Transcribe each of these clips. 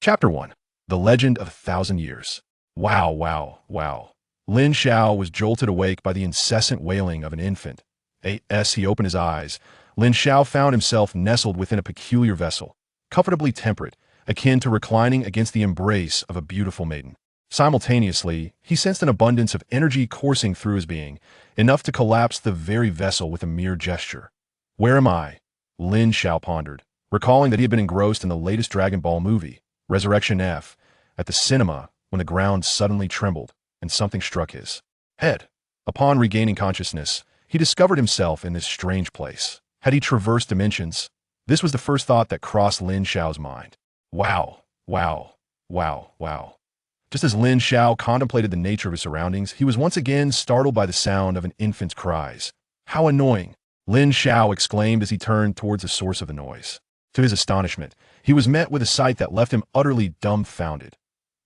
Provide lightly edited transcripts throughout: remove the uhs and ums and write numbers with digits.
Chapter 1. The Legend of a Thousand Years. Wow, wow, wow. Lin Xiao was jolted awake by the incessant wailing of an infant. As he opened his eyes, Lin Xiao found himself nestled within a peculiar vessel, comfortably temperate, akin to reclining against the embrace of a beautiful maiden. Simultaneously, he sensed an abundance of energy coursing through his being, enough to collapse the very vessel with a mere gesture. Where am I? Lin Xiao pondered, recalling that he had been engrossed in the latest Dragon Ball movie, Resurrection F, at the cinema when the ground suddenly trembled and something struck his head. Upon regaining consciousness, he discovered himself in this strange place. Had he traversed dimensions? This was the first thought that crossed Lin Xiao's mind. Wow, wow, wow, wow. Just as Lin Xiao contemplated the nature of his surroundings, he was once again startled by the sound of an infant's cries. How annoying! Lin Xiao exclaimed as he turned towards the source of the noise. To his astonishment, he was met with a sight that left him utterly dumbfounded.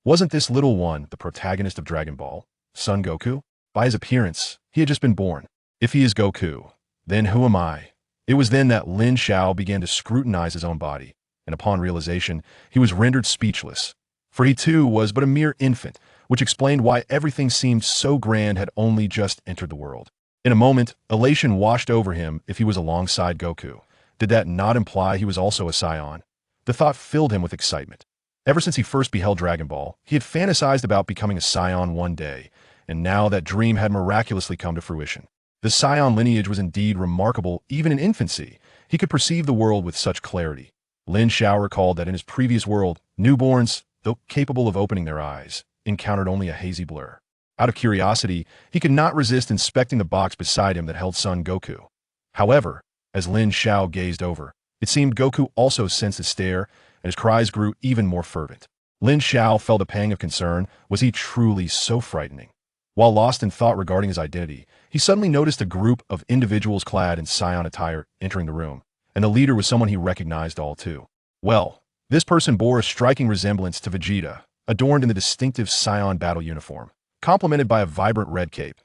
Wasn't this little one the protagonist of Dragon Ball, Son Goku? By his appearance, he had just been born. If he is Goku, then who am I? It was then that Lin Xiao began to scrutinize his own body, and upon realization, he was rendered speechless. For he too was but a mere infant, which explained why everything seemed so grand had only just entered the world. In a moment, elation washed over him if he was alongside Goku. Did that not imply he was also a Saiyan? The thought filled him with excitement. Ever since he first beheld Dragon Ball, he had fantasized about becoming a Saiyan one day, and now that dream had miraculously come to fruition. The Saiyan lineage was indeed remarkable even in infancy. He could perceive the world with such clarity. Lin Xiao recalled that in his previous world, newborns, though capable of opening their eyes, encountered only a hazy blur. Out of curiosity, he could not resist inspecting the box beside him that held Son Goku. However, as Lin Xiao gazed over, it seemed Goku also sensed his stare, and his cries grew even more fervent. Lin Xiao felt a pang of concern. Was he truly so frightening? While lost in thought regarding his identity, he suddenly noticed a group of individuals clad in Saiyan attire entering the room, and the leader was someone he recognized all too well. This person bore a striking resemblance to Vegeta, adorned in the distinctive Saiyan battle uniform, complemented by a vibrant red cape.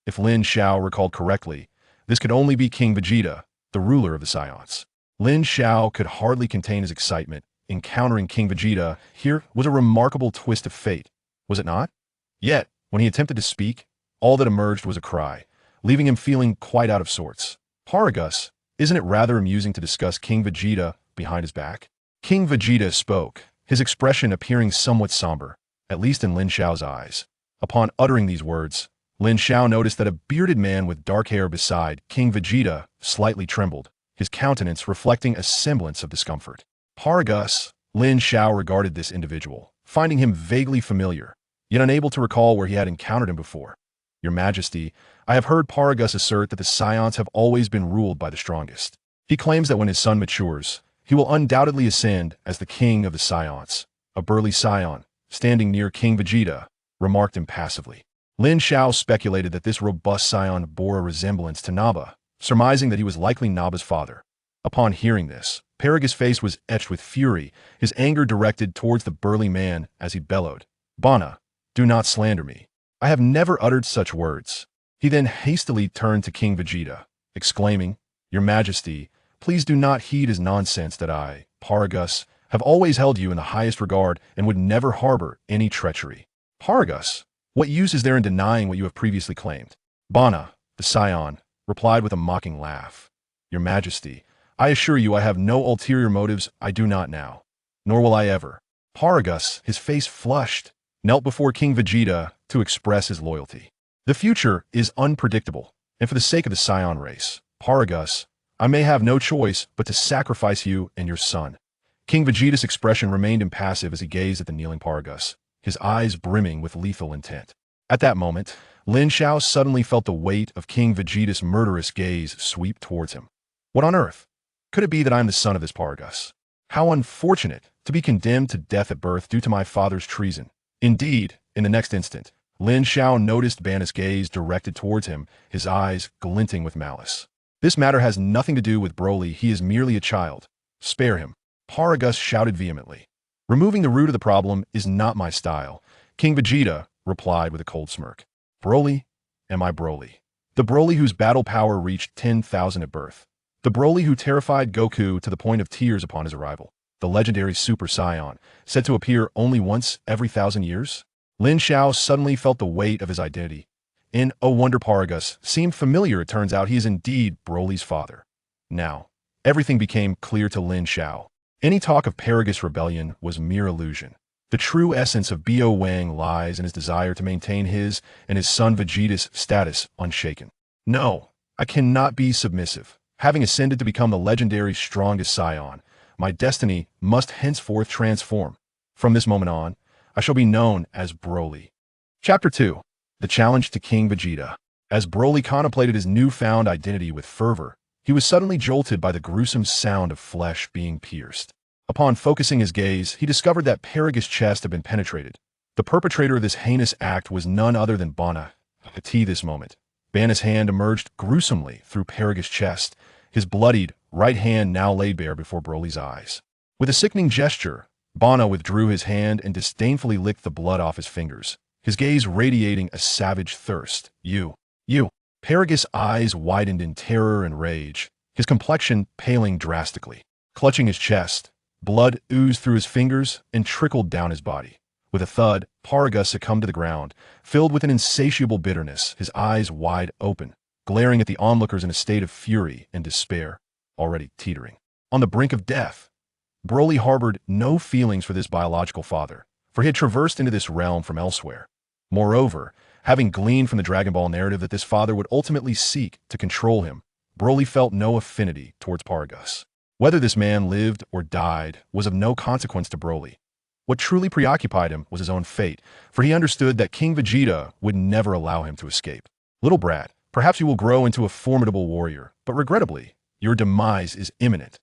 If Lin Xiao recalled correctly, this could only be King Vegeta, the ruler of the Saiyans. Lin Xiao could hardly contain his excitement. Encountering King Vegeta here was a remarkable twist of fate, was it not? Yet, when he attempted to speak, all that emerged was a cry, leaving him feeling quite out of sorts. Paragus, isn't it rather amusing to discuss King Vegeta behind his back? King Vegeta spoke, his expression appearing somewhat somber, at least in Lin Xiao's eyes. Upon uttering these words, Lin Xiao noticed that a bearded man with dark hair beside King Vegeta slightly trembled, his countenance reflecting a semblance of discomfort. Paragus, Lin Xiao regarded this individual, finding him vaguely familiar, yet unable to recall where he had encountered him before. Your Majesty, I have heard Paragus assert that the Saiyans have always been ruled by the strongest. He claims that when his son matures, he will undoubtedly ascend as the king of the Saiyans. A burly Saiyan, standing near King Vegeta, remarked impassively. Lin Xiao speculated that this robust Saiyan bore a resemblance to Nappa, surmising that he was likely Nappa's father. Upon hearing this, Paragus' face was etched with fury, his anger directed towards the burly man as he bellowed, "Bana, do not slander me. I have never uttered such words." He then hastily turned to King Vegeta, exclaiming, "Your Majesty, please do not heed his nonsense that I, Paragus, have always held you in the highest regard and would never harbor any treachery." Paragus, what use is there in denying what you have previously claimed? Bana, the Saiyan, replied with a mocking laugh. Your Majesty, I assure you I have no ulterior motives. I do not now, nor will I ever. Paragus, his face flushed, knelt before King Vegeta to express his loyalty. The future is unpredictable, and for the sake of the Saiyan race, Paragus, I may have no choice but to sacrifice you and your son. King Vegeta's expression remained impassive as he gazed at the kneeling Paragus, his eyes brimming with lethal intent. At that moment, Lin Xiao suddenly felt the weight of King Vegeta's murderous gaze sweep towards him. What on earth? Could it be that I am the son of this Paragus? How unfortunate to be condemned to death at birth due to my father's treason. Indeed, in the next instant, Lin Xiao noticed Bana's gaze directed towards him, his eyes glinting with malice. This matter has nothing to do with Broly, he is merely a child. Spare him. Paragus shouted vehemently. Removing the root of the problem is not my style, King Vegeta replied with a cold smirk. Broly? Am I Broly? The Broly whose battle power reached 10,000 at birth. The Broly who terrified Goku to the point of tears upon his arrival. the legendary Super Saiyan, said to appear only once every 1,000 years? Lin Xiao suddenly felt the weight of his identity. In Oh Wonder Paragus seemed familiar. It turns out he is indeed Broly's father. Now, everything became clear to Lin Xiao. Any talk of Paragus rebellion was mere illusion. The true essence of Bo Wang lies in his desire to maintain his and his son Vegeta's status unshaken. No, I cannot be submissive. Having ascended to become the legendary strongest Saiyan, my destiny must henceforth transform. From this moment on, I shall be known as Broly. Chapter 2. The Challenge to King Vegeta. As Broly contemplated his newfound identity with fervor, he was suddenly jolted by the gruesome sound of flesh being pierced. Upon focusing his gaze, he discovered that Paragus' chest had been penetrated. The perpetrator of this heinous act was none other than Bana. At this moment, Bana's hand emerged gruesomely through Paragus' chest, his bloodied right hand now laid bare before Broly's eyes. With a sickening gesture, Bana withdrew his hand and disdainfully licked the blood off his fingers, his gaze radiating a savage thirst. You. Paragus' eyes widened in terror and rage, his complexion paling drastically. Clutching his chest, blood oozed through his fingers and trickled down his body. With a thud, Paragus succumbed to the ground, filled with an insatiable bitterness, his eyes wide open, glaring at the onlookers in a state of fury and despair, already teetering on the brink of death. Broly harbored no feelings for this biological father, for he had traversed into this realm from elsewhere. Moreover, having gleaned from the Dragon Ball narrative that this father would ultimately seek to control him, Broly felt no affinity towards Paragus. Whether this man lived or died was of no consequence to Broly. What truly preoccupied him was his own fate, for he understood that King Vegeta would never allow him to escape. Little brat, perhaps you will grow into a formidable warrior, but regrettably, your demise is imminent.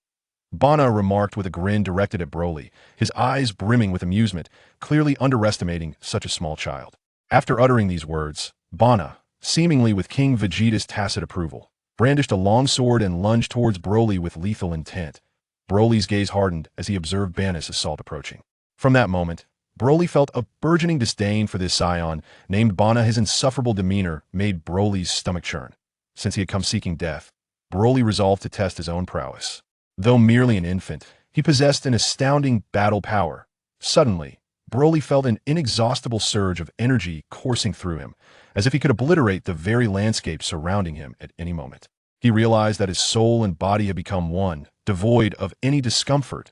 Bana remarked with a grin directed at Broly, his eyes brimming with amusement, clearly underestimating such a small child. After uttering these words, Bana, seemingly with King Vegeta's tacit approval, brandished a long sword and lunged towards Broly with lethal intent. Broly's gaze hardened as he observed Bana's assault approaching. From that moment, Broly felt a burgeoning disdain for this scion named Bana. His insufferable demeanor made Broly's stomach churn. Since he had come seeking death, Broly resolved to test his own prowess. Though merely an infant, he possessed an astounding battle power. Suddenly, Broly felt an inexhaustible surge of energy coursing through him, as if he could obliterate the very landscape surrounding him at any moment. He realized that his soul and body had become one, devoid of any discomfort.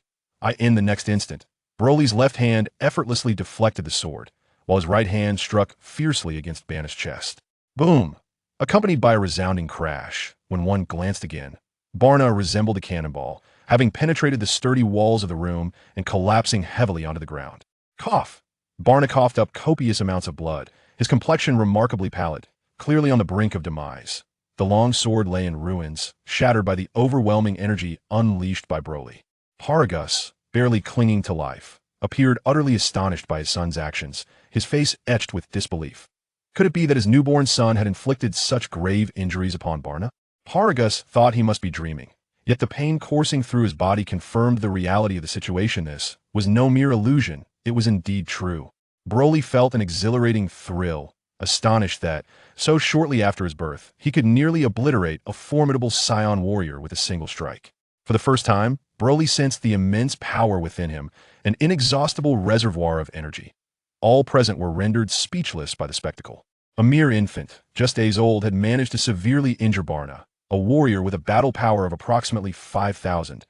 In the next instant, Broly's left hand effortlessly deflected the sword, while his right hand struck fiercely against Bana's chest. Boom! Accompanied by a resounding crash, when one glanced again, Bana resembled a cannonball, having penetrated the sturdy walls of the room and collapsing heavily onto the ground. Cough! Bana coughed up copious amounts of blood, his complexion remarkably pallid, clearly on the brink of demise. The long sword lay in ruins, shattered by the overwhelming energy unleashed by Broly. Paragus, barely clinging to life, appeared utterly astonished by his son's actions, his face etched with disbelief. Could it be that his newborn son had inflicted such grave injuries upon Bana? Paragus thought he must be dreaming, yet the pain coursing through his body confirmed the reality of the situation. This was no mere illusion, it was indeed true. Broly felt an exhilarating thrill, astonished that, so shortly after his birth, he could nearly obliterate a formidable Saiyan warrior with a single strike. For the first time, Broly sensed the immense power within him, an inexhaustible reservoir of energy. All present were rendered speechless by the spectacle. A mere infant, just days old, had managed to severely injure Bana, a warrior with a battle power of approximately 5,000.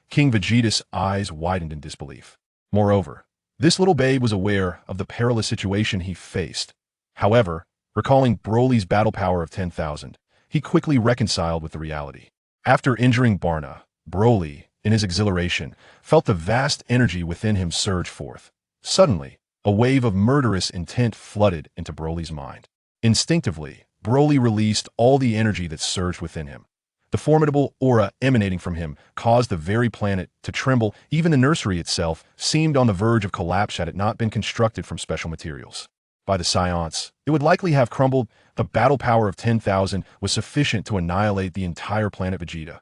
King Vegeta's eyes widened in disbelief. Moreover, this little babe was aware of the perilous situation he faced. However, recalling Broly's battle power of 10,000, he quickly reconciled with the reality. After injuring Bana, Broly, in his exhilaration, felt the vast energy within him surge forth. Suddenly, a wave of murderous intent flooded into Broly's mind. Instinctively, Broly released all the energy that surged within him. The formidable aura emanating from him caused the very planet to tremble. Even the nursery itself seemed on the verge of collapse had it not been constructed from special materials. By the science, it would likely have crumbled. The battle power of 10,000 was sufficient to annihilate the entire planet Vegeta.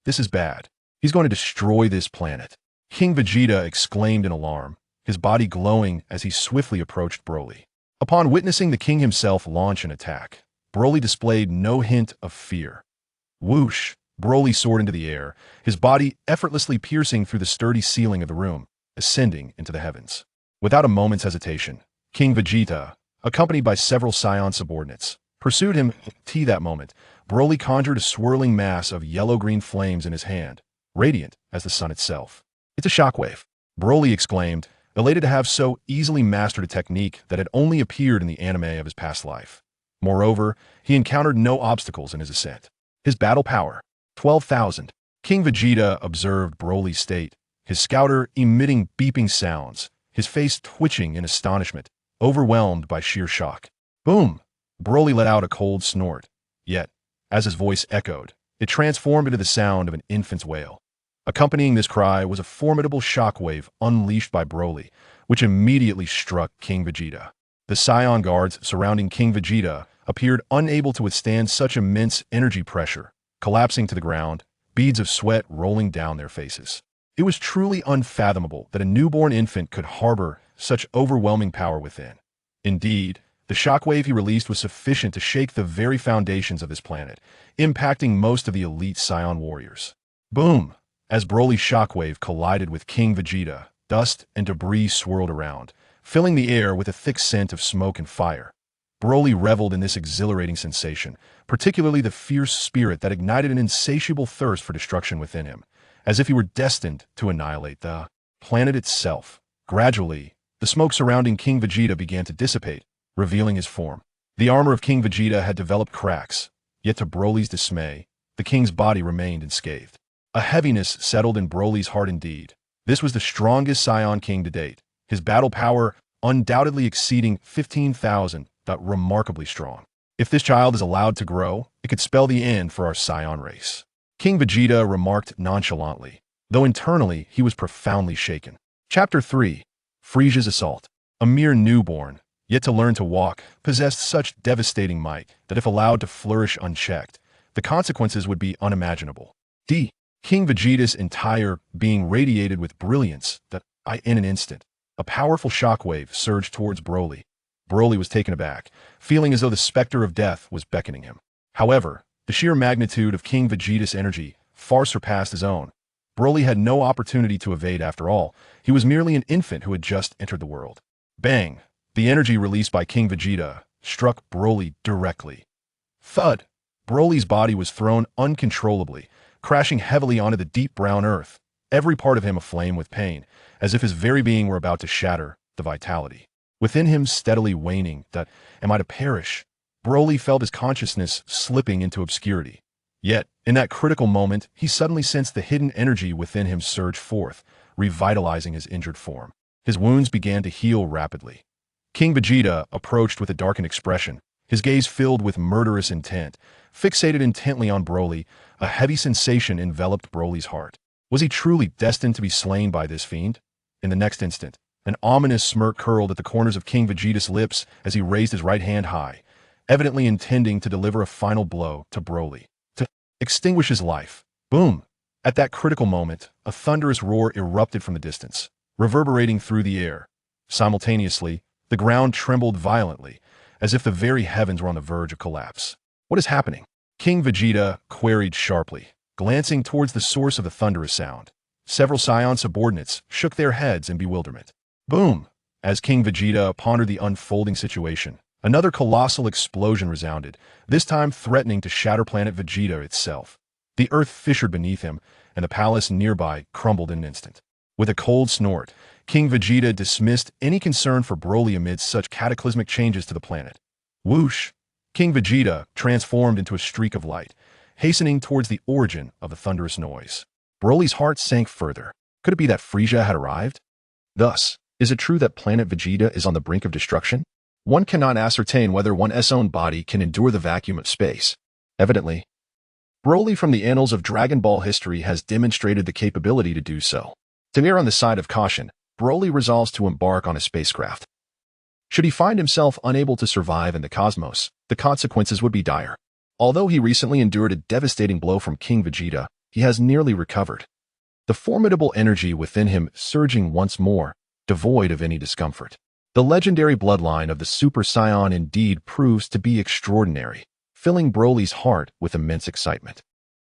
This is bad. He's going to destroy this planet. King Vegeta exclaimed in alarm, his body glowing as he swiftly approached Broly. Upon witnessing the king himself launch an attack, Broly displayed no hint of fear. Whoosh! Broly soared into the air, his body effortlessly piercing through the sturdy ceiling of the room, ascending into the heavens. Without a moment's hesitation, King Vegeta, accompanied by several Saiyan subordinates, pursued him. That moment, Broly conjured a swirling mass of yellow-green flames in his hand, radiant as the sun itself. "It's a shockwave," Broly exclaimed, elated to have so easily mastered a technique that had only appeared in the anime of his past life. Moreover, he encountered no obstacles in his ascent. His battle power, 12,000. King Vegeta observed Broly's state, his scouter emitting beeping sounds, his face twitching in astonishment, overwhelmed by sheer shock. Boom! Broly let out a cold snort. Yet, as his voice echoed, it transformed into the sound of an infant's wail. Accompanying this cry was a formidable shockwave unleashed by Broly, which immediately struck King Vegeta. The Saiyan guards surrounding King Vegeta appeared unable to withstand such immense energy pressure, collapsing to the ground, beads of sweat rolling down their faces. It was truly unfathomable that a newborn infant could harbor such overwhelming power within. Indeed, the shockwave he released was sufficient to shake the very foundations of this planet, impacting most of the elite Saiyan warriors. Boom! As Broly's shockwave collided with King Vegeta, dust and debris swirled around, filling the air with a thick scent of smoke and fire. Broly reveled in this exhilarating sensation, particularly the fierce spirit that ignited an insatiable thirst for destruction within him, as if he were destined to annihilate the planet itself. Gradually, the smoke surrounding King Vegeta began to dissipate, revealing his form. The armor of King Vegeta had developed cracks, yet to Broly's dismay, the king's body remained unscathed. A heaviness settled in Broly's heart indeed. This was the strongest Saiyan king to date, his battle power undoubtedly exceeding 15,000, but remarkably strong. If this child is allowed to grow, it could spell the end for our Saiyan race. King Vegeta remarked nonchalantly, though internally he was profoundly shaken. Chapter 3. Frieza's Assault. A mere newborn, yet to learn to walk, possessed such devastating might that if allowed to flourish unchecked, the consequences would be unimaginable. King Vegeta's entire being radiated with brilliance that, in an instant, a powerful shockwave surged towards Broly. Broly was taken aback, feeling as though the specter of death was beckoning him. However, the sheer magnitude of King Vegeta's energy far surpassed his own. Broly had no opportunity to evade after all. He was merely an infant who had just entered the world. Bang! The energy released by King Vegeta struck Broly directly. Thud! Broly's body was thrown uncontrollably, crashing heavily onto the deep brown earth, every part of him aflame with pain, as if his very being were about to shatter the vitality. Within him steadily waning, am I to perish? Broly felt his consciousness slipping into obscurity. Yet, in that critical moment, he suddenly sensed the hidden energy within him surge forth, revitalizing his injured form. His wounds began to heal rapidly. King Vegeta approached with a darkened expression, his gaze filled with murderous intent. Fixated intently on Broly, a heavy sensation enveloped Broly's heart. Was he truly destined to be slain by this fiend? In the next instant, an ominous smirk curled at the corners of King Vegeta's lips as he raised his right hand high, evidently intending to deliver a final blow to Broly, to extinguish his life. Boom! At that critical moment, a thunderous roar erupted from the distance, reverberating through the air. Simultaneously, the ground trembled violently, as if the very heavens were on the verge of collapse. What is happening? King Vegeta queried sharply, glancing towards the source of the thunderous sound. Several Saiyan subordinates shook their heads in bewilderment. Boom! As King Vegeta pondered the unfolding situation, another colossal explosion resounded, this time threatening to shatter planet Vegeta itself. The earth fissured beneath him, and the palace nearby crumbled in an instant. With a cold snort, King Vegeta dismissed any concern for Broly amidst such cataclysmic changes to the planet. Whoosh! King Vegeta transformed into a streak of light, hastening towards the origin of the thunderous noise. Broly's heart sank further. Could it be that Frieza had arrived? Thus, is it true that planet Vegeta is on the brink of destruction? One cannot ascertain whether one's own body can endure the vacuum of space. Evidently, Broly from the annals of Dragon Ball history has demonstrated the capability to do so. To err on the side of caution, Broly resolves to embark on a spacecraft. Should he find himself unable to survive in the cosmos, the consequences would be dire. Although he recently endured a devastating blow from King Vegeta, he has nearly recovered. The formidable energy within him surging once more, devoid of any discomfort. The legendary bloodline of the Super Saiyan indeed proves to be extraordinary, filling Broly's heart with immense excitement.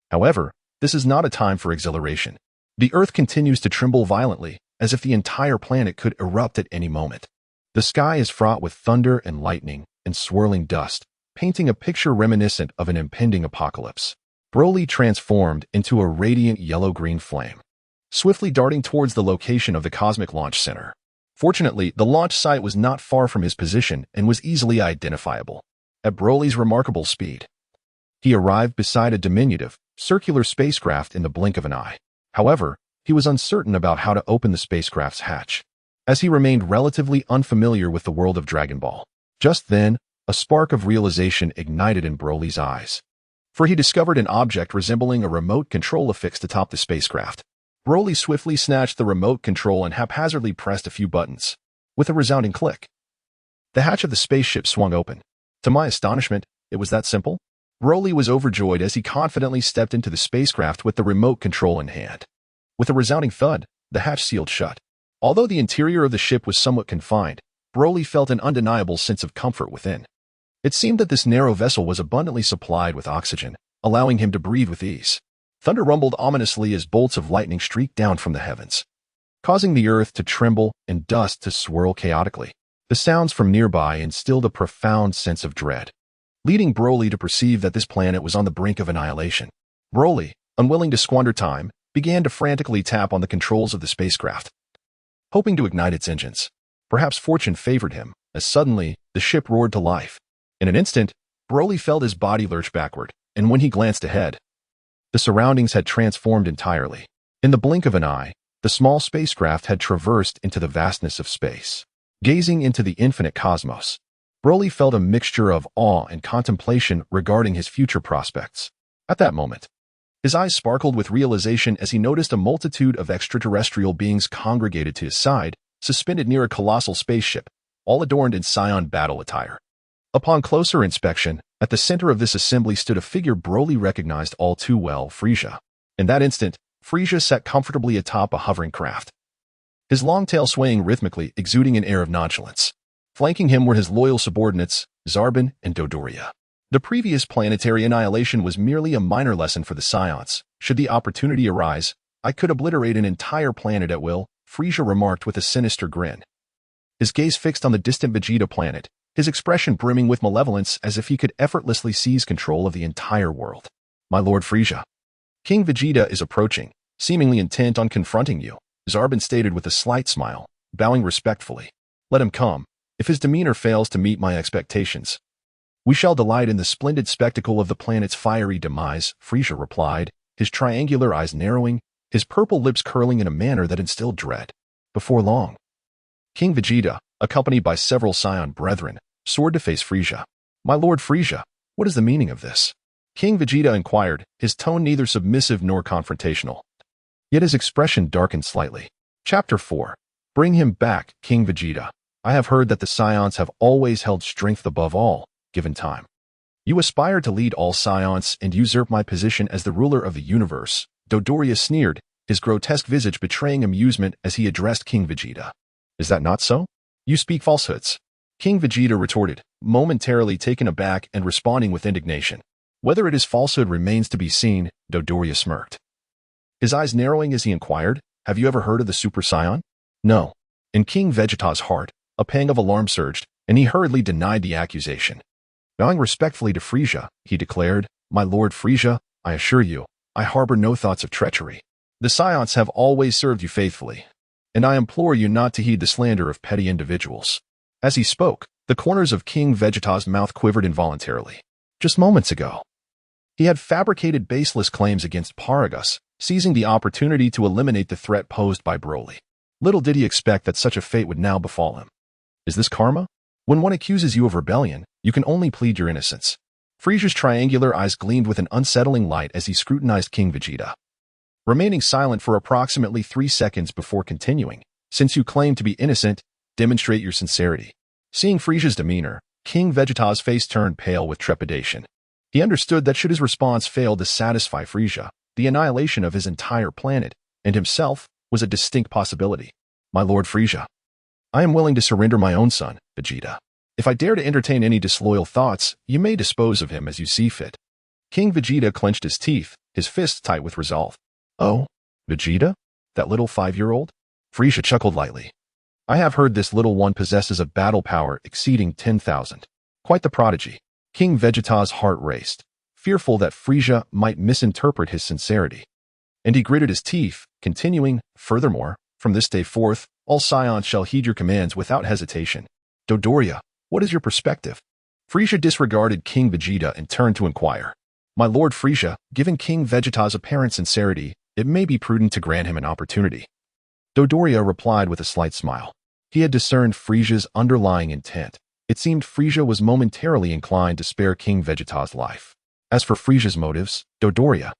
However, This is not a time for exhilaration. The Earth continues to tremble violently, as if the entire planet could erupt at any moment. The sky is fraught with thunder and lightning and swirling dust, painting a picture reminiscent of an impending apocalypse. Broly transformed into a radiant yellow-green flame, swiftly darting towards the location of the Cosmic Launch Center. Fortunately, the launch site was not far from his position and was easily identifiable. At Broly's remarkable speed, he arrived beside a diminutive, circular spacecraft in the blink of an eye. However, he was uncertain about how to open the spacecraft's hatch, as he remained relatively unfamiliar with the world of Dragon Ball. Just then, a spark of realization ignited in Broly's eyes, for he discovered an object resembling a remote control affixed atop the spacecraft. Broly swiftly snatched the remote control and haphazardly pressed a few buttons. With a resounding click, the hatch of the spaceship swung open. To my astonishment, it was that simple. Broly was overjoyed as he confidently stepped into the spacecraft with the remote control in hand. With a resounding thud, the hatch sealed shut. Although the interior of the ship was somewhat confined, Broly felt an undeniable sense of comfort within. It seemed that this narrow vessel was abundantly supplied with oxygen, allowing him to breathe with ease. Thunder rumbled ominously as bolts of lightning streaked down from the heavens, causing the earth to tremble and dust to swirl chaotically. The sounds from nearby instilled a profound sense of dread, leading Broly to perceive that this planet was on the brink of annihilation. Broly, unwilling to squander time, began to frantically tap on the controls of the spacecraft, hoping to ignite its engines. Perhaps fortune favored him, as suddenly, the ship roared to life. In an instant, Broly felt his body lurch backward, and when he glanced ahead, the surroundings had transformed entirely. In the blink of an eye, the small spacecraft had traversed into the vastness of space. Gazing into the infinite cosmos, Broly felt a mixture of awe and contemplation regarding his future prospects. At that moment, his eyes sparkled with realization as he noticed a multitude of extraterrestrial beings congregated to his side, suspended near a colossal spaceship, all adorned in Saiyan battle attire. Upon closer inspection, at the center of this assembly stood a figure Broly recognized all too well, Frieza. In that instant, Frieza sat comfortably atop a hovering craft, his long tail swaying rhythmically, exuding an air of nonchalance. Flanking him were his loyal subordinates, Zarbon and Dodoria. The previous planetary annihilation was merely a minor lesson for the Saiyans. Should the opportunity arise, I could obliterate an entire planet at will, Frieza remarked with a sinister grin. His gaze fixed on the distant Vegeta planet, his expression brimming with malevolence as if he could effortlessly seize control of the entire world. My Lord Frieza, King Vegeta is approaching, seemingly intent on confronting you, Zarbon stated with a slight smile, bowing respectfully. Let him come. If his demeanor fails to meet my expectations, we shall delight in the splendid spectacle of the planet's fiery demise, Frieza replied, his triangular eyes narrowing, his purple lips curling in a manner that instilled dread. Before long, King Vegeta, accompanied by several Saiyan brethren, soared to face Frieza. My Lord Frieza, what is the meaning of this? King Vegeta inquired, his tone neither submissive nor confrontational. Yet his expression darkened slightly. Chapter 4. Bring him back, King Vegeta. I have heard that the Saiyans have always held strength above all, given time. You aspire to lead all Saiyans and usurp my position as the ruler of the universe, Dodoria sneered, his grotesque visage betraying amusement as he addressed King Vegeta. Is that not so? You speak falsehoods. King Vegeta retorted, momentarily taken aback and responding with indignation. Whether it is falsehood remains to be seen, Dodoria smirked, his eyes narrowing as he inquired, have you ever heard of the Super Saiyan? No. In King Vegeta's heart, a pang of alarm surged, and he hurriedly denied the accusation. Bowing respectfully to Frieza, he declared, My Lord Frieza, I assure you, I harbor no thoughts of treachery. The Saiyans have always served you faithfully, and I implore you not to heed the slander of petty individuals. As he spoke, the corners of King Vegeta's mouth quivered involuntarily. Just moments ago, he had fabricated baseless claims against Paragus, seizing the opportunity to eliminate the threat posed by Broly. Little did he expect that such a fate would now befall him. Is this karma? When one accuses you of rebellion, you can only plead your innocence. Frieza's triangular eyes gleamed with an unsettling light as he scrutinized King Vegeta, remaining silent for approximately 3 seconds before continuing. Since you claim to be innocent, demonstrate your sincerity. Seeing Frieza's demeanor, King Vegeta's face turned pale with trepidation. He understood that should his response fail to satisfy Frieza, the annihilation of his entire planet, and himself, was a distinct possibility. My Lord Frieza, I am willing to surrender my own son, Vegeta. If I dare to entertain any disloyal thoughts, you may dispose of him as you see fit. King Vegeta clenched his teeth, his fists tight with resolve. "Oh, Vegeta? That little 5-year-old?" Frieza chuckled lightly. "I have heard this little one possesses a battle power exceeding 10,000. Quite the prodigy." King Vegeta's heart raced, fearful that Frieza might misinterpret his sincerity. And he gritted his teeth, continuing, "Furthermore, from this day forth, all Saiyans shall heed your commands without hesitation. Dodoria, what is your perspective?" Frieza disregarded King Vegeta and turned to inquire. "My Lord Frieza, given King Vegeta's apparent sincerity, it may be prudent to grant him an opportunity." Dodoria replied with a slight smile. He had discerned Frieza's underlying intent. It seemed Frieza was momentarily inclined to spare King Vegeta's life. As for Frieza's motives, Dodoria,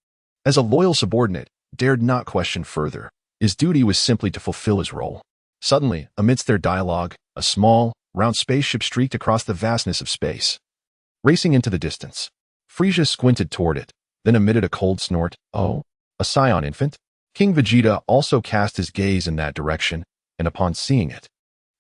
as a loyal subordinate, dared not question further. His duty was simply to fulfill his role. Suddenly, amidst their dialogue, a small, round spaceship streaked across the vastness of space. Racing into the distance, Frieza squinted toward it, then emitted a cold snort. "Oh, a Saiyan infant?" King Vegeta also cast his gaze in that direction, and upon seeing it,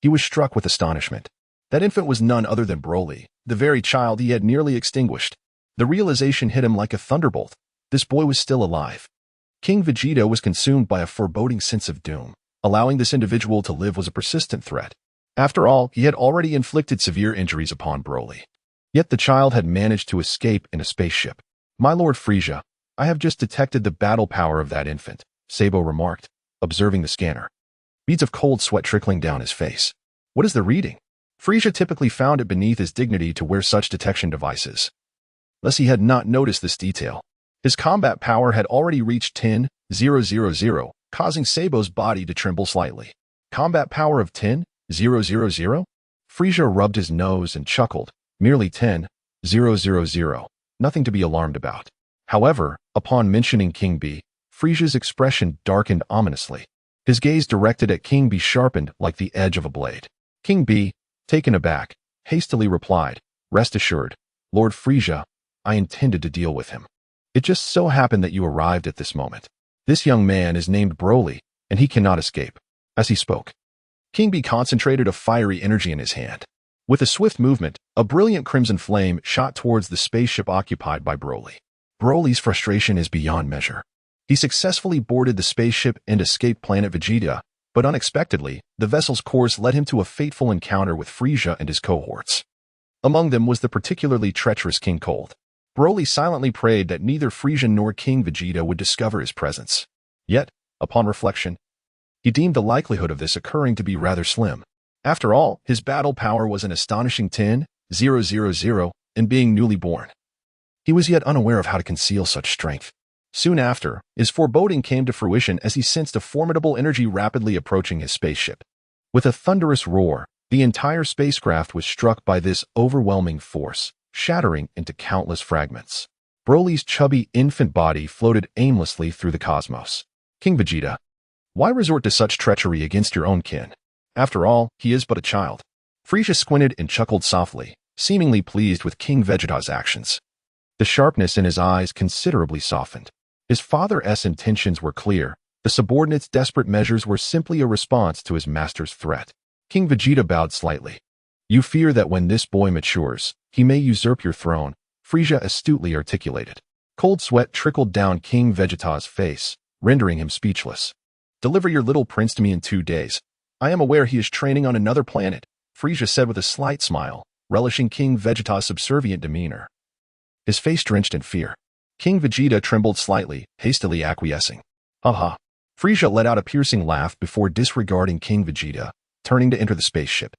he was struck with astonishment. That infant was none other than Broly, the very child he had nearly extinguished. The realization hit him like a thunderbolt. This boy was still alive. King Vegeta was consumed by a foreboding sense of doom. Allowing this individual to live was a persistent threat. After all, he had already inflicted severe injuries upon Broly. Yet the child had managed to escape in a spaceship. "My Lord Frieza, I have just detected the battle power of that infant," Sabo remarked, observing the scanner. Beads of cold sweat trickling down his face. "What is the reading?" Frieza typically found it beneath his dignity to wear such detection devices. Thus he had not noticed this detail. His combat power had already reached 10,000, causing Sabo's body to tremble slightly. Combat power of 10,000? Frieza rubbed his nose and chuckled. Merely 10,000. Nothing to be alarmed about. However, upon mentioning King B, Frieza's expression darkened ominously. His gaze directed at King B sharpened like the edge of a blade. King B, taken aback, hastily replied, "Rest assured, Lord Frieza, I intended to deal with him. It just so happened that you arrived at this moment. This young man is named Broly, and he cannot escape." As he spoke, King B concentrated a fiery energy in his hand. With a swift movement, a brilliant crimson flame shot towards the spaceship occupied by Broly. Broly's frustration is beyond measure. He successfully boarded the spaceship and escaped planet Vegeta, but unexpectedly, the vessel's course led him to a fateful encounter with Frieza and his cohorts. Among them was the particularly treacherous King Cold. Broly silently prayed that neither Frieza nor King Vegeta would discover his presence. Yet, upon reflection, he deemed the likelihood of this occurring to be rather slim. After all, his battle power was an astonishing 10,000, and being newly born, he was yet unaware of how to conceal such strength. Soon after, his foreboding came to fruition as he sensed a formidable energy rapidly approaching his spaceship. With a thunderous roar, the entire spacecraft was struck by this overwhelming force, shattering into countless fragments. Broly's chubby infant body floated aimlessly through the cosmos. "King Vegeta, why resort to such treachery against your own kin? After all, he is but a child." Frieza squinted and chuckled softly, seemingly pleased with King Vegeta's actions. The sharpness in his eyes considerably softened. His father's intentions were clear. The subordinates' desperate measures were simply a response to his master's threat. King Vegeta bowed slightly. "You fear that when this boy matures, he may usurp your throne," Frieza astutely articulated. Cold sweat trickled down King Vegeta's face, rendering him speechless. "Deliver your little prince to me in 2 days. I am aware he is training on another planet," Frieza said with a slight smile, relishing King Vegeta's subservient demeanor. His face drenched in fear. King Vegeta trembled slightly, hastily acquiescing. "Ha!" Frieza let out a piercing laugh before disregarding King Vegeta, turning to enter the spaceship.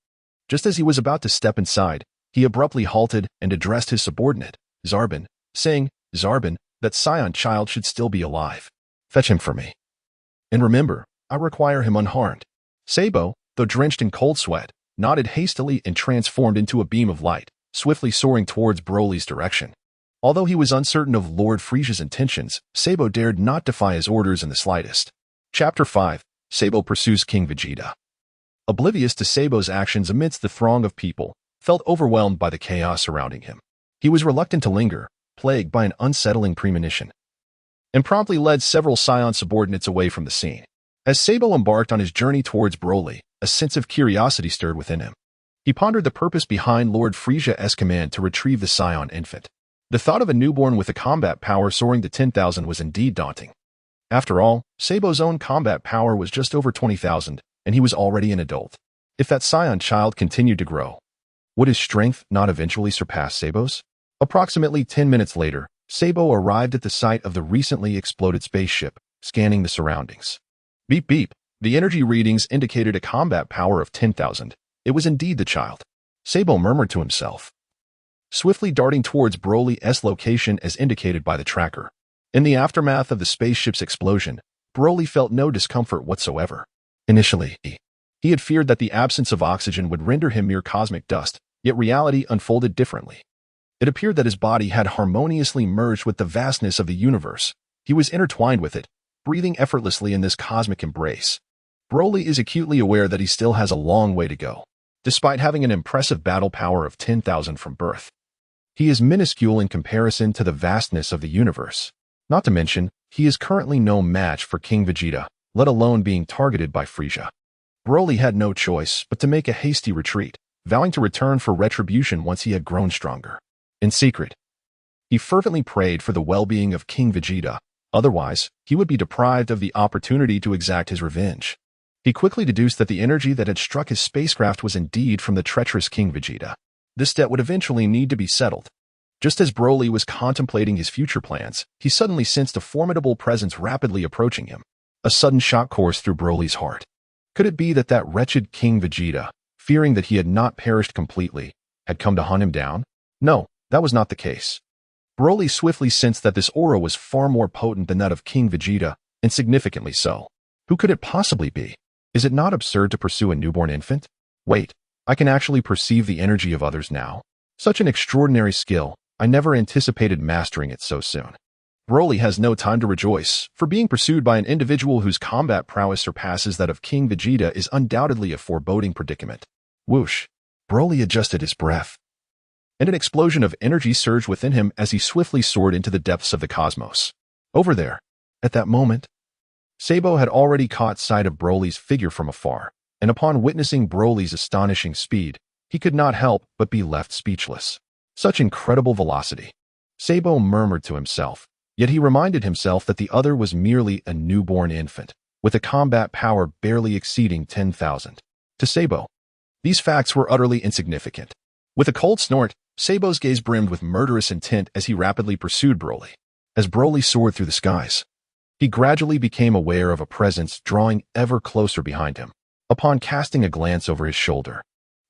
Just as he was about to step inside, he abruptly halted and addressed his subordinate, Zarbin, saying, "Zarbin, that Saiyan child should still be alive. Fetch him for me. And remember, I require him unharmed." Sabo, though drenched in cold sweat, nodded hastily and transformed into a beam of light, swiftly soaring towards Broly's direction. Although he was uncertain of Lord Frieza's intentions, Sabo dared not defy his orders in the slightest. Chapter 5. Sabo pursues King Vegeta. Oblivious to Sabo's actions amidst the throng of people, felt overwhelmed by the chaos surrounding him. He was reluctant to linger, plagued by an unsettling premonition, and promptly led several Saiyan subordinates away from the scene. As Sabo embarked on his journey towards Broly, a sense of curiosity stirred within him. He pondered the purpose behind Lord Frieza's command to retrieve the Saiyan infant. The thought of a newborn with a combat power soaring to 10,000 was indeed daunting. After all, Sabo's own combat power was just over 20,000, and he was already an adult. If that Saiyan child continued to grow, would his strength not eventually surpass Sabo's? Approximately 10 minutes later, Sabo arrived at the site of the recently exploded spaceship, scanning the surroundings. Beep beep. The energy readings indicated a combat power of 10,000. It was indeed the child. Sabo murmured to himself, swiftly darting towards Broly's location as indicated by the tracker. In the aftermath of the spaceship's explosion, Broly felt no discomfort whatsoever. Initially, he had feared that the absence of oxygen would render him mere cosmic dust, yet reality unfolded differently. It appeared that his body had harmoniously merged with the vastness of the universe. He was intertwined with it, breathing effortlessly in this cosmic embrace. Broly is acutely aware that he still has a long way to go. Despite having an impressive battle power of 10,000 from birth, he is minuscule in comparison to the vastness of the universe. Not to mention, he is currently no match for King Vegeta, let alone being targeted by Frieza. Broly had no choice but to make a hasty retreat, vowing to return for retribution once he had grown stronger. In secret, he fervently prayed for the well-being of King Vegeta, otherwise, he would be deprived of the opportunity to exact his revenge. He quickly deduced that the energy that had struck his spacecraft was indeed from the treacherous King Vegeta. This debt would eventually need to be settled. Just as Broly was contemplating his future plans, he suddenly sensed a formidable presence rapidly approaching him. A sudden shock coursed through Broly's heart. Could it be that that wretched King Vegeta, fearing that he had not perished completely, had come to hunt him down? No, that was not the case. Broly swiftly sensed that this aura was far more potent than that of King Vegeta, and significantly so. Who could it possibly be? Is it not absurd to pursue a newborn infant? Wait, I can actually perceive the energy of others now. Such an extraordinary skill, I never anticipated mastering it so soon. Broly has no time to rejoice, for being pursued by an individual whose combat prowess surpasses that of King Vegeta is undoubtedly a foreboding predicament. Whoosh! Broly adjusted his breath, and an explosion of energy surged within him as he swiftly soared into the depths of the cosmos. Over there, at that moment, Sabo had already caught sight of Broly's figure from afar, and upon witnessing Broly's astonishing speed, he could not help but be left speechless. Such incredible velocity. Sabo murmured to himself, yet he reminded himself that the other was merely a newborn infant, with a combat power barely exceeding 10,000. To Sabo, these facts were utterly insignificant. With a cold snort, Sabo's gaze brimmed with murderous intent as he rapidly pursued Broly. As Broly soared through the skies, he gradually became aware of a presence drawing ever closer behind him. Upon casting a glance over his shoulder,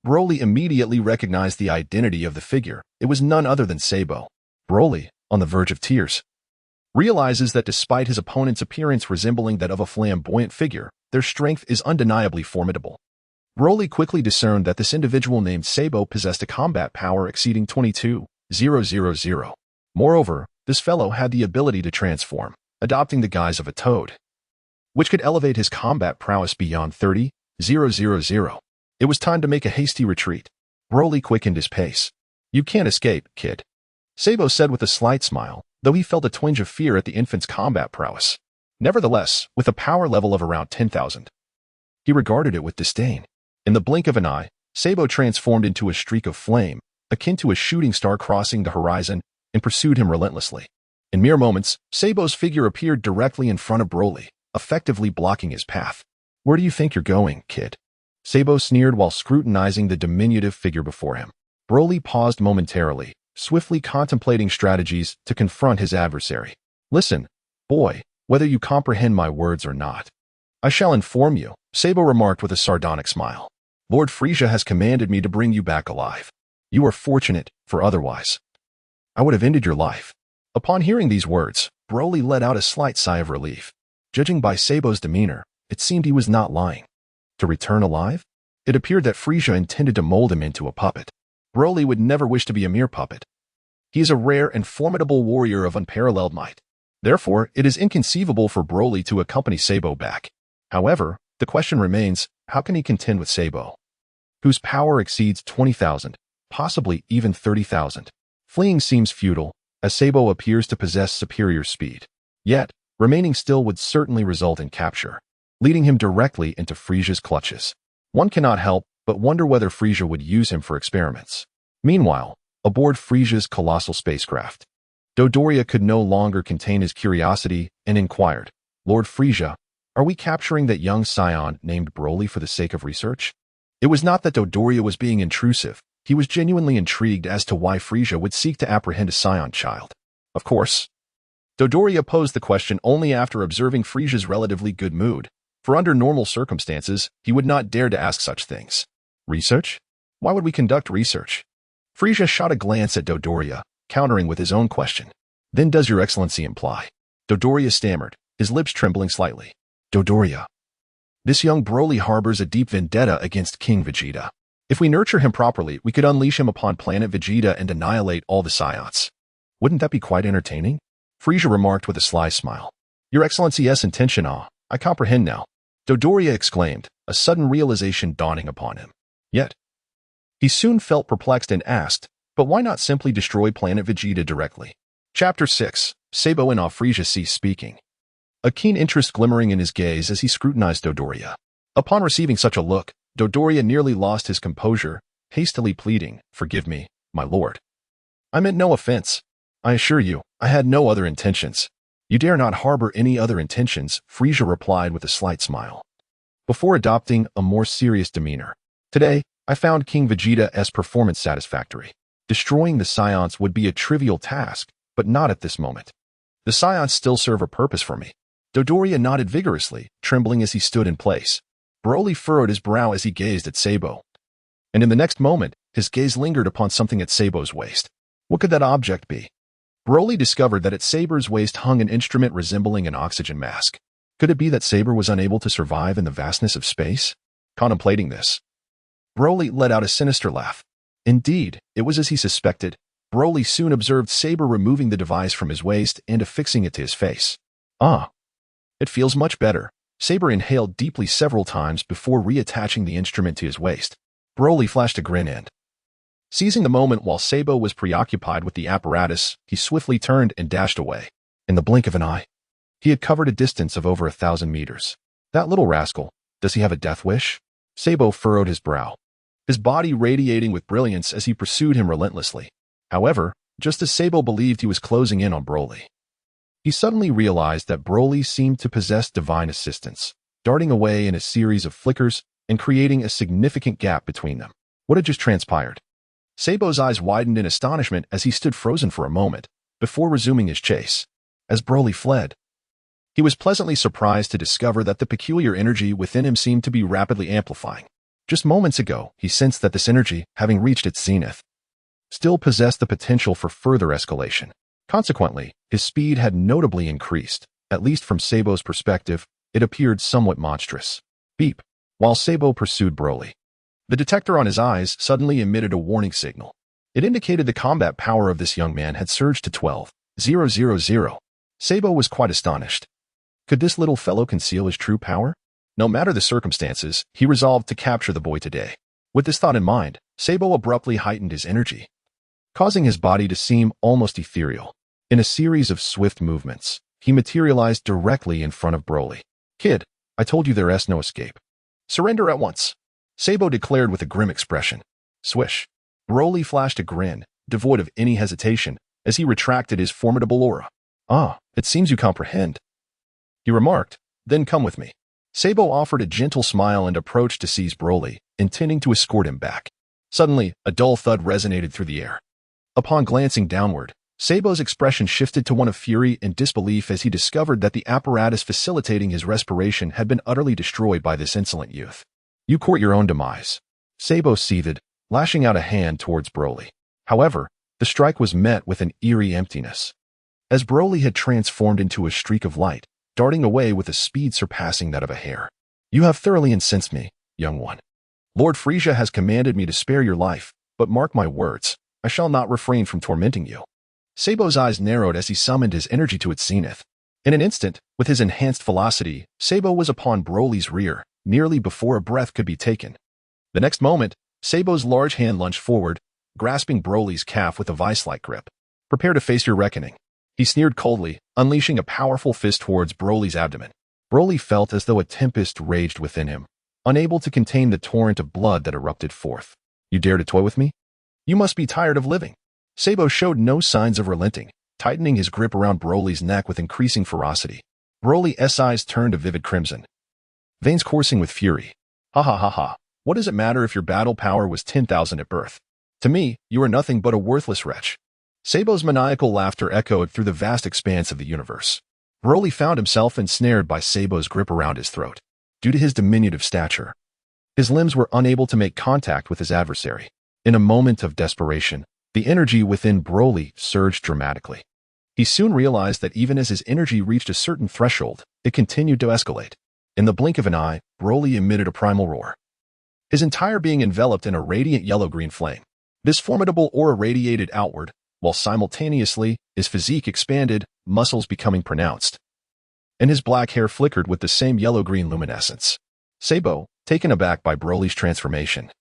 Broly immediately recognized the identity of the figure. It was none other than Sabo. Broly, on the verge of tears, realizes that despite his opponent's appearance resembling that of a flamboyant figure, their strength is undeniably formidable. Broly quickly discerned that this individual named Sabo possessed a combat power exceeding 22,000. Moreover, this fellow had the ability to transform, adopting the guise of a toad, which could elevate his combat prowess beyond 30,000. It was time to make a hasty retreat. Broly quickened his pace. You can't escape, kid, Sabo said with a slight smile, though he felt a twinge of fear at the infant's combat prowess. Nevertheless, with a power level of around 10,000, he regarded it with disdain. In the blink of an eye, Sabo transformed into a streak of flame, akin to a shooting star crossing the horizon, and pursued him relentlessly. In mere moments, Sabo's figure appeared directly in front of Broly, effectively blocking his path. Where do you think you're going, kid? Sabo sneered while scrutinizing the diminutive figure before him. Broly paused momentarily, swiftly contemplating strategies to confront his adversary. Listen, boy, whether you comprehend my words or not, I shall inform you, Sabo remarked with a sardonic smile. Lord Frieza has commanded me to bring you back alive. You are fortunate, for otherwise I would have ended your life. Upon hearing these words, Broly let out a slight sigh of relief. Judging by Sabo's demeanor, it seemed he was not lying. To return alive? It appeared that Frieza intended to mold him into a puppet. Broly would never wish to be a mere puppet. He is a rare and formidable warrior of unparalleled might. Therefore, it is inconceivable for Broly to accompany Sabo back. However, the question remains, how can he contend with Sabo, whose power exceeds 20,000, possibly even 30,000? Fleeing seems futile, as Sabo appears to possess superior speed. Yet, remaining still would certainly result in capture, leading him directly into Frieza's clutches. One cannot help but wonder whether Frieza would use him for experiments. Meanwhile, aboard Frieza's colossal spacecraft, Dodoria could no longer contain his curiosity and inquired, Lord Frieza, are we capturing that young scion named Broly for the sake of research? It was not that Dodoria was being intrusive. He was genuinely intrigued as to why Frieza would seek to apprehend a scion child. Of course, Dodoria posed the question only after observing Frieza's relatively good mood, for under normal circumstances, he would not dare to ask such things. Research? Why would we conduct research? Frieza shot a glance at Dodoria, countering with his own question. Then does your excellency imply? Dodoria stammered, his lips trembling slightly. Dodoria. This young Broly harbors a deep vendetta against King Vegeta. If we nurture him properly, we could unleash him upon planet Vegeta and annihilate all the Saiyans. Wouldn't that be quite entertaining? Frieza remarked with a sly smile. Your excellency's intention, I comprehend now. Dodoria exclaimed, a sudden realization dawning upon him. Yet, he soon felt perplexed and asked, but why not simply destroy planet Vegeta directly? Chapter 6. Sabo and Frieza ceased speaking. A keen interest glimmering in his gaze as he scrutinized Dodoria. Upon receiving such a look, Dodoria nearly lost his composure, hastily pleading, forgive me, my lord. I meant no offense. I assure you, I had no other intentions. You dare not harbor any other intentions, Frieza replied with a slight smile. Before adopting a more serious demeanor. Today, I found King Vegeta's performance satisfactory. Destroying the Saiyans would be a trivial task, but not at this moment. The Saiyans still serve a purpose for me. Dodoria nodded vigorously, trembling as he stood in place. Broly furrowed his brow as he gazed at Sabo. And in the next moment, his gaze lingered upon something at Sabo's waist. What could that object be? Broly discovered that at Saber's waist hung an instrument resembling an oxygen mask. Could it be that Saber was unable to survive in the vastness of space? Contemplating this, Broly let out a sinister laugh. Indeed, it was as he suspected. Broly soon observed Saber removing the device from his waist and affixing it to his face. It feels much better. Saber inhaled deeply several times before reattaching the instrument to his waist. Broly flashed a grin and, seizing the moment while Sabo was preoccupied with the apparatus, he swiftly turned and dashed away. In the blink of an eye, he had covered a distance of over 1,000 meters. That little rascal, does he have a death wish? Sabo furrowed his brow, his body radiating with brilliance as he pursued him relentlessly. However, just as Sabo believed he was closing in on Broly, he suddenly realized that Broly seemed to possess divine assistance, darting away in a series of flickers and creating a significant gap between them. What had just transpired? Sabo's eyes widened in astonishment as he stood frozen for a moment, before resuming his chase. As Broly fled, he was pleasantly surprised to discover that the peculiar energy within him seemed to be rapidly amplifying. Just moments ago, he sensed that this energy, having reached its zenith, still possessed the potential for further escalation. Consequently, his speed had notably increased. At least from Sabo's perspective, it appeared somewhat monstrous. Beep. While Sabo pursued Broly, the detector on his eyes suddenly emitted a warning signal. It indicated the combat power of this young man had surged to 12,000. Sabo was quite astonished. Could this little fellow conceal his true power? No matter the circumstances, he resolved to capture the boy today. With this thought in mind, Sabo abruptly heightened his energy, causing his body to seem almost ethereal. In a series of swift movements, he materialized directly in front of Broly. Kid, I told you there's no escape. Surrender at once, Sabo declared with a grim expression. Swish. Broly flashed a grin, devoid of any hesitation, as he retracted his formidable aura. It seems you comprehend, he remarked. Then come with me. Sabo offered a gentle smile and approached to seize Broly, intending to escort him back. Suddenly, a dull thud resonated through the air. Upon glancing downward, Sabo's expression shifted to one of fury and disbelief as he discovered that the apparatus facilitating his respiration had been utterly destroyed by this insolent youth. You court your own demise, Sabo seethed, lashing out a hand towards Broly. However, the strike was met with an eerie emptiness, as Broly had transformed into a streak of light, darting away with a speed surpassing that of a hare. You have thoroughly incensed me, young one. Lord Frieza has commanded me to spare your life, but mark my words, I shall not refrain from tormenting you. Sabo's eyes narrowed as he summoned his energy to its zenith. In an instant, with his enhanced velocity, Sabo was upon Broly's rear, nearly before a breath could be taken. The next moment, Sabo's large hand lunged forward, grasping Broly's calf with a vice-like grip. Prepare to face your reckoning. He sneered coldly, unleashing a powerful fist towards Broly's abdomen. Broly felt as though a tempest raged within him, unable to contain the torrent of blood that erupted forth. You dare to toy with me? You must be tired of living. Sabo showed no signs of relenting, tightening his grip around Broly's neck with increasing ferocity. Broly's eyes turned a vivid crimson, veins coursing with fury. Ha ha ha ha. What does it matter if your battle power was 10,000 at birth? To me, you are nothing but a worthless wretch. Sabo's maniacal laughter echoed through the vast expanse of the universe. Broly found himself ensnared by Sabo's grip around his throat. Due to his diminutive stature, his limbs were unable to make contact with his adversary. In a moment of desperation, the energy within Broly surged dramatically. He soon realized that even as his energy reached a certain threshold, it continued to escalate. In the blink of an eye, Broly emitted a primal roar, his entire being enveloped in a radiant yellow-green flame. This formidable aura radiated outward, while simultaneously, his physique expanded, muscles becoming pronounced, and his black hair flickered with the same yellow-green luminescence. Sabo, taken aback by Broly's transformation,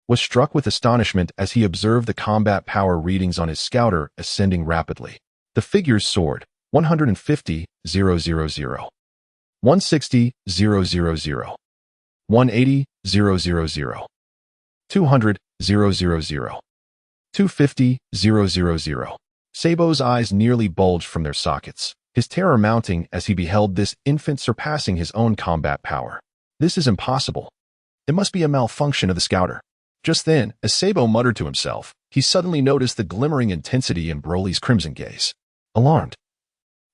was struck with astonishment as he observed the combat power readings on his scouter ascending rapidly. The figures soared: 150, 000, 160, 000, 180, 000, 200, 000, 250, 000. Sabo's eyes nearly bulged from their sockets, his terror mounting as he beheld this infant surpassing his own combat power. This is impossible. It must be a malfunction of the scouter. Just then, as Sabo muttered to himself, he suddenly noticed the glimmering intensity in Broly's crimson gaze. Alarmed,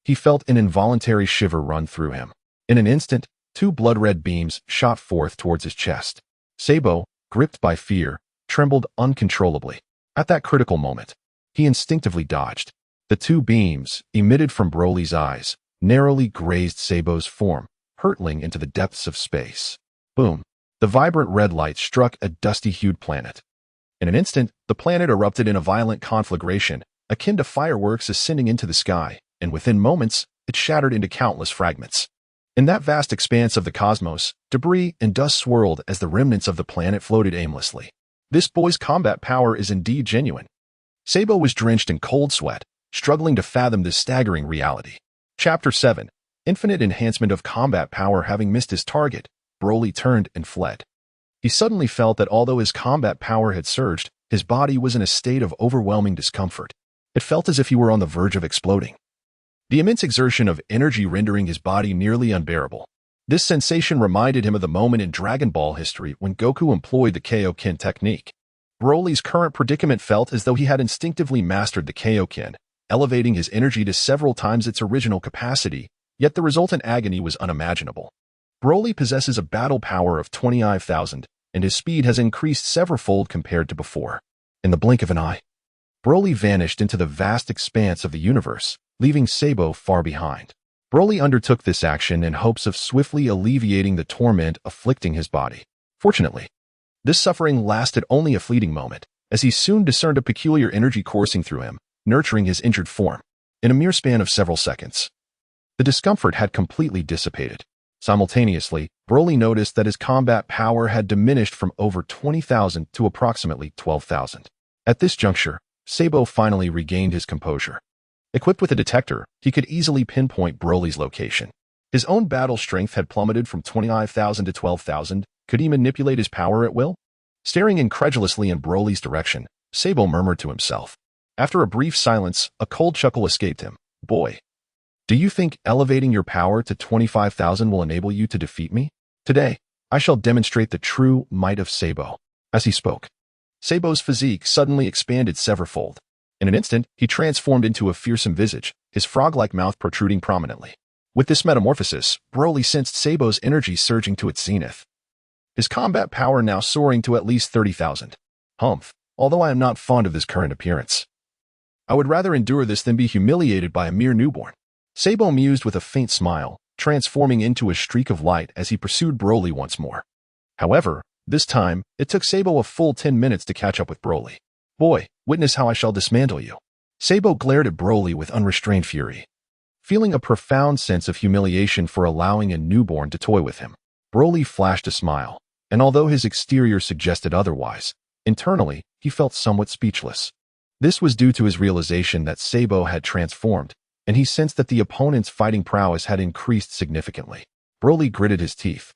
he felt an involuntary shiver run through him. In an instant, two blood-red beams shot forth towards his chest. Sabo, gripped by fear, trembled uncontrollably. At that critical moment, he instinctively dodged. The two beams, emitted from Broly's eyes, narrowly grazed Sabo's form, hurtling into the depths of space. Boom! The vibrant red light struck a dusty-hued planet. In an instant, the planet erupted in a violent conflagration, akin to fireworks ascending into the sky, and within moments, it shattered into countless fragments. In that vast expanse of the cosmos, debris and dust swirled as the remnants of the planet floated aimlessly. This boy's combat power is indeed genuine. Sabo was drenched in cold sweat, struggling to fathom this staggering reality. Chapter 7. Infinite enhancement of combat power. Having missed his target, Broly turned and fled. He suddenly felt that although his combat power had surged, his body was in a state of overwhelming discomfort. It felt as if he were on the verge of exploding, the immense exertion of energy rendering his body nearly unbearable. This sensation reminded him of the moment in Dragon Ball history when Goku employed the Kaioken technique. Broly's current predicament felt as though he had instinctively mastered the Kaioken, elevating his energy to several times its original capacity, yet the resultant agony was unimaginable. Broly possesses a battle power of 25,000, and his speed has increased several-fold compared to before. In the blink of an eye, Broly vanished into the vast expanse of the universe, leaving Sabo far behind. Broly undertook this action in hopes of swiftly alleviating the torment afflicting his body. Fortunately, this suffering lasted only a fleeting moment, as he soon discerned a peculiar energy coursing through him, nurturing his injured form. In a mere span of several seconds, the discomfort had completely dissipated. Simultaneously, Broly noticed that his combat power had diminished from over 20,000 to approximately 12,000. At this juncture, Sabo finally regained his composure. Equipped with a detector, he could easily pinpoint Broly's location. His own battle strength had plummeted from 25,000 to 12,000. Could he manipulate his power at will? Staring incredulously in Broly's direction, Sabo murmured to himself. After a brief silence, a cold chuckle escaped him. Boy, do you think elevating your power to 25,000 will enable you to defeat me? Today, I shall demonstrate the true might of Sabo. As he spoke, Sabo's physique suddenly expanded severalfold. In an instant, he transformed into a fearsome visage, his frog-like mouth protruding prominently. With this metamorphosis, Broly sensed Sabo's energy surging to its zenith, his combat power now soaring to at least 30,000. Humph, although I am not fond of this current appearance, I would rather endure this than be humiliated by a mere newborn. Sabo mused with a faint smile, transforming into a streak of light as he pursued Broly once more. However, this time, it took Sabo a full 10 minutes to catch up with Broly. Boy, witness how I shall dismantle you. Sabo glared at Broly with unrestrained fury, feeling a profound sense of humiliation for allowing a newborn to toy with him. Broly flashed a smile, and although his exterior suggested otherwise, internally, he felt somewhat speechless. This was due to his realization that Sabo had transformed, and he sensed that the opponent's fighting prowess had increased significantly. Broly gritted his teeth,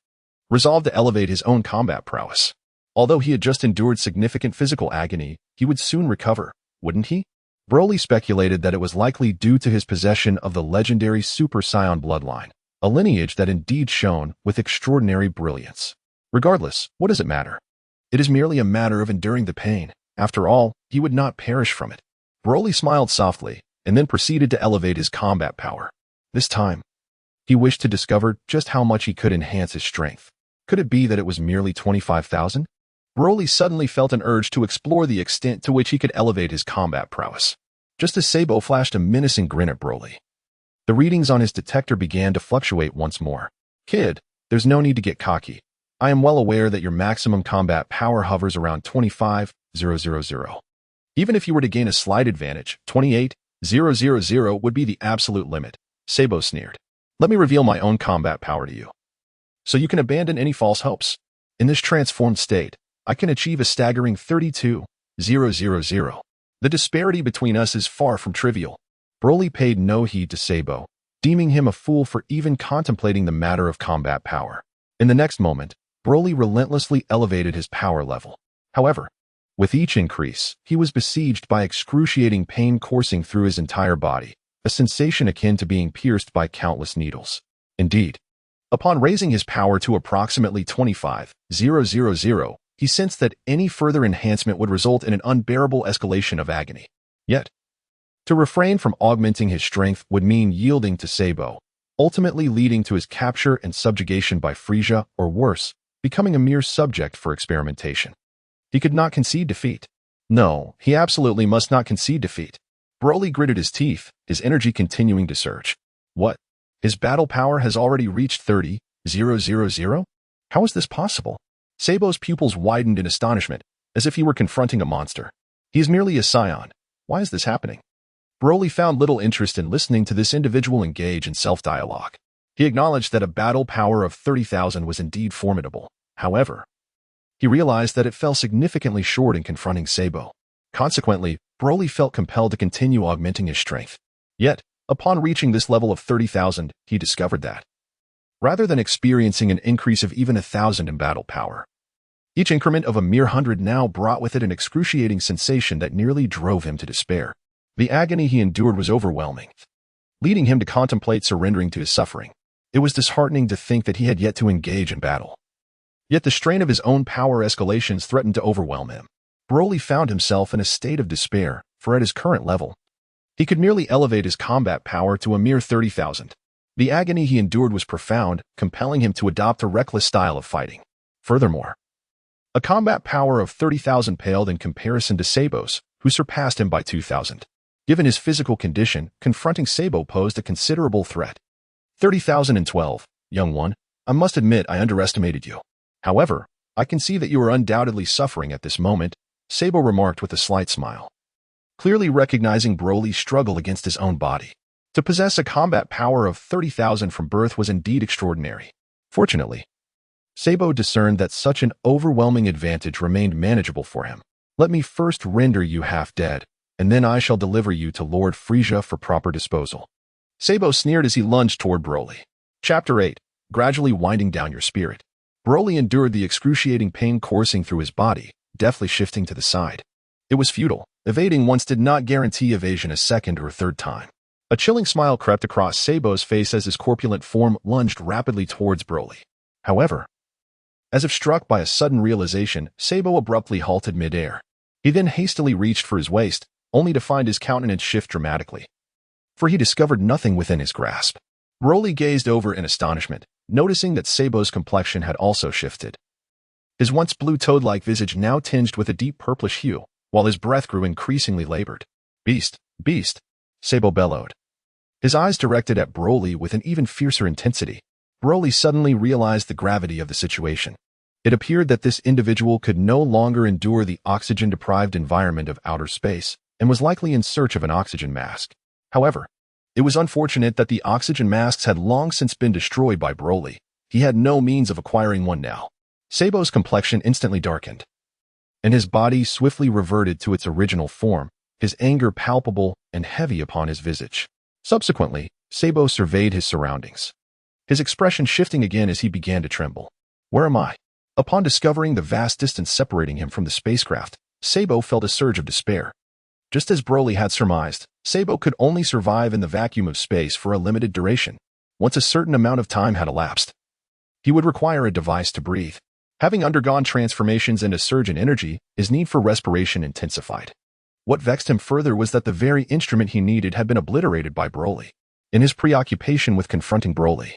resolved to elevate his own combat prowess. Although he had just endured significant physical agony, he would soon recover, wouldn't he? Broly speculated that it was likely due to his possession of the legendary Super Saiyan bloodline, a lineage that indeed shone with extraordinary brilliance. Regardless, what does it matter? It is merely a matter of enduring the pain. After all, he would not perish from it. Broly smiled softly, and then proceeded to elevate his combat power. This time, he wished to discover just how much he could enhance his strength. Could it be that it was merely 25,000? Broly suddenly felt an urge to explore the extent to which he could elevate his combat prowess. Just as Sabo flashed a menacing grin at Broly, the readings on his detector began to fluctuate once more. Kid, there's no need to get cocky. I am well aware that your maximum combat power hovers around 25,000. Even if you were to gain a slight advantage, 28,000 would be the absolute limit. Sabo sneered. Let me reveal my own combat power to you, so you can abandon any false hopes. In this transformed state, I can achieve a staggering 32,000. The disparity between us is far from trivial. Broly paid no heed to Sabo, deeming him a fool for even contemplating the matter of combat power. In the next moment, Broly relentlessly elevated his power level. However, with each increase, he was besieged by excruciating pain coursing through his entire body, a sensation akin to being pierced by countless needles. Indeed, upon raising his power to approximately 25,000, he sensed that any further enhancement would result in an unbearable escalation of agony. Yet, to refrain from augmenting his strength would mean yielding to Sabo, ultimately leading to his capture and subjugation by Frieza, or worse, becoming a mere subject for experimentation. He could not concede defeat. No, he absolutely must not concede defeat. Broly gritted his teeth, his energy continuing to surge. What? His battle power has already reached 30,000? How is this possible? Sabo's pupils widened in astonishment, as if he were confronting a monster. He is merely a Saiyan. Why is this happening? Broly found little interest in listening to this individual engage in self-dialogue. He acknowledged that a battle power of 30,000 was indeed formidable. However, he realized that it fell significantly short in confronting Sabo. Consequently, Broly felt compelled to continue augmenting his strength. Yet, upon reaching this level of 30,000, he discovered that, rather than experiencing an increase of even 1,000 in battle power, each increment of a mere 100 now brought with it an excruciating sensation that nearly drove him to despair. The agony he endured was overwhelming, leading him to contemplate surrendering to his suffering. It was disheartening to think that he had yet to engage in battle. Yet the strain of his own power escalations threatened to overwhelm him. Broly found himself in a state of despair, for at his current level, he could merely elevate his combat power to a mere 30,000. The agony he endured was profound, compelling him to adopt a reckless style of fighting. Furthermore, a combat power of 30,000 paled in comparison to Sabo's, who surpassed him by 2,000. Given his physical condition, confronting Sabo posed a considerable threat. 30,012, young one, I must admit I underestimated you. However, I can see that you are undoubtedly suffering at this moment, Sabo remarked with a slight smile, clearly recognizing Broly's struggle against his own body. To possess a combat power of 30,000 from birth was indeed extraordinary. Fortunately, Sabo discerned that such an overwhelming advantage remained manageable for him. Let me first render you half dead, and then I shall deliver you to Lord Frieza for proper disposal. Sabo sneered as he lunged toward Broly. Chapter 8. Gradually winding down your spirit. Broly endured the excruciating pain coursing through his body, deftly shifting to the side. It was futile. Evading once did not guarantee evasion a second or third time. A chilling smile crept across Sabo's face as his corpulent form lunged rapidly towards Broly. However, as if struck by a sudden realization, Sabo abruptly halted midair. He then hastily reached for his waist, only to find his countenance shift dramatically, for he discovered nothing within his grasp. Broly gazed over in astonishment, noticing that Sabo's complexion had also shifted. His once blue toad-like visage now tinged with a deep purplish hue, while his breath grew increasingly labored. Beast, beast, Sabo bellowed, his eyes directed at Broly with an even fiercer intensity. Broly suddenly realized the gravity of the situation. It appeared that this individual could no longer endure the oxygen-deprived environment of outer space, and was likely in search of an oxygen mask. However, it was unfortunate that the oxygen masks had long since been destroyed by Broly. He had no means of acquiring one now. Sabo's complexion instantly darkened, and his body swiftly reverted to its original form, his anger palpable and heavy upon his visage. Subsequently, Sabo surveyed his surroundings, his expression shifting again as he began to tremble. Where am I? Upon discovering the vast distance separating him from the spacecraft, Sabo felt a surge of despair. Just as Broly had surmised, Sabo could only survive in the vacuum of space for a limited duration. Once a certain amount of time had elapsed, he would require a device to breathe. Having undergone transformations into surge in energy, his need for respiration intensified. What vexed him further was that the very instrument he needed had been obliterated by Broly. In his preoccupation with confronting Broly,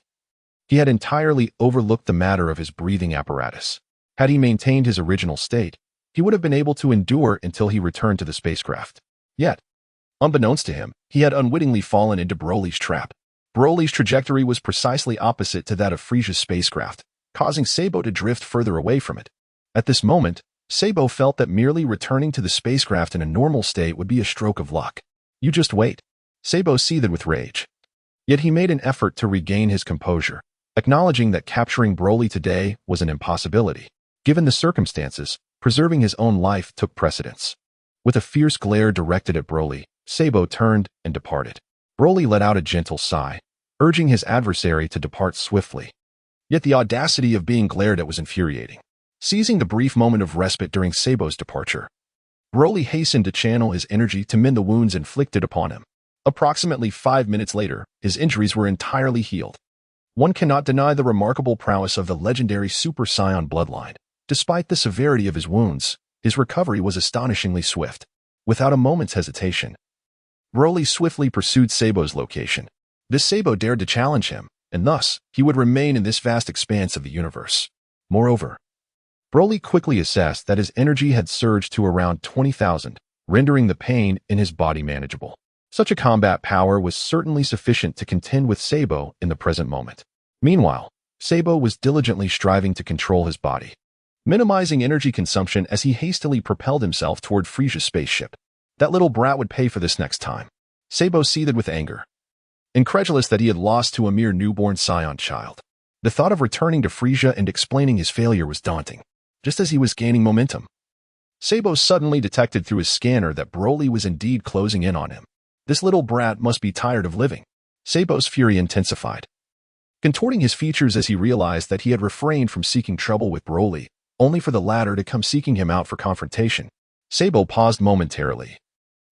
he had entirely overlooked the matter of his breathing apparatus. Had he maintained his original state, he would have been able to endure until he returned to the spacecraft. Yet, unbeknownst to him, he had unwittingly fallen into Broly's trap. Broly's trajectory was precisely opposite to that of Frieza's spacecraft, causing Sabo to drift further away from it. At this moment, Sabo felt that merely returning to the spacecraft in a normal state would be a stroke of luck. You just wait. Sabo seethed with rage. Yet he made an effort to regain his composure, acknowledging that capturing Broly today was an impossibility. Given the circumstances, preserving his own life took precedence. With a fierce glare directed at Broly, Sabo turned and departed. Broly let out a gentle sigh, urging his adversary to depart swiftly. Yet the audacity of being glared at was infuriating. Seizing the brief moment of respite during Sabo's departure, Broly hastened to channel his energy to mend the wounds inflicted upon him. Approximately 5 minutes later, his injuries were entirely healed. One cannot deny the remarkable prowess of the legendary Super Saiyan bloodline. Despite the severity of his wounds, his recovery was astonishingly swift. Without a moment's hesitation, Broly swiftly pursued Sabo's location. This Sabo dared to challenge him, and thus, he would remain in this vast expanse of the universe. Moreover, Broly quickly assessed that his energy had surged to around 20,000, rendering the pain in his body manageable. Such a combat power was certainly sufficient to contend with Sabo in the present moment. Meanwhile, Sabo was diligently striving to control his body, minimizing energy consumption as he hastily propelled himself toward Frieza's spaceship. That little brat would pay for this next time. Sabo seethed with anger, incredulous that he had lost to a mere newborn Saiyan child. The thought of returning to Frieza and explaining his failure was daunting. Just as he was gaining momentum, Sabo suddenly detected through his scanner that Broly was indeed closing in on him. This little brat must be tired of living. Sabo's fury intensified, contorting his features as he realized that he had refrained from seeking trouble with Broly, only for the latter to come seeking him out for confrontation. Sabo paused momentarily,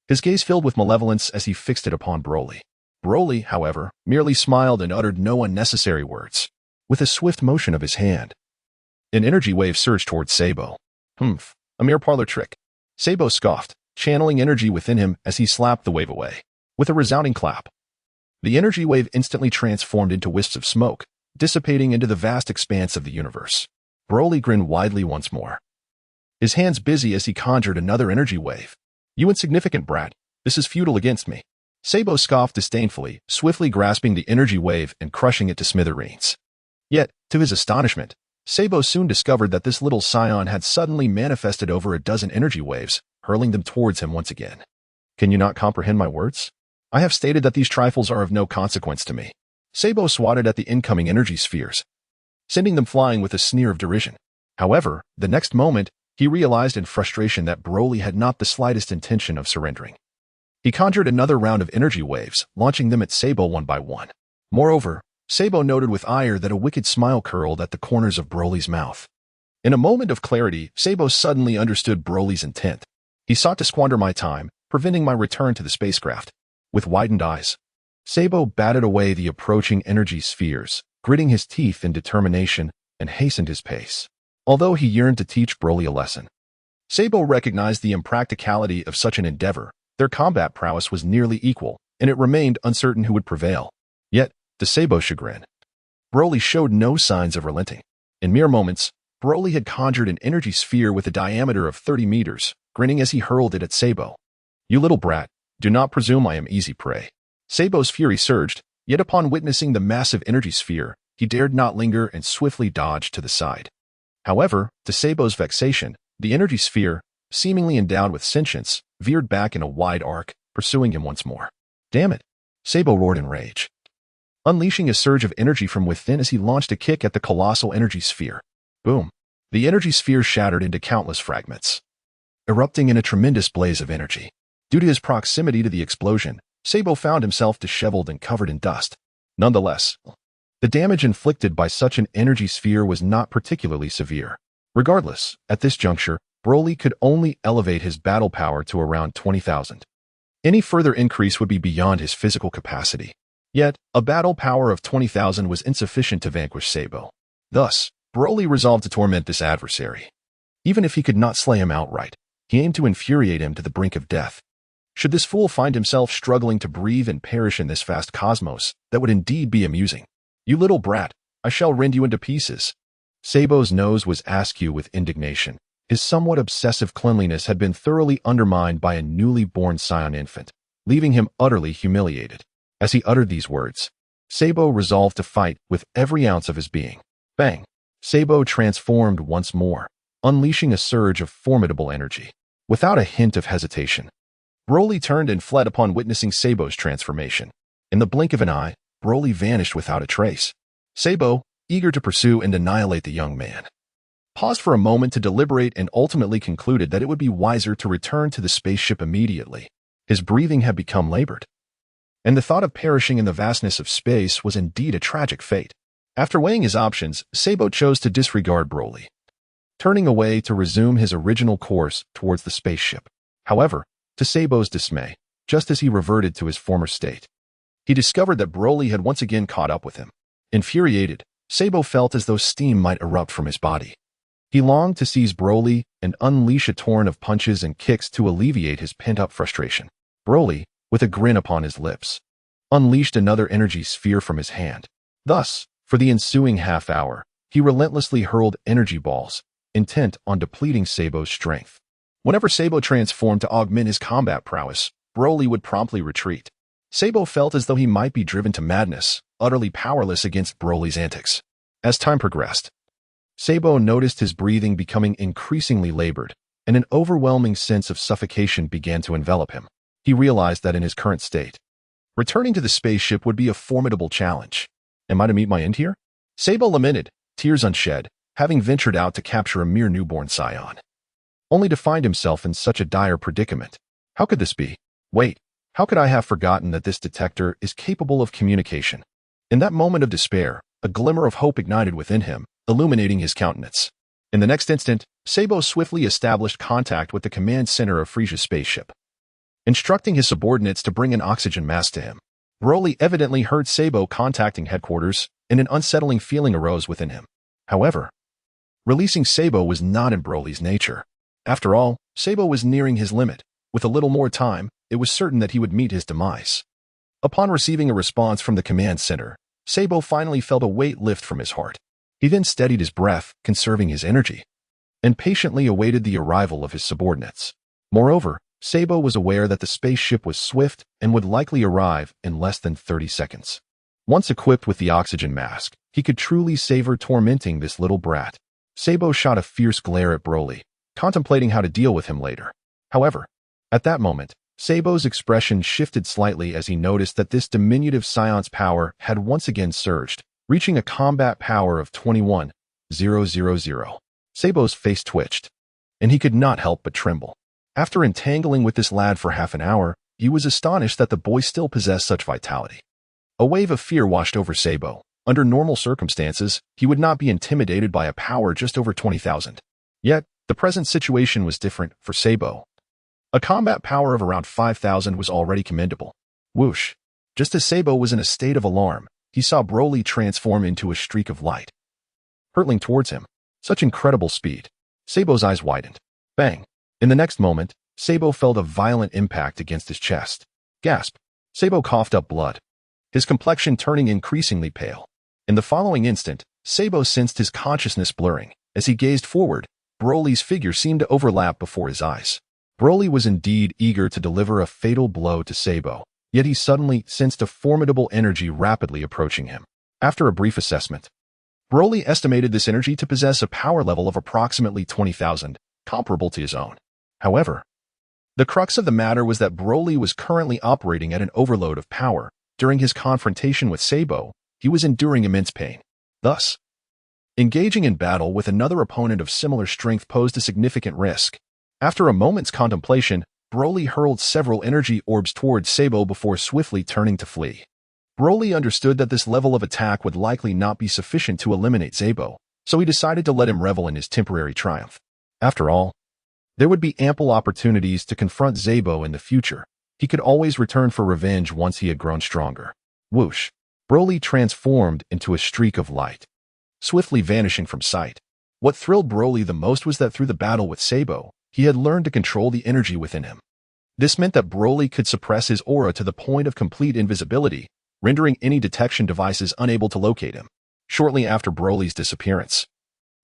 his gaze filled with malevolence as he fixed it upon Broly. Broly, however, merely smiled and uttered no unnecessary words. With a swift motion of his hand, an energy wave surged towards Sabo. A mere parlor trick. Sabo scoffed, channeling energy within him as he slapped the wave away. With a resounding clap, the energy wave instantly transformed into wisps of smoke, dissipating into the vast expanse of the universe. Broly grinned widely once more, his hands busy as he conjured another energy wave. You insignificant brat, this is futile against me. Sabo scoffed disdainfully, swiftly grasping the energy wave and crushing it to smithereens. Yet, to his astonishment, Sabo soon discovered that this little Saiyan had suddenly manifested over a dozen energy waves, hurling them towards him once again. Can you not comprehend my words? I have stated that these trifles are of no consequence to me. Sabo swatted at the incoming energy spheres, sending them flying with a sneer of derision. However, the next moment, he realized in frustration that Broly had not the slightest intention of surrendering. He conjured another round of energy waves, launching them at Sabo one by one. Moreover, Sabo noted with ire that a wicked smile curled at the corners of Broly's mouth. In a moment of clarity, Sabo suddenly understood Broly's intent. He sought to squander my time, preventing my return to the spacecraft. With widened eyes, Sabo batted away the approaching energy spheres, gritting his teeth in determination, and hastened his pace. Although he yearned to teach Broly a lesson, Sabo recognized the impracticality of such an endeavor. Their combat prowess was nearly equal, and it remained uncertain who would prevail. Yet, to Sabo's chagrin, Broly showed no signs of relenting. In mere moments, Broly had conjured an energy sphere with a diameter of 30 meters, grinning as he hurled it at Sabo. You little brat, do not presume I am easy prey. Sabo's fury surged, yet upon witnessing the massive energy sphere, he dared not linger and swiftly dodged to the side. However, to Sabo's vexation, the energy sphere, seemingly endowed with sentience, veered back in a wide arc, pursuing him once more. Damn it! Sabo roared in rage, unleashing a surge of energy from within as he launched a kick at the colossal energy sphere. Boom! The energy sphere shattered into countless fragments, erupting in a tremendous blaze of energy. Due to his proximity to the explosion, Sabo found himself disheveled and covered in dust. Nonetheless, the damage inflicted by such an energy sphere was not particularly severe. Regardless, at this juncture, Broly could only elevate his battle power to around 20,000. Any further increase would be beyond his physical capacity. Yet, a battle power of 20,000 was insufficient to vanquish Sabo. Thus, Broly resolved to torment this adversary. Even if he could not slay him outright, he aimed to infuriate him to the brink of death. Should this fool find himself struggling to breathe and perish in this vast cosmos, that would indeed be amusing. You little brat, I shall rend you into pieces. Sabo's nose was askew with indignation. His somewhat obsessive cleanliness had been thoroughly undermined by a newly born Saiyan infant, leaving him utterly humiliated. As he uttered these words, Sabo resolved to fight with every ounce of his being. Bang! Sabo transformed once more, unleashing a surge of formidable energy. Without a hint of hesitation, Broly turned and fled upon witnessing Sabo's transformation. In the blink of an eye, Broly vanished without a trace. Sabo, eager to pursue and annihilate the young man, paused for a moment to deliberate and ultimately concluded that it would be wiser to return to the spaceship immediately. His breathing had become labored, and the thought of perishing in the vastness of space was indeed a tragic fate. After weighing his options, Sabo chose to disregard Broly, turning away to resume his original course towards the spaceship. However, to Sabo's dismay, just as he reverted to his former state, he discovered that Broly had once again caught up with him. Infuriated, Sabo felt as though steam might erupt from his body. He longed to seize Broly and unleash a torrent of punches and kicks to alleviate his pent-up frustration. Broly, with a grin upon his lips, unleashed another energy sphere from his hand. Thus, for the ensuing half hour, he relentlessly hurled energy balls, intent on depleting Sabo's strength. Whenever Sabo transformed to augment his combat prowess, Broly would promptly retreat. Sabo felt as though he might be driven to madness, utterly powerless against Broly's antics. As time progressed, Sabo noticed his breathing becoming increasingly labored, and an overwhelming sense of suffocation began to envelop him. He realized that in his current state, returning to the spaceship would be a formidable challenge. Am I to meet my end here? Sabo lamented, tears unshed, having ventured out to capture a mere newborn Saiyan, only to find himself in such a dire predicament. How could this be? Wait, how could I have forgotten that this detector is capable of communication? In that moment of despair, a glimmer of hope ignited within him, illuminating his countenance. In the next instant, Sabo swiftly established contact with the command center of Frieza's spaceship, instructing his subordinates to bring an oxygen mask to him. Broly evidently heard Sabo contacting headquarters, and an unsettling feeling arose within him. However, releasing Sabo was not in Broly's nature. After all, Sabo was nearing his limit. With a little more time, it was certain that he would meet his demise. Upon receiving a response from the command center, Sabo finally felt a weight lift from his heart. He then steadied his breath, conserving his energy, and patiently awaited the arrival of his subordinates. Moreover, Sabo was aware that the spaceship was swift and would likely arrive in less than 30 seconds. Once equipped with the oxygen mask, he could truly savor tormenting this little brat. Sabo shot a fierce glare at Broly, contemplating how to deal with him later. However, at that moment, Sabo's expression shifted slightly as he noticed that this diminutive Scion's power had once again surged, reaching a combat power of 21,000. Sabo's face twitched, and he could not help but tremble. After entangling with this lad for half an hour, he was astonished that the boy still possessed such vitality. A wave of fear washed over Sabo. Under normal circumstances, he would not be intimidated by a power just over 20,000. Yet, the present situation was different for Sabo. A combat power of around 5,000 was already commendable. Whoosh! Just as Sabo was in a state of alarm, he saw Broly transform into a streak of light, hurtling towards him. Such incredible speed. Sabo's eyes widened. Bang! In the next moment, Sabo felt a violent impact against his chest. Gasp! Sabo coughed up blood, his complexion turning increasingly pale. In the following instant, Sabo sensed his consciousness blurring. As he gazed forward, Broly's figure seemed to overlap before his eyes. Broly was indeed eager to deliver a fatal blow to Sabo, yet he suddenly sensed a formidable energy rapidly approaching him. After a brief assessment, Broly estimated this energy to possess a power level of approximately 20,000, comparable to his own. However, the crux of the matter was that Broly was currently operating at an overload of power. During his confrontation with Sabo, he was enduring immense pain. Thus, engaging in battle with another opponent of similar strength posed a significant risk. After a moment's contemplation, Broly hurled several energy orbs towards Sabo before swiftly turning to flee. Broly understood that this level of attack would likely not be sufficient to eliminate Sabo, so he decided to let him revel in his temporary triumph. After all, There would be ample opportunities to confront Sabo in the future. He could always return for revenge once he had grown stronger. Whoosh! Broly transformed into a streak of light, swiftly vanishing from sight. What thrilled Broly the most was that through the battle with Sabo, he had learned to control the energy within him. This meant that Broly could suppress his aura to the point of complete invisibility, rendering any detection devices unable to locate him. Shortly after Broly's disappearance,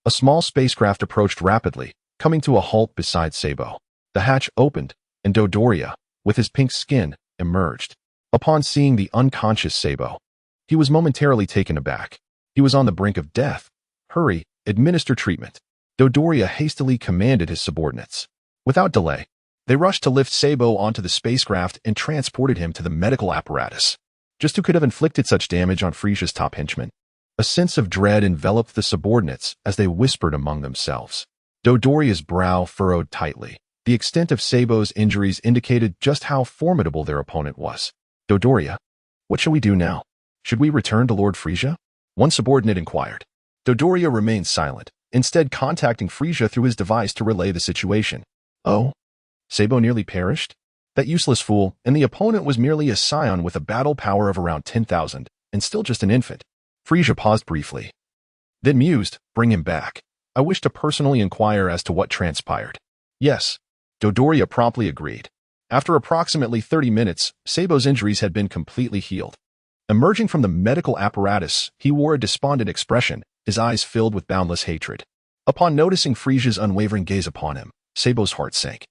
a small spacecraft approached rapidly, coming to a halt beside Sabo. The hatch opened, and Dodoria, with his pink skin, emerged. Upon seeing the unconscious Sabo, he was momentarily taken aback. He was on the brink of death. Hurry, administer treatment. Dodoria hastily commanded his subordinates. Without delay, they rushed to lift Sabo onto the spacecraft and transported him to the medical apparatus. Just who could have inflicted such damage on Frieza's top henchman? A sense of dread enveloped the subordinates as they whispered among themselves. Dodoria's brow furrowed tightly. The extent of Sabo's injuries indicated just how formidable their opponent was. Dodoria, what shall we do now? Should we return to Lord Frieza? One subordinate inquired. Dodoria remained silent, instead contacting Frieza through his device to relay the situation. Oh? Sabo nearly perished? That useless fool, and the opponent was merely a scion with a battle power of around 10,000, and still just an infant. Frieza paused briefly, then mused, bring him back. I wish to personally inquire as to what transpired. Yes. Dodoria promptly agreed. After approximately 30 minutes, Sabo's injuries had been completely healed. Emerging from the medical apparatus, he wore a despondent expression, his eyes filled with boundless hatred. Upon noticing Frieza's unwavering gaze upon him, Sabo's heart sank,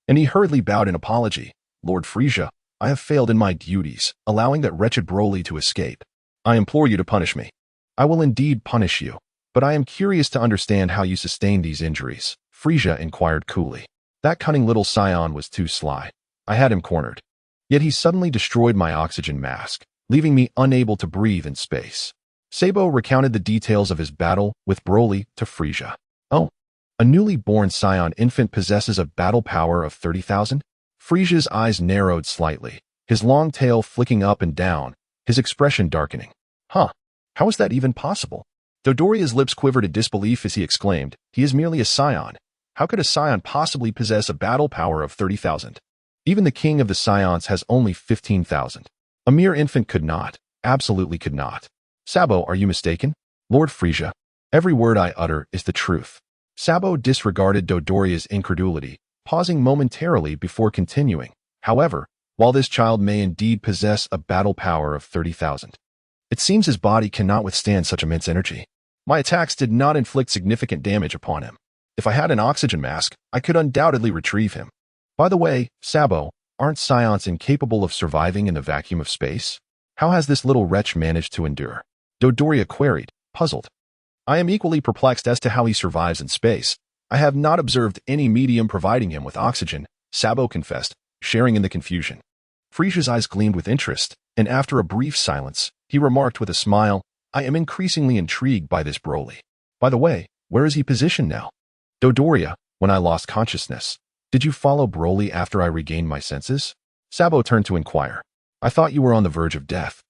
and he hurriedly bowed in apology. Lord Frieza, I have failed in my duties, allowing that wretched Broly to escape. I implore you to punish me. I will indeed punish you, but I am curious to understand how you sustained these injuries. Frieza inquired coolly. That cunning little scion was too sly. I had him cornered. Yet he suddenly destroyed my oxygen mask, leaving me unable to breathe in space. Sabo recounted the details of his battle with Broly to Frieza. Oh, a newly born scion infant possesses a battle power of 30,000? Frieza's eyes narrowed slightly, his long tail flicking up and down, his expression darkening. Huh, how is that even possible? Dodoria's lips quivered in disbelief as he exclaimed, he is merely a scion. How could a scion possibly possess a battle power of 30,000? Even the king of the scions has only 15,000. A mere infant could not, absolutely could not. Sabo, are you mistaken? Lord Frieza, every word I utter is the truth. Sabo disregarded Dodoria's incredulity, pausing momentarily before continuing. However, while this child may indeed possess a battle power of 30,000, it seems his body cannot withstand such immense energy. My attacks did not inflict significant damage upon him. If I had an oxygen mask, I could undoubtedly retrieve him. By the way, Sabo, aren't scions incapable of surviving in the vacuum of space? How has this little wretch managed to endure? Dodoria queried, puzzled. I am equally perplexed as to how he survives in space. I have not observed any medium providing him with oxygen, Sabo confessed, sharing in the confusion. Frieza's eyes gleamed with interest, and after a brief silence, he remarked with a smile, I am increasingly intrigued by this Broly. By the way, where is he positioned now? Dodoria, when I lost consciousness, did you follow Broly after I regained my senses? Sabo turned to inquire. I thought you were on the verge of death,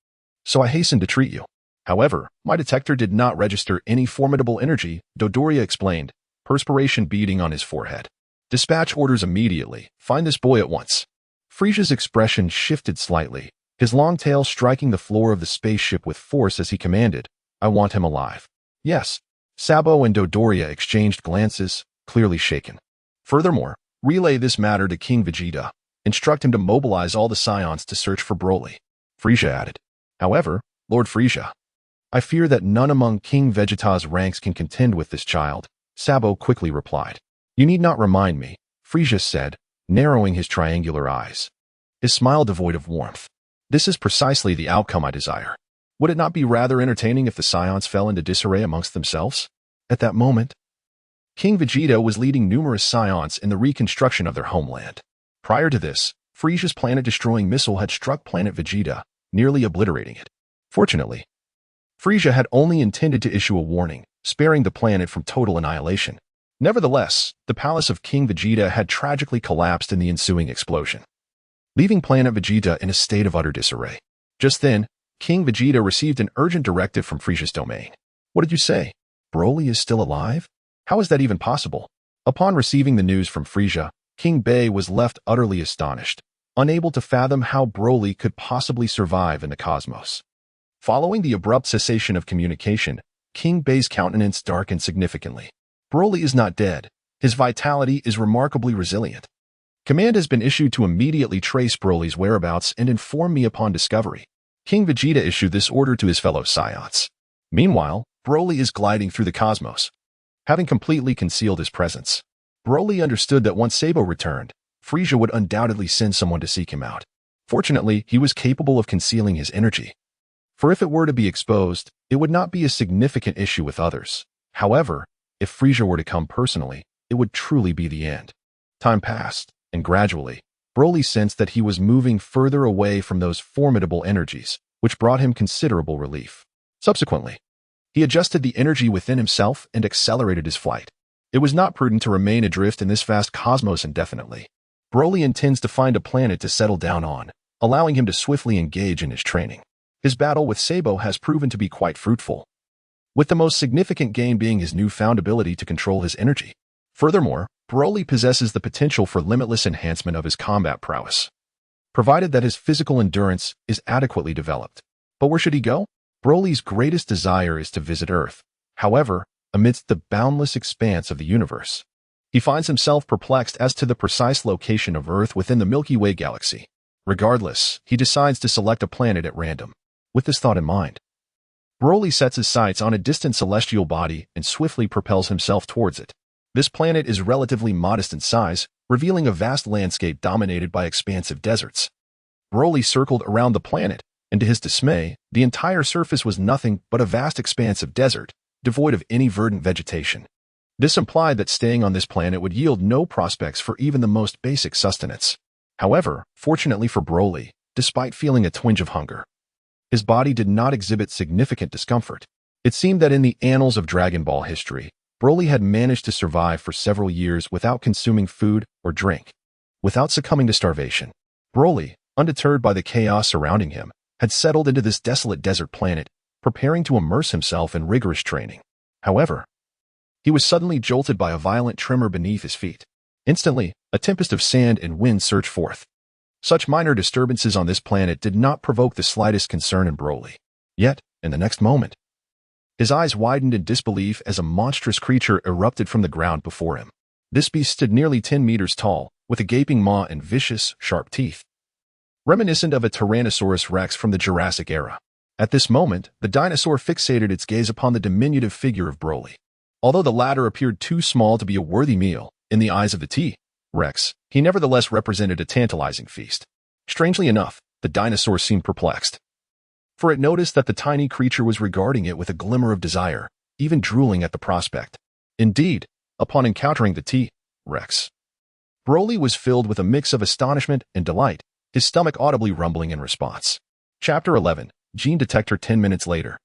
so I hastened to treat you. However, my detector did not register any formidable energy, Dodoria explained, perspiration beading on his forehead. Dispatch orders immediately. Find this boy at once. Frieza's expression shifted slightly, his long tail striking the floor of the spaceship with force as he commanded, I want him alive. Yes. Sabo and Dodoria exchanged glances, clearly shaken. Furthermore, relay this matter to King Vegeta. Instruct him to mobilize all the scions to search for Broly. Frieza added. However, Lord Frieza, I fear that none among King Vegeta's ranks can contend with this child, Sabo quickly replied. You need not remind me, Frieza said, narrowing his triangular eyes, his smile devoid of warmth. This is precisely the outcome I desire. Would it not be rather entertaining if the scions fell into disarray amongst themselves? At that moment, King Vegeta was leading numerous scions in the reconstruction of their homeland. Prior to this, Frieza's planet-destroying missile had struck planet Vegeta, nearly obliterating it. Fortunately, Frieza had only intended to issue a warning, sparing the planet from total annihilation. Nevertheless, the palace of King Vegeta had tragically collapsed in the ensuing explosion, leaving planet Vegeta in a state of utter disarray. Just then, King Vegeta received an urgent directive from Frieza's domain. What did you say? Broly is still alive? How is that even possible? Upon receiving the news from Frieza, King Bei was left utterly astonished, unable to fathom how Broly could possibly survive in the cosmos. Following the abrupt cessation of communication, King Bei's countenance darkened significantly. Broly is not dead. His vitality is remarkably resilient. Command has been issued to immediately trace Broly's whereabouts and inform me upon discovery. King Vegeta issued this order to his fellow Saiyans. Meanwhile, Broly is gliding through the cosmos, having completely concealed his presence. Broly understood that once Sabo returned, Frieza would undoubtedly send someone to seek him out. Fortunately, he was capable of concealing his energy. For if it were to be exposed, it would not be a significant issue with others. However, if Frieza were to come personally, it would truly be the end. Time passed, and gradually, Broly sensed that he was moving further away from those formidable energies, which brought him considerable relief. Subsequently, he adjusted the energy within himself and accelerated his flight. It was not prudent to remain adrift in this vast cosmos indefinitely. Broly intends to find a planet to settle down on, allowing him to swiftly engage in his training. His battle with Sabo has proven to be quite fruitful, with the most significant gain being his newfound ability to control his energy. Furthermore, Broly possesses the potential for limitless enhancement of his combat prowess, provided that his physical endurance is adequately developed. But where should he go? Broly's greatest desire is to visit Earth. However, amidst the boundless expanse of the universe, he finds himself perplexed as to the precise location of Earth within the Milky Way galaxy. Regardless, he decides to select a planet at random. With this thought in mind, Broly sets his sights on a distant celestial body and swiftly propels himself towards it. This planet is relatively modest in size, revealing a vast landscape dominated by expansive deserts. Broly circled around the planet, and to his dismay, the entire surface was nothing but a vast expanse of desert, devoid of any verdant vegetation. This implied that staying on this planet would yield no prospects for even the most basic sustenance. However, fortunately for Broly, despite feeling a twinge of hunger, his body did not exhibit significant discomfort. It seemed that in the annals of Dragon Ball history, Broly had managed to survive for several years without consuming food or drink. Without succumbing to starvation, Broly, undeterred by the chaos surrounding him, had settled into this desolate desert planet, preparing to immerse himself in rigorous training. However, he was suddenly jolted by a violent tremor beneath his feet. Instantly, a tempest of sand and wind surged forth. Such minor disturbances on this planet did not provoke the slightest concern in Broly. Yet, in the next moment, his eyes widened in disbelief as a monstrous creature erupted from the ground before him. This beast stood nearly 10 meters tall, with a gaping maw and vicious, sharp teeth, reminiscent of a Tyrannosaurus rex from the Jurassic era. At this moment, the dinosaur fixated its gaze upon the diminutive figure of Broly. Although the latter appeared too small to be a worthy meal, in the eyes of the T-Rex, he nevertheless represented a tantalizing feast. Strangely enough, the dinosaur seemed perplexed, for it noticed that the tiny creature was regarding it with a glimmer of desire, even drooling at the prospect. Indeed, upon encountering the T-Rex, Broly was filled with a mix of astonishment and delight, his stomach audibly rumbling in response. Chapter 11, Gene Detector. 10 minutes later,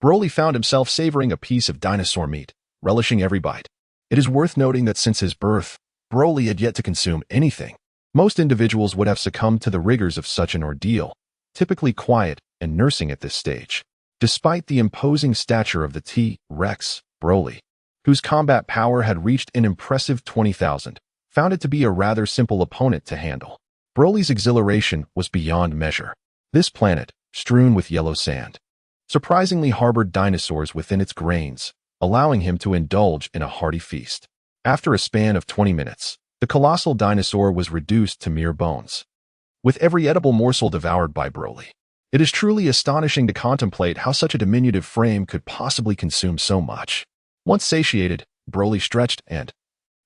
Broly found himself savoring a piece of dinosaur meat, relishing every bite. It is worth noting that since his birth, Broly had yet to consume anything. Most individuals would have succumbed to the rigors of such an ordeal, typically quiet and nursing at this stage. Despite the imposing stature of the T-Rex, Broly, whose combat power had reached an impressive 20,000, found it to be a rather simple opponent to handle. Broly's exhilaration was beyond measure. This planet, strewn with yellow sand, surprisingly harbored dinosaurs within its grains, allowing him to indulge in a hearty feast. After a span of 20 minutes, the colossal dinosaur was reduced to mere bones, with every edible morsel devoured by Broly. It is truly astonishing to contemplate how such a diminutive frame could possibly consume so much. Once satiated, Broly stretched and,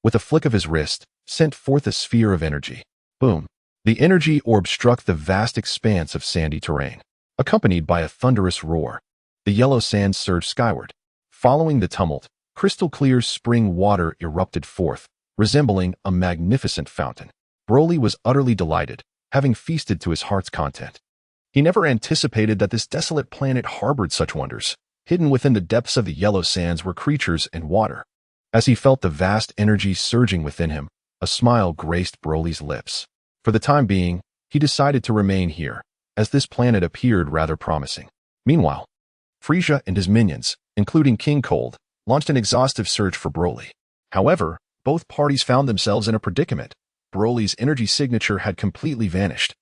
with a flick of his wrist, sent forth a sphere of energy. Boom! The energy orb struck the vast expanse of sandy terrain, accompanied by a thunderous roar. The yellow sand surged skyward. Following the tumult, crystal-clear spring water erupted forth, resembling a magnificent fountain. Broly was utterly delighted, having feasted to his heart's content. He never anticipated that this desolate planet harbored such wonders. Hidden within the depths of the yellow sands were creatures and water. As he felt the vast energy surging within him, a smile graced Broly's lips. For the time being, he decided to remain here, as this planet appeared rather promising. Meanwhile, Frieza and his minions, including King Cold, launched an exhaustive search for Broly. However, Both parties found themselves in a predicament. Broly's energy signature had completely vanished,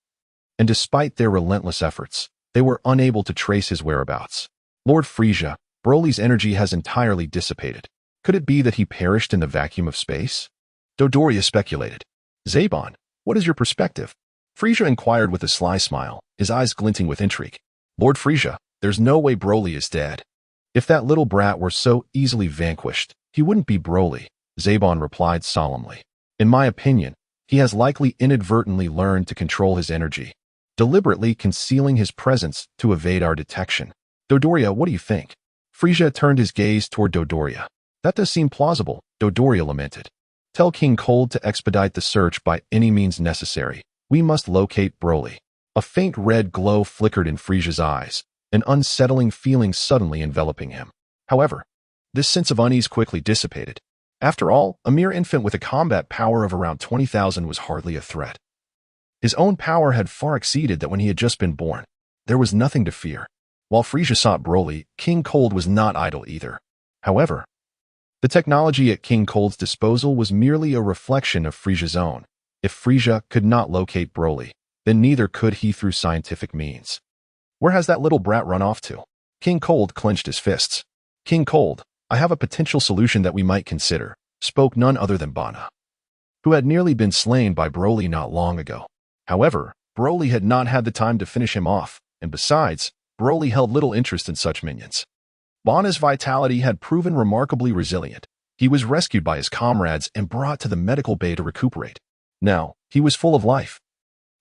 and despite their relentless efforts, they were unable to trace his whereabouts. Lord Frieza, Broly's energy has entirely dissipated. Could it be that he perished in the vacuum of space? Dodoria speculated. Zabon, what is your perspective? Frieza inquired with a sly smile, his eyes glinting with intrigue. Lord Frieza, there's no way Broly is dead. If that little brat were so easily vanquished, he wouldn't be Broly, Zabon replied solemnly. In my opinion, he has likely inadvertently learned to control his energy, deliberately concealing his presence to evade our detection. Dodoria, what do you think? Frieza turned his gaze toward Dodoria. That does seem plausible, Dodoria lamented. Tell King Cold to expedite the search by any means necessary. We must locate Broly. A faint red glow flickered in Frieza's eyes, an unsettling feeling suddenly enveloping him. However, this sense of unease quickly dissipated. After all, a mere infant with a combat power of around 20,000 was hardly a threat. His own power had far exceeded that when he had just been born. There was nothing to fear. While Frieza sought Broly, King Cold was not idle either. However, the technology at King Cold's disposal was merely a reflection of Frieza's own. If Frieza could not locate Broly, then neither could he through scientific means. Where has that little brat run off to? King Cold clenched his fists. King Cold, I have a potential solution that we might consider, spoke none other than Bana, who had nearly been slain by Broly not long ago. However, Broly had not had the time to finish him off, and besides, Broly held little interest in such minions. Bana's vitality had proven remarkably resilient. He was rescued by his comrades and brought to the medical bay to recuperate. Now, he was full of life,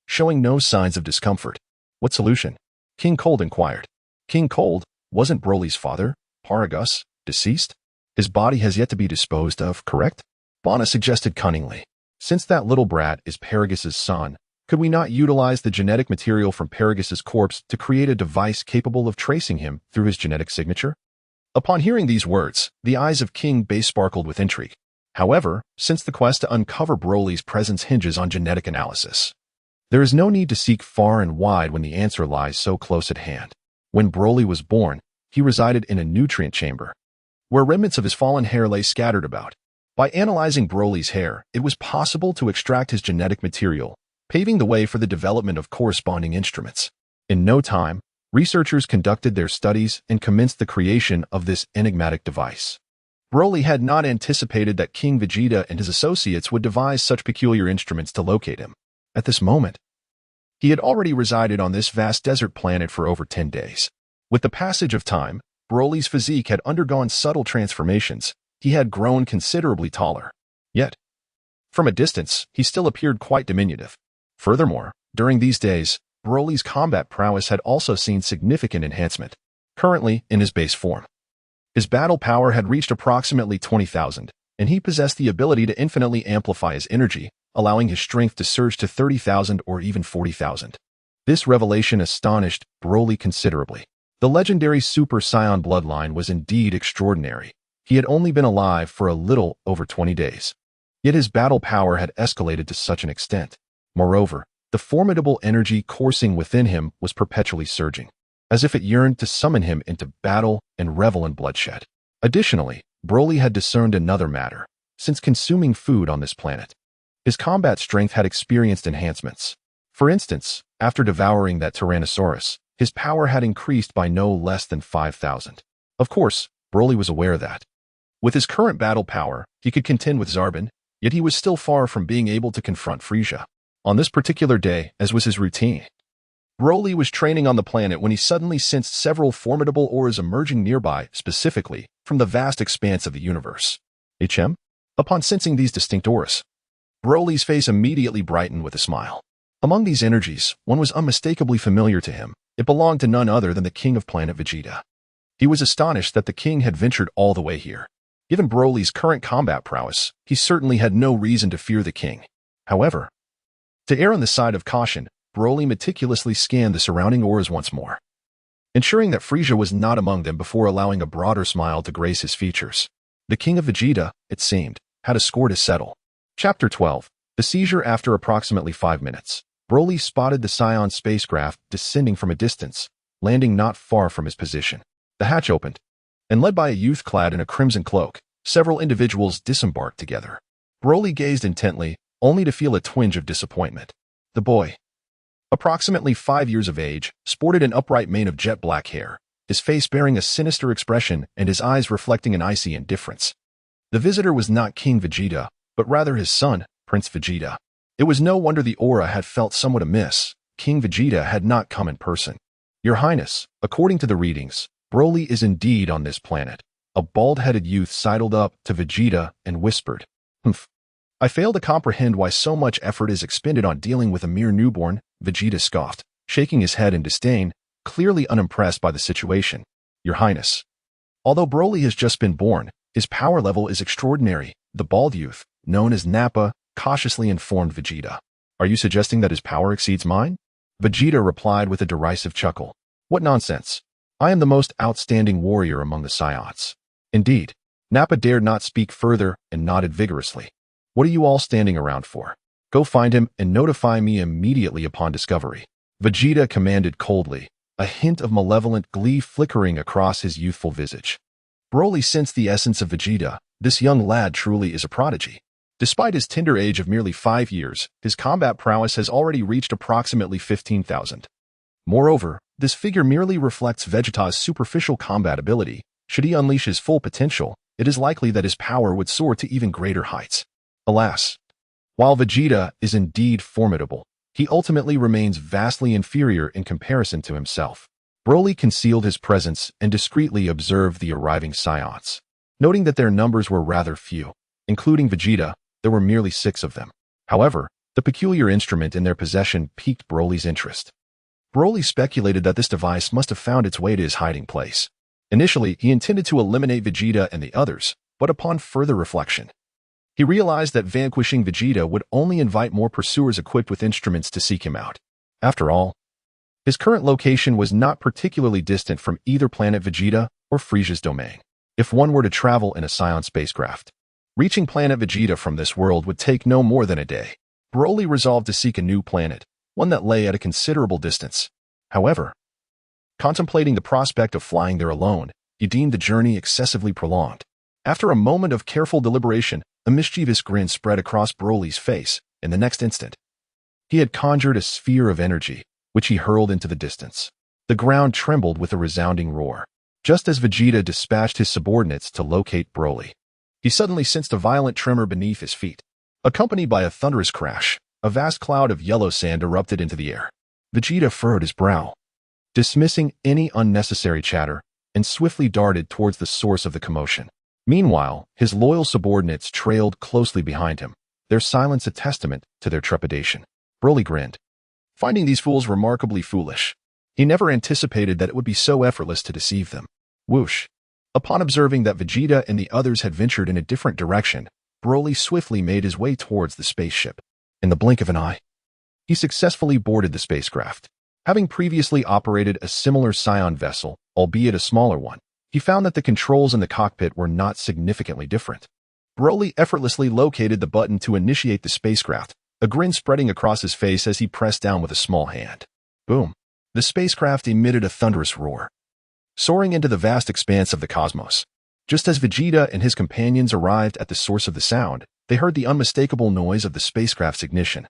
showing no signs of discomfort. What solution? King Cold inquired. King Cold, wasn't Broly's father, Paragus, deceased? His body has yet to be disposed of, correct? Bana suggested cunningly. Since that little brat is Paragus's son, could we not utilize the genetic material from Paragus's corpse to create a device capable of tracing him through his genetic signature? Upon hearing these words, the eyes of King Bay sparkled with intrigue. However, since the quest to uncover Broly's presence hinges on genetic analysis, there is no need to seek far and wide when the answer lies so close at hand. When Broly was born, he resided in a nutrient chamber, where remnants of his fallen hair lay scattered about. By analyzing Broly's hair, it was possible to extract his genetic material, paving the way for the development of corresponding instruments. In no time, researchers conducted their studies and commenced the creation of this enigmatic device. Broly had not anticipated that King Vegeta and his associates would devise such peculiar instruments to locate him. At this moment, he had already resided on this vast desert planet for over 10 days. With the passage of time, Broly's physique had undergone subtle transformations. He had grown considerably taller. Yet, from a distance, he still appeared quite diminutive. Furthermore, during these days, Broly's combat prowess had also seen significant enhancement. Currently, in his base form, his battle power had reached approximately 20,000, and he possessed the ability to infinitely amplify his energy, allowing his strength to surge to 30,000 or even 40,000. This revelation astonished Broly considerably. The legendary Super Saiyan bloodline was indeed extraordinary. He had only been alive for a little over 20 days. Yet his battle power had escalated to such an extent. Moreover, the formidable energy coursing within him was perpetually surging, as if it yearned to summon him into battle and revel in bloodshed. Additionally, Broly had discerned another matter. Since consuming food on this planet, his combat strength had experienced enhancements. For instance, after devouring that Tyrannosaurus, his power had increased by no less than 5,000. Of course, Broly was aware that, with his current battle power, he could contend with Zarbon, yet he was still far from being able to confront Frieza. On this particular day, as was his routine, Broly was training on the planet when he suddenly sensed several formidable auras emerging nearby, specifically from the vast expanse of the universe. HM? Upon sensing these distinct auras, Broly's face immediately brightened with a smile. Among these energies, one was unmistakably familiar to him. It belonged to none other than the king of planet Vegeta. He was astonished that the king had ventured all the way here. Given Broly's current combat prowess, he certainly had no reason to fear the king. However, to err on the side of caution, Broly meticulously scanned the surrounding auras once more, ensuring that Frieza was not among them before allowing a broader smile to grace his features. The king of Vegeta, it seemed, had a score to settle. Chapter 12. The seizure. After approximately 5 minutes, Broly spotted the Saiyan spacecraft descending from a distance, landing not far from his position. The hatch opened, and led by a youth clad in a crimson cloak, several individuals disembarked together. Broly gazed intently, only to feel a twinge of disappointment. The boy, approximately 5 years of age, sported an upright mane of jet black hair, his face bearing a sinister expression and his eyes reflecting an icy indifference. The visitor was not King Vegeta, but rather his son, Prince Vegeta. It was no wonder the aura had felt somewhat amiss. King Vegeta had not come in person. Your Highness, according to the readings, Broly is indeed on this planet. A bald-headed youth sidled up to Vegeta and whispered, "Humph. I fail to comprehend why so much effort is expended on dealing with a mere newborn," Vegeta scoffed, shaking his head in disdain, clearly unimpressed by the situation. Your Highness. Although Broly has just been born, his power level is extraordinary, the bald youth, known as Nappa, cautiously informed Vegeta. Are you suggesting that his power exceeds mine? Vegeta replied with a derisive chuckle. What nonsense. I am the most outstanding warrior among the Saiyans. Indeed. Nappa dared not speak further and nodded vigorously. What are you all standing around for? Go find him and notify me immediately upon discovery. Vegeta commanded coldly, a hint of malevolent glee flickering across his youthful visage. Broly sensed the essence of Vegeta. This young lad truly is a prodigy. Despite his tender age of merely 5 years, his combat prowess has already reached approximately 15,000. Moreover, this figure merely reflects Vegeta's superficial combat ability. Should he unleash his full potential, it is likely that his power would soar to even greater heights. Alas, while Vegeta is indeed formidable, he ultimately remains vastly inferior in comparison to himself. Broly concealed his presence and discreetly observed the arriving Saiyans. Noting that their numbers were rather few, including Vegeta, there were merely 6 of them. However, the peculiar instrument in their possession piqued Broly's interest. Broly speculated that this device must have found its way to his hiding place. Initially, he intended to eliminate Vegeta and the others, but upon further reflection, he realized that vanquishing Vegeta would only invite more pursuers equipped with instruments to seek him out. After all, his current location was not particularly distant from either planet Vegeta or Frieza's domain. If one were to travel in a Saiyan spacecraft, reaching planet Vegeta from this world would take no more than a day. Broly resolved to seek a new planet, one that lay at a considerable distance. However, contemplating the prospect of flying there alone, he deemed the journey excessively prolonged. After a moment of careful deliberation, a mischievous grin spread across Broly's face. In the next instant, he had conjured a sphere of energy, which he hurled into the distance. The ground trembled with a resounding roar. Just as Vegeta dispatched his subordinates to locate Broly, he suddenly sensed a violent tremor beneath his feet. Accompanied by a thunderous crash, a vast cloud of yellow sand erupted into the air. Vegeta furrowed his brow, dismissing any unnecessary chatter, and swiftly darted towards the source of the commotion. Meanwhile, his loyal subordinates trailed closely behind him, their silence a testament to their trepidation. Broly grinned, finding these fools remarkably foolish. He never anticipated that it would be so effortless to deceive them. Whoosh! Upon observing that Vegeta and the others had ventured in a different direction, Broly swiftly made his way towards the spaceship. In the blink of an eye, he successfully boarded the spacecraft. Having previously operated a similar Saiyan vessel, albeit a smaller one, he found that the controls in the cockpit were not significantly different. Broly effortlessly located the button to initiate the spacecraft, a grin spreading across his face as he pressed down with a small hand. Boom! The spacecraft emitted a thunderous roar, soaring into the vast expanse of the cosmos. Just as Vegeta and his companions arrived at the source of the sound, they heard the unmistakable noise of the spacecraft's ignition,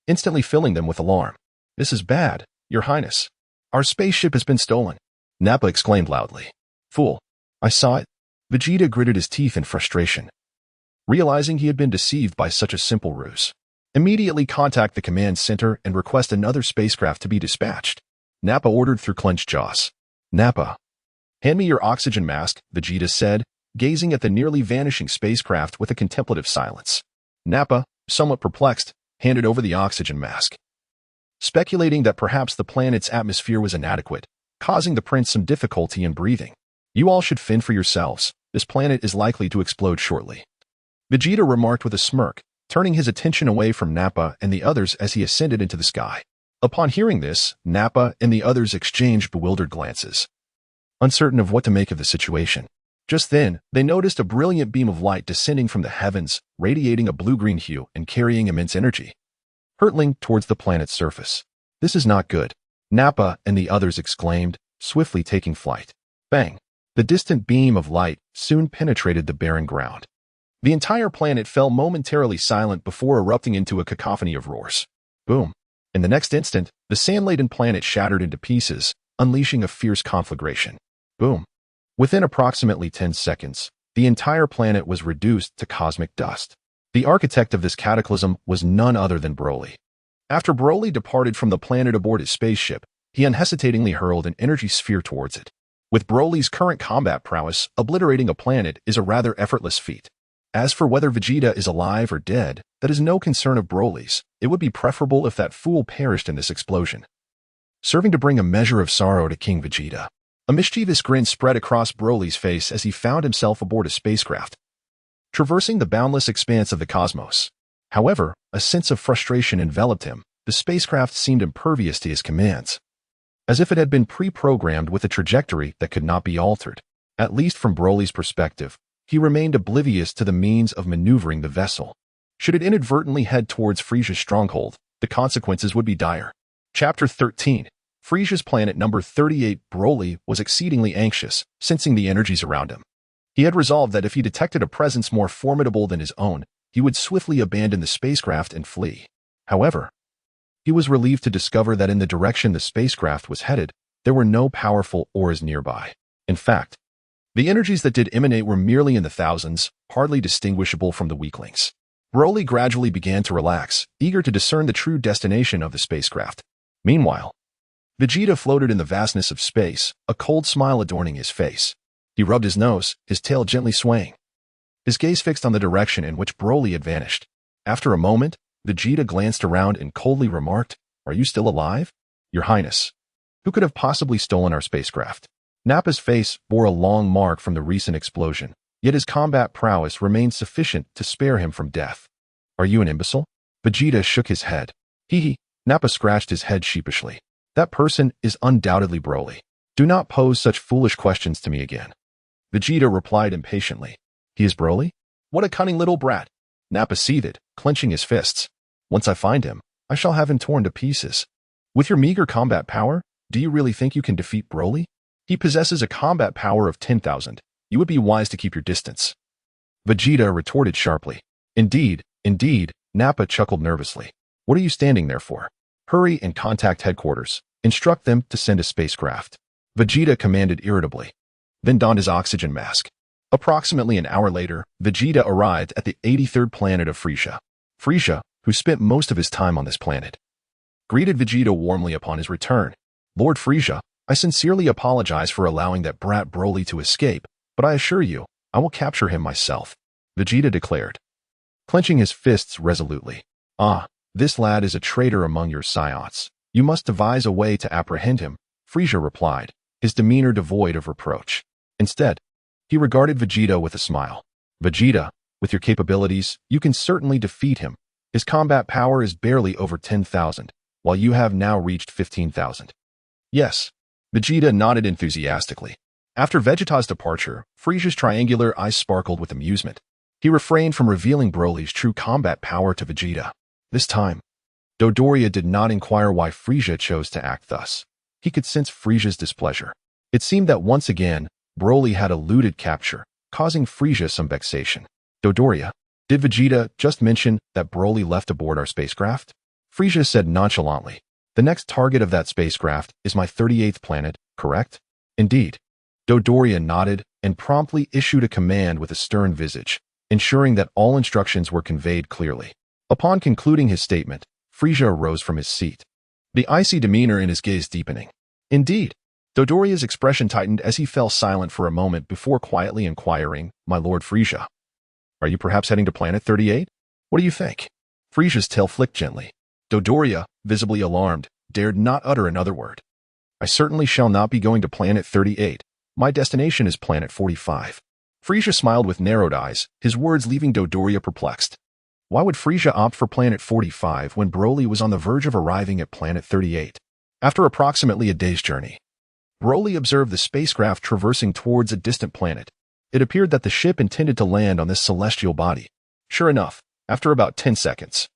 instantly filling them with alarm. This is bad, Your Highness. Our spaceship has been stolen, Nappa exclaimed loudly. Fool! I saw it. Vegeta gritted his teeth in frustration, realizing he had been deceived by such a simple ruse. Immediately contact the command center and request another spacecraft to be dispatched, Nappa ordered through clenched jaws. Nappa, hand me your oxygen mask, Vegeta said, gazing at the nearly vanishing spacecraft with a contemplative silence. Nappa, somewhat perplexed, handed over the oxygen mask, speculating that perhaps the planet's atmosphere was inadequate, causing the prince some difficulty in breathing. You all should fend for yourselves. This planet is likely to explode shortly, Vegeta remarked with a smirk, turning his attention away from Nappa and the others as he ascended into the sky. Upon hearing this, Nappa and the others exchanged bewildered glances, uncertain of what to make of the situation. Just then, they noticed a brilliant beam of light descending from the heavens, radiating a blue-green hue and carrying immense energy, hurtling towards the planet's surface. This is not good, Nappa and the others exclaimed, swiftly taking flight. Bang! The distant beam of light soon penetrated the barren ground, The entire planet fell momentarily silent before erupting into a cacophony of roars. Boom. In the next instant, the sand-laden planet shattered into pieces, unleashing a fierce conflagration. Boom. Within approximately 10 seconds, the entire planet was reduced to cosmic dust. The architect of this cataclysm was none other than Broly. After Broly departed from the planet aboard his spaceship, he unhesitatingly hurled an energy sphere towards it. With Broly's current combat prowess, obliterating a planet is a rather effortless feat. As for whether Vegeta is alive or dead, that is no concern of Broly's. It would be preferable if that fool perished in this explosion. Serving to bring a measure of sorrow to King Vegeta. A mischievous grin spread across Broly's face as he found himself aboard a spacecraft, traversing the boundless expanse of the cosmos. However, a sense of frustration enveloped him. The spacecraft seemed impervious to his commands, as if it had been pre-programmed with a trajectory that could not be altered. At least from Broly's perspective, he remained oblivious to the means of maneuvering the vessel. Should it inadvertently head towards Frieza's stronghold, the consequences would be dire. Chapter 13. Frieza's planet number 38. Broly was exceedingly anxious, sensing the energies around him. He had resolved that if he detected a presence more formidable than his own, he would swiftly abandon the spacecraft and flee. However, he was relieved to discover that in the direction the spacecraft was headed, there were no powerful auras nearby. In fact, the energies that did emanate were merely in the thousands, hardly distinguishable from the weaklings. Broly gradually began to relax, eager to discern the true destination of the spacecraft. Meanwhile, Vegeta floated in the vastness of space, a cold smile adorning his face. He rubbed his nose, his tail gently swaying, his gaze fixed on the direction in which Broly had vanished. After a moment, Vegeta glanced around and coldly remarked, "Are you still alive? Your Highness, who could have possibly stolen our spacecraft?" Nappa's face bore a long mark from the recent explosion, yet his combat prowess remained sufficient to spare him from death. "Are you an imbecile?" Vegeta shook his head. Hee. Nappa scratched his head sheepishly. "That person is undoubtedly Broly. Do not pose such foolish questions to me again." Vegeta replied impatiently. "He is Broly? What a cunning little brat." Nappa seethed, clenching his fists. "Once I find him, I shall have him torn to pieces. With your meager combat power, do you really think you can defeat Broly? He possesses a combat power of 10,000. You would be wise to keep your distance." Vegeta retorted sharply. Indeed. Nappa chuckled nervously. "What are you standing there for? Hurry and contact headquarters. Instruct them to send a spacecraft." Vegeta commanded irritably, then donned his oxygen mask. Approximately an hour later, Vegeta arrived at the 83rd planet of Frieza. Frieza, who spent most of his time on this planet, greeted Vegeta warmly upon his return. "Lord Frieza, I sincerely apologize for allowing that brat Broly to escape, but I assure you, I will capture him myself," Vegeta declared, clenching his fists resolutely. "Ah, this lad is a traitor among your Saiyans. You must devise a way to apprehend him," Frieza replied, his demeanor devoid of reproach. Instead, he regarded Vegeta with a smile. "Vegeta, with your capabilities, you can certainly defeat him. His combat power is barely over 10,000, while you have now reached 15,000. "Yes." Vegeta nodded enthusiastically. After Vegeta's departure, Frieza's triangular eyes sparkled with amusement. He refrained from revealing Broly's true combat power to Vegeta. This time, Dodoria did not inquire why Frieza chose to act thus. He could sense Frieza's displeasure. It seemed that once again, Broly had eluded capture, causing Frieza some vexation. "Dodoria, did Vegeta just mention that Broly left aboard our spacecraft?" Frieza said nonchalantly. "The next target of that spacecraft is my 38th planet, correct?" "Indeed." Dodoria nodded and promptly issued a command with a stern visage, ensuring that all instructions were conveyed clearly. Upon concluding his statement, Frieza arose from his seat, the icy demeanor in his gaze deepening. Indeed, Dodoria's expression tightened as he fell silent for a moment before quietly inquiring, "My Lord Frieza, are you perhaps heading to planet 38? What do you think?" Frieza's tail flicked gently. Dodoria, visibly alarmed, dared not utter another word. "I certainly shall not be going to planet 38. My destination is planet 45. Frieza smiled with narrowed eyes, his words leaving Dodoria perplexed. Why would Frieza opt for planet 45 when Broly was on the verge of arriving at planet 38? After approximately a day's journey, Broly observed the spacecraft traversing towards a distant planet. It appeared that the ship intended to land on this celestial body. Sure enough, after about 10 seconds,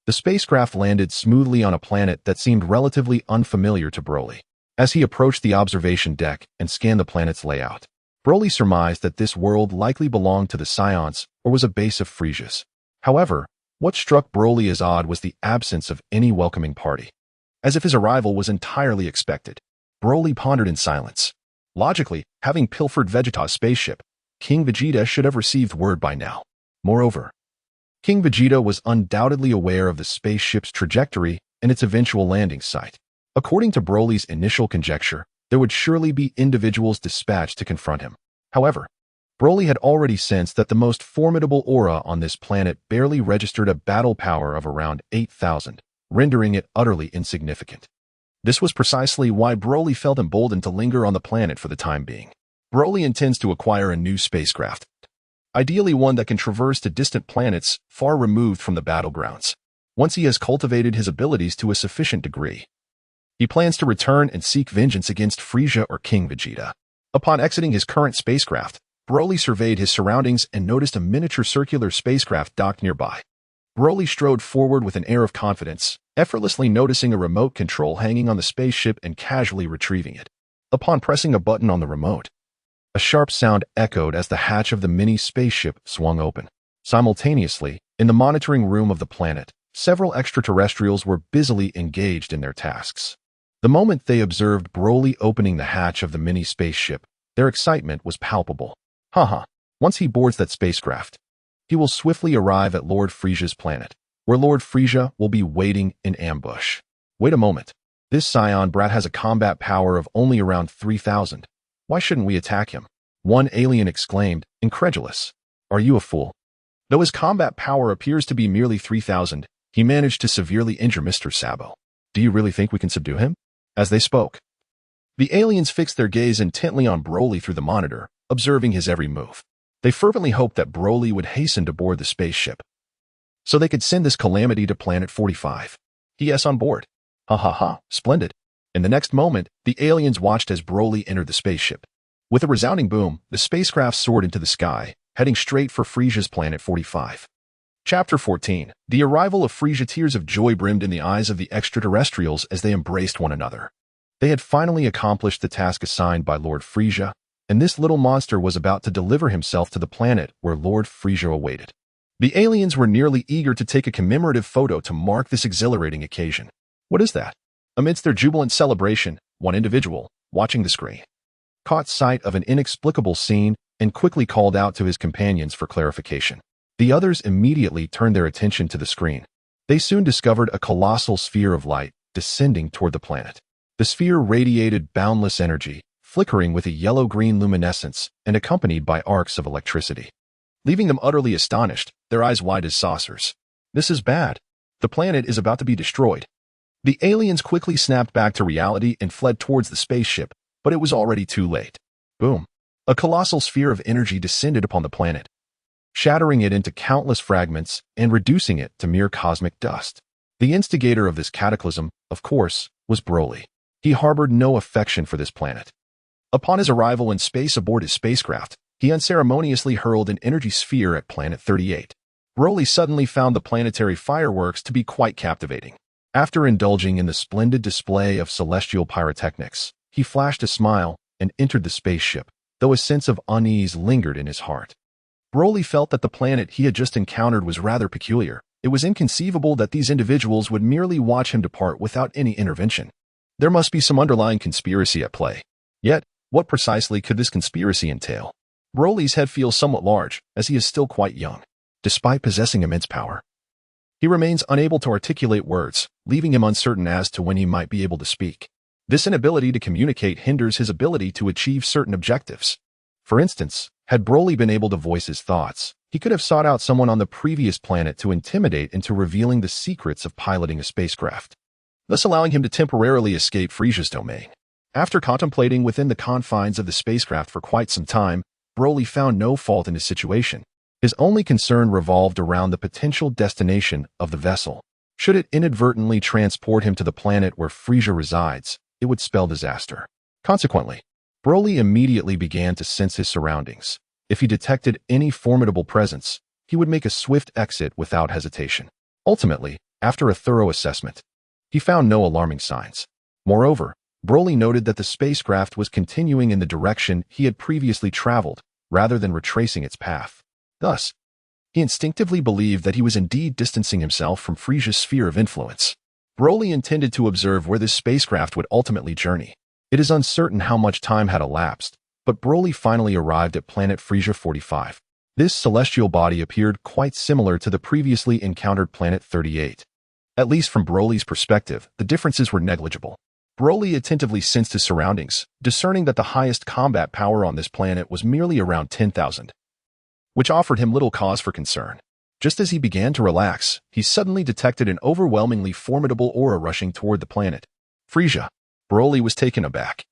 the spacecraft landed smoothly on a planet that seemed relatively unfamiliar to Broly. As he approached the observation deck and scanned the planet's layout, Broly surmised that this world likely belonged to the Scions or was a base of Frieza's. However, what struck Broly as odd was the absence of any welcoming party. As if his arrival was entirely expected, Broly pondered in silence. Logically, having pilfered Vegeta's spaceship, King Vegeta should have received word by now. Moreover, King Vegeta was undoubtedly aware of the spaceship's trajectory and its eventual landing site. According to Broly's initial conjecture, there would surely be individuals dispatched to confront him. However, Broly had already sensed that the most formidable aura on this planet barely registered a battle power of around 8,000, rendering it utterly insignificant. This was precisely why Broly felt emboldened to linger on the planet for the time being. Broly intends to acquire a new spacecraft, ideally one that can traverse to distant planets far removed from the battlegrounds. Once he has cultivated his abilities to a sufficient degree, he plans to return and seek vengeance against Frieza or King Vegeta. Upon exiting his current spacecraft, Broly surveyed his surroundings and noticed a miniature circular spacecraft docked nearby. Broly strode forward with an air of confidence, effortlessly noticing a remote control hanging on the spaceship and casually retrieving it. Upon pressing a button on the remote, a sharp sound echoed as the hatch of the mini spaceship swung open. Simultaneously, in the monitoring room of the planet, several extraterrestrials were busily engaged in their tasks. The moment they observed Broly opening the hatch of the mini spaceship, their excitement was palpable. Once he boards that spacecraft, he will swiftly arrive at Lord Frieza's planet, where Lord Frieza will be waiting in ambush. Wait a moment. This Scion brat has a combat power of only around 3,000. Why shouldn't we attack him? One alien exclaimed, incredulous. Are you a fool? Though his combat power appears to be merely 3,000, he managed to severely injure Mr. Sabo. Do you really think we can subdue him? As they spoke, the aliens fixed their gaze intently on Broly through the monitor, observing his every move. They fervently hoped that Broly would hasten to board the spaceship, so they could send this calamity to Planet 45. Yes, on board. Splendid. In the next moment, the aliens watched as Broly entered the spaceship. With a resounding boom, the spacecraft soared into the sky, heading straight for Frieza's Planet 45. Chapter 14. The arrival of Frieza. Tears of joy brimmed in the eyes of the extraterrestrials as they embraced one another. They had finally accomplished the task assigned by Lord Frieza, and this little monster was about to deliver himself to the planet where Lord Frieza awaited. The aliens were nearly eager to take a commemorative photo to mark this exhilarating occasion. What is that? Amidst their jubilant celebration, one individual, watching the screen, caught sight of an inexplicable scene and quickly called out to his companions for clarification. The others immediately turned their attention to the screen. They soon discovered a colossal sphere of light descending toward the planet. The sphere radiated boundless energy, flickering with a yellow-green luminescence and accompanied by arcs of electricity, leaving them utterly astonished, their eyes wide as saucers. This is bad. The planet is about to be destroyed. The aliens quickly snapped back to reality and fled towards the spaceship, but it was already too late. Boom. A colossal sphere of energy descended upon the planet, shattering it into countless fragments and reducing it to mere cosmic dust. The instigator of this cataclysm, of course, was Broly. He harbored no affection for this planet. Upon his arrival in space aboard his spacecraft, he unceremoniously hurled an energy sphere at Planet 38. Broly suddenly found the planetary fireworks to be quite captivating. After indulging in the splendid display of celestial pyrotechnics, he flashed a smile and entered the spaceship, though a sense of unease lingered in his heart. Broly felt that the planet he had just encountered was rather peculiar. It was inconceivable that these individuals would merely watch him depart without any intervention. There must be some underlying conspiracy at play. Yet, what precisely could this conspiracy entail? Broly's head feels somewhat large, as he is still quite young. Despite possessing immense power, he remains unable to articulate words, leaving him uncertain as to when he might be able to speak. This inability to communicate hinders his ability to achieve certain objectives. For instance, had Broly been able to voice his thoughts, he could have sought out someone on the previous planet to intimidate into revealing the secrets of piloting a spacecraft, thus allowing him to temporarily escape Frieza's domain. After contemplating within the confines of the spacecraft for quite some time, Broly found no fault in his situation. His only concern revolved around the potential destination of the vessel. Should it inadvertently transport him to the planet where Frieza resides, it would spell disaster. Consequently, Broly immediately began to sense his surroundings. If he detected any formidable presence, he would make a swift exit without hesitation. Ultimately, after a thorough assessment, he found no alarming signs. Moreover, Broly noted that the spacecraft was continuing in the direction he had previously traveled, rather than retracing its path. Thus, he instinctively believed that he was indeed distancing himself from Frieza's sphere of influence. Broly intended to observe where this spacecraft would ultimately journey. It is uncertain how much time had elapsed, but Broly finally arrived at planet Frieza 45. This celestial body appeared quite similar to the previously encountered planet 38. At least from Broly's perspective, the differences were negligible. Broly attentively sensed his surroundings, discerning that the highest combat power on this planet was merely around 10,000, which offered him little cause for concern. Just as he began to relax, he suddenly detected an overwhelmingly formidable aura rushing toward the planet. Frieza. Broly was taken aback.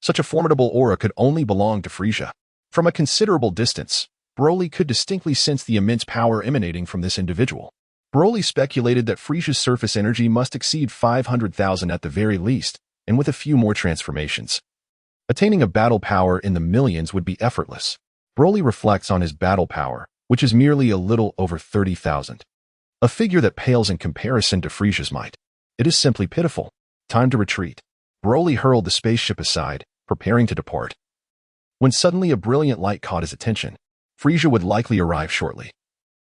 Such a formidable aura could only belong to Frieza. From a considerable distance, Broly could distinctly sense the immense power emanating from this individual. Broly speculated that Frieza's surface energy must exceed 500,000 at the very least, and with a few more transformations, attaining a battle power in the millions would be effortless. Broly reflects on his battle power, which is merely a little over 30,000. A figure that pales in comparison to Frieza's might. It is simply pitiful. Time to retreat. Broly hurled the spaceship aside, preparing to depart, when suddenly a brilliant light caught his attention. Frieza would likely arrive shortly.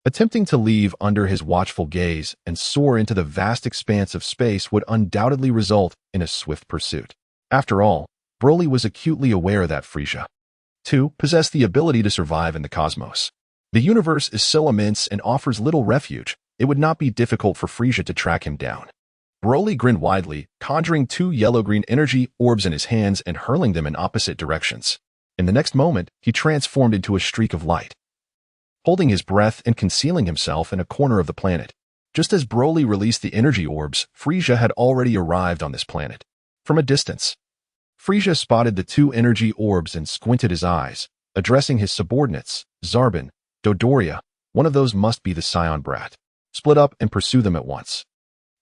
Attempting to leave under his watchful gaze and soar into the vast expanse of space would undoubtedly result in a swift pursuit. After all, Broly was acutely aware that Frieza, too, possessed the ability to survive in the cosmos. The universe is so immense and offers little refuge, it would not be difficult for Frieza to track him down. Broly grinned widely, conjuring 2 yellow-green energy orbs in his hands and hurling them in opposite directions. In the next moment, he transformed into a streak of light, holding his breath and concealing himself in a corner of the planet. Just as Broly released the energy orbs, Frieza had already arrived on this planet. From a distance, Frieza spotted the 2 energy orbs and squinted his eyes, addressing his subordinates. Zarbin, Dodoria, one of those must be the Saiyan brat. Split up and pursue them at once.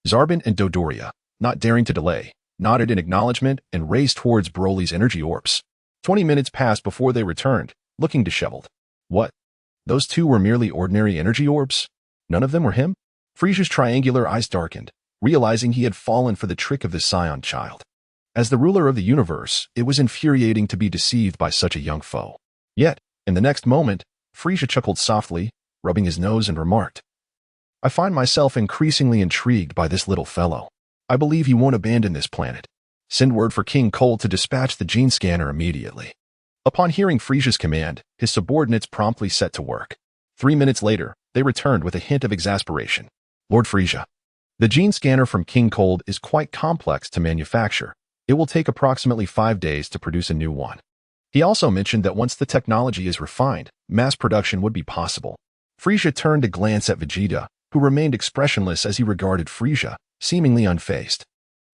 Zarbin and Dodoria, not daring to delay, nodded in acknowledgement and raced towards Broly's energy orbs. 20 minutes passed before they returned, looking disheveled. What? Those 2 were merely ordinary energy orbs? None of them were him? Frieza's triangular eyes darkened, realizing he had fallen for the trick of this Saiyan child. As the ruler of the universe, it was infuriating to be deceived by such a young foe. Yet, in the next moment, Frieza chuckled softly, rubbing his nose, and remarked, I find myself increasingly intrigued by this little fellow. I believe he won't abandon this planet. Send word for King Cold to dispatch the gene scanner immediately. Upon hearing Frieza's command, his subordinates promptly set to work. 3 minutes later, they returned with a hint of exasperation. Lord Frieza, the gene scanner from King Cold is quite complex to manufacture. It will take approximately 5 days to produce a new one. He also mentioned that once the technology is refined, mass production would be possible. Frieza turned to glance at Vegeta, who remained expressionless as he regarded Frieza, seemingly unfazed.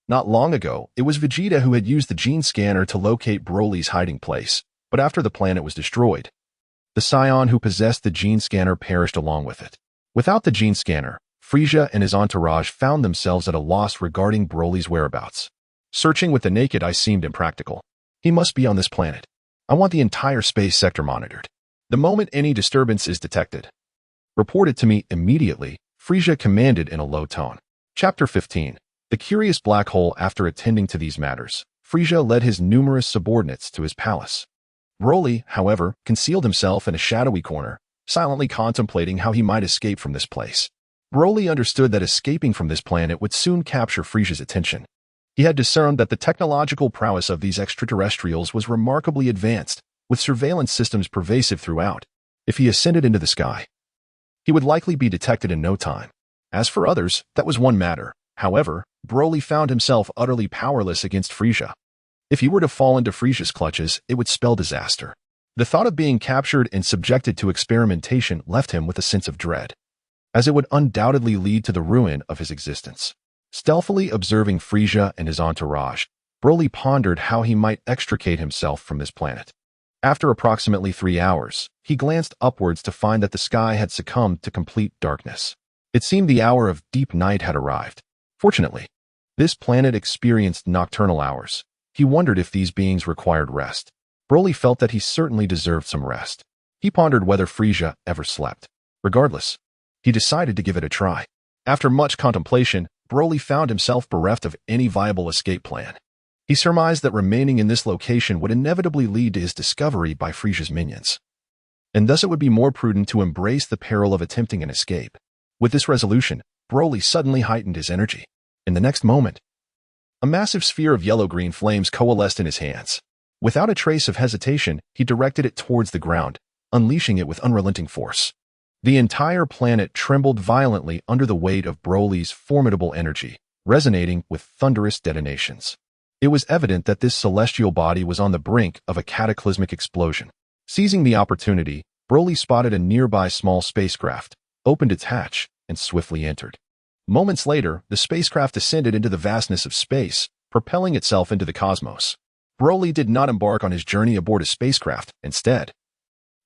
Not long ago, it was Vegeta who had used the gene scanner to locate Broly's hiding place, but after the planet was destroyed, the Saiyan who possessed the gene scanner perished along with it. Without the gene scanner, Frieza and his entourage found themselves at a loss regarding Broly's whereabouts. Searching with the naked eye seemed impractical. He must be on this planet. I want the entire space sector monitored. The moment any disturbance is detected, report it to me immediately, Frieza commanded in a low tone. Chapter 15. The Curious Black Hole. After attending to these matters, Frieza led his numerous subordinates to his palace. Broly, however, concealed himself in a shadowy corner, silently contemplating how he might escape from this place. Broly understood that escaping from this planet would soon capture Frieza's attention. He had discerned that the technological prowess of these extraterrestrials was remarkably advanced, with surveillance systems pervasive throughout. If he ascended into the sky, he would likely be detected in no time. As for others, that was one matter. However, Broly found himself utterly powerless against Frieza. If he were to fall into Frieza's clutches, it would spell disaster. The thought of being captured and subjected to experimentation left him with a sense of dread, as it would undoubtedly lead to the ruin of his existence. Stealthily observing Frieza and his entourage, Broly pondered how he might extricate himself from this planet. After approximately 3 hours, he glanced upwards to find that the sky had succumbed to complete darkness. It seemed the hour of deep night had arrived. Fortunately, this planet experienced nocturnal hours. He wondered if these beings required rest. Broly felt that he certainly deserved some rest. He pondered whether Frieza ever slept. Regardless, he decided to give it a try. After much contemplation, Broly found himself bereft of any viable escape plan. He surmised that remaining in this location would inevitably lead to his discovery by Frieza's minions, and thus it would be more prudent to embrace the peril of attempting an escape. With this resolution, Broly suddenly heightened his energy. In the next moment, a massive sphere of yellow-green flames coalesced in his hands. Without a trace of hesitation, he directed it towards the ground, unleashing it with unrelenting force. The entire planet trembled violently under the weight of Broly's formidable energy, resonating with thunderous detonations. It was evident that this celestial body was on the brink of a cataclysmic explosion. Seizing the opportunity, Broly spotted a nearby small spacecraft, opened its hatch, and swiftly entered. Moments later, the spacecraft ascended into the vastness of space, propelling itself into the cosmos. Broly did not embark on his journey aboard a spacecraft. Instead,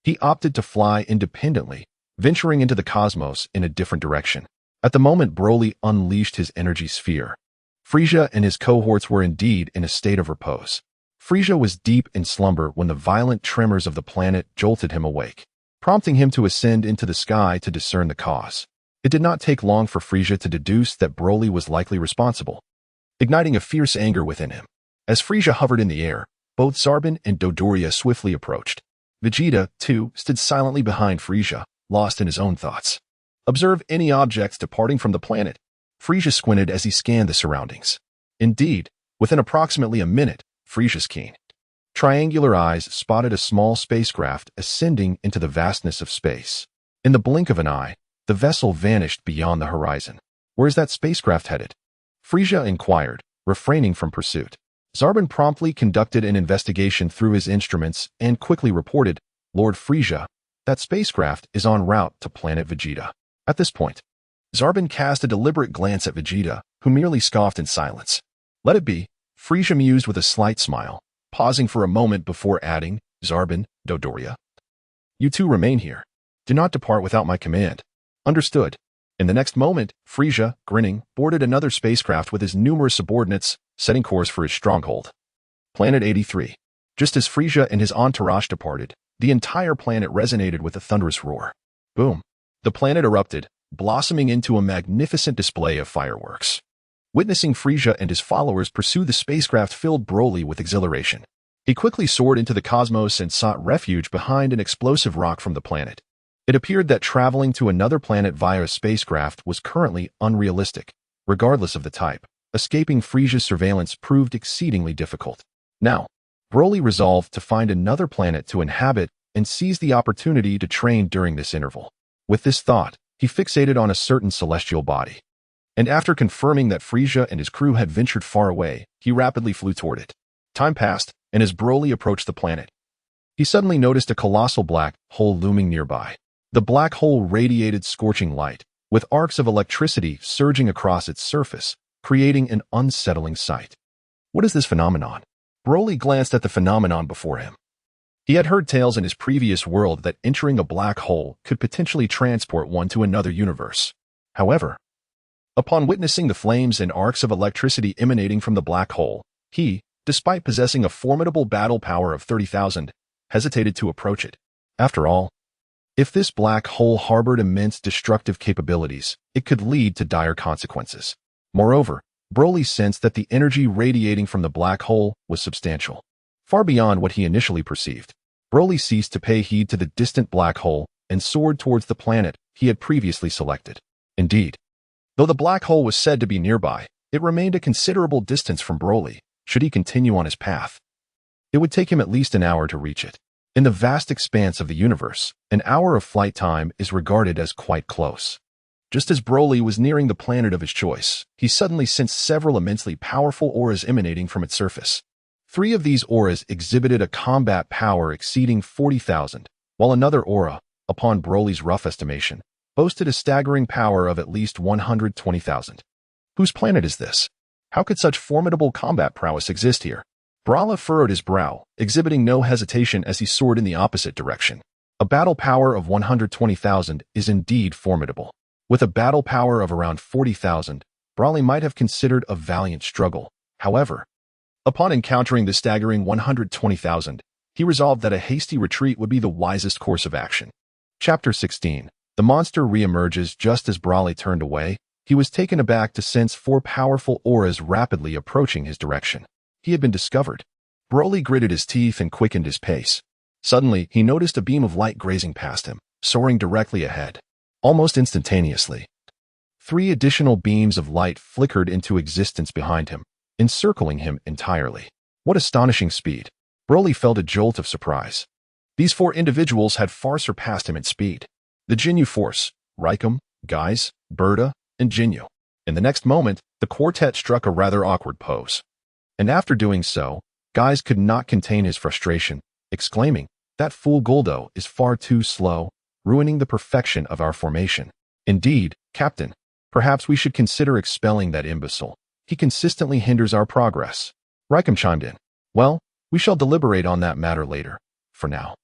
he opted to fly independently, venturing into the cosmos in a different direction. At the moment Broly unleashed his energy sphere, Frieza and his cohorts were indeed in a state of repose. Frieza was deep in slumber when the violent tremors of the planet jolted him awake, prompting him to ascend into the sky to discern the cause. It did not take long for Frieza to deduce that Broly was likely responsible, igniting a fierce anger within him. As Frieza hovered in the air, both Zarbon and Dodoria swiftly approached. Vegeta, too, stood silently behind Frieza, lost in his own thoughts. Observe any objects departing from the planet. Frieza squinted as he scanned the surroundings. Indeed, within approximately a minute, Frieza's keen, triangular eyes spotted a small spacecraft ascending into the vastness of space. In the blink of an eye, the vessel vanished beyond the horizon. Where is that spacecraft headed? Frieza inquired, refraining from pursuit. Zarbon promptly conducted an investigation through his instruments and quickly reported, Lord Frieza, that spacecraft is en route to planet Vegeta. At this point, Zarbon cast a deliberate glance at Vegeta, who merely scoffed in silence. Let it be, Frieza mused with a slight smile, pausing for a moment before adding, Zarbon, Dodoria, you two remain here. Do not depart without my command. Understood. In the next moment, Frieza, grinning, boarded another spacecraft with his numerous subordinates, setting course for his stronghold. Planet 83. Just as Frieza and his entourage departed, the entire planet resonated with a thunderous roar. Boom. The planet erupted, blossoming into a magnificent display of fireworks. Witnessing Frieza and his followers pursue the spacecraft filled Broly with exhilaration. He quickly soared into the cosmos and sought refuge behind an explosive rock from the planet. It appeared that traveling to another planet via a spacecraft was currently unrealistic. Regardless of the type, escaping Frieza's surveillance proved exceedingly difficult. Now, Broly resolved to find another planet to inhabit and seize the opportunity to train during this interval. With this thought, he fixated on a certain celestial body. And after confirming that Frieza and his crew had ventured far away, he rapidly flew toward it. Time passed, and as Broly approached the planet, he suddenly noticed a colossal black hole looming nearby. The black hole radiated scorching light, with arcs of electricity surging across its surface, creating an unsettling sight. What is this phenomenon? Broly glanced at the phenomenon before him. He had heard tales in his previous world that entering a black hole could potentially transport one to another universe. However, upon witnessing the flames and arcs of electricity emanating from the black hole, he, despite possessing a formidable battle power of 30,000, hesitated to approach it. After all, if this black hole harbored immense destructive capabilities, it could lead to dire consequences. Moreover, Broly sensed that the energy radiating from the black hole was substantial, far beyond what he initially perceived. Broly ceased to pay heed to the distant black hole and soared towards the planet he had previously selected. Indeed, though the black hole was said to be nearby, it remained a considerable distance from Broly. Should he continue on his path, it would take him at least an hour to reach it. In the vast expanse of the universe, an hour of flight time is regarded as quite close. Just as Broly was nearing the planet of his choice, he suddenly sensed several immensely powerful auras emanating from its surface. 3 of these auras exhibited a combat power exceeding 40,000, while another aura, upon Broly's rough estimation, boasted a staggering power of at least 120,000. Whose planet is this? How could such formidable combat prowess exist here? Broly furrowed his brow, exhibiting no hesitation as he soared in the opposite direction. A battle power of 120,000 is indeed formidable. With a battle power of around 40,000, Broly might have considered a valiant struggle. However, upon encountering the staggering 120,000, he resolved that a hasty retreat would be the wisest course of action. Chapter 16. The monster re-emerges. Just as Broly turned away, he was taken aback to sense 4 powerful auras rapidly approaching his direction. He had been discovered. Broly gritted his teeth and quickened his pace. Suddenly, he noticed a beam of light grazing past him, soaring directly ahead. Almost instantaneously, 3 additional beams of light flickered into existence behind him, encircling him entirely. What astonishing speed! Broly felt a jolt of surprise. These 4 individuals had far surpassed him in speed. The Ginyu Force, Raikum, Guise, Berta, and Ginyu. In the next moment, the quartet struck a rather awkward pose. And after doing so, Guise could not contain his frustration, exclaiming, "That fool Goldo is far too slow, ruining the perfection of our formation. Indeed, Captain, perhaps we should consider expelling that imbecile. He consistently hinders our progress." Raikum chimed in. "Well, we shall deliberate on that matter later. For now,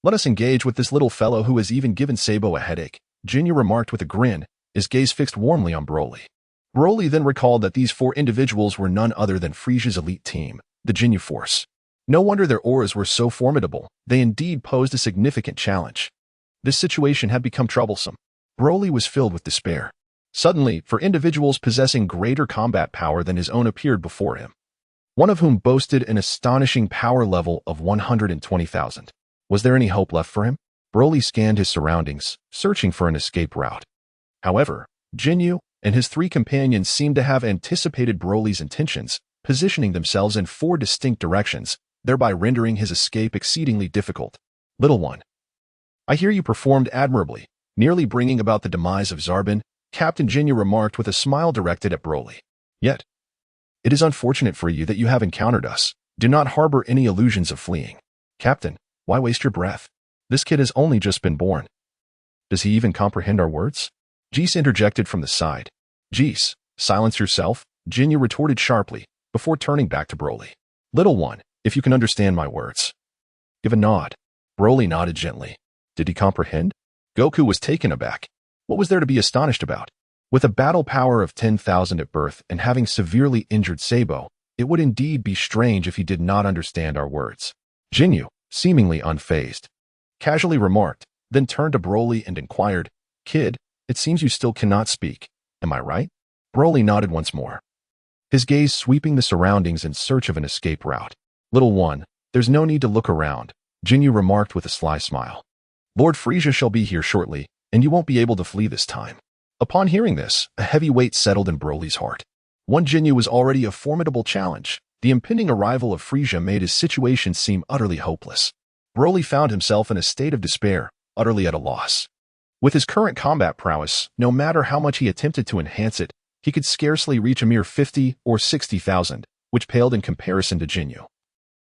let us engage with this little fellow who has even given Sabo a headache," Ginyu remarked with a grin, his gaze fixed warmly on Broly. Broly then recalled that these 4 individuals were none other than Frieza's elite team, the Ginyu Force. No wonder their auras were so formidable. They indeed posed a significant challenge. This situation had become troublesome. Broly was filled with despair. Suddenly, 4 individuals possessing greater combat power than his own appeared before him, one of whom boasted an astonishing power level of 120,000. Was there any hope left for him? Broly scanned his surroundings, searching for an escape route. However, Ginyu and his 3 companions seemed to have anticipated Broly's intentions, positioning themselves in 4 distinct directions, thereby rendering his escape exceedingly difficult. "Little one, I hear you performed admirably, nearly bringing about the demise of Zarbin," Captain Ginyu remarked with a smile directed at Broly. "Yet, it is unfortunate for you that you have encountered us. Do not harbor any illusions of fleeing. Captain, why waste your breath? This kid has only just been born. Does he even comprehend our words?" Geese interjected from the side. "Geese, silence yourself," Ginyu retorted sharply, before turning back to Broly. "Little one, if you can understand my words, give a nod." Broly nodded gently. Did he comprehend? Goku was taken aback. What was there to be astonished about? With a battle power of 10,000 at birth and having severely injured Sabo, it would indeed be strange if he did not understand our words. Ginyu, seemingly unfazed, casually remarked, then turned to Broly and inquired, "Kid, it seems you still cannot speak. Am I right?" Broly nodded once more, his gaze sweeping the surroundings in search of an escape route. "Little one, there's no need to look around," Ginyu remarked with a sly smile. "Lord Frieza shall be here shortly, and you won't be able to flee this time." Upon hearing this, a heavy weight settled in Broly's heart. One Ginyu was already a formidable challenge. The impending arrival of Frieza made his situation seem utterly hopeless. Broly found himself in a state of despair, utterly at a loss. With his current combat prowess, no matter how much he attempted to enhance it, he could scarcely reach a mere 50 or 60,000, which paled in comparison to Ginyu.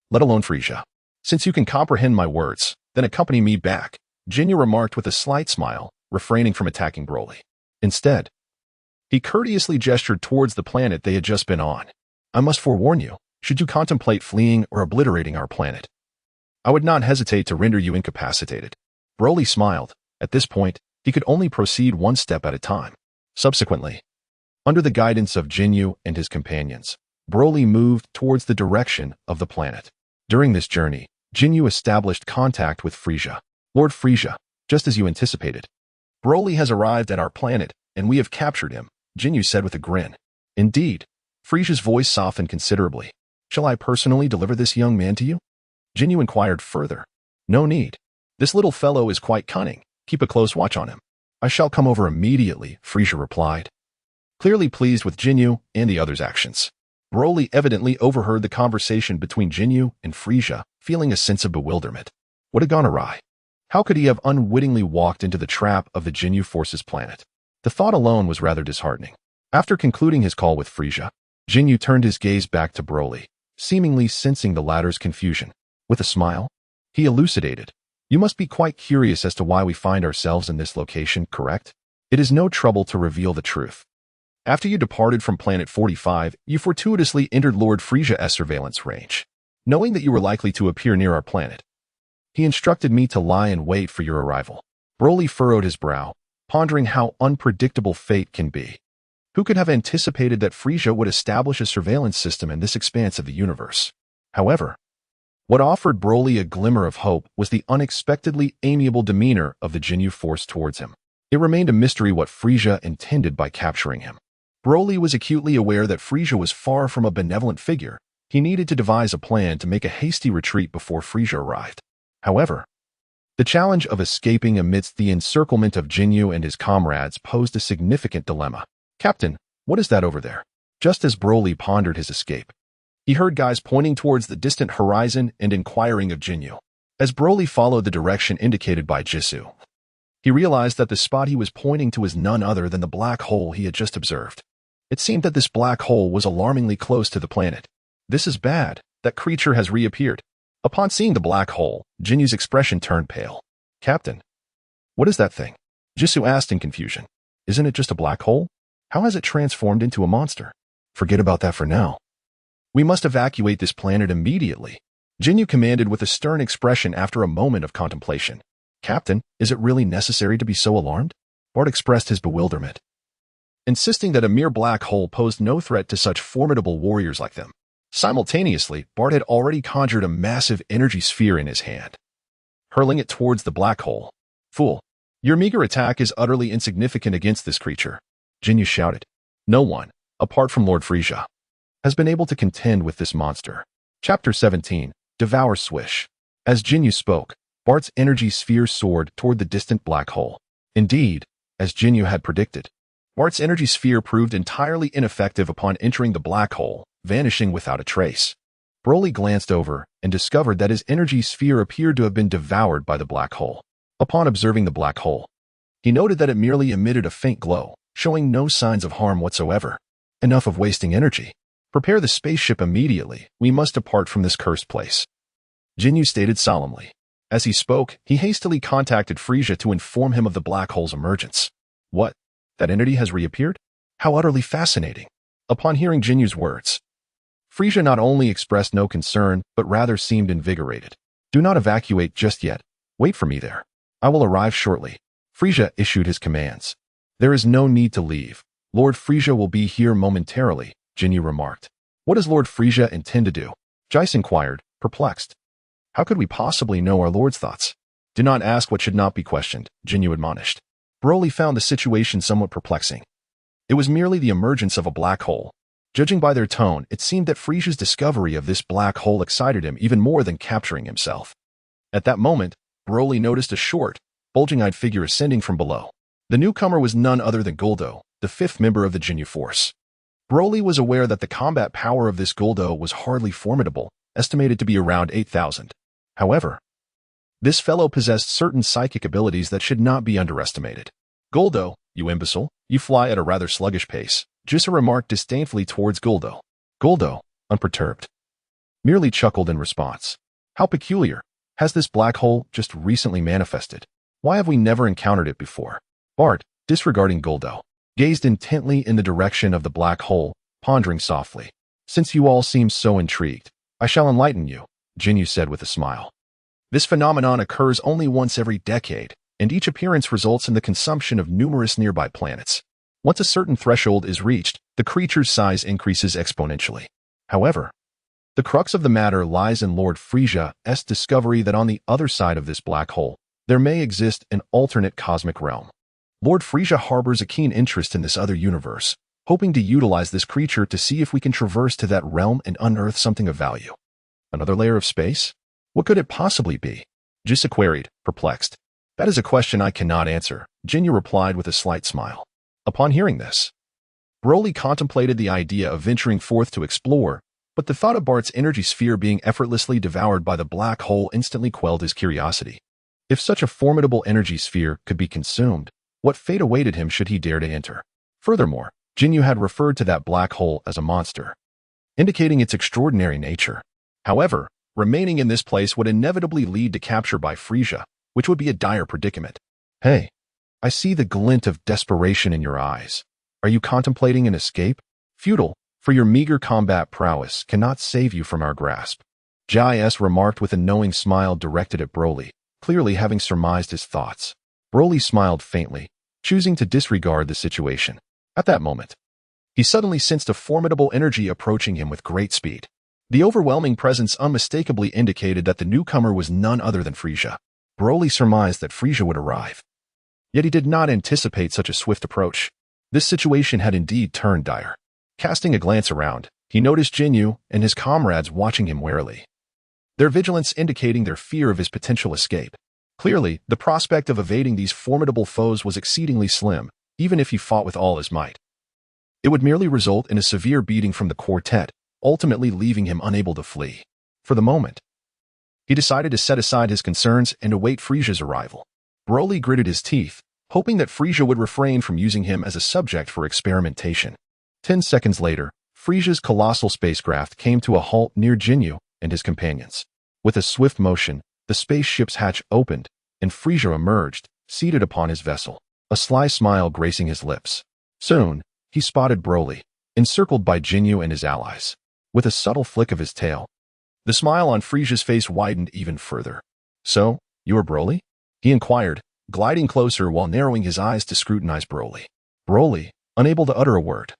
"Let alone Frieza. Since you can comprehend my words, then accompany me back," Ginyu remarked with a slight smile, refraining from attacking Broly. Instead, he courteously gestured towards the planet they had just been on. "I must forewarn you, should you contemplate fleeing or obliterating our planet, I would not hesitate to render you incapacitated." Broly smiled. At this point, he could only proceed 1 step at a time. Subsequently, under the guidance of Ginyu and his companions, Broly moved towards the direction of the planet. During this journey, Ginyu established contact with Frieza. "Lord Frieza, just as you anticipated, Broly has arrived at our planet, and we have captured him," Ginyu said with a grin. "Indeed." Frieza's voice softened considerably. "Shall I personally deliver this young man to you?" Ginyu inquired further. "No need. This little fellow is quite cunning. Keep a close watch on him." "I shall come over immediately," Frieza replied, clearly pleased with Ginyu and the others' actions. Broly evidently overheard the conversation between Ginyu and Frieza, feeling a sense of bewilderment. What had gone awry? How could he have unwittingly walked into the trap of the Ginyu Force's planet? The thought alone was rather disheartening. After concluding his call with Frieza, Ginyu turned his gaze back to Broly, seemingly sensing the latter's confusion. With a smile, he elucidated, "You must be quite curious as to why we find ourselves in this location, correct? It is no trouble to reveal the truth. After you departed from Planet 45, you fortuitously entered Lord Frieza's surveillance range. Knowing that you were likely to appear near our planet, he instructed me to lie in wait for your arrival." Broly furrowed his brow, pondering how unpredictable fate can be. Who could have anticipated that Frieza would establish a surveillance system in this expanse of the universe? However, what offered Broly a glimmer of hope was the unexpectedly amiable demeanor of the Ginyu Force towards him. It remained a mystery what Frieza intended by capturing him. Broly was acutely aware that Frieza was far from a benevolent figure, He needed to devise a plan to make a hasty retreat before Frieza arrived. However, the challenge of escaping amidst the encirclement of Ginyu and his comrades posed a significant dilemma. "Captain, what is that over there?" Just as Broly pondered his escape, he heard guys pointing towards the distant horizon and inquiring of Ginyu. As Broly followed the direction indicated by Jisoo, he realized that the spot he was pointing to was none other than the black hole he had just observed. It seemed that this black hole was alarmingly close to the planet. "This is bad. That creature has reappeared." Upon seeing the black hole, Jinyu's expression turned pale. "Captain, what is that thing?" Jisoo asked in confusion. "Isn't it just a black hole? How has it transformed into a monster?" "Forget about that for now. We must evacuate this planet immediately," Ginyu commanded with a stern expression after a moment of contemplation. "Captain, is it really necessary to be so alarmed?" Bart expressed his bewilderment, insisting that a mere black hole posed no threat to such formidable warriors like them. Simultaneously, Bart had already conjured a massive energy sphere in his hand, hurling it towards the black hole. "Fool, your meager attack is utterly insignificant against this creature," Ginyu shouted. "No one, apart from Lord Frieza, has been able to contend with this monster." Chapter 17, Devour Swish. As Ginyu spoke, Bart's energy sphere soared toward the distant black hole. Indeed, as Ginyu had predicted, Bart's energy sphere proved entirely ineffective upon entering the black hole, vanishing without a trace. Broly glanced over and discovered that his energy sphere appeared to have been devoured by the black hole. Upon observing the black hole, he noted that it merely emitted a faint glow, showing no signs of harm whatsoever. "Enough of wasting energy. Prepare the spaceship immediately. We must depart from this cursed place," Ginyu stated solemnly. As he spoke, he hastily contacted Frieza to inform him of the black hole's emergence. "What? That entity has reappeared? How utterly fascinating." Upon hearing Jinyu's words, Frieza not only expressed no concern, but rather seemed invigorated. "Do not evacuate just yet. Wait for me there. I will arrive shortly." Frieza issued his commands. "There is no need to leave. Lord Frieza will be here momentarily," Ginyu remarked. "What does Lord Frieza intend to do?" Jeice inquired, perplexed. "How could we possibly know our Lord's thoughts?" "Do not ask what should not be questioned," Ginyu admonished. Broly found the situation somewhat perplexing. It was merely the emergence of a black hole. Judging by their tone, it seemed that Frieza's discovery of this black hole excited him even more than capturing himself. At that moment, Broly noticed a short, bulging-eyed figure ascending from below. The newcomer was none other than Guldo, the fifth member of the Ginyu Force. Broly was aware that the combat power of this Guldo was hardly formidable, estimated to be around 8,000. However, this fellow possessed certain psychic abilities that should not be underestimated. "Guldo, you imbecile, you fly at a rather sluggish pace," Jisoo remarked disdainfully towards Guldo. Guldo, unperturbed, merely chuckled in response. "How peculiar. Has this black hole just recently manifested? Why have we never encountered it before?" Bart, disregarding Guldo, gazed intently in the direction of the black hole, pondering softly. "Since you all seem so intrigued, I shall enlighten you," Ginyu said with a smile. "This phenomenon occurs only once every decade, and each appearance results in the consumption of numerous nearby planets. Once a certain threshold is reached, the creature's size increases exponentially. However, the crux of the matter lies in Lord Frieza's discovery that on the other side of this black hole, there may exist an alternate cosmic realm. Lord Frieza harbors a keen interest in this other universe, hoping to utilize this creature to see if we can traverse to that realm and unearth something of value." "Another layer of space? What could it possibly be?" Jisoo queried, perplexed. "That is a question I cannot answer," Ginyu replied with a slight smile. Upon hearing this, Broly contemplated the idea of venturing forth to explore, but the thought of Bart's energy sphere being effortlessly devoured by the black hole instantly quelled his curiosity. If such a formidable energy sphere could be consumed, what fate awaited him should he dare to enter? Furthermore, Ginyu had referred to that black hole as a monster, indicating its extraordinary nature. However, remaining in this place would inevitably lead to capture by Frieza, which would be a dire predicament. "Hey, I see the glint of desperation in your eyes. Are you contemplating an escape? Futile, for your meager combat prowess cannot save you from our grasp," Jais remarked with a knowing smile directed at Broly, clearly having surmised his thoughts. Broly smiled faintly, choosing to disregard the situation. At that moment, he suddenly sensed a formidable energy approaching him with great speed. The overwhelming presence unmistakably indicated that the newcomer was none other than Frieza. Broly surmised that Frieza would arrive. Yet he did not anticipate such a swift approach. This situation had indeed turned dire. Casting a glance around, He noticed Ginyu and his comrades watching him warily, their vigilance indicating their fear of his potential escape. Clearly, the prospect of evading these formidable foes was exceedingly slim, even if he fought with all his might. It would merely result in a severe beating from the quartet, ultimately leaving him unable to flee. For the moment, he decided to set aside his concerns and await Frieza's arrival. Broly gritted his teeth, hoping that Frieza would refrain from using him as a subject for experimentation. 10 seconds later, Frieza's colossal spacecraft came to a halt near Ginyu and his companions. With a swift motion, the spaceship's hatch opened, and Frieza emerged, seated upon his vessel, a sly smile gracing his lips. Soon, he spotted Broly, encircled by Ginyu and his allies. With a subtle flick of his tail, the smile on Frieza's face widened even further. "So, you are Broly?" he inquired, gliding closer while narrowing his eyes to scrutinize Broly. Broly, unable to utter a word,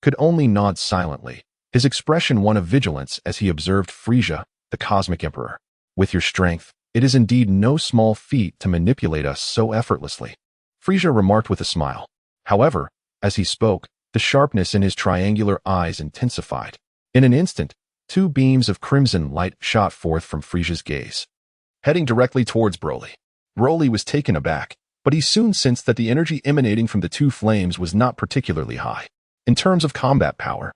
could only nod silently, his expression one of vigilance as he observed Frieza, the Cosmic Emperor. "With your strength, it is indeed no small feat to manipulate us so effortlessly," Frieza remarked with a smile. However, as he spoke, the sharpness in his triangular eyes intensified. In an instant, 2 beams of crimson light shot forth from Frieza's gaze, heading directly towards Broly. Broly was taken aback, but he soon sensed that the energy emanating from the 2 flames was not particularly high. In terms of combat power,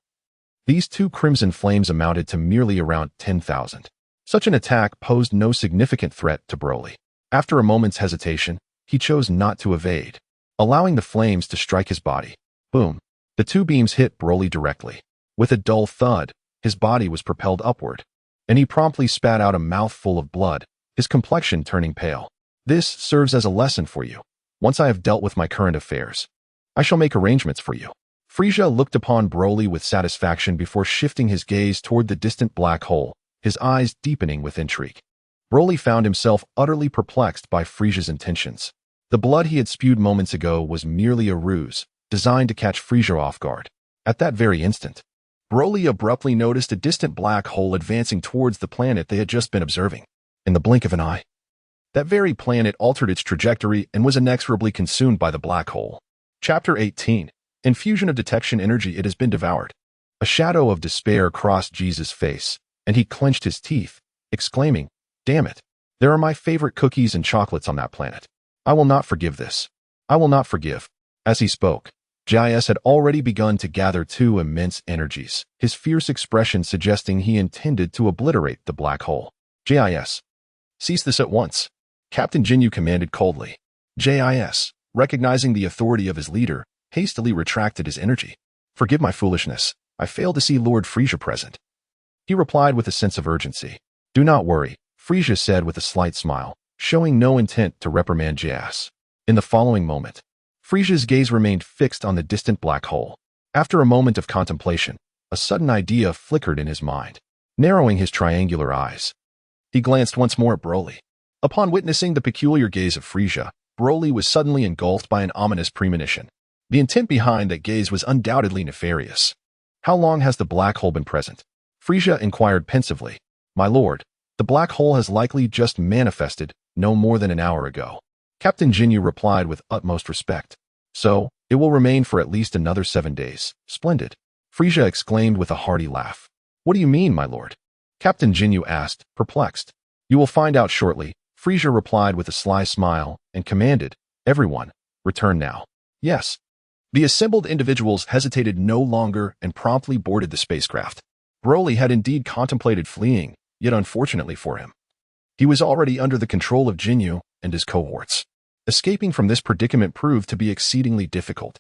these 2 crimson flames amounted to merely around 10,000. Such an attack posed no significant threat to Broly. After a moment's hesitation, he chose not to evade, allowing the flames to strike his body. Boom! The 2 beams hit Broly directly. With a dull thud, his body was propelled upward, and he promptly spat out a mouthful of blood, his complexion turning pale. "This serves as a lesson for you. Once I have dealt with my current affairs, I shall make arrangements for you." Frieza looked upon Broly with satisfaction before shifting his gaze toward the distant black hole, his eyes deepening with intrigue. Broly found himself utterly perplexed by Frieza's intentions. The blood he had spewed moments ago was merely a ruse, designed to catch Frieza off guard. At that very instant, Broly abruptly noticed a distant black hole advancing towards the planet they had just been observing. In the blink of an eye, that very planet altered its trajectory and was inexorably consumed by the black hole. Chapter 18. Infusion of detection energy. It has been devoured. A shadow of despair crossed Jesus' face, and he clenched his teeth, exclaiming, "Damn it! There are my favorite cookies and chocolates on that planet. I will not forgive this. I will not forgive." As he spoke, JIS had already begun to gather 2 immense energies, his fierce expression suggesting he intended to obliterate the black hole. JIS, cease this at once, Captain Ginyu commanded coldly. JIS, recognizing the authority of his leader, hastily retracted his energy. "Forgive my foolishness. I failed to see Lord Frieza present," he replied with a sense of urgency. "Do not worry," Frieza said with a slight smile, showing no intent to reprimand JIS. In the following moment, Frieza's gaze remained fixed on the distant black hole. After a moment of contemplation, a sudden idea flickered in his mind. Narrowing his triangular eyes, he glanced once more at Broly. Upon witnessing the peculiar gaze of Frieza, Broly was suddenly engulfed by an ominous premonition. The intent behind that gaze was undoubtedly nefarious. "How long has the black hole been present?" Frieza inquired pensively. "My lord, the black hole has likely just manifested no more than an hour ago," Captain Ginyu replied with utmost respect. "So, it will remain for at least another 7 days. Splendid," Frieza exclaimed with a hearty laugh. "What do you mean, my lord?" Captain Ginyu asked, perplexed. "You will find out shortly," Frieza replied with a sly smile and commanded, "Everyone, return now." "Yes." The assembled individuals hesitated no longer and promptly boarded the spacecraft. Broly had indeed contemplated fleeing, yet unfortunately for him, he was already under the control of Ginyu and his cohorts. Escaping from this predicament proved to be exceedingly difficult.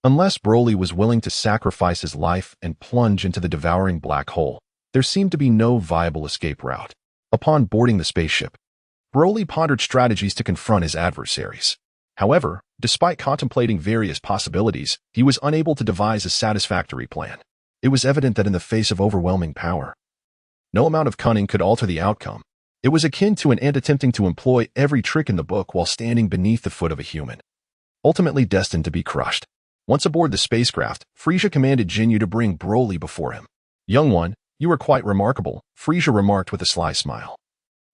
Unless Broly was willing to sacrifice his life and plunge into the devouring black hole, there seemed to be no viable escape route. Upon boarding the spaceship, Broly pondered strategies to confront his adversaries. However, despite contemplating various possibilities, he was unable to devise a satisfactory plan. It was evident that in the face of overwhelming power, no amount of cunning could alter the outcome. It was akin to an ant attempting to employ every trick in the book while standing beneath the foot of a human, ultimately destined to be crushed. Once aboard the spacecraft, Frieza commanded Ginyu to bring Broly before him. "Young one, you are quite remarkable," Frieza remarked with a sly smile,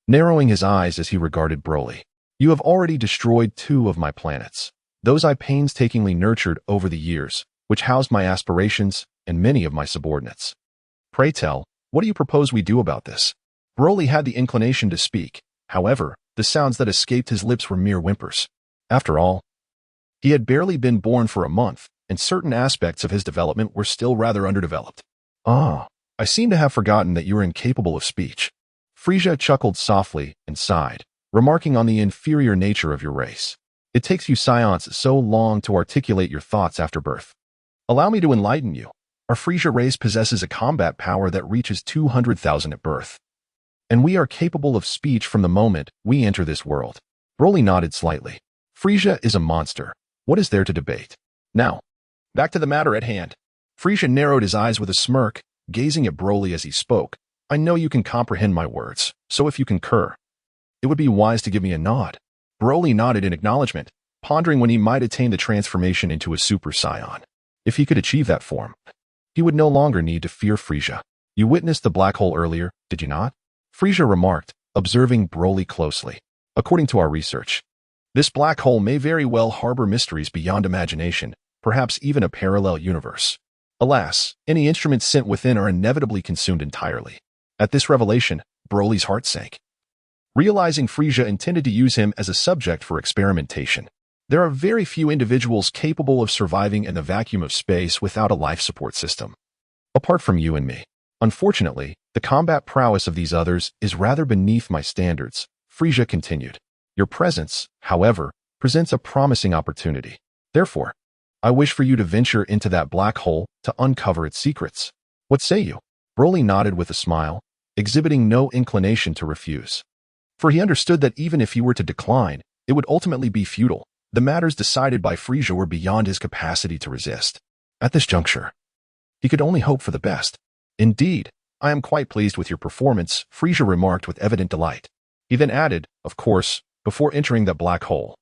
narrowing his eyes as he regarded Broly. "You have already destroyed 2 of my planets, those I painstakingly nurtured over the years, which housed my aspirations and many of my subordinates. Pray tell, what do you propose we do about this? Broly had the inclination to speak. However, the sounds that escaped his lips were mere whimpers. After all, he had barely been born for a month, and certain aspects of his development were still rather underdeveloped. Ah, I seem to have forgotten that you are incapable of speech. Frieza chuckled softly and sighed, remarking on the inferior nature of your race. It takes you Saiyans so long to articulate your thoughts after birth. Allow me to enlighten you. Our Frieza race possesses a combat power that reaches 200,000 at birth. And we are capable of speech from the moment we enter this world. Broly nodded slightly. Frieza is a monster. What is there to debate? Now, back to the matter at hand. Frieza narrowed his eyes with a smirk, gazing at Broly as he spoke. I know you can comprehend my words, so if you concur, it would be wise to give me a nod. Broly nodded in acknowledgement, pondering when he might attain the transformation into a Super Saiyan. If he could achieve that form, he would no longer need to fear Frieza. You witnessed the black hole earlier, did you not? Frieza remarked, observing Broly closely. According to our research, this black hole may very well harbor mysteries beyond imagination, perhaps even a parallel universe. Alas, any instruments sent within are inevitably consumed entirely. At this revelation, Broly's heart sank. Realizing Frieza intended to use him as a subject for experimentation, there are very few individuals capable of surviving in the vacuum of space without a life support system. Apart from you and me. Unfortunately, the combat prowess of these others is rather beneath my standards, Frieza continued. Your presence, however, presents a promising opportunity. Therefore, I wish for you to venture into that black hole to uncover its secrets. What say you? Broly nodded with a smile, exhibiting no inclination to refuse. For he understood that even if he were to decline, it would ultimately be futile. The matters decided by Frieza were beyond his capacity to resist. At this juncture, he could only hope for the best. Indeed, I am quite pleased with your performance, Frieza remarked with evident delight. He then added, of course, before entering that black hole,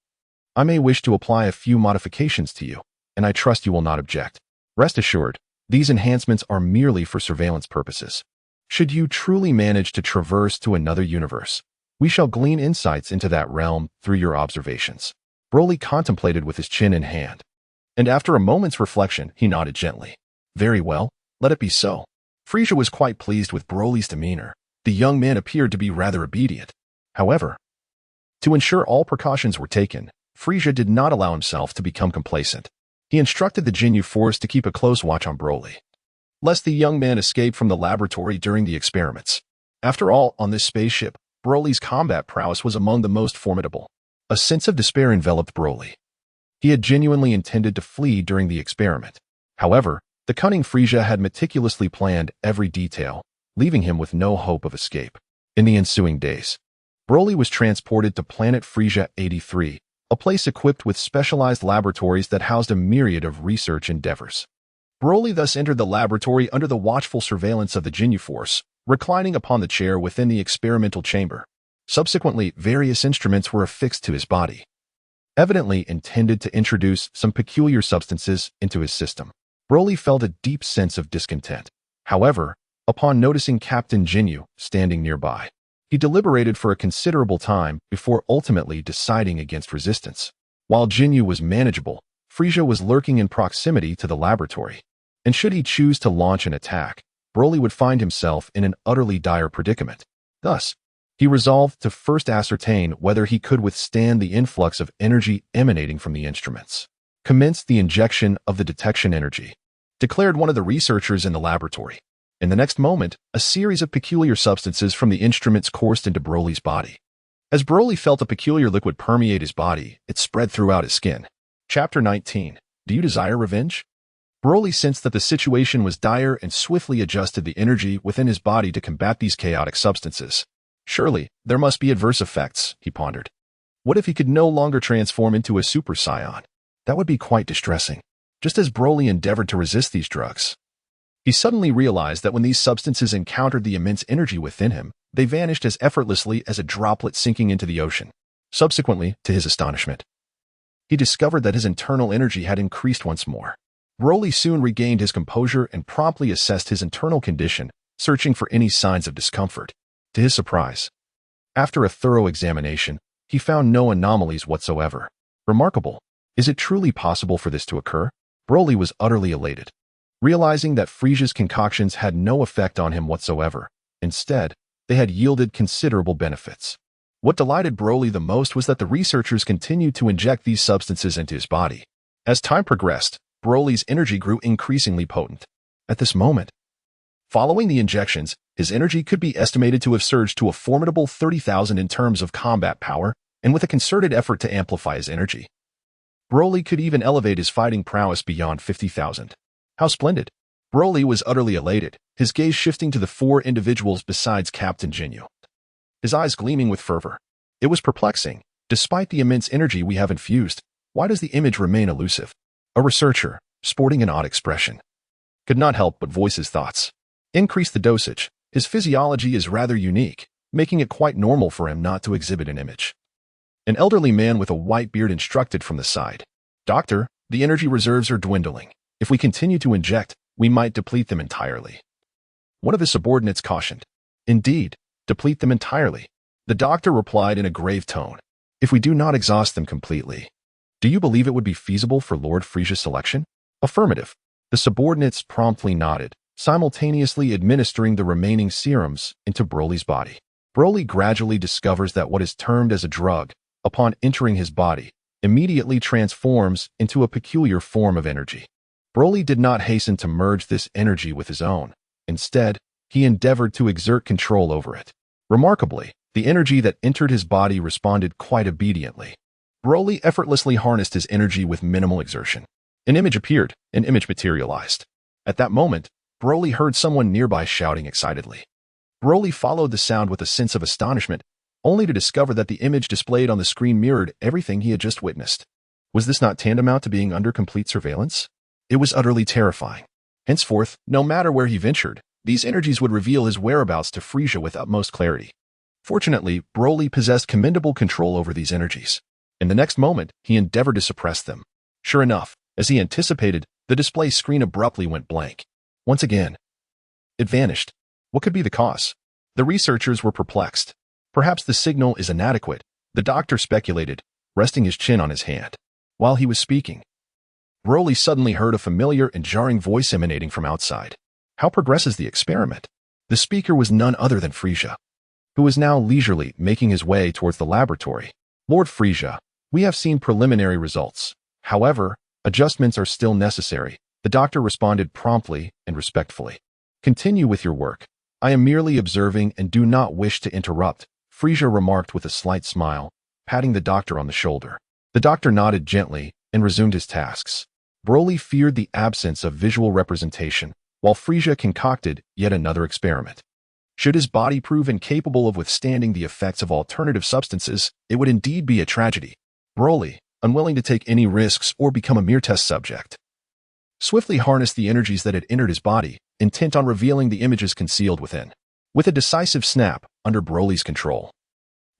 I may wish to apply a few modifications to you, and I trust you will not object. Rest assured, these enhancements are merely for surveillance purposes. Should you truly manage to traverse to another universe, we shall glean insights into that realm through your observations. Broly contemplated with his chin in hand, and after a moment's reflection, he nodded gently. Very well, let it be so. Frieza was quite pleased with Broly's demeanor. The young man appeared to be rather obedient. However, to ensure all precautions were taken, Frieza did not allow himself to become complacent. He instructed the Ginyu Force to keep a close watch on Broly, lest the young man escape from the laboratory during the experiments. After all, on this spaceship, Broly's combat prowess was among the most formidable. A sense of despair enveloped Broly. He had genuinely intended to flee during the experiment. However, the cunning Frieza had meticulously planned every detail, leaving him with no hope of escape. In the ensuing days, Broly was transported to Planet Frieza 83, a place equipped with specialized laboratories that housed a myriad of research endeavors. Broly thus entered the laboratory under the watchful surveillance of the Ginyu Force, reclining upon the chair within the experimental chamber. Subsequently, various instruments were affixed to his body, evidently intended to introduce some peculiar substances into his system. Broly felt a deep sense of discontent. However, upon noticing Captain Ginyu standing nearby, he deliberated for a considerable time before ultimately deciding against resistance. While Ginyu was manageable, Frieza was lurking in proximity to the laboratory, and should he choose to launch an attack, Broly would find himself in an utterly dire predicament. Thus, he resolved to first ascertain whether he could withstand the influx of energy emanating from the instruments. Commenced the injection of the detection energy, declared one of the researchers in the laboratory. In the next moment, a series of peculiar substances from the instruments coursed into Broly's body. As Broly felt a peculiar liquid permeate his body, it spread throughout his skin. Chapter 19. Do you desire revenge? Broly sensed that the situation was dire and swiftly adjusted the energy within his body to combat these chaotic substances. Surely, there must be adverse effects, he pondered. What if he could no longer transform into a Super Saiyan? That would be quite distressing. Just as Broly endeavored to resist these drugs, he suddenly realized that when these substances encountered the immense energy within him, they vanished as effortlessly as a droplet sinking into the ocean. Subsequently, to his astonishment, he discovered that his internal energy had increased once more. Broly soon regained his composure and promptly assessed his internal condition, searching for any signs of discomfort. To his surprise, after a thorough examination, he found no anomalies whatsoever. Remarkable. Is it truly possible for this to occur? Broly was utterly elated. realizing that Frieza's concoctions had no effect on him whatsoever. Instead, they had yielded considerable benefits. What delighted Broly the most was that the researchers continued to inject these substances into his body. As time progressed, Broly's energy grew increasingly potent. At this moment, following the injections, his energy could be estimated to have surged to a formidable 30,000 in terms of combat power, and with a concerted effort to amplify his energy, Broly could even elevate his fighting prowess beyond 50,000. How splendid! Broly was utterly elated, his gaze shifting to the four individuals besides Captain Ginyu, his eyes gleaming with fervor. It was perplexing. Despite the immense energy we have infused, why does the image remain elusive? A researcher, sporting an odd expression, could not help but voice his thoughts. Increase the dosage. His physiology is rather unique, making it quite normal for him not to exhibit an image. An elderly man with a white beard instructed from the side. Doctor, the energy reserves are dwindling. If we continue to inject, we might deplete them entirely. One of his subordinates cautioned. Indeed, deplete them entirely. The doctor replied in a grave tone. If we do not exhaust them completely. Do you believe it would be feasible for Lord Frieza's selection? Affirmative. The subordinates promptly nodded, simultaneously administering the remaining serums into Broly's body. Broly gradually discovers that what is termed as a drug, upon entering his body, immediately transforms into a peculiar form of energy. Broly did not hasten to merge this energy with his own. Instead, he endeavored to exert control over it. Remarkably, the energy that entered his body responded quite obediently. Broly effortlessly harnessed his energy with minimal exertion. An image appeared, an image materialized. At that moment, Broly heard someone nearby shouting excitedly. Broly followed the sound with a sense of astonishment, only to discover that the image displayed on the screen mirrored everything he had just witnessed. Was this not tantamount to being under complete surveillance? It was utterly terrifying. Henceforth, no matter where he ventured, these energies would reveal his whereabouts to Frieza with utmost clarity. Fortunately, Broly possessed commendable control over these energies. In the next moment, he endeavored to suppress them. Sure enough, as he anticipated, the display screen abruptly went blank. Once again, it vanished. What could be the cause? The researchers were perplexed. Perhaps the signal is inadequate, the doctor speculated, resting his chin on his hand. While he was speaking, Broly suddenly heard a familiar and jarring voice emanating from outside. How progresses the experiment? The speaker was none other than Frieza, who was now leisurely making his way towards the laboratory. Lord Frieza, we have seen preliminary results. However, adjustments are still necessary. The doctor responded promptly and respectfully. Continue with your work. I am merely observing and do not wish to interrupt, Frieza remarked with a slight smile, patting the doctor on the shoulder. The doctor nodded gently and resumed his tasks. Broly feared the absence of visual representation, while Frieza concocted yet another experiment. Should his body prove incapable of withstanding the effects of alternative substances, it would indeed be a tragedy. Broly, unwilling to take any risks or become a mere test subject, swiftly harnessed the energies that had entered his body, intent on revealing the images concealed within. With a decisive snap, under Broly's control,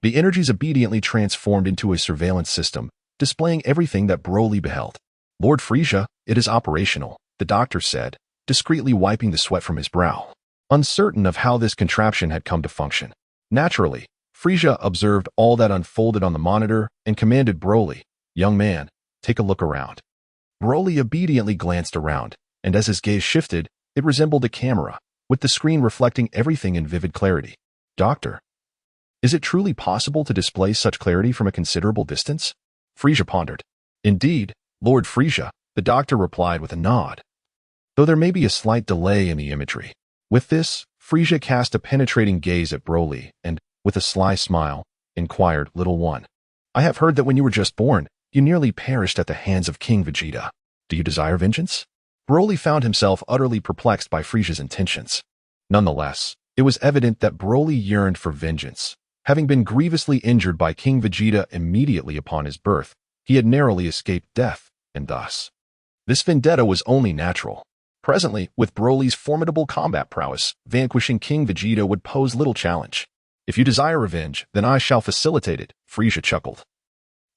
the energies obediently transformed into a surveillance system, displaying everything that Broly beheld. Lord Frieza, it is operational, the doctor said, discreetly wiping the sweat from his brow, uncertain of how this contraption had come to function. Naturally, Frieza observed all that unfolded on the monitor and commanded Broly, young man, take a look around. Broly obediently glanced around, and as his gaze shifted, it resembled a camera, with the screen reflecting everything in vivid clarity. Doctor, is it truly possible to display such clarity from a considerable distance? Frieza pondered. Indeed, Lord Frieza, the doctor replied with a nod, though there may be a slight delay in the imagery. With this, Frieza cast a penetrating gaze at Broly and, with a sly smile, inquired, Little one, I have heard that when you were just born, you nearly perished at the hands of King Vegeta. Do you desire vengeance? Broly found himself utterly perplexed by Frieza's intentions. Nonetheless, it was evident that Broly yearned for vengeance. Having been grievously injured by King Vegeta immediately upon his birth, he had narrowly escaped death, and thus, this vendetta was only natural. Presently, with Broly's formidable combat prowess, vanquishing King Vegeta would pose little challenge. If you desire revenge, then I shall facilitate it, Frieza chuckled.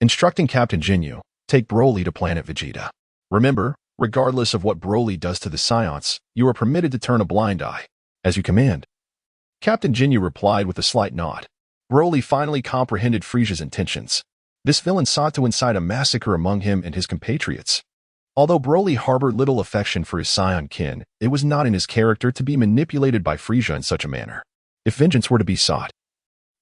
Instructing Captain Ginyu, take Broly to planet Vegeta. Remember, regardless of what Broly does to the Saiyans, you are permitted to turn a blind eye. As you command. Captain Ginyu replied with a slight nod. Broly finally comprehended Frieza's intentions. This villain sought to incite a massacre among him and his compatriots. Although Broly harbored little affection for his Saiyan kin, it was not in his character to be manipulated by Frieza in such a manner. If vengeance were to be sought,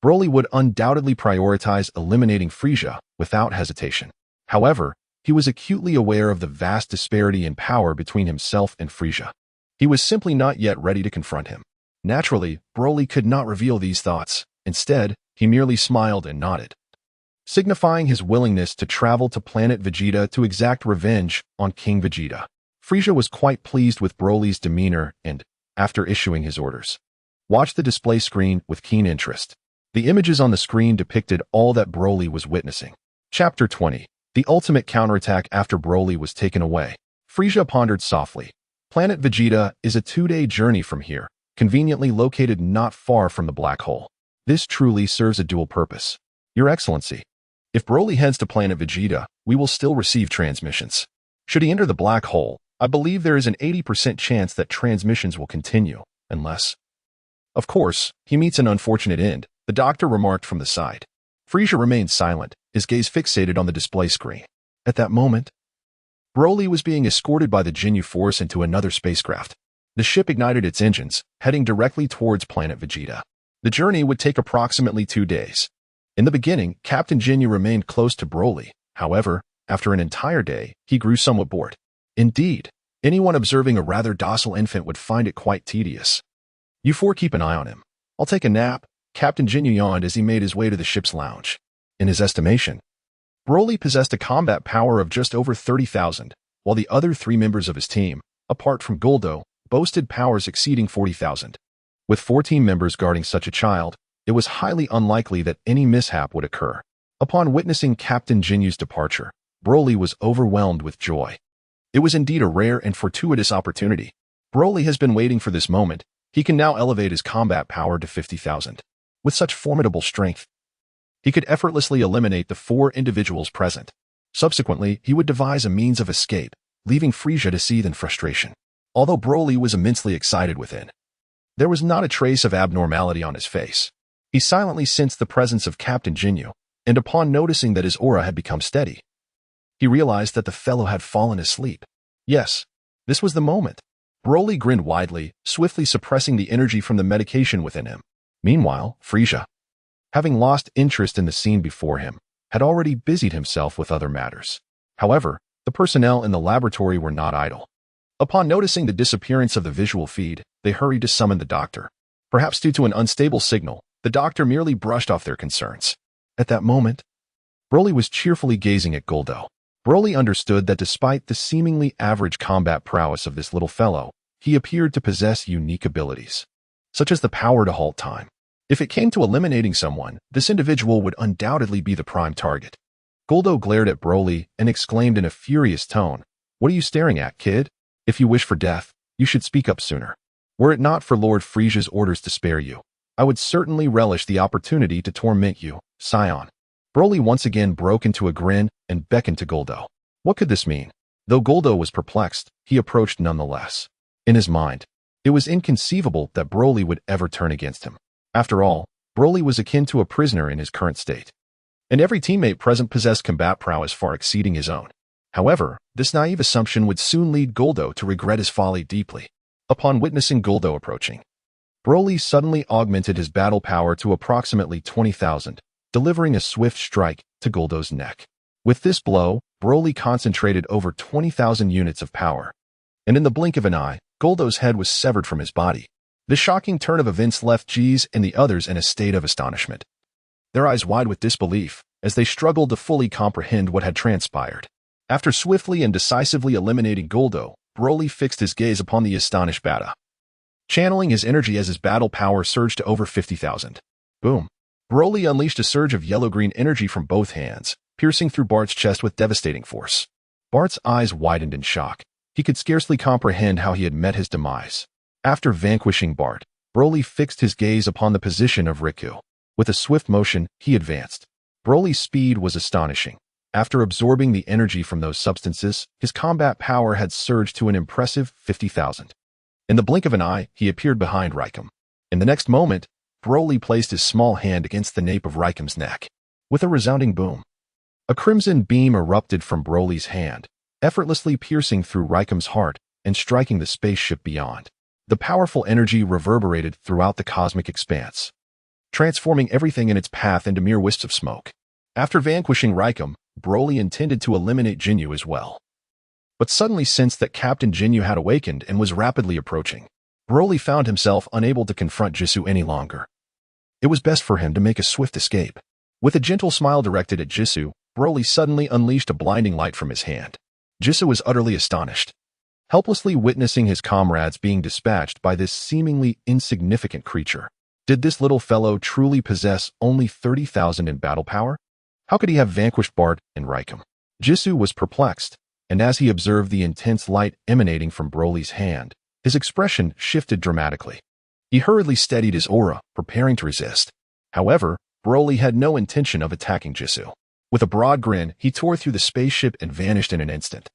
Broly would undoubtedly prioritize eliminating Frieza without hesitation. However, he was acutely aware of the vast disparity in power between himself and Frieza. He was simply not yet ready to confront him. Naturally, Broly could not reveal these thoughts. Instead, he merely smiled and nodded, signifying his willingness to travel to planet Vegeta to exact revenge on King Vegeta. Frieza was quite pleased with Broly's demeanor and, after issuing his orders, watched the display screen with keen interest. The images on the screen depicted all that Broly was witnessing. Chapter 20. The ultimate counterattack after Broly was taken away. Frieza pondered softly. Planet Vegeta is a 2-day journey from here, conveniently located not far from the black hole. This truly serves a dual purpose. Your Excellency, if Broly heads to planet Vegeta, we will still receive transmissions. Should he enter the black hole, I believe there is an 80% chance that transmissions will continue, unless, of course, he meets an unfortunate end, the doctor remarked from the side. Frieza remained silent, his gaze fixated on the display screen. At that moment, Broly was being escorted by the Ginyu Force into another spacecraft. The ship ignited its engines, heading directly towards planet Vegeta. The journey would take approximately 2 days. In the beginning, Captain Ginyu remained close to Broly. However, after an entire day, he grew somewhat bored. Indeed, anyone observing a rather docile infant would find it quite tedious. You four keep an eye on him. I'll take a nap. Captain Ginyu yawned as he made his way to the ship's lounge. In his estimation, Broly possessed a combat power of just over 30,000, while the other 3 members of his team, apart from Guldo, boasted powers exceeding 40,000. With 14 members guarding such a child, it was highly unlikely that any mishap would occur. Upon witnessing Captain Ginyu's departure, Broly was overwhelmed with joy. It was indeed a rare and fortuitous opportunity. Broly has been waiting for this moment. He can now elevate his combat power to 50,000. With such formidable strength, he could effortlessly eliminate the 4 individuals present. Subsequently, he would devise a means of escape, leaving Frieza to seethe in frustration. Although Broly was immensely excited within, there was not a trace of abnormality on his face. He silently sensed the presence of Captain Ginyu, and upon noticing that his aura had become steady, he realized that the fellow had fallen asleep. Yes, this was the moment. Broly grinned widely, swiftly suppressing the energy from the medication within him. Meanwhile, Frieza, having lost interest in the scene before him, had already busied himself with other matters. However, the personnel in the laboratory were not idle. Upon noticing the disappearance of the visual feed, they hurried to summon the doctor. Perhaps due to an unstable signal, the doctor merely brushed off their concerns. At that moment, Broly was cheerfully gazing at Guldo. Broly understood that despite the seemingly average combat prowess of this little fellow, he appeared to possess unique abilities, such as the power to halt time. If it came to eliminating someone, this individual would undoubtedly be the prime target. Guldo glared at Broly and exclaimed in a furious tone, "What are you staring at, kid? If you wish for death, you should speak up sooner. Were it not for Lord Frieza's orders to spare you, I would certainly relish the opportunity to torment you, Scion." Broly once again broke into a grin and beckoned to Guldo. What could this mean? Though Guldo was perplexed, he approached nonetheless. In his mind, it was inconceivable that Broly would ever turn against him. After all, Broly was akin to a prisoner in his current state, and every teammate present possessed combat prowess far exceeding his own. However, this naive assumption would soon lead Guldo to regret his folly deeply. Upon witnessing Guldo approaching, Broly suddenly augmented his battle power to approximately 20,000, delivering a swift strike to Guldo's neck. With this blow, Broly concentrated over 20,000 units of power, and in the blink of an eye, Guldo's head was severed from his body. The shocking turn of events left Jeez and the others in a state of astonishment, their eyes wide with disbelief, as they struggled to fully comprehend what had transpired. After swiftly and decisively eliminating Guldo, Broly fixed his gaze upon the astonished Bata, channeling his energy as his battle power surged to over 50,000. Boom! Broly unleashed a surge of yellow-green energy from both hands, piercing through Bart's chest with devastating force. Bart's eyes widened in shock. He could scarcely comprehend how he had met his demise. After vanquishing Bart, Broly fixed his gaze upon the position of Riku. With a swift motion, he advanced. Broly's speed was astonishing. After absorbing the energy from those substances, his combat power had surged to an impressive 50,000. In the blink of an eye, he appeared behind Raikou. In the next moment, Broly placed his small hand against the nape of Raikou's neck. With a resounding boom, a crimson beam erupted from Broly's hand, effortlessly piercing through Raikum's heart and striking the spaceship beyond. The powerful energy reverberated throughout the cosmic expanse, transforming everything in its path into mere wisps of smoke. After vanquishing Raikum, Broly intended to eliminate Ginyu as well, but suddenly sensed that Captain Ginyu had awakened and was rapidly approaching. Broly found himself unable to confront Jisoo any longer. It was best for him to make a swift escape. With a gentle smile directed at Jisoo, Broly suddenly unleashed a blinding light from his hand. Jisoo was utterly astonished, helplessly witnessing his comrades being dispatched by this seemingly insignificant creature. Did this little fellow truly possess only 30,000 in battle power? How could he have vanquished Bart and Raikum? Jisoo was perplexed, and as he observed the intense light emanating from Broly's hand, his expression shifted dramatically. He hurriedly steadied his aura, preparing to resist. However, Broly had no intention of attacking Jisoo. With a broad grin, he tore through the spaceship and vanished in an instant.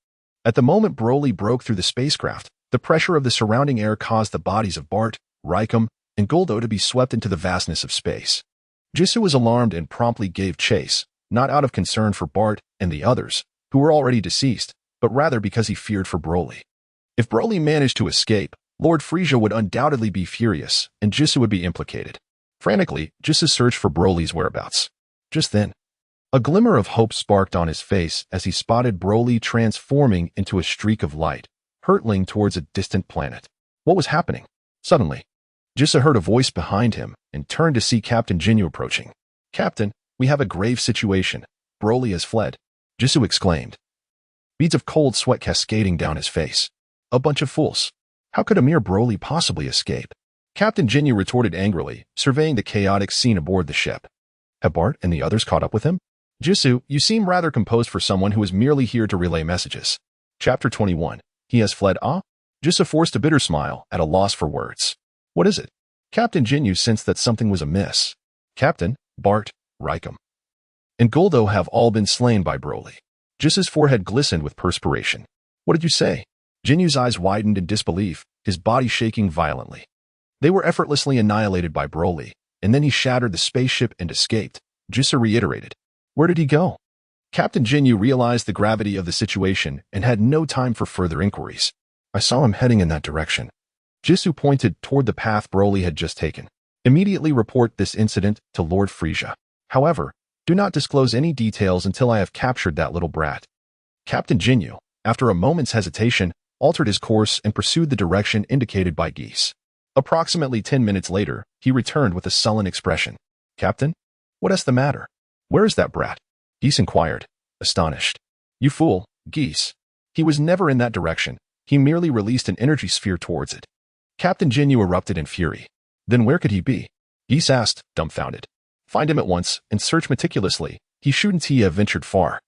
At the moment Broly broke through the spacecraft, the pressure of the surrounding air caused the bodies of Bart, Raikum, and Guldo to be swept into the vastness of space. Jisoo was alarmed and promptly gave chase, not out of concern for Bart and the others, who were already deceased, but rather because he feared for Broly. If Broly managed to escape, Lord Frieza would undoubtedly be furious, and Jisoo would be implicated. Frantically, Jisoo searched for Broly's whereabouts. Just then, a glimmer of hope sparked on his face as he spotted Broly transforming into a streak of light, hurtling towards a distant planet. What was happening? Suddenly, Jisoo heard a voice behind him and turned to see Captain Ginyu approaching. "Captain, we have a grave situation. Broly has fled," Jisoo exclaimed, beads of cold sweat cascading down his face. "A bunch of fools. How could a mere Broly possibly escape?" Captain Ginyu retorted angrily, surveying the chaotic scene aboard the ship. "Have Bart and the others caught up with him?" "Jisoo, you seem rather composed for someone who is merely here to relay messages." Chapter 21. He has fled, ah? Jisoo forced a bitter smile, at a loss for words. "What is it?" Captain Ginyu sensed that something was amiss. "Captain, Bart, Raikum, and Guldo have all been slain by Broly." Jisoo's forehead glistened with perspiration. "What did you say?" Jinyu's eyes widened in disbelief, his body shaking violently. "They were effortlessly annihilated by Broly, and then he shattered the spaceship and escaped," Jisoo reiterated. "Where did he go?" Captain Ginyu realized the gravity of the situation and had no time for further inquiries. "I saw him heading in that direction." Jisoo pointed toward the path Broly had just taken. "Immediately report this incident to Lord Frieza. However, do not disclose any details until I have captured that little brat." Captain Ginyu, after a moment's hesitation, altered his course and pursued the direction indicated by Geese. Approximately 10 minutes later, he returned with a sullen expression. "Captain, what is the matter? Where is that brat?" Geese inquired, astonished. "You fool, Geese. He was never in that direction. He merely released an energy sphere towards it." Captain Ginyu erupted in fury. "Then where could he be?" Geese asked, dumbfounded. "Find him at once and search meticulously. He shouldn't have ventured far."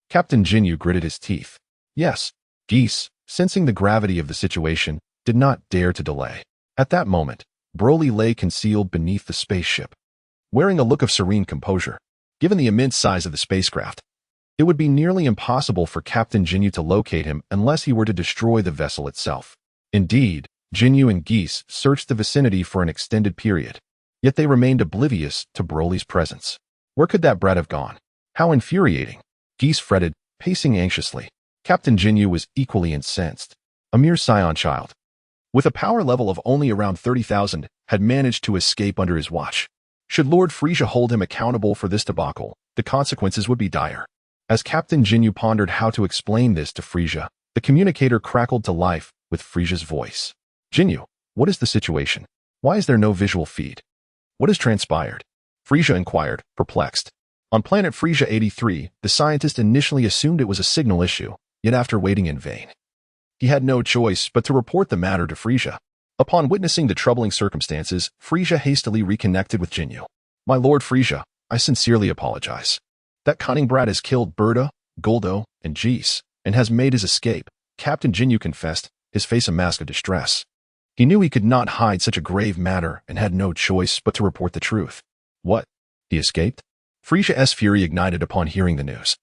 Captain Ginyu gritted his teeth. "Yes." Geese, sensing the gravity of the situation, did not dare to delay. At that moment, Broly lay concealed beneath the spaceship, wearing a look of serene composure. Given the immense size of the spacecraft, it would be nearly impossible for Captain Ginyu to locate him unless he were to destroy the vessel itself. Indeed, Ginyu and Geese searched the vicinity for an extended period, yet they remained oblivious to Broly's presence. Where could that brat have gone? How infuriating! Geese fretted, pacing anxiously. Captain Ginyu was equally incensed. A mere Saiyan child, with a power level of only around 30,000, had managed to escape under his watch. Should Lord Frieza hold him accountable for this debacle, the consequences would be dire. As Captain Ginyu pondered how to explain this to Frieza, the communicator crackled to life with Frieza's voice. "Ginyu, what is the situation? Why is there no visual feed? What has transpired?" Frieza inquired, perplexed. On planet Frieza 83, the scientist initially assumed it was a signal issue, yet after waiting in vain, he had no choice but to report the matter to Frieza. Upon witnessing the troubling circumstances, Frieza hastily reconnected with Ginyu. "My Lord Frieza, I sincerely apologize. That cunning brat has killed Berta, Guldo, and Geese, and has made his escape," Captain Ginyu confessed, his face a mask of distress. He knew he could not hide such a grave matter and had no choice but to report the truth. "What? He escaped?" Frieza's fury ignited upon hearing the news,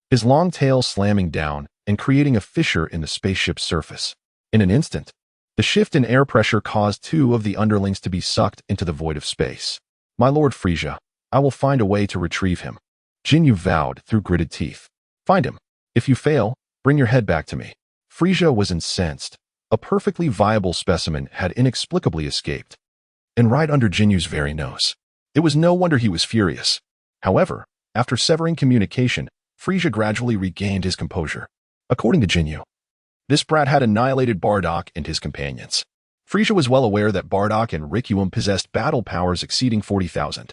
his long tail slamming down and creating a fissure in the spaceship's surface. In an instant, the shift in air pressure caused two of the underlings to be sucked into the void of space. "My Lord Frieza, I will find a way to retrieve him," Ginyu vowed through gritted teeth. "Find him. If you fail, Bring your head back to me. Frieza was incensed. A perfectly viable specimen had inexplicably escaped, and right under Ginyu's very nose. It was no wonder he was furious. However, after severing communication, Frieza gradually regained his composure. According to Ginyu, this brat had annihilated Bardock and his companions. Frieza was well aware that Bardock and Rikuum possessed battle powers exceeding 40,000.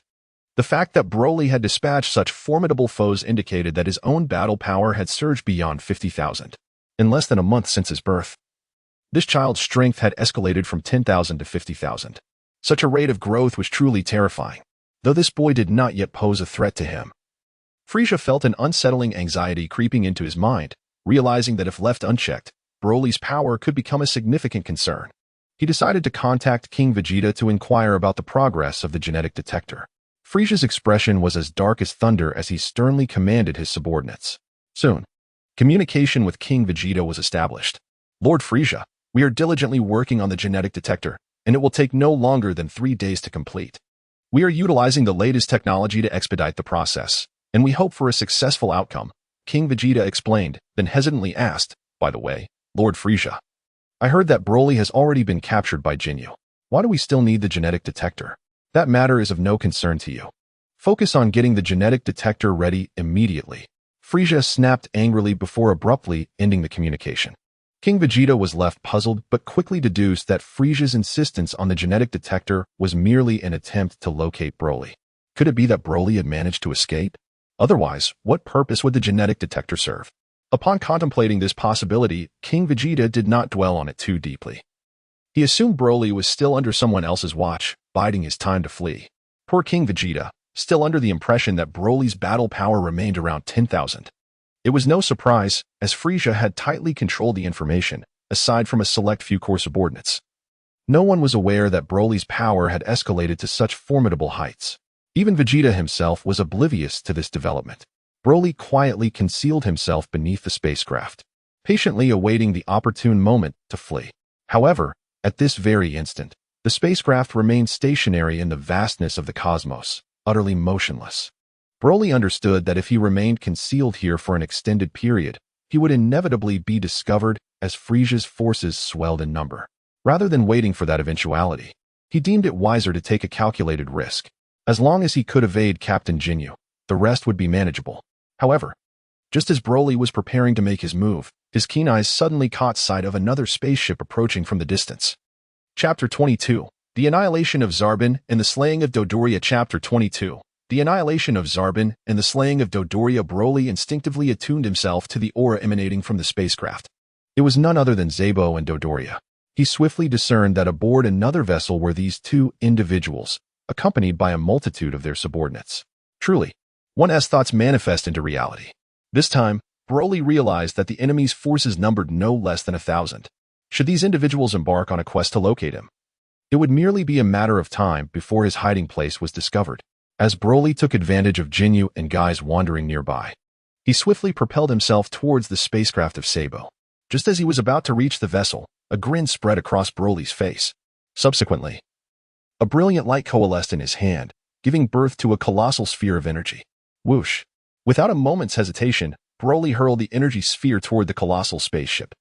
The fact that Broly had dispatched such formidable foes indicated that his own battle power had surged beyond 50,000 in less than a month since his birth. This child's strength had escalated from 10,000 to 50,000. Such a rate of growth was truly terrifying, though this boy did not yet pose a threat to him. Frieza felt an unsettling anxiety creeping into his mind, realizing that if left unchecked, Broly's power could become a significant concern. He decided to contact King Vegeta to inquire about the progress of the genetic detector. Frieza's expression was as dark as thunder as he sternly commanded his subordinates. Soon, communication with King Vegeta was established. Lord Frieza, we are diligently working on the genetic detector, and it will take no longer than 3 days to complete. We are utilizing the latest technology to expedite the process, and we hope for a successful outcome, King Vegeta explained, then hesitantly asked, by the way, Lord Frieza, I heard that Broly has already been captured by Ginyu. Why do we still need the genetic detector? That matter is of no concern to you. Focus on getting the genetic detector ready immediately. Frieza snapped angrily before abruptly ending the communication. King Vegeta was left puzzled but quickly deduced that Frieza's insistence on the genetic detector was merely an attempt to locate Broly. Could it be that Broly had managed to escape? Otherwise, what purpose would the genetic detector serve? Upon contemplating this possibility, King Vegeta did not dwell on it too deeply. He assumed Broly was still under someone else's watch, biding his time to flee. Poor King Vegeta, still under the impression that Broly's battle power remained around 10,000. It was no surprise, as Frieza had tightly controlled the information, aside from a select few core subordinates. No one was aware that Broly's power had escalated to such formidable heights. Even Vegeta himself was oblivious to this development. Broly quietly concealed himself beneath the spacecraft, patiently awaiting the opportune moment to flee. However, at this very instant, the spacecraft remained stationary in the vastness of the cosmos, utterly motionless. Broly understood that if he remained concealed here for an extended period, he would inevitably be discovered as Frieza's forces swelled in number. Rather than waiting for that eventuality, he deemed it wiser to take a calculated risk. As long as he could evade Captain Ginyu, the rest would be manageable. However, just as Broly was preparing to make his move, his keen eyes suddenly caught sight of another spaceship approaching from the distance. Chapter 22. The Annihilation of Zarbin and the Slaying of Dodoria. Chapter 22. The Annihilation of Zarbin and the Slaying of Dodoria. Broly instinctively attuned himself to the aura emanating from the spacecraft. It was none other than Sabo and Dodoria. He swiftly discerned that aboard another vessel were these two individuals, accompanied by a multitude of their subordinates. Truly, one's thoughts manifest into reality. This time, Broly realized that the enemy's forces numbered no less than 1,000. Should these individuals embark on a quest to locate him, it would merely be a matter of time before his hiding place was discovered. As Broly took advantage of Ginyu and guys wandering nearby, he swiftly propelled himself towards the spacecraft of Sabo. Just as he was about to reach the vessel, a grin spread across Broly's face. Subsequently, a brilliant light coalesced in his hand, giving birth to a colossal sphere of energy. Whoosh! Without a moment's hesitation, Broly hurled the energy sphere toward the colossal spaceship.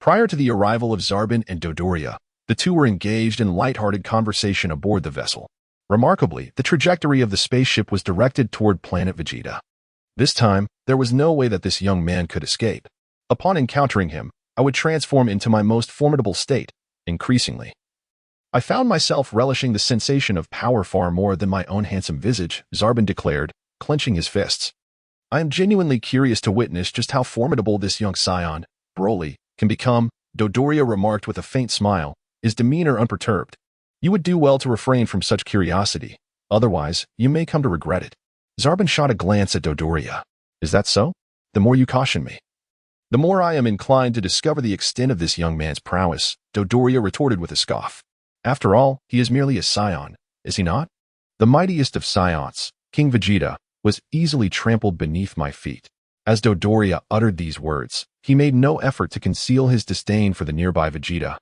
Prior to the arrival of Zarbin and Dodoria, the two were engaged in light-hearted conversation aboard the vessel. Remarkably, the trajectory of the spaceship was directed toward planet Vegeta. This time, there was no way that this young man could escape. Upon encountering him, I would transform into my most formidable state, increasingly. I found myself relishing the sensation of power far more than my own handsome visage, Zarbin declared, clenching his fists. I am genuinely curious to witness just how formidable this young scion, Broly, can become, Dodoria remarked with a faint smile, his demeanor unperturbed. You would do well to refrain from such curiosity, otherwise you may come to regret it. Zarbin shot a glance at Dodoria. Is that so? The more you caution me, the more I am inclined to discover the extent of this young man's prowess, Dodoria retorted with a scoff. After all, he is merely a scion, is he not? The mightiest of scions, King Vegeta, was easily trampled beneath my feet. As Dodoria uttered these words, he made no effort to conceal his disdain for the nearby Vegeta.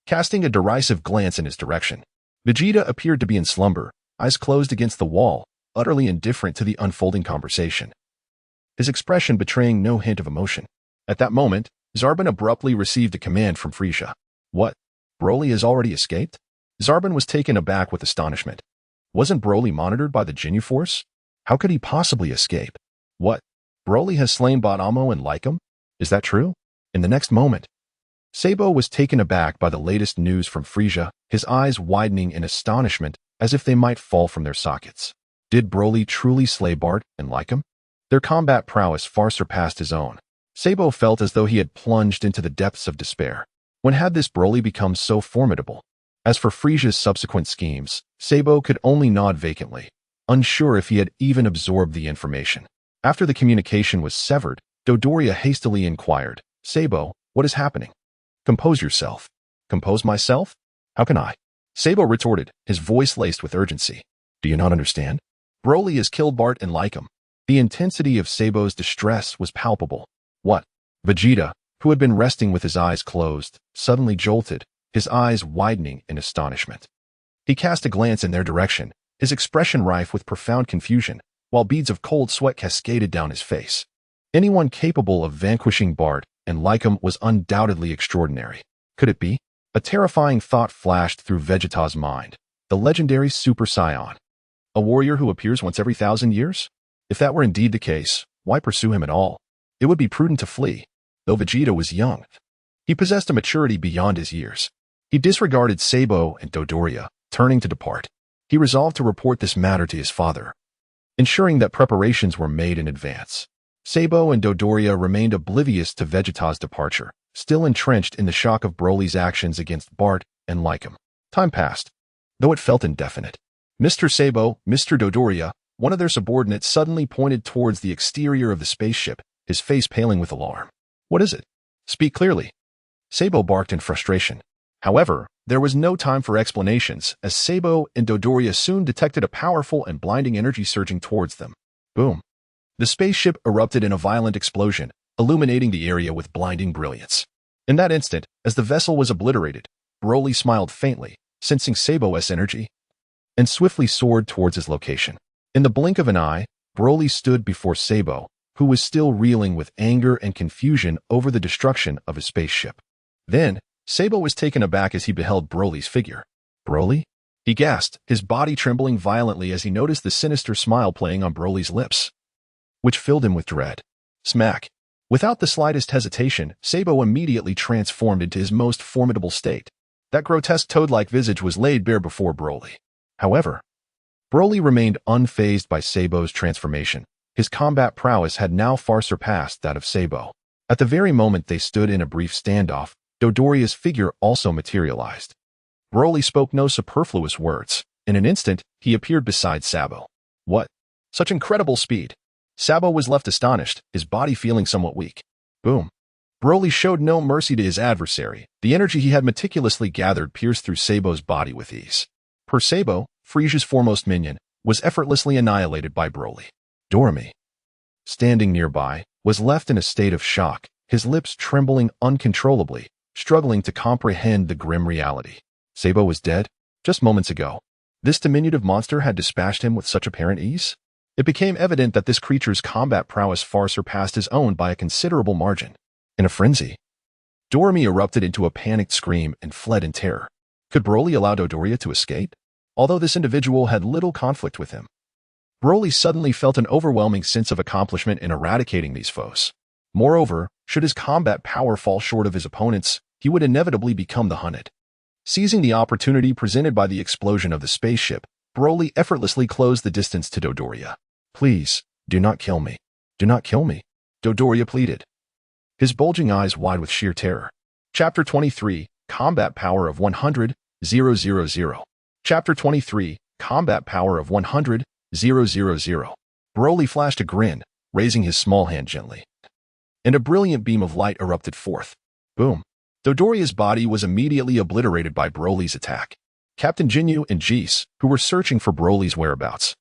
Casting a derisive glance in his direction, Vegeta appeared to be in slumber, eyes closed against the wall, utterly indifferent to the unfolding conversation. His expression betraying no hint of emotion. At that moment, Zarbon abruptly received a command from Frieza. What? Broly has already escaped? Zarbon was taken aback with astonishment. Wasn't Broly monitored by the Ginyu Force? How could he possibly escape? What? Broly has slain Amo and Lycum? Is that true? In the next moment, Sabo was taken aback by the latest news from Frieza, his eyes widening in astonishment as if they might fall from their sockets. Did Broly truly slay Bart and Lycum? Their combat prowess far surpassed his own. Sabo felt as though he had plunged into the depths of despair. When had this Broly become so formidable? As for Frieza's subsequent schemes, Sabo could only nod vacantly, unsure if he had even absorbed the information. After the communication was severed, Dodoria hastily inquired, Sabo, what is happening? Compose yourself. Compose myself? How can I? Sabo retorted, his voice laced with urgency. Do you not understand? Broly has killed Bart and Lycum. The intensity of Sabo's distress was palpable. What? Vegeta, who had been resting with his eyes closed, suddenly jolted, his eyes widening in astonishment. He cast a glance in their direction, his expression rife with profound confusion, while beads of cold sweat cascaded down his face. Anyone capable of vanquishing Bart and Lycum was undoubtedly extraordinary. Could it be? A terrifying thought flashed through Vegeta's mind. The legendary Super Saiyan. A warrior who appears once every 1,000 years? If that were indeed the case, why pursue him at all? It would be prudent to flee, though Vegeta was young. He possessed a maturity beyond his years. He disregarded Sabo and Dodoria, turning to depart. He resolved to report this matter to his father, ensuring that preparations were made in advance. Sabo and Dodoria remained oblivious to Vegeta's departure, still entrenched in the shock of Broly's actions against Bart and Lycum. Time passed, though it felt indefinite. Mr. Sabo, Mr. Dodoria, one of their subordinates suddenly pointed towards the exterior of the spaceship, his face paling with alarm. What is it? Speak clearly. Sabo barked in frustration. However, there was no time for explanations, as Sabo and Dodoria soon detected a powerful and blinding energy surging towards them. Boom. The spaceship erupted in a violent explosion, illuminating the area with blinding brilliance. In that instant, as the vessel was obliterated, Broly smiled faintly, sensing Sabo's energy, and swiftly soared towards his location. In the blink of an eye, Broly stood before Sabo, who was still reeling with anger and confusion over the destruction of his spaceship. Then, Sabo was taken aback as he beheld Broly's figure. Broly? He gasped, his body trembling violently as he noticed the sinister smile playing on Broly's lips, which filled him with dread. Smack. Without the slightest hesitation, Sabo immediately transformed into his most formidable state. That grotesque toad-like visage was laid bare before Broly. However, Broly remained unfazed by Sabo's transformation. His combat prowess had now far surpassed that of Sabo. At the very moment they stood in a brief standoff, Dodoria's figure also materialized. Broly spoke no superfluous words. In an instant, he appeared beside Sabo. What? Such incredible speed! Sabo was left astonished, his body feeling somewhat weak. Boom. Broly showed no mercy to his adversary. The energy he had meticulously gathered pierced through Sabo's body with ease. Per Sabo, Frieza's foremost minion, was effortlessly annihilated by Broly. Doremi, standing nearby, was left in a state of shock, his lips trembling uncontrollably, struggling to comprehend the grim reality. Sabo was dead, just moments ago. This diminutive monster had dispatched him with such apparent ease? It became evident that this creature's combat prowess far surpassed his own by a considerable margin. In a frenzy, Doremi erupted into a panicked scream and fled in terror. Could Broly allow Dodoria to escape? Although this individual had little conflict with him, Broly suddenly felt an overwhelming sense of accomplishment in eradicating these foes. Moreover, should his combat power fall short of his opponents, he would inevitably become the hunted. Seizing the opportunity presented by the explosion of the spaceship, Broly effortlessly closed the distance to Dodoria. Please, do not kill me. Do not kill me, Dodoria pleaded, his bulging eyes wide with sheer terror. Chapter 23, Combat Power of 100,000. Chapter 23, Combat Power of 100,000. Broly flashed a grin, raising his small hand gently, and a brilliant beam of light erupted forth. Boom. Dodoria's body was immediately obliterated by Broly's attack. Captain Ginyu and Jis, who were searching for Broly's whereabouts,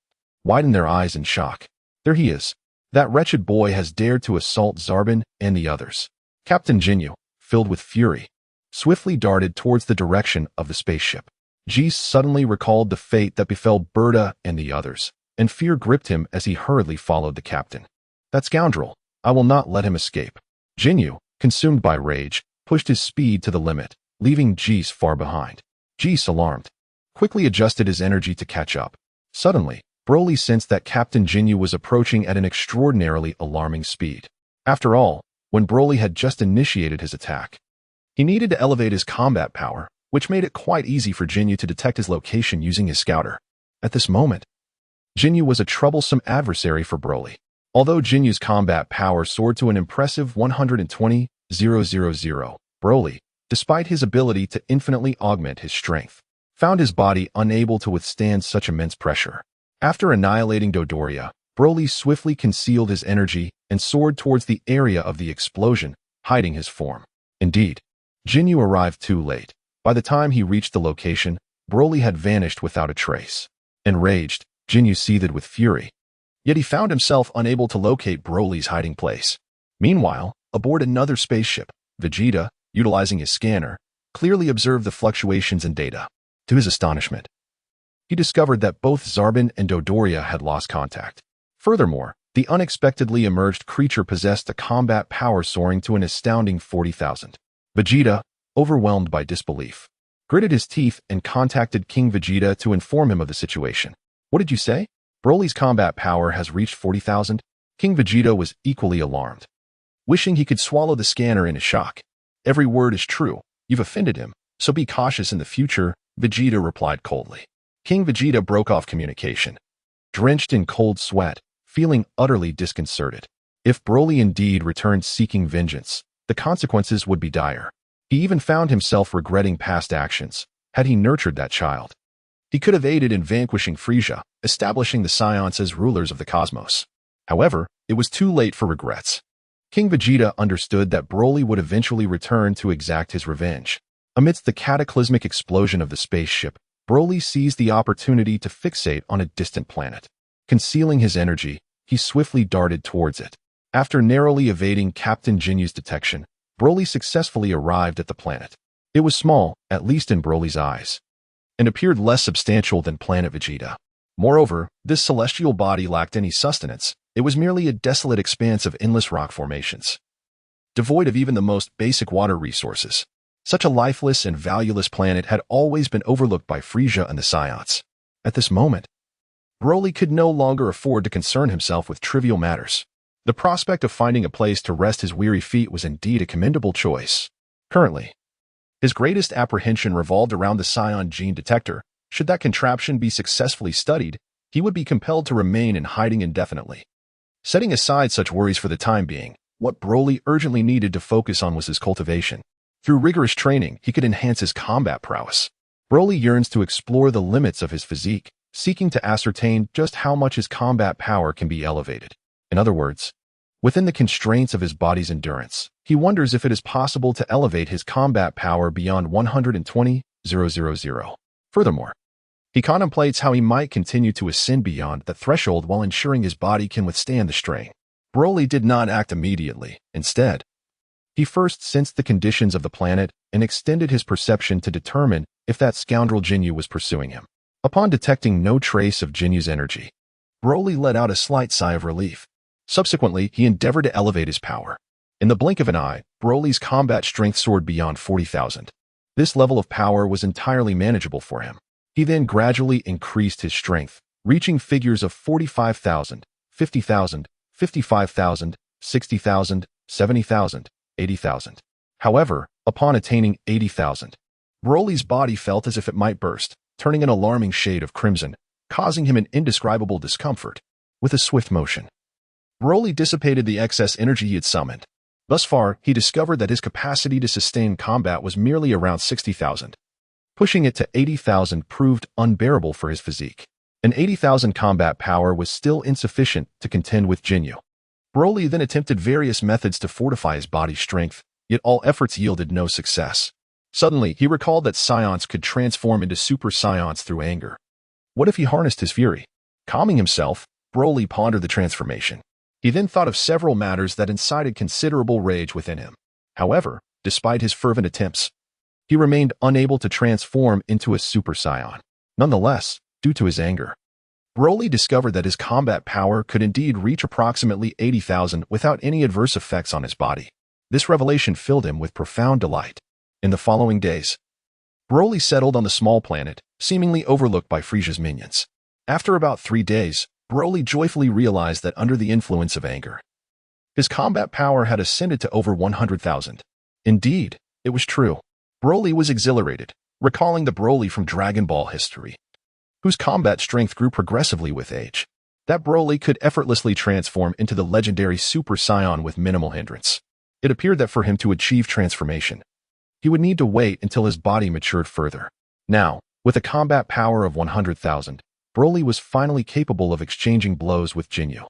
widened their eyes in shock. There he is. That wretched boy has dared to assault Zarbon and the others. Captain Ginyu, filled with fury, swiftly darted towards the direction of the spaceship. Jis suddenly recalled the fate that befell Berta and the others, and fear gripped him as he hurriedly followed the captain. That scoundrel! I will not let him escape. Ginyu, consumed by rage, pushed his speed to the limit, leaving Geese far behind. Geese, alarmed, quickly adjusted his energy to catch up. Suddenly, Broly sensed that Captain Ginyu was approaching at an extraordinarily alarming speed. After all, when Broly had just initiated his attack, he needed to elevate his combat power, which made it quite easy for Ginyu to detect his location using his scouter. At this moment, Ginyu was a troublesome adversary for Broly. Although Jinyu's combat power soared to an impressive 120,000, Broly, despite his ability to infinitely augment his strength, found his body unable to withstand such immense pressure. After annihilating Dodoria, Broly swiftly concealed his energy and soared towards the area of the explosion, hiding his form. Indeed, Ginyu arrived too late. By the time he reached the location, Broly had vanished without a trace. Enraged, Ginyu seethed with fury. Yet he found himself unable to locate Broly's hiding place. Meanwhile, aboard another spaceship, Vegeta, utilizing his scanner, clearly observed the fluctuations in data. To his astonishment, he discovered that both Zarbon and Dodoria had lost contact. Furthermore, the unexpectedly emerged creature possessed a combat power soaring to an astounding 40,000. Vegeta, overwhelmed by disbelief, gritted his teeth and contacted King Vegeta to inform him of the situation. What did you say? Broly's combat power has reached 40,000? King Vegeta was equally alarmed, wishing he could swallow the scanner in his shock. Every word is true. You've offended him, so be cautious in the future, Vegeta replied coldly. King Vegeta broke off communication, drenched in cold sweat, feeling utterly disconcerted. If Broly indeed returned seeking vengeance, the consequences would be dire. He even found himself regretting past actions. Had he nurtured that child, he could have aided in vanquishing Frieza, establishing the Saiyans as rulers of the cosmos. However, it was too late for regrets. King Vegeta understood that Broly would eventually return to exact his revenge. Amidst the cataclysmic explosion of the spaceship, Broly seized the opportunity to fixate on a distant planet. Concealing his energy, he swiftly darted towards it. After narrowly evading Captain Jinyu's detection, Broly successfully arrived at the planet. It was small, at least in Broly's eyes, and appeared less substantial than planet Vegeta. Moreover, this celestial body lacked any sustenance. It was merely a desolate expanse of endless rock formations, devoid of even the most basic water resources. Such a lifeless and valueless planet had always been overlooked by Frieza and the Saiyans. At this moment, Broly could no longer afford to concern himself with trivial matters. The prospect of finding a place to rest his weary feet was indeed a commendable choice. Currently, his greatest apprehension revolved around the Saiyan gene detector. Should that contraption be successfully studied, he would be compelled to remain in hiding indefinitely. Setting aside such worries for the time being, what Broly urgently needed to focus on was his cultivation. Through rigorous training, he could enhance his combat prowess. Broly yearns to explore the limits of his physique, seeking to ascertain just how much his combat power can be elevated. In other words, within the constraints of his body's endurance, he wonders if it is possible to elevate his combat power beyond 120,000. Furthermore, he contemplates how he might continue to ascend beyond the threshold while ensuring his body can withstand the strain. Broly did not act immediately. Instead, he first sensed the conditions of the planet and extended his perception to determine if that scoundrel Ginyu was pursuing him. Upon detecting no trace of Jinyu's energy, Broly let out a slight sigh of relief. Subsequently, he endeavored to elevate his power. In the blink of an eye, Broly's combat strength soared beyond 40,000. This level of power was entirely manageable for him. He then gradually increased his strength, reaching figures of 45,000, 50,000, 55,000, 60,000, 70,000, 80,000. However, upon attaining 80,000, Broly's body felt as if it might burst, turning an alarming shade of crimson, causing him an indescribable discomfort. With a swift motion, Broly dissipated the excess energy he had summoned. Thus far, he discovered that his capacity to sustain combat was merely around 60,000. Pushing it to 80,000 proved unbearable for his physique. An 80,000 combat power was still insufficient to contend with Ginyu. Broly then attempted various methods to fortify his body's strength, yet all efforts yielded no success. Suddenly, he recalled that Saiyans could transform into Super Saiyans through anger. What if he harnessed his fury? Calming himself, Broly pondered the transformation. He then thought of several matters that incited considerable rage within him. However, despite his fervent attempts, he remained unable to transform into a Super Saiyan. Nonetheless, due to his anger, Broly discovered that his combat power could indeed reach approximately 80,000 without any adverse effects on his body. This revelation filled him with profound delight. In the following days, Broly settled on the small planet, seemingly overlooked by Frieza's minions. After about 3 days, Broly joyfully realized that under the influence of anger, his combat power had ascended to over 100,000. Indeed, it was true. Broly was exhilarated, recalling the Broly from Dragon Ball history, whose combat strength grew progressively with age. That Broly could effortlessly transform into the legendary Super Saiyan with minimal hindrance. It appeared that for him to achieve transformation, he would need to wait until his body matured further. Now, with a combat power of 100,000, Broly was finally capable of exchanging blows with Ginyu.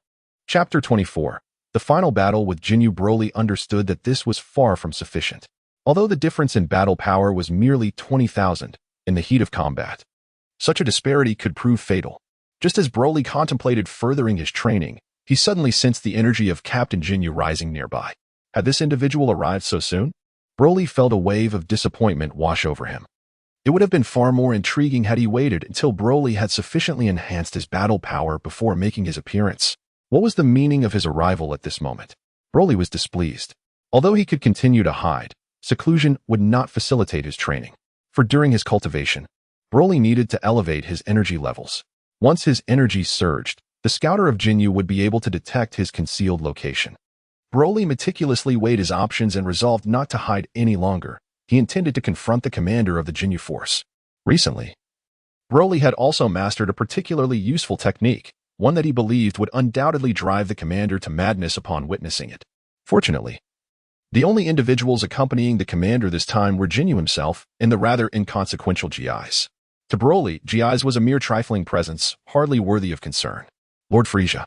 Chapter 24. The final battle with Ginyu. Broly understood that this was far from sufficient. Although the difference in battle power was merely 20,000 in the heat of combat, such a disparity could prove fatal. Just as Broly contemplated furthering his training, he suddenly sensed the energy of Captain Ginyu rising nearby. Had this individual arrived so soon? Broly felt a wave of disappointment wash over him. It would have been far more intriguing had he waited until Broly had sufficiently enhanced his battle power before making his appearance. What was the meaning of his arrival at this moment? Broly was displeased. Although he could continue to hide, seclusion would not facilitate his training. For during his cultivation, Broly needed to elevate his energy levels. Once his energy surged, the scouter of Ginyu would be able to detect his concealed location. Broly meticulously weighed his options and resolved not to hide any longer. He intended to confront the commander of the Ginyu Force. Recently, Broly had also mastered a particularly useful technique, one that he believed would undoubtedly drive the commander to madness upon witnessing it. Fortunately, the only individuals accompanying the commander this time were Ginyu himself and the rather inconsequential Gi's. To Broly, Gi's was a mere trifling presence, hardly worthy of concern. Lord Frieza,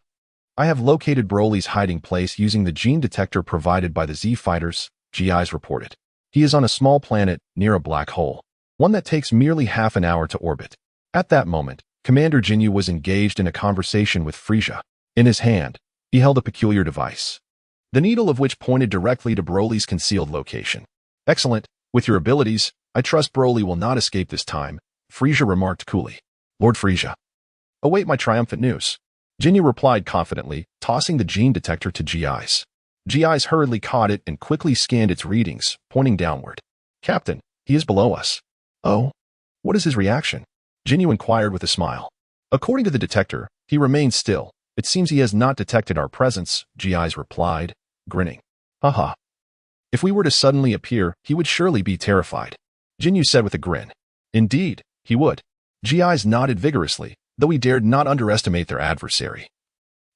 I have located Broly's hiding place using the gene detector provided by the Z fighters, Gi's reported. He is on a small planet near a black hole, one that takes merely half an hour to orbit. At that moment, Commander Ginyu was engaged in a conversation with Frieza. In his hand, he held a peculiar device, the needle of which pointed directly to Broly's concealed location. Excellent. With your abilities, I trust Broly will not escape this time, Frieza remarked coolly. Lord Frieza, await my triumphant news. Ginyu replied confidently, tossing the gene detector to Gi's. Gi's hurriedly caught it and quickly scanned its readings, pointing downward. Captain, he is below us. Oh? What is his reaction? Ginyu inquired with a smile. According to the detector, he remains still. It seems he has not detected our presence, Gi's replied, grinning. Haha. If we were to suddenly appear, he would surely be terrified. Ginyu said with a grin. Indeed, he would. Gi's nodded vigorously, though he dared not underestimate their adversary.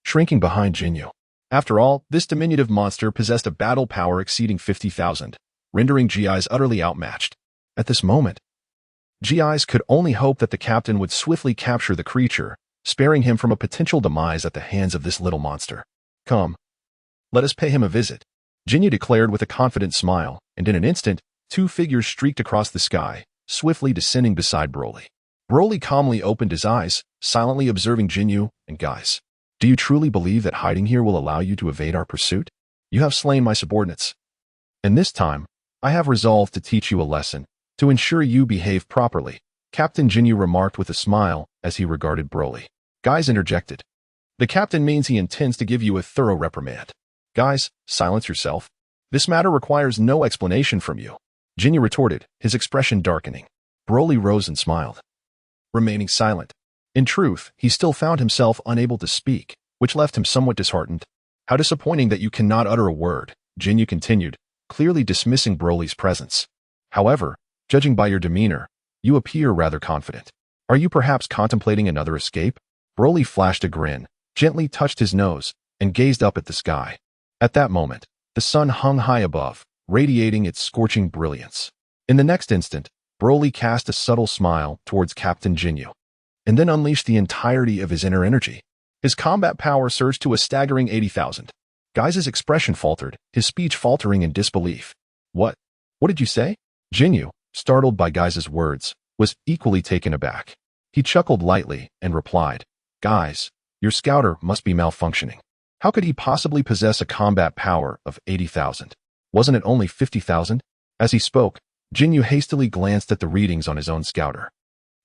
Shrinking behind Ginyu. After all, this diminutive monster possessed a battle power exceeding 50,000, rendering Gi's utterly outmatched. At this moment, Gi's could only hope that the captain would swiftly capture the creature, sparing him from a potential demise at the hands of this little monster. Come, let us pay him a visit, Ginyu declared with a confident smile, and in an instant, 2 figures streaked across the sky, swiftly descending beside Broly. Broly calmly opened his eyes, silently observing Ginyu and Guys. Do you truly believe that hiding here will allow you to evade our pursuit? You have slain my subordinates. And this time, I have resolved to teach you a lesson, to ensure you behave properly, Captain Ginyu remarked with a smile as he regarded Broly. Guys interjected. The captain means he intends to give you a thorough reprimand. Guys, silence yourself. This matter requires no explanation from you, Ginyu retorted, his expression darkening. Broly rose and smiled, remaining silent. In truth, he still found himself unable to speak, which left him somewhat disheartened. How disappointing that you cannot utter a word, Ginyu continued, clearly dismissing Broly's presence. However, judging by your demeanor, you appear rather confident. Are you perhaps contemplating another escape? Broly flashed a grin, gently touched his nose, and gazed up at the sky. At that moment, the sun hung high above, radiating its scorching brilliance. In the next instant, Broly cast a subtle smile towards Captain Ginyu, and then unleashed the entirety of his inner energy. His combat power surged to a staggering 80,000. Guys' expression faltered, his speech faltering in disbelief. What did you say? Ginyu, startled by Guys' words, was equally taken aback. He chuckled lightly and replied, Guys, your scouter must be malfunctioning. How could he possibly possess a combat power of 80,000? Wasn't it only 50,000? As he spoke, Ginyu hastily glanced at the readings on his own scouter.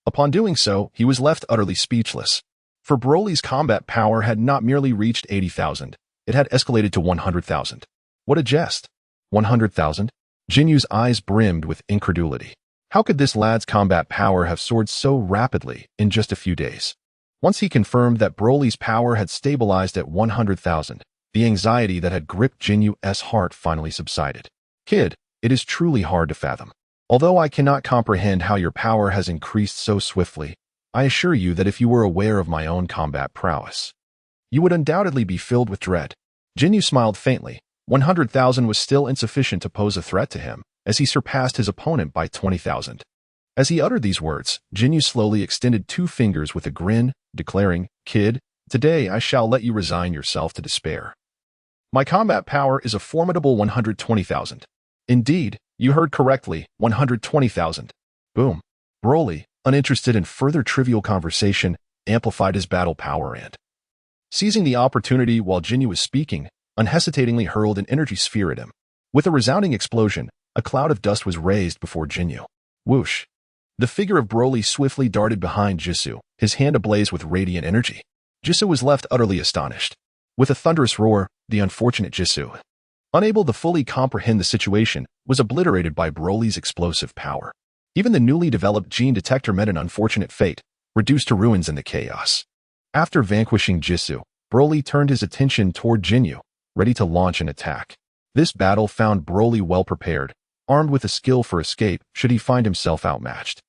Upon doing so, he was left utterly speechless. For Broly's combat power had not merely reached 80,000, it had escalated to 100,000. What a jest! 100,000? Jinyu's eyes brimmed with incredulity. How could this lad's combat power have soared so rapidly in just a few days? Once he confirmed that Broly's power had stabilized at 100,000, the anxiety that had gripped Jinyu's heart finally subsided. Kid, it is truly hard to fathom. Although I cannot comprehend how your power has increased so swiftly, I assure you that if you were aware of my own combat prowess, you would undoubtedly be filled with dread. Ginyu smiled faintly. 100,000 was still insufficient to pose a threat to him, as he surpassed his opponent by 20,000. As he uttered these words, Ginyu slowly extended 2 fingers with a grin, declaring, "Kid, today I shall let you resign yourself to despair. My combat power is a formidable 120,000. Indeed, you heard correctly, 120,000. Boom. Broly, uninterested in further trivial conversation, amplified his battle power and, seizing the opportunity while Ginyu was speaking, unhesitatingly hurled an energy sphere at him. With a resounding explosion, a cloud of dust was raised before Ginyu. Whoosh. The figure of Broly swiftly darted behind Jisoo, his hand ablaze with radiant energy. Jisoo was left utterly astonished. With a thunderous roar, the unfortunate Jisoo, unable to fully comprehend the situation, was obliterated by Broly's explosive power. Even the newly developed gene detector met an unfortunate fate, reduced to ruins in the chaos. After vanquishing Jisoo, Broly turned his attention toward Ginyu, ready to launch an attack. This battle found Broly well prepared, armed with a skill for escape should he find himself outmatched.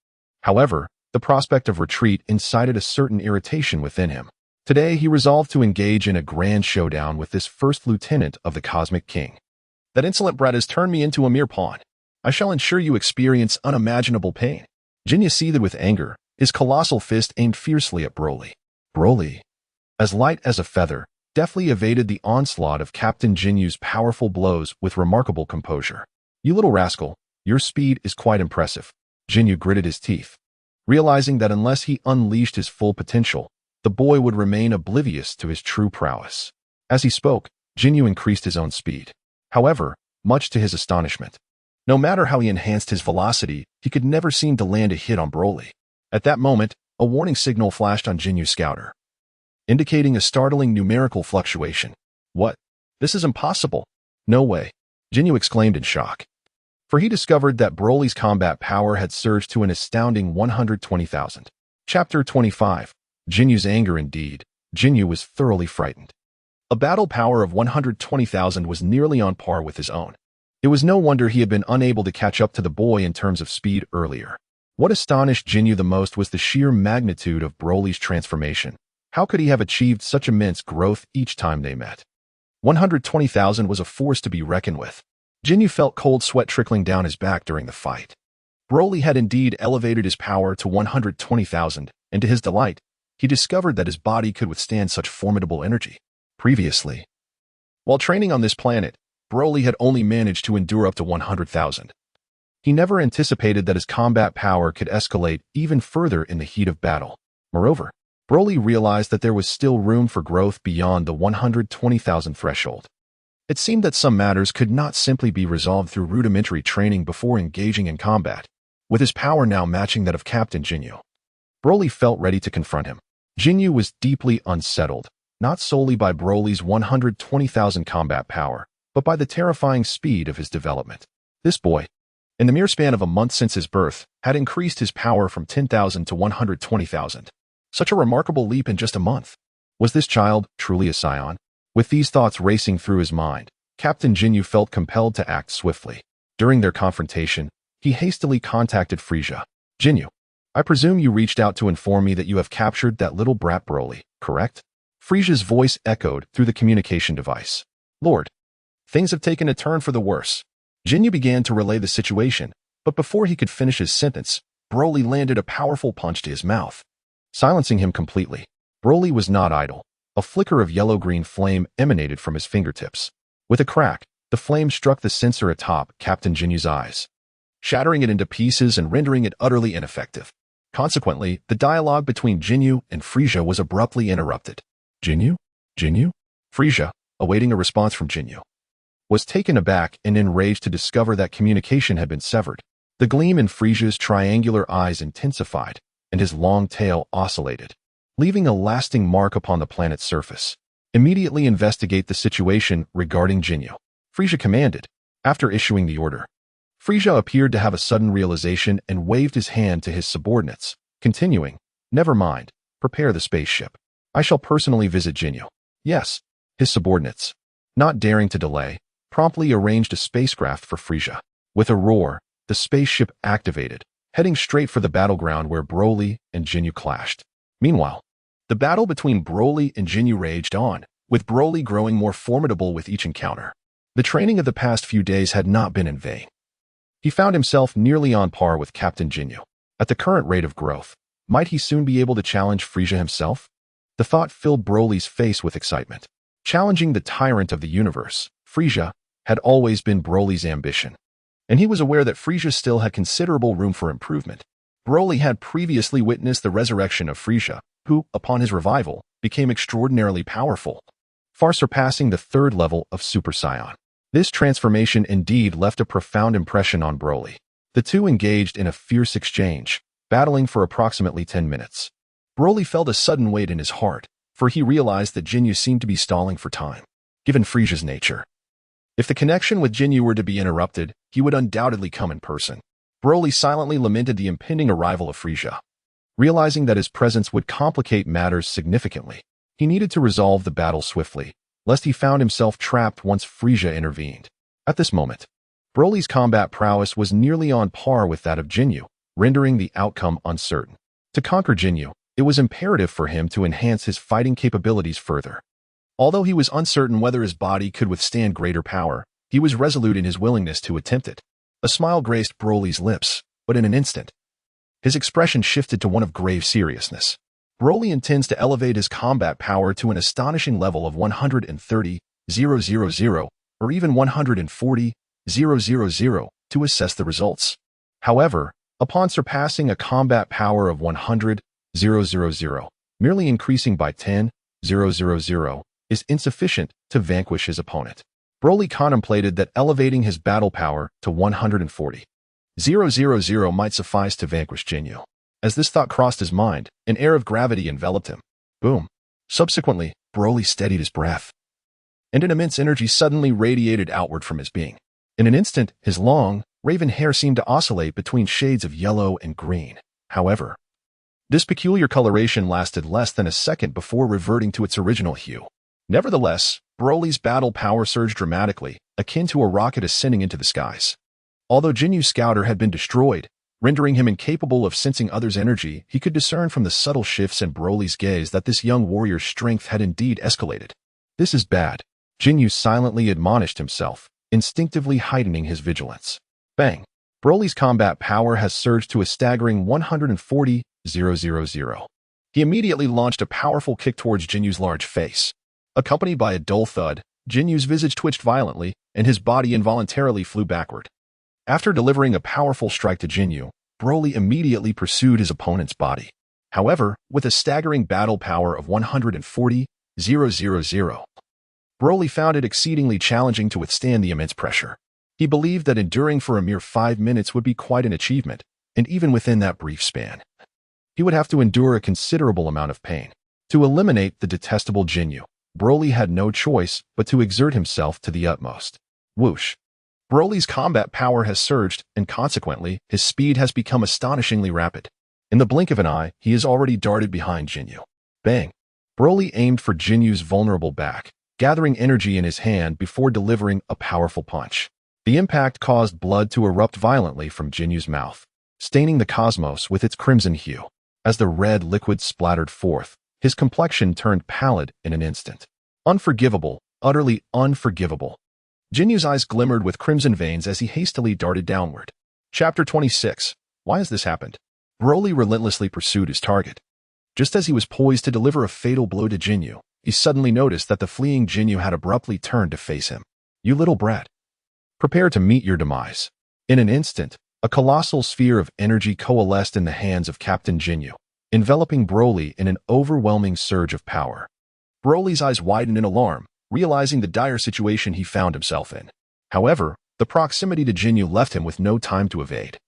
However, the prospect of retreat incited a certain irritation within him. Today he resolved to engage in a grand showdown with this first lieutenant of the Cosmic King. That insolent brat has turned me into a mere pawn. I shall ensure you experience unimaginable pain. Ginyu seethed with anger, his colossal fist aimed fiercely at Broly. Broly, as light as a feather, deftly evaded the onslaught of Captain Jinyu's powerful blows with remarkable composure. You little rascal, your speed is quite impressive. Ginyu gritted his teeth, realizing that unless he unleashed his full potential, the boy would remain oblivious to his true prowess. As he spoke, Ginyu increased his own speed. However, much to his astonishment, no matter how he enhanced his velocity, he could never seem to land a hit on Broly. At that moment, a warning signal flashed on Jinyu's scouter, indicating a startling numerical fluctuation. What? This is impossible. No way. Ginyu exclaimed in shock, for he discovered that Broly's combat power had surged to an astounding 120,000. Chapter 25. Jinyu's anger indeed. Ginyu was thoroughly frightened. A battle power of 120,000 was nearly on par with his own. It was no wonder he had been unable to catch up to the boy in terms of speed earlier. What astonished Ginyu the most was the sheer magnitude of Broly's transformation. How could he have achieved such immense growth each time they met? 120,000 was a force to be reckoned with. Ginyu felt cold sweat trickling down his back during the fight. Broly had indeed elevated his power to 120,000, and to his delight, he discovered that his body could withstand such formidable energy. Previously, while training on this planet, Broly had only managed to endure up to 100,000. He never anticipated that his combat power could escalate even further in the heat of battle. Moreover, Broly realized that there was still room for growth beyond the 120,000 threshold. It seemed that some matters could not simply be resolved through rudimentary training before engaging in combat. With his power now matching that of Captain Ginyu, Broly felt ready to confront him. Ginyu was deeply unsettled, not solely by Broly's 120,000 combat power, but by the terrifying speed of his development. This boy, in the mere span of a month since his birth, had increased his power from 10,000 to 120,000. Such a remarkable leap in just a month. Was this child truly a scion? With these thoughts racing through his mind, Captain Ginyu felt compelled to act swiftly. During their confrontation, he hastily contacted Frieza. Ginyu, I presume you reached out to inform me that you have captured that little brat Broly, correct? Frieza's voice echoed through the communication device. Lord, things have taken a turn for the worse. Ginyu began to relay the situation, but before he could finish his sentence, Broly landed a powerful punch to his mouth, silencing him completely. Broly was not idle. A flicker of yellow-green flame emanated from his fingertips. With a crack, the flame struck the sensor atop Captain Jinyu's eyes, shattering it into pieces and rendering it utterly ineffective. Consequently, the dialogue between Ginyu and Frieza was abruptly interrupted. Ginyu? Ginyu? Frieza, awaiting a response from Ginyu, was taken aback and enraged to discover that communication had been severed. The gleam in Frieza's triangular eyes intensified, and his long tail oscillated, leaving a lasting mark upon the planet's surface. Immediately investigate the situation regarding Ginyu, Frieza commanded. After issuing the order, Frieza appeared to have a sudden realization and waved his hand to his subordinates, continuing, "Never mind, prepare the spaceship. I shall personally visit Ginyu." Yes, his subordinates, not daring to delay, promptly arranged a spacecraft for Frieza. With a roar, the spaceship activated, heading straight for the battleground where Broly and Ginyu clashed. Meanwhile, the battle between Broly and Ginyu raged on, with Broly growing more formidable with each encounter. The training of the past few days had not been in vain. He found himself nearly on par with Captain Ginyu. At the current rate of growth, might he soon be able to challenge Frieza himself? The thought filled Broly's face with excitement. Challenging the tyrant of the universe, Frieza, had always been Broly's ambition, and he was aware that Frieza still had considerable room for improvement. Broly had previously witnessed the resurrection of Frieza, who, upon his revival, became extraordinarily powerful, far surpassing the third level of Super Saiyan. This transformation indeed left a profound impression on Broly. The two engaged in a fierce exchange, battling for approximately 10 minutes. Broly felt a sudden weight in his heart, for he realized that Ginyu seemed to be stalling for time, given Frieza's nature. If the connection with Ginyu were to be interrupted, he would undoubtedly come in person. Broly silently lamented the impending arrival of Frieza. Realizing that his presence would complicate matters significantly, he needed to resolve the battle swiftly, lest he found himself trapped once Frieza intervened. At this moment, Broly's combat prowess was nearly on par with that of Ginyu, rendering the outcome uncertain. To conquer Ginyu, it was imperative for him to enhance his fighting capabilities further. Although he was uncertain whether his body could withstand greater power, he was resolute in his willingness to attempt it. A smile graced Broly's lips, but in an instant, his expression shifted to one of grave seriousness. Broly intends to elevate his combat power to an astonishing level of 130,000 or even 140,000 to assess the results. However, upon surpassing a combat power of 100,000, merely increasing by 10,000 is insufficient to vanquish his opponent. Broly contemplated that elevating his battle power to 140,000 might suffice to vanquish Ginyu. As this thought crossed his mind, an air of gravity enveloped him. Boom. Subsequently, Broly steadied his breath, and an immense energy suddenly radiated outward from his being. In an instant, his long, raven hair seemed to oscillate between shades of yellow and green. However, this peculiar coloration lasted less than a second before reverting to its original hue. Nevertheless, Broly's battle power surged dramatically, akin to a rocket ascending into the skies. Although Ginyu's scouter had been destroyed, rendering him incapable of sensing others' energy, he could discern from the subtle shifts in Broly's gaze that this young warrior's strength had indeed escalated. This is bad, Ginyu silently admonished himself, instinctively heightening his vigilance. Bang! Broly's combat power has surged to a staggering 140,000. He immediately launched a powerful kick towards Ginyu's large face. Accompanied by a dull thud, Ginyu's visage twitched violently, and his body involuntarily flew backward. After delivering a powerful strike to Ginyu, Broly immediately pursued his opponent's body. However, with a staggering battle power of 140,000, Broly found it exceedingly challenging to withstand the immense pressure. He believed that enduring for a mere 5 minutes would be quite an achievement, and even within that brief span, he would have to endure a considerable amount of pain. To eliminate the detestable Ginyu, Broly had no choice but to exert himself to the utmost. Whoosh! Broly's combat power has surged, and consequently, his speed has become astonishingly rapid. In the blink of an eye, he has already darted behind Ginyu. Bang! Broly aimed for Ginyu's vulnerable back, gathering energy in his hand before delivering a powerful punch. The impact caused blood to erupt violently from Ginyu's mouth, staining the cosmos with its crimson hue. As the red liquid splattered forth, his complexion turned pallid in an instant. Unforgivable, utterly unforgivable. Ginyu's eyes glimmered with crimson veins as he hastily darted downward. Chapter 26. Why has this happened? Broly relentlessly pursued his target. Just as he was poised to deliver a fatal blow to Ginyu, he suddenly noticed that the fleeing Ginyu had abruptly turned to face him. You little brat. Prepare to meet your demise. In an instant, a colossal sphere of energy coalesced in the hands of Captain Ginyu, enveloping Broly in an overwhelming surge of power. Broly's eyes widened in alarm, realizing the dire situation he found himself in. However, the proximity to Ginyu left him with no time to evade.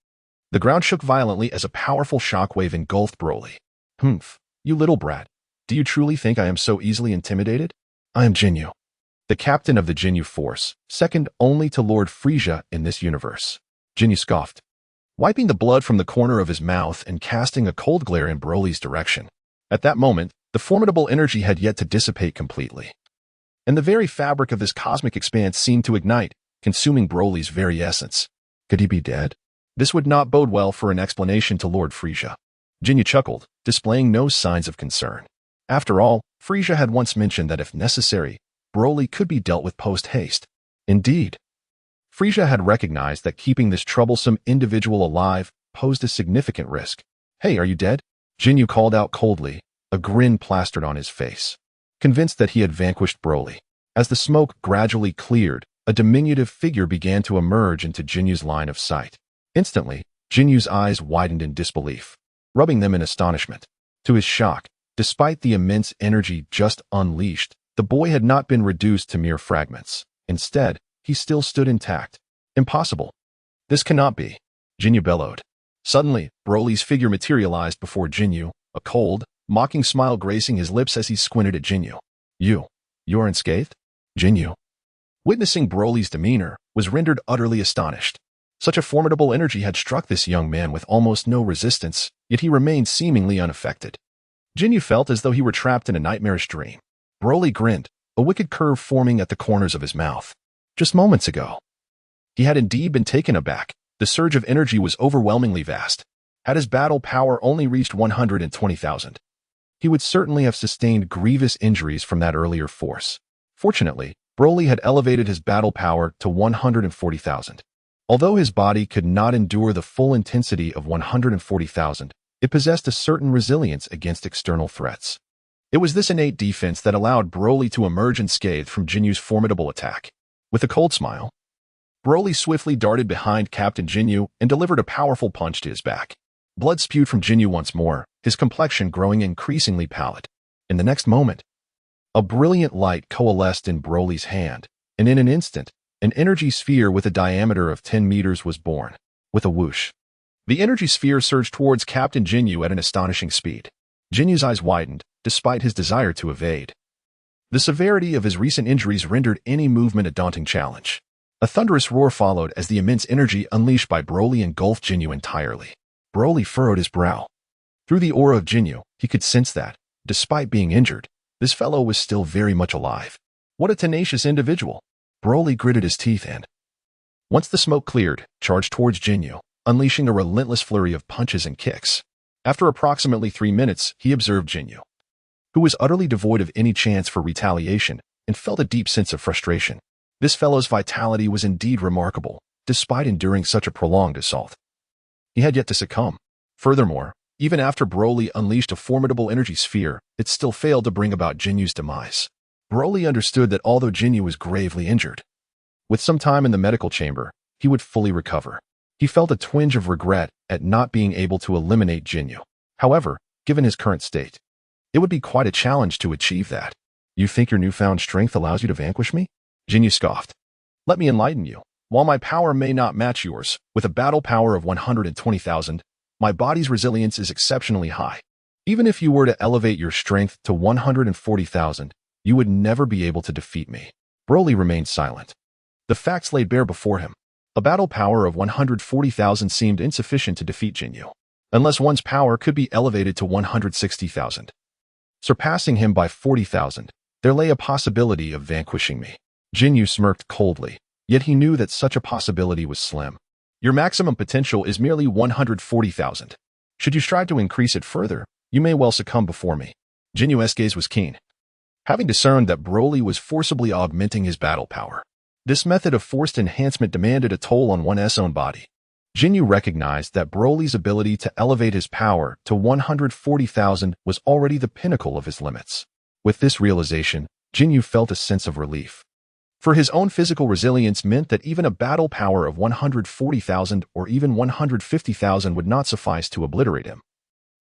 The ground shook violently as a powerful shockwave engulfed Broly. Humph, you little brat. Do you truly think I am so easily intimidated? I am Ginyu. the captain of the Ginyu Force, second only to Lord Frieza in this universe. Ginyu scoffed, wiping the blood from the corner of his mouth and casting a cold glare in Broly's direction. At that moment, the formidable energy had yet to dissipate completely, and the very fabric of this cosmic expanse seemed to ignite, consuming Broly's very essence. Could he be dead? This would not bode well for an explanation to Lord Frieza. Ginyu chuckled, displaying no signs of concern. After all, Frieza had once mentioned that if necessary, Broly could be dealt with post-haste. Indeed, Frieza had recognized that keeping this troublesome individual alive posed a significant risk. Hey, are you dead? Ginyu called out coldly, a grin plastered on his face, convinced that he had vanquished Broly. As the smoke gradually cleared, a diminutive figure began to emerge into Ginyu's line of sight. Instantly, Ginyu's eyes widened in disbelief, rubbing them in astonishment. To his shock, despite the immense energy just unleashed, the boy had not been reduced to mere fragments. Instead, he still stood intact. Impossible. This cannot be. Ginyu bellowed. Suddenly, Broly's figure materialized before Ginyu, a cold, mocking smile gracing his lips as he squinted at Ginyu. You're unscathed? Ginyu, witnessing Broly's demeanor, was rendered utterly astonished. Such a formidable energy had struck this young man with almost no resistance, yet he remained seemingly unaffected. Ginyu felt as though he were trapped in a nightmarish dream. Broly grinned, a wicked curve forming at the corners of his mouth. Just moments ago, he had indeed been taken aback. The surge of energy was overwhelmingly vast. Had his battle power only reached 120,000, he would certainly have sustained grievous injuries from that earlier force. Fortunately, Broly had elevated his battle power to 140,000. Although his body could not endure the full intensity of 140,000, it possessed a certain resilience against external threats. It was this innate defense that allowed Broly to emerge unscathed from Ginyu's formidable attack. With a cold smile, Broly swiftly darted behind Captain Ginyu and delivered a powerful punch to his back. Blood spewed from Ginyu once more, his complexion growing increasingly pallid. In the next moment, a brilliant light coalesced in Broly's hand, and in an instant, an energy sphere with a diameter of 10 meters was born. With a whoosh, the energy sphere surged towards Captain Ginyu at an astonishing speed. Ginyu's eyes widened, despite his desire to evade. The severity of his recent injuries rendered any movement a daunting challenge. A thunderous roar followed as the immense energy unleashed by Broly engulfed Ginyu entirely. Broly furrowed his brow. Through the aura of Ginyu, he could sense that, despite being injured, this fellow was still very much alive. What a tenacious individual! Broly gritted his teeth and, once the smoke cleared, charged towards Ginyu, unleashing a relentless flurry of punches and kicks. After approximately 3 minutes, he observed Ginyu, who was utterly devoid of any chance for retaliation, and felt a deep sense of frustration. This fellow's vitality was indeed remarkable, despite enduring such a prolonged assault. He had yet to succumb. Furthermore, even after Broly unleashed a formidable energy sphere, it still failed to bring about Ginyu's demise. Broly understood that although Ginyu was gravely injured, with some time in the medical chamber, he would fully recover. He felt a twinge of regret at not being able to eliminate Ginyu. However, given his current state, it would be quite a challenge to achieve that. You think your newfound strength allows you to vanquish me? Ginyu scoffed. Let me enlighten you. While my power may not match yours, with a battle power of 120,000, my body's resilience is exceptionally high. Even if you were to elevate your strength to 140,000, you would never be able to defeat me. Broly remained silent. The facts laid bare before him. A battle power of 140,000 seemed insufficient to defeat Ginyu, unless one's power could be elevated to 160,000. Surpassing him by 40,000, there lay a possibility of vanquishing me. Ginyu smirked coldly, yet he knew that such a possibility was slim. Your maximum potential is merely 140,000. Should you strive to increase it further, you may well succumb before me. Ginyu's gaze was keen, having discerned that Broly was forcibly augmenting his battle power. This method of forced enhancement demanded a toll on one's own body. Ginyu recognized that Broly's ability to elevate his power to 140,000 was already the pinnacle of his limits. With this realization, Ginyu felt a sense of relief. For his own physical resilience meant that even a battle power of 140,000 or even 150,000 would not suffice to obliterate him,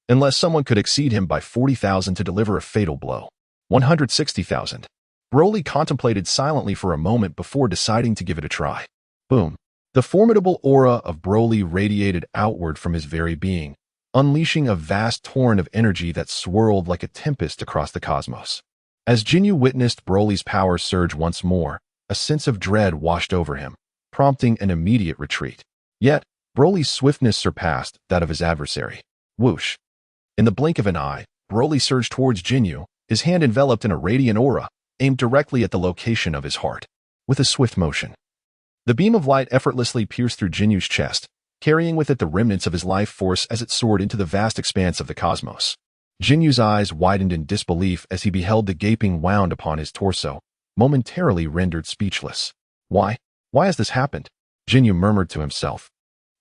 unless someone could exceed him by 40,000 to deliver a fatal blow. 160,000. Broly contemplated silently for a moment before deciding to give it a try. Boom. The formidable aura of Broly radiated outward from his very being, unleashing a vast torrent of energy that swirled like a tempest across the cosmos. As Ginyu witnessed Broly's power surge once more, a sense of dread washed over him, prompting an immediate retreat. Yet, Broly's swiftness surpassed that of his adversary. Whoosh! In the blink of an eye, Broly surged towards Ginyu, his hand enveloped in a radiant aura, aimed directly at the location of his heart. With a swift motion, the beam of light effortlessly pierced through Jinyu's chest, carrying with it the remnants of his life force as it soared into the vast expanse of the cosmos. Jinyu's eyes widened in disbelief as he beheld the gaping wound upon his torso, momentarily rendered speechless. Why has this happened? Ginyu murmured to himself,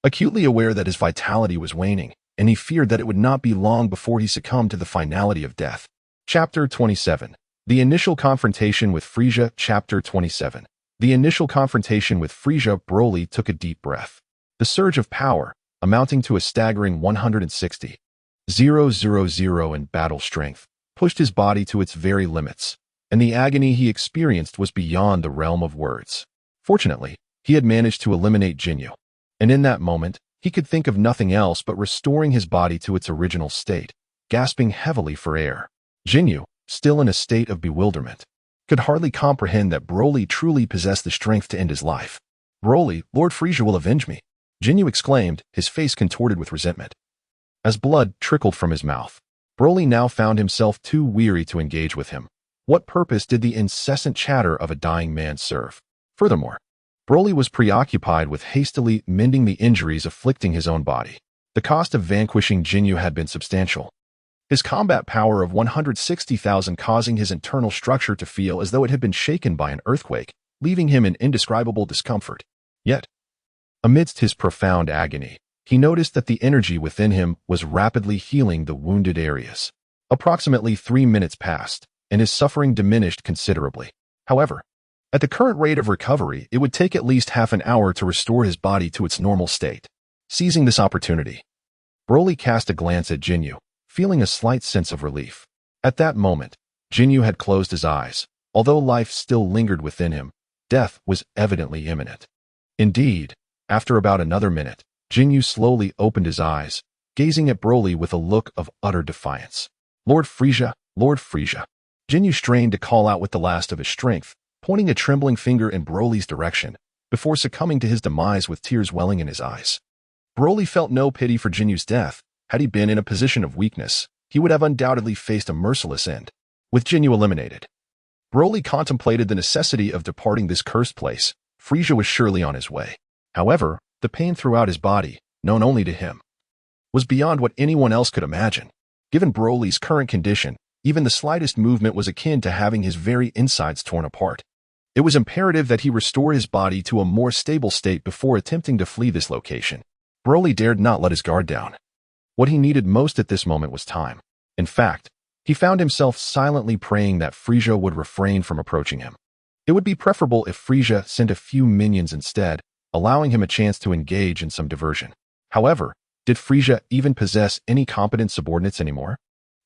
acutely aware that his vitality was waning, and he feared that it would not be long before he succumbed to the finality of death. Chapter 27. The initial confrontation with Frieza. Chapter 27. The initial confrontation with Frieza. Broly took a deep breath. The surge of power, amounting to a staggering 160,000 in battle strength, pushed his body to its very limits, and the agony he experienced was beyond the realm of words. Fortunately, he had managed to eliminate Ginyu, and in that moment, he could think of nothing else but restoring his body to its original state, gasping heavily for air. Ginyu, still in a state of bewilderment, could hardly comprehend that Broly truly possessed the strength to end his life. Broly, Lord Frieza will avenge me, Ginyu exclaimed, his face contorted with resentment. As blood trickled from his mouth, Broly now found himself too weary to engage with him. What purpose did the incessant chatter of a dying man serve? Furthermore, Broly was preoccupied with hastily mending the injuries afflicting his own body. The cost of vanquishing Ginyu had been substantial, his combat power of 160,000 causing his internal structure to feel as though it had been shaken by an earthquake, leaving him in indescribable discomfort. Yet, amidst his profound agony, he noticed that the energy within him was rapidly healing the wounded areas. Approximately 3 minutes passed, and his suffering diminished considerably. However, at the current rate of recovery, it would take at least half an hour to restore his body to its normal state. Seizing this opportunity, Broly cast a glance at Ginyu, feeling a slight sense of relief. At that moment, Ginyu had closed his eyes. Although life still lingered within him, death was evidently imminent. Indeed, after about another minute, Ginyu slowly opened his eyes, gazing at Broly with a look of utter defiance. Lord Frieza, Lord Frieza. Ginyu strained to call out with the last of his strength, pointing a trembling finger in Broly's direction, before succumbing to his demise with tears welling in his eyes. Broly felt no pity for Jinyu's death. Had he been in a position of weakness, he would have undoubtedly faced a merciless end. With Ginyu eliminated, Broly contemplated the necessity of departing this cursed place. Frieza was surely on his way. However, the pain throughout his body, known only to him, was beyond what anyone else could imagine. Given Broly's current condition, even the slightest movement was akin to having his very insides torn apart. It was imperative that he restore his body to a more stable state before attempting to flee this location. Broly dared not let his guard down. What he needed most at this moment was time. In fact, he found himself silently praying that Frieza would refrain from approaching him. It would be preferable if Frieza sent a few minions instead, allowing him a chance to engage in some diversion. However, did Frieza even possess any competent subordinates anymore?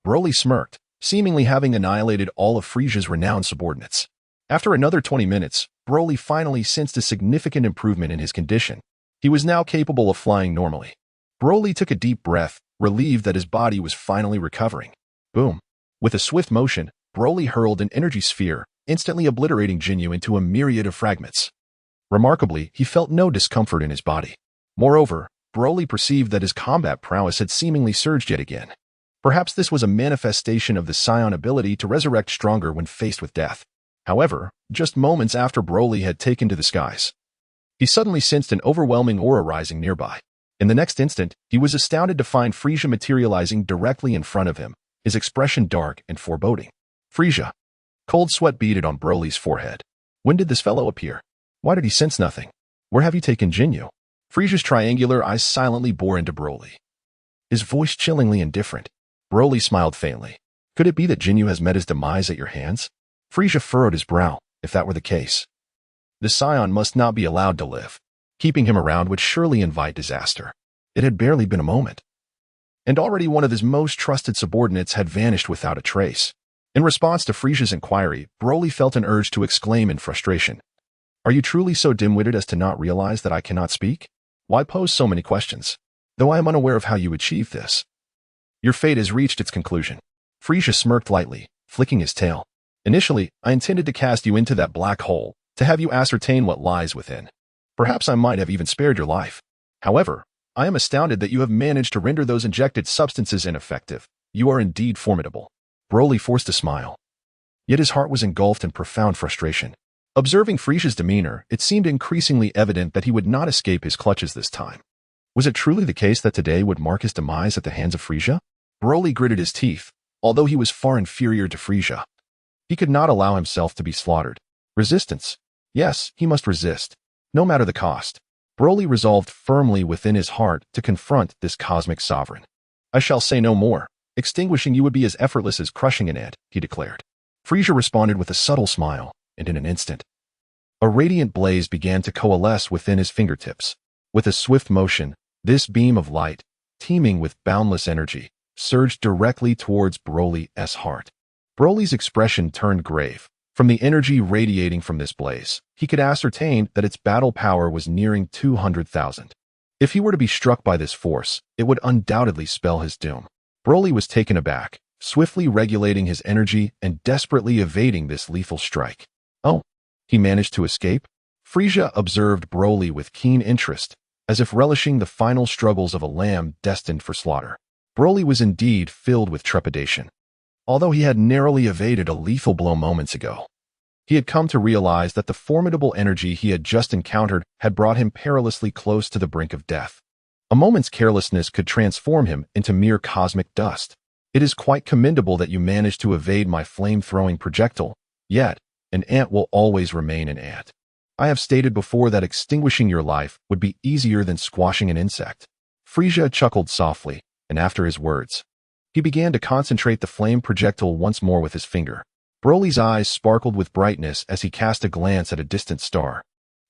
Broly smirked, seemingly having annihilated all of Frieza's renowned subordinates. After another 20 minutes, Broly finally sensed a significant improvement in his condition. He was now capable of flying normally. Broly took a deep breath, relieved that his body was finally recovering. Boom. With a swift motion, Broly hurled an energy sphere, instantly obliterating Ginyu into a myriad of fragments. Remarkably, he felt no discomfort in his body. Moreover, Broly perceived that his combat prowess had seemingly surged yet again. Perhaps this was a manifestation of the Saiyan ability to resurrect stronger when faced with death. However, just moments after Broly had taken to the skies, he suddenly sensed an overwhelming aura rising nearby. In the next instant, he was astounded to find Frieza materializing directly in front of him, his expression dark and foreboding. Frieza. Cold sweat beaded on Broly's forehead. When did this fellow appear? Why did he sense nothing? Where have you taken Ginyu? Frieza's triangular eyes silently bore into Broly, his voice chillingly indifferent. Broly smiled faintly. Could it be that Ginyu has met his demise at your hands? Frieza furrowed his brow. If that were the case, the Saiyan must not be allowed to live. Keeping him around would surely invite disaster. It had barely been a moment, and already one of his most trusted subordinates had vanished without a trace. In response to Frieza's inquiry, Broly felt an urge to exclaim in frustration. Are you truly so dim-witted as to not realize that I cannot speak? Why pose so many questions? Though I am unaware of how you achieve this, your fate has reached its conclusion. Frieza smirked lightly, flicking his tail. Initially, I intended to cast you into that black hole, to have you ascertain what lies within. Perhaps I might have even spared your life. However, I am astounded that you have managed to render those injected substances ineffective. You are indeed formidable. Broly forced a smile. Yet his heart was engulfed in profound frustration. Observing Frieza's demeanor, it seemed increasingly evident that he would not escape his clutches this time. Was it truly the case that today would mark his demise at the hands of Frieza? Broly gritted his teeth, although he was far inferior to Frieza. He could not allow himself to be slaughtered. Resistance. Yes, he must resist, no matter the cost. Broly resolved firmly within his heart to confront this cosmic sovereign. I shall say no more. Extinguishing you would be as effortless as crushing an ant, he declared. Frieza responded with a subtle smile, and in an instant, a radiant blaze began to coalesce within his fingertips. With a swift motion, this beam of light, teeming with boundless energy, surged directly towards Broly's heart. Broly's expression turned grave. From the energy radiating from this blaze, he could ascertain that its battle power was nearing 200,000. If he were to be struck by this force, it would undoubtedly spell his doom. Broly was taken aback, swiftly regulating his energy and desperately evading this lethal strike. Oh, he managed to escape? Frieza observed Broly with keen interest, as if relishing the final struggles of a lamb destined for slaughter. Broly was indeed filled with trepidation. Although he had narrowly evaded a lethal blow moments ago, he had come to realize that the formidable energy he had just encountered had brought him perilously close to the brink of death. A moment's carelessness could transform him into mere cosmic dust. It is quite commendable that you managed to evade my flame-throwing projectile, yet an ant will always remain an ant. I have stated before that extinguishing your life would be easier than squashing an insect. Frieza chuckled softly, and after his words, he began to concentrate the flame projectile once more with his finger. Broly's eyes sparkled with brightness as he cast a glance at a distant star,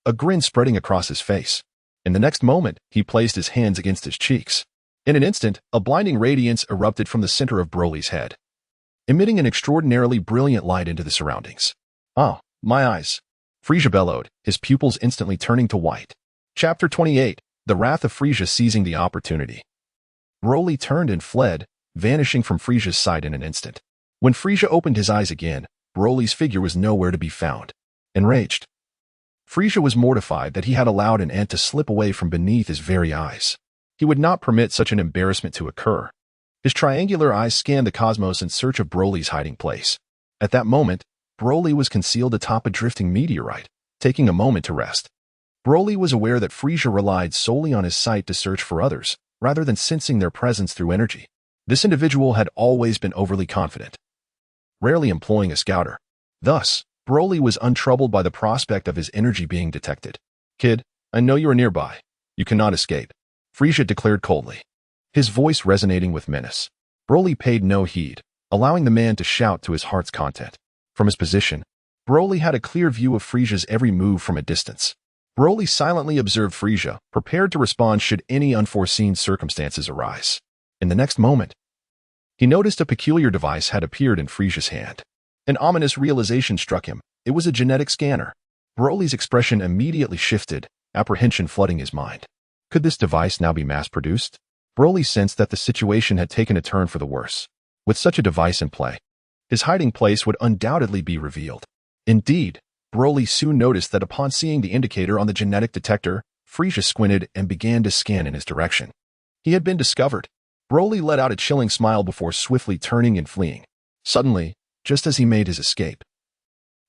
a grin spreading across his face. In the next moment, he placed his hands against his cheeks. In an instant, a blinding radiance erupted from the center of Broly's head, emitting an extraordinarily brilliant light into the surroundings. Oh, my eyes! Frieza bellowed, his pupils instantly turning to white. Chapter 28. The Wrath of Frieza seizing the opportunity. Broly turned and fled, vanishing from Frieza's sight in an instant. When Frieza opened his eyes again, Broly's figure was nowhere to be found. Enraged, Frieza was mortified that he had allowed an ant to slip away from beneath his very eyes. He would not permit such an embarrassment to occur. His triangular eyes scanned the cosmos in search of Broly's hiding place. At that moment, Broly was concealed atop a drifting meteorite, taking a moment to rest. Broly was aware that Frieza relied solely on his sight to search for others, rather than sensing their presence through energy. This individual had always been overly confident, rarely employing a scouter. Thus, Broly was untroubled by the prospect of his energy being detected. Kid, I know you are nearby. You cannot escape, Frieza declared coldly, his voice resonating with menace. Broly paid no heed, allowing the man to shout to his heart's content. From his position, Broly had a clear view of Frieza's every move from a distance. Broly silently observed Frieza, prepared to respond should any unforeseen circumstances arise. In the next moment, he noticed a peculiar device had appeared in Frieza's hand. An ominous realization struck him. It was a genetic scanner. Broly's expression immediately shifted, apprehension flooding his mind. Could this device now be mass-produced? Broly sensed that the situation had taken a turn for the worse. With such a device in play, his hiding place would undoubtedly be revealed. Indeed, Broly soon noticed that upon seeing the indicator on the genetic detector, Frieza squinted and began to scan in his direction. He had been discovered. Broly let out a chilling smile before swiftly turning and fleeing. Suddenly, just as he made his escape,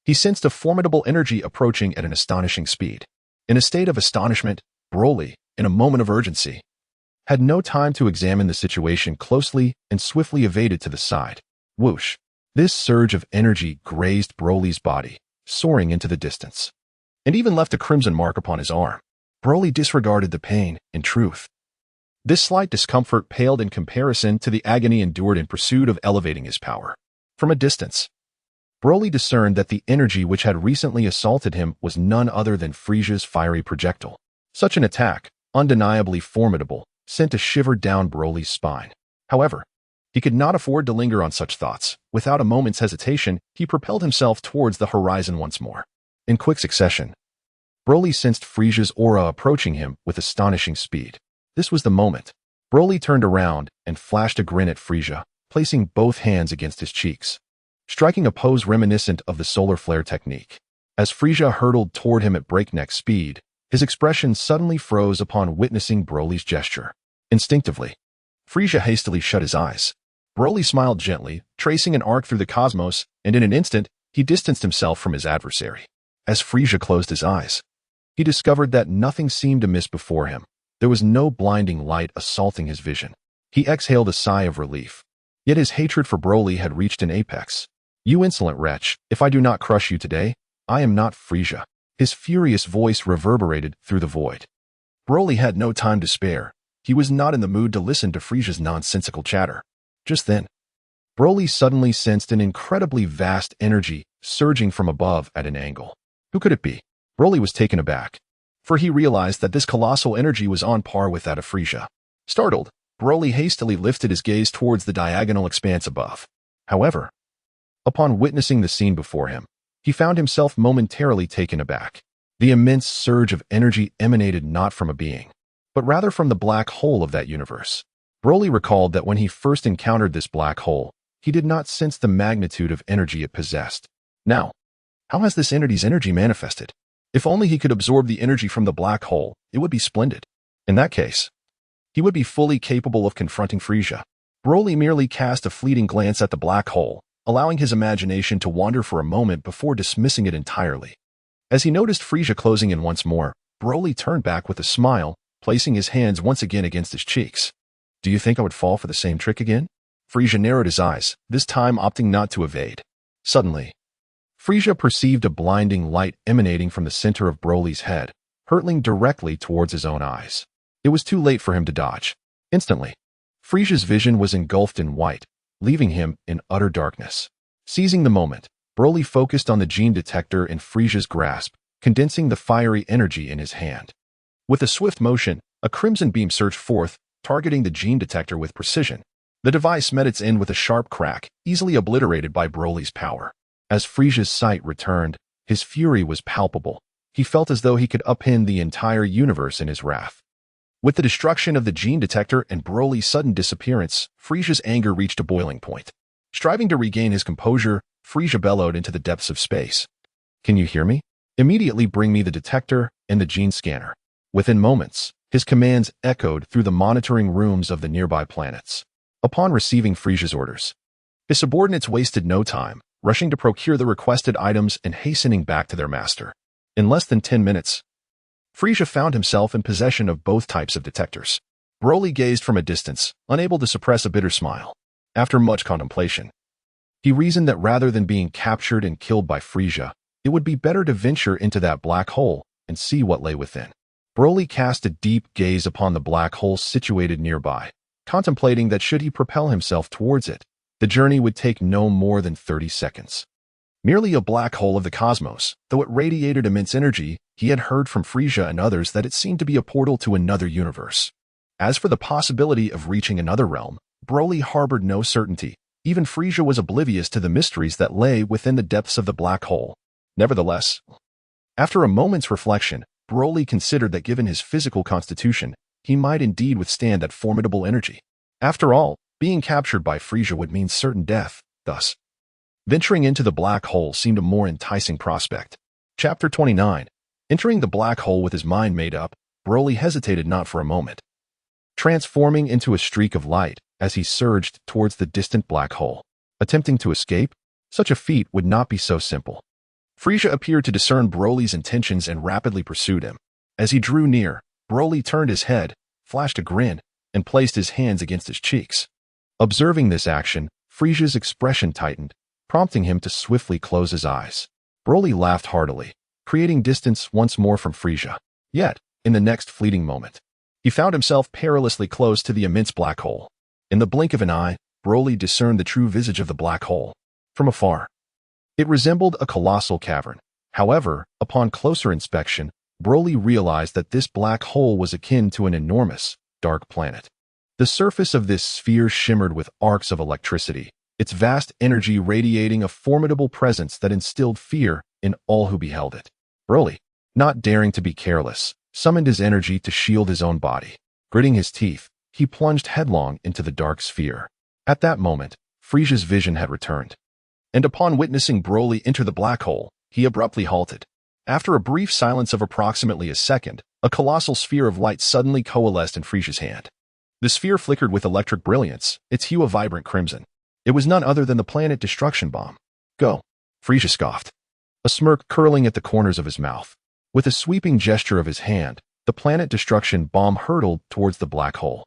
he sensed a formidable energy approaching at an astonishing speed. In a state of astonishment, Broly, in a moment of urgency, had no time to examine the situation closely and swiftly evaded to the side. Whoosh! This surge of energy grazed Broly's body, soaring into the distance, and even left a crimson mark upon his arm. Broly disregarded the pain, in truth. This slight discomfort paled in comparison to the agony endured in pursuit of elevating his power. From a distance, Broly discerned that the energy which had recently assaulted him was none other than Frieza's fiery projectile. Such an attack, undeniably formidable, sent a shiver down Broly's spine. However, he could not afford to linger on such thoughts. Without a moment's hesitation, he propelled himself towards the horizon once more. In quick succession, Broly sensed Frieza's aura approaching him with astonishing speed. This was the moment. Broly turned around and flashed a grin at Frieza, placing both hands against his cheeks. striking a pose reminiscent of the solar flare technique. As Frieza hurtled toward him at breakneck speed, his expression suddenly froze upon witnessing Broly's gesture. Instinctively, Frieza hastily shut his eyes. Broly smiled gently, tracing an arc through the cosmos, and in an instant, he distanced himself from his adversary. As Frieza closed his eyes, he discovered that nothing seemed amiss before him. There was no blinding light assaulting his vision. He exhaled a sigh of relief. Yet his hatred for Broly had reached an apex. "You insolent wretch, if I do not crush you today, I am not Frieza." His furious voice reverberated through the void. Broly had no time to spare. He was not in the mood to listen to Frieza's nonsensical chatter. Just then, Broly suddenly sensed an incredibly vast energy surging from above at an angle. Who could it be? Broly was taken aback, for he realized that this colossal energy was on par with that of Frieza. Startled, Broly hastily lifted his gaze towards the diagonal expanse above. However, upon witnessing the scene before him, he found himself momentarily taken aback. The immense surge of energy emanated not from a being, but rather from the black hole of that universe. Broly recalled that when he first encountered this black hole, he did not sense the magnitude of energy it possessed. Now, how has this entity's energy manifested? If only he could absorb the energy from the black hole, it would be splendid. In that case, he would be fully capable of confronting Frieza. Broly merely cast a fleeting glance at the black hole, allowing his imagination to wander for a moment before dismissing it entirely. As he noticed Frieza closing in once more, Broly turned back with a smile, placing his hands once again against his cheeks. "Do you think I would fall for the same trick again?" Frieza narrowed his eyes, this time opting not to evade. Suddenly, Frieza perceived a blinding light emanating from the center of Broly's head, hurtling directly towards his own eyes. It was too late for him to dodge. Instantly, Frieza's vision was engulfed in white, leaving him in utter darkness. Seizing the moment, Broly focused on the gene detector in Frieza's grasp, condensing the fiery energy in his hand. With a swift motion, a crimson beam surged forth, targeting the gene detector with precision. The device met its end with a sharp crack, easily obliterated by Broly's power. As Frieza's sight returned, his fury was palpable. He felt as though he could upend the entire universe in his wrath. With the destruction of the gene detector and Broly's sudden disappearance, Frieza's anger reached a boiling point. Striving to regain his composure, Frieza bellowed into the depths of space. "Can you hear me? Immediately bring me the detector and the gene scanner." Within moments, his commands echoed through the monitoring rooms of the nearby planets. Upon receiving Frieza's orders, his subordinates wasted no time, rushing to procure the requested items and hastening back to their master. In less than 10 minutes, Frieza found himself in possession of both types of detectors. Broly gazed from a distance, unable to suppress a bitter smile. After much contemplation, he reasoned that rather than being captured and killed by Frieza, it would be better to venture into that black hole and see what lay within. Broly cast a deep gaze upon the black hole situated nearby, contemplating that should he propel himself towards it, the journey would take no more than 30 seconds. Merely a black hole of the cosmos, though it radiated immense energy, he had heard from Frieza and others that it seemed to be a portal to another universe. As for the possibility of reaching another realm, Broly harbored no certainty. Even Frieza was oblivious to the mysteries that lay within the depths of the black hole. Nevertheless, after a moment's reflection, Broly considered that given his physical constitution, he might indeed withstand that formidable energy. After all, being captured by Frieza would mean certain death, thus, venturing into the black hole seemed a more enticing prospect. Chapter 29. Entering the black hole with his mind made up, Broly hesitated not for a moment, transforming into a streak of light as he surged towards the distant black hole. Attempting to escape? Such a feat would not be so simple. Frieza appeared to discern Broly's intentions and rapidly pursued him. As he drew near, Broly turned his head, flashed a grin, and placed his hands against his cheeks. Observing this action, Frieza's expression tightened, prompting him to swiftly close his eyes. Broly laughed heartily, creating distance once more from Frieza. Yet, in the next fleeting moment, he found himself perilously close to the immense black hole. In the blink of an eye, Broly discerned the true visage of the black hole. From afar, it resembled a colossal cavern. However, upon closer inspection, Broly realized that this black hole was akin to an enormous, dark planet. The surface of this sphere shimmered with arcs of electricity, its vast energy radiating a formidable presence that instilled fear in all who beheld it. Broly, not daring to be careless, summoned his energy to shield his own body. Gritting his teeth, he plunged headlong into the dark sphere. At that moment, Frieza's vision had returned. and upon witnessing Broly enter the black hole, he abruptly halted. After a brief silence of approximately a second, a colossal sphere of light suddenly coalesced in Frieza's hand. The sphere flickered with electric brilliance, its hue a vibrant crimson. It was none other than the planet destruction bomb. Go! Frieza scoffed, a smirk curling at the corners of his mouth. With a sweeping gesture of his hand, the planet destruction bomb hurtled towards the black hole.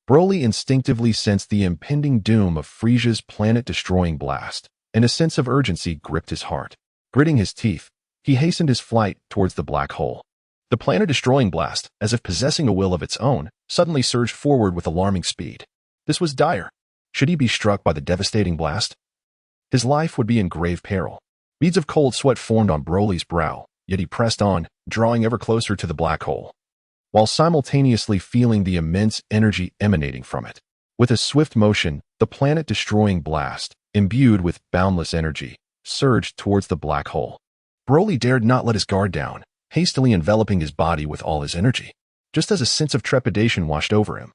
Broly instinctively sensed the impending doom of Frieza's planet-destroying blast, and a sense of urgency gripped his heart. Gritting his teeth, he hastened his flight towards the black hole. The planet-destroying blast, as if possessing a will of its own, suddenly surged forward with alarming speed. This was dire. Should he be struck by the devastating blast? His life would be in grave peril. Beads of cold sweat formed on Broly's brow, yet he pressed on, drawing ever closer to the black hole, while simultaneously feeling the immense energy emanating from it. With a swift motion, the planet-destroying blast, imbued with boundless energy, surged towards the black hole. Broly dared not let his guard down, hastily enveloping his body with all his energy. Just as a sense of trepidation washed over him,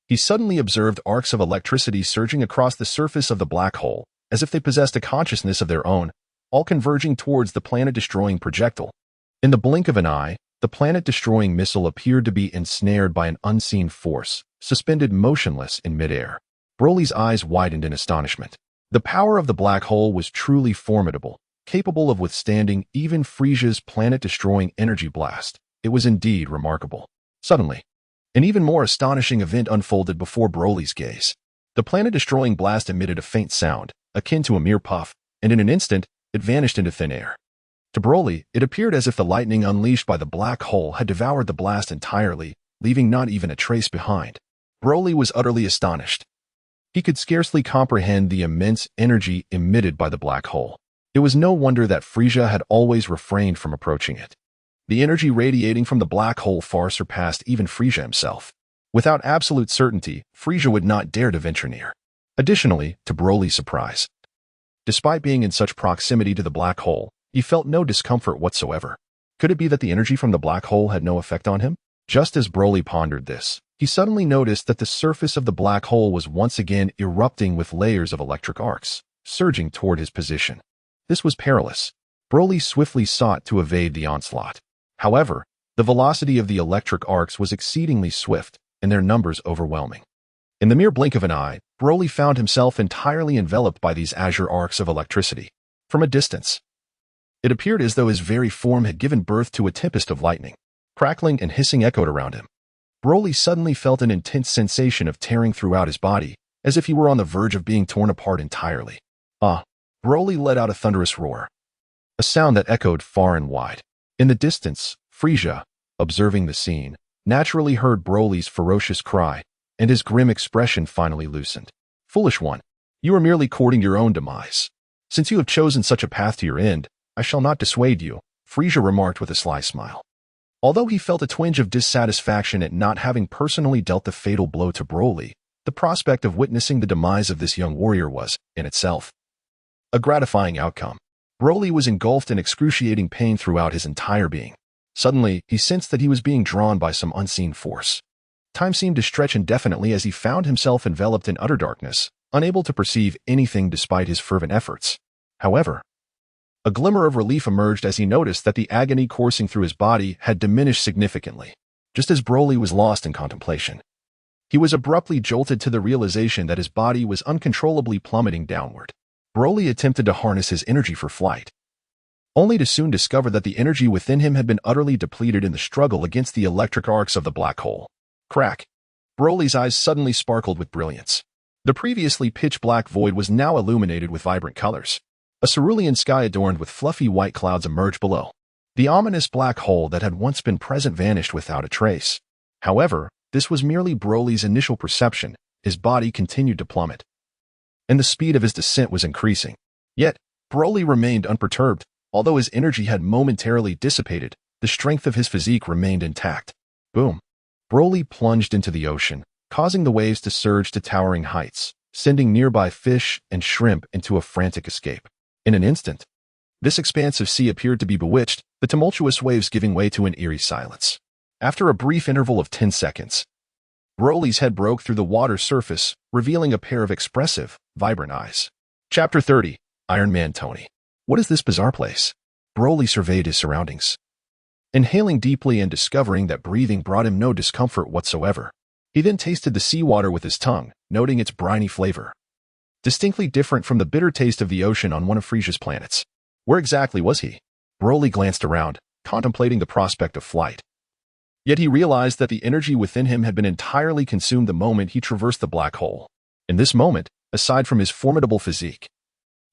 he suddenly observed arcs of electricity surging across the surface of the black hole, as if they possessed a consciousness of their own, all converging towards the planet-destroying projectile. In the blink of an eye, the planet-destroying missile appeared to be ensnared by an unseen force, suspended motionless in midair. Broly's eyes widened in astonishment. The power of the black hole was truly formidable, capable of withstanding even Frieza's planet-destroying energy blast. It was indeed remarkable. Suddenly, an even more astonishing event unfolded before Broly's gaze. The planet-destroying blast emitted a faint sound, akin to a mere puff, and in an instant, it vanished into thin air. To Broly, it appeared as if the lightning unleashed by the black hole had devoured the blast entirely, leaving not even a trace behind. Broly was utterly astonished. He could scarcely comprehend the immense energy emitted by the black hole. It was no wonder that Frieza had always refrained from approaching it. The energy radiating from the black hole far surpassed even Frieza himself. Without absolute certainty, Frieza would not dare to venture near. Additionally, to Broly's surprise, despite being in such proximity to the black hole, he felt no discomfort whatsoever. Could it be that the energy from the black hole had no effect on him? Just as Broly pondered this, he suddenly noticed that the surface of the black hole was once again erupting with layers of electric arcs, surging toward his position. This was perilous. Broly swiftly sought to evade the onslaught. However, the velocity of the electric arcs was exceedingly swift, and their numbers overwhelming. In the mere blink of an eye, Broly found himself entirely enveloped by these azure arcs of electricity. From a distance, it appeared as though his very form had given birth to a tempest of lightning. Crackling and hissing echoed around him. Broly suddenly felt an intense sensation of tearing throughout his body, as if he were on the verge of being torn apart entirely. Broly let out a thunderous roar, a sound that echoed far and wide. In the distance, Frieza, observing the scene, naturally heard Broly's ferocious cry, and his grim expression finally loosened. Foolish one, you are merely courting your own demise. Since you have chosen such a path to your end, I shall not dissuade you, Frieza remarked with a sly smile. Although he felt a twinge of dissatisfaction at not having personally dealt the fatal blow to Broly, the prospect of witnessing the demise of this young warrior was, in itself, a gratifying outcome. Broly was engulfed in excruciating pain throughout his entire being. Suddenly, he sensed that he was being drawn by some unseen force. Time seemed to stretch indefinitely as he found himself enveloped in utter darkness, unable to perceive anything despite his fervent efforts. However, a glimmer of relief emerged as he noticed that the agony coursing through his body had diminished significantly. Just as Broly was lost in contemplation, he was abruptly jolted to the realization that his body was uncontrollably plummeting downward. Broly attempted to harness his energy for flight, only to soon discover that the energy within him had been utterly depleted in the struggle against the electric arcs of the black hole. Crack! Broly's eyes suddenly sparkled with brilliance. The previously pitch-black void was now illuminated with vibrant colors. A cerulean sky adorned with fluffy white clouds emerged below. The ominous black hole that had once been present vanished without a trace. However, this was merely Broly's initial perception. His body continued to plummet, and the speed of his descent was increasing. Yet, Broly remained unperturbed. Although his energy had momentarily dissipated, the strength of his physique remained intact. Boom! Broly plunged into the ocean, causing the waves to surge to towering heights, sending nearby fish and shrimp into a frantic escape. In an instant, this expansive sea appeared to be bewitched, the tumultuous waves giving way to an eerie silence. After a brief interval of 10 seconds, Broly's head broke through the water's surface, revealing a pair of expressive, vibrant eyes. Chapter 30. Iron Man Tony. What is this bizarre place? Broly surveyed his surroundings, inhaling deeply and discovering that breathing brought him no discomfort whatsoever. He then tasted the seawater with his tongue, noting its briny flavor, distinctly different from the bitter taste of the ocean on one of Frieza's planets. Where exactly was he? Broly glanced around, contemplating the prospect of flight. Yet he realized that the energy within him had been entirely consumed the moment he traversed the black hole. In this moment, aside from his formidable physique,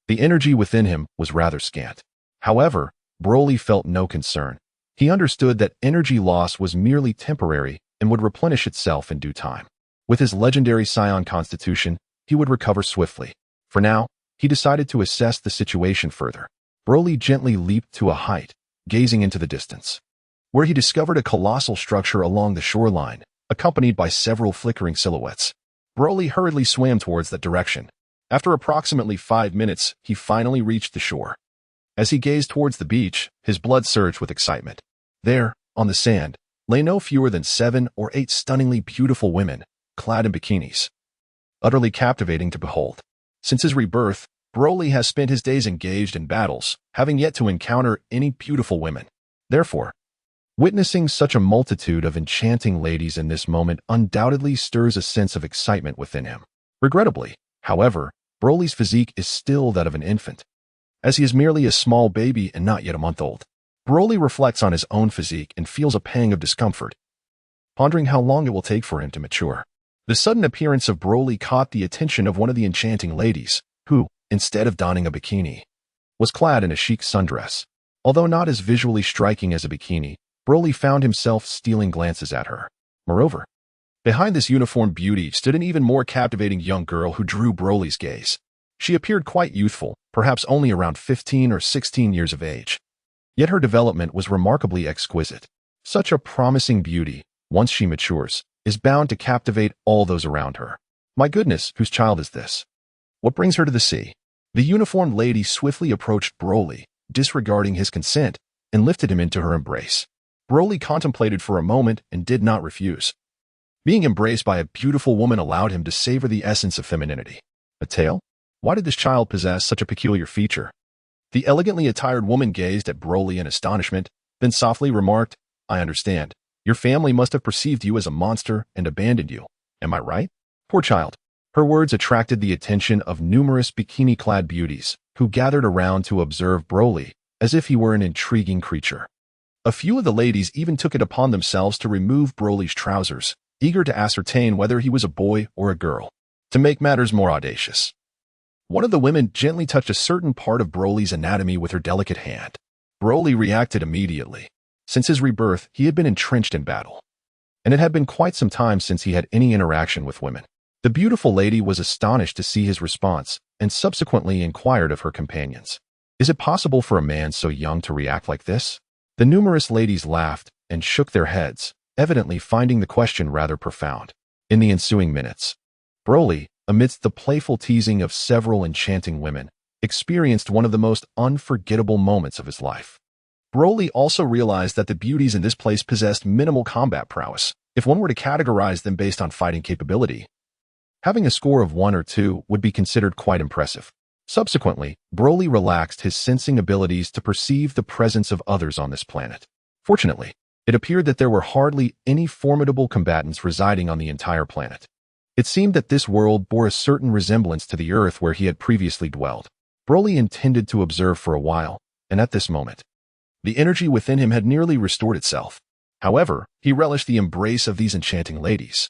the energy within him was rather scant. However, Broly felt no concern. He understood that energy loss was merely temporary and would replenish itself in due time. With his legendary Saiyan constitution, he would recover swiftly. For now, he decided to assess the situation further. Broly gently leaped to a height, gazing into the distance, where he discovered a colossal structure along the shoreline, accompanied by several flickering silhouettes. Broly hurriedly swam towards that direction. After approximately 5 minutes, he finally reached the shore. As he gazed towards the beach, his blood surged with excitement. There, on the sand, lay no fewer than 7 or 8 stunningly beautiful women, clad in bikinis, utterly captivating to behold. Since his rebirth, Broly has spent his days engaged in battles, having yet to encounter any beautiful women. Therefore, witnessing such a multitude of enchanting ladies in this moment undoubtedly stirs a sense of excitement within him. Regrettably, however, Broly's physique is still that of an infant, as he is merely a small baby and not yet a month old. Broly reflects on his own physique and feels a pang of discomfort, pondering how long it will take for him to mature. The sudden appearance of Broly caught the attention of one of the enchanting ladies, who, instead of donning a bikini, was clad in a chic sundress. Although not as visually striking as a bikini, Broly found himself stealing glances at her. Moreover, behind this uniformed beauty stood an even more captivating young girl who drew Broly's gaze. She appeared quite youthful, perhaps only around 15 or 16 years of age. Yet her development was remarkably exquisite. Such a promising beauty, once she matures, is bound to captivate all those around her. My goodness, whose child is this? What brings her to the sea? The uniformed lady swiftly approached Broly, disregarding his consent, and lifted him into her embrace. Broly contemplated for a moment and did not refuse. Being embraced by a beautiful woman allowed him to savor the essence of femininity. A tail? Why did this child possess such a peculiar feature? The elegantly attired woman gazed at Broly in astonishment, then softly remarked, "I understand. Your family must have perceived you as a monster and abandoned you. Am I right? Poor child." Her words attracted the attention of numerous bikini-clad beauties, who gathered around to observe Broly, as if he were an intriguing creature. A few of the ladies even took it upon themselves to remove Broly's trousers, eager to ascertain whether he was a boy or a girl. To make matters more audacious, one of the women gently touched a certain part of Broly's anatomy with her delicate hand. Broly reacted immediately. Since his rebirth, he had been entrenched in battle, and it had been quite some time since he had any interaction with women. The beautiful lady was astonished to see his response and subsequently inquired of her companions, "Is it possible for a man so young to react like this?" The numerous ladies laughed and shook their heads, evidently finding the question rather profound. In the ensuing minutes, Broly, amidst the playful teasing of several enchanting women, experienced one of the most unforgettable moments of his life. Broly also realized that the beauties in this place possessed minimal combat prowess. If one were to categorize them based on fighting capability, having a score of 1 or 2 would be considered quite impressive. Subsequently, Broly relaxed his sensing abilities to perceive the presence of others on this planet. Fortunately, it appeared that there were hardly any formidable combatants residing on the entire planet. It seemed that this world bore a certain resemblance to the Earth where he had previously dwelled. Broly intended to observe for a while, and at this moment, the energy within him had nearly restored itself. However, he relished the embrace of these enchanting ladies,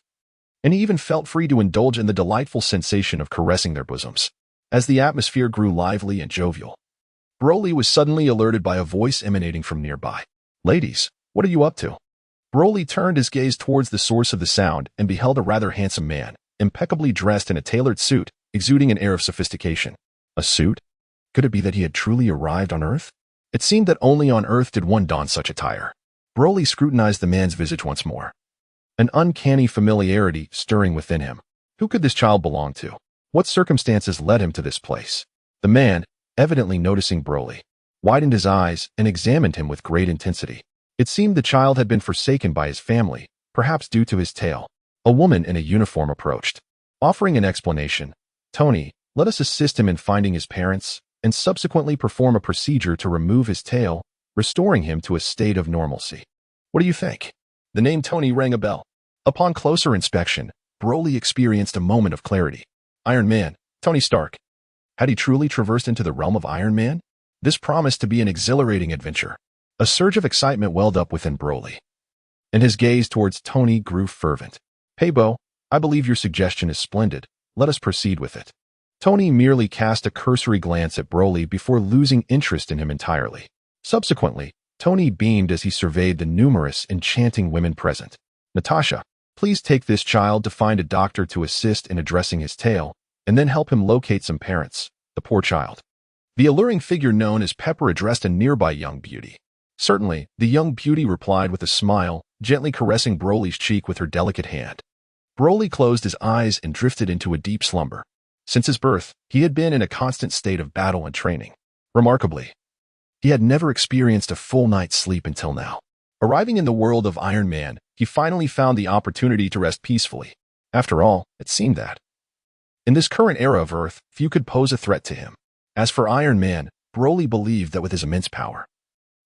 and he even felt free to indulge in the delightful sensation of caressing their bosoms. As the atmosphere grew lively and jovial, Broly was suddenly alerted by a voice emanating from nearby. "Ladies, what are you up to?" Broly turned his gaze towards the source of the sound and beheld a rather handsome man, impeccably dressed in a tailored suit, exuding an air of sophistication. A suit? Could it be that he had truly arrived on Earth? It seemed that only on Earth did one don such attire. Broly scrutinized the man's visage once more, an uncanny familiarity stirring within him. Who could this child belong to? What circumstances led him to this place? The man, evidently noticing Broly, widened his eyes and examined him with great intensity. It seemed the child had been forsaken by his family, perhaps due to his tail. A woman in a uniform approached, offering an explanation. "Tony, let us assist him in finding his parents, and subsequently perform a procedure to remove his tail, restoring him to a state of normalcy. What do you think? The name Tony rang a bell. Upon closer inspection, Broly experienced a moment of clarity. Iron Man, Tony Stark. Had he truly traversed into the realm of Iron Man? This promised to be an exhilarating adventure. A surge of excitement welled up within Broly, and his gaze towards Tony grew fervent. Hey Bo, I believe your suggestion is splendid. Let us proceed with it. Tony merely cast a cursory glance at Broly before losing interest in him entirely. Subsequently, Tony beamed as he surveyed the numerous, enchanting women present. Natasha, please take this child to find a doctor to assist in addressing his tail, and then help him locate some parents. The poor child. The alluring figure known as Pepper addressed a nearby young beauty. Certainly, the young beauty replied with a smile, gently caressing Broly's cheek with her delicate hand. Broly closed his eyes and drifted into a deep slumber. Since his birth, he had been in a constant state of battle and training. Remarkably, he had never experienced a full night's sleep until now. Arriving in the world of Iron Man, he finally found the opportunity to rest peacefully. After all, it seemed that in this current era of Earth, few could pose a threat to him. As for Iron Man, Broly believed that with his immense power,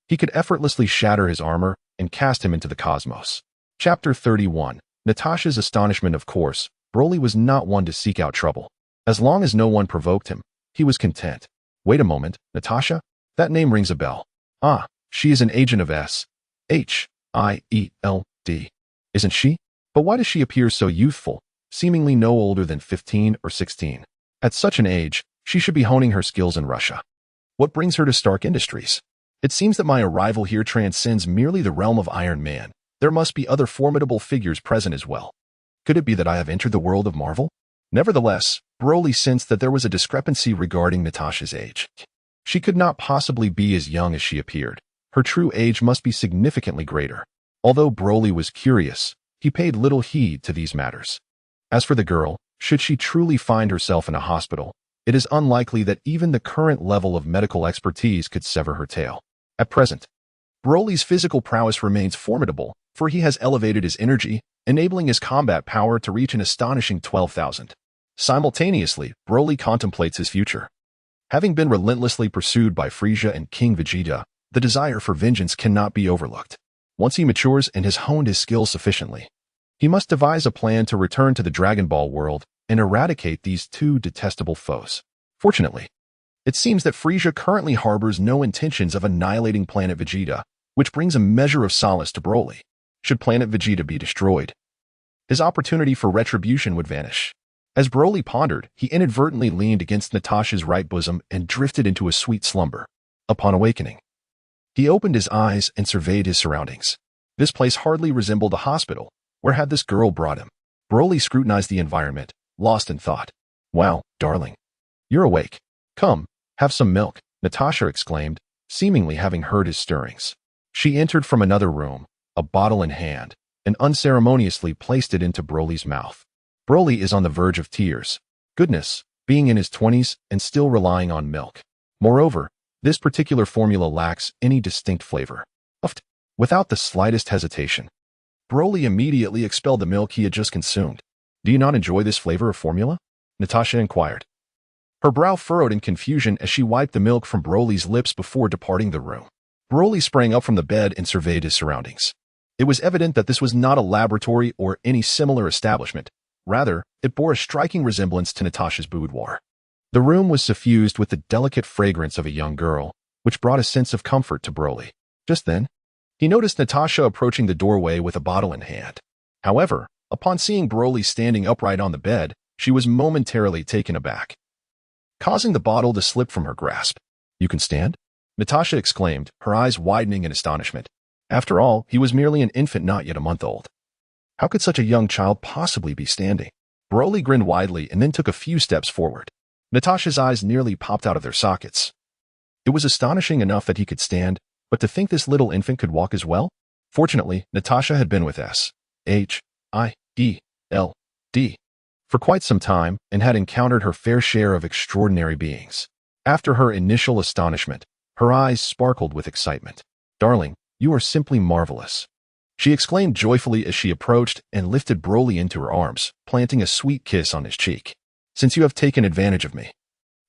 he could effortlessly shatter his armor and cast him into the cosmos. Chapter 31. Natasha's astonishment. Of course, Broly was not one to seek out trouble. As long as no one provoked him, he was content. Wait a moment, Natasha? That name rings a bell. Ah, she is an agent of S.H.I.E.L.D. Isn't she? But why does she appear so youthful, seemingly no older than 15 or 16? At such an age, she should be honing her skills in Russia. What brings her to Stark Industries? It seems that my arrival here transcends merely the realm of Iron Man. There must be other formidable figures present as well. Could it be that I have entered the world of Marvel? Nevertheless, Broly sensed that there was a discrepancy regarding Natasha's age. She could not possibly be as young as she appeared. Her true age must be significantly greater. Although Broly was curious, he paid little heed to these matters. As for the girl, should she truly find herself in a hospital, it is unlikely that even the current level of medical expertise could sever her tail. At present, Broly's physical prowess remains formidable, for he has elevated his energy, enabling his combat power to reach an astonishing 12,000. Simultaneously, Broly contemplates his future. Having been relentlessly pursued by Frieza and King Vegeta, the desire for vengeance cannot be overlooked. Once he matures and has honed his skills sufficiently, he must devise a plan to return to the Dragon Ball world and eradicate these two detestable foes. Fortunately, it seems that Frieza currently harbors no intentions of annihilating Planet Vegeta, which brings a measure of solace to Broly. Should Planet Vegeta be destroyed, his opportunity for retribution would vanish. As Broly pondered, he inadvertently leaned against Natasha's right bosom and drifted into a sweet slumber. Upon awakening, he opened his eyes and surveyed his surroundings. This place hardly resembled a hospital. Where had this girl brought him? Broly scrutinized the environment, lost in thought. Wow, darling. You're awake. Come, have some milk, Natasha exclaimed, seemingly having heard his stirrings. She entered from another room, a bottle in hand, and unceremoniously placed it into Broly's mouth. Broly is on the verge of tears. Goodness, being in his 20s and still relying on milk. Moreover, this particular formula lacks any distinct flavor. Without the slightest hesitation, Broly immediately expelled the milk he had just consumed. Do you not enjoy this flavor of formula? Natasha inquired. Her brow furrowed in confusion as she wiped the milk from Broly's lips before departing the room. Broly sprang up from the bed and surveyed his surroundings. It was evident that this was not a laboratory or any similar establishment. Rather, it bore a striking resemblance to Natasha's boudoir. The room was suffused with the delicate fragrance of a young girl, which brought a sense of comfort to Broly. Just then, he noticed Natasha approaching the doorway with a bottle in hand. However, upon seeing Broly standing upright on the bed, she was momentarily taken aback, causing the bottle to slip from her grasp. You can stand? Natasha exclaimed, her eyes widening in astonishment. After all, he was merely an infant not yet a month old. How could such a young child possibly be standing? Broly grinned widely and then took a few steps forward. Natasha's eyes nearly popped out of their sockets. It was astonishing enough that he could stand, but to think this little infant could walk as well? Fortunately, Natasha had been with S.H.I.E.L.D. for quite some time and had encountered her fair share of extraordinary beings. After her initial astonishment, her eyes sparkled with excitement. Darling, you are simply marvelous, she exclaimed joyfully as she approached and lifted Broly into her arms, planting a sweet kiss on his cheek. Since you have taken advantage of me,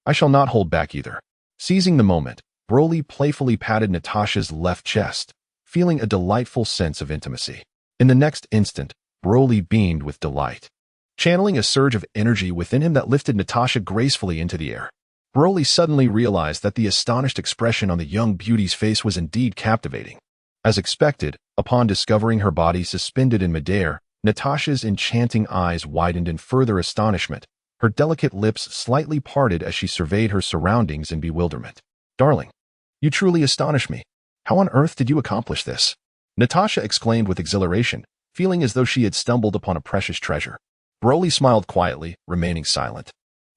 I shall not hold back either. Seizing the moment, Broly playfully patted Natasha's left chest, feeling a delightful sense of intimacy. In the next instant, Broly beamed with delight, channeling a surge of energy within him that lifted Natasha gracefully into the air. Broly suddenly realized that the astonished expression on the young beauty's face was indeed captivating. As expected, upon discovering her body suspended in midair, Natasha's enchanting eyes widened in further astonishment. Her delicate lips slightly parted as she surveyed her surroundings in bewilderment. "Darling, you truly astonish me. How on earth did you accomplish this?" Natasha exclaimed with exhilaration, feeling as though she had stumbled upon a precious treasure. Broly smiled quietly, remaining silent.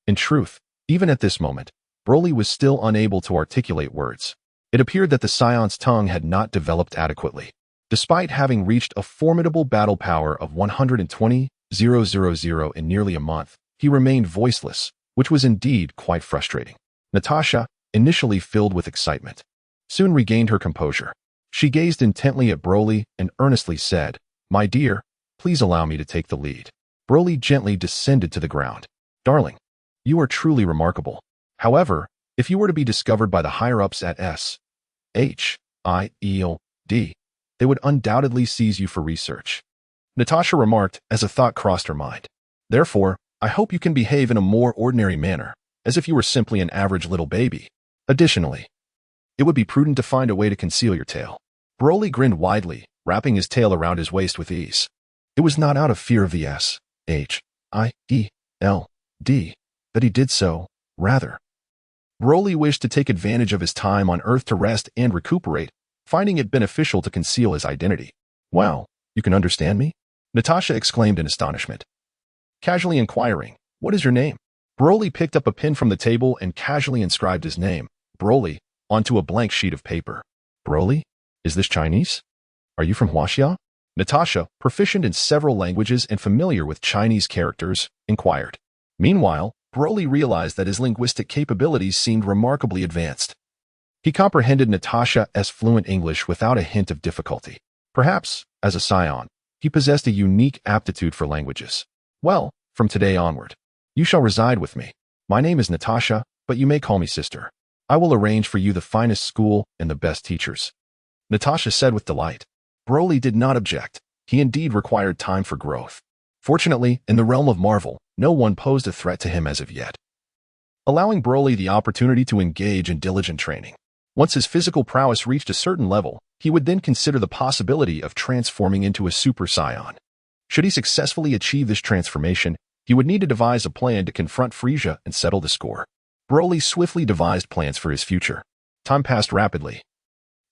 In truth, even at this moment, Broly was still unable to articulate words. It appeared that the Saiyan's tongue had not developed adequately. Despite having reached a formidable battle power of 120,000 in nearly a month, he remained voiceless, which was indeed quite frustrating. Natasha, initially filled with excitement, soon regained her composure. She gazed intently at Broly and earnestly said, "My dear, please allow me to take the lead." Broly gently descended to the ground. "Darling, you are truly remarkable. However, if you were to be discovered by the higher-ups at SHIELD, they would undoubtedly seize you for research," Natasha remarked as a thought crossed her mind. "Therefore, I hope you can behave in a more ordinary manner, as if you were simply an average little baby. Additionally, it would be prudent to find a way to conceal your tail." Broly grinned widely, wrapping his tail around his waist with ease. It was not out of fear of the SHIELD that he did so, rather. Broly wished to take advantage of his time on Earth to rest and recuperate, finding it beneficial to conceal his identity. "Wow, you can understand me?" Natasha exclaimed in astonishment. Casually inquiring, "What is your name?" Broly picked up a pen from the table and casually inscribed his name, Broly, onto a blank sheet of paper. "Broly? Is this Chinese? Are you from Huaxia?" Natasha, proficient in several languages and familiar with Chinese characters, inquired. Meanwhile, Broly realized that his linguistic capabilities seemed remarkably advanced. He comprehended Natasha's fluent English without a hint of difficulty. Perhaps, as a Saiyan, he possessed a unique aptitude for languages. "Well, from today onward, you shall reside with me. My name is Natasha, but you may call me sister. I will arrange for you the finest school and the best teachers," Natasha said with delight. Broly did not object. He indeed required time for growth. Fortunately, in the realm of Marvel, no one posed a threat to him as of yet, allowing Broly the opportunity to engage in diligent training. Once his physical prowess reached a certain level, he would then consider the possibility of transforming into a Super Saiyan. Should he successfully achieve this transformation, he would need to devise a plan to confront Frieza and settle the score. Broly swiftly devised plans for his future. Time passed rapidly,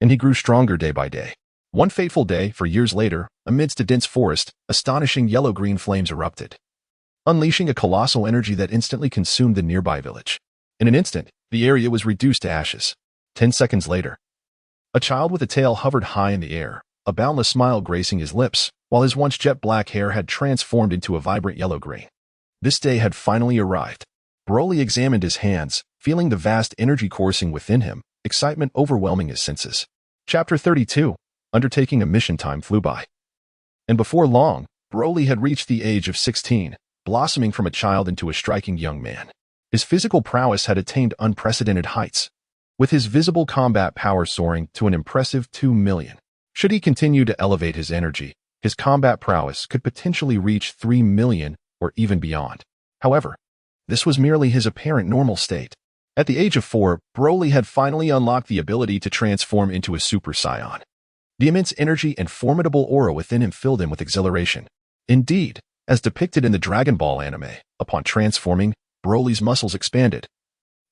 and he grew stronger day by day. One fateful day, 4 years later, amidst a dense forest, astonishing yellow-green flames erupted, unleashing a colossal energy that instantly consumed the nearby village. In an instant, the area was reduced to ashes. 10 seconds later, a child with a tail hovered high in the air, a boundless smile gracing his lips, while his once jet-black hair had transformed into a vibrant yellow-green. This day had finally arrived. Broly examined his hands, feeling the vast energy coursing within him, excitement overwhelming his senses. Chapter 32. Undertaking a mission. Time flew by. And before long, Broly had reached the age of 16, blossoming from a child into a striking young man. His physical prowess had attained unprecedented heights, with his visible combat power soaring to an impressive 2 million. Should he continue to elevate his energy, his combat prowess could potentially reach 3 million or even beyond. However, this was merely his apparent normal state. At the age of 4, Broly had finally unlocked the ability to transform into a Super Saiyan. The immense energy and formidable aura within him filled him with exhilaration. Indeed, as depicted in the Dragon Ball anime, upon transforming, Broly's muscles expanded.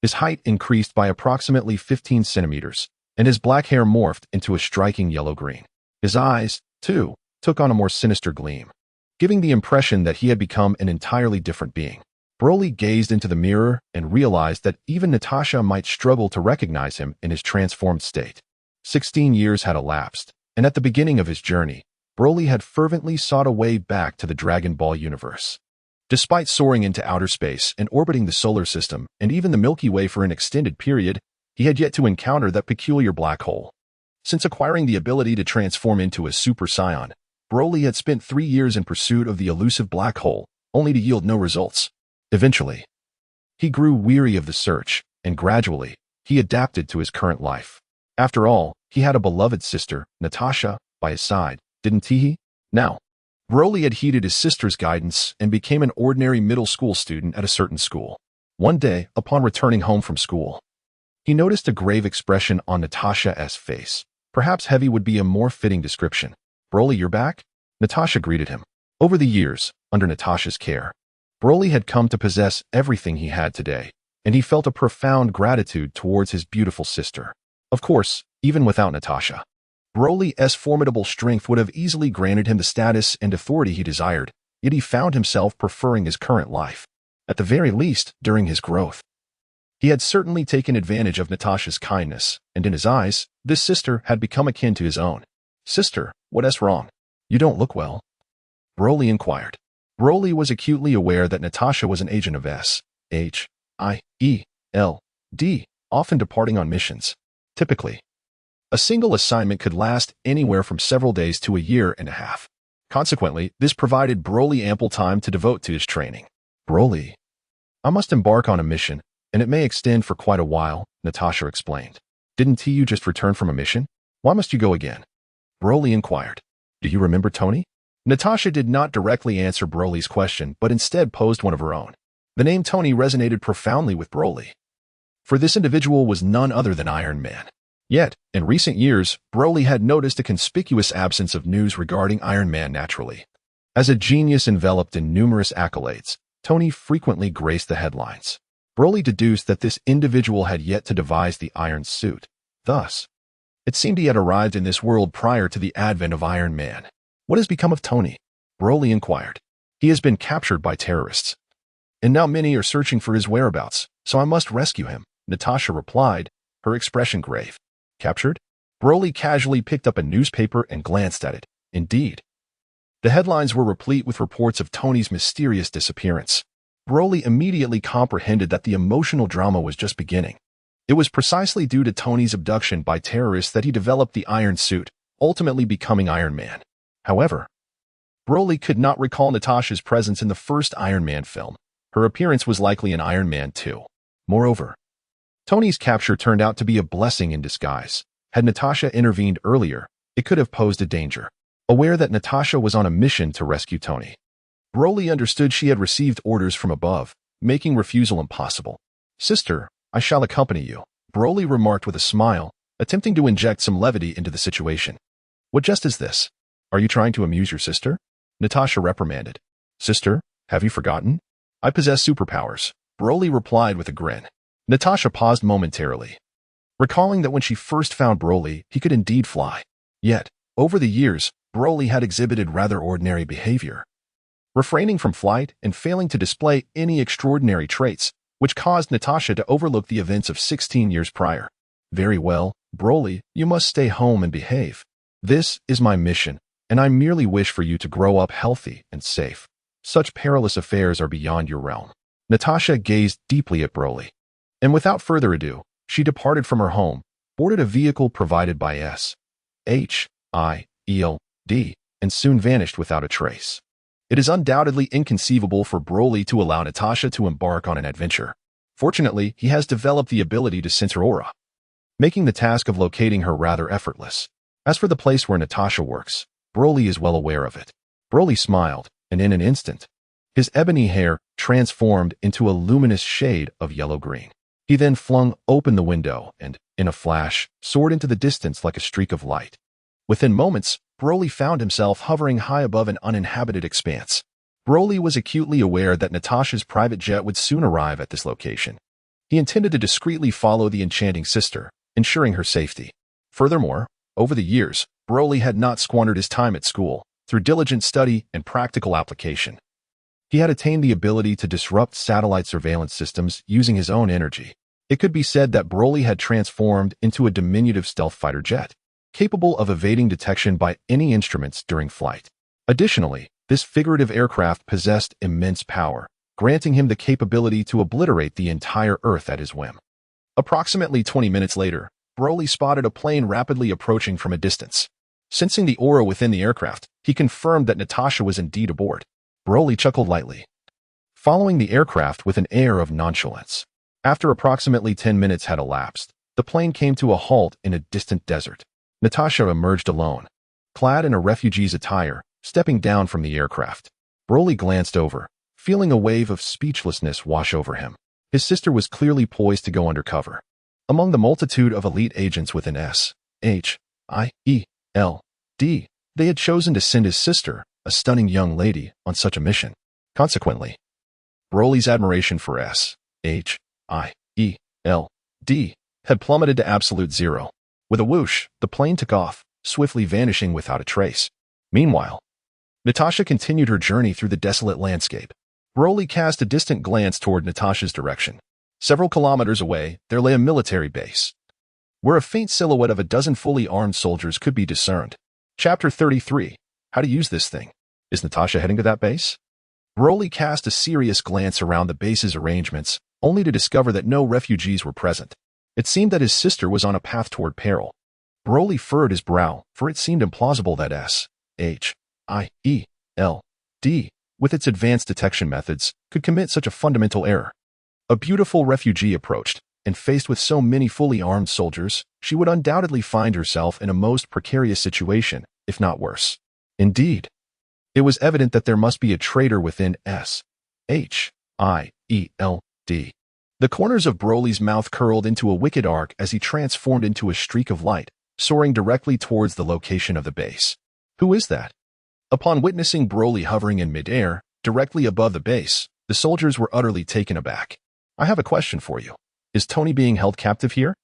His height increased by approximately 15 centimeters, and his black hair morphed into a striking yellow-green. His eyes, too, took on a more sinister gleam, giving the impression that he had become an entirely different being. Broly gazed into the mirror and realized that even Natasha might struggle to recognize him in his transformed state. 16 years had elapsed, and at the beginning of his journey, Broly had fervently sought a way back to the Dragon Ball universe. Despite soaring into outer space and orbiting the solar system and even the Milky Way for an extended period, he had yet to encounter that peculiar black hole. Since acquiring the ability to transform into a Super Saiyan, Broly had spent 3 years in pursuit of the elusive black hole, only to yield no results. Eventually, he grew weary of the search, and gradually, he adapted to his current life. After all, he had a beloved sister, Natasha, by his side, didn't he? Now, Broly had heeded his sister's guidance and became an ordinary middle school student at a certain school. One day, upon returning home from school, he noticed a grave expression on Natasha's face. Perhaps heavy would be a more fitting description. "Broly, you're back?" Natasha greeted him. Over the years, under Natasha's care, Broly had come to possess everything he had today, and he felt a profound gratitude towards his beautiful sister. Of course, even without Natasha, Broly's formidable strength would have easily granted him the status and authority he desired, yet he found himself preferring his current life. At the very least, during his growth, he had certainly taken advantage of Natasha's kindness, and in his eyes, this sister had become akin to his own. "Sister, what's wrong? You don't look well," Broly inquired. Broly was acutely aware that Natasha was an agent of SHIELD, often departing on missions. Typically, a single assignment could last anywhere from several days to a year and a half. Consequently, this provided Broly ample time to devote to his training. "Broly, I must embark on a mission, and it may extend for quite a while," Natasha explained. "Didn't you just return from a mission? Why must you go again?" Broly inquired. "Do you remember Tony?" Natasha did not directly answer Broly's question, but instead posed one of her own. The name Tony resonated profoundly with Broly, for this individual was none other than Iron Man. Yet, in recent years, Broly had noticed a conspicuous absence of news regarding Iron Man naturally. As a genius enveloped in numerous accolades, Tony frequently graced the headlines. Broly deduced that this individual had yet to devise the Iron Suit. Thus, it seemed he had arrived in this world prior to the advent of Iron Man. "What has become of Tony?" Broly inquired. "He has been captured by terrorists, and now many are searching for his whereabouts, so I must rescue him," Natasha replied, her expression grave. "Captured?" Broly casually picked up a newspaper and glanced at it. Indeed, the headlines were replete with reports of Tony's mysterious disappearance. Broly immediately comprehended that the emotional drama was just beginning. It was precisely due to Tony's abduction by terrorists that he developed the Iron Suit, ultimately becoming Iron Man. However, Broly could not recall Natasha's presence in the first Iron Man film. Her appearance was likely in Iron Man 2. Moreover, Tony's capture turned out to be a blessing in disguise. Had Natasha intervened earlier, it could have posed a danger. Aware that Natasha was on a mission to rescue Tony, Broly understood she had received orders from above, making refusal impossible. "Sister, I shall accompany you," Broly remarked with a smile, attempting to inject some levity into the situation. "What jest is this? Are you trying to amuse your sister?" Natasha reprimanded. "Sister, have you forgotten? I possess superpowers," Broly replied with a grin. Natasha paused momentarily, recalling that when she first found Broly, he could indeed fly. Yet, over the years, Broly had exhibited rather ordinary behavior, refraining from flight and failing to display any extraordinary traits, which caused Natasha to overlook the events of 16 years prior. "Very well, Broly, you must stay home and behave. This is my mission, and I merely wish for you to grow up healthy and safe. Such perilous affairs are beyond your realm." Natasha gazed deeply at Broly, and without further ado, she departed from her home, boarded a vehicle provided by SHIELD, and soon vanished without a trace. It is undoubtedly inconceivable for Broly to allow Natasha to embark on an adventure. Fortunately, he has developed the ability to sense her aura, making the task of locating her rather effortless. As for the place where Natasha works, Broly is well aware of it. Broly smiled, and in an instant, his ebony hair transformed into a luminous shade of yellow-green. He then flung open the window and, in a flash, soared into the distance like a streak of light. Within moments, Broly found himself hovering high above an uninhabited expanse. Broly was acutely aware that Natasha's private jet would soon arrive at this location. He intended to discreetly follow the enchanting sister, ensuring her safety. Furthermore, over the years, Broly had not squandered his time at school. Through diligent study and practical application, he had attained the ability to disrupt satellite surveillance systems using his own energy. It could be said that Broly had transformed into a diminutive stealth fighter jet, capable of evading detection by any instruments during flight. Additionally, this figurative aircraft possessed immense power, granting him the capability to obliterate the entire Earth at his whim. Approximately 20 minutes later, Broly spotted a plane rapidly approaching from a distance. Sensing the aura within the aircraft, he confirmed that Natasha was indeed aboard. Broly chuckled lightly, following the aircraft with an air of nonchalance. After approximately 10 minutes had elapsed, the plane came to a halt in a distant desert. Natasha emerged alone, clad in a refugee's attire, stepping down from the aircraft. Broly glanced over, feeling a wave of speechlessness wash over him. His sister was clearly poised to go undercover. Among the multitude of elite agents within S.H.I.E.L.D., they had chosen to send his sister, a stunning young lady, on such a mission. Consequently, Broly's admiration for S.H.I.E.L.D. had plummeted to absolute zero. With a whoosh, the plane took off, swiftly vanishing without a trace. Meanwhile, Natasha continued her journey through the desolate landscape. Broly cast a distant glance toward Natasha's direction. Several kilometers away, there lay a military base, where a faint silhouette of a dozen fully armed soldiers could be discerned. Chapter 33. How to use this thing. Is Natasha heading to that base? Broly cast a serious glance around the base's arrangements, only to discover that no refugees were present. It seemed that his sister was on a path toward peril. Broly furrowed his brow, for it seemed implausible that S.H.I.E.L.D., with its advanced detection methods, could commit such a fundamental error. A beautiful refugee approached, and faced with so many fully armed soldiers, she would undoubtedly find herself in a most precarious situation, if not worse. Indeed, it was evident that there must be a traitor within S.H.I.E.L.D. The corners of Broly's mouth curled into a wicked arc as he transformed into a streak of light, soaring directly towards the location of the base. Who is that? Upon witnessing Broly hovering in midair, directly above the base, the soldiers were utterly taken aback. I have a question for you. Is Tony being held captive here?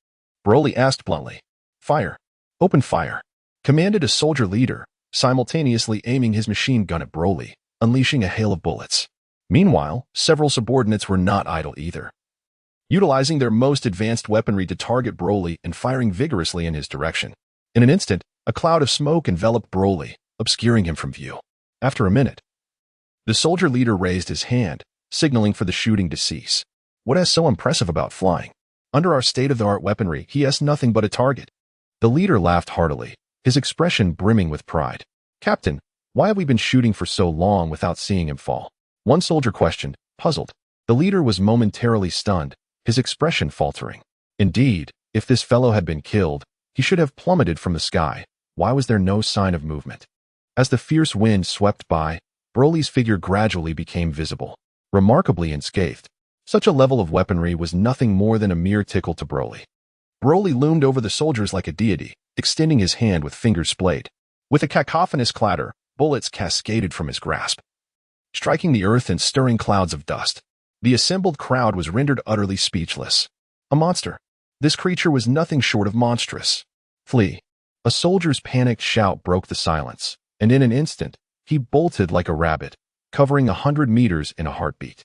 Broly asked bluntly. Fire. Open fire, commanded a soldier leader, simultaneously aiming his machine gun at Broly, unleashing a hail of bullets. Meanwhile, several subordinates were not idle either, utilizing their most advanced weaponry to target Broly and firing vigorously in his direction. In an instant, a cloud of smoke enveloped Broly, obscuring him from view. After a minute, the soldier leader raised his hand, signaling for the shooting to cease. What is so impressive about flying? Under our state-of-the-art weaponry, he has nothing but a target. The leader laughed heartily, his expression brimming with pride. Captain, why have we been shooting for so long without seeing him fall? One soldier questioned, puzzled. The leader was momentarily stunned, his expression faltering. Indeed, if this fellow had been killed, he should have plummeted from the sky. Why was there no sign of movement? As the fierce wind swept by, Broly's figure gradually became visible, remarkably unscathed. Such a level of weaponry was nothing more than a mere tickle to Broly. Broly loomed over the soldiers like a deity, extending his hand with fingers splayed. With a cacophonous clatter, bullets cascaded from his grasp, striking the earth and stirring clouds of dust. The assembled crowd was rendered utterly speechless. A monster. This creature was nothing short of monstrous. Flee. A soldier's panicked shout broke the silence, and in an instant, he bolted like a rabbit, covering 100 meters in a heartbeat.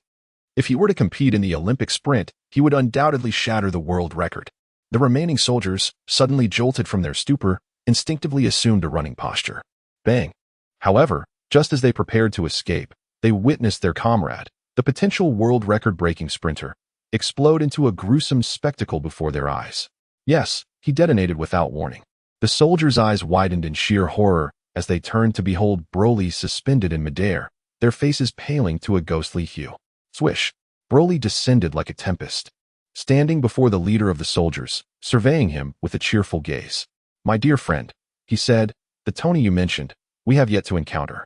If he were to compete in the Olympic sprint, he would undoubtedly shatter the world record. The remaining soldiers, suddenly jolted from their stupor, instinctively assumed a running posture. Bang! However, just as they prepared to escape, they witnessed their comrade, the potential world record-breaking sprinter, explode into a gruesome spectacle before their eyes. Yes, he detonated without warning. The soldiers' eyes widened in sheer horror as they turned to behold Broly suspended in midair, their faces paling to a ghostly hue. Swish! Broly descended like a tempest, standing before the leader of the soldiers, surveying him with a cheerful gaze. My dear friend, he said, the Tony you mentioned, we have yet to encounter.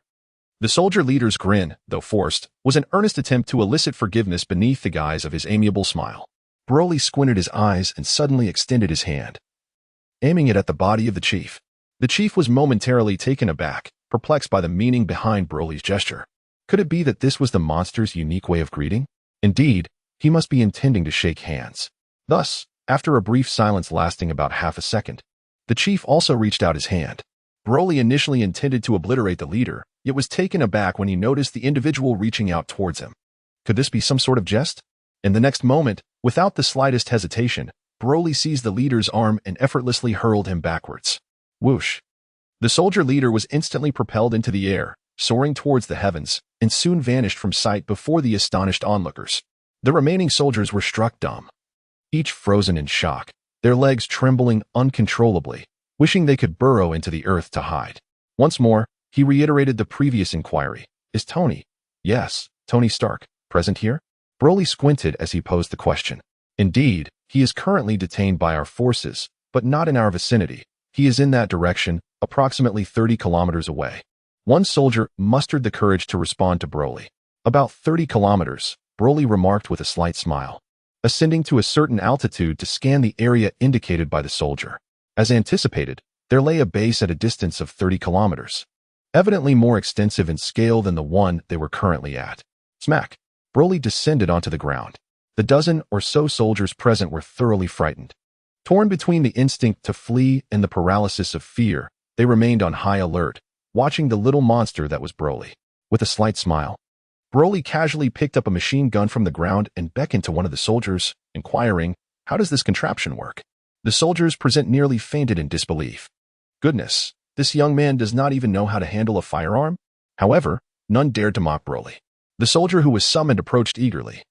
The soldier leader's grin, though forced, was an earnest attempt to elicit forgiveness beneath the guise of his amiable smile. Broly squinted his eyes and suddenly extended his hand, aiming it at the body of the chief. The chief was momentarily taken aback, perplexed by the meaning behind Broly's gesture. Could it be that this was the monster's unique way of greeting? Indeed, he must be intending to shake hands. Thus, after a brief silence lasting about half a second, the chief also reached out his hand. Broly initially intended to obliterate the leader, yet was taken aback when he noticed the individual reaching out towards him. Could this be some sort of jest? In the next moment, without the slightest hesitation, Broly seized the leader's arm and effortlessly hurled him backwards. Whoosh! The soldier leader was instantly propelled into the air, soaring towards the heavens, and soon vanished from sight before the astonished onlookers. The remaining soldiers were struck dumb, each frozen in shock, their legs trembling uncontrollably, wishing they could burrow into the earth to hide. Once more, he reiterated the previous inquiry. Is Tony, yes, Tony Stark, present here? Broly squinted as he posed the question. Indeed, He is currently detained by our forces, but not in our vicinity. He is in that direction, approximately 30 kilometers away. One soldier mustered the courage to respond to Broly. About 30 kilometers, Broly remarked with a slight smile. Ascending to a certain altitude to scan the area indicated by the soldier. As anticipated, there lay a base at a distance of 30 kilometers. Evidently more extensive in scale than the one they were currently at. Smack! Broly descended onto the ground. The dozen or so soldiers present were thoroughly frightened. Torn between the instinct to flee and the paralysis of fear, they remained on high alert, watching the little monster that was Broly. With a slight smile, Broly casually picked up a machine gun from the ground and beckoned to one of the soldiers, inquiring, "How does this contraption work?" The soldiers present nearly fainted in disbelief. Goodness, this young man does not even know how to handle a firearm? However, none dared to mock Broly. The soldier who was summoned approached eagerly,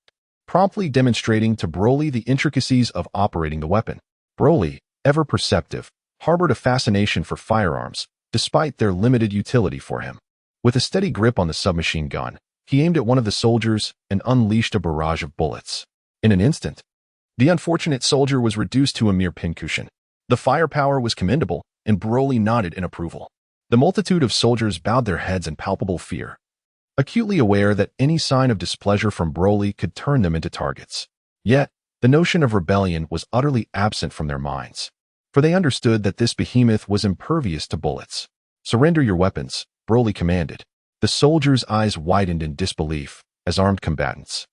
promptly demonstrating to Broly the intricacies of operating the weapon. Broly, ever perceptive, harbored a fascination for firearms, despite their limited utility for him. With a steady grip on the submachine gun, he aimed at one of the soldiers and unleashed a barrage of bullets. In an instant, the unfortunate soldier was reduced to a mere pincushion. The firepower was commendable, and Broly nodded in approval. The multitude of soldiers bowed their heads in palpable fear, acutely aware that any sign of displeasure from Broly could turn them into targets. Yet, the notion of rebellion was utterly absent from their minds, for they understood that this behemoth was impervious to bullets. "Surrender your weapons," Broly commanded. The soldiers' eyes widened in disbelief, as armed combatants.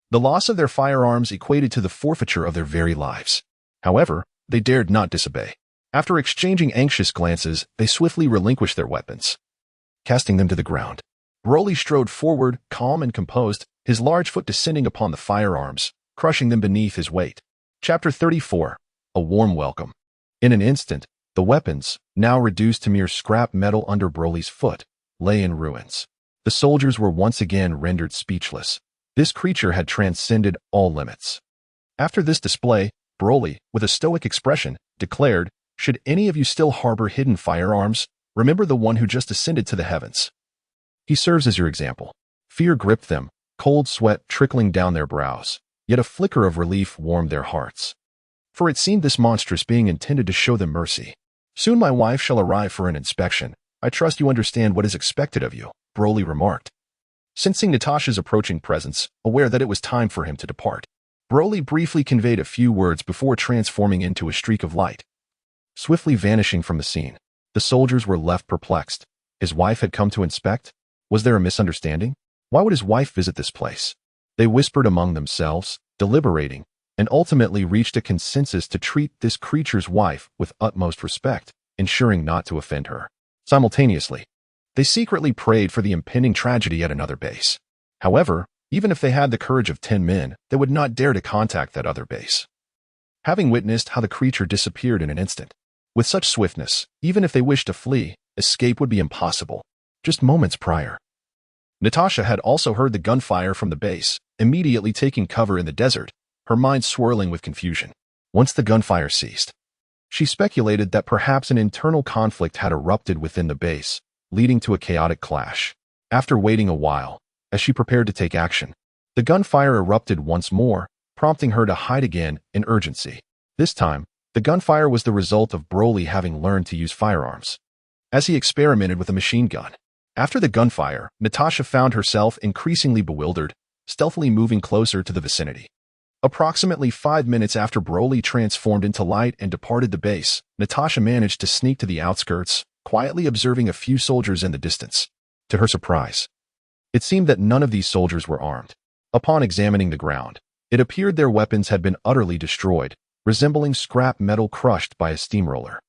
The loss of their firearms equated to the forfeiture of their very lives. However, they dared not disobey. After exchanging anxious glances, they swiftly relinquished their weapons, casting them to the ground. Broly strode forward, calm and composed, his large foot descending upon the firearms, crushing them beneath his weight. Chapter 34. A Warm Welcome. In an instant, the weapons, now reduced to mere scrap metal under Broly's foot, lay in ruins. The soldiers were once again rendered speechless. This creature had transcended all limits. After this display, Broly, with a stoic expression, declared, "Should any of you still harbor hidden firearms, remember the one who just ascended to the heavens. He serves as your example." Fear gripped them, cold sweat trickling down their brows, yet a flicker of relief warmed their hearts. For it seemed this monstrous being intended to show them mercy. "Soon my wife shall arrive for an inspection. I trust you understand what is expected of you," Broly remarked. Sensing Natasha's approaching presence, aware that it was time for him to depart, Broly briefly conveyed a few words before transforming into a streak of light, swiftly vanishing from the scene. The soldiers were left perplexed. His wife had come to inspect? Was there a misunderstanding? Why would his wife visit this place? They whispered among themselves, deliberating, and ultimately reached a consensus to treat this creature's wife with utmost respect, ensuring not to offend her. Simultaneously, they secretly prayed for the impending tragedy at another base. However, even if they had the courage of 10 men, they would not dare to contact that other base, having witnessed how the creature disappeared in an instant. With such swiftness, even if they wished to flee, escape would be impossible. Just moments prior, Natasha had also heard the gunfire from the base, immediately taking cover in the desert, her mind swirling with confusion. Once the gunfire ceased, she speculated that perhaps an internal conflict had erupted within the base, leading to a chaotic clash. After waiting a while, as she prepared to take action, the gunfire erupted once more, prompting her to hide again in urgency. This time, the gunfire was the result of Broly having learned to use firearms, as he experimented with a machine gun. After the gunfire, Natasha found herself increasingly bewildered, stealthily moving closer to the vicinity. Approximately 5 minutes after Broly transformed into light and departed the base, Natasha managed to sneak to the outskirts, quietly observing a few soldiers in the distance. To her surprise, it seemed that none of these soldiers were armed. Upon examining the ground, it appeared their weapons had been utterly destroyed, resembling scrap metal crushed by a steamroller.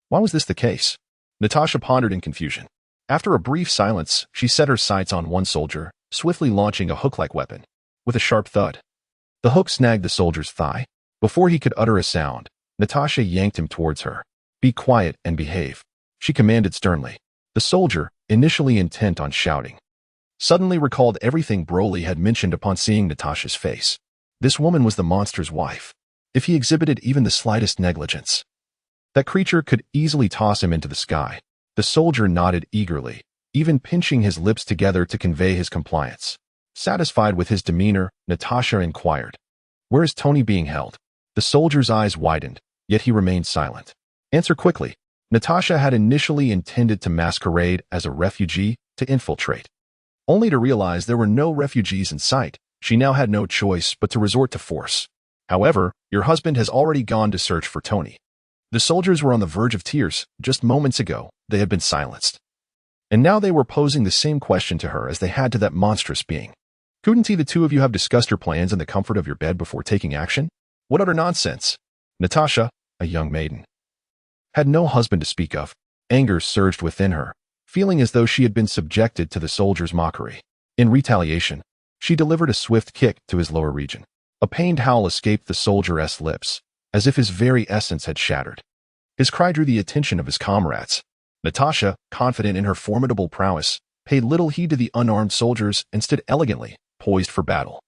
Why was this the case? Natasha pondered in confusion. After a brief silence, she set her sights on one soldier, swiftly launching a hook-like weapon. With a sharp thud, the hook snagged the soldier's thigh. Before he could utter a sound, Natasha yanked him towards her. "Be quiet and behave," she commanded sternly. The soldier, initially intent on shouting, suddenly recalled everything Broly had mentioned upon seeing Natasha's face. This woman was the monster's wife. If he exhibited even the slightest negligence, that creature could easily toss him into the sky. The soldier nodded eagerly, even pinching his lips together to convey his compliance. Satisfied with his demeanor, Natasha inquired, "Where is Tony being held?" The The soldier's eyes widened, yet he remained silent. Answer quickly. Natasha had initially intended to masquerade as a refugee to infiltrate. Only to realize there were no refugees in sight, she now had no choice but to resort to force. However, your husband has already gone to search for Tony. The soldiers were on the verge of tears. Just moments ago, they had been silenced. And now they were posing the same question to her as they had to that monstrous being. Couldn't the two of you have discussed your plans in the comfort of your bed before taking action? What utter nonsense! Natasha, a young maiden, had no husband to speak of. Anger surged within her, feeling as though she had been subjected to the soldier's mockery. In retaliation, she delivered a swift kick to his lower region. A pained howl escaped the soldier's lips, as if his very essence had shattered. His cry drew the attention of his comrades. Natasha, confident in her formidable prowess, paid little heed to the unarmed soldiers and stood elegantly, poised for battle.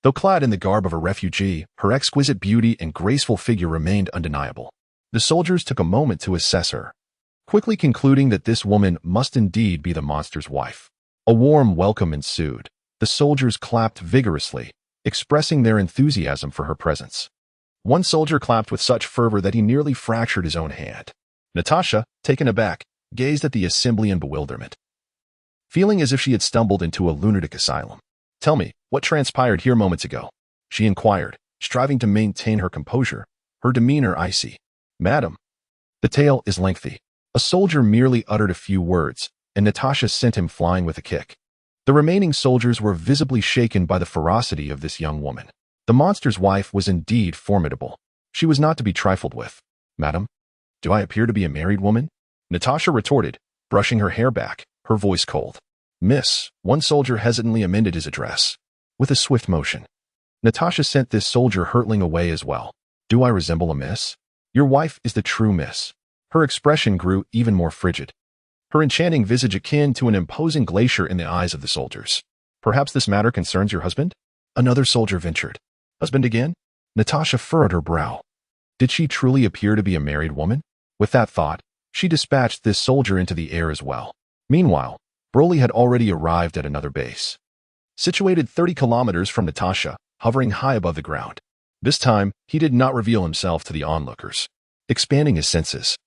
Though clad in the garb of a refugee, her exquisite beauty and graceful figure remained undeniable. The soldiers took a moment to assess her, quickly concluding that this woman must indeed be the monster's wife. A warm welcome ensued. The soldiers clapped vigorously, expressing their enthusiasm for her presence. One soldier clapped with such fervor that he nearly fractured his own hand. Natasha, taken aback, gazed at the assembly in bewilderment, feeling as if she had stumbled into a lunatic asylum. Tell me, what transpired here moments ago? She inquired, striving to maintain her composure, her demeanor icy. Madam, the tale is lengthy. A soldier merely uttered a few words, and Natasha sent him flying with a kick. The remaining soldiers were visibly shaken by the ferocity of this young woman. The monster's wife was indeed formidable. She was not to be trifled with. Madam, do I appear to be a married woman? Natasha retorted, brushing her hair back, her voice cold. Miss, one soldier hesitantly amended his address. With a swift motion, Natasha sent this soldier hurtling away as well. Do I resemble a miss? Your wife is the true miss. Her expression grew even more frigid, her enchanting visage akin to an imposing glacier in the eyes of the soldiers. Perhaps this matter concerns your husband? Another soldier ventured. Husband again? Natasha furrowed her brow. Did she truly appear to be a married woman? With that thought, she dispatched this soldier into the air as well. Meanwhile, Broly had already arrived at another base, situated 30 kilometers from Natasha, hovering high above the ground. This time, he did not reveal himself to the onlookers. Expanding his senses,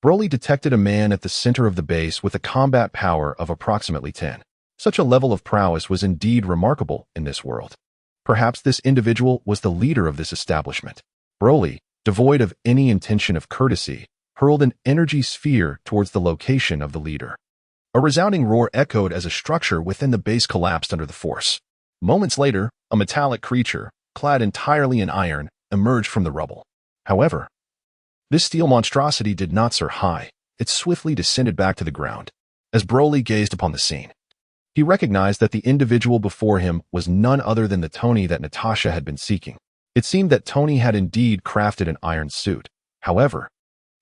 Broly detected a man at the center of the base with a combat power of approximately 10. Such a level of prowess was indeed remarkable in this world. Perhaps this individual was the leader of this establishment. Broly, devoid of any intention of courtesy, hurled an energy sphere towards the location of the leader. A resounding roar echoed as a structure within the base collapsed under the force. Moments later, a metallic creature, clad entirely in iron, emerged from the rubble. However, this steel monstrosity did not soar high. It swiftly descended back to the ground. As Broly gazed upon the scene, he recognized that the individual before him was none other than the Tony that Natasha had been seeking. It seemed that Tony had indeed crafted an iron suit. However,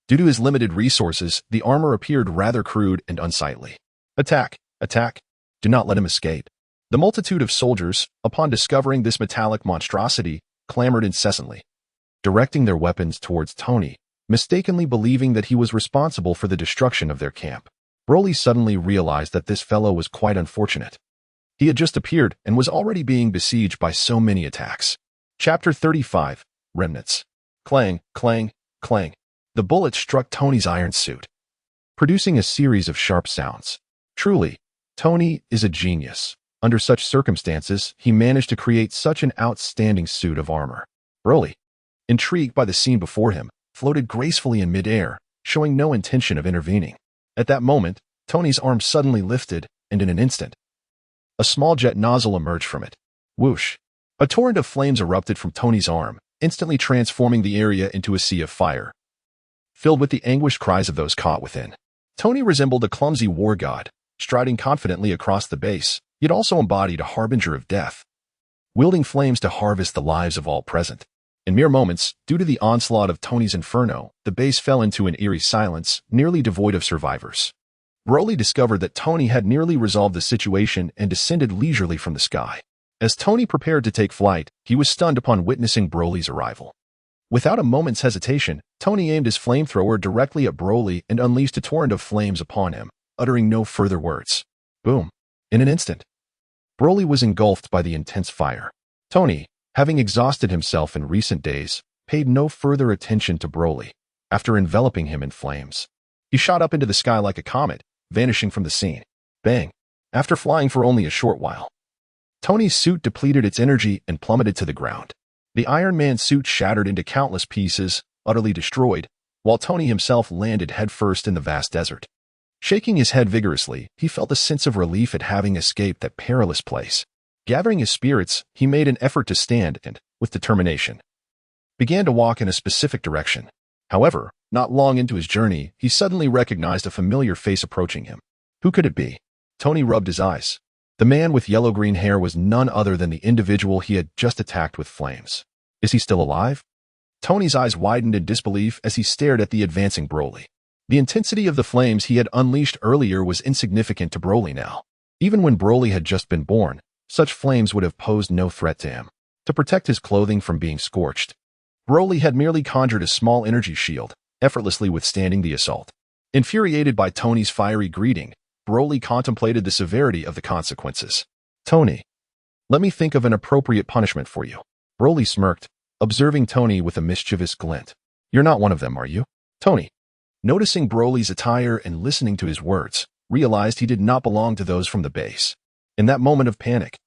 due to his limited resources, the armor appeared rather crude and unsightly. Attack! Attack! Do not let him escape. The multitude of soldiers, upon discovering this metallic monstrosity, clamored incessantly, directing their weapons towards Tony, mistakenly believing that he was responsible for the destruction of their camp. Broly suddenly realized that this fellow was quite unfortunate. He had just appeared and was already being besieged by so many attacks. Chapter 35, Remnants. Clang, clang, clang. The bullet struck Tony's iron suit, producing a series of sharp sounds. Truly, Tony is a genius. Under such circumstances, he managed to create such an outstanding suit of armor. Broly, intrigued by the scene before him, floated gracefully in midair, showing no intention of intervening. At that moment, Tony's arm suddenly lifted, and in an instant, a small jet nozzle emerged from it. Whoosh! A torrent of flames erupted from Tony's arm, instantly transforming the area into a sea of fire, filled with the anguished cries of those caught within. Tony resembled a clumsy war god, striding confidently across the base, yet also embodied a harbinger of death, wielding flames to harvest the lives of all present. In mere moments, due to the onslaught of Tony's inferno, the base fell into an eerie silence, nearly devoid of survivors. Broly discovered that Tony had nearly resolved the situation and descended leisurely from the sky. As Tony prepared to take flight, he was stunned upon witnessing Broly's arrival. Without a moment's hesitation, Tony aimed his flamethrower directly at Broly and unleashed a torrent of flames upon him, uttering no further words. Boom! In an instant, Broly was engulfed by the intense fire. Tony, having exhausted himself in recent days, paid no further attention to Broly. After enveloping him in flames, he shot up into the sky like a comet, vanishing from the scene. Bang! After flying for only a short while, Tony's suit depleted its energy and plummeted to the ground. The Iron Man suit shattered into countless pieces, utterly destroyed, while Tony himself landed headfirst in the vast desert. Shaking his head vigorously, he felt a sense of relief at having escaped that perilous place. Gathering his spirits, he made an effort to stand and, with determination, began to walk in a specific direction. However, not long into his journey, he suddenly recognized a familiar face approaching him. Who could it be? Tony rubbed his eyes. The man with yellow-green hair was none other than the individual he had just attacked with flames. Is he still alive? Tony's eyes widened in disbelief as he stared at the advancing Broly. The intensity of the flames he had unleashed earlier was insignificant to Broly now. Even when Broly had just been born, such flames would have posed no threat to him. To protect his clothing from being scorched, Broly had merely conjured a small energy shield, effortlessly withstanding the assault. Infuriated by Tony's fiery greeting, Broly contemplated the severity of the consequences. Tony, let me think of an appropriate punishment for you. Broly smirked, observing Tony with a mischievous glint. You're not one of them, are you? Tony, noticing Broly's attire and listening to his words, realized he did not belong to those from the base. In that moment of panic,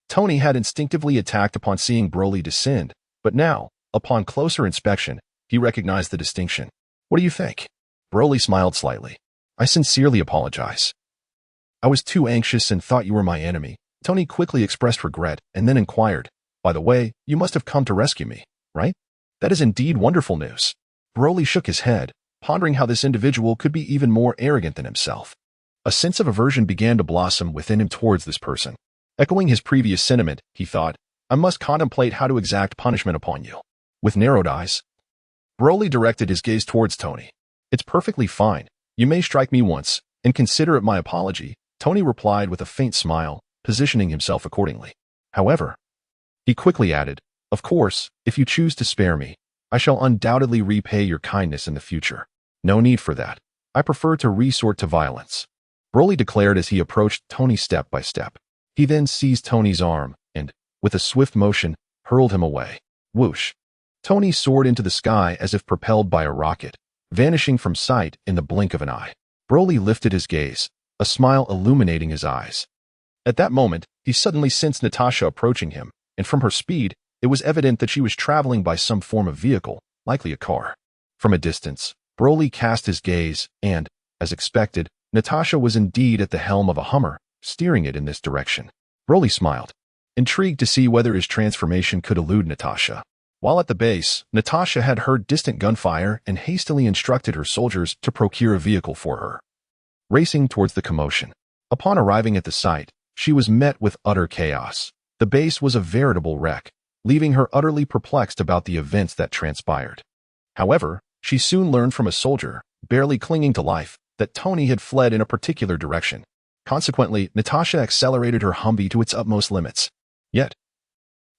Tony had instinctively attacked upon seeing Broly descend, but now, upon closer inspection, he recognized the distinction. What do you think? Broly smiled slightly. I sincerely apologize. I was too anxious and thought you were my enemy. Tony quickly expressed regret and then inquired, by the way, you must have come to rescue me, right? That is indeed wonderful news. Broly shook his head, pondering how this individual could be even more arrogant than himself. A sense of aversion began to blossom within him towards this person. Echoing his previous sentiment, he thought, I must contemplate how to exact punishment upon you. With narrowed eyes, Broly directed his gaze towards Tony. It's perfectly fine. You may strike me once, and consider it my apology, Tony replied with a faint smile, positioning himself accordingly. However, he quickly added, of course, if you choose to spare me, I shall undoubtedly repay your kindness in the future. No need for that. I prefer to resort to violence. Broly declared as he approached Tony step by step. He then seized Tony's arm and, with a swift motion, hurled him away. Whoosh! Tony soared into the sky as if propelled by a rocket, vanishing from sight in the blink of an eye. Broly lifted his gaze, a smile illuminating his eyes. At that moment, he suddenly sensed Natasha approaching him, and from her speed, it was evident that she was traveling by some form of vehicle, likely a car. From a distance, Broly cast his gaze and, as expected, Natasha was indeed at the helm of a Hummer, steering it in this direction. Broly smiled, intrigued to see whether his transformation could elude Natasha. While at the base, Natasha had heard distant gunfire and hastily instructed her soldiers to procure a vehicle for her. Racing towards the commotion. Upon arriving at the site, she was met with utter chaos. The base was a veritable wreck, leaving her utterly perplexed about the events that transpired. However, she soon learned from a soldier, barely clinging to life, that Tony had fled in a particular direction. Consequently, Natasha accelerated her Humvee to its utmost limits. Yet,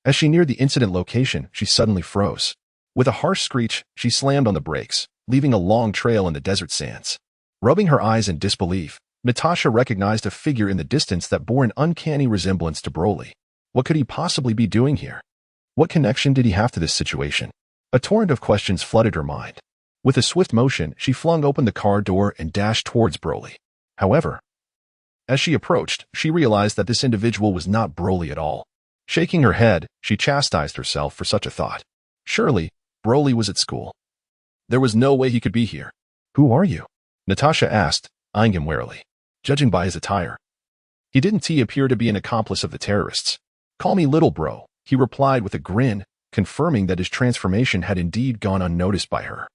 as she neared the incident location, she suddenly froze. With a harsh screech, she slammed on the brakes, leaving a long trail in the desert sands. Rubbing her eyes in disbelief, Natasha recognized a figure in the distance that bore an uncanny resemblance to Broly. What could he possibly be doing here? What connection did he have to this situation? A torrent of questions flooded her mind. With a swift motion, she flung open the car door and dashed towards Broly. However, as she approached, she realized that this individual was not Broly at all. Shaking her head, she chastised herself for such a thought. Surely, Broly was at school. There was no way he could be here. Who are you? Natasha asked, eyeing him warily. Judging by his attire, he didn't appear to be an accomplice of the terrorists. Call me little bro, he replied with a grin, confirming that his transformation had indeed gone unnoticed by her.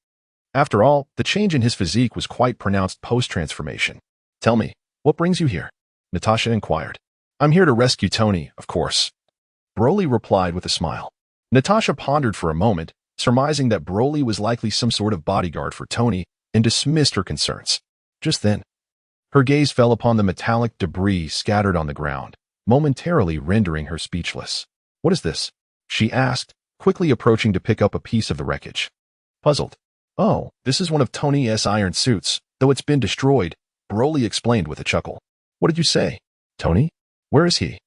After all, the change in his physique was quite pronounced post-transformation. Tell me, what brings you here? Natasha inquired. I'm here to rescue Tony, of course. Broly replied with a smile. Natasha pondered for a moment, surmising that Broly was likely some sort of bodyguard for Tony, and dismissed her concerns. Just then, her gaze fell upon the metallic debris scattered on the ground, momentarily rendering her speechless. What is this? She asked, quickly approaching to pick up a piece of the wreckage. Puzzled. Oh, this is one of Tony's iron suits, though it's been destroyed, Broly explained with a chuckle. What did you say? Tony? Where is he?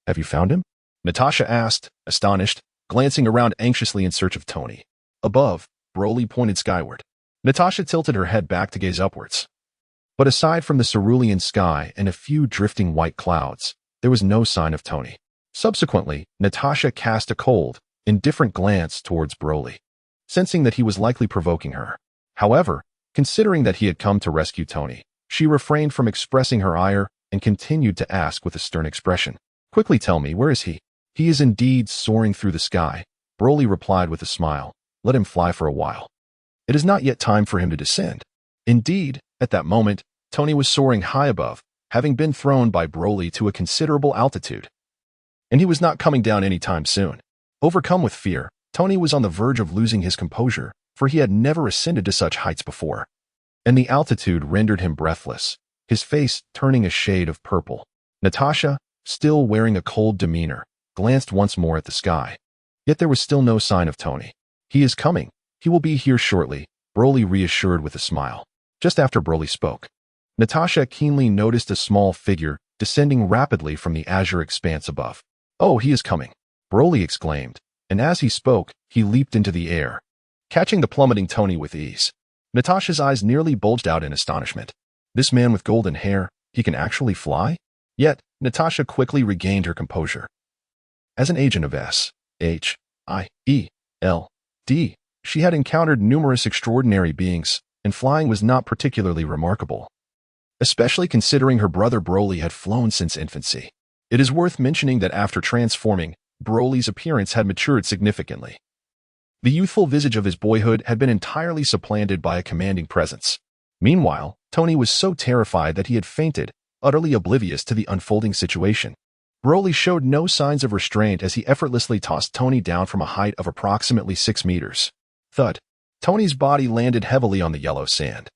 Have you found him? Natasha asked, astonished, glancing around anxiously in search of Tony. Above, Broly pointed skyward. Natasha tilted her head back to gaze upwards. But aside from the cerulean sky and a few drifting white clouds, there was no sign of Tony. Subsequently, Natasha cast a cold, indifferent glance towards Broly, sensing that he was likely provoking her. However, considering that he had come to rescue Tony, she refrained from expressing her ire and continued to ask with a stern expression. "Quickly tell me, where is he?" "He is indeed soaring through the sky," Broly replied with a smile. "Let him fly for a while. It is not yet time for him to descend." Indeed, at that moment, Tony was soaring high above, having been thrown by Broly to a considerable altitude. And he was not coming down anytime soon. Overcome with fear, Tony was on the verge of losing his composure, for he had never ascended to such heights before. And the altitude rendered him breathless, his face turning a shade of purple. Natasha, still wearing a cold demeanor, glanced once more at the sky. Yet there was still no sign of Tony. "He is coming. He will be here shortly," Broly reassured with a smile. Just after Broly spoke, Natasha keenly noticed a small figure descending rapidly from the azure expanse above. "Oh, he is coming," Broly exclaimed, and as he spoke, he leaped into the air, catching the plummeting Tony with ease. Natasha's eyes nearly bulged out in astonishment. This man with golden hair, he can actually fly? Yet, Natasha quickly regained her composure. As an agent of SHIELD, she had encountered numerous extraordinary beings, and flying was not particularly remarkable, especially considering her brother Broly had flown since infancy. It is worth mentioning that after transforming, Broly's appearance had matured significantly. The youthful visage of his boyhood had been entirely supplanted by a commanding presence. Meanwhile, Tony was so terrified that he had fainted, utterly oblivious to the unfolding situation. Broly showed no signs of restraint as he effortlessly tossed Tony down from a height of approximately 6 meters. Thud. Tony's body landed heavily on the yellow sand,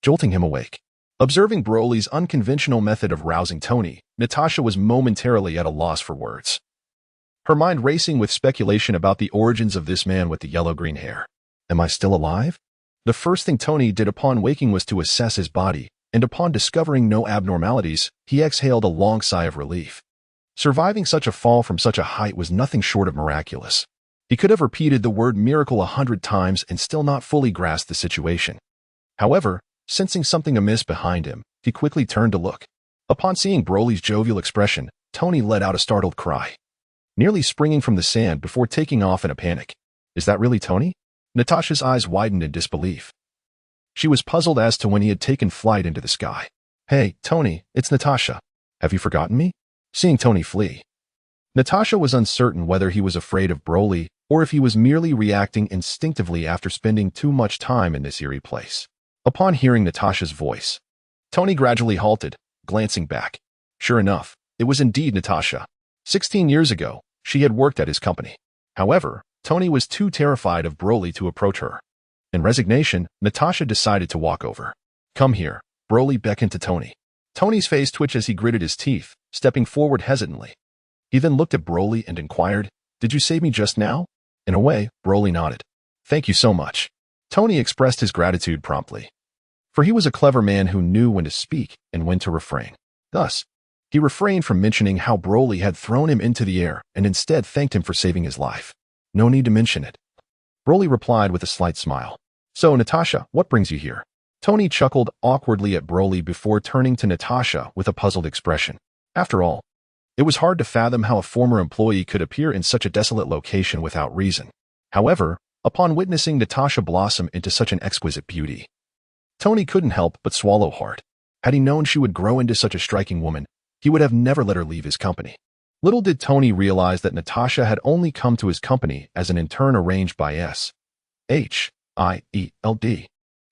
jolting him awake. Observing Broly's unconventional method of rousing Tony, Natasha was momentarily at a loss for words, her mind racing with speculation about the origins of this man with the yellow-green hair. Am I still alive? The first thing Tony did upon waking was to assess his body, and upon discovering no abnormalities, he exhaled a long sigh of relief. Surviving such a fall from such a height was nothing short of miraculous. He could have repeated the word miracle 100 times and still not fully grasped the situation. However, sensing something amiss behind him, he quickly turned to look. Upon seeing Broly's jovial expression, Tony let out a startled cry, nearly springing from the sand before taking off in a panic. Is that really Tony? Natasha's eyes widened in disbelief. She was puzzled as to when he had taken flight into the sky. Hey, Tony, it's Natasha. Have you forgotten me? Seeing Tony flee, Natasha was uncertain whether he was afraid of Broly or if he was merely reacting instinctively after spending too much time in this eerie place. Upon hearing Natasha's voice, Tony gradually halted, glancing back. Sure enough, it was indeed Natasha. 16 years ago, she had worked at his company. However, Tony was too terrified of Broly to approach her. In resignation, Natasha decided to walk over. Come here, Broly beckoned to Tony. Tony's face twitched as he gritted his teeth, stepping forward hesitantly. He then looked at Broly and inquired, Did you save me just now? In a way, Broly nodded. Thank you so much. Tony expressed his gratitude promptly, for he was a clever man who knew when to speak and when to refrain. Thus, he refrained from mentioning how Broly had thrown him into the air and instead thanked him for saving his life. No need to mention it. Broly replied with a slight smile. So, Natasha, what brings you here? Tony chuckled awkwardly at Broly before turning to Natasha with a puzzled expression. After all, it was hard to fathom how a former employee could appear in such a desolate location without reason. However, upon witnessing Natasha blossom into such an exquisite beauty, Tony couldn't help but swallow hard. Had he known she would grow into such a striking woman, he would have never let her leave his company. Little did Tony realize that Natasha had only come to his company as an intern arranged by SHIELD.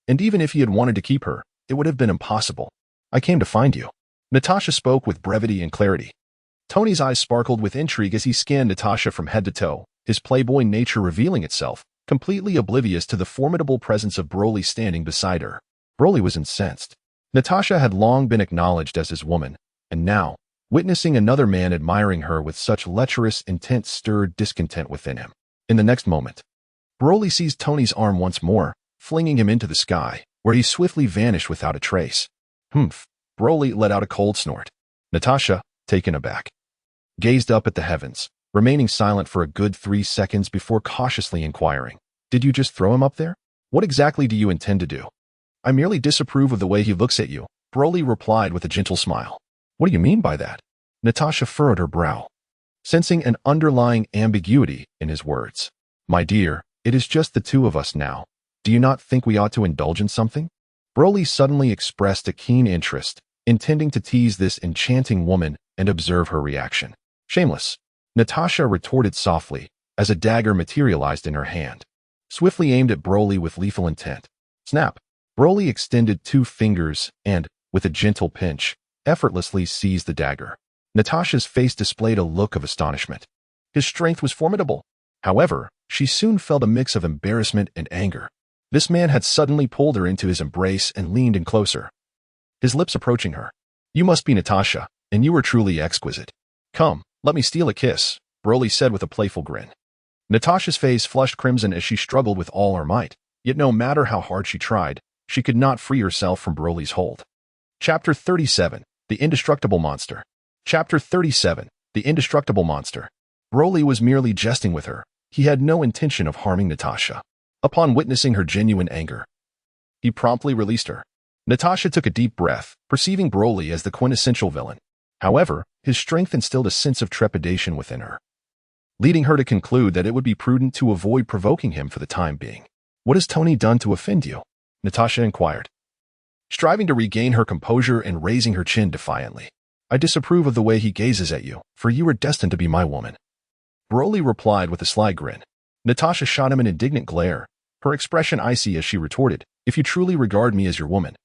And even if he had wanted to keep her, it would have been impossible. I came to find you. Natasha spoke with brevity and clarity. Tony's eyes sparkled with intrigue as he scanned Natasha from head to toe, his playboy nature revealing itself, completely oblivious to the formidable presence of Broly standing beside her. Broly was incensed. Natasha had long been acknowledged as his woman, and now, witnessing another man admiring her with such lecherous intent stirred discontent within him. In the next moment, Broly seized Tony's arm once more, flinging him into the sky, where he swiftly vanished without a trace. Humph! Broly let out a cold snort. Natasha, taken aback, gazed up at the heavens, remaining silent for a good 3 seconds before cautiously inquiring, Did you just throw him up there? What exactly do you intend to do? I merely disapprove of the way he looks at you, Broly replied with a gentle smile. What do you mean by that? Natasha furrowed her brow, sensing an underlying ambiguity in his words. My dear, it is just the two of us now. Do you not think we ought to indulge in something? Broly suddenly expressed a keen interest, intending to tease this enchanting woman and observe her reaction. Shameless, Natasha retorted softly, as a dagger materialized in her hand, swiftly aimed at Broly with lethal intent. Snap! Broly extended 2 fingers and, with a gentle pinch, effortlessly seized the dagger. Natasha's face displayed a look of astonishment. His strength was formidable. However, she soon felt a mix of embarrassment and anger. This man had suddenly pulled her into his embrace and leaned in closer, his lips approaching her. You must be Natasha, and you are truly exquisite. Come, let me steal a kiss, Broly said with a playful grin. Natasha's face flushed crimson as she struggled with all her might, yet no matter how hard she tried, she could not free herself from Broly's hold. Chapter 37, The Indestructible Monster. Chapter 37, The Indestructible Monster. Broly was merely jesting with her. He had no intention of harming Natasha. Upon witnessing her genuine anger, he promptly released her. Natasha took a deep breath, perceiving Broly as the quintessential villain. However, his strength instilled a sense of trepidation within her, leading her to conclude that it would be prudent to avoid provoking him for the time being. What has Tony done to offend you? Natasha inquired, striving to regain her composure and raising her chin defiantly. I disapprove of the way he gazes at you, for you are destined to be my woman. Broly replied with a sly grin. Natasha shot him an indignant glare, her expression icy as she retorted, if you truly regard me as your woman,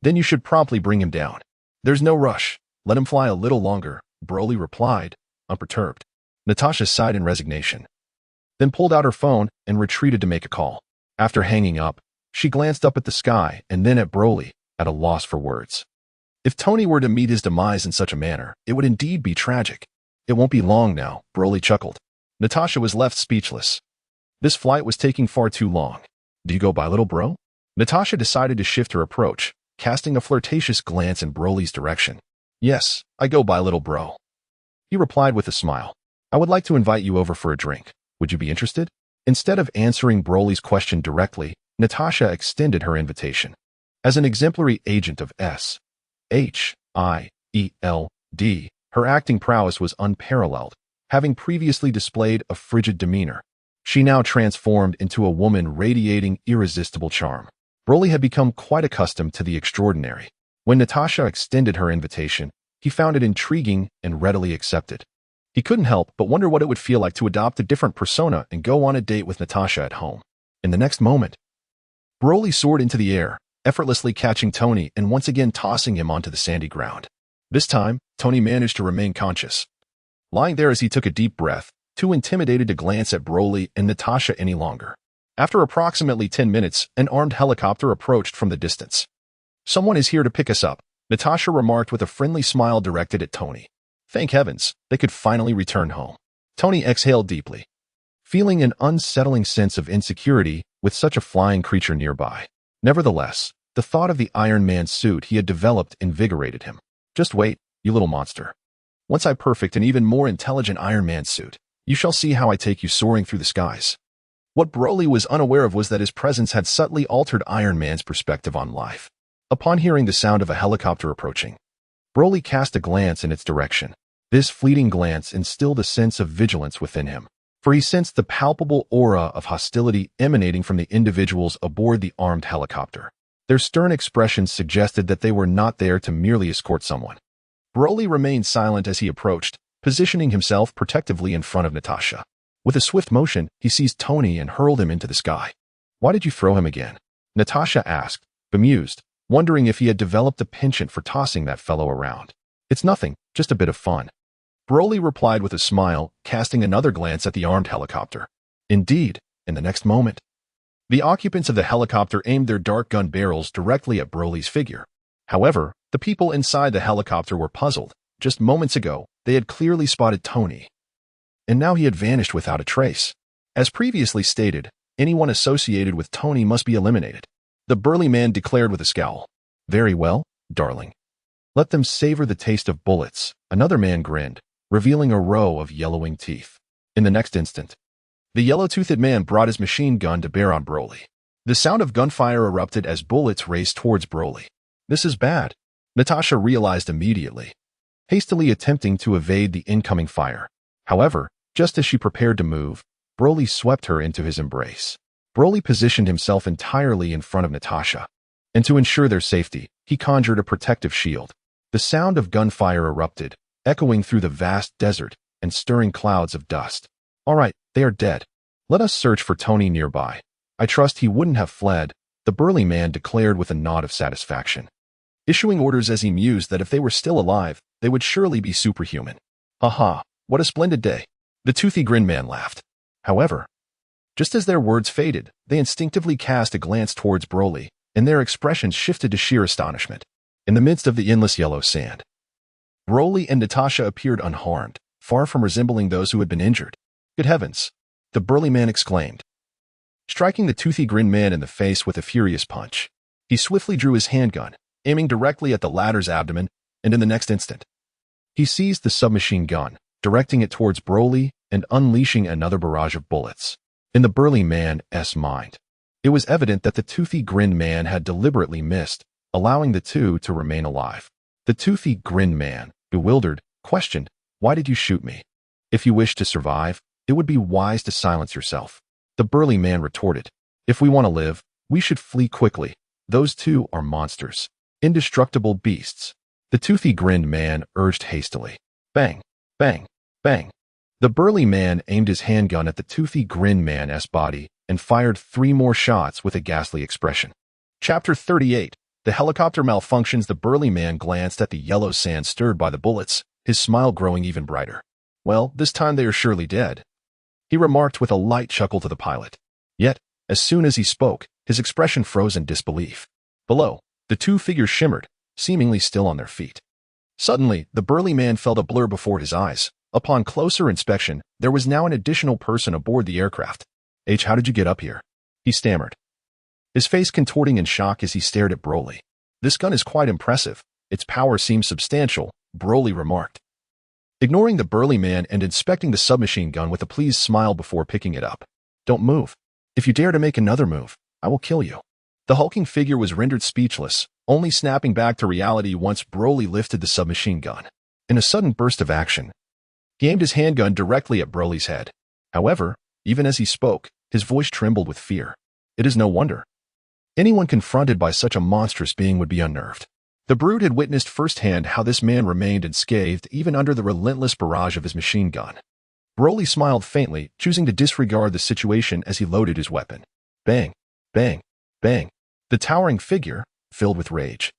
then you should promptly bring him down. There's no rush. Let him fly a little longer, Broly replied, unperturbed. Natasha sighed in resignation, then pulled out her phone and retreated to make a call. After hanging up, she glanced up at the sky and then at Broly, at a loss for words. If Tony were to meet his demise in such a manner, it would indeed be tragic. It won't be long now, Broly chuckled. Natasha was left speechless. This flight was taking far too long. Do you go by little bro? Natasha decided to shift her approach, casting a flirtatious glance in Broly's direction. Yes, I go by little bro. He replied with a smile. I would like to invite you over for a drink. Would you be interested? Instead of answering Broly's question directly, Natasha extended her invitation. As an exemplary agent of S.H.I.E.L.D., her acting prowess was unparalleled, having previously displayed a frigid demeanor. She now transformed into a woman radiating irresistible charm. Broly had become quite accustomed to the extraordinary. When Natasha extended her invitation, he found it intriguing and readily accepted. He couldn't help but wonder what it would feel like to adopt a different persona and go on a date with Natasha at home. In the next moment, Broly soared into the air, effortlessly catching Tony and once again tossing him onto the sandy ground. This time, Tony managed to remain conscious, lying there as he took a deep breath, too intimidated to glance at Broly and Natasha any longer. After approximately 10 minutes, an armed helicopter approached from the distance. Someone is here to pick us up, Natasha remarked with a friendly smile directed at Tony. Thank heavens, they could finally return home. Tony exhaled deeply, feeling an unsettling sense of insecurity with such a flying creature nearby. Nevertheless, the thought of the Iron Man suit he had developed invigorated him. Just wait, you little monster. Once I perfect an even more intelligent Iron Man suit, you shall see how I take you soaring through the skies. What Broly was unaware of was that his presence had subtly altered Iron Man's perspective on life. Upon hearing the sound of a helicopter approaching, Broly cast a glance in its direction. This fleeting glance instilled a sense of vigilance within him, for he sensed the palpable aura of hostility emanating from the individuals aboard the armed helicopter. Their stern expressions suggested that they were not there to merely escort someone. Broly remained silent as he approached, positioning himself protectively in front of Natasha. With a swift motion, he seized Tony and hurled him into the sky. Why did you throw him again? Natasha asked, bemused, wondering if he had developed a penchant for tossing that fellow around. It's nothing, just a bit of fun. Broly replied with a smile, casting another glance at the armed helicopter. Indeed, in the next moment, the occupants of the helicopter aimed their dark gun barrels directly at Broly's figure. However, the people inside the helicopter were puzzled. Just moments ago, they had clearly spotted Tony, and now he had vanished without a trace. As previously stated, anyone associated with Tony must be eliminated. The burly man declared with a scowl. Very well, darling. Let them savor the taste of bullets. Another man grinned, revealing a row of yellowing teeth. In the next instant, The yellow-toothed man brought his machine gun to bear on Broly. The sound of gunfire erupted as bullets raced towards Broly. This is bad, Natasha realized immediately, hastily attempting to evade the incoming fire. However, just as she prepared to move, Broly swept her into his embrace. Broly positioned himself entirely in front of Natasha, and to ensure their safety, he conjured a protective shield. The sound of gunfire erupted, echoing through the vast desert and stirring clouds of dust. All right, they are dead. Let us search for Tony nearby. I trust he wouldn't have fled, the burly man declared with a nod of satisfaction, issuing orders as he mused that if they were still alive, they would surely be superhuman. Haha, what a splendid day. The toothy grin man laughed. However, just as their words faded, they instinctively cast a glance towards Broly, and their expressions shifted to sheer astonishment. In the midst of the endless yellow sand, Broly and Natasha appeared unharmed, far from resembling those who had been injured. Good heavens! The burly man exclaimed, striking the toothy grin man in the face with a furious punch. He swiftly drew his handgun, aiming directly at the latter's abdomen, and in the next instant, he seized the submachine gun, directing it towards Broly and unleashing another barrage of bullets. In the burly man's mind, it was evident that the toothy grin man had deliberately missed, allowing the two to remain alive. The toothy grin man, bewildered, questioned, "Why did you shoot me? If you wish to survive, it would be wise to silence yourself." The burly man retorted, "If we want to live, we should flee quickly. Those two are monsters, indestructible beasts." The toothy grin man urged hastily. Bang, bang, bang. The burly man aimed his handgun at the toothy grin man's body and fired 3 more shots with a ghastly expression. Chapter 38. The helicopter malfunctions. The burly man glanced at the yellow sand stirred by the bullets, his smile growing even brighter. "Well, this time they are surely dead," he remarked with a light chuckle to the pilot. Yet, as soon as he spoke, his expression froze in disbelief. Below, the two figures shimmered, seemingly still on their feet. Suddenly, the burly man felt a blur before his eyes. Upon closer inspection, there was now an additional person aboard the aircraft. "How did you get up here?" he stammered, his face contorting in shock as he stared at Broly. "This gun is quite impressive. Its power seems substantial," Broly remarked, ignoring the burly man and inspecting the submachine gun with a pleased smile before picking it up. "Don't move. If you dare to make another move, I will kill you." The hulking figure was rendered speechless, only snapping back to reality once Broly lifted the submachine gun. In a sudden burst of action, he aimed his handgun directly at Broly's head. However, even as he spoke, his voice trembled with fear. It is no wonder. Anyone confronted by such a monstrous being would be unnerved. The brute had witnessed firsthand how this man remained unscathed even under the relentless barrage of his machine gun. Broly smiled faintly, choosing to disregard the situation as he loaded his weapon. Bang, bang, bang. The towering figure, filled with rage,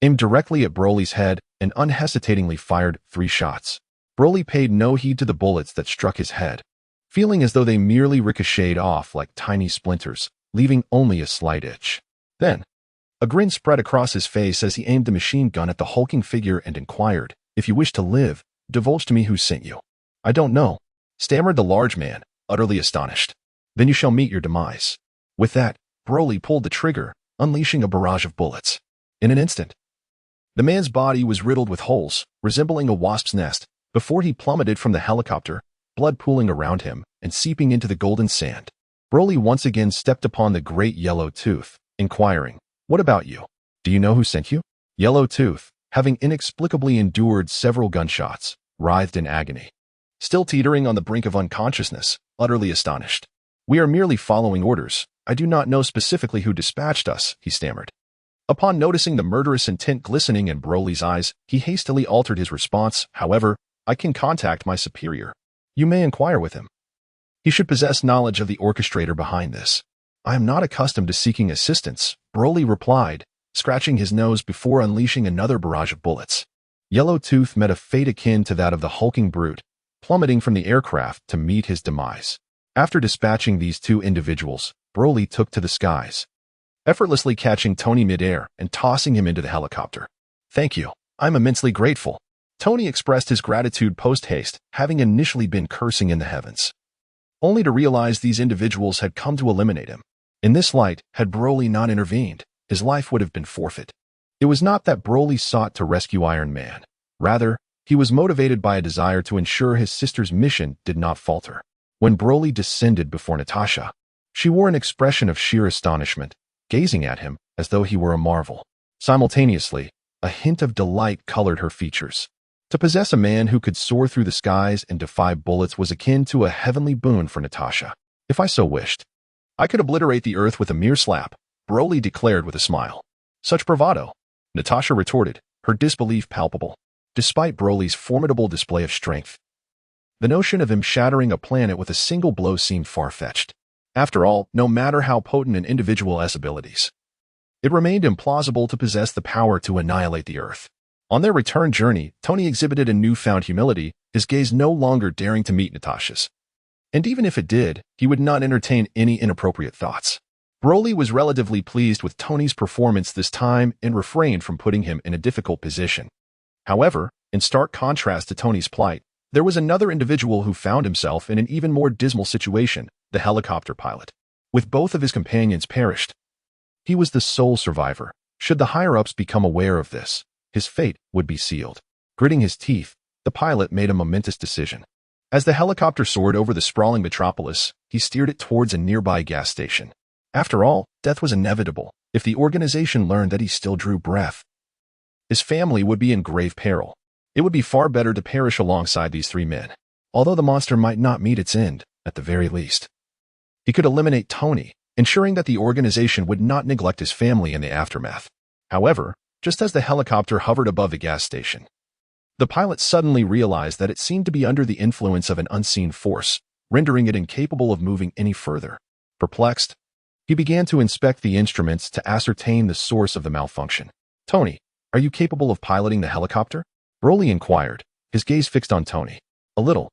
aimed directly at Broly's head and unhesitatingly fired 3 shots. Broly paid no heed to the bullets that struck his head, feeling as though they merely ricocheted off like tiny splinters, leaving only a slight itch. Then, a grin spread across his face as he aimed the machine gun at the hulking figure and inquired, "If you wish to live, divulge to me who sent you." "I don't know," stammered the large man, utterly astonished. "Then you shall meet your demise." With that, Broly pulled the trigger, unleashing a barrage of bullets. In an instant, the man's body was riddled with holes, resembling a wasp's nest, before he plummeted from the helicopter, blood pooling around him and seeping into the golden sand. Broly once again stepped upon the great yellow tooth, inquiring, "What about you? Do you know who sent you?" Yellow Tooth, having inexplicably endured several gunshots, writhed in agony, still teetering on the brink of unconsciousness, utterly astonished. "We are merely following orders. I do not know specifically who dispatched us," he stammered. Upon noticing the murderous intent glistening in Broly's eyes, he hastily altered his response. "However, I can contact my superior. You may inquire with him. He should possess knowledge of the orchestrator behind this." "I am not accustomed to seeking assistance," Broly replied, scratching his nose before unleashing another barrage of bullets. Yellow Tooth met a fate akin to that of the hulking brute, plummeting from the aircraft to meet his demise. After dispatching these 2 individuals, Broly took to the skies, effortlessly catching Tony midair and tossing him into the helicopter. "Thank you. I'm immensely grateful." Tony expressed his gratitude post-haste, having initially been cursing in the heavens, only to realize these individuals had come to eliminate him. In this light, had Broly not intervened, his life would have been forfeit. It was not that Broly sought to rescue Iron Man. Rather, he was motivated by a desire to ensure his sister's mission did not falter. When Broly descended before Natasha, she wore an expression of sheer astonishment, gazing at him as though he were a marvel. Simultaneously, a hint of delight colored her features. To possess a man who could soar through the skies and defy bullets was akin to a heavenly boon for Natasha. If I so wished, I could obliterate the earth with a mere slap, Broly declared with a smile. Such bravado, Natasha retorted, her disbelief palpable. Despite Broly's formidable display of strength, the notion of him shattering a planet with a single blow seemed far-fetched. After all, no matter how potent an individual's abilities, it remained implausible to possess the power to annihilate the earth. On their return journey, Tony exhibited a newfound humility, his gaze no longer daring to meet Natasha's. And even if it did, he would not entertain any inappropriate thoughts. Broly was relatively pleased with Tony's performance this time and refrained from putting him in a difficult position. However, in stark contrast to Tony's plight, there was another individual who found himself in an even more dismal situation, the helicopter pilot. With both of his companions perished, he was the sole survivor. Should the higher-ups become aware of this, his fate would be sealed. Gritting his teeth, the pilot made a momentous decision. As the helicopter soared over the sprawling metropolis, he steered it towards a nearby gas station. After all, death was inevitable. If the organization learned that he still drew breath, his family would be in grave peril. It would be far better to perish alongside these three men. Although the monster might not meet its end, at the very least, he could eliminate Tony, ensuring that the organization would not neglect his family in the aftermath. However, just as the helicopter hovered above the gas station, the pilot suddenly realized that it seemed to be under the influence of an unseen force, rendering it incapable of moving any further. Perplexed, he began to inspect the instruments to ascertain the source of the malfunction. "Tony, are you capable of piloting the helicopter?" Broly inquired, his gaze fixed on Tony. "A little,"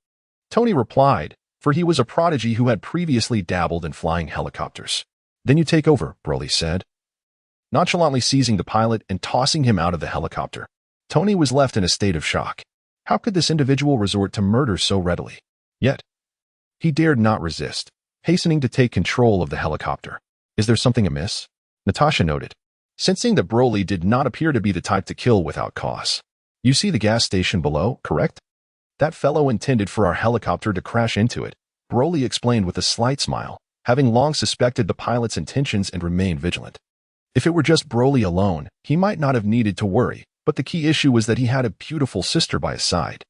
Tony replied, for he was a prodigy who had previously dabbled in flying helicopters. "Then you take over," Broly said, nonchalantly seizing the pilot and tossing him out of the helicopter. Tony was left in a state of shock. How could this individual resort to murder so readily? Yet, he dared not resist, hastening to take control of the helicopter. "Is there something amiss?" Natasha noted, sensing that Broly did not appear to be the type to kill without cause. "You see the gas station below, correct? That fellow intended for our helicopter to crash into it," Broly explained with a slight smile, having long suspected the pilot's intentions and remained vigilant. If it were just Broly alone, he might not have needed to worry, but the key issue was that he had a beautiful sister by his side.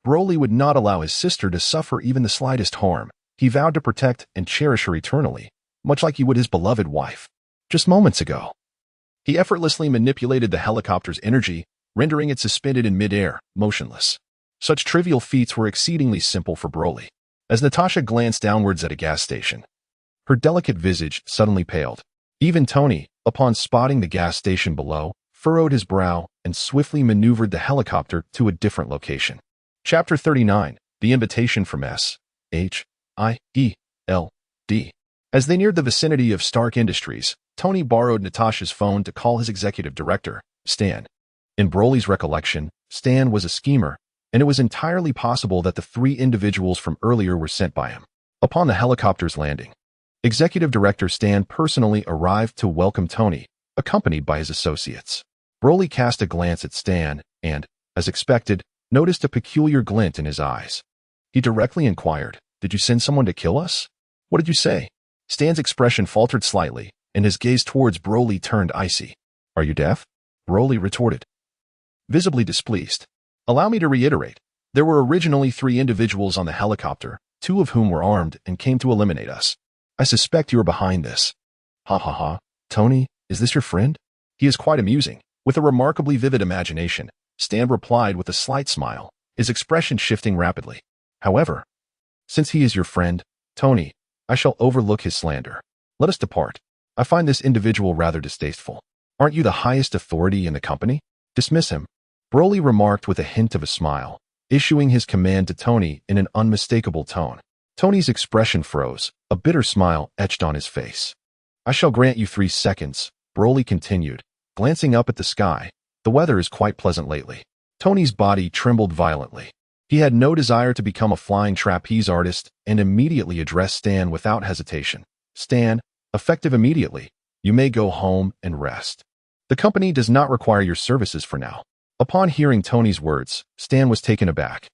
Broly would not allow his sister to suffer even the slightest harm. He vowed to protect and cherish her eternally, much like he would his beloved wife. Just moments ago, he effortlessly manipulated the helicopter's energy, rendering it suspended in midair, motionless. Such trivial feats were exceedingly simple for Broly. As Natasha glanced downwards at a gas station, her delicate visage suddenly paled. Even Tony, upon spotting the gas station below, furrowed his brow and swiftly maneuvered the helicopter to a different location. Chapter 39, The Invitation from S.H.I.E.L.D. As they neared the vicinity of Stark Industries, Tony borrowed Natasha's phone to call his executive director, Stan. In Broly's recollection, Stan was a schemer, and it was entirely possible that the three individuals from earlier were sent by him. Upon the helicopter's landing, Executive Director Stan personally arrived to welcome Tony, accompanied by his associates. Broly cast a glance at Stan and, as expected, noticed a peculiar glint in his eyes. He directly inquired, "Did you send someone to kill us? What did you say?" Stan's expression faltered slightly, and his gaze towards Broly turned icy. "Are you deaf?" Broly retorted, visibly displeased. "Allow me to reiterate. There were originally 3 individuals on the helicopter, 2 of whom were armed and came to eliminate us. I suspect you are behind this." "Ha ha ha. Tony, is this your friend? He is quite amusing." With a remarkably vivid imagination, Stan replied with a slight smile, his expression shifting rapidly. "However, since he is your friend, Tony, I shall overlook his slander. Let us depart. I find this individual rather distasteful. Aren't you the highest authority in the company? Dismiss him," Broly remarked with a hint of a smile, issuing his command to Tony in an unmistakable tone. Tony's expression froze, a bitter smile etched on his face. "I shall grant you 3 seconds," Broly continued, glancing up at the sky. "The weather is quite pleasant lately." Tony's body trembled violently. He had no desire to become a flying trapeze artist and immediately addressed Stan without hesitation. "Stan, effective immediately. You may go home and rest. The company does not require your services for now." Upon hearing Tony's words, Stan was taken aback.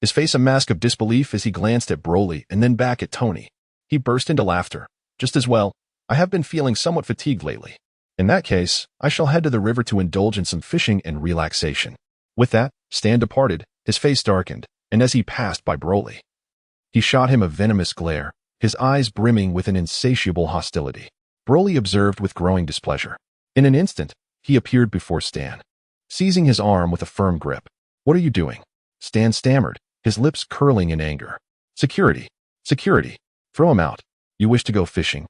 his face a mask of disbelief as he glanced at Broly and then back at Tony. He burst into laughter. Just as well. I have been feeling somewhat fatigued lately. In that case, I shall head to the river to indulge in some fishing and relaxation. With that, Stan departed, his face darkened, and as he passed by Broly, he shot him a venomous glare, his eyes brimming with an insatiable hostility. Broly observed with growing displeasure. In an instant, he appeared before Stan, seizing his arm with a firm grip. What are you doing? Stan stammered, his lips curling in anger. Security. Security. Throw him out. You wish to go fishing.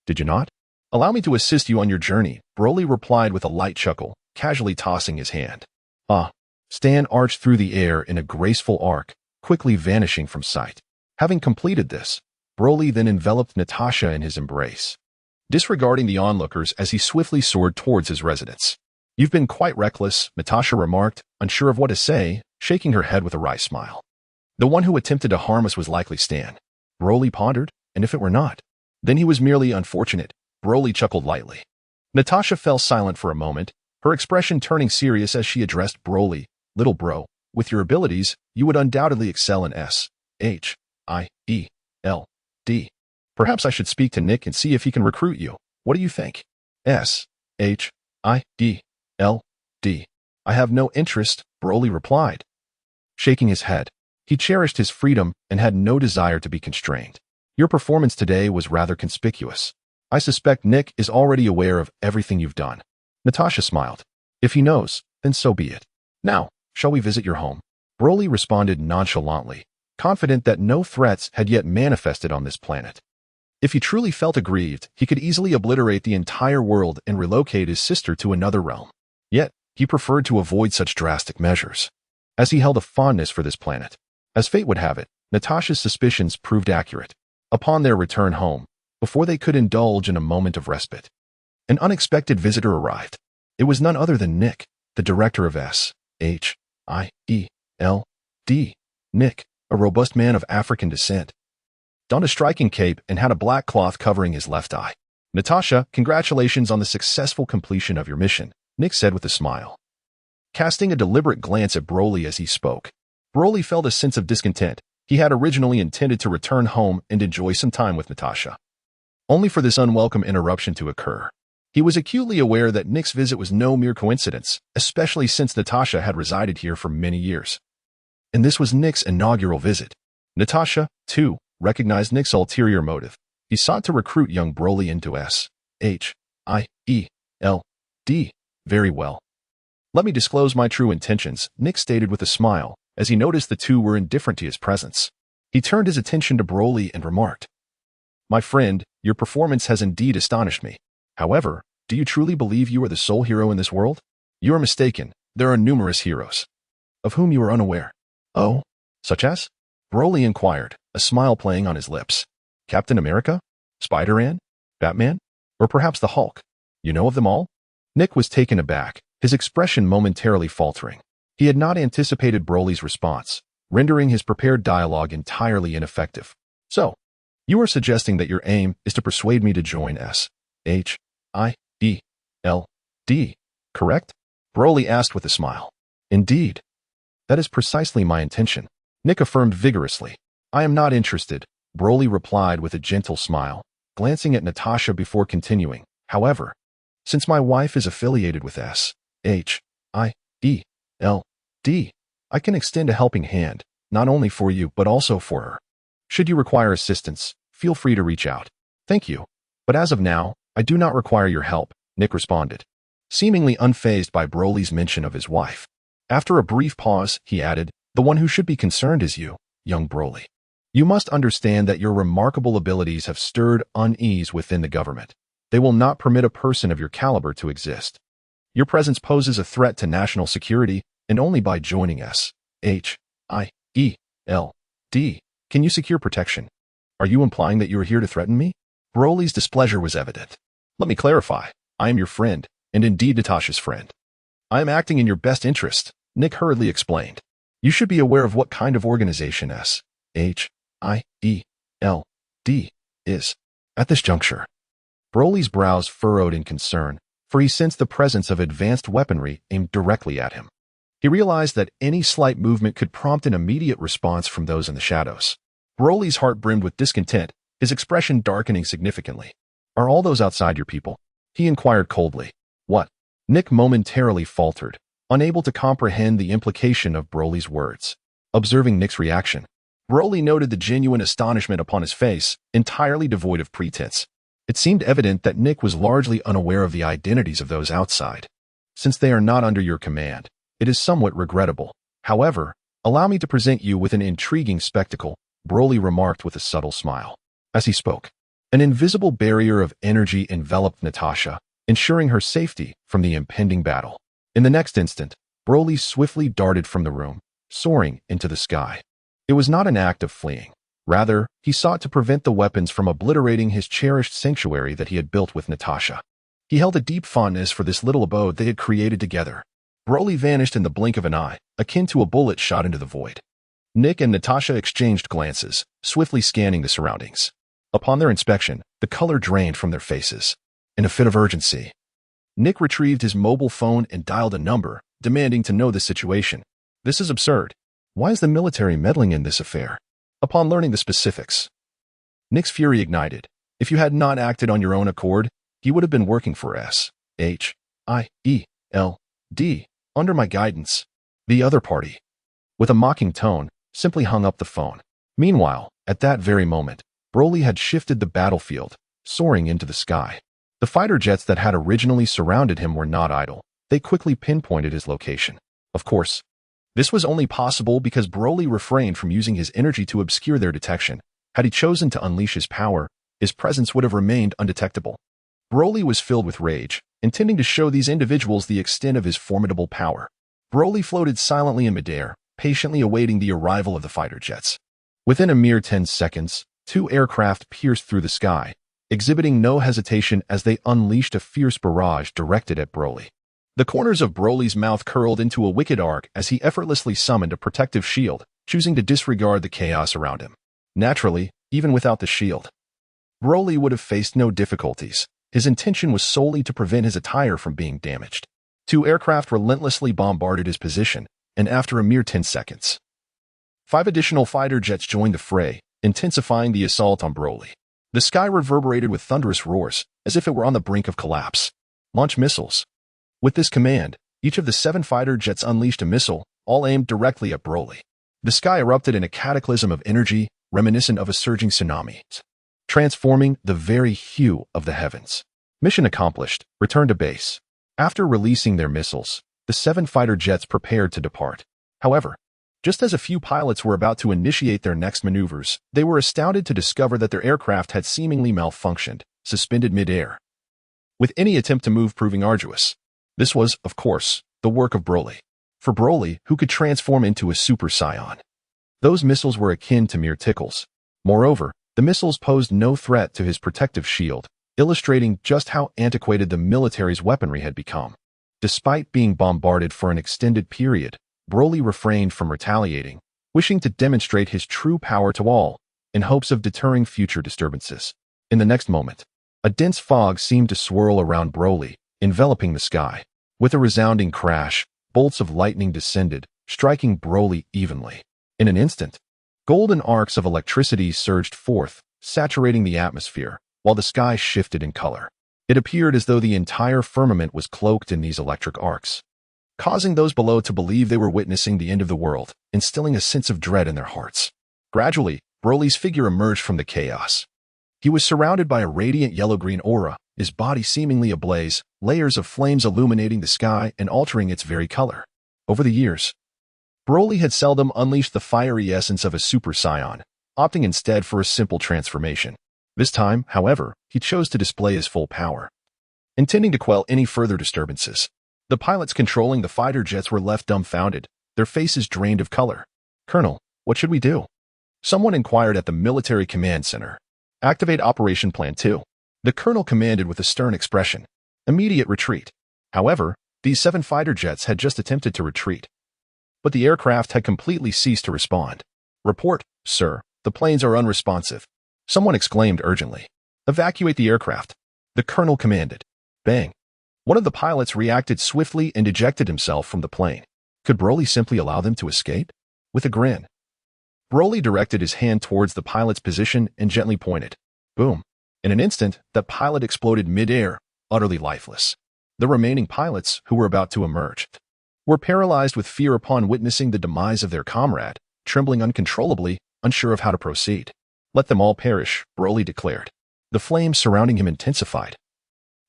Did you not? Allow me to assist you on your journey, Broly replied with a light chuckle, casually tossing his hand. Ah. Stan arched through the air in a graceful arc, quickly vanishing from sight. Having completed this, Broly then enveloped Natasha in his embrace, disregarding the onlookers as he swiftly soared towards his residence. You've been quite reckless, Natasha remarked, unsure of what to say, shaking her head with a wry smile. The one who attempted to harm us was likely Stan. Broly pondered, and if it were not, then he was merely unfortunate. Broly chuckled lightly. Natasha fell silent for a moment, her expression turning serious as she addressed Broly. Little bro, with your abilities, you would undoubtedly excel in S-H-I-E-L-D. Perhaps I should speak to Nick and see if he can recruit you. What do you think? S-H-I-E-L-D. I have no interest, Broly replied, shaking his head. He cherished his freedom and had no desire to be constrained. Your performance today was rather conspicuous. I suspect Nick is already aware of everything you've done. Natasha smiled. If he knows, then so be it. Now, shall we visit your home? Broly responded nonchalantly, confident that no threats had yet manifested on this planet. If he truly felt aggrieved, he could easily obliterate the entire world and relocate his sister to another realm. Yet, he preferred to avoid such drastic measures, as he held a fondness for this planet. As fate would have it, Natasha's suspicions proved accurate. Upon their return home, before they could indulge in a moment of respite, an unexpected visitor arrived. It was none other than Nick, the director of S-H-I-E-L-D. Nick, a robust man of African descent, donned a striking cape and had a black cloth covering his left eye. Natasha, congratulations on the successful completion of your mission, Nick said with a smile, casting a deliberate glance at Broly as he spoke. Broly felt a sense of discontent. He had originally intended to return home and enjoy some time with Natasha, only for this unwelcome interruption to occur. He was acutely aware that Nick's visit was no mere coincidence, especially since Natasha had resided here for many years. And this was Nick's inaugural visit. Natasha, too, recognized Nick's ulterior motive. He sought to recruit young Broly into S-H-I-E-L-D. Very well. Let me disclose my true intentions, Nick stated with a smile, as he noticed the two were indifferent to his presence. He turned his attention to Broly and remarked, My friend, your performance has indeed astonished me. However, do you truly believe you are the sole hero in this world? You are mistaken. There are numerous heroes, of whom you are unaware. Oh? Such as? Broly inquired, a smile playing on his lips. Captain America? Spider-Man? Batman? Or perhaps the Hulk? You know of them all? Nick was taken aback, his expression momentarily faltering. He had not anticipated Broly's response, rendering his prepared dialogue entirely ineffective. So, you are suggesting that your aim is to persuade me to join S-H-I-E-L-D, correct? Broly asked with a smile. Indeed. That is precisely my intention, Nick affirmed vigorously. I am not interested, Broly replied with a gentle smile, glancing at Natasha before continuing. However, since my wife is affiliated with S-H-I-E-L-D, I can extend a helping hand, not only for you but also for her. Should you require assistance, feel free to reach out. Thank you. But as of now, I do not require your help, Nick responded, seemingly unfazed by Broly's mention of his wife. After a brief pause, he added, The one who should be concerned is you, young Broly. You must understand that your remarkable abilities have stirred unease within the government. They will not permit a person of your caliber to exist. Your presence poses a threat to national security, and only by joining S-H-I-E-L-D can you secure protection. Are you implying that you are here to threaten me? Broly's displeasure was evident. Let me clarify. I am your friend, and indeed Natasha's friend. I am acting in your best interest, Nick hurriedly explained. You should be aware of what kind of organization S-H-I-E-L-D is. At this juncture, Broly's brows furrowed in concern, for he sensed the presence of advanced weaponry aimed directly at him. He realized that any slight movement could prompt an immediate response from those in the shadows. Broly's heart brimmed with discontent, his expression darkening significantly. "Are all those outside your people?" he inquired coldly. "What?" Nick momentarily faltered, unable to comprehend the implication of Broly's words. Observing Nick's reaction, Broly noted the genuine astonishment upon his face, entirely devoid of pretense. It seemed evident that Nick was largely unaware of the identities of those outside. "Since they are not under your command, it is somewhat regrettable. However, allow me to present you with an intriguing spectacle," Broly remarked with a subtle smile. As he spoke, an invisible barrier of energy enveloped Natasha, ensuring her safety from the impending battle. In the next instant, Broly swiftly darted from the room, soaring into the sky. It was not an act of fleeing. Rather, he sought to prevent the weapons from obliterating his cherished sanctuary that he had built with Natasha. He held a deep fondness for this little abode they had created together. Broly vanished in the blink of an eye, akin to a bullet shot into the void. Nick and Natasha exchanged glances, swiftly scanning the surroundings. Upon their inspection, the color drained from their faces. In a fit of urgency, Nick retrieved his mobile phone and dialed a number, demanding to know the situation. "This is absurd. Why is the military meddling in this affair?" Upon learning the specifics, Nick's fury ignited. If you had not acted on your own accord, he would have been working for SHIELD, under my guidance. The other party, with a mocking tone, simply hung up the phone. Meanwhile, at that very moment, Broly had shifted the battlefield, soaring into the sky. The fighter jets that had originally surrounded him were not idle. They quickly pinpointed his location. Of course, this was only possible because Broly refrained from using his energy to obscure their detection. Had he chosen to unleash his power, his presence would have remained undetectable. Broly was filled with rage, intending to show these individuals the extent of his formidable power. Broly floated silently in midair, patiently awaiting the arrival of the fighter jets. Within a mere 10 seconds, 2 aircraft pierced through the sky, exhibiting no hesitation as they unleashed a fierce barrage directed at Broly. The corners of Broly's mouth curled into a wicked arc as he effortlessly summoned a protective shield, choosing to disregard the chaos around him. Naturally, even without the shield, Broly would have faced no difficulties. His intention was solely to prevent his attire from being damaged. 2 aircraft relentlessly bombarded his position, and after a mere 10 seconds, 5 additional fighter jets joined the fray, intensifying the assault on Broly. The sky reverberated with thunderous roars, as if it were on the brink of collapse. "Launch missiles." With this command, each of the 7 fighter jets unleashed a missile, all aimed directly at Broly. The sky erupted in a cataclysm of energy, reminiscent of a surging tsunami, transforming the very hue of the heavens. Mission accomplished. Return to base. After releasing their missiles, the 7 fighter jets prepared to depart. However, just as a few pilots were about to initiate their next maneuvers, they were astounded to discover that their aircraft had seemingly malfunctioned, suspended mid-air, with any attempt to move proving arduous. This was, of course, the work of Broly. For Broly, who could transform into a Super Saiyan, those missiles were akin to mere tickles. Moreover, the missiles posed no threat to his protective shield, illustrating just how antiquated the military's weaponry had become. Despite being bombarded for an extended period, Broly refrained from retaliating, wishing to demonstrate his true power to all, in hopes of deterring future disturbances. In the next moment, a dense fog seemed to swirl around Broly, enveloping the sky. With a resounding crash, bolts of lightning descended, striking Broly evenly. In an instant, golden arcs of electricity surged forth, saturating the atmosphere, while the sky shifted in color. It appeared as though the entire firmament was cloaked in these electric arcs, causing those below to believe they were witnessing the end of the world, instilling a sense of dread in their hearts. Gradually, Broly's figure emerged from the chaos. He was surrounded by a radiant yellow-green aura, his body seemingly ablaze, layers of flames illuminating the sky and altering its very color. Over the years, Broly had seldom unleashed the fiery essence of a Super Saiyan, opting instead for a simple transformation. This time, however, he chose to display his full power. Intending to quell any further disturbances, the pilots controlling the fighter jets were left dumbfounded, their faces drained of color. "Colonel, what should we do?" Someone inquired at the military command center. "Activate Operation Plan 2. The colonel commanded with a stern expression. "Immediate retreat." However, these 7 fighter jets had just attempted to retreat, but the aircraft had completely ceased to respond. "Report, sir, the planes are unresponsive," someone exclaimed urgently. "Evacuate the aircraft," the colonel commanded. Bang! One of the pilots reacted swiftly and ejected himself from the plane. Could Broly simply allow them to escape? With a grin, Broly directed his hand towards the pilot's position and gently pointed. Boom. In an instant, that pilot exploded mid-air, utterly lifeless. The remaining pilots, who were about to emerge, were paralyzed with fear upon witnessing the demise of their comrade, trembling uncontrollably, unsure of how to proceed. Let them all perish, Broly declared. The flames surrounding him intensified.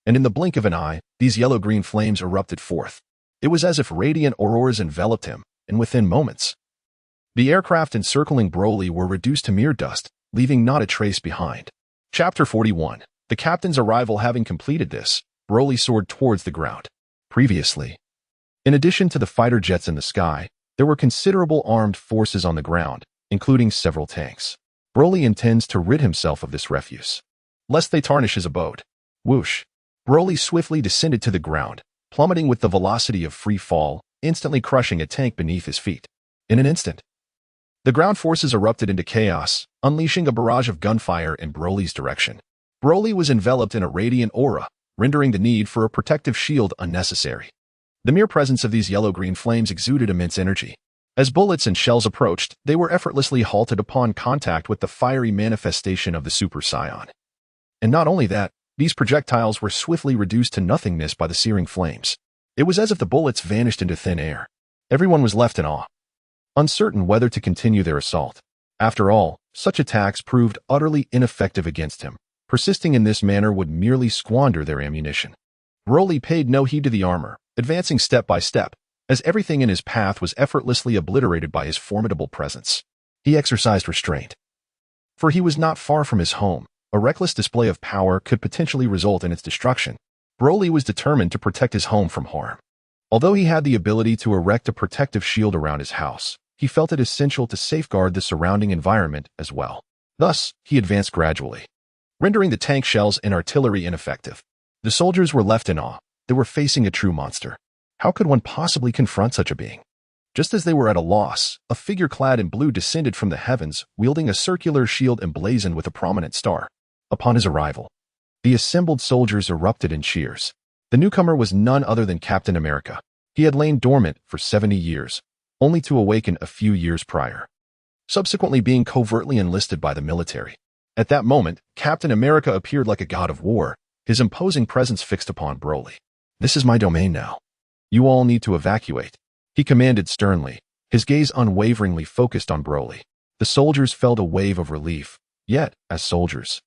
And in the blink of an eye, these yellow-green flames erupted forth. It was as if radiant auroras enveloped him, and within moments, the aircraft encircling Broly were reduced to mere dust, leaving not a trace behind. Chapter 41. The captain's arrival having completed this, Broly soared towards the ground. Previously, in addition to the fighter jets in the sky, there were considerable armed forces on the ground, including several tanks. Broly intends to rid himself of this refuse, lest they tarnish his abode. Whoosh. Broly swiftly descended to the ground, plummeting with the velocity of free fall, instantly crushing a tank beneath his feet. In an instant, the ground forces erupted into chaos, unleashing a barrage of gunfire in Broly's direction. Broly was enveloped in a radiant aura, rendering the need for a protective shield unnecessary. The mere presence of these yellow-green flames exuded immense energy. As bullets and shells approached, they were effortlessly halted upon contact with the fiery manifestation of the Super Saiyan. And not only that, these projectiles were swiftly reduced to nothingness by the searing flames. It was as if the bullets vanished into thin air. Everyone was left in awe, uncertain whether to continue their assault. After all, such attacks proved utterly ineffective against him. Persisting in this manner would merely squander their ammunition. Broly paid no heed to the armor, advancing step by step, as everything in his path was effortlessly obliterated by his formidable presence. He exercised restraint, for he was not far from his home. A reckless display of power could potentially result in its destruction. Broly was determined to protect his home from harm. Although he had the ability to erect a protective shield around his house, he felt it essential to safeguard the surrounding environment as well. Thus, he advanced gradually, rendering the tank shells and artillery ineffective. The soldiers were left in awe. They were facing a true monster. How could one possibly confront such a being? Just as they were at a loss, a figure clad in blue descended from the heavens, wielding a circular shield emblazoned with a prominent star. Upon his arrival, the assembled soldiers erupted in cheers. The newcomer was none other than Captain America. He had lain dormant for 70 years, only to awaken a few years prior, subsequently being covertly enlisted by the military. At that moment, Captain America appeared like a god of war, his imposing presence fixed upon Broly. This is my domain now. You all need to evacuate, he commanded sternly, his gaze unwaveringly focused on Broly. The soldiers felt a wave of relief, yet, as soldiers,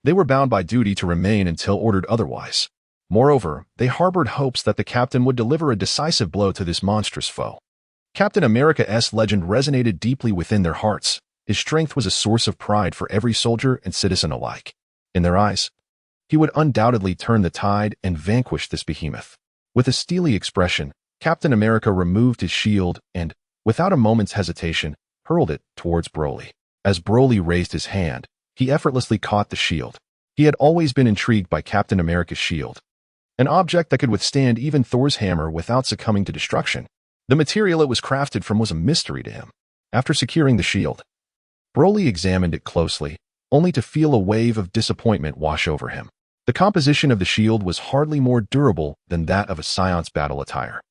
they were bound by duty to remain until ordered otherwise. Moreover, they harbored hopes that the captain would deliver a decisive blow to this monstrous foe. Captain America's legend resonated deeply within their hearts. His strength was a source of pride for every soldier and citizen alike. In their eyes, he would undoubtedly turn the tide and vanquish this behemoth. With a steely expression, Captain America removed his shield and, without a moment's hesitation, hurled it towards Broly. As Broly raised his hand, he effortlessly caught the shield. He had always been intrigued by Captain America's shield, an object that could withstand even Thor's hammer without succumbing to destruction. The material it was crafted from was a mystery to him. After securing the shield, Broly examined it closely, only to feel a wave of disappointment wash over him. The composition of the shield was hardly more durable than that of a Saiyans battle attire.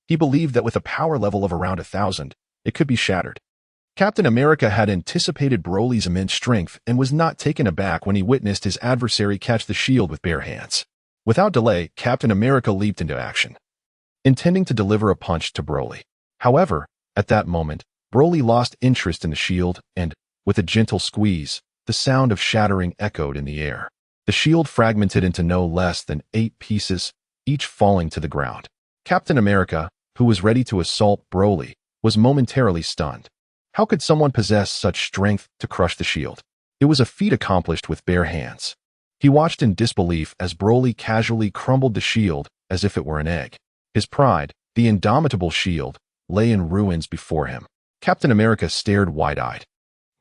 He believed that with a power level of around 1,000, it could be shattered. Captain America had anticipated Broly's immense strength and was not taken aback when he witnessed his adversary catch the shield with bare hands. Without delay, Captain America leaped into action, intending to deliver a punch to Broly. However, at that moment, Broly lost interest in the shield and, with a gentle squeeze, the sound of shattering echoed in the air. The shield fragmented into no less than 8 pieces, each falling to the ground. Captain America, who was ready to assault Broly, was momentarily stunned. How could someone possess such strength to crush the shield? It was a feat accomplished with bare hands. He watched in disbelief as Broly casually crumbled the shield as if it were an egg. His pride, the indomitable shield, lay in ruins before him. Captain America stared wide-eyed,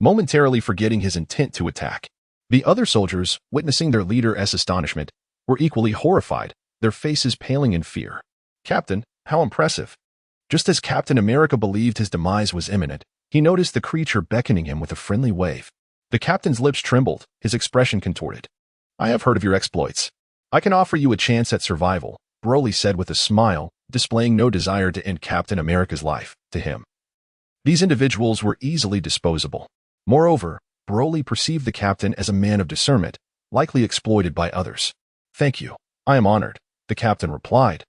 momentarily forgetting his intent to attack. The other soldiers, witnessing their leader's astonishment, were equally horrified, their faces paling in fear. Captain, how impressive! Just as Captain America believed his demise was imminent, he noticed the creature beckoning him with a friendly wave. The captain's lips trembled, his expression contorted. I have heard of your exploits. I can offer you a chance at survival, Broly said with a smile, displaying no desire to end Captain America's life. To him, these individuals were easily disposable. Moreover, Broly perceived the captain as a man of discernment, likely exploited by others. "Thank you. I am honored," the captain replied,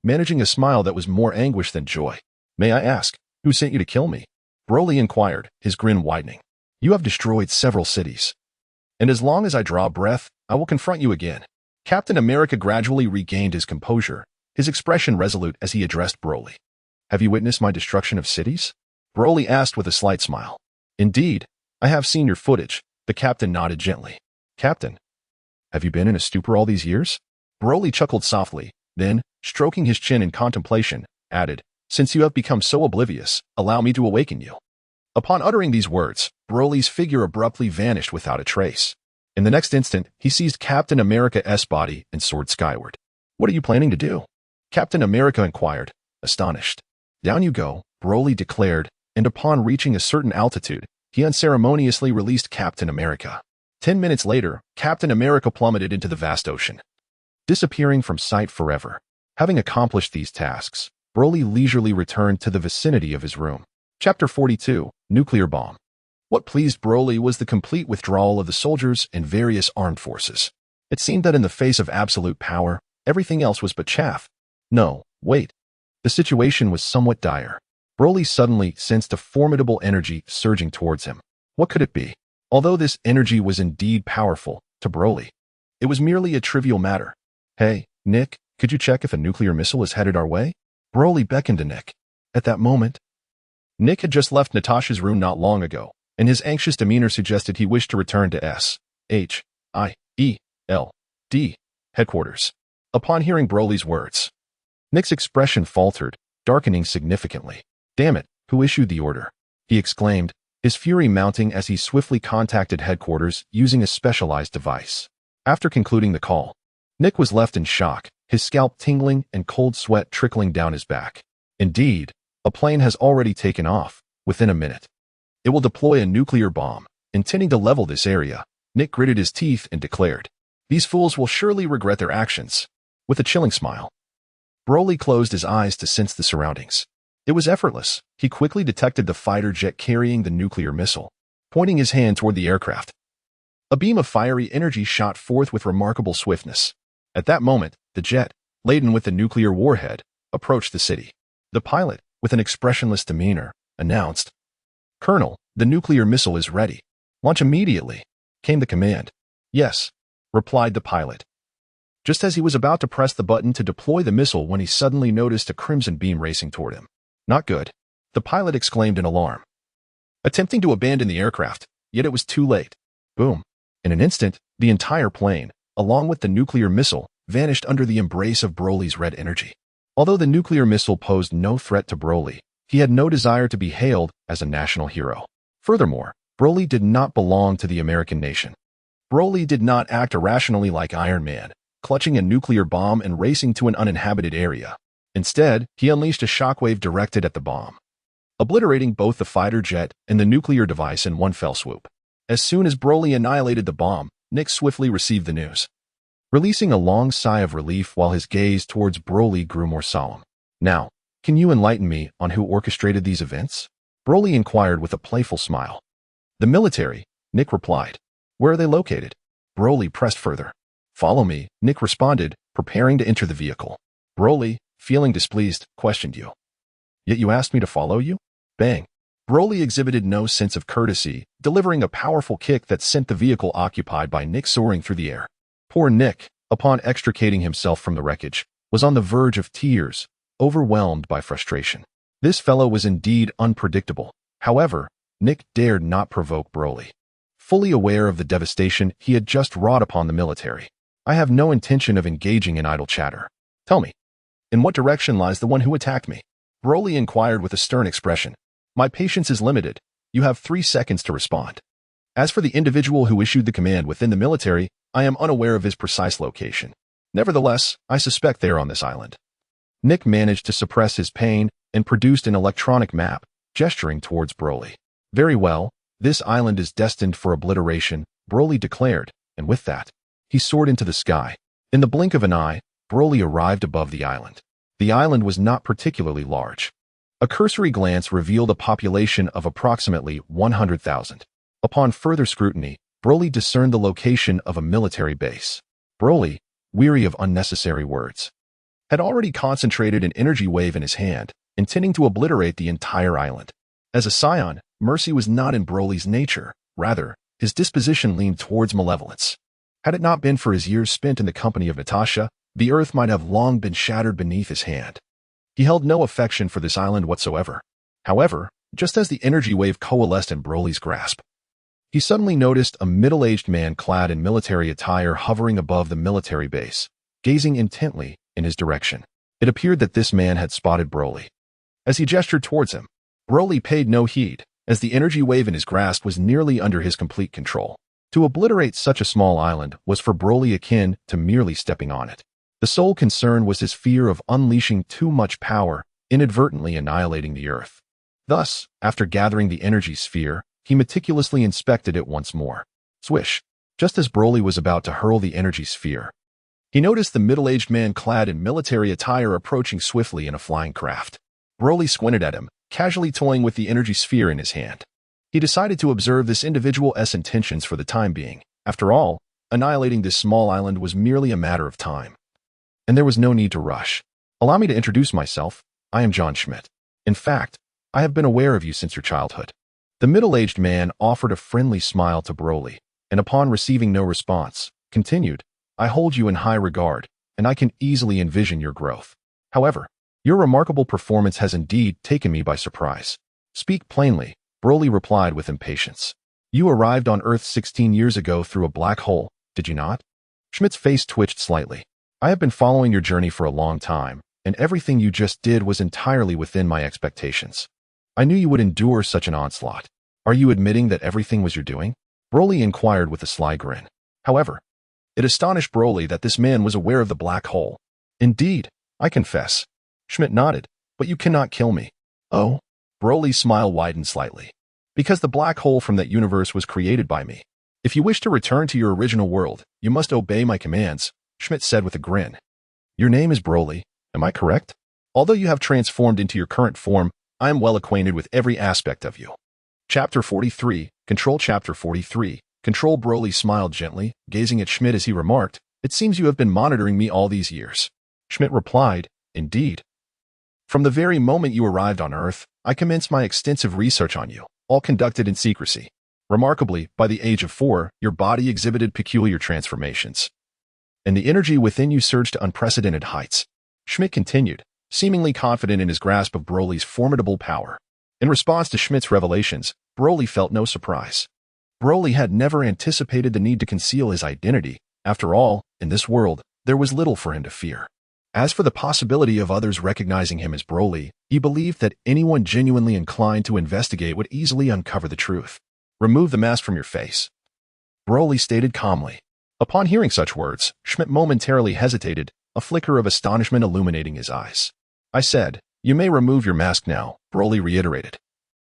managing a smile that was more anguish than joy. "May I ask, who sent you to kill me?" Broly inquired, his grin widening. "You have destroyed several cities. And as long as I draw breath, I will confront you again." Captain America gradually regained his composure, his expression resolute as he addressed Broly. "Have you witnessed my destruction of cities?" Broly asked with a slight smile. "Indeed, I have seen your footage," the captain nodded gently. "Captain, have you been in a stupor all these years?" Broly chuckled softly, then, stroking his chin in contemplation, added, "Since you have become so oblivious, allow me to awaken you." Upon uttering these words, Broly's figure abruptly vanished without a trace. In the next instant, he seized Captain America's body and soared skyward. "What are you planning to do?" Captain America inquired, astonished. "Down you go," Broly declared, and upon reaching a certain altitude, he unceremoniously released Captain America. 10 minutes later, Captain America plummeted into the vast ocean, disappearing from sight forever. Having accomplished these tasks, Broly leisurely returned to the vicinity of his room. Chapter 42, Nuclear Bomb. What pleased Broly was the complete withdrawal of the soldiers and various armed forces. It seemed that in the face of absolute power, everything else was but chaff. No, wait. The situation was somewhat dire. Broly suddenly sensed a formidable energy surging towards him. What could it be? Although this energy was indeed powerful, to Broly, it was merely a trivial matter. "Hey, Nick, could you check if a nuclear missile is headed our way?" Broly beckoned to Nick. At that moment, Nick had just left Natasha's room not long ago, and his anxious demeanor suggested he wished to return to SHIELD headquarters. Upon hearing Broly's words, Nick's expression faltered, darkening significantly. "Damn it, who issued the order?" he exclaimed, his fury mounting as he swiftly contacted headquarters using a specialized device. After concluding the call, Nick was left in shock, his scalp tingling and cold sweat trickling down his back. Indeed, a plane has already taken off, within a minute. It will deploy a nuclear bomb, intending to level this area. Nick gritted his teeth and declared, "These fools will surely regret their actions." With a chilling smile, Broly closed his eyes to sense the surroundings. It was effortless. He quickly detected the fighter jet carrying the nuclear missile, pointing his hand toward the aircraft. A beam of fiery energy shot forth with remarkable swiftness. At that moment, the jet, laden with the nuclear warhead, approached the city. The pilot, with an expressionless demeanor, announced, "Colonel, the nuclear missile is ready. Launch immediately," came the command. "Yes," replied the pilot, just as he was about to press the button to deploy the missile when he suddenly noticed a crimson beam racing toward him. "Not good," the pilot exclaimed in alarm, attempting to abandon the aircraft, yet it was too late. Boom. In an instant, the entire plane, along with the nuclear missile, vanished under the embrace of Broly's red energy. Although the nuclear missile posed no threat to Broly, he had no desire to be hailed as a national hero. Furthermore, Broly did not belong to the American nation. Broly did not act irrationally like Iron Man, clutching a nuclear bomb and racing to an uninhabited area. Instead, he unleashed a shockwave directed at the bomb, obliterating both the fighter jet and the nuclear device in one fell swoop. As soon as Broly annihilated the bomb, Nick swiftly received the news, releasing a long sigh of relief while his gaze towards Broly grew more solemn. "Now, can you enlighten me on who orchestrated these events?" Broly inquired with a playful smile. "The military," Nick replied. "Where are they located?" Broly pressed further. "Follow me," Nick responded, preparing to enter the vehicle. Broly, feeling displeased, questioned, "You? Yet you asked me to follow you?" Bang. Broly exhibited no sense of courtesy, delivering a powerful kick that sent the vehicle occupied by Nick soaring through the air. Poor Nick, upon extricating himself from the wreckage, was on the verge of tears, overwhelmed by frustration. This fellow was indeed unpredictable. However, Nick dared not provoke Broly, fully aware of the devastation he had just wrought upon the military. "I have no intention of engaging in idle chatter. Tell me, in what direction lies the one who attacked me?" Broly inquired with a stern expression. "My patience is limited. You have 3 seconds to respond. As for the individual who issued the command within the military, I am unaware of his precise location. Nevertheless, I suspect they are on this island." Nick managed to suppress his pain and produced an electronic map, gesturing towards Broly. "Very well, this island is destined for obliteration," Broly declared, and with that, he soared into the sky. In the blink of an eye, Broly arrived above the island. The island was not particularly large. A cursory glance revealed a population of approximately 100,000. Upon further scrutiny, Broly discerned the location of a military base. Broly, weary of unnecessary words, had already concentrated an energy wave in his hand, intending to obliterate the entire island. As a Saiyan, mercy was not in Broly's nature. Rather, his disposition leaned towards malevolence. Had it not been for his years spent in the company of Natasha, the earth might have long been shattered beneath his hand. He held no affection for this island whatsoever. However, just as the energy wave coalesced in Broly's grasp, he suddenly noticed a middle-aged man clad in military attire hovering above the military base, gazing intently in his direction. It appeared that this man had spotted Broly. As he gestured towards him, Broly paid no heed, as the energy wave in his grasp was nearly under his complete control. To obliterate such a small island was for Broly akin to merely stepping on it. The sole concern was his fear of unleashing too much power, inadvertently annihilating the earth. Thus, after gathering the energy sphere, he meticulously inspected it once more. Swish! Just as Broly was about to hurl the energy sphere, he noticed the middle-aged man clad in military attire approaching swiftly in a flying craft. Broly squinted at him, casually toying with the energy sphere in his hand. He decided to observe this individual's intentions for the time being. After all, annihilating this small island was merely a matter of time. And there was no need to rush. Allow me to introduce myself. I am John Schmidt. In fact, I have been aware of you since your childhood. The middle-aged man offered a friendly smile to Broly, and upon receiving no response, continued, I hold you in high regard, and I can easily envision your growth. However, your remarkable performance has indeed taken me by surprise. Speak plainly, Broly replied with impatience. You arrived on Earth 16 years ago through a black hole, did you not? Schmidt's face twitched slightly. I have been following your journey for a long time, and everything you just did was entirely within my expectations. I knew you would endure such an onslaught. Are you admitting that everything was your doing? Broly inquired with a sly grin. However, it astonished Broly that this man was aware of the black hole. Indeed, I confess. Schmidt nodded, but you cannot kill me. Oh? Broly's smile widened slightly. Because the black hole from that universe was created by me. If you wish to return to your original world, you must obey my commands, Schmidt said with a grin. Your name is Broly, am I correct? Although you have transformed into your current form, I am well acquainted with every aspect of you. Chapter 43, Control. Chapter 43, Control. Broly smiled gently, gazing at Schmidt as he remarked, It seems you have been monitoring me all these years. Schmidt replied, Indeed. From the very moment you arrived on Earth, I commenced my extensive research on you, all conducted in secrecy. Remarkably, by the age of 4, your body exhibited peculiar transformations, and the energy within you surged to unprecedented heights. Schmidt continued, seemingly confident in his grasp of Broly's formidable power. In response to Schmidt's revelations, Broly felt no surprise. Broly had never anticipated the need to conceal his identity. After all, in this world, there was little for him to fear. As for the possibility of others recognizing him as Broly, he believed that anyone genuinely inclined to investigate would easily uncover the truth. Remove the mask from your face, Broly stated calmly. Upon hearing such words, Schmidt momentarily hesitated, a flicker of astonishment illuminating his eyes. I said, You may remove your mask now, Broly reiterated,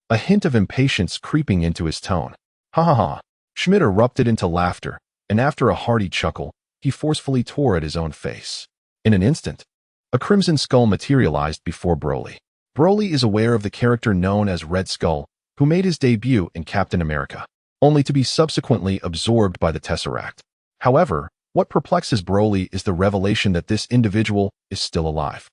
a hint of impatience creeping into his tone. Ha ha ha. Schmidt erupted into laughter, and after a hearty chuckle, he forcefully tore at his own face. In an instant, a crimson skull materialized before Broly. Broly is aware of the character known as Red Skull, who made his debut in Captain America, only to be subsequently absorbed by the Tesseract. However, what perplexes Broly is the revelation that this individual is still alive.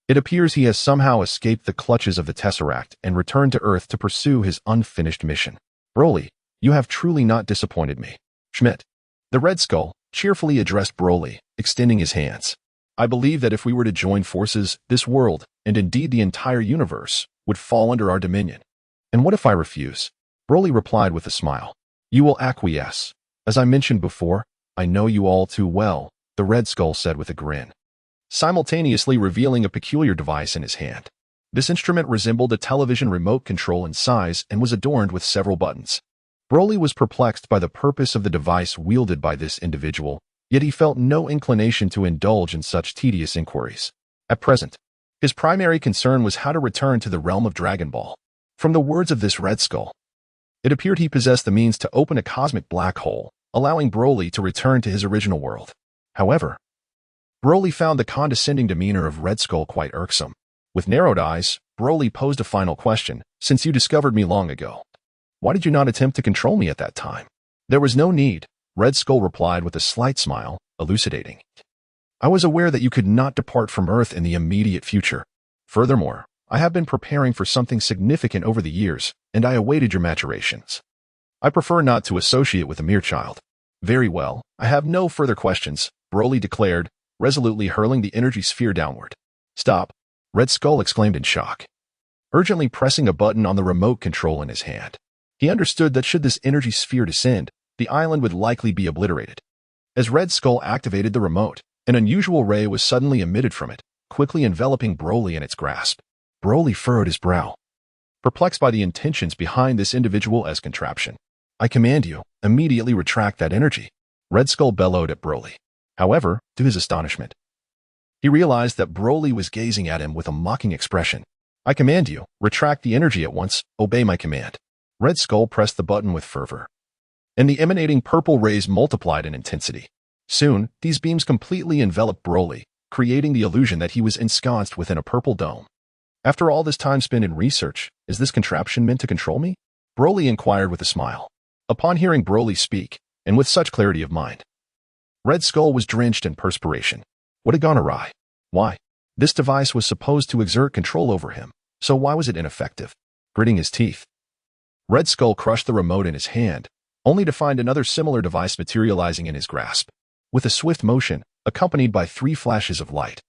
It appears he has somehow escaped the clutches of the Tesseract and returned to Earth to pursue his unfinished mission. Broly, you have truly not disappointed me. Schmidt, the Red Skull, cheerfully addressed Broly, extending his hands. I believe that if we were to join forces, this world, and indeed the entire universe, would fall under our dominion. And what if I refuse? Broly replied with a smile. You will acquiesce. As I mentioned before, I know you all too well, the Red Skull said with a grin, simultaneously revealing a peculiar device in his hand. This instrument resembled a television remote control in size and was adorned with several buttons. Broly was perplexed by the purpose of the device wielded by this individual, yet he felt no inclination to indulge in such tedious inquiries. At present, his primary concern was how to return to the realm of Dragon Ball. From the words of this Red Skull, it appeared he possessed the means to open a cosmic black hole, allowing Broly to return to his original world. However, Broly found the condescending demeanor of Red Skull quite irksome. With narrowed eyes, Broly posed a final question. Since you discovered me long ago, why did you not attempt to control me at that time? There was no need, Red Skull replied with a slight smile, elucidating. I was aware that you could not depart from Earth in the immediate future. Furthermore, I have been preparing for something significant over the years, and I awaited your maturations. I prefer not to associate with a mere child. Very well, I have no further questions, Broly declared, resolutely hurling the energy sphere downward. Stop, Red Skull exclaimed in shock, urgently pressing a button on the remote control in his hand. He understood that should this energy sphere descend, the island would likely be obliterated. As Red Skull activated the remote, an unusual ray was suddenly emitted from it, quickly enveloping Broly in its grasp. Broly furrowed his brow, perplexed by the intentions behind this individual's contraption. I command you, immediately retract that energy, Red Skull bellowed at Broly. However, to his astonishment, he realized that Broly was gazing at him with a mocking expression. I command you, retract the energy at once, obey my command. Red Skull pressed the button with fervor, and the emanating purple rays multiplied in intensity. Soon, these beams completely enveloped Broly, creating the illusion that he was ensconced within a purple dome. After all this time spent in research, is this contraption meant to control me? Broly inquired with a smile. Upon hearing Broly speak, and with such clarity of mind, Red Skull was drenched in perspiration. What had gone awry? Why? This device was supposed to exert control over him, so why was it ineffective? Gritting his teeth, Red Skull crushed the remote in his hand, only to find another similar device materializing in his grasp. With a swift motion, accompanied by 3 flashes of light,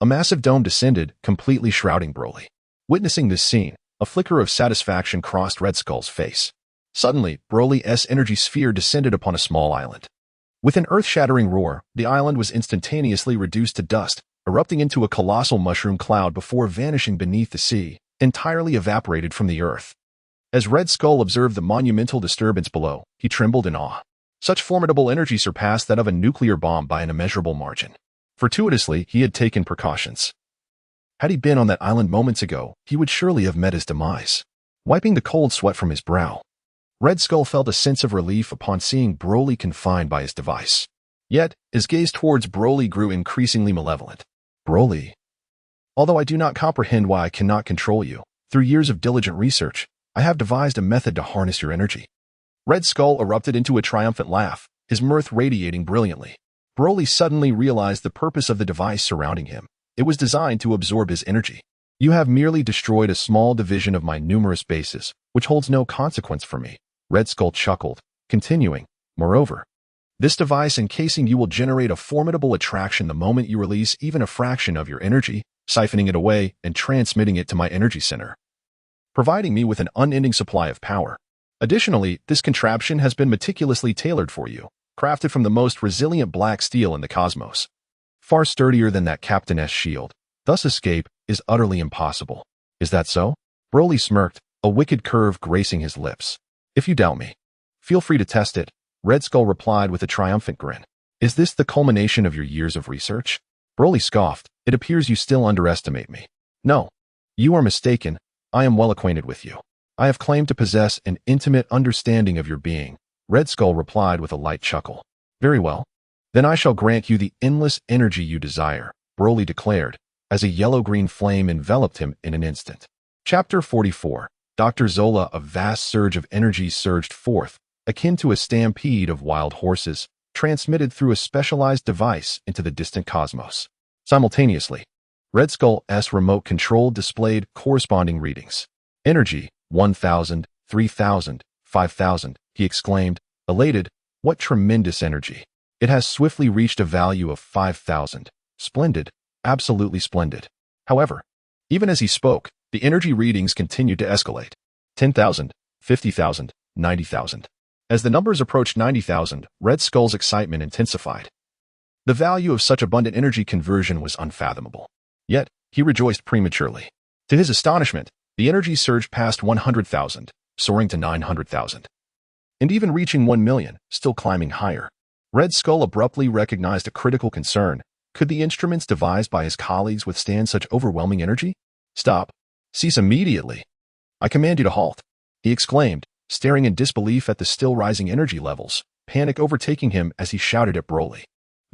a massive dome descended, completely shrouding Broly. Witnessing this scene, a flicker of satisfaction crossed Red Skull's face. Suddenly, Broly's energy sphere descended upon a small island. With an earth-shattering roar, the island was instantaneously reduced to dust, erupting into a colossal mushroom cloud before vanishing beneath the sea, entirely evaporated from the earth. As Red Skull observed the monumental disturbance below, he trembled in awe. Such formidable energy surpassed that of a nuclear bomb by an immeasurable margin. Fortuitously, he had taken precautions. Had he been on that island moments ago, he would surely have met his demise. Wiping the cold sweat from his brow, Red Skull felt a sense of relief upon seeing Broly confined by his device. Yet, his gaze towards Broly grew increasingly malevolent. Broly, although I do not comprehend why I cannot control you, through years of diligent research, I have devised a method to harness your energy. Red Skull erupted into a triumphant laugh, his mirth radiating brilliantly. Broly suddenly realized the purpose of the device surrounding him. It was designed to absorb his energy. You have merely destroyed a small division of my numerous bases, which holds no consequence for me. Red Skull chuckled, continuing, moreover, this device encasing you will generate a formidable attraction the moment you release even a fraction of your energy, siphoning it away and transmitting it to my energy center, providing me with an unending supply of power. Additionally, this contraption has been meticulously tailored for you, crafted from the most resilient black steel in the cosmos. Far sturdier than that Captain's shield. Thus escape is utterly impossible. Is that so? Broly smirked, a wicked curve gracing his lips. If you doubt me, feel free to test it, Red Skull replied with a triumphant grin. Is this the culmination of your years of research? Broly scoffed. It appears you still underestimate me. No, you are mistaken. I am well acquainted with you. I have claimed to possess an intimate understanding of your being, Red Skull replied with a light chuckle. Very well. Then I shall grant you the endless energy you desire, Broly declared, as a yellow-green flame enveloped him in an instant. Chapter 44. Dr. Zola. A vast surge of energy surged forth, akin to a stampede of wild horses, transmitted through a specialized device into the distant cosmos. Simultaneously, Red Skull's remote control displayed corresponding readings. Energy, 1,000, 3,000, 5,000, he exclaimed, elated. What tremendous energy. It has swiftly reached a value of 5,000. Splendid, absolutely splendid. However, even as he spoke, the energy readings continued to escalate. 10,000, 50,000, 90,000. As the numbers approached 90,000, Red Skull's excitement intensified. The value of such abundant energy conversion was unfathomable. Yet, he rejoiced prematurely. To his astonishment, the energy surged past 100,000, soaring to 900,000. And even reaching 1 million, still climbing higher. Red Skull abruptly recognized a critical concern. Could the instruments devised by his colleagues withstand such overwhelming energy? Stop. Cease immediately. I command you to halt, he exclaimed, staring in disbelief at the still rising energy levels, panic overtaking him as he shouted at Broly.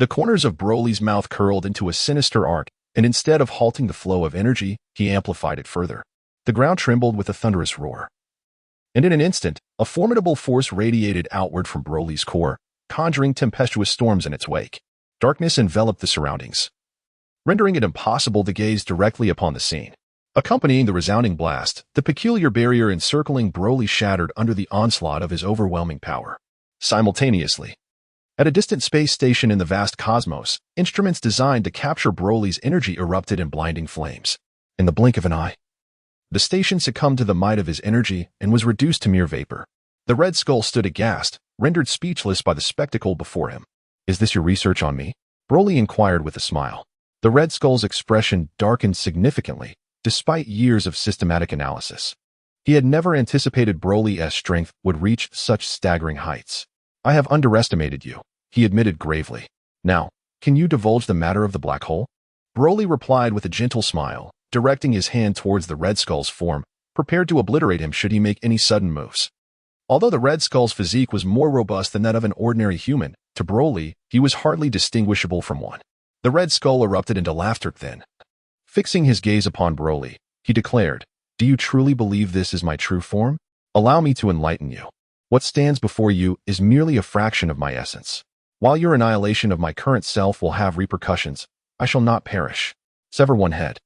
The corners of Broly's mouth curled into a sinister arc, and instead of halting the flow of energy, he amplified it further. The ground trembled with a thunderous roar. And in an instant, a formidable force radiated outward from Broly's core, conjuring tempestuous storms in its wake. Darkness enveloped the surroundings, rendering it impossible to gaze directly upon the scene. Accompanying the resounding blast, the peculiar barrier encircling Broly shattered under the onslaught of his overwhelming power. Simultaneously, at a distant space station in the vast cosmos, instruments designed to capture Broly's energy erupted in blinding flames. In the blink of an eye, the station succumbed to the might of his energy and was reduced to mere vapor. The Red Skull stood aghast, rendered speechless by the spectacle before him. "Is this your research on me?" Broly inquired with a smile. The Red Skull's expression darkened significantly, despite years of systematic analysis. He had never anticipated Broly's strength would reach such staggering heights. "I have underestimated you," he admitted gravely. "Now, can you divulge the matter of the black hole?" Broly replied with a gentle smile, directing his hand towards the Red Skull's form, prepared to obliterate him should he make any sudden moves. Although the Red Skull's physique was more robust than that of an ordinary human, to Broly, he was hardly distinguishable from one. The Red Skull erupted into laughter then. Fixing his gaze upon Broly, he declared, "Do you truly believe this is my true form? Allow me to enlighten you. What stands before you is merely a fraction of my essence. While your annihilation of my current self will have repercussions, I shall not perish. Sever one head,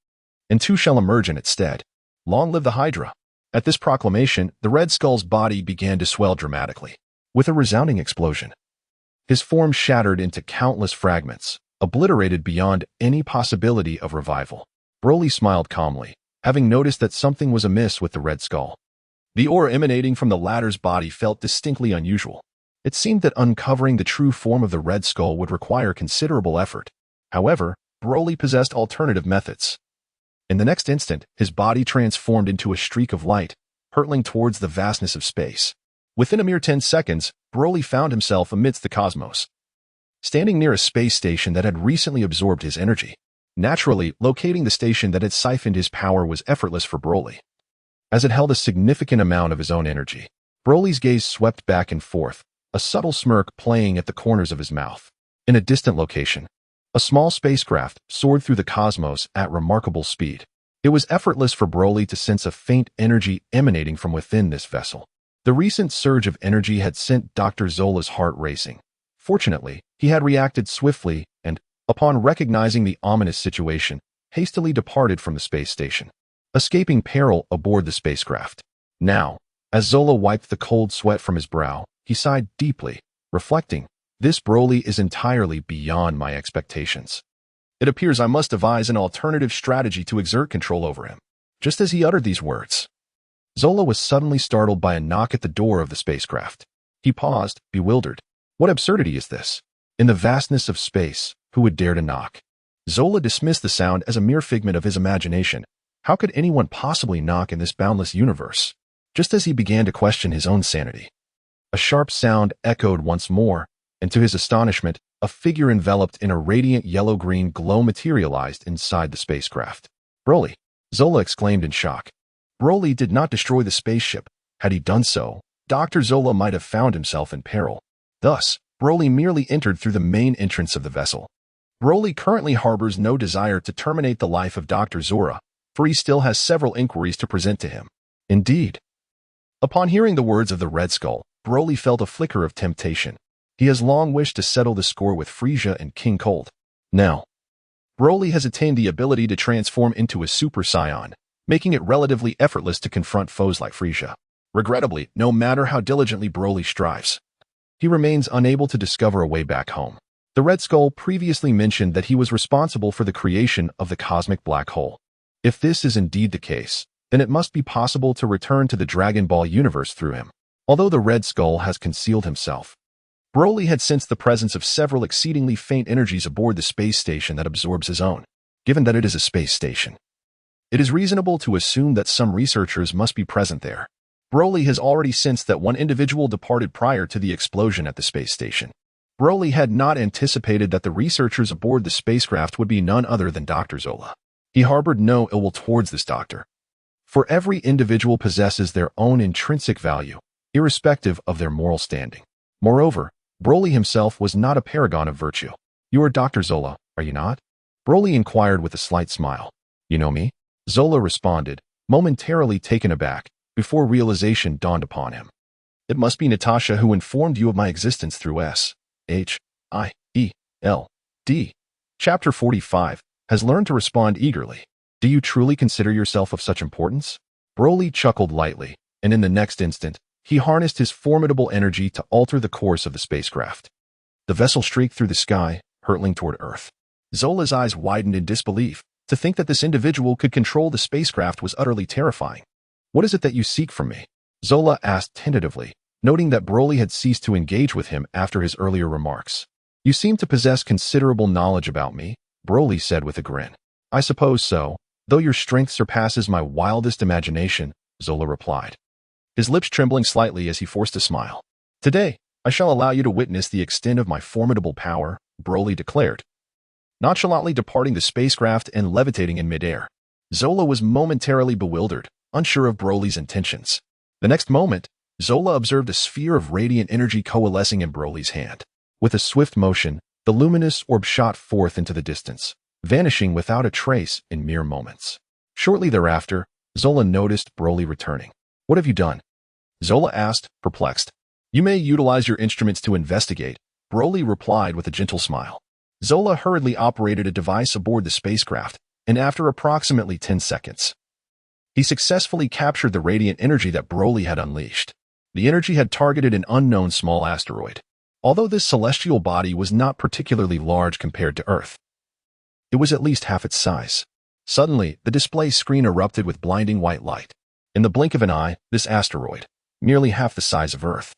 and two shall emerge in its stead. Long live the Hydra." At this proclamation, the Red Skull's body began to swell dramatically. With a resounding explosion, his form shattered into countless fragments, obliterated beyond any possibility of revival. Broly smiled calmly, having noticed that something was amiss with the Red Skull. The aura emanating from the latter's body felt distinctly unusual. It seemed that uncovering the true form of the Red Skull would require considerable effort. However, Broly possessed alternative methods. In the next instant, his body transformed into a streak of light, hurtling towards the vastness of space. Within a mere 10 seconds, Broly found himself amidst the cosmos, standing near a space station that had recently absorbed his energy. Naturally, locating the station that had siphoned his power was effortless for Broly, as it held a significant amount of his own energy. Broly's gaze swept back and forth, a subtle smirk playing at the corners of his mouth. In a distant location, a small spacecraft soared through the cosmos at remarkable speed. It was effortless for Broly to sense a faint energy emanating from within this vessel. The recent surge of energy had sent Dr. Zola's heart racing. Fortunately, he had reacted swiftly and, upon recognizing the ominous situation, hastily departed from the space station, escaping peril aboard the spacecraft. Now, as Zola wiped the cold sweat from his brow, he sighed deeply, reflecting, "This Broly is entirely beyond my expectations. It appears I must devise an alternative strategy to exert control over him." Just as he uttered these words, Zola was suddenly startled by a knock at the door of the spacecraft. He paused, bewildered. What absurdity is this? In the vastness of space, who would dare to knock? Zola dismissed the sound as a mere figment of his imagination. How could anyone possibly knock in this boundless universe? Just as he began to question his own sanity, a sharp sound echoed once more, and to his astonishment, a figure enveloped in a radiant yellow-green glow materialized inside the spacecraft. "Broly!" Zola exclaimed in shock. Broly did not destroy the spaceship. Had he done so, Dr. Zola might have found himself in peril. Thus, Broly merely entered through the main entrance of the vessel. Broly currently harbors no desire to terminate the life of Dr. Zora, for he still has several inquiries to present to him. Indeed, upon hearing the words of the Red Skull, Broly felt a flicker of temptation. He has long wished to settle the score with Frieza and King Cold. Now, Broly has attained the ability to transform into a Super Saiyan, making it relatively effortless to confront foes like Frieza. Regrettably, no matter how diligently Broly strives, he remains unable to discover a way back home. The Red Skull previously mentioned that he was responsible for the creation of the cosmic black hole. If this is indeed the case, then it must be possible to return to the Dragon Ball universe through him. Although the Red Skull has concealed himself, Broly had sensed the presence of several exceedingly faint energies aboard the space station that absorbs his own. Given that it is a space station, it is reasonable to assume that some researchers must be present there. Broly has already sensed that one individual departed prior to the explosion at the space station. Broly had not anticipated that the researchers aboard the spacecraft would be none other than Dr. Zola. He harbored no ill will towards this doctor, for every individual possesses their own intrinsic value, irrespective of their moral standing. Moreover, Broly himself was not a paragon of virtue. You are Dr. Zola, are you not? Broly inquired with a slight smile. You know me? Zola responded, momentarily taken aback, before realization dawned upon him. It must be Natasha who informed you of my existence through S-H-I-E-L-D. Chapter 45 has learned to respond eagerly. Do you truly consider yourself of such importance? Broly chuckled lightly, and in the next instant, he harnessed his formidable energy to alter the course of the spacecraft. The vessel streaked through the sky, hurtling toward Earth. Zola's eyes widened in disbelief. To think that this individual could control the spacecraft was utterly terrifying. What is it that you seek from me? Zola asked tentatively, noting that Broly had ceased to engage with him after his earlier remarks. You seem to possess considerable knowledge about me, Broly said with a grin. I suppose so, though your strength surpasses my wildest imagination, Zola replied, his lips trembling slightly as he forced a smile. Today, I shall allow you to witness the extent of my formidable power, Broly declared, nonchalantly departing the spacecraft and levitating in midair. Zola was momentarily bewildered, unsure of Broly's intentions. The next moment, Zola observed a sphere of radiant energy coalescing in Broly's hand. With a swift motion, the luminous orb shot forth into the distance, vanishing without a trace in mere moments. Shortly thereafter, Zola noticed Broly returning. What have you done? Zola asked, perplexed. You may utilize your instruments to investigate, Broly replied with a gentle smile. Zola hurriedly operated a device aboard the spacecraft, and after approximately 10 seconds, he successfully captured the radiant energy that Broly had unleashed. The energy had targeted an unknown small asteroid. Although this celestial body was not particularly large compared to Earth, it was at least half its size. Suddenly, the display screen erupted with blinding white light. In the blink of an eye, this asteroid, nearly half the size of Earth,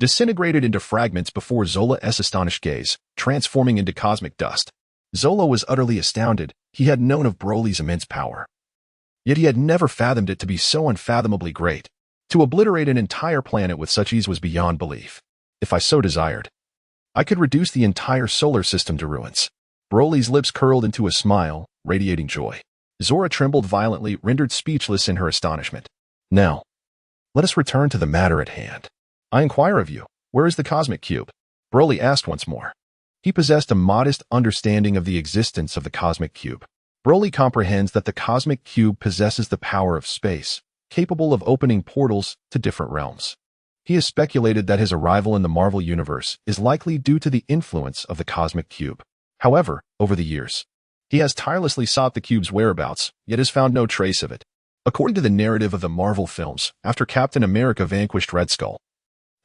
disintegrated into fragments before Zola's astonished gaze, transforming into cosmic dust. Zola was utterly astounded. He had known of Broly's immense power, yet he had never fathomed it to be so unfathomably great. To obliterate an entire planet with such ease was beyond belief. If I so desired, I could reduce the entire solar system to ruins. Broly's lips curled into a smile, radiating joy. Zora trembled violently, rendered speechless in her astonishment. Now, let us return to the matter at hand. I inquire of you, where is the cosmic cube? Broly asked once more. He possessed a modest understanding of the existence of the cosmic cube. Broly comprehends that the cosmic cube possesses the power of space, capable of opening portals to different realms. He has speculated that his arrival in the Marvel Universe is likely due to the influence of the cosmic cube. However, over the years, he has tirelessly sought the cube's whereabouts, yet has found no trace of it. According to the narrative of the Marvel films, after Captain America vanquished Red Skull,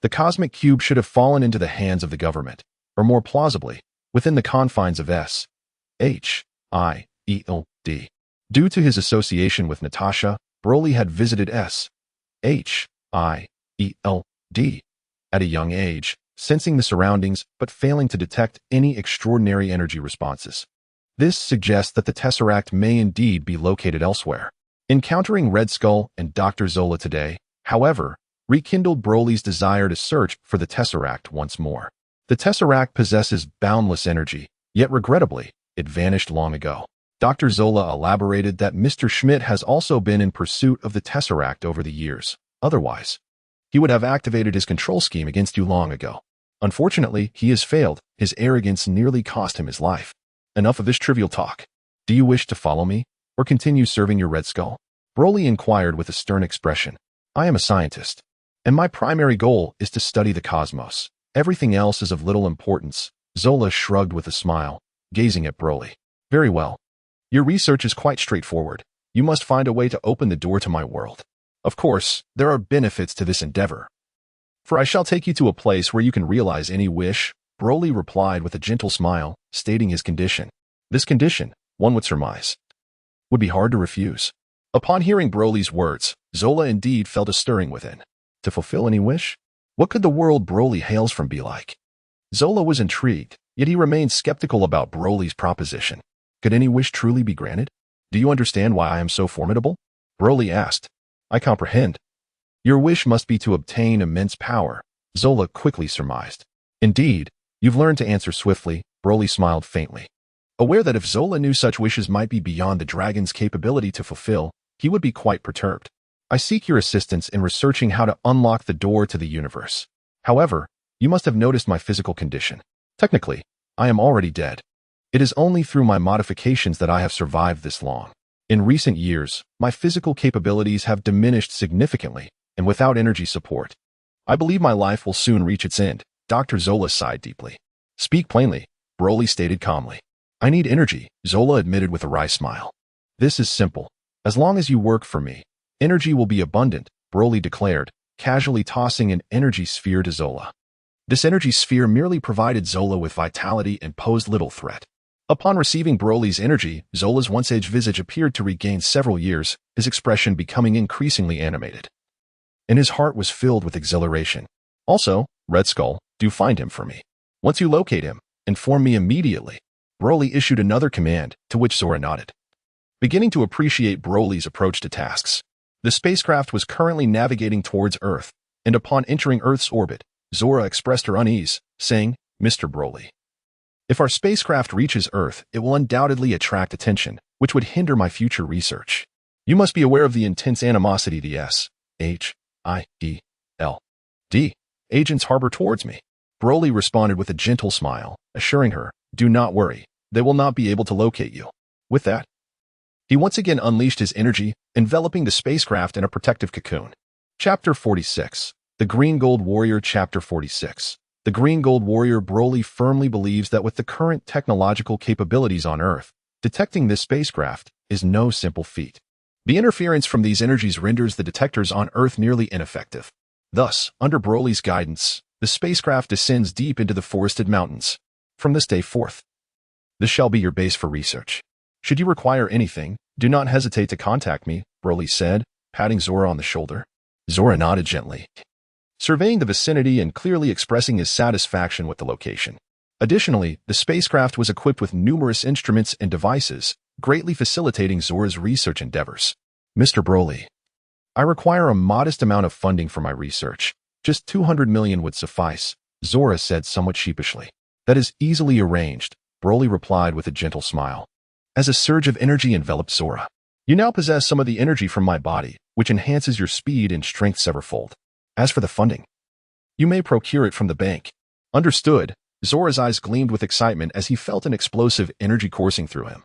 the cosmic cube should have fallen into the hands of the government, or more plausibly, within the confines of S-H-I-E-L-D. Due to his association with Natasha, Broly had visited S-H-I-E-L-D at a young age, sensing the surroundings but failing to detect any extraordinary energy responses. This suggests that the Tesseract may indeed be located elsewhere. Encountering Red Skull and Dr. Zola today, however, rekindled Broly's desire to search for the Tesseract once more. The Tesseract possesses boundless energy, yet regrettably, it vanished long ago. Dr. Zola elaborated that Mr. Schmidt has also been in pursuit of the Tesseract over the years. Otherwise, he would have activated his control scheme against you long ago. Unfortunately, he has failed. His arrogance nearly cost him his life. Enough of this trivial talk. Do you wish to follow me, or continue serving your Red Skull? Broly inquired with a stern expression. I am a scientist, and my primary goal is to study the cosmos. Everything else is of little importance. Zola shrugged with a smile, gazing at Broly. Very well. Your research is quite straightforward. You must find a way to open the door to my world. Of course, there are benefits to this endeavor, for I shall take you to a place where you can realize any wish. Broly replied with a gentle smile, stating his condition. This condition, one would surmise, would be hard to refuse. Upon hearing Broly's words, Zola indeed felt a stirring within. To fulfill any wish? What could the world Broly hails from be like? Zola was intrigued, yet he remained skeptical about Broly's proposition. Could any wish truly be granted? Do you understand why I am so formidable? Broly asked. I comprehend. Your wish must be to obtain immense power, Zola quickly surmised. Indeed, you've learned to answer swiftly, Broly smiled faintly. Aware that if Zola knew such wishes might be beyond the dragon's capability to fulfill, he would be quite perturbed. I seek your assistance in researching how to unlock the door to the universe. However, you must have noticed my physical condition. Technically, I am already dead. It is only through my modifications that I have survived this long. In recent years, my physical capabilities have diminished significantly, and without energy support, I believe my life will soon reach its end. Dr. Zola sighed deeply. Speak plainly, Broly stated calmly. I need energy, Zola admitted with a wry smile. This is simple. As long as you work for me, energy will be abundant, Broly declared, casually tossing an energy sphere to Zola. This energy sphere merely provided Zola with vitality and posed little threat. Upon receiving Broly's energy, Zola's once-aged visage appeared to regain several years, his expression becoming increasingly animated. And his heart was filled with exhilaration. Also, Red Skull, do find him for me. Once you locate him, inform me immediately. Broly issued another command, to which Zora nodded. Beginning to appreciate Broly's approach to tasks, the spacecraft was currently navigating towards Earth, and upon entering Earth's orbit, Zora expressed her unease, saying, Mr. Broly, if our spacecraft reaches Earth, it will undoubtedly attract attention, which would hinder my future research. You must be aware of the intense animosity the S.H.I.E.L.D. agents harbor towards me. Broly responded with a gentle smile, assuring her, do not worry, they will not be able to locate you. With that, he once again unleashed his energy, enveloping the spacecraft in a protective cocoon. Chapter 46. The Green Gold Warrior. Chapter 46. The Green Gold Warrior. Broly firmly believes that with the current technological capabilities on Earth, detecting this spacecraft is no simple feat. The interference from these energies renders the detectors on Earth nearly ineffective. Thus, under Broly's guidance, the spacecraft descends deep into the forested mountains. From this day forth, this shall be your base for research. Should you require anything, do not hesitate to contact me, Broly said, patting Zora on the shoulder. Zora nodded gently, surveying the vicinity and clearly expressing his satisfaction with the location. Additionally, the spacecraft was equipped with numerous instruments and devices, greatly facilitating Zora's research endeavors. Mr. Broly, I require a modest amount of funding for my research. Just 200 million would suffice, Zora said somewhat sheepishly. That is easily arranged, Broly replied with a gentle smile. As a surge of energy enveloped Zora, you now possess some of the energy from my body, which enhances your speed and strength severfold. As for the funding, you may procure it from the bank. Understood, Zora's eyes gleamed with excitement as he felt an explosive energy coursing through him,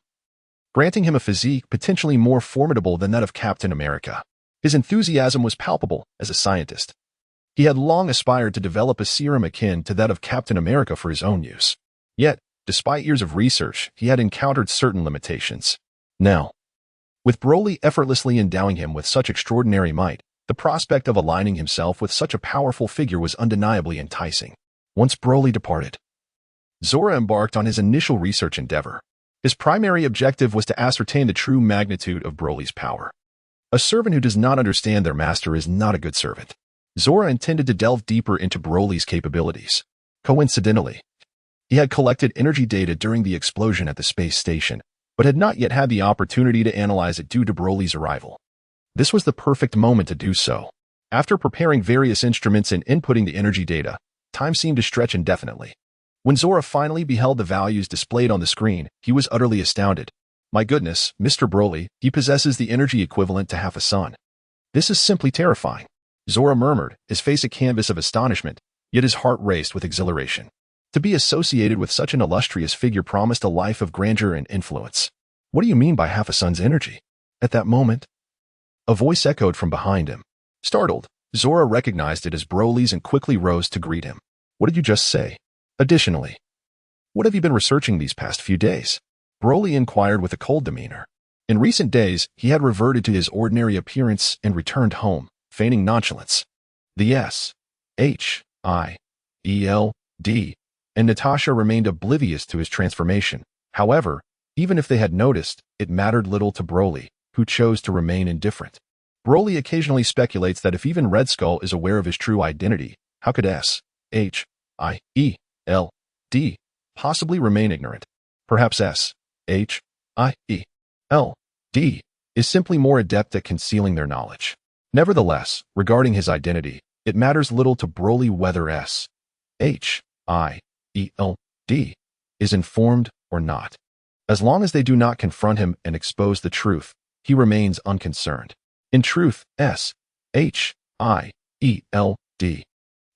granting him a physique potentially more formidable than that of Captain America. His enthusiasm was palpable as a scientist. He had long aspired to develop a serum akin to that of Captain America for his own use. Yet, despite years of research, he had encountered certain limitations. Now, with Broly effortlessly endowing him with such extraordinary might, the prospect of aligning himself with such a powerful figure was undeniably enticing. Once Broly departed, Zora embarked on his initial research endeavor. His primary objective was to ascertain the true magnitude of Broly's power. A servant who does not understand their master is not a good servant. Zora intended to delve deeper into Broly's capabilities. Coincidentally, he had collected energy data during the explosion at the space station, but had not yet had the opportunity to analyze it due to Broly's arrival. This was the perfect moment to do so. After preparing various instruments and inputting the energy data, time seemed to stretch indefinitely. When Zora finally beheld the values displayed on the screen, he was utterly astounded. My goodness, Mr. Broly, he possesses the energy equivalent to half a sun. This is simply terrifying, Zora murmured, his face a canvas of astonishment, yet his heart raced with exhilaration. To be associated with such an illustrious figure promised a life of grandeur and influence. What do you mean by half a sun's energy? At that moment, a voice echoed from behind him. Startled, Zora recognized it as Broly's and quickly rose to greet him. What did you just say? Additionally, what have you been researching these past few days? Broly inquired with a cold demeanor. In recent days, he had reverted to his ordinary appearance and returned home, feigning nonchalance. The S.H.I.E.L.D. and Natasha remained oblivious to his transformation. However, even if they had noticed, it mattered little to Broly, who chose to remain indifferent. Broly occasionally speculates that if even Red Skull is aware of his true identity, how could S.H.I.E.L.D. possibly remain ignorant? Perhaps S.H.I.E.L.D. is simply more adept at concealing their knowledge. Nevertheless, regarding his identity, it matters little to Broly whether S.H.I.E.L.D. is informed or not. As long as they do not confront him and expose the truth, he remains unconcerned. In truth, S.H.I.E.L.D.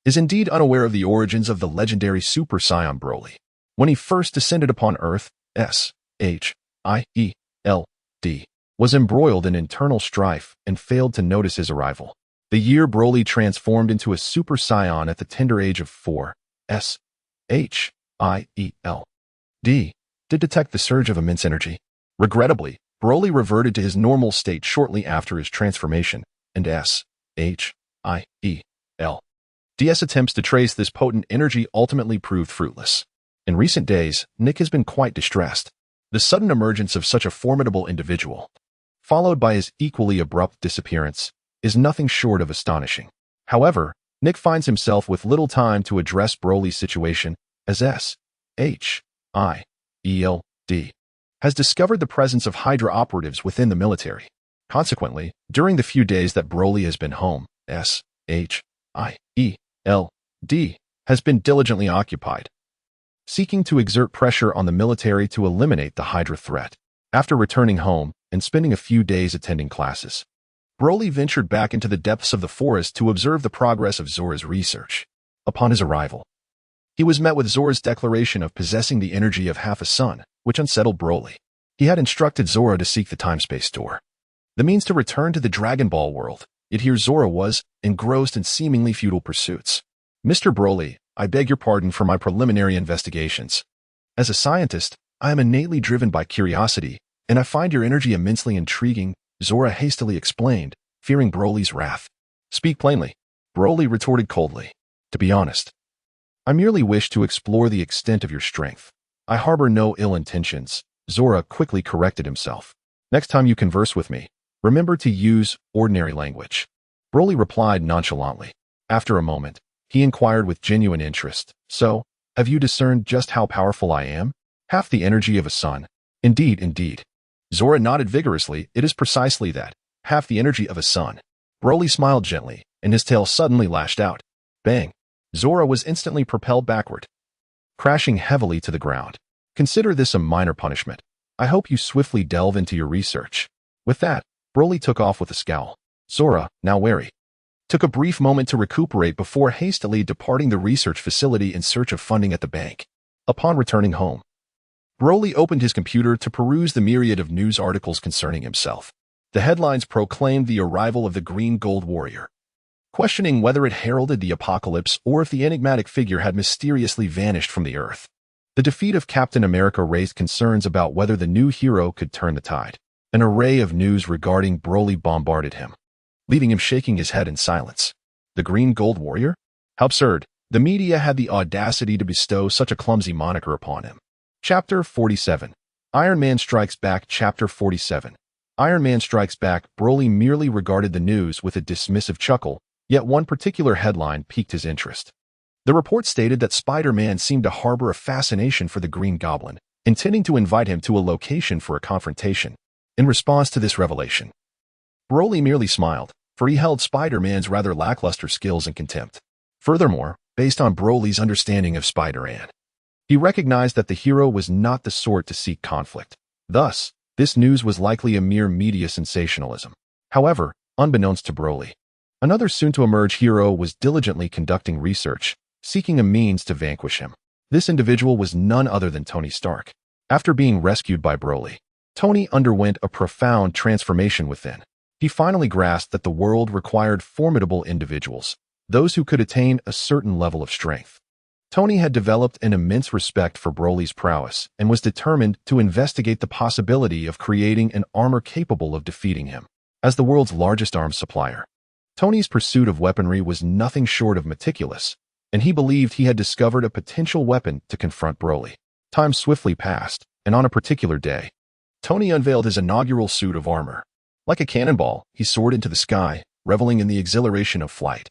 is indeed unaware of the origins of the legendary Super Saiyan Broly. When he first descended upon Earth, S-H-I-E-L-D was embroiled in internal strife and failed to notice his arrival. The year Broly transformed into a Super Saiyan at the tender age of 4, S-H-I-E-L-D did detect the surge of immense energy. Regrettably, Broly reverted to his normal state shortly after his transformation, and S-H-I-E-L-D's attempts to trace this potent energy ultimately proved fruitless. In recent days, Nick has been quite distressed. The sudden emergence of such a formidable individual, followed by his equally abrupt disappearance, is nothing short of astonishing. However, Nick finds himself with little time to address Broly's situation, as S-H-I-E-L-D has discovered the presence of Hydra operatives within the military. Consequently, during the few days that Broly has been home, S-H-I-E-L-D has been diligently occupied, seeking to exert pressure on the military to eliminate the Hydra threat. After returning home and spending a few days attending classes, Broly ventured back into the depths of the forest to observe the progress of Zora's research. Upon his arrival, he was met with Zora's declaration of possessing the energy of half a sun, which unsettled Broly. He had instructed Zora to seek the time-space door, the means to return to the Dragon Ball world, yet here Zora was, engrossed in seemingly futile pursuits. Mr. Broly, I beg your pardon for my preliminary investigations. As a scientist, I am innately driven by curiosity, and I find your energy immensely intriguing, Zora hastily explained, fearing Broly's wrath. Speak plainly, Broly retorted coldly. To be honest, I merely wish to explore the extent of your strength. I harbor no ill intentions, Zora quickly corrected himself. Next time you converse with me, remember to use ordinary language. Broly replied nonchalantly. After a moment, he inquired with genuine interest. So, have you discerned just how powerful I am? Half the energy of a sun. Indeed, indeed. Zora nodded vigorously. It is precisely that. Half the energy of a sun. Broly smiled gently, and his tail suddenly lashed out. Bang. Zora was instantly propelled backward, crashing heavily to the ground. Consider this a minor punishment. I hope you swiftly delve into your research. With that, Broly took off with a scowl. Zora, now wary, took a brief moment to recuperate before hastily departing the research facility in search of funding at the bank. Upon returning home, Broly opened his computer to peruse the myriad of news articles concerning himself. The headlines proclaimed the arrival of the Green Gold Warrior, questioning whether it heralded the apocalypse or if the enigmatic figure had mysteriously vanished from the earth. The defeat of Captain America raised concerns about whether the new hero could turn the tide. An array of news regarding Broly bombarded him, leaving him shaking his head in silence. The Green Gold Warrior? How absurd. The media had the audacity to bestow such a clumsy moniker upon him. Chapter 47. Iron Man Strikes Back. Chapter 47. Iron Man Strikes Back. Broly merely regarded the news with a dismissive chuckle, yet one particular headline piqued his interest. The report stated that Spider-Man seemed to harbor a fascination for the Green Goblin, intending to invite him to a location for a confrontation. In response to this revelation, Broly merely smiled, for he held Spider-Man's rather lackluster skills in contempt. Furthermore, based on Broly's understanding of Spider-Man, he recognized that the hero was not the sort to seek conflict. Thus, this news was likely a mere media sensationalism. However, unbeknownst to Broly, another soon-to-emerge hero was diligently conducting research, seeking a means to vanquish him. This individual was none other than Tony Stark. After being rescued by Broly, Tony underwent a profound transformation within. He finally grasped that the world required formidable individuals, those who could attain a certain level of strength. Tony had developed an immense respect for Broly's prowess and was determined to investigate the possibility of creating an armor capable of defeating him. As the world's largest arms supplier, Tony's pursuit of weaponry was nothing short of meticulous, and he believed he had discovered a potential weapon to confront Broly. Time swiftly passed, and on a particular day, Tony unveiled his inaugural suit of armor. Like a cannonball, he soared into the sky, reveling in the exhilaration of flight,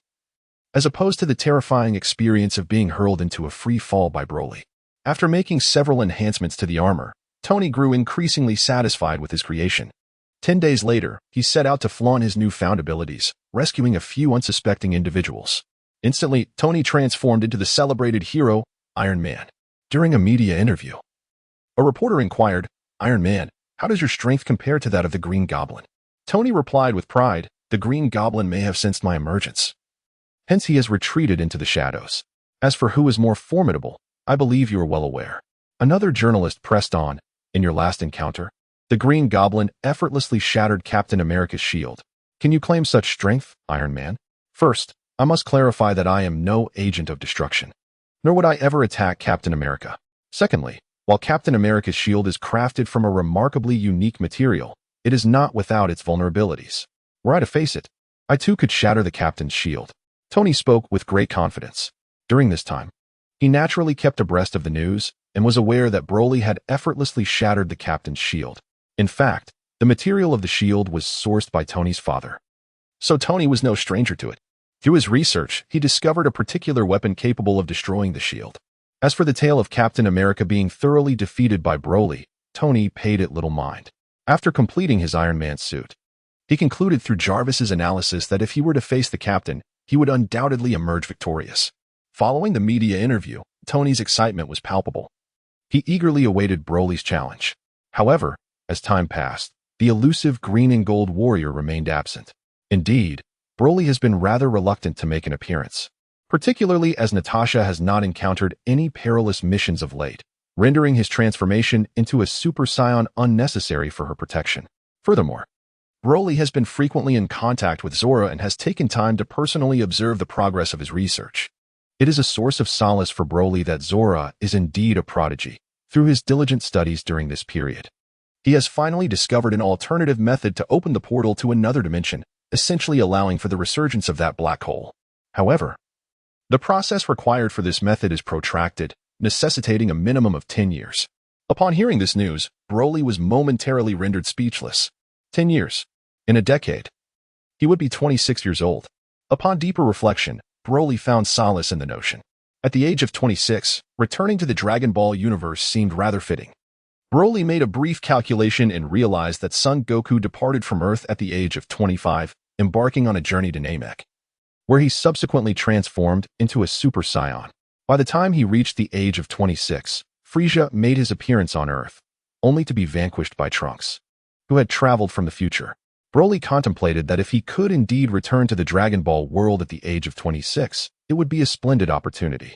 as opposed to the terrifying experience of being hurled into a free fall by Broly. After making several enhancements to the armor, Tony grew increasingly satisfied with his creation. 10 days later, he set out to flaunt his newfound abilities, rescuing a few unsuspecting individuals. Instantly, Tony transformed into the celebrated hero, Iron Man. During a media interview, a reporter inquired, Iron Man, how does your strength compare to that of the Green Goblin? Tony replied with pride, the Green Goblin may have sensed my emergence. Hence he has retreated into the shadows. As for who is more formidable, I believe you are well aware. Another journalist pressed on. In your last encounter, the Green Goblin effortlessly shattered Captain America's shield. Can you claim such strength, Iron Man? First, I must clarify that I am no agent of destruction, nor would I ever attack Captain America. Secondly, while Captain America's shield is crafted from a remarkably unique material, it is not without its vulnerabilities. Were I to face it, I too could shatter the Captain's shield. Tony spoke with great confidence. During this time, he naturally kept abreast of the news and was aware that Broly had effortlessly shattered the Captain's shield. In fact, the material of the shield was sourced by Tony's father. So Tony was no stranger to it. Through his research, he discovered a particular weapon capable of destroying the shield. As for the tale of Captain America being thoroughly defeated by Broly, Tony paid it little mind. After completing his Iron Man suit, he concluded through Jarvis's analysis that if he were to face the Captain, he would undoubtedly emerge victorious. Following the media interview, Tony's excitement was palpable. He eagerly awaited Broly's challenge. However, as time passed, the elusive green and gold warrior remained absent. Indeed, Broly has been rather reluctant to make an appearance, particularly as Natasha has not encountered any perilous missions of late, rendering his transformation into a Super Saiyan unnecessary for her protection. Furthermore, Broly has been frequently in contact with Zora and has taken time to personally observe the progress of his research. It is a source of solace for Broly that Zora is indeed a prodigy. Through his diligent studies during this period, he has finally discovered an alternative method to open the portal to another dimension, essentially allowing for the resurgence of that black hole. However, the process required for this method is protracted, necessitating a minimum of 10 years. Upon hearing this news, Broly was momentarily rendered speechless. 10 years. In a decade. He would be 26 years old. Upon deeper reflection, Broly found solace in the notion. At the age of 26, returning to the Dragon Ball universe seemed rather fitting. Broly made a brief calculation and realized that Son Goku departed from Earth at the age of 25, embarking on a journey to Namek, where he subsequently transformed into a Super Saiyan. By the time he reached the age of 26, Frieza made his appearance on Earth, only to be vanquished by Trunks, who had traveled from the future. Broly contemplated that if he could indeed return to the Dragon Ball world at the age of 26, it would be a splendid opportunity.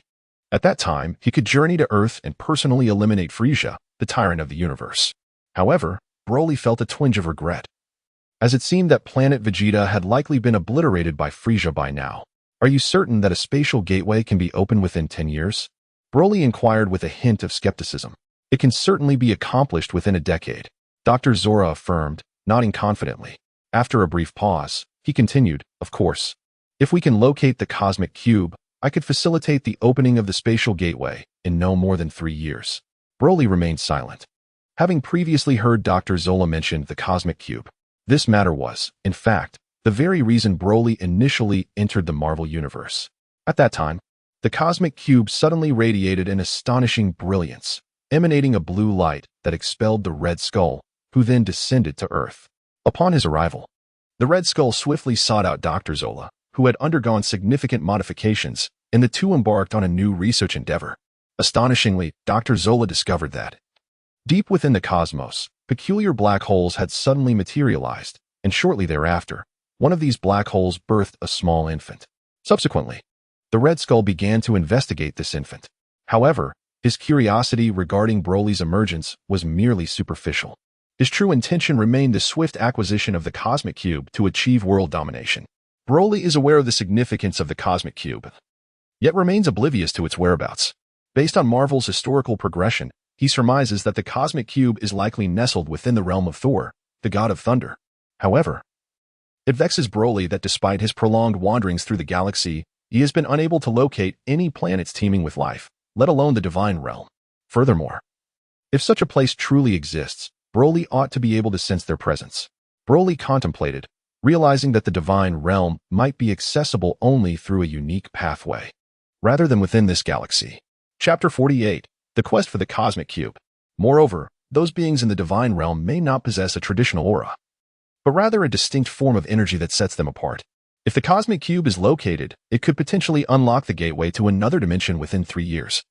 At that time, he could journey to Earth and personally eliminate Frieza, the tyrant of the universe. However, Broly felt a twinge of regret, as it seemed that planet Vegeta had likely been obliterated by Frieza by now. Are you certain that a spatial gateway can be opened within 10 years? Broly inquired with a hint of skepticism. It can certainly be accomplished within a decade, Dr. Zora affirmed, nodding confidently. After a brief pause, he continued, of course, if we can locate the cosmic cube, I could facilitate the opening of the spatial gateway in no more than 3 years. Broly remained silent. Having previously heard Dr. Zola mention the cosmic cube, this matter was, in fact, the very reason Broly initially entered the Marvel Universe. At that time, the cosmic cube suddenly radiated an astonishing brilliance, emanating a blue light that expelled the Red Skull, who then descended to Earth. Upon his arrival, the Red Skull swiftly sought out Dr. Zola, who had undergone significant modifications, and the two embarked on a new research endeavor. Astonishingly, Dr. Zola discovered that, deep within the cosmos, peculiar black holes had suddenly materialized, and shortly thereafter, one of these black holes birthed a small infant. Subsequently, the Red Skull began to investigate this infant. However, his curiosity regarding Broly's emergence was merely superficial. His true intention remained the swift acquisition of the Cosmic Cube to achieve world domination. Broly is aware of the significance of the Cosmic Cube, yet remains oblivious to its whereabouts. Based on Marvel's historical progression, he surmises that the Cosmic Cube is likely nestled within the realm of Thor, the god of thunder. However, it vexes Broly that despite his prolonged wanderings through the galaxy, he has been unable to locate any planets teeming with life, let alone the divine realm. Furthermore, if such a place truly exists, Broly ought to be able to sense their presence. Broly contemplated, realizing that the divine realm might be accessible only through a unique pathway, rather than within this galaxy. Chapter 48, The Quest for the Cosmic Cube. Moreover, those beings in the divine realm may not possess a traditional aura, but rather a distinct form of energy that sets them apart. If the Cosmic Cube is located, it could potentially unlock the gateway to another dimension within 3 years,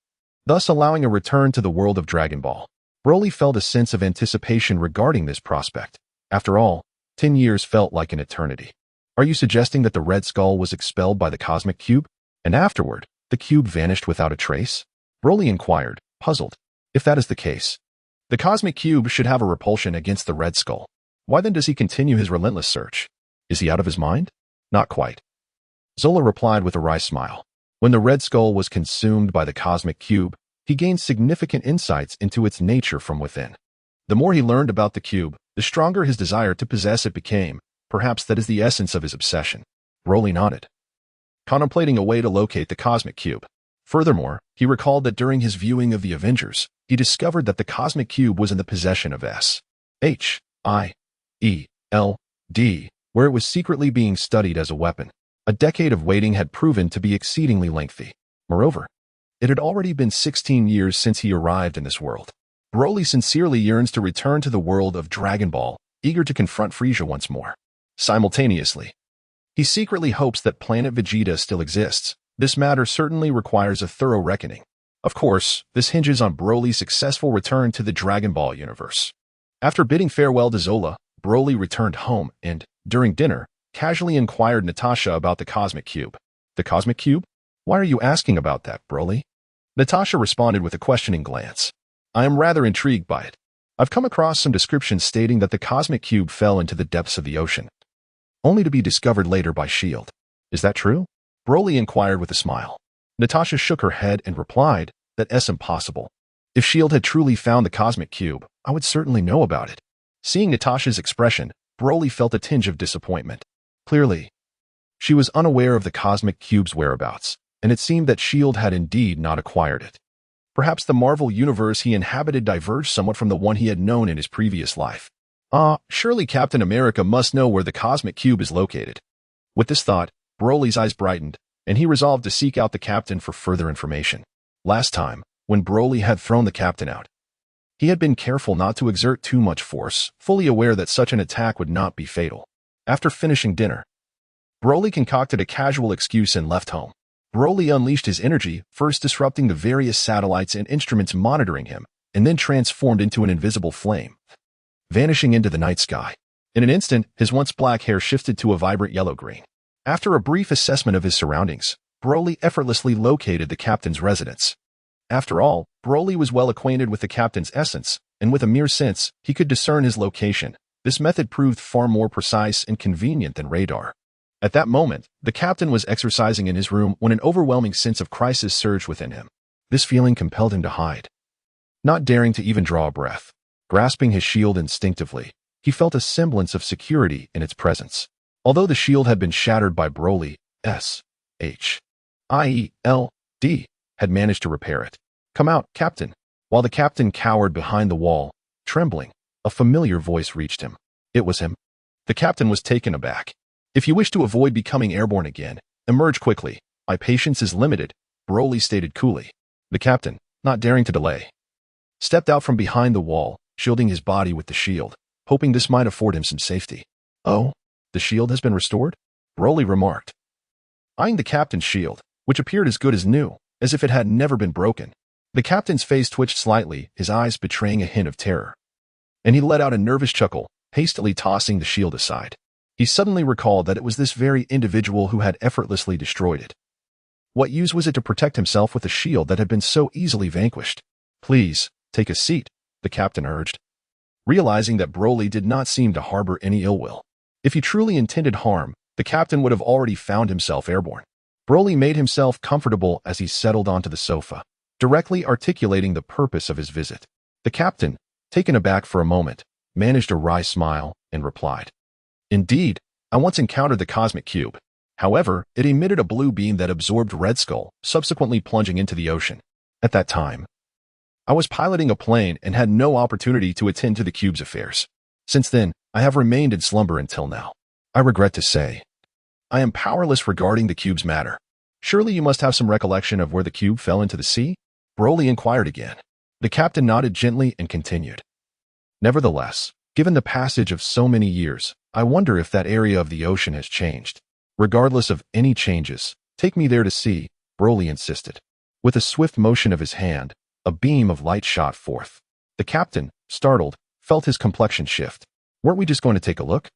thus allowing a return to the world of Dragon Ball. Broly felt a sense of anticipation regarding this prospect. After all, 10 years felt like an eternity. Are you suggesting that the Red Skull was expelled by the Cosmic Cube, and afterward, the cube vanished without a trace? Broly inquired, puzzled. If that is the case, the cosmic cube should have a repulsion against the Red Skull. Why then does he continue his relentless search? Is he out of his mind? Not quite. Zola replied with a wry smile. When the Red Skull was consumed by the cosmic cube, he gained significant insights into its nature from within. The more he learned about the cube, the stronger his desire to possess it became. Perhaps that is the essence of his obsession. Broly nodded, contemplating a way to locate the cosmic cube. Furthermore, he recalled that during his viewing of the Avengers, he discovered that the cosmic cube was in the possession of S.H.I.E.L.D., where it was secretly being studied as a weapon. A decade of waiting had proven to be exceedingly lengthy. Moreover, it had already been 16 years since he arrived in this world. Broly sincerely yearns to return to the world of Dragon Ball, eager to confront Frieza once more. Simultaneously, he secretly hopes that planet Vegeta still exists. This matter certainly requires a thorough reckoning. Of course, this hinges on Broly's successful return to the Dragon Ball universe. After bidding farewell to Zola, Broly returned home and, during dinner, casually inquired Natasha about the cosmic cube. The cosmic cube? Why are you asking about that, Broly? Natasha responded with a questioning glance. I am rather intrigued by it. I've come across some descriptions stating that the cosmic cube fell into the depths of the ocean, only to be discovered later by S.H.I.E.L.D. Is that true? Broly inquired with a smile. Natasha shook her head and replied, that's impossible. If S.H.I.E.L.D. had truly found the cosmic cube, I would certainly know about it. Seeing Natasha's expression, Broly felt a tinge of disappointment. Clearly, she was unaware of the cosmic cube's whereabouts, and it seemed that S.H.I.E.L.D. had indeed not acquired it. Perhaps the Marvel universe he inhabited diverged somewhat from the one he had known in his previous life. Surely Captain America must know where the cosmic cube is located. With this thought, Broly's eyes brightened, and he resolved to seek out the captain for further information. Last time, when Broly had thrown the captain out, he had been careful not to exert too much force, fully aware that such an attack would not be fatal. After finishing dinner, Broly concocted a casual excuse and left home. Broly unleashed his energy, first disrupting the various satellites and instruments monitoring him, and then transformed into an invisible flame, vanishing into the night sky. In an instant, his once black hair shifted to a vibrant yellow-green. After a brief assessment of his surroundings, Broly effortlessly located the captain's residence. After all, Broly was well acquainted with the captain's essence, and with a mere sense, he could discern his location. This method proved far more precise and convenient than radar. At that moment, the captain was exercising in his room when an overwhelming sense of crisis surged within him. This feeling compelled him to hide, not daring to even draw a breath. Grasping his shield instinctively, he felt a semblance of security in its presence. Although the shield had been shattered by Broly, S.H.I.E.L.D. had managed to repair it. Come out, Captain. While the captain cowered behind the wall, trembling, a familiar voice reached him. It was him. The captain was taken aback. If you wish to avoid becoming airborne again, emerge quickly. My patience is limited, Broly stated coolly. The captain, not daring to delay, stepped out from behind the wall, shielding his body with the shield, hoping this might afford him some safety. Oh, the shield has been restored? Broly remarked, eyeing the captain's shield, which appeared as good as new, as if it had never been broken. The captain's face twitched slightly, his eyes betraying a hint of terror, and he let out a nervous chuckle, hastily tossing the shield aside. He suddenly recalled that it was this very individual who had effortlessly destroyed it. What use was it to protect himself with a shield that had been so easily vanquished? Please, take a seat, the captain urged, realizing that Broly did not seem to harbor any ill will. If he truly intended harm, the captain would have already found himself airborne. Broly made himself comfortable as he settled onto the sofa, directly articulating the purpose of his visit. The captain, taken aback for a moment, managed a wry smile and replied, Indeed, I once encountered the cosmic cube. However, it emitted a blue beam that absorbed Red Skull, subsequently plunging into the ocean. At that time, I was piloting a plane and had no opportunity to attend to the cube's affairs. Since then, I have remained in slumber until now. I regret to say, I am powerless regarding the cube's matter. Surely you must have some recollection of where the cube fell into the sea? Broly inquired again. The captain nodded gently and continued. Nevertheless, given the passage of so many years, I wonder if that area of the ocean has changed. Regardless of any changes, take me there to see, Broly insisted. With a swift motion of his hand, a beam of light shot forth. The captain, startled, felt his complexion shift. Weren't we just going to take a look?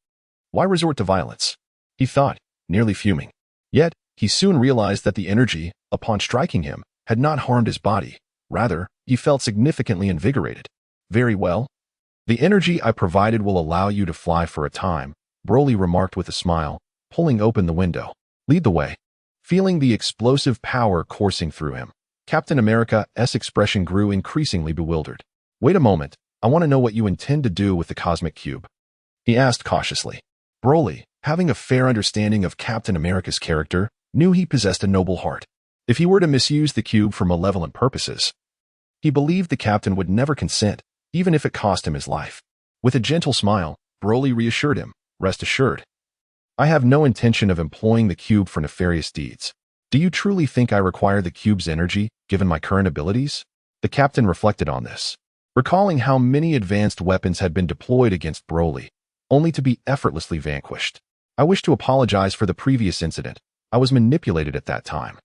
Why resort to violence? He thought, nearly fuming. Yet, he soon realized that the energy, upon striking him, had not harmed his body. Rather, he felt significantly invigorated. Very well. The energy I provided will allow you to fly for a time, Broly remarked with a smile, pulling open the window. Lead the way. Feeling the explosive power coursing through him, Captain America's expression grew increasingly bewildered. Wait a moment, I want to know what you intend to do with the cosmic cube, he asked cautiously. Broly, having a fair understanding of Captain America's character, knew he possessed a noble heart. If he were to misuse the cube for malevolent purposes, he believed the captain would never consent, even if it cost him his life. With a gentle smile, Broly reassured him, rest assured. I have no intention of employing the cube for nefarious deeds. Do you truly think I require the cube's energy, given my current abilities? The captain reflected on this, recalling how many advanced weapons had been deployed against Broly, only to be effortlessly vanquished. I wish to apologize for the previous incident. I was manipulated at that time,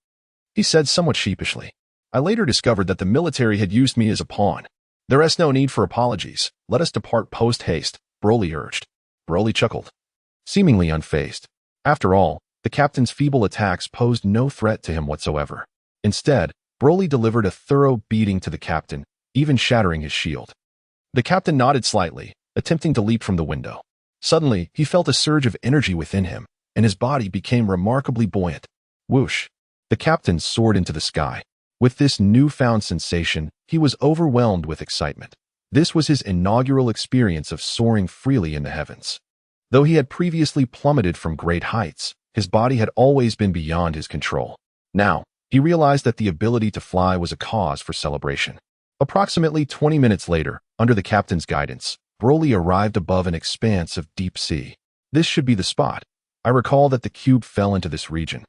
he said somewhat sheepishly. I later discovered that the military had used me as a pawn. There is no need for apologies. Let us depart post-haste, Broly urged. Broly chuckled, seemingly unfazed. After all, the captain's feeble attacks posed no threat to him whatsoever. Instead, Broly delivered a thorough beating to the captain, even shattering his shield. The captain nodded slightly, attempting to leap from the window. Suddenly, he felt a surge of energy within him, and his body became remarkably buoyant. Whoosh! The captain soared into the sky. With this newfound sensation, he was overwhelmed with excitement. This was his inaugural experience of soaring freely in the heavens. Though he had previously plummeted from great heights, his body had always been beyond his control. Now, he realized that the ability to fly was a cause for celebration. Approximately 20 minutes later, under the captain's guidance, Broly arrived above an expanse of deep sea. This should be the spot. I recall that the cube fell into this region,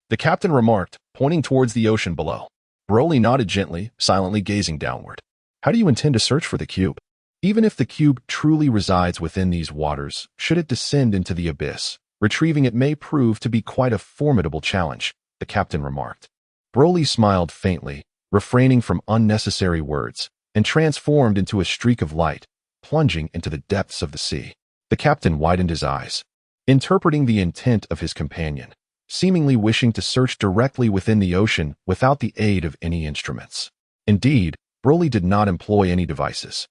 the captain remarked, pointing towards the ocean below. Broly nodded gently, silently gazing downward. How do you intend to search for the cube? Even if the cube truly resides within these waters, should it descend into the abyss, retrieving it may prove to be quite a formidable challenge, the captain remarked. Broly smiled faintly, refraining from unnecessary words, and transformed into a streak of light, plunging into the depths of the sea. The captain widened his eyes, interpreting the intent of his companion, seemingly wishing to search directly within the ocean without the aid of any instruments. Indeed, Broly did not employ any devices.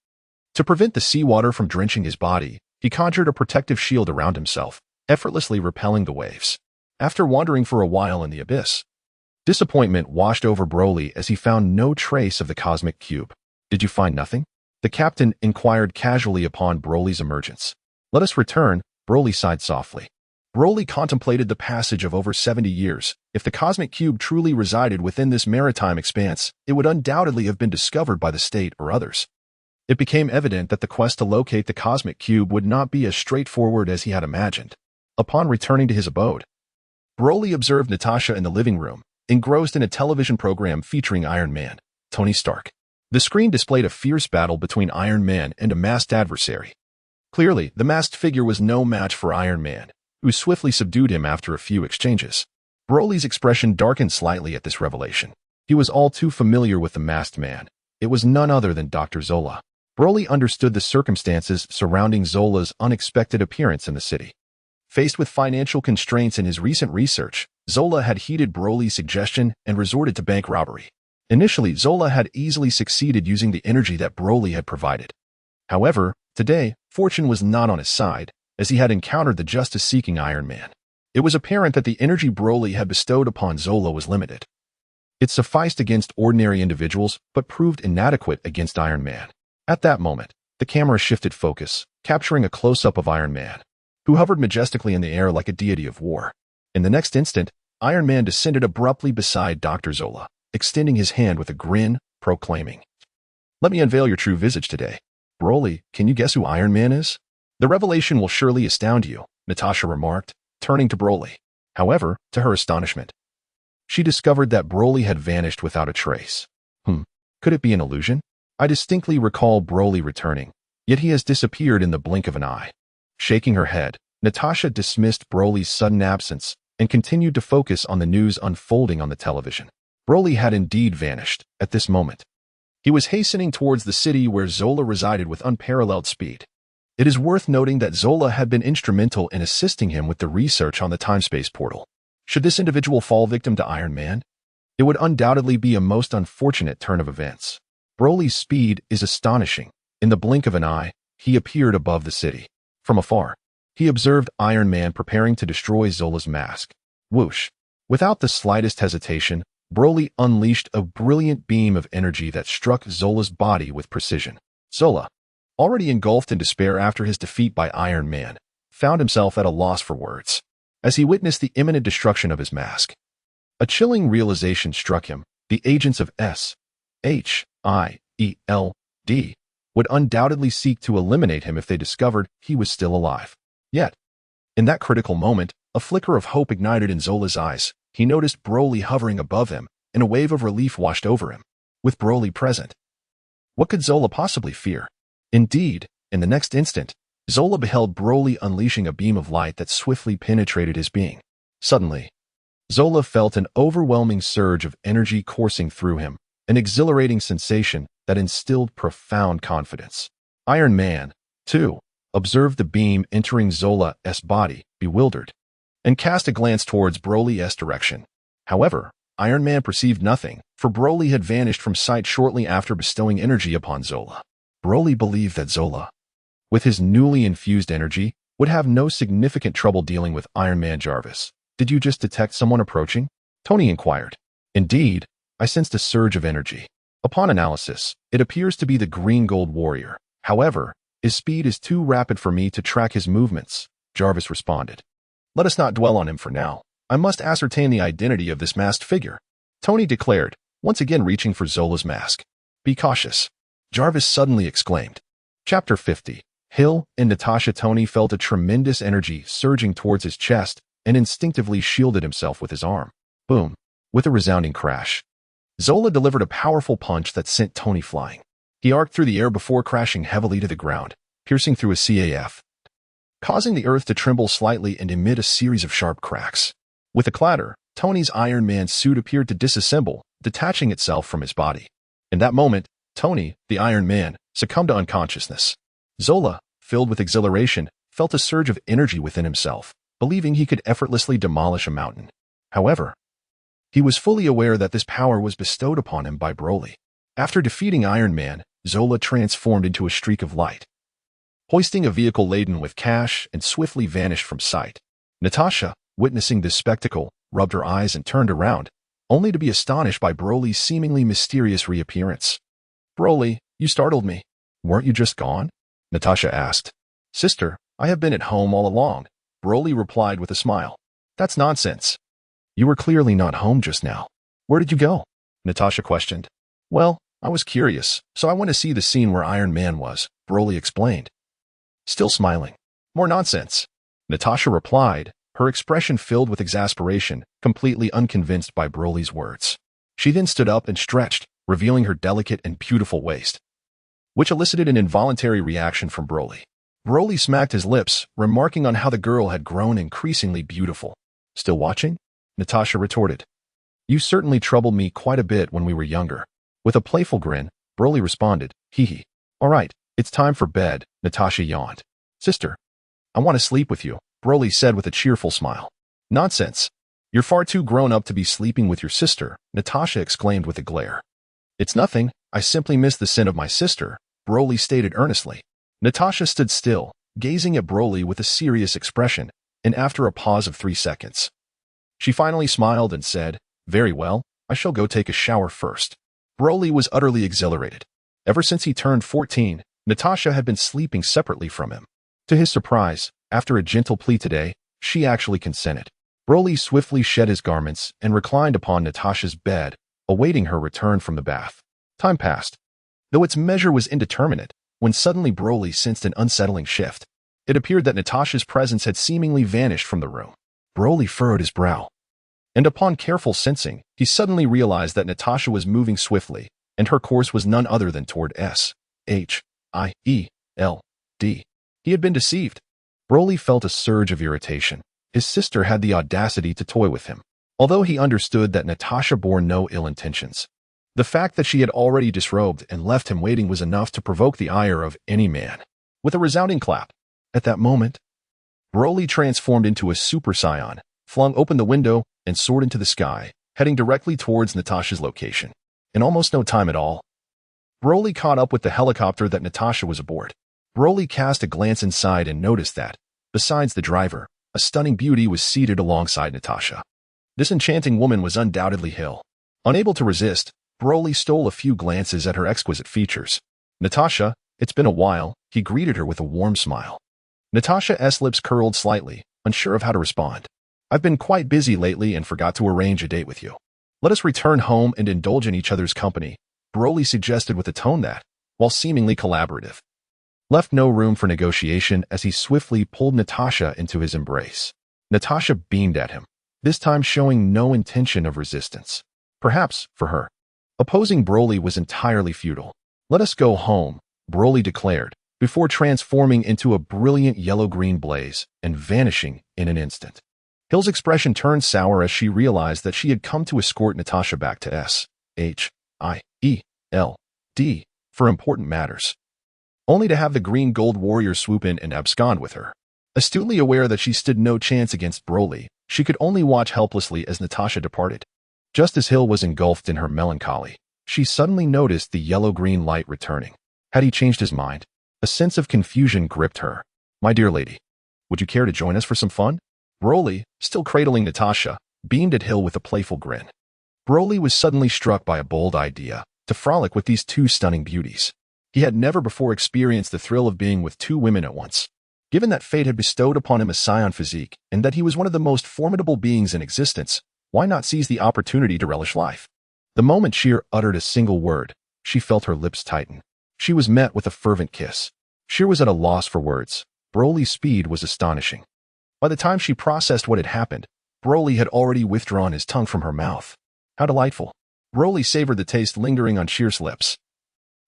To prevent the seawater from drenching his body, he conjured a protective shield around himself, effortlessly repelling the waves. After wandering for a while in the abyss, disappointment washed over Broly as he found no trace of the cosmic cube. Did you find nothing? The captain inquired casually upon Broly's emergence. Let us return, Broly sighed softly. Broly contemplated the passage of over 70 years. If the cosmic cube truly resided within this maritime expanse, it would undoubtedly have been discovered by the state or others. It became evident that the quest to locate the cosmic cube would not be as straightforward as he had imagined. Upon returning to his abode, Broly observed Natasha in the living room, engrossed in a television program featuring Iron Man, Tony Stark. The screen displayed a fierce battle between Iron Man and a masked adversary. Clearly, the masked figure was no match for Iron Man, who swiftly subdued him after a few exchanges. Broly's expression darkened slightly at this revelation. He was all too familiar with the masked man. It was none other than Dr. Zola. Broly understood the circumstances surrounding Zola's unexpected appearance in the city. Faced with financial constraints in his recent research, Zola had heeded Broly's suggestion and resorted to bank robbery. Initially, Zola had easily succeeded using the energy that Broly had provided. However, today, fortune was not on his side, as he had encountered the justice-seeking Iron Man. It was apparent that the energy Broly had bestowed upon Zola was limited. It sufficed against ordinary individuals, but proved inadequate against Iron Man. At that moment, the camera shifted focus, capturing a close-up of Iron Man, who hovered majestically in the air like a deity of war. In the next instant, Iron Man descended abruptly beside Dr. Zola, extending his hand with a grin, proclaiming, "Let me unveil your true visage today. Broly, can you guess who Iron Man is?" "The revelation will surely astound you," Natasha remarked, turning to Broly. However, to her astonishment, she discovered that Broly had vanished without a trace. Could it be an illusion? I distinctly recall Broly returning, yet he has disappeared in the blink of an eye. Shaking her head, Natasha dismissed Broly's sudden absence and continued to focus on the news unfolding on the television. Broly had indeed vanished at this moment. He was hastening towards the city where Zola resided with unparalleled speed. It is worth noting that Zola had been instrumental in assisting him with the research on the time-space portal. Should this individual fall victim to Iron Man, it would undoubtedly be a most unfortunate turn of events. Broly's speed is astonishing. In the blink of an eye, he appeared above the city. From afar, he observed Iron Man preparing to destroy Zola's mask. Whoosh! Without the slightest hesitation, Broly unleashed a brilliant beam of energy that struck Zola's body with precision. Zola, already engulfed in despair after his defeat by Iron Man, found himself at a loss for words as he witnessed the imminent destruction of his mask. A chilling realization struck him. The agents of S.H.I.E.L.D. would undoubtedly seek to eliminate him if they discovered he was still alive. Yet, in that critical moment, a flicker of hope ignited in Zola's eyes. He noticed Broly hovering above him, and a wave of relief washed over him. With Broly present, what could Zola possibly fear? Indeed, in the next instant, Zola beheld Broly unleashing a beam of light that swiftly penetrated his being. Suddenly, Zola felt an overwhelming surge of energy coursing through him, an exhilarating sensation that instilled profound confidence. Iron Man, too, observed the beam entering Zola's body, bewildered, and cast a glance towards Broly's direction. However, Iron Man perceived nothing, for Broly had vanished from sight shortly after bestowing energy upon Zola. Broly believed that Zola, with his newly infused energy, would have no significant trouble dealing with Iron Man. Jarvis, did you just detect someone approaching? Tony inquired. Indeed, I sensed a surge of energy. Upon analysis, it appears to be the Green Gold Warrior. However, his speed is too rapid for me to track his movements, Jarvis responded. Let us not dwell on him for now. I must ascertain the identity of this masked figure, Tony declared, once again reaching for Zola's mask. Be cautious, Jarvis suddenly exclaimed. Chapter 50. Hill and Natasha. Tony felt a tremendous energy surging towards his chest and instinctively shielded himself with his arm. Boom! With a resounding crash, Zola delivered a powerful punch that sent Tony flying. He arced through the air before crashing heavily to the ground, piercing through a CAF, causing the earth to tremble slightly and emit a series of sharp cracks. With a clatter, Tony's Iron Man suit appeared to disassemble, detaching itself from his body. In that moment, Tony, the Iron Man, succumbed to unconsciousness. Zola, filled with exhilaration, felt a surge of energy within himself, believing he could effortlessly demolish a mountain. However, he was fully aware that this power was bestowed upon him by Broly. After defeating Iron Man, Zola transformed into a streak of light, hoisting a vehicle laden with cash, and swiftly vanished from sight. Natasha, witnessing this spectacle, rubbed her eyes and turned around, only to be astonished by Broly's seemingly mysterious reappearance. Broly, you startled me. Weren't you just gone? Natasha asked. Sister, I have been at home all along, Broly replied with a smile. That's nonsense. You were clearly not home just now. Where did you go? Natasha questioned. Well, I was curious, so I went to see the scene where Iron Man was, Broly explained. Still smiling. More nonsense, Natasha replied, her expression filled with exasperation, completely unconvinced by Broly's words. She then stood up and stretched, revealing her delicate and beautiful waist, which elicited an involuntary reaction from Broly. Broly smacked his lips, remarking on how the girl had grown increasingly beautiful. Still watching? Natasha retorted. You certainly troubled me quite a bit when we were younger. With a playful grin, Broly responded, hee hee. All right, it's time for bed, Natasha yawned. Sister, I want to sleep with you, Broly said with a cheerful smile. Nonsense. You're far too grown up to be sleeping with your sister, Natasha exclaimed with a glare. It's nothing, I simply miss the scent of my sister, Broly stated earnestly. Natasha stood still, gazing at Broly with a serious expression, and after a pause of 3 seconds, she finally smiled and said, Very well, I shall go take a shower first. Broly was utterly exhilarated. Ever since he turned 14, Natasha had been sleeping separately from him. To his surprise, after a gentle plea today, she actually consented. Broly swiftly shed his garments and reclined upon Natasha's bed, awaiting her return from the bath. Time passed, though its measure was indeterminate, when suddenly Broly sensed an unsettling shift. It appeared that Natasha's presence had seemingly vanished from the room. Broly furrowed his brow, and upon careful sensing, he suddenly realized that Natasha was moving swiftly, and her course was none other than toward S.H.I.E.L.D. He had been deceived. Broly felt a surge of irritation. His sister had the audacity to toy with him. Although he understood that Natasha bore no ill intentions, the fact that she had already disrobed and left him waiting was enough to provoke the ire of any man. With a resounding clap, at that moment, Broly transformed into a Super Saiyan, flung open the window, and soared into the sky, heading directly towards Natasha's location. In almost no time at all, Broly caught up with the helicopter that Natasha was aboard. Broly cast a glance inside and noticed that, besides the driver, a stunning beauty was seated alongside Natasha. This enchanting woman was undoubtedly Hill. Unable to resist, Broly stole a few glances at her exquisite features. "Natasha, it's been a while," he greeted her with a warm smile. Natasha's lips curled slightly, unsure of how to respond. "I've been quite busy lately and forgot to arrange a date with you. Let us return home and indulge in each other's company," Broly suggested with a tone that, while seemingly collaborative, left no room for negotiation as he swiftly pulled Natasha into his embrace. Natasha beamed at him, this time showing no intention of resistance. Perhaps, for her, opposing Broly was entirely futile. "Let us go home," Broly declared, before transforming into a brilliant yellow-green blaze and vanishing in an instant. Hill's expression turned sour as she realized that she had come to escort Natasha back to S.H.I.E.L.D. for important matters, only to have the green gold warrior swoop in and abscond with her. Astutely aware that she stood no chance against Broly, she could only watch helplessly as Natasha departed. Just as Hill was engulfed in her melancholy, she suddenly noticed the yellow-green light returning. Had he changed his mind? A sense of confusion gripped her. "My dear lady, would you care to join us for some fun?" Broly, still cradling Natasha, beamed at Hill with a playful grin. Broly was suddenly struck by a bold idea, to frolic with these two stunning beauties. He had never before experienced the thrill of being with two women at once. Given that fate had bestowed upon him a Saiyan physique, and that he was one of the most formidable beings in existence, why not seize the opportunity to relish life? The moment Sheer uttered a single word, she felt her lips tighten. She was met with a fervent kiss. Sheer was at a loss for words. Broly's speed was astonishing. By the time she processed what had happened, Broly had already withdrawn his tongue from her mouth. How delightful. Broly savored the taste lingering on Sheer's lips.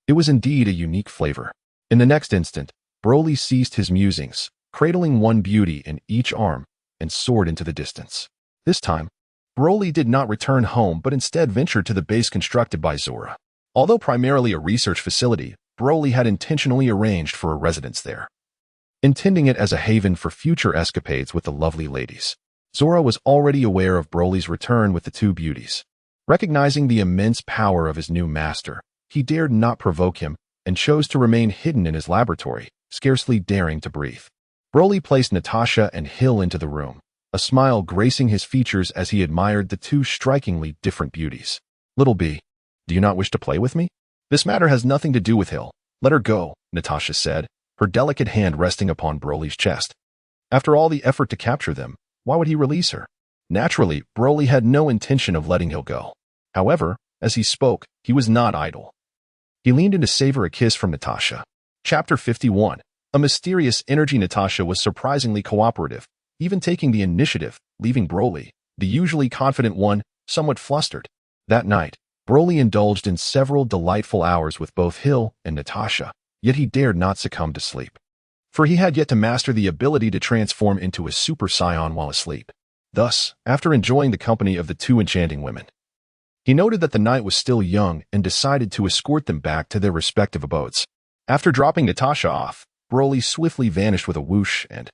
It was indeed a unique flavor. In the next instant, Broly ceased his musings, cradling one beauty in each arm, and soared into the distance. This time, Broly did not return home but instead ventured to the base constructed by Zora. Although primarily a research facility, Broly had intentionally arranged for a residence there, intending it as a haven for future escapades with the lovely ladies. Zora was already aware of Broly's return with the two beauties. Recognizing the immense power of his new master, he dared not provoke him and chose to remain hidden in his laboratory, scarcely daring to breathe. Broly placed Natasha and Hill into the room, a smile gracing his features as he admired the two strikingly different beauties. "Little B, do you not wish to play with me?" "This matter has nothing to do with Hill. Let her go," Natasha said, her delicate hand resting upon Broly's chest. After all the effort to capture them, why would he release her? Naturally, Broly had no intention of letting Hill go. However, as he spoke, he was not idle. He leaned in to savor a kiss from Natasha. Chapter 51. A mysterious energy. Natasha was surprisingly cooperative, even taking the initiative, leaving Broly, the usually confident one, somewhat flustered. That night, Broly indulged in several delightful hours with both Hill and Natasha, yet he dared not succumb to sleep. For he had yet to master the ability to transform into a Super Saiyan while asleep. Thus, after enjoying the company of the two enchanting women, he noted that the night was still young and decided to escort them back to their respective abodes. After dropping Natasha off, Broly swiftly vanished with a whoosh and,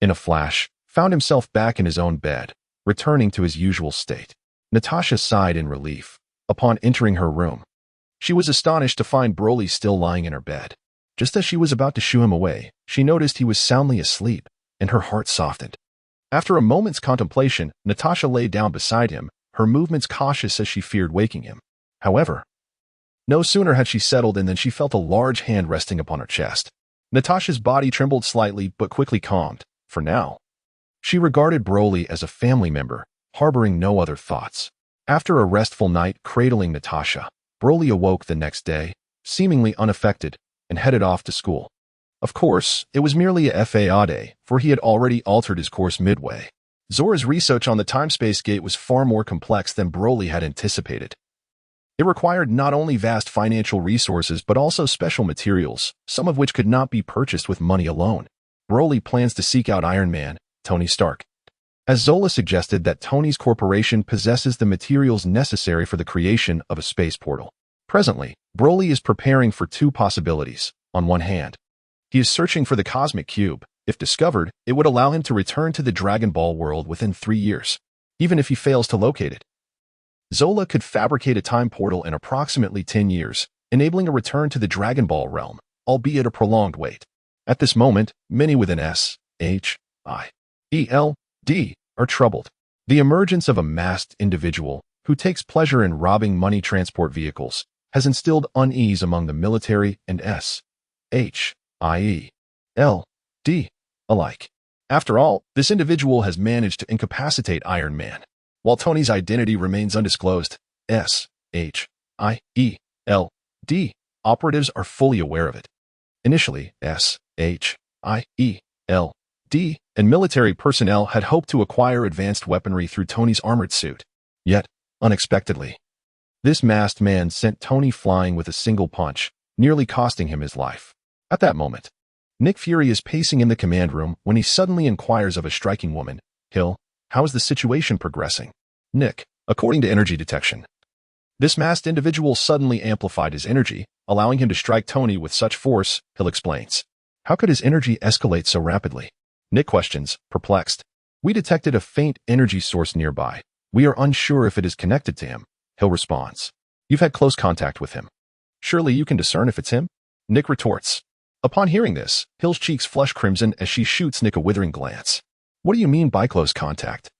in a flash, found himself back in his own bed, returning to his usual state. Natasha sighed in relief. Upon entering her room, she was astonished to find Broly still lying in her bed. Just as she was about to shoo him away, she noticed he was soundly asleep, and her heart softened. After a moment's contemplation, Natasha lay down beside him, her movements cautious as she feared waking him. However, no sooner had she settled in than she felt a large hand resting upon her chest. Natasha's body trembled slightly but quickly calmed. For now, she regarded Broly as a family member, harboring no other thoughts. After a restful night cradling Natasha, Broly awoke the next day, seemingly unaffected, and headed off to school. Of course, it was merely a FAA day, for he had already altered his course midway. Zora's research on the time-space gate was far more complex than Broly had anticipated. It required not only vast financial resources but also special materials, some of which could not be purchased with money alone. Broly plans to seek out Iron Man, Tony Stark, as Zola suggested that Tony's corporation possesses the materials necessary for the creation of a space portal. Presently, Broly is preparing for two possibilities. On one hand, he is searching for the Cosmic Cube. If discovered, it would allow him to return to the Dragon Ball world within 3 years, even if he fails to locate it. Zola could fabricate a time portal in approximately 10 years, enabling a return to the Dragon Ball realm, albeit a prolonged wait. At this moment, many with an S, H, I, E, L, D are troubled. The emergence of a masked individual who takes pleasure in robbing money transport vehicles has instilled unease among the military and S, H, I, E, L, D alike. After all, this individual has managed to incapacitate Iron Man. While Tony's identity remains undisclosed, S, H, I, E, L, D operatives are fully aware of it. Initially, S, H, I, E, L, D and military personnel had hoped to acquire advanced weaponry through Tony's armored suit. Yet, unexpectedly, this masked man sent Tony flying with a single punch, nearly costing him his life. At that moment, Nick Fury is pacing in the command room when he suddenly inquires of a striking woman, "Hill, how is the situation progressing?" Nick, according to energy detection. This masked individual suddenly amplified his energy, allowing him to strike Tony with such force, Hill explains. How could his energy escalate so rapidly? Nick questions, perplexed. We detected a faint energy source nearby. We are unsure if it is connected to him. Hill responds. You've had close contact with him. Surely you can discern if it's him? Nick retorts. Upon hearing this, Hill's cheeks flush crimson as she shoots Nick a withering glance. What do you mean by close contact?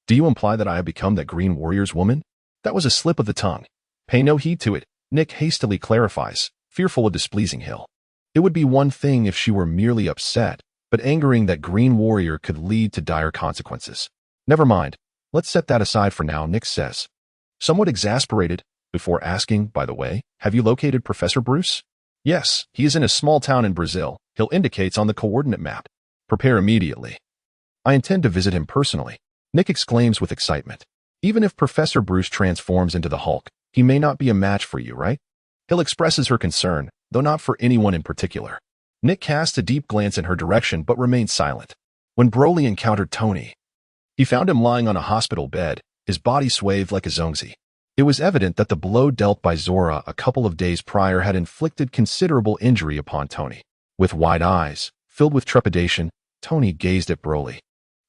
Do you imply that I have become that Green Warrior's woman? That was a slip of the tongue. Pay no heed to it, Nick hastily clarifies, fearful of displeasing Hill. It would be one thing if she were merely upset, but angering that Green Warrior could lead to dire consequences. Never mind. Let's set that aside for now, Nick says. Somewhat exasperated, before asking, by the way, have you located Professor Bruce? Yes, he is in a small town in Brazil, Hill indicates on the coordinate map. Prepare immediately. I intend to visit him personally, Nick exclaims with excitement. Even if Professor Bruce transforms into the Hulk, he may not be a match for you, right? Hill expresses her concern, though not for anyone in particular. Nick casts a deep glance in her direction but remains silent. When Broly encountered Tony, he found him lying on a hospital bed, his body swathed like a zongzi. It was evident that the blow dealt by Zora a couple of days prior had inflicted considerable injury upon Tony. With wide eyes, filled with trepidation, Tony gazed at Broly,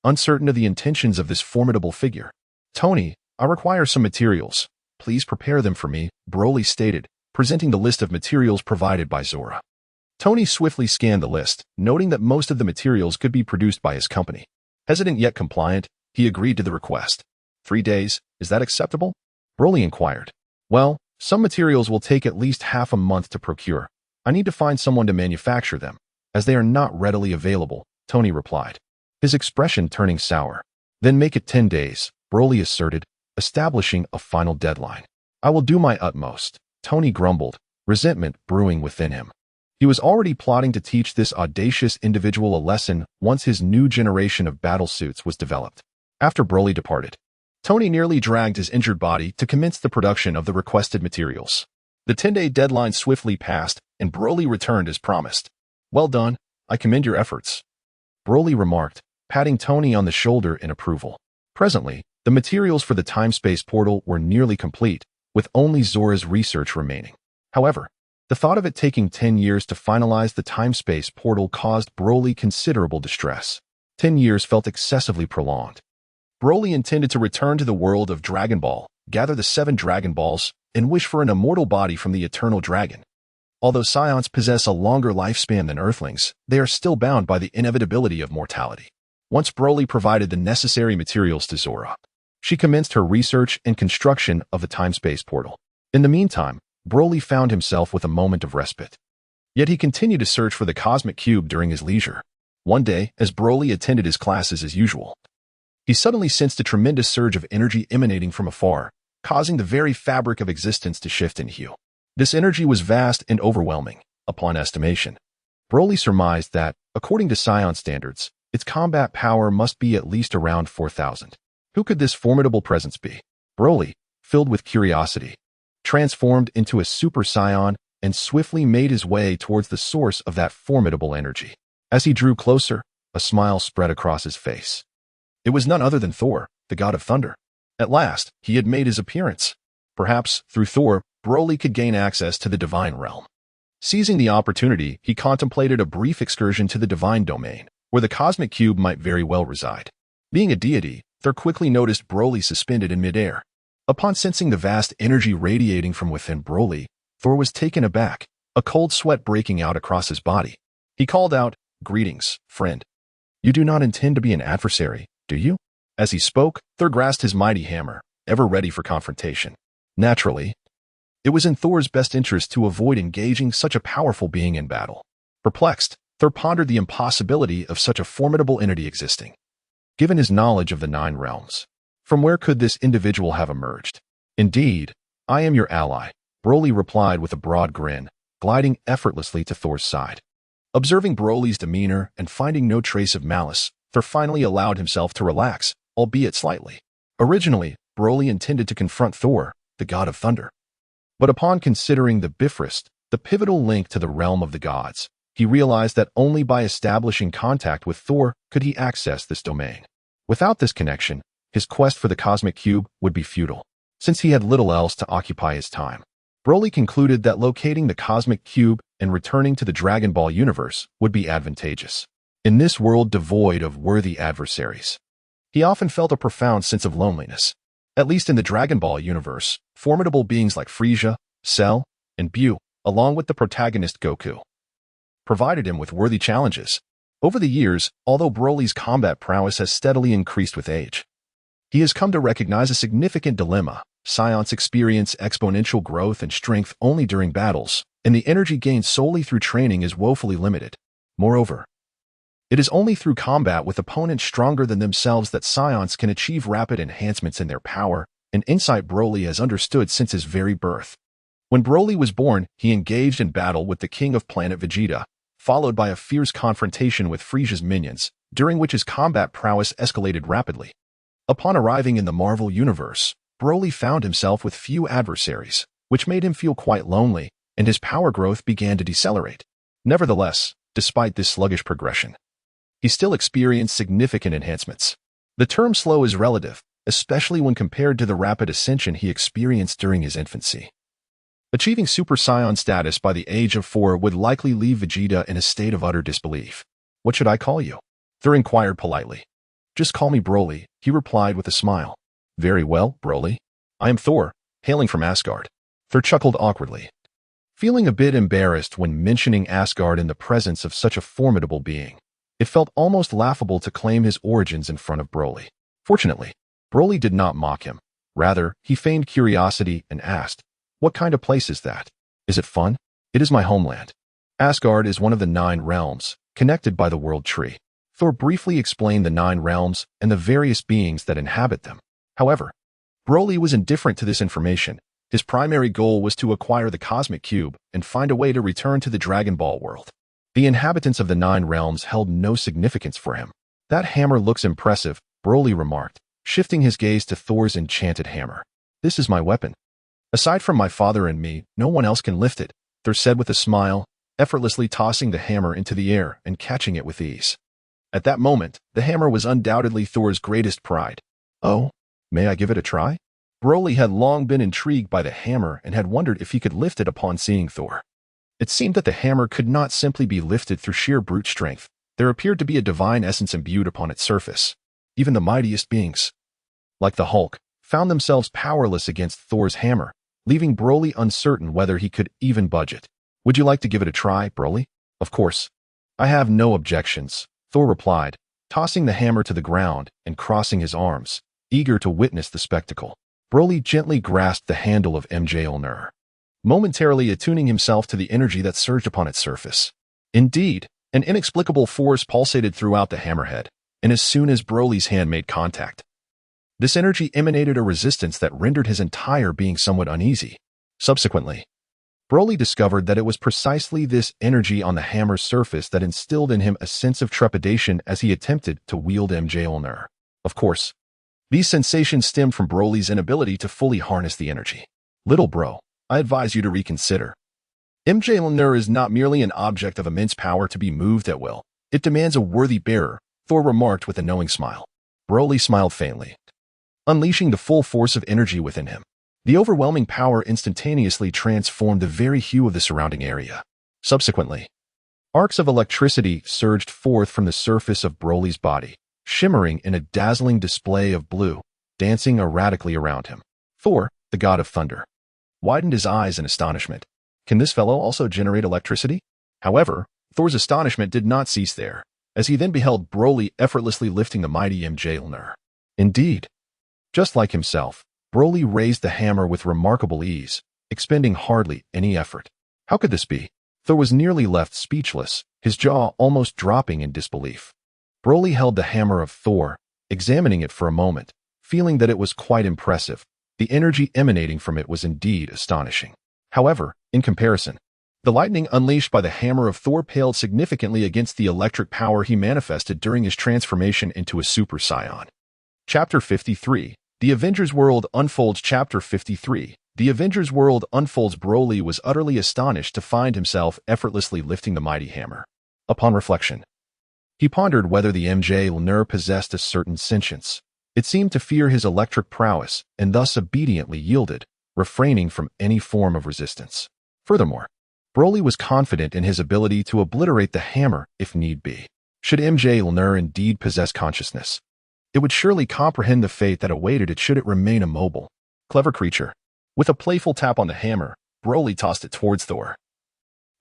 uncertain of the intentions of this formidable figure. Tony, I require some materials. Please prepare them for me, Broly stated, presenting the list of materials provided by Zora. Tony swiftly scanned the list, noting that most of the materials could be produced by his company. Hesitant yet compliant, he agreed to the request. 3 days, is that acceptable? Broly inquired. Well, some materials will take at least half a month to procure. I need to find someone to manufacture them, as they are not readily available, Tony replied, his expression turning sour. Then make it 10 days, Broly asserted, establishing a final deadline. I will do my utmost, Tony grumbled, resentment brewing within him. He was already plotting to teach this audacious individual a lesson once his new generation of battlesuits was developed. After Broly departed, Tony nearly dragged his injured body to commence the production of the requested materials. The 10-day deadline swiftly passed, and Broly returned as promised. Well done, I commend your efforts, Broly remarked, patting Tony on the shoulder in approval. Presently, the materials for the time-space portal were nearly complete, with only Zora's research remaining. However, the thought of it taking 10 years to finalize the time-space portal caused Broly considerable distress. 10 years felt excessively prolonged. Broly intended to return to the world of Dragon Ball, gather the 7 Dragon Balls, and wish for an immortal body from the Eternal Dragon. Although Saiyans possess a longer lifespan than Earthlings, they are still bound by the inevitability of mortality. Once Broly provided the necessary materials to Zora, she commenced her research and construction of the time-space portal. In the meantime, Broly found himself with a moment of respite. Yet he continued to search for the Cosmic Cube during his leisure. One day, as Broly attended his classes as usual, he suddenly sensed a tremendous surge of energy emanating from afar, causing the very fabric of existence to shift in hue. This energy was vast and overwhelming, upon estimation. Broly surmised that, according to Saiyan standards, its combat power must be at least around 4,000. Who could this formidable presence be? Broly, filled with curiosity, transformed into a Super Saiyan and swiftly made his way towards the source of that formidable energy. As he drew closer, a smile spread across his face. It was none other than Thor, the god of thunder. At last, he had made his appearance. Perhaps, through Thor, Broly could gain access to the divine realm. Seizing the opportunity, he contemplated a brief excursion to the divine domain, where the cosmic cube might very well reside. Being a deity, Thor quickly noticed Broly suspended in midair. Upon sensing the vast energy radiating from within Broly, Thor was taken aback, a cold sweat breaking out across his body. He called out, "Greetings, friend. You do not intend to be an adversary, do you?" As he spoke, Thor grasped his mighty hammer, ever ready for confrontation. Naturally, it was in Thor's best interest to avoid engaging such a powerful being in battle. Perplexed, Thor pondered the impossibility of such a formidable entity existing. Given his knowledge of the 9 realms, from where could this individual have emerged? "Indeed, I am your ally," Broly replied with a broad grin, gliding effortlessly to Thor's side. Observing Broly's demeanor and finding no trace of malice, Thor finally allowed himself to relax, albeit slightly. Originally, Broly intended to confront Thor, the god of thunder. But upon considering the Bifrost, the pivotal link to the realm of the gods, he realized that only by establishing contact with Thor could he access this domain. Without this connection, his quest for the cosmic cube would be futile, since he had little else to occupy his time. Broly concluded that locating the cosmic cube and returning to the Dragon Ball universe would be advantageous. In this world devoid of worthy adversaries, he often felt a profound sense of loneliness. At least in the Dragon Ball universe, formidable beings like Frieza, Cell, and Buu, along with the protagonist Goku, provided him with worthy challenges. Over the years, although Broly's combat prowess has steadily increased with age, he has come to recognize a significant dilemma. Saiyans experience exponential growth and strength only during battles, and the energy gained solely through training is woefully limited. Moreover, it is only through combat with opponents stronger than themselves that Saiyans can achieve rapid enhancements in their power, an insight Broly has understood since his very birth. When Broly was born, he engaged in battle with the king of planet Vegeta, followed by a fierce confrontation with Frieza's minions, during which his combat prowess escalated rapidly. Upon arriving in the Marvel Universe, Broly found himself with few adversaries, which made him feel quite lonely, and his power growth began to decelerate. Nevertheless, despite this sluggish progression, he still experienced significant enhancements. The term slow is relative, especially when compared to the rapid ascension he experienced during his infancy. Achieving Super Saiyan status by the age of 4 would likely leave Vegeta in a state of utter disbelief. "What should I call you?" Thor inquired politely. "Just call me Broly," he replied with a smile. "Very well, Broly. I am Thor, hailing from Asgard." Thor chuckled awkwardly, feeling a bit embarrassed when mentioning Asgard in the presence of such a formidable being. It felt almost laughable to claim his origins in front of Broly. Fortunately, Broly did not mock him. Rather, he feigned curiosity and asked, "What kind of place is that? Is it fun?" "It is my homeland. Asgard is one of the 9 realms, connected by the world tree." Thor briefly explained the 9 realms and the various beings that inhabit them. However, Broly was indifferent to this information. His primary goal was to acquire the cosmic cube and find a way to return to the Dragon Ball world. The inhabitants of the 9 realms held no significance for him. "That hammer looks impressive," Broly remarked, shifting his gaze to Thor's enchanted hammer. "This is my weapon. Aside from my father and me, no one else can lift it," Thor said with a smile, effortlessly tossing the hammer into the air and catching it with ease. At that moment, the hammer was undoubtedly Thor's greatest pride. "Oh, may I give it a try?" Broly had long been intrigued by the hammer and had wondered if he could lift it upon seeing Thor. It seemed that the hammer could not simply be lifted through sheer brute strength. There appeared to be a divine essence imbued upon its surface. Even the mightiest beings, like the Hulk, found themselves powerless against Thor's hammer, leaving Broly uncertain whether he could even budge it. "Would you like to give it a try, Broly?" "Of course. I have no objections," Thor replied, tossing the hammer to the ground and crossing his arms, eager to witness the spectacle. Broly gently grasped the handle of Mjolnir, momentarily attuning himself to the energy that surged upon its surface. Indeed, an inexplicable force pulsated throughout the hammerhead, and as soon as Broly's hand made contact, this energy emanated a resistance that rendered his entire being somewhat uneasy. Subsequently, Broly discovered that it was precisely this energy on the hammer's surface that instilled in him a sense of trepidation as he attempted to wield Mjolnir. Of course, these sensations stemmed from Broly's inability to fully harness the energy. "Little bro, I advise you to reconsider. Mjolnir is not merely an object of immense power to be moved at will. It demands a worthy bearer," Thor remarked with a knowing smile. Broly smiled faintly, unleashing the full force of energy within him. The overwhelming power instantaneously transformed the very hue of the surrounding area. Subsequently, arcs of electricity surged forth from the surface of Broly's body, shimmering in a dazzling display of blue, dancing erratically around him. Thor, the god of thunder, widened his eyes in astonishment. Can this fellow also generate electricity? However, Thor's astonishment did not cease there, as he then beheld Broly effortlessly lifting the mighty Mjolnir. Indeed, just like himself, Broly raised the hammer with remarkable ease, expending hardly any effort. How could this be? Thor was nearly left speechless, his jaw almost dropping in disbelief. Broly held the hammer of Thor, examining it for a moment, feeling that it was quite impressive. The energy emanating from it was indeed astonishing. However, in comparison, the lightning unleashed by the hammer of Thor paled significantly against the electric power he manifested during his transformation into a Super Saiyan. Chapter 53. The Avengers World unfolds. Chapter 53. The Avengers World unfolds. Broly was utterly astonished to find himself effortlessly lifting the mighty hammer. Upon reflection, he pondered whether the Mjolnir possessed a certain sentience. It seemed to fear his electric prowess and thus obediently yielded, refraining from any form of resistance. Furthermore, Broly was confident in his ability to obliterate the hammer if need be. Should Mjolnir indeed possess consciousness, it would surely comprehend the fate that awaited it should it remain immobile. Clever creature. With a playful tap on the hammer, Broly tossed it towards Thor,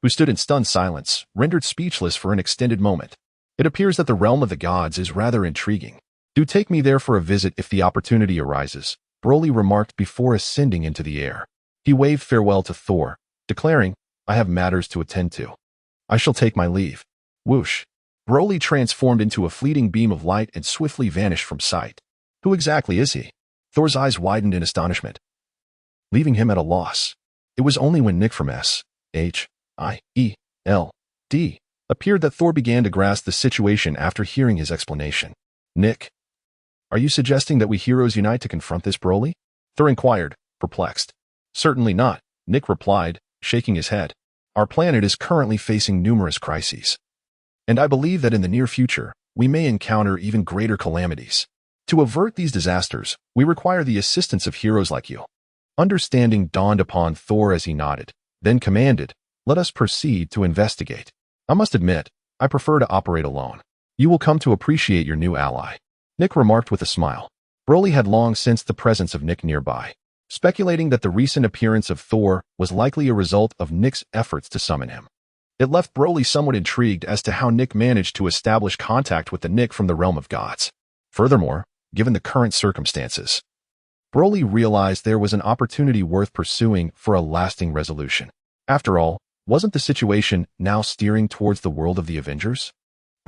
who stood in stunned silence, rendered speechless for an extended moment. It appears that the realm of the gods is rather intriguing. Do take me there for a visit if the opportunity arises, Broly remarked before ascending into the air. He waved farewell to Thor, declaring, I have matters to attend to. I shall take my leave. Whoosh. Broly transformed into a fleeting beam of light and swiftly vanished from sight. Who exactly is he? Thor's eyes widened in astonishment, leaving him at a loss. It was only when Nick from S.H.I.E.L.D. appeared that Thor began to grasp the situation after hearing his explanation. Nick, are you suggesting that we heroes unite to confront this Broly? Thor inquired, perplexed. Certainly not, Nick replied, shaking his head. Our planet is currently facing numerous crises, and I believe that in the near future, we may encounter even greater calamities. To avert these disasters, we require the assistance of heroes like you. Understanding dawned upon Thor as he nodded, then commanded, let us proceed to investigate. I must admit, I prefer to operate alone. You will come to appreciate your new ally, Nick remarked with a smile. Broly had long sensed the presence of Nick nearby, speculating that the recent appearance of Thor was likely a result of Nick's efforts to summon him. It left Broly somewhat intrigued as to how Nick managed to establish contact with the Nick from the realm of gods. Furthermore, given the current circumstances, Broly realized there was an opportunity worth pursuing for a lasting resolution. After all, wasn't the situation now steering towards the world of the Avengers?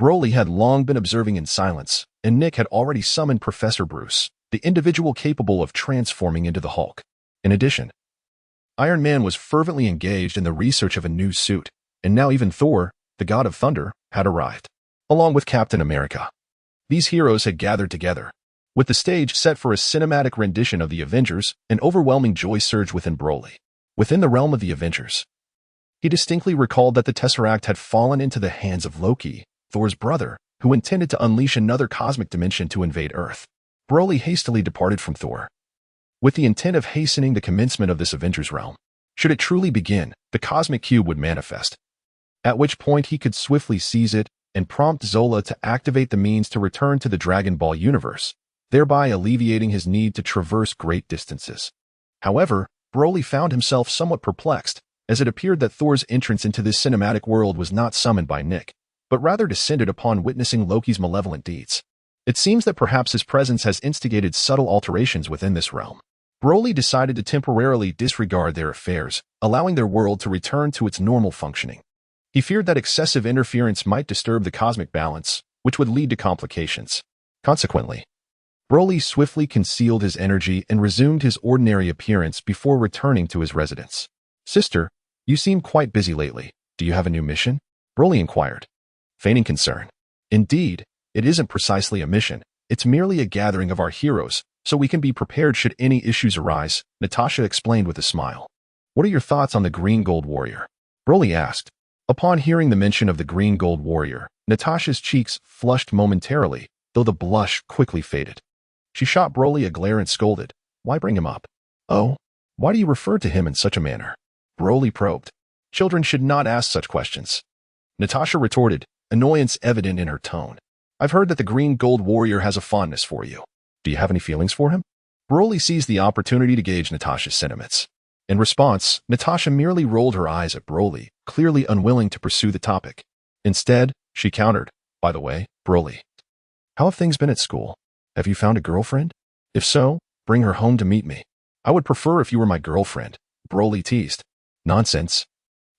Broly had long been observing in silence, and Nick had already summoned Professor Bruce, the individual capable of transforming into the Hulk. In addition, Iron Man was fervently engaged in the research of a new suit, and now even Thor, the god of thunder, had arrived, along with Captain America. These heroes had gathered together. With the stage set for a cinematic rendition of the Avengers, an overwhelming joy surged within Broly. Within the realm of the Avengers, he distinctly recalled that the Tesseract had fallen into the hands of Loki, Thor's brother, who intended to unleash another cosmic dimension to invade Earth. Broly hastily departed from Thor, with the intent of hastening the commencement of this Avengers realm. Should it truly begin, the cosmic cube would manifest, at which point he could swiftly seize it and prompt Zola to activate the means to return to the Dragon Ball universe, thereby alleviating his need to traverse great distances. However, Broly found himself somewhat perplexed, as it appeared that Thor's entrance into this cinematic world was not summoned by Nick, but rather descended upon witnessing Loki's malevolent deeds. It seems that perhaps his presence has instigated subtle alterations within this realm. Broly decided to temporarily disregard their affairs, allowing their world to return to its normal functioning. He feared that excessive interference might disturb the cosmic balance, which would lead to complications. Consequently, Broly swiftly concealed his energy and resumed his ordinary appearance before returning to his residence. Sister, you seem quite busy lately. Do you have a new mission? Broly inquired, feigning concern. Indeed, it isn't precisely a mission. It's merely a gathering of our heroes, so we can be prepared should any issues arise, Natasha explained with a smile. What are your thoughts on the Green Gold Warrior? Broly asked. Upon hearing the mention of the Green Gold Warrior, Natasha's cheeks flushed momentarily, though the blush quickly faded. She shot Broly a glare and scolded, why bring him up? Oh, why do you refer to him in such a manner? Broly probed. Children should not ask such questions. Natasha retorted, annoyance evident in her tone. I've heard that the Green Gold Warrior has a fondness for you. Do you have any feelings for him? Broly seized the opportunity to gauge Natasha's sentiments. In response, Natasha merely rolled her eyes at Broly, clearly unwilling to pursue the topic. Instead, she countered, "By the way, Broly, how have things been at school? Have you found a girlfriend? If so, bring her home to meet me. I would prefer if you were my girlfriend," Broly teased. "Nonsense.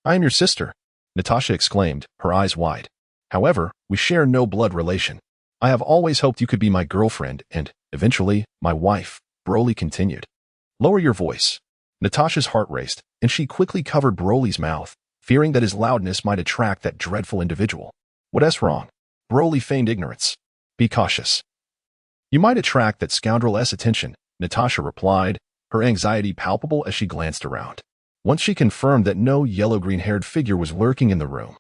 I am your sister," Natasha exclaimed, her eyes wide. "However, we share no blood relation. I have always hoped you could be my girlfriend and, eventually, my wife," Broly continued. "Lower your voice." Natasha's heart raced, and she quickly covered Broly's mouth, fearing that his loudness might attract that dreadful individual. "What's wrong?" Broly feigned ignorance. "Be cautious. You might attract that scoundrel's attention," Natasha replied, her anxiety palpable as she glanced around. Once she confirmed that no yellow-green-haired figure was lurking in the room,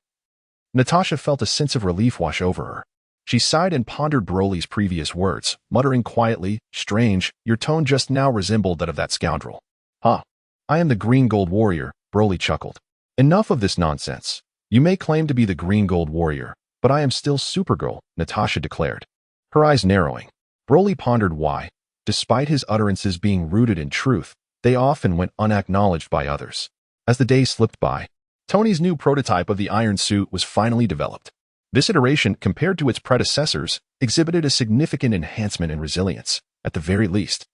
Natasha felt a sense of relief wash over her. She sighed and pondered Broly's previous words, muttering quietly, "Strange, your tone just now resembled that of that scoundrel." "Huh. I am the Green Gold Warrior," Broly chuckled. "Enough of this nonsense. You may claim to be the Green Gold Warrior, but I am still Supergirl," Natasha declared, her eyes narrowing. Broly pondered why, despite his utterances being rooted in truth, they often went unacknowledged by others. As the days slipped by, Tony's new prototype of the Iron Suit was finally developed. This iteration, compared to its predecessors, exhibited a significant enhancement in resilience, at the very least.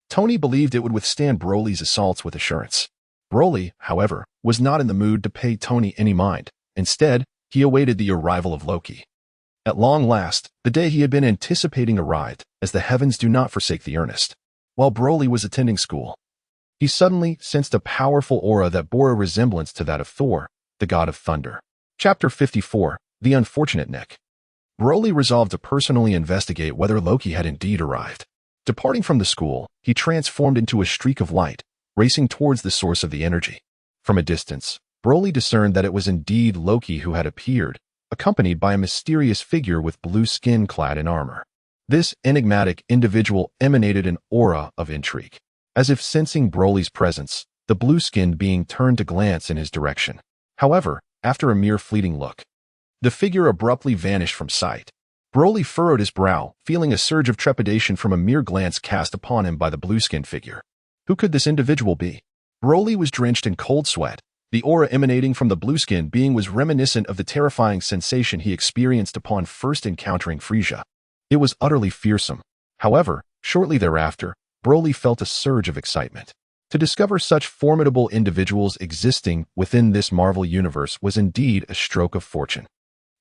Tony believed it would withstand Broly's assaults with assurance. Broly, however, was not in the mood to pay Tony any mind. Instead, he awaited the arrival of Loki. At long last, the day he had been anticipating arrived, as the heavens do not forsake the earnest. While Broly was attending school, he suddenly sensed a powerful aura that bore a resemblance to that of Thor, the god of thunder. Chapter 54, The Unfortunate Nick. Broly resolved to personally investigate whether Loki had indeed arrived. Departing from the school, he transformed into a streak of light, racing towards the source of the energy. From a distance, Broly discerned that it was indeed Loki who had appeared, accompanied by a mysterious figure with blue skin clad in armor. This enigmatic individual emanated an aura of intrigue. As if sensing Broly's presence, the blue-skinned being turned to glance in his direction. However, after a mere fleeting look, the figure abruptly vanished from sight. Broly furrowed his brow, feeling a surge of trepidation from a mere glance cast upon him by the blue-skinned figure. Who could this individual be? Broly was drenched in cold sweat. The aura emanating from the blue-skinned being was reminiscent of the terrifying sensation he experienced upon first encountering Frieza. It was utterly fearsome. However, shortly thereafter, Broly felt a surge of excitement. To discover such formidable individuals existing within this Marvel universe was indeed a stroke of fortune.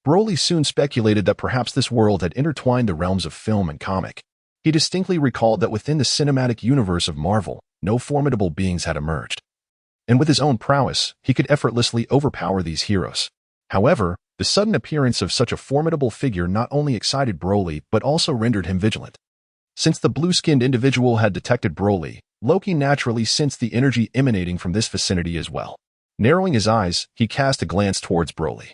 Broly soon speculated that perhaps this world had intertwined the realms of film and comic. He distinctly recalled that within the cinematic universe of Marvel, no formidable beings had emerged. And with his own prowess, he could effortlessly overpower these heroes. However, the sudden appearance of such a formidable figure not only excited Broly but also rendered him vigilant. Since the blue-skinned individual had detected Broly, Loki naturally sensed the energy emanating from this vicinity as well. Narrowing his eyes, he cast a glance towards Broly,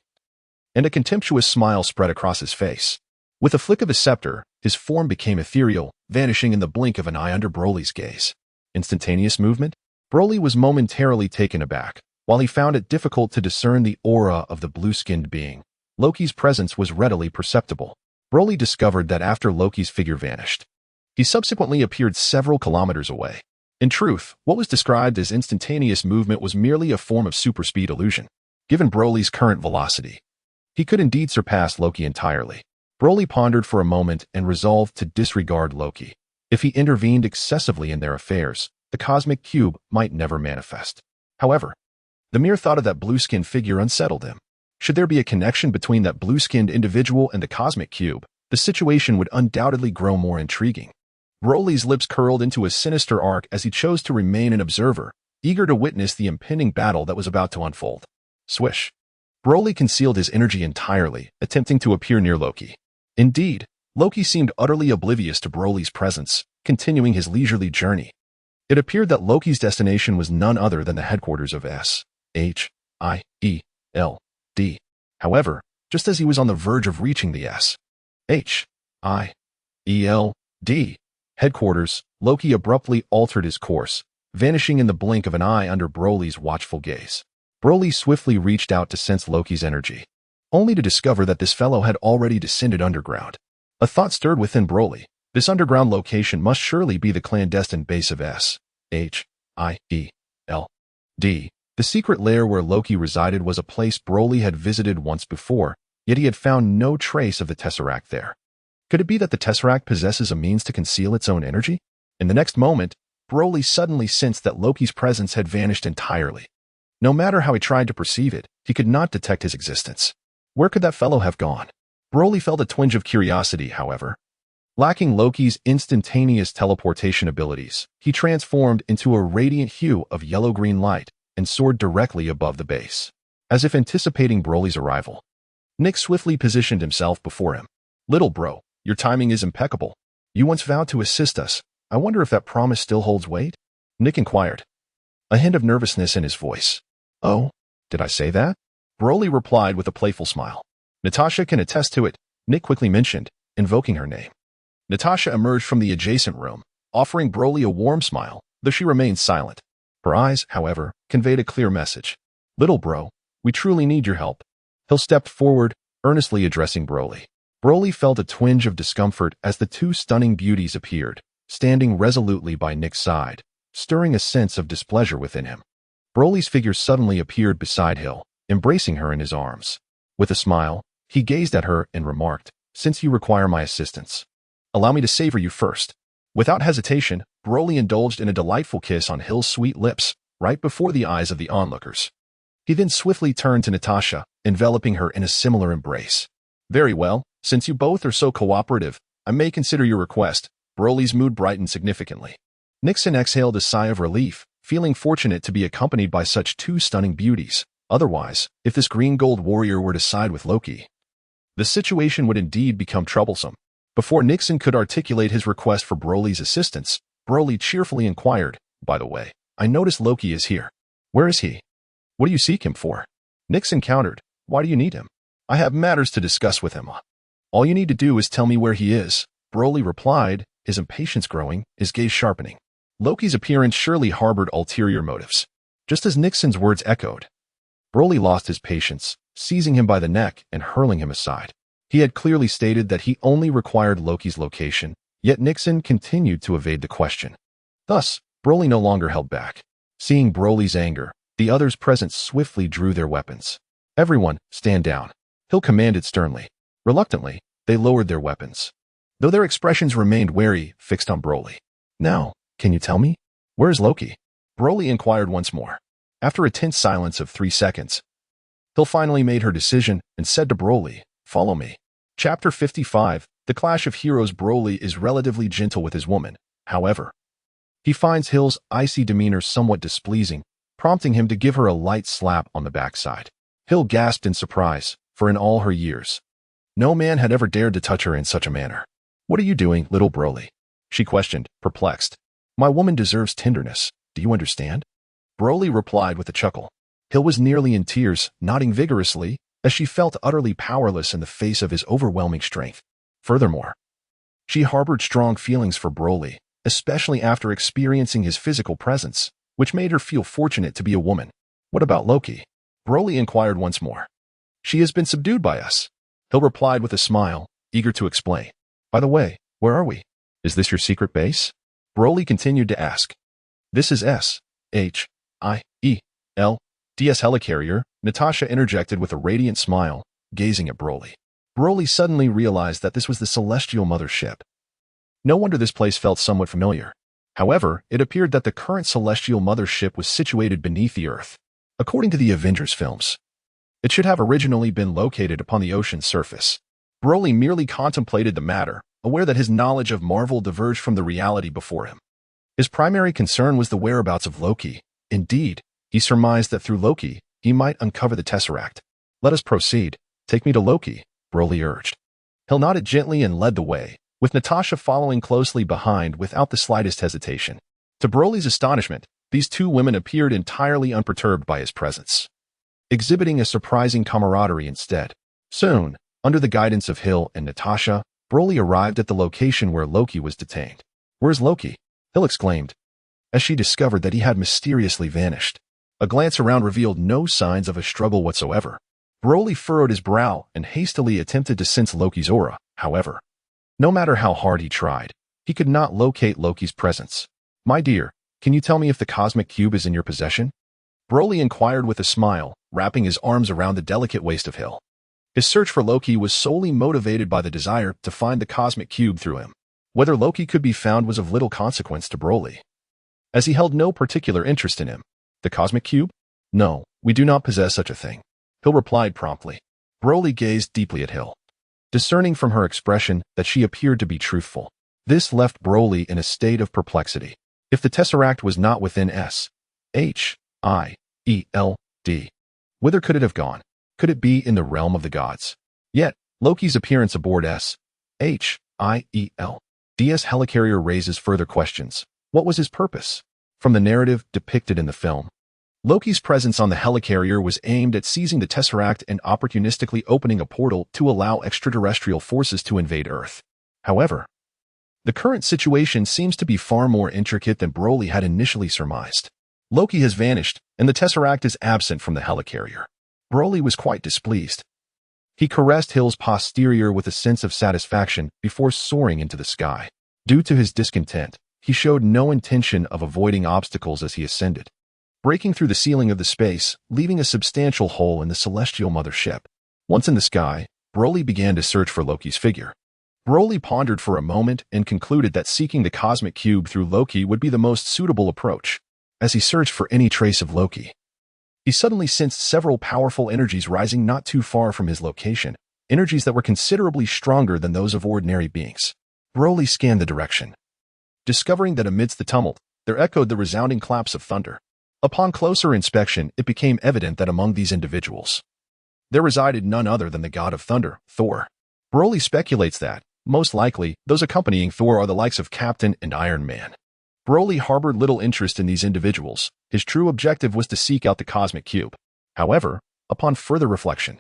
and a contemptuous smile spread across his face. With a flick of his scepter, his form became ethereal, vanishing in the blink of an eye under Broly's gaze. Instantaneous movement? Broly was momentarily taken aback. While he found it difficult to discern the aura of the blue-skinned being, Loki's presence was readily perceptible. Broly discovered that after Loki's figure vanished, he subsequently appeared several kilometers away. In truth, what was described as instantaneous movement was merely a form of super speed illusion. Given Broly's current velocity, he could indeed surpass Loki entirely. Broly pondered for a moment and resolved to disregard Loki. If he intervened excessively in their affairs, the cosmic cube might never manifest. However, the mere thought of that blue-skinned figure unsettled him. Should there be a connection between that blue-skinned individual and the cosmic cube, the situation would undoubtedly grow more intriguing. Broly's lips curled into a sinister arc as he chose to remain an observer, eager to witness the impending battle that was about to unfold. Swish. Broly concealed his energy entirely, attempting to appear near Loki. Indeed, Loki seemed utterly oblivious to Broly's presence, continuing his leisurely journey. It appeared that Loki's destination was none other than the headquarters of S.H.I.E.L.D. However, just as he was on the verge of reaching the S.H.I.E.L.D. headquarters, Loki abruptly altered his course, vanishing in the blink of an eye under Broly's watchful gaze. Broly swiftly reached out to sense Loki's energy, only to discover that this fellow had already descended underground. A thought stirred within Broly. This underground location must surely be the clandestine base of S.H.I.E.L.D. The secret lair where Loki resided was a place Broly had visited once before, yet he had found no trace of the Tesseract there. Could it be that the Tesseract possesses a means to conceal its own energy? In the next moment, Broly suddenly sensed that Loki's presence had vanished entirely. No matter how he tried to perceive it, he could not detect his existence. Where could that fellow have gone? Broly felt a twinge of curiosity, however. Lacking Loki's instantaneous teleportation abilities, he transformed into a radiant hue of yellow-green light and soared directly above the base. As if anticipating Broly's arrival, Nick swiftly positioned himself before him. "Little bro, your timing is impeccable. You once vowed to assist us. I wonder if that promise still holds weight?" Nick inquired, a hint of nervousness in his voice. "Oh, did I say that?" Broly replied with a playful smile. "Natasha can attest to it," Nick quickly mentioned, invoking her name. Natasha emerged from the adjacent room, offering Broly a warm smile, though she remained silent. Her eyes, however, conveyed a clear message. "Little bro, we truly need your help." Hill stepped forward, earnestly addressing Broly. Broly felt a twinge of discomfort as the two stunning beauties appeared, standing resolutely by Nick's side, stirring a sense of displeasure within him. Broly's figure suddenly appeared beside Hill, embracing her in his arms. With a smile, he gazed at her and remarked, "Since you require my assistance, allow me to savor you first." Without hesitation, Broly indulged in a delightful kiss on Hill's sweet lips, right before the eyes of the onlookers. He then swiftly turned to Natasha, enveloping her in a similar embrace. "Very well, since you both are so cooperative, I may consider your request." Broly's mood brightened significantly. Nixon exhaled a sigh of relief, feeling fortunate to be accompanied by such two stunning beauties. Otherwise, if this green-gold warrior were to side with Loki, the situation would indeed become troublesome. Before Nixon could articulate his request for Broly's assistance, Broly cheerfully inquired, "By the way, I notice Loki is here. Where is he? What do you seek him for?" Nixon countered, "Why do you need him? I have matters to discuss with him." "All you need to do is tell me where he is," Broly replied, his impatience growing, his gaze sharpening. Loki's appearance surely harbored ulterior motives. Just as Nixon's words echoed, Broly lost his patience, seizing him by the neck and hurling him aside. He had clearly stated that he only required Loki's location, yet Nixon continued to evade the question. Thus, Broly no longer held back. Seeing Broly's anger, the others present swiftly drew their weapons. "Everyone, stand down," Hill commanded sternly. Reluctantly, they lowered their weapons, though their expressions remained wary, fixed on Broly. "Now, can you tell me? Where is Loki?" Broly inquired once more. After a tense silence of 3 seconds, Hill finally made her decision and said to Broly, "Follow me." Chapter 55, The Clash of Heroes. Broly is relatively gentle with his woman. However, he finds Hill's icy demeanor somewhat displeasing, prompting him to give her a light slap on the backside. Hill gasped in surprise, for in all her years, no man had ever dared to touch her in such a manner. "What are you doing, little Broly?" she questioned, perplexed. "My woman deserves tenderness. Do you understand?" Broly replied with a chuckle. Hill was nearly in tears, nodding vigorously, as she felt utterly powerless in the face of his overwhelming strength. Furthermore, she harbored strong feelings for Broly, especially after experiencing his physical presence, which made her feel fortunate to be a woman. "What about Loki?" Broly inquired once more. "She has been subdued by us," Hill replied with a smile, eager to explain. "By the way, where are we? Is this your secret base?" Broly continued to ask. "This is S.H.I.E.L.D.S. helicarrier," Natasha interjected with a radiant smile, gazing at Broly. Broly suddenly realized that this was the Celestial Mothership. No wonder this place felt somewhat familiar. However, it appeared that the current Celestial Mothership was situated beneath the Earth. According to the Avengers films, it should have originally been located upon the ocean's surface. Broly merely contemplated the matter, aware that his knowledge of Marvel diverged from the reality before him. His primary concern was the whereabouts of Loki. Indeed, he surmised that through Loki, he might uncover the Tesseract. "Let us proceed. Take me to Loki," Broly urged. Hill nodded gently and led the way, with Natasha following closely behind without the slightest hesitation. To Broly's astonishment, these two women appeared entirely unperturbed by his presence, exhibiting a surprising camaraderie instead. Soon, under the guidance of Hill and Natasha, Broly arrived at the location where Loki was detained. "Where's Loki?" Hill exclaimed, as she discovered that he had mysteriously vanished. A glance around revealed no signs of a struggle whatsoever. Broly furrowed his brow and hastily attempted to sense Loki's aura. However, no matter how hard he tried, he could not locate Loki's presence. "My dear, can you tell me if the cosmic cube is in your possession?" Broly inquired with a smile, wrapping his arms around the delicate waist of Hill. His search for Loki was solely motivated by the desire to find the cosmic cube through him. Whether Loki could be found was of little consequence to Broly, as he held no particular interest in him. The cosmic cube? No, we do not possess such a thing, Hill replied promptly. Broly gazed deeply at Hill, discerning from her expression that she appeared to be truthful. This left Broly in a state of perplexity. If the Tesseract was not within S-H-I-E-L-D, whither could it have gone? Could it be in the realm of the gods? Yet, Loki's appearance aboard S-H-I-E-L-D's helicarrier raises further questions. What was his purpose? From the narrative depicted in the film, Loki's presence on the helicarrier was aimed at seizing the Tesseract and opportunistically opening a portal to allow extraterrestrial forces to invade Earth. However, the current situation seems to be far more intricate than Broly had initially surmised. Loki has vanished, and the Tesseract is absent from the helicarrier. Broly was quite displeased. He caressed Hill's posterior with a sense of satisfaction before soaring into the sky. Due to his discontent, he showed no intention of avoiding obstacles as he ascended, breaking through the ceiling of the space, leaving a substantial hole in the celestial mothership. Once in the sky, Broly began to search for Loki's figure. Broly pondered for a moment and concluded that seeking the cosmic cube through Loki would be the most suitable approach. As he searched for any trace of Loki, he suddenly sensed several powerful energies rising not too far from his location, energies that were considerably stronger than those of ordinary beings. Broly scanned the direction, discovering that amidst the tumult, there echoed the resounding claps of thunder. Upon closer inspection, it became evident that among these individuals, there resided none other than the god of thunder, Thor. Broly speculates that, most likely, those accompanying Thor are the likes of Captain and Iron Man. Broly harbored little interest in these individuals. His true objective was to seek out the cosmic cube. However, upon further reflection,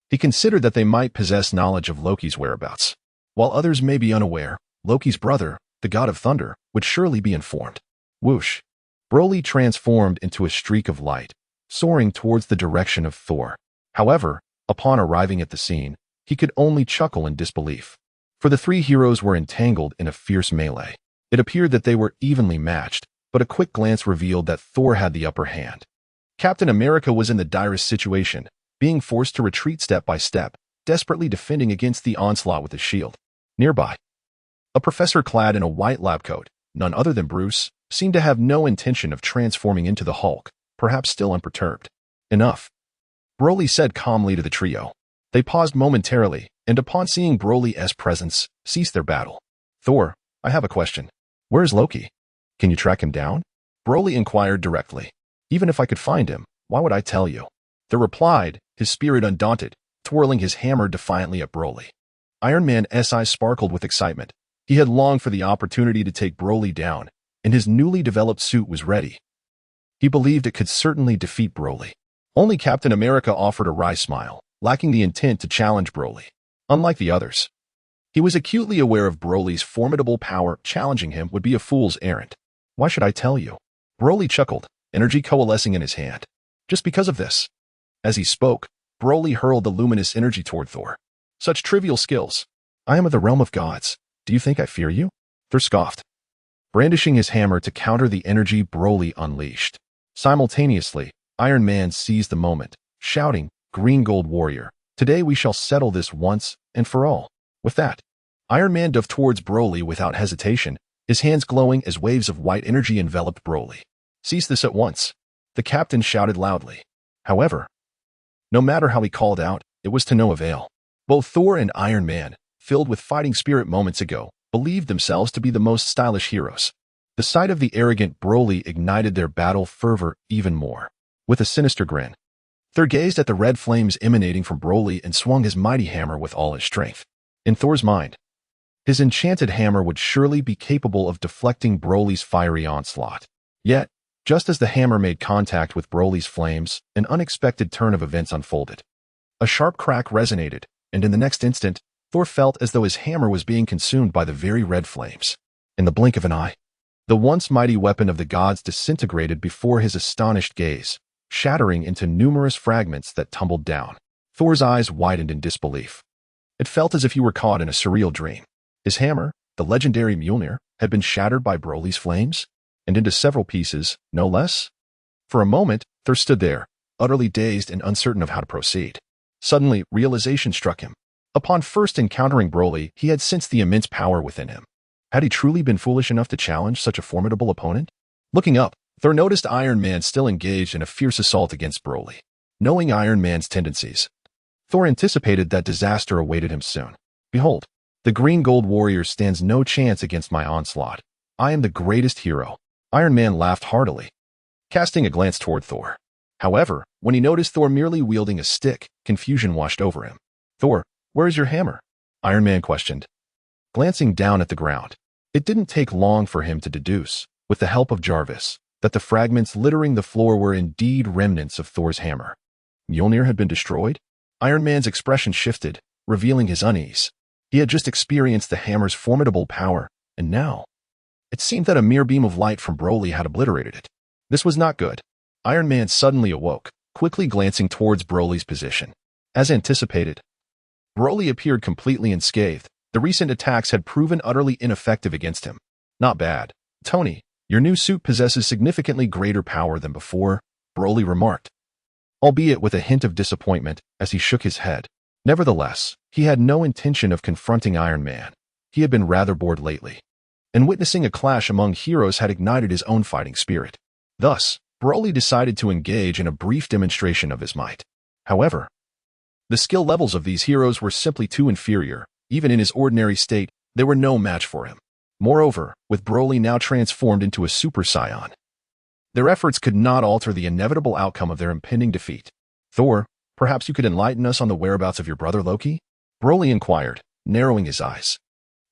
he considered that they might possess knowledge of Loki's whereabouts. While others may be unaware, Loki's brother, the god of thunder, would surely be informed. Whoosh! Broly transformed into a streak of light, soaring towards the direction of Thor. However, upon arriving at the scene, he could only chuckle in disbelief. For the three heroes were entangled in a fierce melee. It appeared that they were evenly matched, but a quick glance revealed that Thor had the upper hand. Captain America was in the direst situation, being forced to retreat step by step, desperately defending against the onslaught with his shield. Nearby, a professor clad in a white lab coat, none other than Bruce, seemed to have no intention of transforming into the Hulk, perhaps still unperturbed. Enough, Broly said calmly to the trio. They paused momentarily, and upon seeing Broly's presence, ceased their battle. Thor, I have a question. Where is Loki? Can you track him down? Broly inquired directly. Even if I could find him, why would I tell you? Thor replied, his spirit undaunted, twirling his hammer defiantly at Broly. Iron Man's eyes sparkled with excitement. He had longed for the opportunity to take Broly down, and his newly developed suit was ready. He believed it could certainly defeat Broly. Only Captain America offered a wry smile, lacking the intent to challenge Broly. Unlike the others, he was acutely aware of Broly's formidable power. Challenging him would be a fool's errand. Why should I tell you? Broly chuckled, energy coalescing in his hand. Just because of this. As he spoke, Broly hurled the luminous energy toward Thor. Such trivial skills. I am of the realm of gods. Do you think I fear you? Thor scoffed, brandishing his hammer to counter the energy Broly unleashed. Simultaneously, Iron Man seized the moment, shouting, Green Gold Warrior, today we shall settle this once and for all. With that, Iron Man dove towards Broly without hesitation, his hands glowing as waves of white energy enveloped Broly. Cease this at once, the captain shouted loudly. However, no matter how he called out, it was to no avail. Both Thor and Iron Man, filled with fighting spirit moments ago, believed themselves to be the most stylish heroes. The sight of the arrogant Broly ignited their battle fervor even more. With a sinister grin, Thor gazed at the red flames emanating from Broly and swung his mighty hammer with all his strength. In Thor's mind, his enchanted hammer would surely be capable of deflecting Broly's fiery onslaught. Yet, just as the hammer made contact with Broly's flames, an unexpected turn of events unfolded. A sharp crack resonated, and in the next instant, Thor felt as though his hammer was being consumed by the very red flames. In the blink of an eye, the once mighty weapon of the gods disintegrated before his astonished gaze, shattering into numerous fragments that tumbled down. Thor's eyes widened in disbelief. It felt as if he were caught in a surreal dream. His hammer, the legendary Mjolnir, had been shattered by Broly's flames, and into several pieces, no less. For a moment, Thor stood there, utterly dazed and uncertain of how to proceed. Suddenly, realization struck him. Upon first encountering Broly, he had sensed the immense power within him. Had he truly been foolish enough to challenge such a formidable opponent? Looking up, Thor noticed Iron Man still engaged in a fierce assault against Broly. Knowing Iron Man's tendencies, Thor anticipated that disaster awaited him soon. Behold, the green gold warrior stands no chance against my onslaught. I am the greatest hero. Iron Man laughed heartily, casting a glance toward Thor. However, when he noticed Thor merely wielding a stick, confusion washed over him. Thor, where is your hammer? Iron Man questioned, glancing down at the ground. It didn't take long for him to deduce, with the help of Jarvis, that the fragments littering the floor were indeed remnants of Thor's hammer. Mjolnir had been destroyed? Iron Man's expression shifted, revealing his unease. He had just experienced the hammer's formidable power, and now it seemed that a mere beam of light from Broly had obliterated it. This was not good. Iron Man suddenly awoke, quickly glancing towards Broly's position. As anticipated, Broly appeared completely unscathed. The recent attacks had proven utterly ineffective against him. Not bad. Tony, your new suit possesses significantly greater power than before, Broly remarked, albeit with a hint of disappointment as he shook his head. Nevertheless, he had no intention of confronting Iron Man. He had been rather bored lately, and witnessing a clash among heroes had ignited his own fighting spirit. Thus, Broly decided to engage in a brief demonstration of his might. However, the skill levels of these heroes were simply too inferior. Even in his ordinary state, they were no match for him. Moreover, with Broly now transformed into a Super Saiyan, their efforts could not alter the inevitable outcome of their impending defeat. Thor, perhaps you could enlighten us on the whereabouts of your brother Loki? Broly inquired, narrowing his eyes.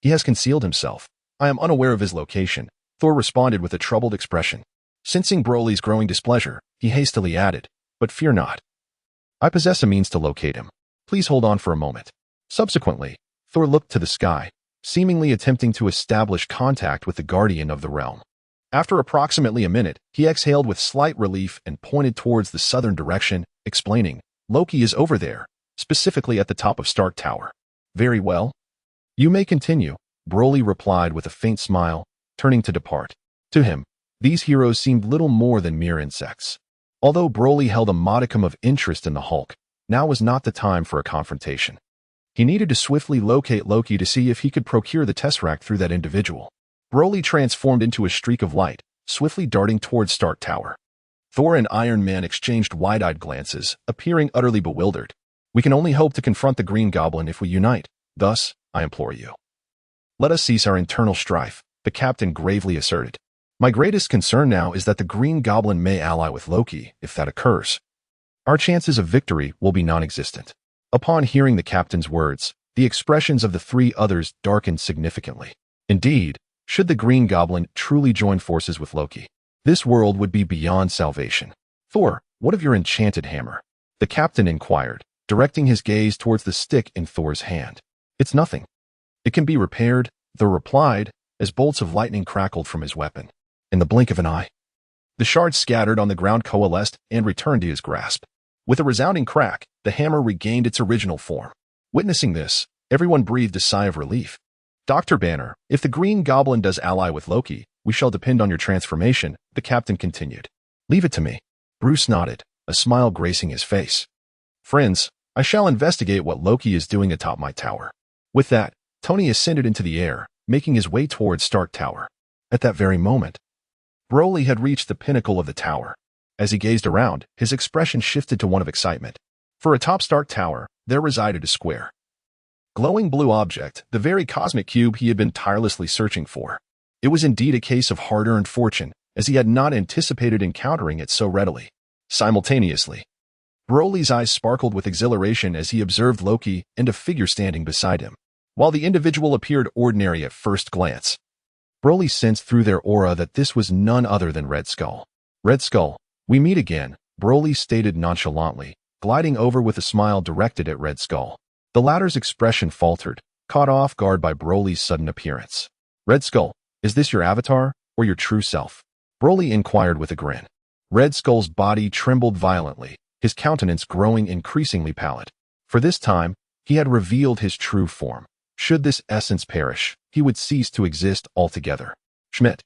He has concealed himself. I am unaware of his location, Thor responded with a troubled expression. Sensing Broly's growing displeasure, he hastily added, but fear not. I possess a means to locate him. Please hold on for a moment. Subsequently, Thor looked to the sky, seemingly attempting to establish contact with the guardian of the realm. After approximately a minute, he exhaled with slight relief and pointed towards the southern direction, explaining, Loki is over there, specifically at the top of Stark Tower. Very well. You may continue, Broly replied with a faint smile, turning to depart. To him, these heroes seemed little more than mere insects. Although Broly held a modicum of interest in the Hulk, now was not the time for a confrontation. He needed to swiftly locate Loki to see if he could procure the Tesseract through that individual. Broly transformed into a streak of light, swiftly darting towards Stark Tower. Thor and Iron Man exchanged wide-eyed glances, appearing utterly bewildered. We can only hope to confront the Green Goblin if we unite. Thus, I implore you, let us cease our internal strife, the captain gravely asserted. My greatest concern now is that the Green Goblin may ally with Loki. If that occurs, our chances of victory will be non-existent. Upon hearing the captain's words, the expressions of the three others darkened significantly. Indeed, should the Green Goblin truly join forces with Loki, this world would be beyond salvation. Thor, what of your enchanted hammer? The captain inquired, directing his gaze towards the stick in Thor's hand. It's nothing. It can be repaired, Thor replied, as bolts of lightning crackled from his weapon. In the blink of an eye, the shards scattered on the ground coalesced and returned to his grasp. With a resounding crack, the hammer regained its original form. Witnessing this, everyone breathed a sigh of relief. Dr. Banner, if the Green Goblin does ally with Loki, we shall depend on your transformation, the captain continued. Leave it to me. Bruce nodded, a smile gracing his face. Friends, I shall investigate what Loki is doing atop my tower. With that, Tony ascended into the air, making his way towards Stark Tower. At that very moment, Broly had reached the pinnacle of the tower. As he gazed around, his expression shifted to one of excitement. For atop Stark Tower, there resided a square, glowing blue object, the very cosmic cube he had been tirelessly searching for. It was indeed a case of hard-earned fortune, as he had not anticipated encountering it so readily. Simultaneously, Broly's eyes sparkled with exhilaration as he observed Loki and a figure standing beside him. While the individual appeared ordinary at first glance, Broly sensed through their aura that this was none other than Red Skull. Red Skull, we meet again, Broly stated nonchalantly, gliding over with a smile directed at Red Skull. The latter's expression faltered, caught off guard by Broly's sudden appearance. Red Skull, is this your avatar, or your true self? Broly inquired with a grin. Red Skull's body trembled violently, his countenance growing increasingly pallid. For this time, he had revealed his true form. Should this essence perish, he would cease to exist altogether. Schmidt,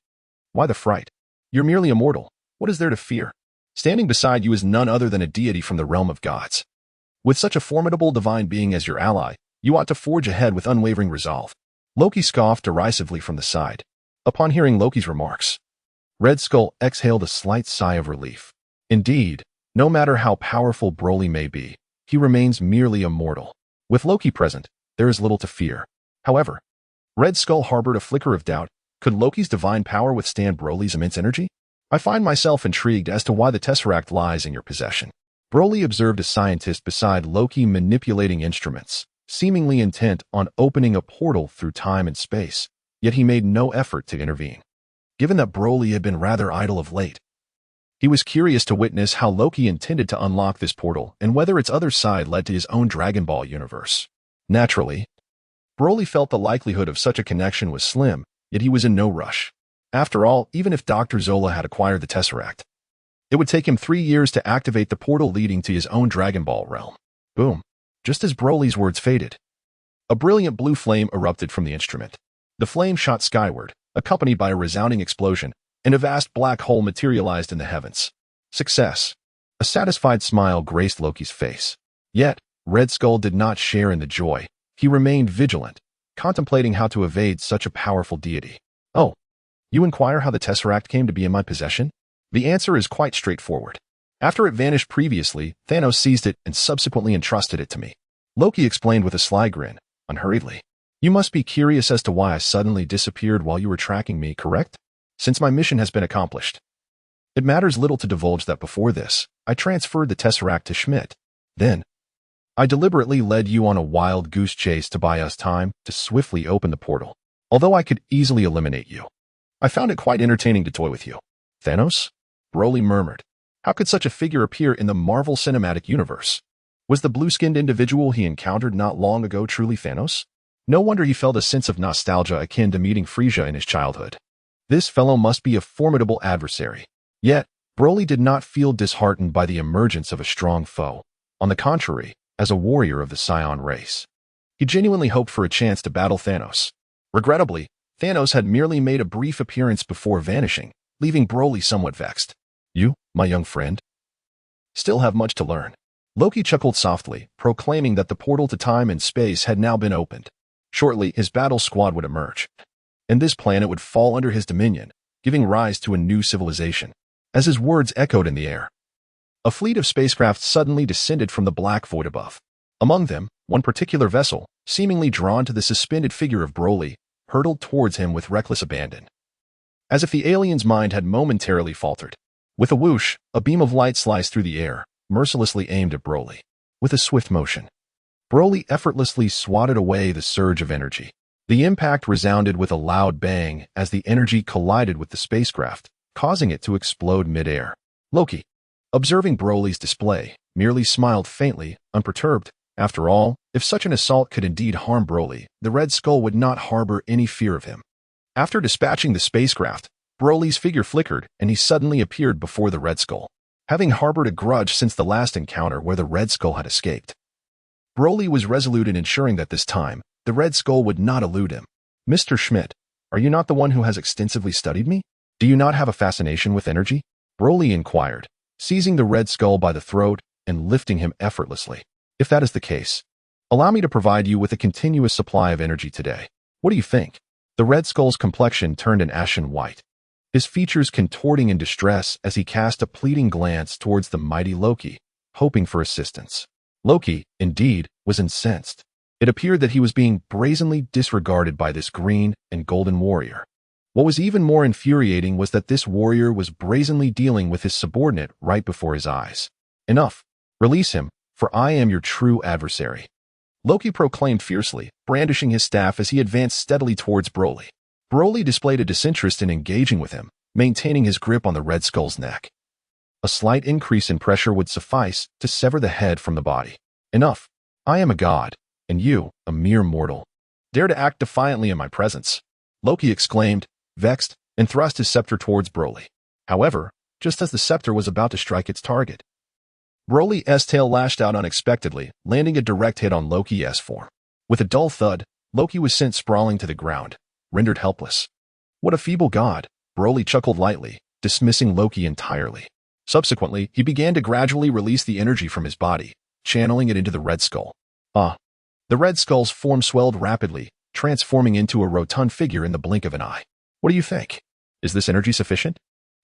why the fright? You're merely immortal. What is there to fear? Standing beside you is none other than a deity from the realm of gods. With such a formidable divine being as your ally, you ought to forge ahead with unwavering resolve. Loki scoffed derisively from the side. Upon hearing Loki's remarks, Red Skull exhaled a slight sigh of relief. Indeed, no matter how powerful Broly may be, he remains merely a mortal. With Loki present, there is little to fear. However, Red Skull harbored a flicker of doubt. Could Loki's divine power withstand Broly's immense energy? I find myself intrigued as to why the Tesseract lies in your possession. Broly observed a scientist beside Loki manipulating instruments, seemingly intent on opening a portal through time and space, yet he made no effort to intervene. Given that Broly had been rather idle of late, he was curious to witness how Loki intended to unlock this portal and whether its other side led to his own Dragon Ball universe. Naturally, Broly felt the likelihood of such a connection was slim, yet he was in no rush. After all, even if Dr. Zola had acquired the Tesseract, it would take him 3 years to activate the portal leading to his own Dragon Ball realm. Boom. Just as Broly's words faded, a brilliant blue flame erupted from the instrument. The flame shot skyward, accompanied by a resounding explosion, and a vast black hole materialized in the heavens. Success. A satisfied smile graced Loki's face. Yet, Red Skull did not share in the joy. He remained vigilant, contemplating how to evade such a powerful deity. Oh, you inquire how the Tesseract came to be in my possession? The answer is quite straightforward. After it vanished previously, Thanos seized it and subsequently entrusted it to me. Loki explained with a sly grin, unhurriedly. You must be curious as to why I suddenly disappeared while you were tracking me, correct? Since my mission has been accomplished. It matters little to divulge that before this, I transferred the Tesseract to Schmidt. Then, I deliberately led you on a wild goose chase to buy us time to swiftly open the portal. Although I could easily eliminate you, I found it quite entertaining to toy with you. Thanos? Broly murmured. How could such a figure appear in the Marvel Cinematic Universe? Was the blue-skinned individual he encountered not long ago truly Thanos? No wonder he felt a sense of nostalgia akin to meeting Frieza in his childhood. This fellow must be a formidable adversary. Yet, Broly did not feel disheartened by the emergence of a strong foe. On the contrary, as a warrior of the Saiyan race, he genuinely hoped for a chance to battle Thanos. Regrettably, Thanos had merely made a brief appearance before vanishing, leaving Broly somewhat vexed. You, my young friend, still have much to learn. Loki chuckled softly, proclaiming that the portal to time and space had now been opened. Shortly, his battle squad would emerge, and this planet would fall under his dominion, giving rise to a new civilization. As his words echoed in the air, a fleet of spacecraft suddenly descended from the black void above. Among them, one particular vessel, seemingly drawn to the suspended figure of Broly, hurtled towards him with reckless abandon. As if the alien's mind had momentarily faltered. With a whoosh, a beam of light sliced through the air, mercilessly aimed at Broly. With a swift motion, Broly effortlessly swatted away the surge of energy. The impact resounded with a loud bang as the energy collided with the spacecraft, causing it to explode mid-air. Loki, observing Broly's display, merely smiled faintly, unperturbed. After all, if such an assault could indeed harm Broly, the Red Skull would not harbor any fear of him. After dispatching the spacecraft, Broly's figure flickered and he suddenly appeared before the Red Skull, having harbored a grudge since the last encounter where the Red Skull had escaped. Broly was resolute in ensuring that this time, the Red Skull would not elude him. Mr. Schmidt, are you not the one who has extensively studied me? Do you not have a fascination with energy? Broly inquired, seizing the Red Skull by the throat and lifting him effortlessly. If that is the case, allow me to provide you with a continuous supply of energy today. What do you think? The Red Skull's complexion turned an ashen white, his features contorting in distress as he cast a pleading glance towards the mighty Loki, hoping for assistance. Loki, indeed, was incensed. It appeared that he was being brazenly disregarded by this green and golden warrior. What was even more infuriating was that this warrior was brazenly dealing with his subordinate right before his eyes. Enough. Release him, for I am your true adversary. Loki proclaimed fiercely, brandishing his staff as he advanced steadily towards Broly. Broly displayed a disinterest in engaging with him, maintaining his grip on the Red Skull's neck. A slight increase in pressure would suffice to sever the head from the body. Enough. I am a god, and you, a mere mortal, dare to act defiantly in my presence. Loki exclaimed, vexed, and thrust his scepter towards Broly. However, just as the scepter was about to strike its target, Broly's tail lashed out unexpectedly, landing a direct hit on Loki's form. With a dull thud, Loki was sent sprawling to the ground, rendered helpless. What a feeble god, Broly chuckled lightly, dismissing Loki entirely. Subsequently, he began to gradually release the energy from his body, channeling it into the Red Skull. The Red Skull's form swelled rapidly, transforming into a rotund figure in the blink of an eye. What do you think? Is this energy sufficient?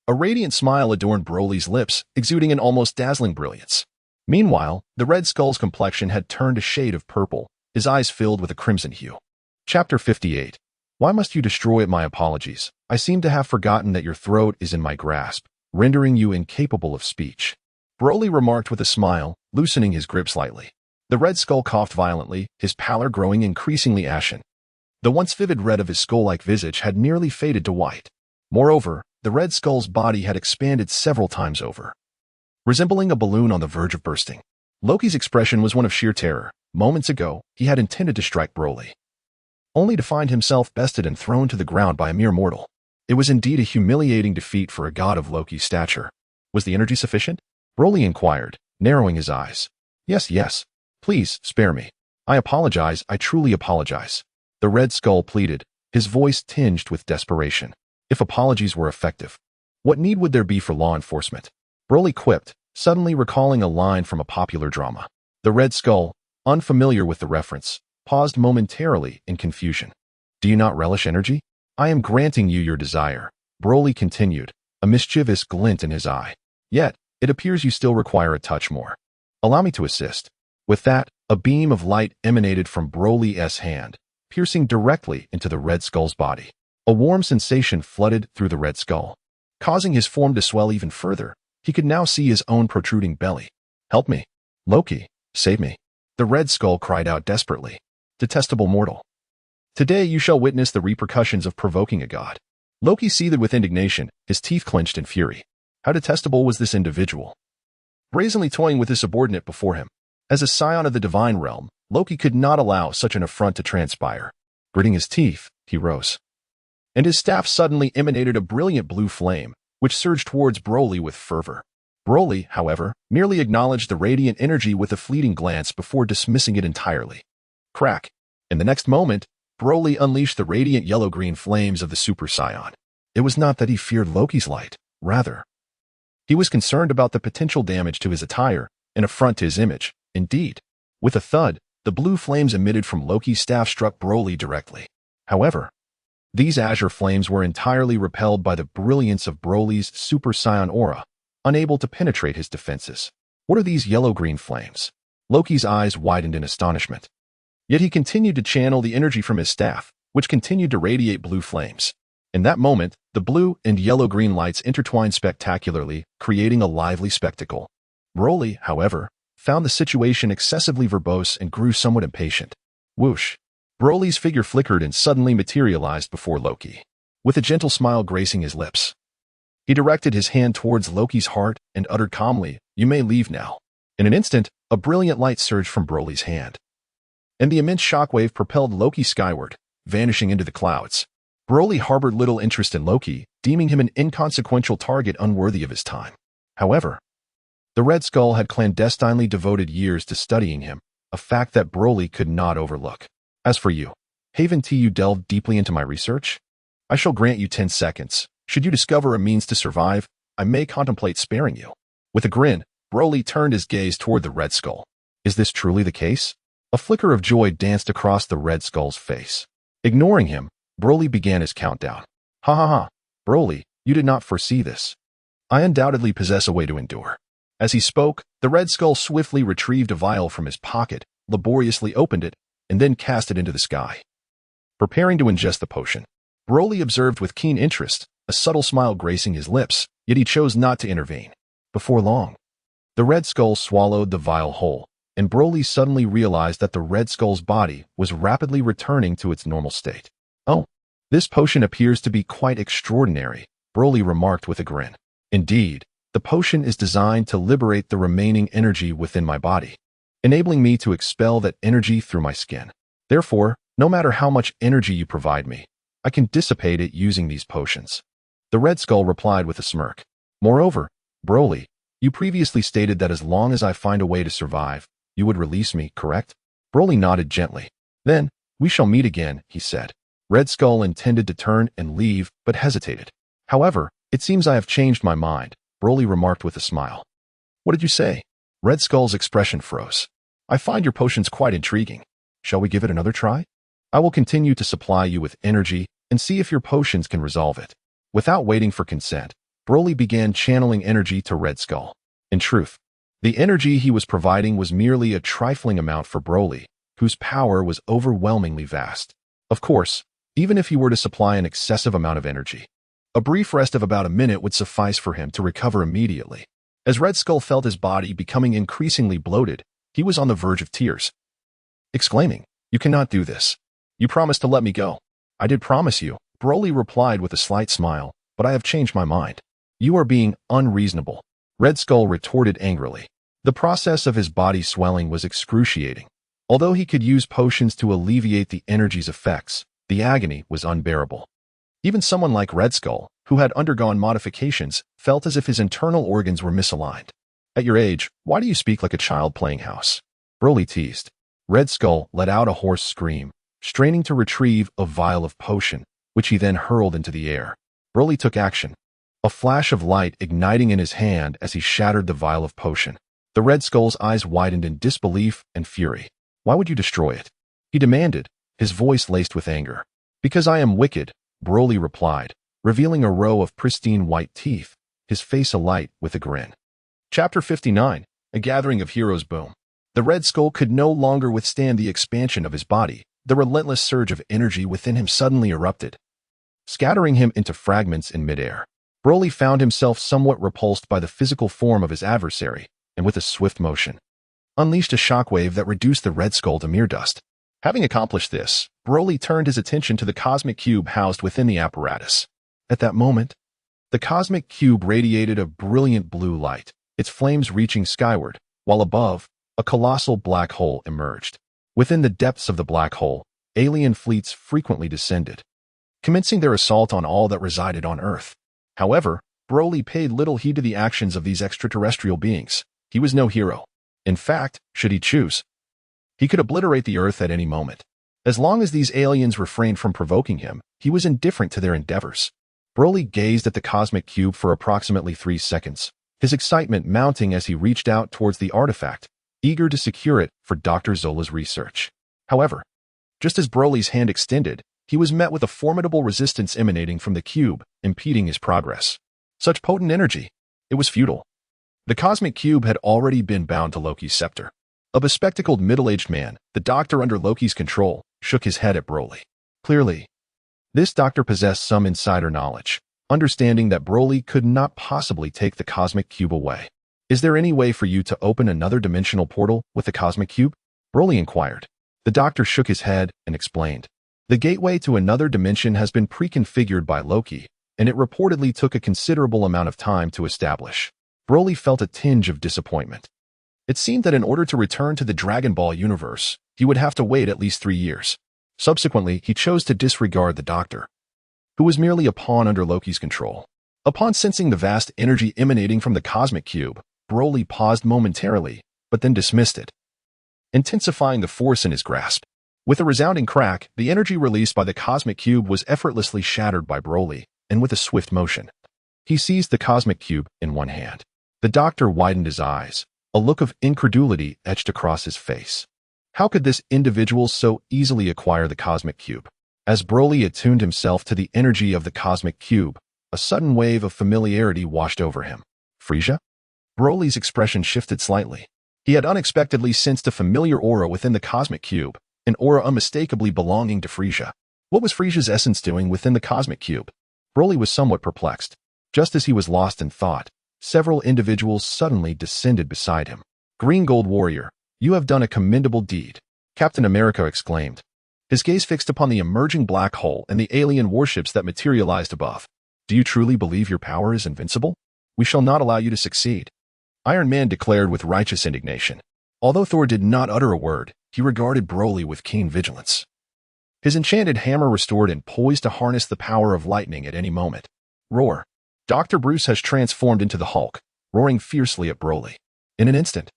A radiant smile adorned Broly's lips, exuding an almost dazzling brilliance. Meanwhile, the Red Skull's complexion had turned a shade of purple, his eyes filled with a crimson hue. Chapter 58. Why must you destroy it? My apologies. I seem to have forgotten that your throat is in my grasp, rendering you incapable of speech. Broly remarked with a smile, loosening his grip slightly. The Red Skull coughed violently, his pallor growing increasingly ashen. The once vivid red of his skull-like visage had nearly faded to white. Moreover, the Red Skull's body had expanded several times over, resembling a balloon on the verge of bursting. Loki's expression was one of sheer terror. Moments ago, he had intended to strike Broly, only to find himself bested and thrown to the ground by a mere mortal. It was indeed a humiliating defeat for a god of Loki's stature. Was the energy sufficient? Broly inquired, narrowing his eyes. Yes. Please, spare me. I apologize, I truly apologize. The Red Skull pleaded, his voice tinged with desperation. If apologies were effective, what need would there be for law enforcement? Broly quipped, suddenly recalling a line from a popular drama. The Red Skull, unfamiliar with the reference, paused momentarily in confusion. Do you not relish energy? I am granting you your desire, Broly continued, a mischievous glint in his eye. Yet, it appears you still require a touch more. Allow me to assist. With that, a beam of light emanated from Broly's hand, piercing directly into the Red Skull's body. A warm sensation flooded through the Red Skull, causing his form to swell even further. He could now see his own protruding belly. Help me. Loki, save me. The Red Skull cried out desperately. Detestable mortal. Today you shall witness the repercussions of provoking a god. Loki seethed with indignation, his teeth clenched in fury. How detestable was this individual, brazenly toying with his subordinate before him. As a scion of the divine realm, Loki could not allow such an affront to transpire. Gritting his teeth, he rose, and his staff suddenly emanated a brilliant blue flame, which surged towards Broly with fervor. Broly, however, merely acknowledged the radiant energy with a fleeting glance before dismissing it entirely. Crack! In the next moment, Broly unleashed the radiant yellow-green flames of the Super Saiyan. It was not that he feared Loki's light, rather, he was concerned about the potential damage to his attire, an affront to his image. Indeed, with a thud, the blue flames emitted from Loki's staff struck Broly directly. However, these azure flames were entirely repelled by the brilliance of Broly's Super Saiyan aura, unable to penetrate his defenses. What are these yellow-green flames? Loki's eyes widened in astonishment. Yet he continued to channel the energy from his staff, which continued to radiate blue flames. In that moment, the blue and yellow-green lights intertwined spectacularly, creating a lively spectacle. Broly, however, found the situation excessively verbose and grew somewhat impatient. Whoosh! Broly's figure flickered and suddenly materialized before Loki, with a gentle smile gracing his lips. He directed his hand towards Loki's heart and uttered calmly, "You may leave now." In an instant, a brilliant light surged from Broly's hand, and the immense shockwave propelled Loki skyward, vanishing into the clouds. Broly harbored little interest in Loki, deeming him an inconsequential target unworthy of his time. However, the Red Skull had clandestinely devoted years to studying him, a fact that Broly could not overlook. As for you, haven't you delved deeply into my research? I shall grant you 10 seconds. Should you discover a means to survive, I may contemplate sparing you. With a grin, Broly turned his gaze toward the Red Skull. Is this truly the case? A flicker of joy danced across the Red Skull's face. Ignoring him, Broly began his countdown. Ha ha ha, Broly, you did not foresee this. I undoubtedly possess a way to endure. As he spoke, the Red Skull swiftly retrieved a vial from his pocket, laboriously opened it, and then cast it into the sky. Preparing to ingest the potion, Broly observed with keen interest, a subtle smile gracing his lips, yet he chose not to intervene. Before long, the Red Skull swallowed the vial whole, and Broly suddenly realized that the Red Skull's body was rapidly returning to its normal state. Oh, this potion appears to be quite extraordinary, Broly remarked with a grin. Indeed, the potion is designed to liberate the remaining energy within my body, enabling me to expel that energy through my skin. Therefore, no matter how much energy you provide me, I can dissipate it using these potions. The Red Skull replied with a smirk. Moreover, Broly, you previously stated that as long as I find a way to survive, you would release me, correct? Broly nodded gently. Then, we shall meet again, he said. Red Skull intended to turn and leave, but hesitated. However, it seems I have changed my mind. Broly remarked with a smile. What did you say? Red Skull's expression froze. I find your potions quite intriguing. Shall we give it another try? I will continue to supply you with energy and see if your potions can resolve it. Without waiting for consent, Broly began channeling energy to Red Skull. In truth, the energy he was providing was merely a trifling amount for Broly, whose power was overwhelmingly vast. Of course, even if he were to supply an excessive amount of energy, a brief rest of about a minute would suffice for him to recover immediately. As Red Skull felt his body becoming increasingly bloated, he was on the verge of tears. Exclaiming, "You cannot do this. You promised to let me go." "I did promise you," Broly replied with a slight smile, "but I have changed my mind." "You are being unreasonable," Red Skull retorted angrily. The process of his body swelling was excruciating. Although he could use potions to alleviate the energy's effects, the agony was unbearable. Even someone like Red Skull, who had undergone modifications, felt as if his internal organs were misaligned. "At your age, why do you speak like a child playing house?" Broly teased. Red Skull let out a hoarse scream, straining to retrieve a vial of potion, which he then hurled into the air. Broly took action, a flash of light igniting in his hand as he shattered the vial of potion. The Red Skull's eyes widened in disbelief and fury. "Why would you destroy it?" he demanded, his voice laced with anger. "Because I am wicked," Broly replied, revealing a row of pristine white teeth, his face alight with a grin. Chapter 59, A Gathering of Heroes. Boom. The Red Skull could no longer withstand the expansion of his body. The relentless surge of energy within him suddenly erupted, scattering him into fragments in midair. Broly found himself somewhat repulsed by the physical form of his adversary, and with a swift motion, unleashed a shockwave that reduced the Red Skull to mere dust. Having accomplished this, Broly turned his attention to the cosmic cube housed within the apparatus. At that moment, the cosmic cube radiated a brilliant blue light, its flames reaching skyward, while above, a colossal black hole emerged. Within the depths of the black hole, alien fleets frequently descended, commencing their assault on all that resided on Earth. However, Broly paid little heed to the actions of these extraterrestrial beings. He was no hero. In fact, should he choose, he could obliterate the Earth at any moment. As long as these aliens refrained from provoking him, he was indifferent to their endeavors. Broly gazed at the cosmic cube for approximately 3 seconds, his excitement mounting as he reached out towards the artifact, eager to secure it for Dr. Zola's research. However, just as Broly's hand extended, he was met with a formidable resistance emanating from the cube, impeding his progress. Such potent energy! It was futile. The cosmic cube had already been bound to Loki's scepter. A bespectacled middle-aged man, the doctor under Loki's control, shook his head at Broly. Clearly, this doctor possessed some insider knowledge, understanding that Broly could not possibly take the cosmic cube away. "Is there any way for you to open another dimensional portal with the cosmic cube?" Broly inquired. The doctor shook his head and explained. "The gateway to another dimension has been pre-configured by Loki, and it reportedly took a considerable amount of time to establish." Broly felt a tinge of disappointment. It seemed that in order to return to the Dragon Ball universe, he would have to wait at least 3 years. Subsequently, he chose to disregard the doctor, who was merely a pawn under Loki's control. Upon sensing the vast energy emanating from the cosmic cube, Broly paused momentarily, but then dismissed it, intensifying the force in his grasp. With a resounding crack, the energy released by the cosmic cube was effortlessly shattered by Broly, and with a swift motion, he seized the cosmic cube in one hand. The doctor widened his eyes, a look of incredulity etched across his face. How could this individual so easily acquire the cosmic cube? As Broly attuned himself to the energy of the cosmic cube, a sudden wave of familiarity washed over him. Frieza? Broly's expression shifted slightly. He had unexpectedly sensed a familiar aura within the cosmic cube, an aura unmistakably belonging to Frieza. What was Frieza's essence doing within the cosmic cube? Broly was somewhat perplexed. Just as he was lost in thought, several individuals suddenly descended beside him. "Green Gold Warrior, you have done a commendable deed," Captain America exclaimed, his gaze fixed upon the emerging black hole and the alien warships that materialized above. "Do you truly believe your power is invincible? We shall not allow you to succeed," Iron Man declared with righteous indignation. Although Thor did not utter a word, he regarded Broly with keen vigilance. His enchanted hammer restored and poised to harness the power of lightning at any moment. Roar. Dr. Bruce has transformed into the Hulk, roaring fiercely at Broly. In an instant,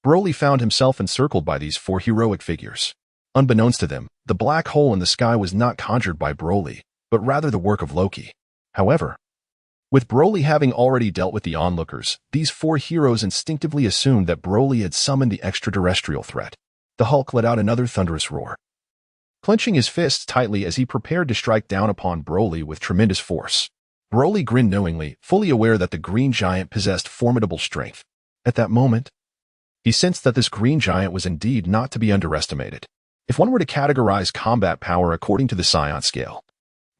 Broly found himself encircled by these 4 heroic figures. Unbeknownst to them, the black hole in the sky was not conjured by Broly, but rather the work of Loki. However, With Broly having already dealt with the onlookers, these four heroes instinctively assumed that Broly had summoned the extraterrestrial threat. The Hulk let out another thunderous roar, clenching his fists tightly as he prepared to strike down upon Broly with tremendous force. Broly grinned knowingly, fully aware that the Green Giant possessed formidable strength. At that moment, he sensed that this Green Giant was indeed not to be underestimated. If one were to categorize combat power according to the Saiyan scale,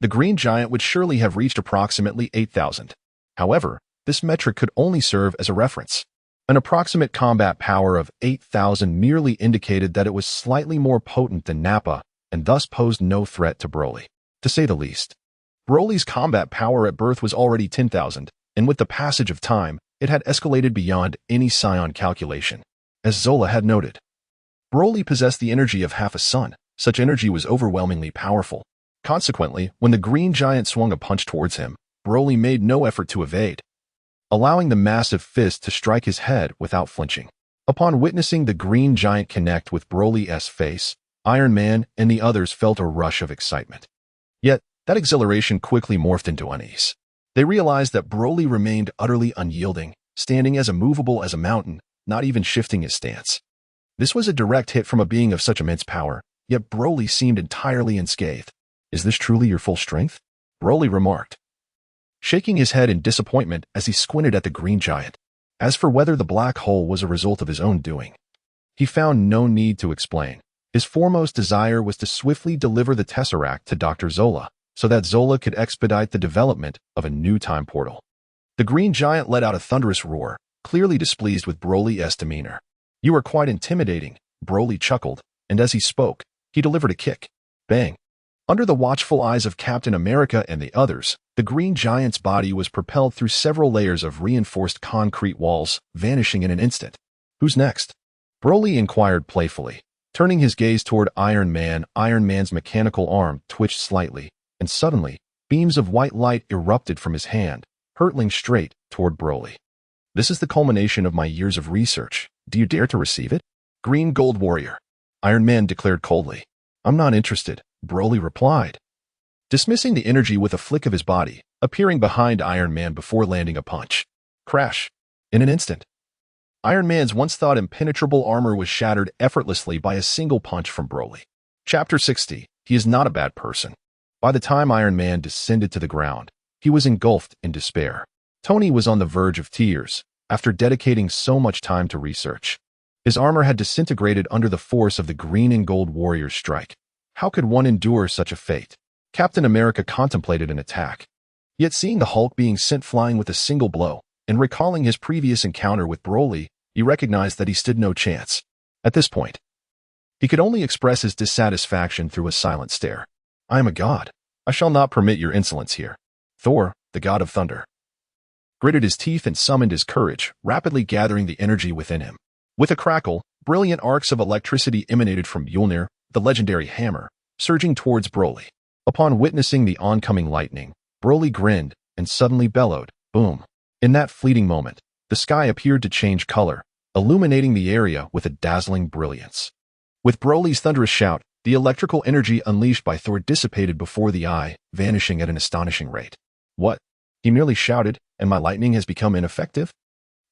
the Green Giant would surely have reached approximately 8,000. However, this metric could only serve as a reference. An approximate combat power of 8,000 merely indicated that it was slightly more potent than Nappa, and thus posed no threat to Broly, to say the least. Broly's combat power at birth was already 10,000, and with the passage of time, it had escalated beyond any Saiyan calculation. As Zola had noted, Broly possessed the energy of half a sun. Such energy was overwhelmingly powerful. Consequently, when the Green Giant swung a punch towards him, Broly made no effort to evade, allowing the massive fist to strike his head without flinching. Upon witnessing the Green Giant connect with Broly's face, Iron Man and the others felt a rush of excitement. Yet, that exhilaration quickly morphed into unease. They realized that Broly remained utterly unyielding, standing as immovable as a mountain, not even shifting his stance. This was a direct hit from a being of such immense power, yet Broly seemed entirely unscathed. "Is this truly your full strength?" Broly remarked, shaking his head in disappointment as he squinted at the Green Giant. As for whether the black hole was a result of his own doing, he found no need to explain. His foremost desire was to swiftly deliver the Tesseract to Dr. Zola, so that Zola could expedite the development of a new time portal. The Green Giant let out a thunderous roar, clearly displeased with Broly's demeanor. "You are quite intimidating," Broly chuckled, and as he spoke, he delivered a kick. Bang! Under the watchful eyes of Captain America and the others, the Green Giant's body was propelled through several layers of reinforced concrete walls, vanishing in an instant. "Who's next?" Broly inquired playfully. Turning his gaze toward Iron Man, Iron Man's mechanical arm twitched slightly, and suddenly, beams of white light erupted from his hand, hurtling straight toward Broly. "This is the culmination of my years of research. Do you dare to receive it?" "Green Gold Warrior," Iron Man declared coldly. "I'm not interested," Broly replied, dismissing the energy with a flick of his body, appearing behind Iron Man before landing a punch. Crash! In an instant, Iron Man's once thought impenetrable armor was shattered effortlessly by a single punch from Broly. Chapter 60. He is not a bad person. By the time Iron Man descended to the ground, he was engulfed in despair. Tony was on the verge of tears, after dedicating so much time to research. His armor had disintegrated under the force of the Green and Gold Warrior's strike. How could one endure such a fate? Captain America contemplated an attack. Yet seeing the Hulk being sent flying with a single blow, and recalling his previous encounter with Broly, he recognized that he stood no chance. At this point, he could only express his dissatisfaction through a silent stare. "I am a god. I shall not permit your insolence here." Thor, the god of thunder, gritted his teeth and summoned his courage, rapidly gathering the energy within him. With a crackle, brilliant arcs of electricity emanated from Mjolnir, the legendary hammer, surging towards Broly. Upon witnessing the oncoming lightning, Broly grinned and suddenly bellowed, "Boom!" In that fleeting moment, the sky appeared to change color, illuminating the area with a dazzling brilliance. With Broly's thunderous shout, the electrical energy unleashed by Thor dissipated before the eye, vanishing at an astonishing rate. "What?" he merely shouted, "and my lightning has become ineffective?"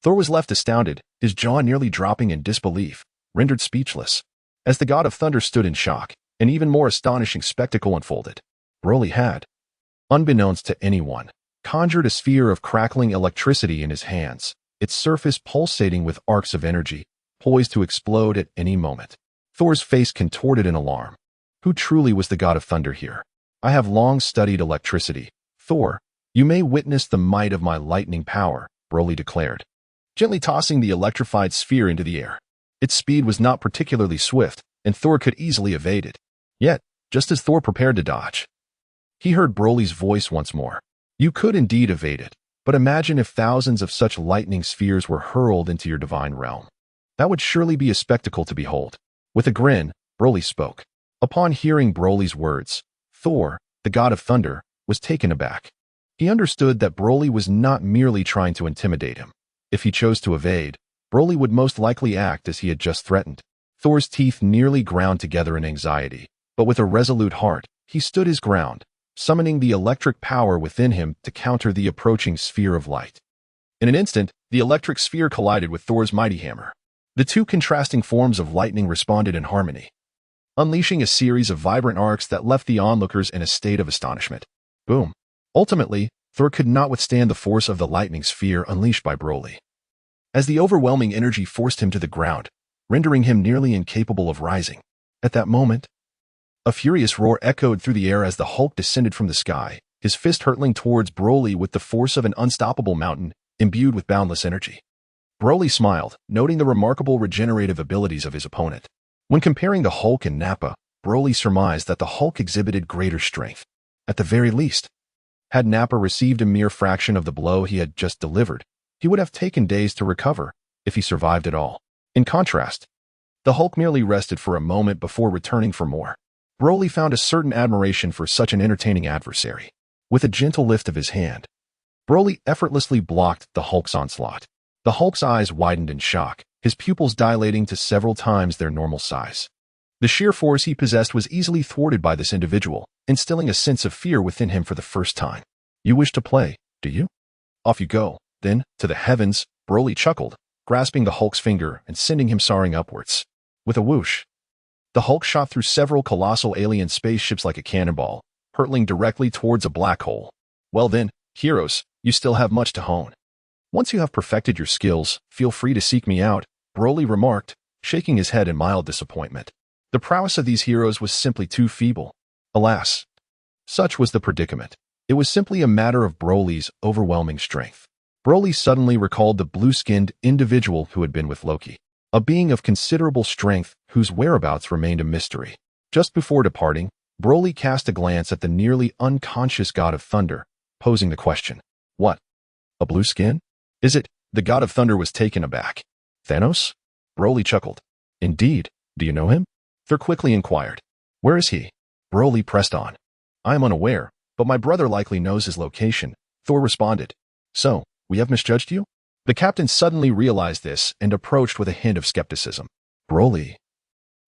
Thor was left astounded, his jaw nearly dropping in disbelief, rendered speechless. As the god of thunder stood in shock, an even more astonishing spectacle unfolded. Broly had, unbeknownst to anyone, conjured a sphere of crackling electricity in his hands, its surface pulsating with arcs of energy, poised to explode at any moment. Thor's face contorted in alarm. Who truly was the god of thunder here? "I have long studied electricity. Thor, you may witness the might of my lightning power," Broly declared, gently tossing the electrified sphere into the air. Its speed was not particularly swift, and Thor could easily evade it. Yet, just as Thor prepared to dodge, he heard Broly's voice once more. "You could indeed evade it, but imagine if thousands of such lightning spheres were hurled into your divine realm. That would surely be a spectacle to behold." With a grin, Broly spoke. Upon hearing Broly's words, Thor, the god of thunder, was taken aback. He understood that Broly was not merely trying to intimidate him. If he chose to evade, Broly would most likely act as he had just threatened. Thor's teeth nearly ground together in anxiety, but with a resolute heart, he stood his ground, summoning the electric power within him to counter the approaching sphere of light. In an instant, the electric sphere collided with Thor's mighty hammer. The two contrasting forms of lightning responded in harmony, unleashing a series of vibrant arcs that left the onlookers in a state of astonishment. Boom. Ultimately, Thor could not withstand the force of the lightning sphere unleashed by Broly, as the overwhelming energy forced him to the ground, rendering him nearly incapable of rising. At that moment, a furious roar echoed through the air as the Hulk descended from the sky, his fist hurtling towards Broly with the force of an unstoppable mountain, imbued with boundless energy. Broly smiled, noting the remarkable regenerative abilities of his opponent. When comparing the Hulk and Nappa, Broly surmised that the Hulk exhibited greater strength. At the very least, had Nappa received a mere fraction of the blow he had just delivered, he would have taken days to recover, if he survived at all. In contrast, the Hulk merely rested for a moment before returning for more. Broly found a certain admiration for such an entertaining adversary. With a gentle lift of his hand, Broly effortlessly blocked the Hulk's onslaught. The Hulk's eyes widened in shock, his pupils dilating to several times their normal size. The sheer force he possessed was easily thwarted by this individual, instilling a sense of fear within him for the first time. "You wish to play, do you? Off you go." Then, to the heavens, Broly chuckled, grasping the Hulk's finger and sending him soaring upwards. With a whoosh, the Hulk shot through several colossal alien spaceships like a cannonball, hurtling directly towards a black hole. "Well then, heroes, you still have much to hone. Once you have perfected your skills, feel free to seek me out," Broly remarked, shaking his head in mild disappointment. The prowess of these heroes was simply too feeble. Alas, such was the predicament. It was simply a matter of Broly's overwhelming strength. Broly suddenly recalled the blue-skinned individual who had been with Loki, a being of considerable strength whose whereabouts remained a mystery. Just before departing, Broly cast a glance at the nearly unconscious God of Thunder, posing the question, "What? A blue skin? Is it?" The God of Thunder was taken aback. "Thanos?" Broly chuckled. "Indeed. Do you know him?" Thor quickly inquired. "Where is he?" Broly pressed on. "I am unaware, but my brother likely knows his location," Thor responded. "So, we have misjudged you?" The captain suddenly realized this and approached with a hint of skepticism. Broly,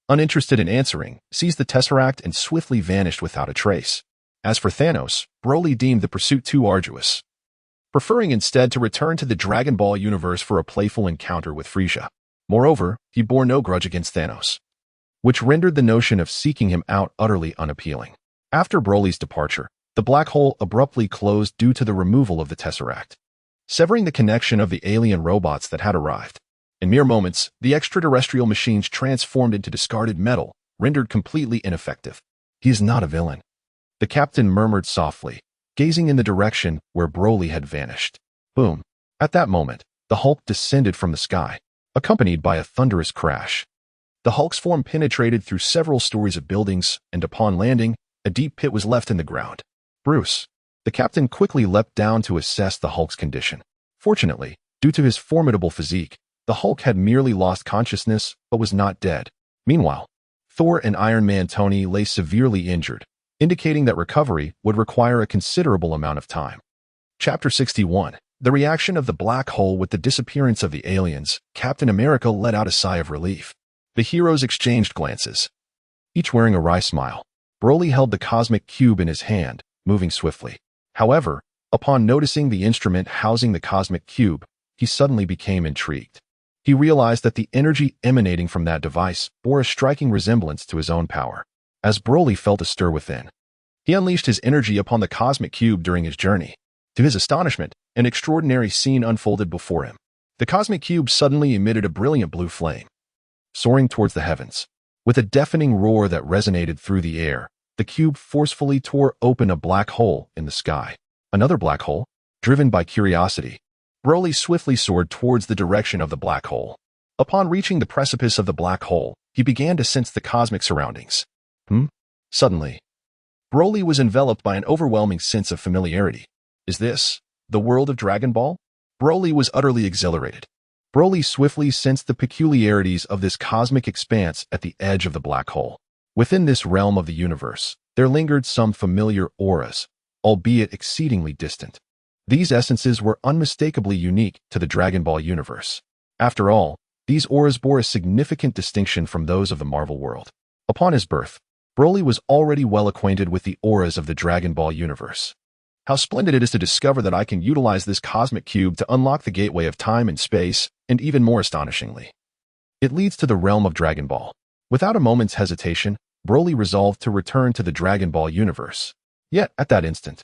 uninterested in answering, seized the Tesseract and swiftly vanished without a trace. As for Thanos, Broly deemed the pursuit too arduous, preferring instead to return to the Dragon Ball universe for a playful encounter with Frieza. Moreover, he bore no grudge against Thanos, which rendered the notion of seeking him out utterly unappealing. After Broly's departure, the black hole abruptly closed due to the removal of the Tesseract, severing the connection of the alien robots that had arrived. In mere moments, the extraterrestrial machines transformed into discarded metal, rendered completely ineffective. "He is not a villain," the captain murmured softly, gazing in the direction where Broly had vanished. Boom. At that moment, the Hulk descended from the sky, accompanied by a thunderous crash. The Hulk's form penetrated through several stories of buildings, and upon landing, a deep pit was left in the ground. "Bruce." The captain quickly leapt down to assess the Hulk's condition. Fortunately, due to his formidable physique, the Hulk had merely lost consciousness but was not dead. Meanwhile, Thor and Iron Man Tony lay severely injured, indicating that recovery would require a considerable amount of time. Chapter 61. The reaction of the black hole with the disappearance of the aliens. Captain America let out a sigh of relief. The heroes exchanged glances, each wearing a wry smile. Broly held the cosmic cube in his hand, moving swiftly. However, upon noticing the instrument housing the cosmic cube, he suddenly became intrigued. He realized that the energy emanating from that device bore a striking resemblance to his own power. As Broly felt a stir within, he unleashed his energy upon the cosmic cube during his journey. To his astonishment, an extraordinary scene unfolded before him. The cosmic cube suddenly emitted a brilliant blue flame, soaring towards the heavens. With a deafening roar that resonated through the air, the cube forcefully tore open a black hole in the sky. Another black hole? Driven by curiosity, Broly swiftly soared towards the direction of the black hole. Upon reaching the precipice of the black hole, he began to sense the cosmic surroundings. Suddenly, Broly was enveloped by an overwhelming sense of familiarity. Is this the world of Dragon Ball? Broly was utterly exhilarated. Broly swiftly sensed the peculiarities of this cosmic expanse at the edge of the black hole. Within this realm of the universe, there lingered some familiar auras, albeit exceedingly distant. These essences were unmistakably unique to the Dragon Ball universe. After all, these auras bore a significant distinction from those of the Marvel world. Upon his birth, Broly was already well acquainted with the auras of the Dragon Ball universe. How splendid it is to discover that I can utilize this cosmic cube to unlock the gateway of time and space, and even more astonishingly, it leads to the realm of Dragon Ball. Without a moment's hesitation, Broly resolved to return to the Dragon Ball universe. Yet, at that instant,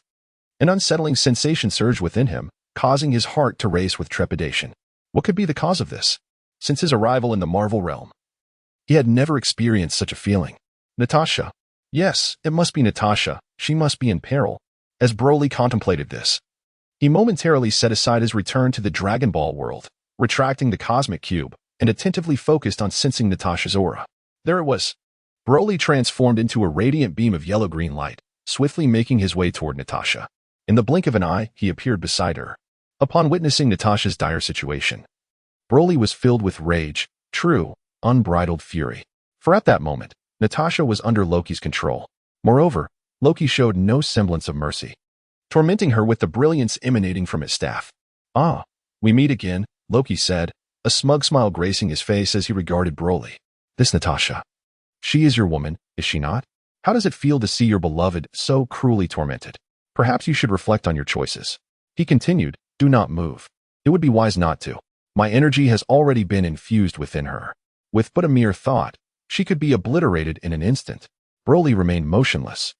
an unsettling sensation surged within him, causing his heart to race with trepidation. What could be the cause of this? Since his arrival in the Marvel realm, he had never experienced such a feeling. Natasha. Yes, it must be Natasha. She must be in peril. As Broly contemplated this, he momentarily set aside his return to the Dragon Ball world, retracting the cosmic cube, and attentively focused on sensing Natasha's aura. There it was. Broly transformed into a radiant beam of yellow-green light, swiftly making his way toward Natasha. In the blink of an eye, he appeared beside her. Upon witnessing Natasha's dire situation, Broly was filled with rage, true, unbridled fury. For at that moment, Natasha was under Loki's control. Moreover, Loki showed no semblance of mercy, tormenting her with the brilliance emanating from his staff. "Ah, we meet again," Loki said, a smug smile gracing his face as he regarded Broly. "This Natasha. She is your woman, is she not? How does it feel to see your beloved so cruelly tormented? Perhaps you should reflect on your choices." He continued, "Do not move. It would be wise not to. My energy has already been infused within her. With but a mere thought, she could be obliterated in an instant." Broly remained motionless,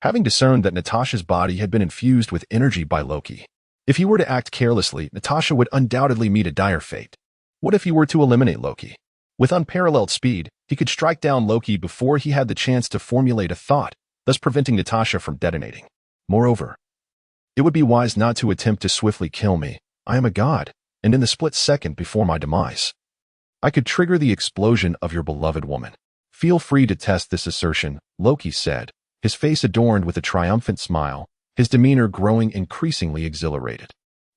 having discerned that Natasha's body had been infused with energy by Loki. If he were to act carelessly, Natasha would undoubtedly meet a dire fate. What if he were to eliminate Loki? With unparalleled speed, he could strike down Loki before he had the chance to formulate a thought, thus preventing Natasha from detonating. Moreover, it would be wise not to attempt to swiftly kill me. I am a god, and in the split second before my demise, I could trigger the explosion of your beloved woman. Feel free to test this assertion, Loki said, his face adorned with a triumphant smile, his demeanor growing increasingly exhilarated.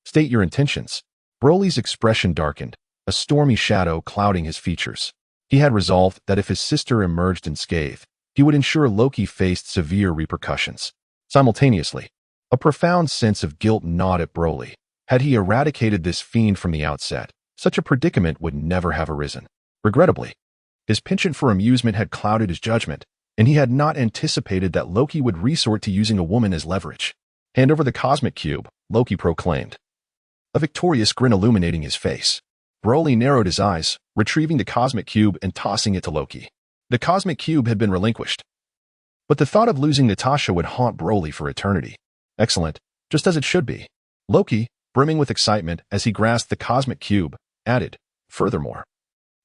State your intentions. Broly's expression darkened, a stormy shadow clouding his features. He had resolved that if his sister emerged unscathed, he would ensure Loki faced severe repercussions. Simultaneously, a profound sense of guilt gnawed at Broly. Had he eradicated this fiend from the outset, such a predicament would never have arisen. Regrettably, his penchant for amusement had clouded his judgment, and he had not anticipated that Loki would resort to using a woman as leverage. "Hand over the cosmic cube," Loki proclaimed, a victorious grin illuminating his face. Broly narrowed his eyes, retrieving the cosmic cube and tossing it to Loki. The cosmic cube had been relinquished, but the thought of losing Natasha would haunt Broly for eternity. Excellent, just as it should be. Loki, brimming with excitement as he grasped the cosmic cube, added, "Furthermore,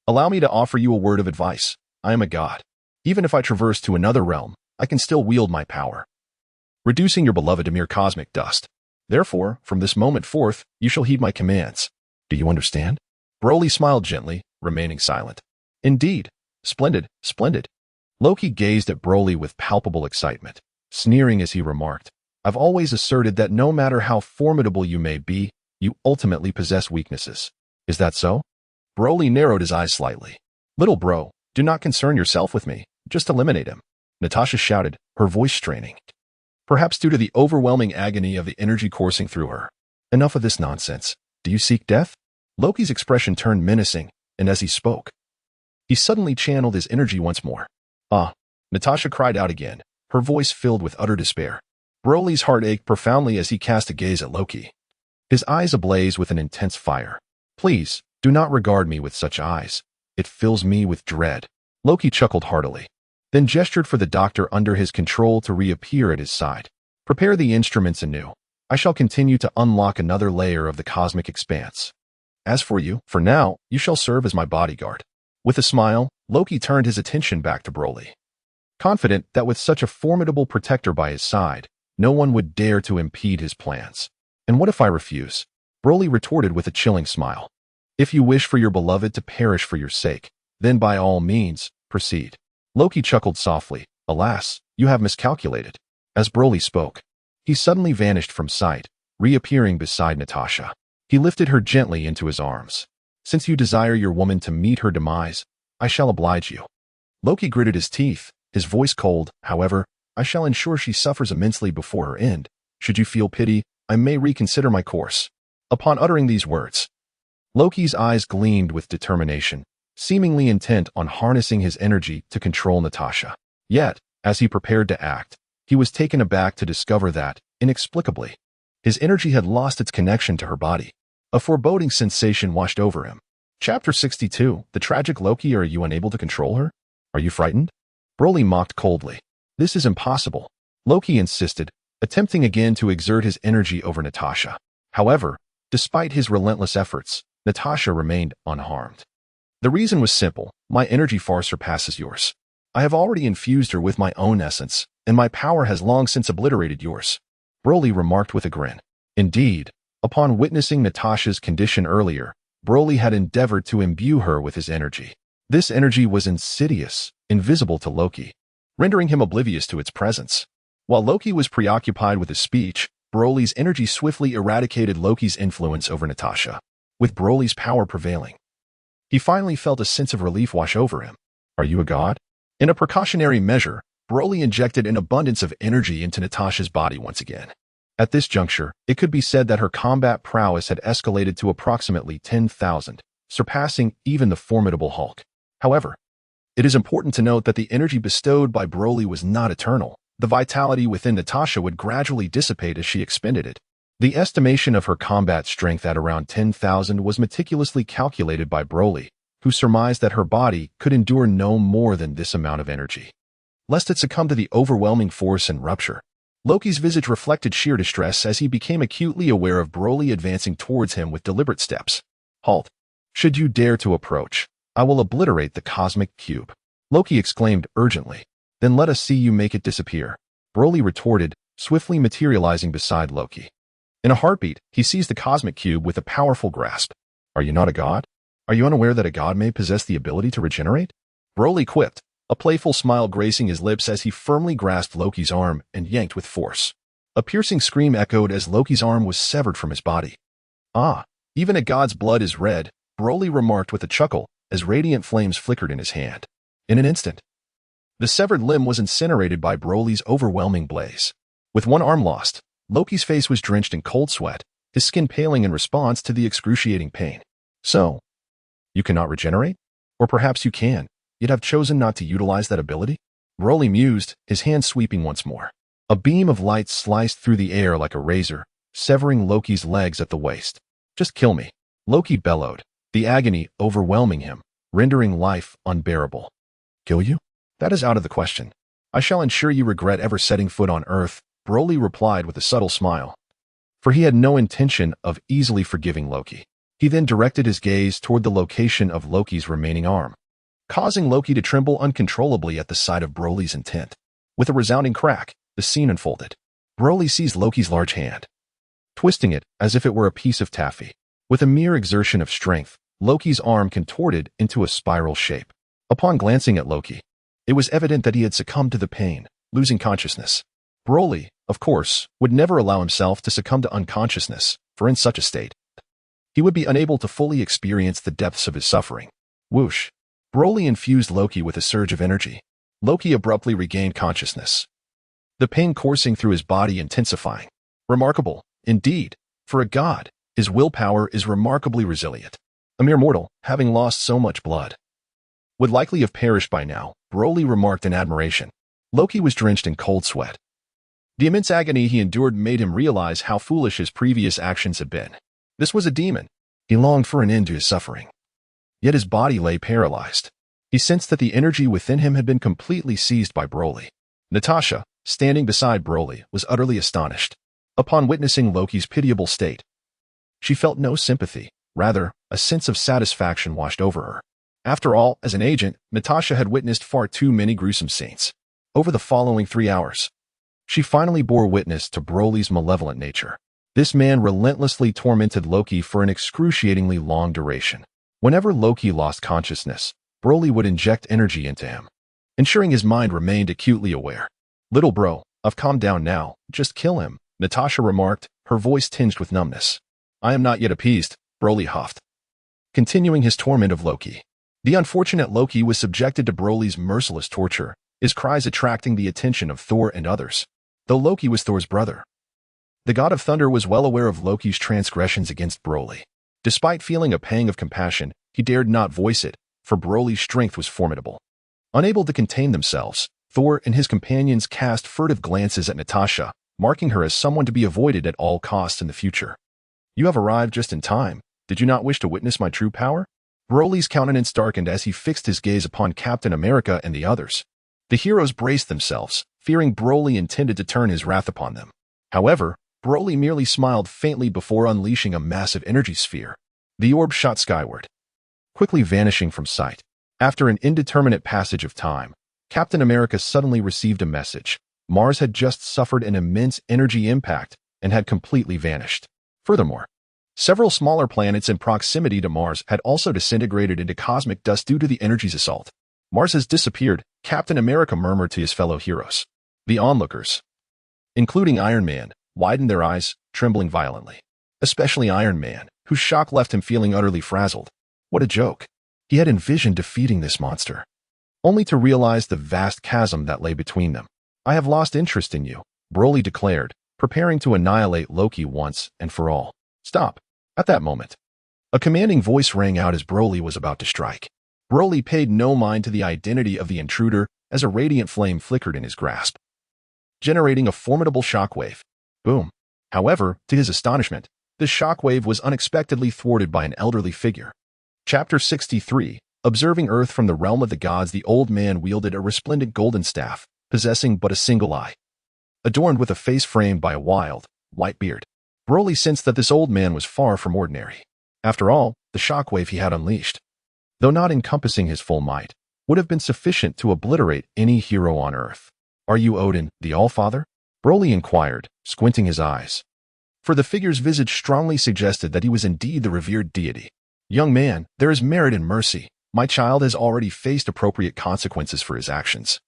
allow me to offer you a word of advice. I am a god. Even if I traverse to another realm, I can still wield my power, reducing your beloved to mere cosmic dust. Therefore, from this moment forth, you shall heed my commands. Do you understand?" Broly smiled gently, remaining silent. "Indeed. Splendid, splendid." Loki gazed at Broly with palpable excitement, sneering as he remarked, "I've always asserted that no matter how formidable you may be, you ultimately possess weaknesses. Is that so?" Broly narrowed his eyes slightly. "Little bro, do not concern yourself with me. Just eliminate him," Natasha shouted, her voice straining, perhaps due to the overwhelming agony of the energy coursing through her. "Enough of this nonsense. Do you seek death?" Loki's expression turned menacing, and as he spoke, he suddenly channeled his energy once more. "Ah," Natasha cried out again, her voice filled with utter despair. Broly's heart ached profoundly as he cast a gaze at Loki, his eyes ablaze with an intense fire. "Please, do not regard me with such eyes. It fills me with dread." Loki chuckled heartily, then gestured for the doctor under his control to reappear at his side. "Prepare the instruments anew. I shall continue to unlock another layer of the cosmic expanse. As for you, for now, you shall serve as my bodyguard." With a smile, Loki turned his attention back to Broly, confident that with such a formidable protector by his side, no one would dare to impede his plans. "And what if I refuse?" Broly retorted with a chilling smile. "If you wish for your beloved to perish for your sake, then by all means, proceed." Loki chuckled softly. "Alas, you have miscalculated." As Broly spoke, he suddenly vanished from sight, reappearing beside Natasha. He lifted her gently into his arms. "Since you desire your woman to meet her demise, I shall oblige you." Loki gritted his teeth, his voice cold. "However, I shall ensure she suffers immensely before her end. Should you feel pity, I may reconsider my course." Upon uttering these words, Loki's eyes gleamed with determination, seemingly intent on harnessing his energy to control Natasha. Yet, As he prepared to act, he was taken aback to discover that, inexplicably, his energy had lost its connection to her body. A foreboding sensation washed over him. Chapter 62, The Tragic Loki. Are you unable to control her? Are you frightened? Broly mocked coldly. This is impossible, Loki insisted, attempting again to exert his energy over Natasha. However, despite his relentless efforts, Natasha remained unharmed. The reason was simple. My energy far surpasses yours. I have already infused her with my own essence, and my power has long since obliterated yours, Broly remarked with a grin. Indeed, upon witnessing Natasha's condition earlier, Broly had endeavored to imbue her with his energy. This energy was insidious, invisible to Loki, rendering him oblivious to its presence. While Loki was preoccupied with his speech, Broly's energy swiftly eradicated Loki's influence over Natasha, with Broly's power prevailing. He finally felt a sense of relief wash over him. Are you a god? In a precautionary measure, Broly injected an abundance of energy into Natasha's body once again. At this juncture, it could be said that her combat prowess had escalated to approximately 10,000, surpassing even the formidable Hulk. However, it is important to note that the energy bestowed by Broly was not eternal. The vitality within Natasha would gradually dissipate as she expended it. The estimation of her combat strength at around 10,000 was meticulously calculated by Broly, who surmised that her body could endure no more than this amount of energy, lest it succumb to the overwhelming force and rupture. Loki's visage reflected sheer distress as he became acutely aware of Broly advancing towards him with deliberate steps. Halt! Should you dare to approach, I will obliterate the cosmic cube, Loki exclaimed urgently. Then let us see you make it disappear, Broly retorted, swiftly materializing beside Loki. In a heartbeat, he seized the cosmic cube with a powerful grasp. Are you not a god? Are you unaware that a god may possess the ability to regenerate? Broly quipped, a playful smile gracing his lips as he firmly grasped Loki's arm and yanked with force. A piercing scream echoed as Loki's arm was severed from his body. Ah, even a god's blood is red, Broly remarked with a chuckle as radiant flames flickered in his hand. In an instant, the severed limb was incinerated by Broly's overwhelming blaze. With one arm lost, Loki's face was drenched in cold sweat, his skin paling in response to the excruciating pain. So, you cannot regenerate? Or perhaps you can, yet have chosen not to utilize that ability? Broly mused, his hand sweeping once more. A beam of light sliced through the air like a razor, severing Loki's legs at the waist. Just kill me, Loki bellowed, the agony overwhelming him, rendering life unbearable. Kill you? That is out of the question. I shall ensure you regret ever setting foot on Earth, Broly replied with a subtle smile. For he had no intention of easily forgiving Loki. He then directed his gaze toward the location of Loki's remaining arm, causing Loki to tremble uncontrollably at the sight of Broly's intent. With a resounding crack, the scene unfolded. Broly seized Loki's large hand, twisting it as if it were a piece of taffy. With a mere exertion of strength, Loki's arm contorted into a spiral shape. Upon glancing at Loki, it was evident that he had succumbed to the pain, losing consciousness. Broly, of course, would never allow himself to succumb to unconsciousness, for in such a state, he would be unable to fully experience the depths of his suffering. Whoosh! Broly infused Loki with a surge of energy. Loki abruptly regained consciousness, the pain coursing through his body intensifying. Remarkable, indeed, for a god, his willpower is remarkably resilient. A mere mortal, having lost so much blood, would likely have perished by now, Broly remarked in admiration. Loki was drenched in cold sweat. The immense agony he endured made him realize how foolish his previous actions had been. This was a demon. He longed for an end to his suffering. Yet his body lay paralyzed. He sensed that the energy within him had been completely seized by Broly. Natasha, standing beside Broly, was utterly astonished. Upon witnessing Loki's pitiable state, she felt no sympathy. Rather, a sense of satisfaction washed over her. After all, as an agent, Natasha had witnessed far too many gruesome scenes. Over the following 3 hours, she finally bore witness to Broly's malevolent nature. This man relentlessly tormented Loki for an excruciatingly long duration. Whenever Loki lost consciousness, Broly would inject energy into him, ensuring his mind remained acutely aware. Little bro, I've calmed down now, just kill him, Natasha remarked, her voice tinged with numbness. I am not yet appeased, Broly huffed, continuing his torment of Loki. The unfortunate Loki was subjected to Broly's merciless torture, his cries attracting the attention of Thor and others. Though Loki was Thor's brother, the god of thunder was well aware of Loki's transgressions against Broly. Despite feeling a pang of compassion, he dared not voice it, for Broly's strength was formidable. Unable to contain themselves, Thor and his companions cast furtive glances at Natasha, marking her as someone to be avoided at all costs in the future. You have arrived just in time. Did you not wish to witness my true power? Broly's countenance darkened as he fixed his gaze upon Captain America and the others. The heroes braced themselves, fearing Broly intended to turn his wrath upon them. However, Broly merely smiled faintly before unleashing a massive energy sphere. The orb shot skyward, quickly vanishing from sight. After an indeterminate passage of time, Captain America suddenly received a message. Mars had just suffered an immense energy impact and had completely vanished. Furthermore, several smaller planets in proximity to Mars had also disintegrated into cosmic dust due to the energy's assault. Mars has disappeared, Captain America murmured to his fellow heroes. The onlookers, including Iron Man, widened their eyes, trembling violently. Especially Iron Man, whose shock left him feeling utterly frazzled. What a joke. He had envisioned defeating this monster, only to realize the vast chasm that lay between them. I have lost interest in you, Broly declared, preparing to annihilate Loki once and for all. Stop. At that moment, a commanding voice rang out as Broly was about to strike. Broly paid no mind to the identity of the intruder as a radiant flame flickered in his grasp, generating a formidable shockwave. Boom. However, to his astonishment, this shockwave was unexpectedly thwarted by an elderly figure. Chapter 63. Observing Earth from the realm of the gods, the old man wielded a resplendent golden staff, possessing but a single eye, adorned with a face framed by a wild, white beard. Broly sensed that this old man was far from ordinary. After all, the shockwave he had unleashed, though not encompassing his full might, would have been sufficient to obliterate any hero on Earth. Are you Odin, the All-Father? Broly inquired, squinting his eyes, for the figure's visage strongly suggested that he was indeed the revered deity. Young man, there is merit in mercy. My child has already faced appropriate consequences for his actions.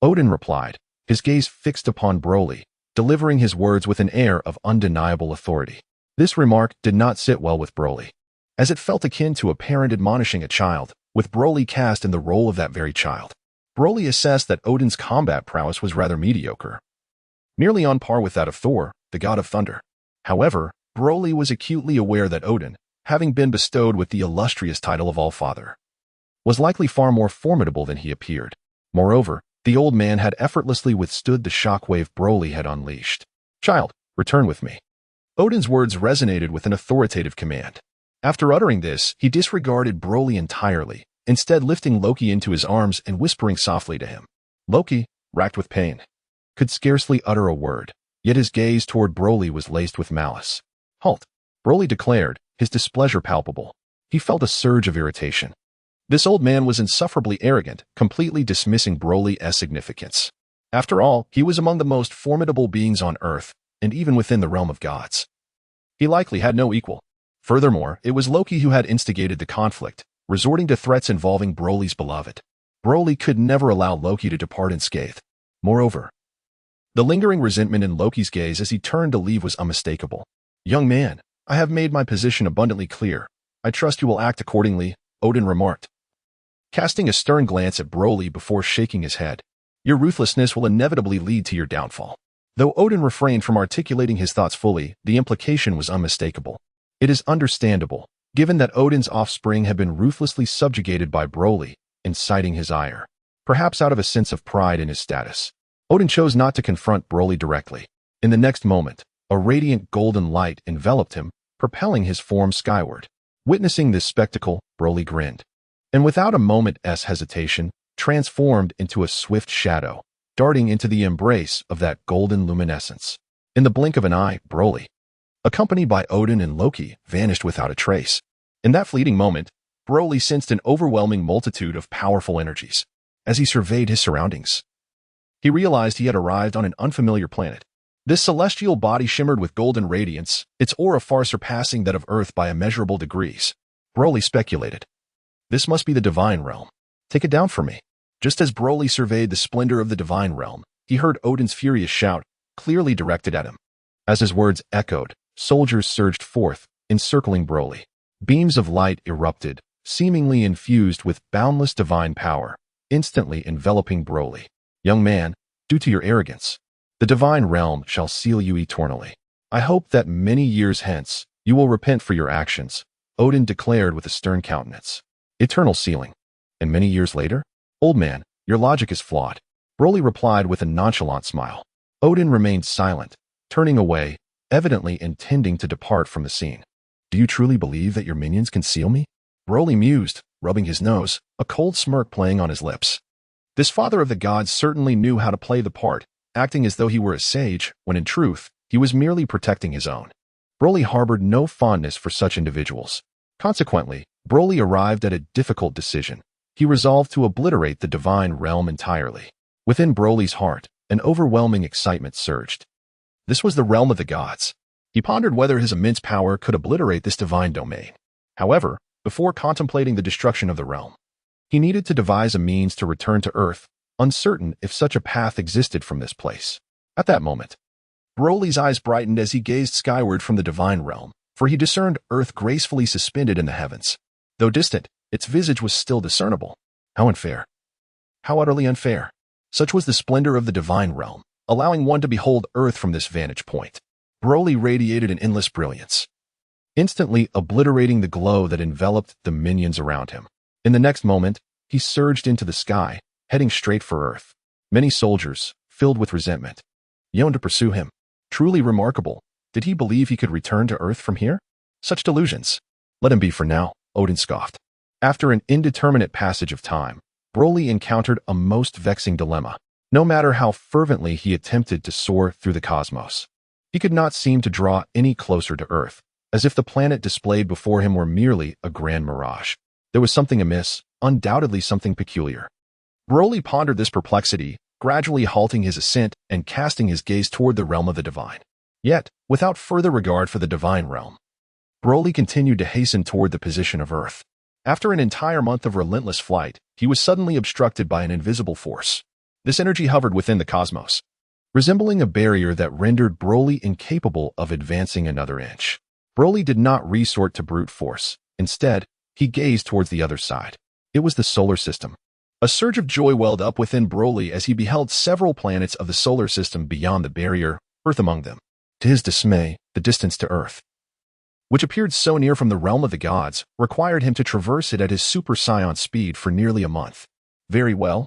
Odin replied, his gaze fixed upon Broly, delivering his words with an air of undeniable authority. This remark did not sit well with Broly, as it felt akin to a parent admonishing a child, with Broly cast in the role of that very child. Broly assessed that Odin's combat prowess was rather mediocre, nearly on par with that of Thor, the god of thunder. However, Broly was acutely aware that Odin, having been bestowed with the illustrious title of All-Father, was likely far more formidable than he appeared. Moreover, the old man had effortlessly withstood the shockwave Broly had unleashed. Child, return with me. Odin's words resonated with an authoritative command. After uttering this, he disregarded Broly entirely, instead lifting Loki into his arms and whispering softly to him. Loki, racked with pain, could scarcely utter a word, yet his gaze toward Broly was laced with malice. Halt, Broly declared, his displeasure palpable. He felt a surge of irritation. This old man was insufferably arrogant, completely dismissing Broly's significance. After all, he was among the most formidable beings on Earth, and even within the realm of gods. He likely had no equal. Furthermore, it was Loki who had instigated the conflict, resorting to threats involving Broly's beloved. Broly could never allow Loki to depart unscathed. Moreover, the lingering resentment in Loki's gaze as he turned to leave was unmistakable. Young man, I have made my position abundantly clear. I trust you will act accordingly, Odin remarked, casting a stern glance at Broly before shaking his head. Your ruthlessness will inevitably lead to your downfall. Though Odin refrained from articulating his thoughts fully, the implication was unmistakable. It is understandable, given that Odin's offspring had been ruthlessly subjugated by Broly, inciting his ire. Perhaps out of a sense of pride in his status, Odin chose not to confront Broly directly. In the next moment, a radiant golden light enveloped him, propelling his form skyward. Witnessing this spectacle, Broly grinned, and without a moment's hesitation, transformed into a swift shadow, darting into the embrace of that golden luminescence. In the blink of an eye, Broly, accompanied by Odin and Loki, vanished without a trace. In that fleeting moment, Broly sensed an overwhelming multitude of powerful energies. As he surveyed his surroundings, he realized he had arrived on an unfamiliar planet. This celestial body shimmered with golden radiance, its aura far surpassing that of Earth by immeasurable degrees. Broly speculated, this must be the divine realm. Take it down for me. Just as Broly surveyed the splendor of the divine realm, he heard Odin's furious shout, clearly directed at him. As his words echoed, soldiers surged forth, encircling Broly. Beams of light erupted, seemingly infused with boundless divine power, instantly enveloping Broly. Young man, due to your arrogance, the divine realm shall seal you eternally. I hope that many years hence, you will repent for your actions, Odin declared with a stern countenance. Eternal sealing. And many years later? Old man, your logic is flawed. Broly replied with a nonchalant smile. Odin remained silent, turning away, evidently intending to depart from the scene. Do you truly believe that your minions conceal me? Broly mused, rubbing his nose, a cold smirk playing on his lips. This father of the gods certainly knew how to play the part, acting as though he were a sage, when in truth, he was merely protecting his own. Broly harbored no fondness for such individuals. Consequently, Broly arrived at a difficult decision. He resolved to obliterate the divine realm entirely. Within Broly's heart, an overwhelming excitement surged. This was the realm of the gods. He pondered whether his immense power could obliterate this divine domain. However, before contemplating the destruction of the realm, he needed to devise a means to return to Earth, uncertain if such a path existed from this place. At that moment, Broly's eyes brightened as he gazed skyward from the divine realm, for he discerned Earth gracefully suspended in the heavens. Though distant, its visage was still discernible. How unfair. How utterly unfair. Such was the splendor of the divine realm, allowing one to behold Earth from this vantage point. Broly radiated an endless brilliance, instantly obliterating the glow that enveloped the minions around him. In the next moment, he surged into the sky, heading straight for Earth. Many soldiers, filled with resentment, yearned to pursue him. Truly remarkable. Did he believe he could return to Earth from here? Such delusions. Let him be for now, Odin scoffed. After an indeterminate passage of time, Broly encountered a most vexing dilemma. No matter how fervently he attempted to soar through the cosmos, he could not seem to draw any closer to Earth, as if the planet displayed before him were merely a grand mirage. There was something amiss, undoubtedly something peculiar. Broly pondered this perplexity, gradually halting his ascent and casting his gaze toward the realm of the divine. Yet, without further regard for the divine realm, Broly continued to hasten toward the position of Earth. After an entire month of relentless flight, he was suddenly obstructed by an invisible force. This energy hovered within the cosmos, resembling a barrier that rendered Broly incapable of advancing another inch. Broly did not resort to brute force. Instead, he gazed towards the other side. It was the solar system. A surge of joy welled up within Broly as he beheld several planets of the solar system beyond the barrier, Earth among them. To his dismay, the distance to Earth, which appeared so near from the realm of the gods, required him to traverse it at his Super Saiyan speed for nearly a month. Very well.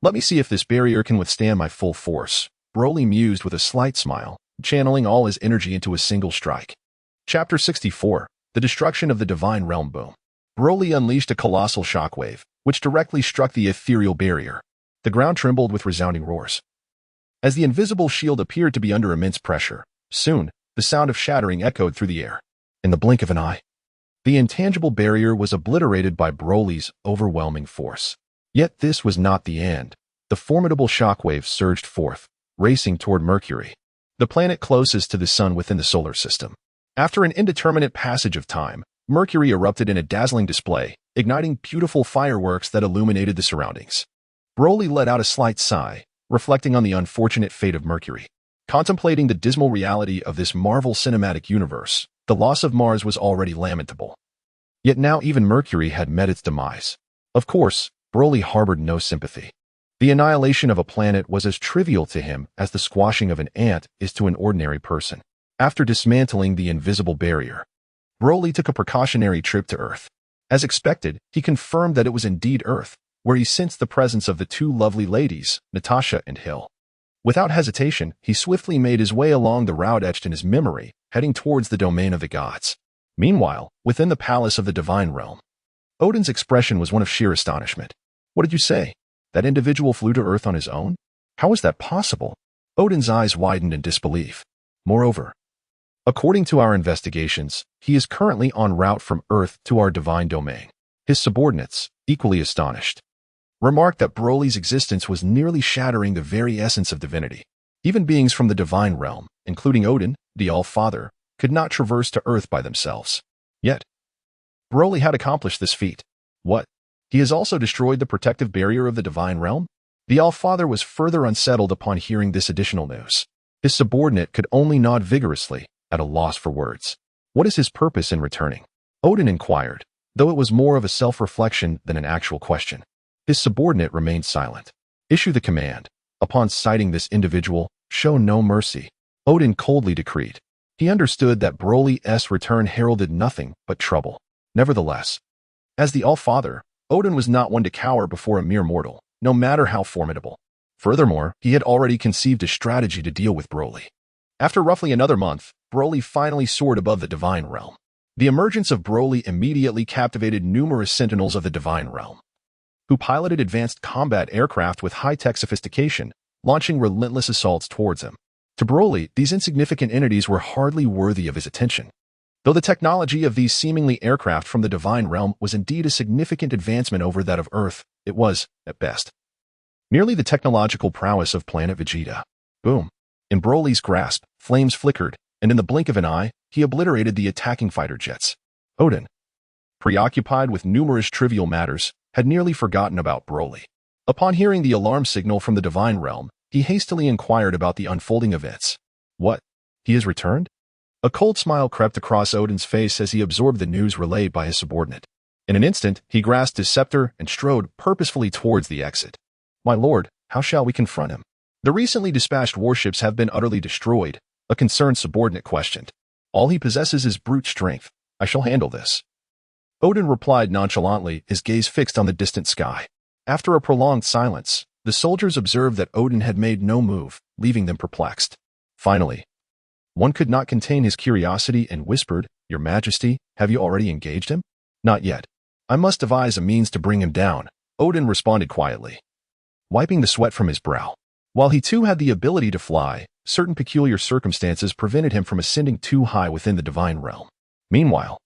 Let me see if this barrier can withstand my full force, Broly mused with a slight smile, channeling all his energy into a single strike. Chapter 64, The Destruction of the Divine Realm Boom. Broly unleashed a colossal shockwave, which directly struck the ethereal barrier. The ground trembled with resounding roars. As the invisible shield appeared to be under immense pressure, soon, the sound of shattering echoed through the air. In the blink of an eye, the intangible barrier was obliterated by Broly's overwhelming force. Yet this was not the end. The formidable shockwave surged forth, racing toward Mercury, the planet closest to the sun within the solar system. After an indeterminate passage of time, Mercury erupted in a dazzling display, igniting beautiful fireworks that illuminated the surroundings. Broly let out a slight sigh, reflecting on the unfortunate fate of Mercury. Contemplating the dismal reality of this Marvel cinematic universe, the loss of Mars was already lamentable. Yet now even Mercury had met its demise. Of course, Broly harbored no sympathy. The annihilation of a planet was as trivial to him as the squashing of an ant is to an ordinary person. After dismantling the invisible barrier, Broly took a precautionary trip to Earth. As expected, he confirmed that it was indeed Earth, where he sensed the presence of the two lovely ladies, Natasha and Hill. Without hesitation, he swiftly made his way along the route etched in his memory, heading towards the domain of the gods. Meanwhile, within the palace of the divine realm, Odin's expression was one of sheer astonishment. What did you say? That individual flew to Earth on his own? How is that possible? Odin's eyes widened in disbelief. Moreover, according to our investigations, he is currently en route from Earth to our divine domain. His subordinates, equally astonished, remarked that Broly's existence was nearly shattering the very essence of divinity. Even beings from the divine realm, including Odin, the All-Father, could not traverse to Earth by themselves. Yet, Broly had accomplished this feat. What? He has also destroyed the protective barrier of the divine realm? The All-Father was further unsettled upon hearing this additional news. His subordinate could only nod vigorously, at a loss for words. What is his purpose in returning? Odin inquired, though it was more of a self-reflection than an actual question. His subordinate remained silent. Issue the command. Upon sighting this individual, show no mercy, Odin coldly decreed. He understood that Broly's return heralded nothing but trouble. Nevertheless, as the All-Father, Odin was not one to cower before a mere mortal, no matter how formidable. Furthermore, he had already conceived a strategy to deal with Broly. After roughly another month, Broly finally soared above the Divine Realm. The emergence of Broly immediately captivated numerous sentinels of the Divine Realm, who piloted advanced combat aircraft with high-tech sophistication, launching relentless assaults towards him. To Broly, these insignificant entities were hardly worthy of his attention. Though the technology of these seemingly aircraft from the Divine Realm was indeed a significant advancement over that of Earth, it was, at best, merely the technological prowess of planet Vegeta. Boom. In Broly's grasp, flames flickered, and in the blink of an eye, he obliterated the attacking fighter jets. Odin, preoccupied with numerous trivial matters, had nearly forgotten about Broly. Upon hearing the alarm signal from the Divine Realm, he hastily inquired about the unfolding events. What? He has returned? A cold smile crept across Odin's face as he absorbed the news relayed by his subordinate. In an instant, he grasped his scepter and strode purposefully towards the exit. My lord, how shall we confront him? The recently dispatched warships have been utterly destroyed, a concerned subordinate questioned. All he possesses is brute strength. I shall handle this. Odin replied nonchalantly, his gaze fixed on the distant sky. After a prolonged silence, the soldiers observed that Odin had made no move, leaving them perplexed. Finally, one could not contain his curiosity and whispered, Your Majesty, have you already engaged him? Not yet. I must devise a means to bring him down, Odin responded quietly, wiping the sweat from his brow. While he too had the ability to fly, certain peculiar circumstances prevented him from ascending too high within the Divine Realm. Meanwhile,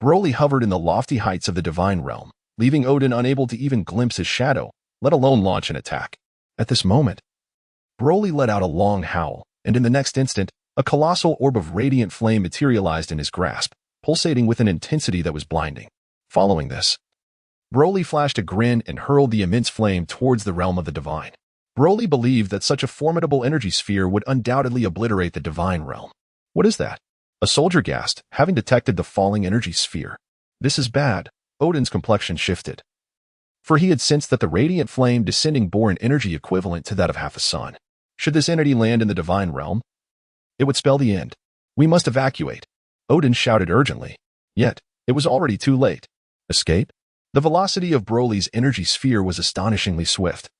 Broly hovered in the lofty heights of the Divine Realm, leaving Odin unable to even glimpse his shadow, let alone launch an attack. At this moment, Broly let out a long howl, and in the next instant, a colossal orb of radiant flame materialized in his grasp, pulsating with an intensity that was blinding. Following this, Broly flashed a grin and hurled the immense flame towards the realm of the divine. Broly believed that such a formidable energy sphere would undoubtedly obliterate the Divine Realm. What is that? A soldier gasped, having detected the falling energy sphere. This is bad. Odin's complexion shifted, for he had sensed that the radiant flame descending bore an energy equivalent to that of half a sun. Should this entity land in the Divine Realm, it would spell the end. We must evacuate. Odin shouted urgently. Yet, it was already too late. Escape? The velocity of Broly's energy sphere was astonishingly swift,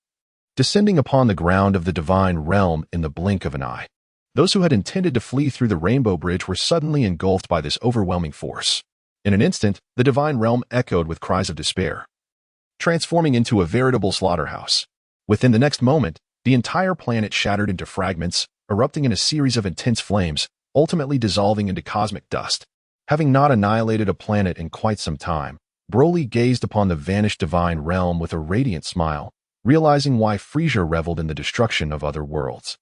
descending upon the ground of the Divine Realm in the blink of an eye. Those who had intended to flee through the Rainbow Bridge were suddenly engulfed by this overwhelming force. In an instant, the Divine Realm echoed with cries of despair, transforming into a veritable slaughterhouse. Within the next moment, the entire planet shattered into fragments, erupting in a series of intense flames, ultimately dissolving into cosmic dust. Having not annihilated a planet in quite some time, Broly gazed upon the vanished Divine Realm with a radiant smile, realizing why Frieza reveled in the destruction of other worlds.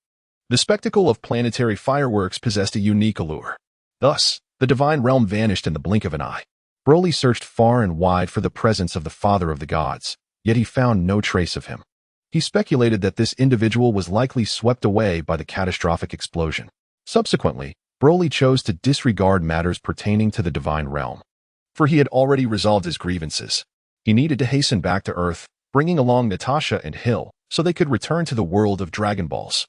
The spectacle of planetary fireworks possessed a unique allure. Thus, the Divine Realm vanished in the blink of an eye. Broly searched far and wide for the presence of the Father of the Gods, yet he found no trace of him. He speculated that this individual was likely swept away by the catastrophic explosion. Subsequently, Broly chose to disregard matters pertaining to the Divine Realm, for he had already resolved his grievances. He needed to hasten back to Earth, bringing along Natasha and Hill, so they could return to the world of Dragon Balls.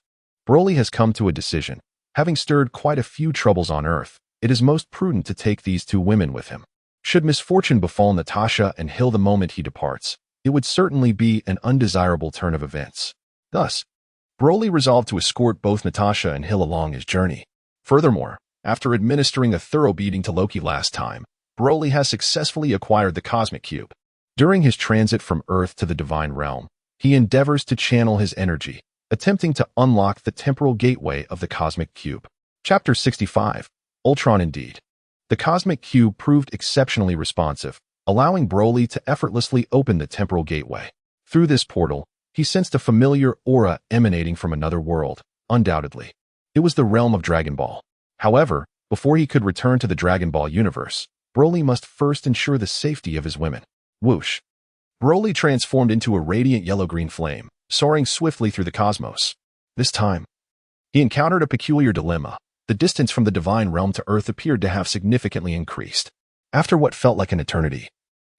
Broly has come to a decision. Having stirred quite a few troubles on Earth, it is most prudent to take these two women with him. Should misfortune befall Natasha and Hill the moment he departs, it would certainly be an undesirable turn of events. Thus, Broly resolved to escort both Natasha and Hill along his journey. Furthermore, after administering a thorough beating to Loki last time, Broly has successfully acquired the Cosmic Cube. During his transit from Earth to the Divine Realm, he endeavors to channel his energy, attempting to unlock the temporal gateway of the Cosmic Cube. Chapter 65. Ultron Indeed. The Cosmic Cube proved exceptionally responsive, allowing Broly to effortlessly open the temporal gateway. Through this portal, he sensed a familiar aura emanating from another world, undoubtedly. It was the realm of Dragon Ball. However, before he could return to the Dragon Ball universe, Broly must first ensure the safety of his women. Whoosh. Broly transformed into a radiant yellow-green flame, soaring swiftly through the cosmos. This time, he encountered a peculiar dilemma. The distance from the Divine Realm to Earth appeared to have significantly increased. After what felt like an eternity,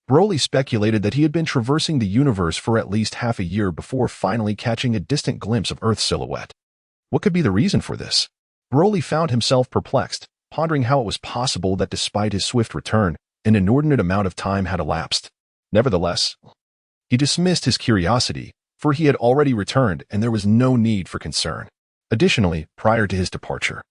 Broly speculated that he had been traversing the universe for at least half a year before finally catching a distant glimpse of Earth's silhouette. What could be the reason for this? Broly found himself perplexed, pondering how it was possible that despite his swift return, an inordinate amount of time had elapsed. Nevertheless, he dismissed his curiosity, for he had already returned and there was no need for concern. Additionally, prior to his departure,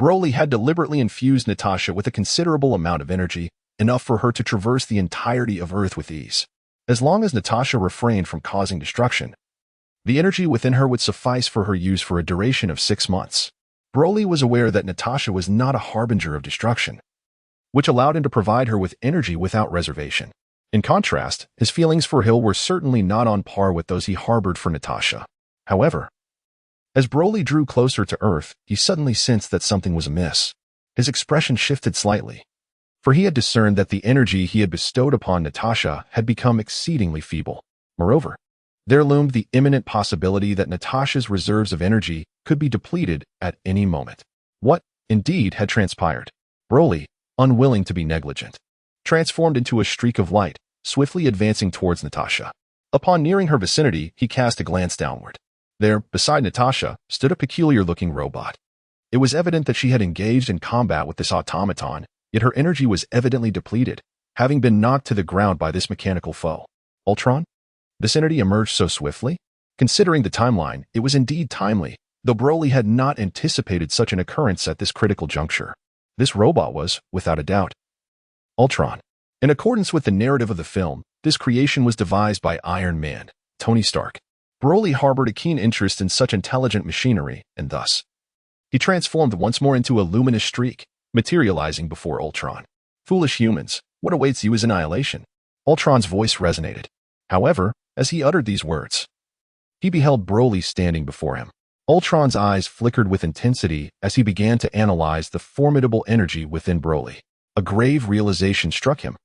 Broly had deliberately infused Natasha with a considerable amount of energy, enough for her to traverse the entirety of Earth with ease. As long as Natasha refrained from causing destruction, the energy within her would suffice for her use for a duration of 6 months. Broly was aware that Natasha was not a harbinger of destruction, which allowed him to provide her with energy without reservation. In contrast, his feelings for Hill were certainly not on par with those he harbored for Natasha. However, as Broly drew closer to Earth, he suddenly sensed that something was amiss. His expression shifted slightly, for he had discerned that the energy he had bestowed upon Natasha had become exceedingly feeble. Moreover, there loomed the imminent possibility that Natasha's reserves of energy could be depleted at any moment. What, indeed, had transpired? Broly, unwilling to be negligent, transformed into a streak of light, swiftly advancing towards Natasha. Upon nearing her vicinity, he cast a glance downward. There, beside Natasha, stood a peculiar-looking robot. It was evident that she had engaged in combat with this automaton, yet her energy was evidently depleted, having been knocked to the ground by this mechanical foe. Ultron? This entity emerged so swiftly? Considering the timeline, it was indeed timely, though Broly had not anticipated such an occurrence at this critical juncture. This robot was, without a doubt, Ultron. In accordance with the narrative of the film, this creation was devised by Iron Man, Tony Stark. Broly harbored a keen interest in such intelligent machinery, and thus, he transformed once more into a luminous streak, materializing before Ultron. Foolish humans, what awaits you is annihilation. Ultron's voice resonated. However, as he uttered these words, he beheld Broly standing before him. Ultron's eyes flickered with intensity as he began to analyze the formidable energy within Broly. A grave realization struck him.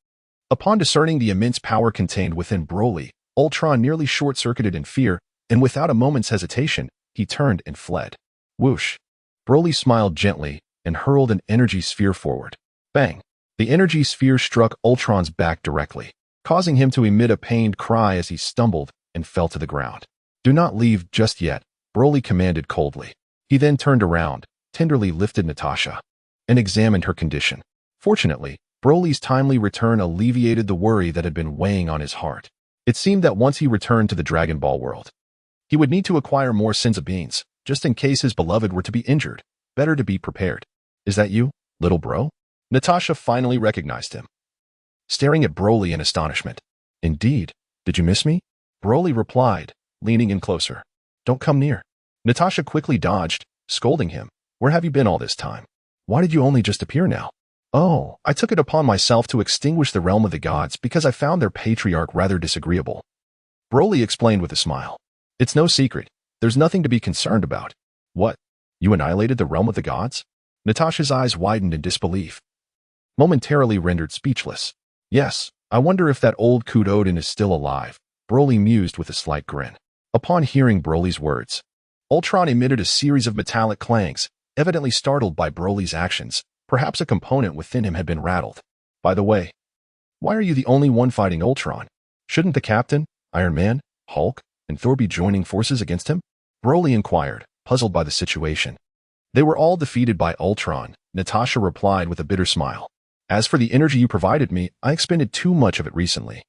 Upon discerning the immense power contained within Broly, Ultron nearly short-circuited in fear, and without a moment's hesitation, he turned and fled. Whoosh! Broly smiled gently and hurled an energy sphere forward. Bang! The energy sphere struck Ultron's back directly, causing him to emit a pained cry as he stumbled and fell to the ground. Do not leave just yet, Broly commanded coldly. He then turned around, tenderly lifted Natasha, and examined her condition. Fortunately, Broly's timely return alleviated the worry that had been weighing on his heart. It seemed that once he returned to the Dragon Ball world, he would need to acquire more senzu beans, just in case his beloved were to be injured. Better to be prepared. Is that you, little bro? Natasha finally recognized him, staring at Broly in astonishment. Indeed. Did you miss me? Broly replied, leaning in closer. Don't come near. Natasha quickly dodged, scolding him. Where have you been all this time? Why did you only just appear now? Oh, I took it upon myself to extinguish the realm of the gods because I found their patriarch rather disagreeable. Broly explained with a smile. It's no secret. There's nothing to be concerned about. What? You annihilated the realm of the gods? Natasha's eyes widened in disbelief, momentarily rendered speechless. Yes, I wonder if that old Kudodin is still alive, Broly mused with a slight grin. Upon hearing Broly's words, Ultron emitted a series of metallic clangs, evidently startled by Broly's actions. Perhaps a component within him had been rattled. By the way, why are you the only one fighting Ultron? Shouldn't the Captain, Iron Man, Hulk, and Thor be joining forces against him? Broly inquired, puzzled by the situation. They were all defeated by Ultron, Natasha replied with a bitter smile. As for the energy you provided me, I expended too much of it recently,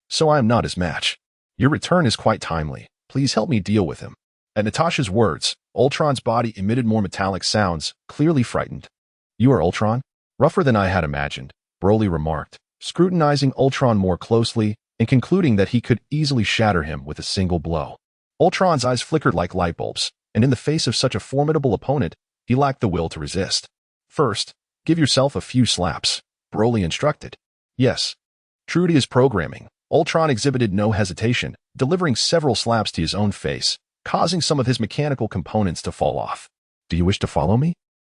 so I am not his match. Your return is quite timely. Please help me deal with him. At Natasha's words, Ultron's body emitted more metallic sounds, clearly frightened. You are Ultron? Rougher than I had imagined, Broly remarked, scrutinizing Ultron more closely and concluding that he could easily shatter him with a single blow. Ultron's eyes flickered like light bulbs, and in the face of such a formidable opponent, he lacked the will to resist. First, give yourself a few slaps, Broly instructed. Yes. True to his programming, Ultron exhibited no hesitation, delivering several slaps to his own face, causing some of his mechanical components to fall off. Do you wish to follow me?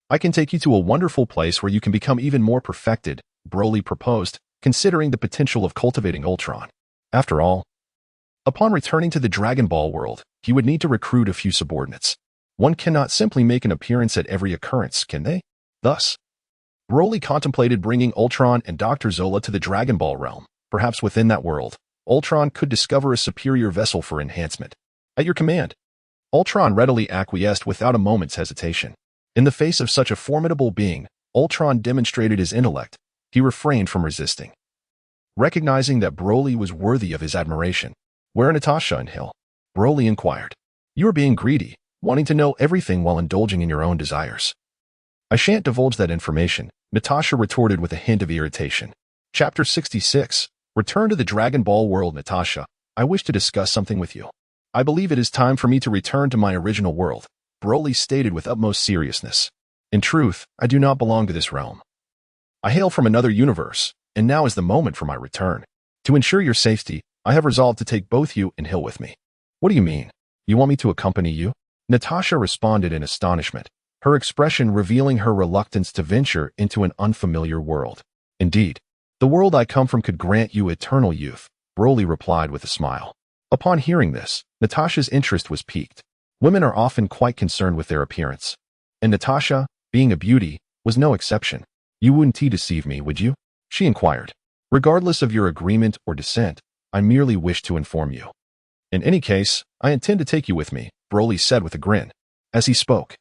I can take you to a wonderful place where you can become even more perfected, Broly proposed, considering the potential of cultivating Ultron. After all, upon returning to the Dragon Ball world, he would need to recruit a few subordinates. One cannot simply make an appearance at every occurrence, can they? Thus, Broly contemplated bringing Ultron and Dr. Zola to the Dragon Ball realm. Perhaps within that world, Ultron could discover a superior vessel for enhancement. At your command. Ultron readily acquiesced without a moment's hesitation. In the face of such a formidable being, Ultron demonstrated his intellect. He refrained from resisting, recognizing that Broly was worthy of his admiration. Where are Natasha and Hill? Broly inquired. You are being greedy, wanting to know everything while indulging in your own desires. I shan't divulge that information, Natasha retorted with a hint of irritation. Chapter 66. Return to the Dragon Ball world. Natasha, I wish to discuss something with you. I believe it is time for me to return to my original world, Broly stated with utmost seriousness. In truth, I do not belong to this realm. I hail from another universe, and now is the moment for my return. To ensure your safety, I have resolved to take both you and Hill with me. What do you mean? You want me to accompany you? Natasha responded in astonishment, her expression revealing her reluctance to venture into an unfamiliar world. Indeed, the world I come from could grant you eternal youth, Broly replied with a smile. Upon hearing this, Natasha's interest was piqued. Women are often quite concerned with their appearance. And Natasha, being a beauty, was no exception. You wouldn't deceive me, would you? She inquired. Regardless of your agreement or dissent, I merely wish to inform you. In any case, I intend to take you with me, Broly said with a grin. As he spoke,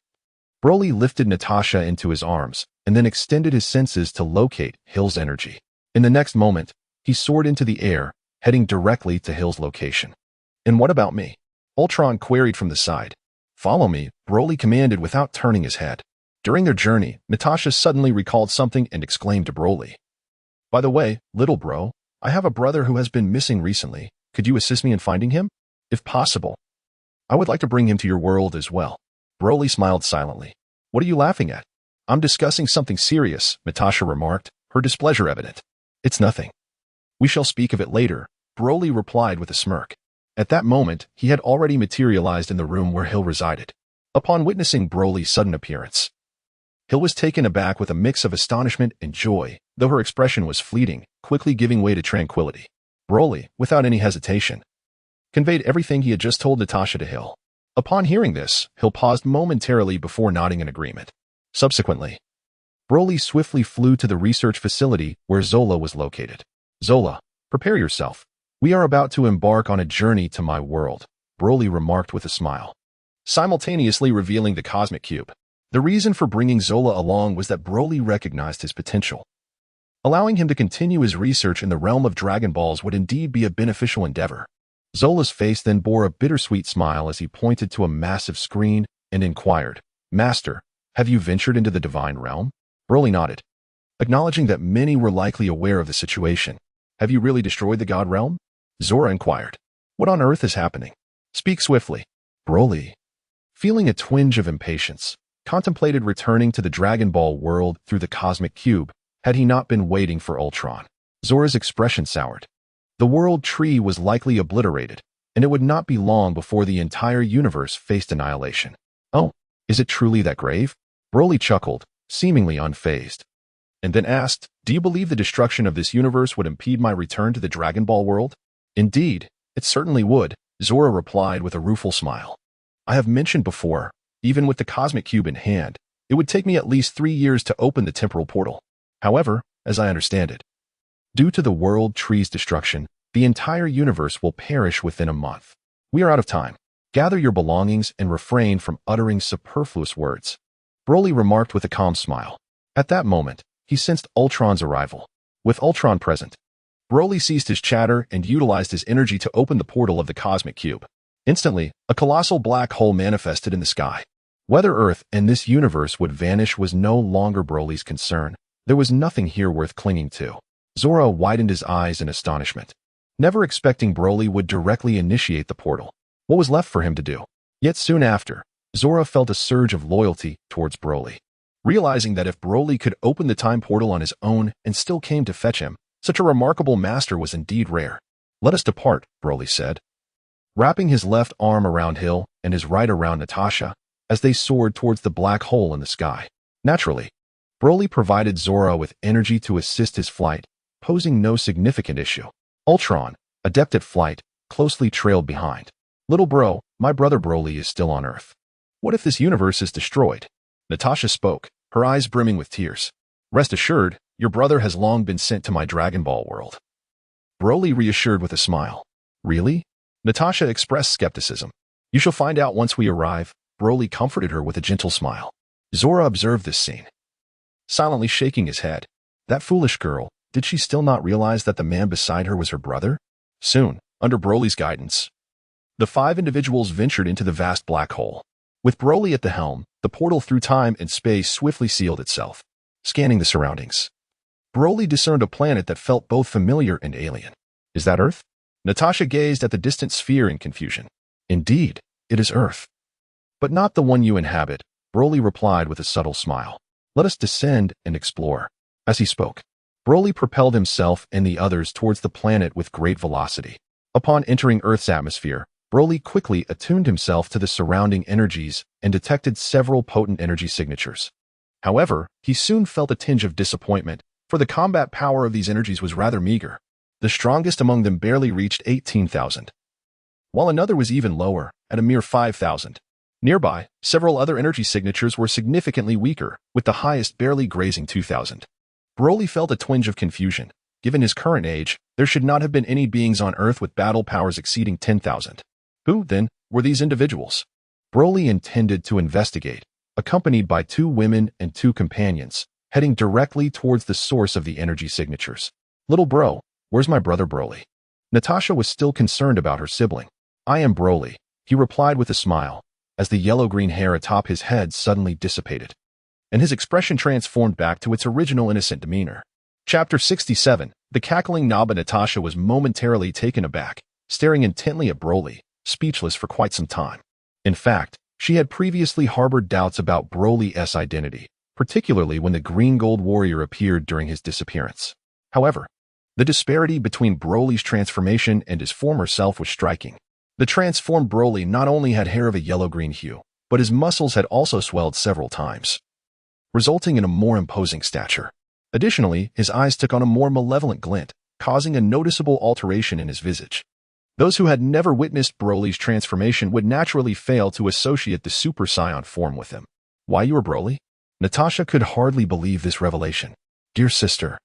Broly lifted Natasha into his arms and then extended his senses to locate Hill's energy. In the next moment, he soared into the air, heading directly to Hill's location. And what about me? Ultron queried from the side. Follow me, Broly commanded without turning his head. During their journey, Natasha suddenly recalled something and exclaimed to Broly. By the way, little bro, I have a brother who has been missing recently. Could you assist me in finding him? If possible. I would like to bring him to your world as well. Broly smiled silently. What are you laughing at? I'm discussing something serious, Natasha remarked, her displeasure evident. It's nothing. We shall speak of it later, Broly replied with a smirk. At that moment, he had already materialized in the room where Hill resided. Upon witnessing Broly's sudden appearance, Hill was taken aback with a mix of astonishment and joy, though her expression was fleeting, quickly giving way to tranquility. Broly, without any hesitation, conveyed everything he had just told Natasha to Hill. Upon hearing this, Hill paused momentarily before nodding in agreement. Subsequently, Broly swiftly flew to the research facility where Zola was located. Zola, prepare yourself. We are about to embark on a journey to my world, Broly remarked with a smile, simultaneously revealing the cosmic cube. The reason for bringing Zola along was that Broly recognized his potential. Allowing him to continue his research in the realm of Dragon Balls would indeed be a beneficial endeavor. Zola's face then bore a bittersweet smile as he pointed to a massive screen and inquired, Master, have you ventured into the divine realm? Broly nodded, acknowledging that many were likely aware of the situation. Have you really destroyed the God realm? Zora inquired. What on earth is happening? Speak swiftly. Broly, feeling a twinge of impatience, contemplated returning to the Dragon Ball world through the cosmic cube, had he not been waiting for Ultron. Zora's expression soured. The world tree was likely obliterated, and it would not be long before the entire universe faced annihilation. Oh, is it truly that grave? Broly chuckled, seemingly unfazed, and then asked, do you believe the destruction of this universe would impede my return to the Dragon Ball world? Indeed, it certainly would, Zora replied with a rueful smile. I have mentioned before, even with the cosmic cube in hand, it would take me at least 3 years to open the temporal portal. However, as I understand it, due to the world tree's destruction, the entire universe will perish within a month. We are out of time. Gather your belongings and refrain from uttering superfluous words, Broly remarked with a calm smile. At that moment, he sensed Ultron's arrival. With Ultron present, Broly ceased his chatter and utilized his energy to open the portal of the cosmic cube. Instantly, a colossal black hole manifested in the sky. Whether Earth and this universe would vanish was no longer Broly's concern. There was nothing here worth clinging to. Zora widened his eyes in astonishment, never expecting Broly would directly initiate the portal. What was left for him to do? Yet soon after, Zora felt a surge of loyalty towards Broly. Realizing that if Broly could open the time portal on his own and still came to fetch him, such a remarkable master was indeed rare. Let us depart, Broly said, wrapping his left arm around Hill and his right around Natasha as they soared towards the black hole in the sky. Naturally, Broly provided Zora with energy to assist his flight, posing no significant issue. Ultron, adept at flight, closely trailed behind. Little bro, my brother Broly is still on Earth. What if this universe is destroyed? Natasha spoke, her eyes brimming with tears. Rest assured, your brother has long been sent to my Dragon Ball world. Broly reassured with a smile. Really? Natasha expressed skepticism. You shall find out once we arrive, Broly comforted her with a gentle smile. Zora observed this scene, silently shaking his head. That foolish girl, did she still not realize that the man beside her was her brother? Soon, under Broly's guidance, The 5 individuals ventured into the vast black hole. With Broly at the helm, the portal through time and space swiftly sealed itself. Scanning the surroundings, Broly discerned a planet that felt both familiar and alien. Is that Earth? Natasha gazed at the distant sphere in confusion. Indeed, it is Earth. But not the one you inhabit, Broly replied with a subtle smile. Let us descend and explore. As he spoke, Broly propelled himself and the others towards the planet with great velocity. Upon entering Earth's atmosphere, Broly quickly attuned himself to the surrounding energies and detected several potent energy signatures. However, he soon felt a tinge of disappointment, for the combat power of these energies was rather meager. The strongest among them barely reached 18,000, while another was even lower, at a mere 5,000. Nearby, several other energy signatures were significantly weaker, with the highest barely grazing 2,000. Broly felt a twinge of confusion. Given his current age, there should not have been any beings on Earth with battle powers exceeding 10,000. Who, then, were these individuals? Broly intended to investigate, accompanied by 2 women and 2 companions, heading directly towards the source of the energy signatures. Little bro, where's my brother Broly? Natasha was still concerned about her sibling. I am Broly, he replied with a smile, as the yellow-green hair atop his head suddenly dissipated, and his expression transformed back to its original innocent demeanor. Chapter 67. The cackling Naba. Natasha was momentarily taken aback, staring intently at Broly, speechless for quite some time. In fact, she had previously harbored doubts about Broly's identity, particularly when the green gold warrior appeared during his disappearance. However, the disparity between Broly's transformation and his former self was striking. The transformed Broly not only had hair of a yellow-green hue, but his muscles had also swelled several times, resulting in a more imposing stature. Additionally, his eyes took on a more malevolent glint, causing a noticeable alteration in his visage. Those who had never witnessed Broly's transformation would naturally fail to associate the Super Saiyan form with him. Why, you are Broly? Natasha could hardly believe this revelation. Dear sister,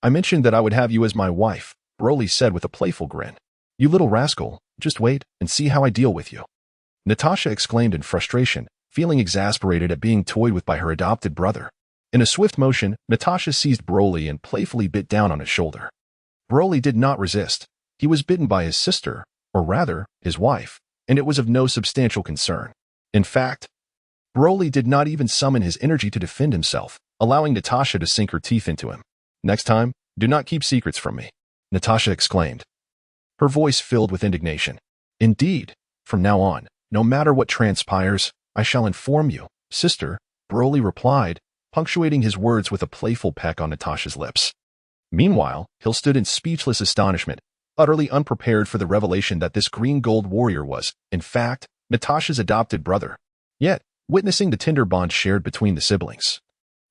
I mentioned that I would have you as my wife, Broly said with a playful grin. You little rascal, just wait and see how I deal with you. Natasha exclaimed in frustration, feeling exasperated at being toyed with by her adopted brother. In a swift motion, Natasha seized Broly and playfully bit down on his shoulder. Broly did not resist. He was bitten by his sister, or rather, his wife, and it was of no substantial concern. In fact, Broly did not even summon his energy to defend himself, allowing Natasha to sink her teeth into him. Next time, do not keep secrets from me, Natasha exclaimed, her voice filled with indignation. Indeed, from now on, no matter what transpires, I shall inform you, sister, Broly replied, punctuating his words with a playful peck on Natasha's lips. Meanwhile, Hill stood in speechless astonishment, utterly unprepared for the revelation that this green gold warrior was, in fact, Natasha's adopted brother. Yet, witnessing the tender bond shared between the siblings,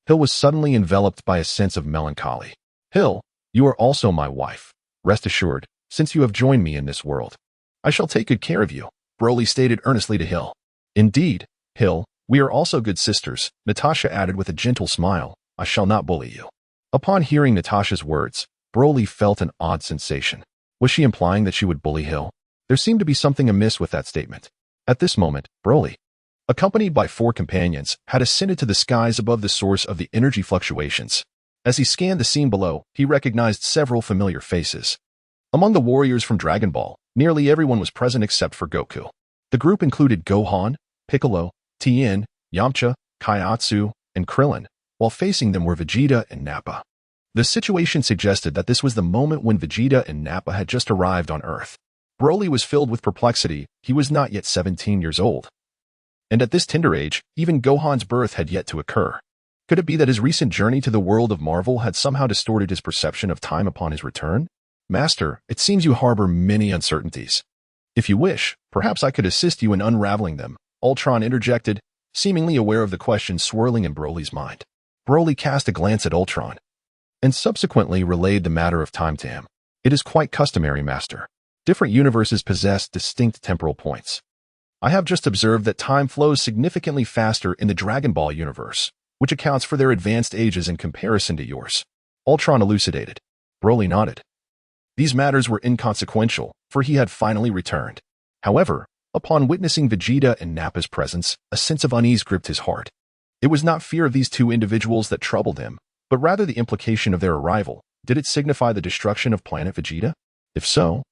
Hill was suddenly enveloped by a sense of melancholy. Hill, you are also my wife. Rest assured, since you have joined me in this world, I shall take good care of you, Broly stated earnestly to Hill. Indeed, Hill, we are also good sisters, Natasha added with a gentle smile. I shall not bully you. Upon hearing Natasha's words, Broly felt an odd sensation. Was she implying that she would bully Hill? There seemed to be something amiss with that statement. At this moment, Broly, accompanied by 4 companions, had ascended to the skies above the source of the energy fluctuations. As he scanned the scene below, he recognized several familiar faces. Among the warriors from Dragon Ball, nearly everyone was present except for Goku. The group included Gohan, Piccolo, Tien, Yamcha, Kaiatsu, and Krillin, while facing them were Vegeta and Nappa. The situation suggested that this was the moment when Vegeta and Nappa had just arrived on Earth. Broly was filled with perplexity. He was not yet 17 years old. And at this tender age, even Gohan's birth had yet to occur. Could it be that his recent journey to the world of Marvel had somehow distorted his perception of time upon his return? Master, it seems you harbor many uncertainties. If you wish, perhaps I could assist you in unraveling them, Ultron interjected, seemingly aware of the question swirling in Broly's mind. Broly cast a glance at Ultron, and subsequently relayed the matter of time to him. It is quite customary, Master. Different universes possess distinct temporal points. I have just observed that time flows significantly faster in the Dragon Ball universe, which accounts for their advanced ages in comparison to yours. Ultron elucidated. Broly nodded. These matters were inconsequential, for he had finally returned. However, upon witnessing Vegeta and Nappa's presence, a sense of unease gripped his heart. It was not fear of these 2 individuals that troubled him, but rather the implication of their arrival. Did it signify the destruction of planet Vegeta? If so,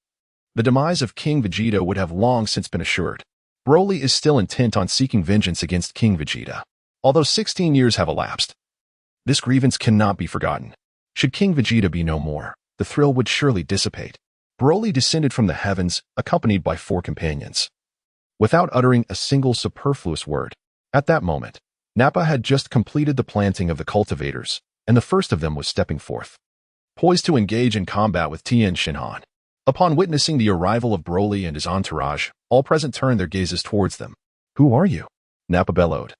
The demise of King Vegeta would have long since been assured. Broly is still intent on seeking vengeance against King Vegeta. Although 16 years have elapsed, this grievance cannot be forgotten. Should King Vegeta be no more, the thrill would surely dissipate. Broly descended from the heavens, accompanied by 4 companions. Without uttering a single superfluous word, at that moment, Nappa had just completed the planting of the cultivators, and the first of them was stepping forth, poised to engage in combat with Tien Shinhan. Upon witnessing the arrival of Broly and his entourage, all present turned their gazes towards them. "Who are you?" Nappa bellowed,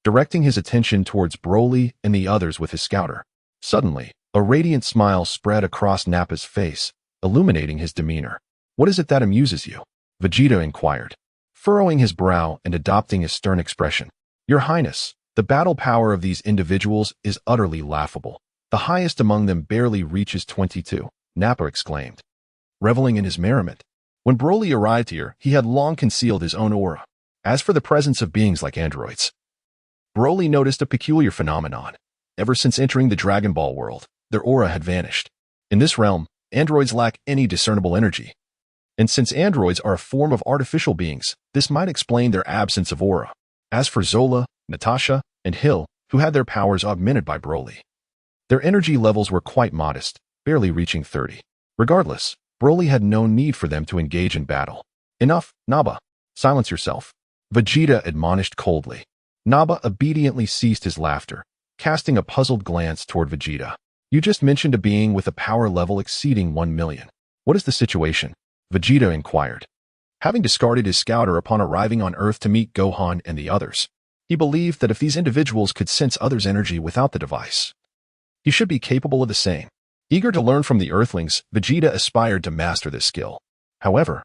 directing his attention towards Broly and the others with his scouter. Suddenly, a radiant smile spread across Nappa's face, illuminating his demeanor. "What is it that amuses you?" Vegeta inquired, furrowing his brow and adopting a stern expression. "Your Highness, the battle power of these individuals is utterly laughable. The highest among them barely reaches 22, Nappa exclaimed, reveling in his merriment. When Broly arrived here, he had long concealed his own aura. As for the presence of beings like androids, Broly noticed a peculiar phenomenon. Ever since entering the Dragon Ball world, their aura had vanished. In this realm, androids lack any discernible energy. And since androids are a form of artificial beings, this might explain their absence of aura. As for Zola, Natasha, and Hill, who had their powers augmented by Broly, their energy levels were quite modest, barely reaching 30. Regardless, Broly had no need for them to engage in battle. "Enough, Naba. Silence yourself," Vegeta admonished coldly. Naba obediently ceased his laughter, casting a puzzled glance toward Vegeta. "You just mentioned a being with a power level exceeding 1 million. What is the situation?" Vegeta inquired. Having discarded his scouter upon arriving on Earth to meet Gohan and the others, he believed that if these individuals could sense others' energy without the device, he should be capable of the same. Eager to learn from the Earthlings, Vegeta aspired to master this skill. However,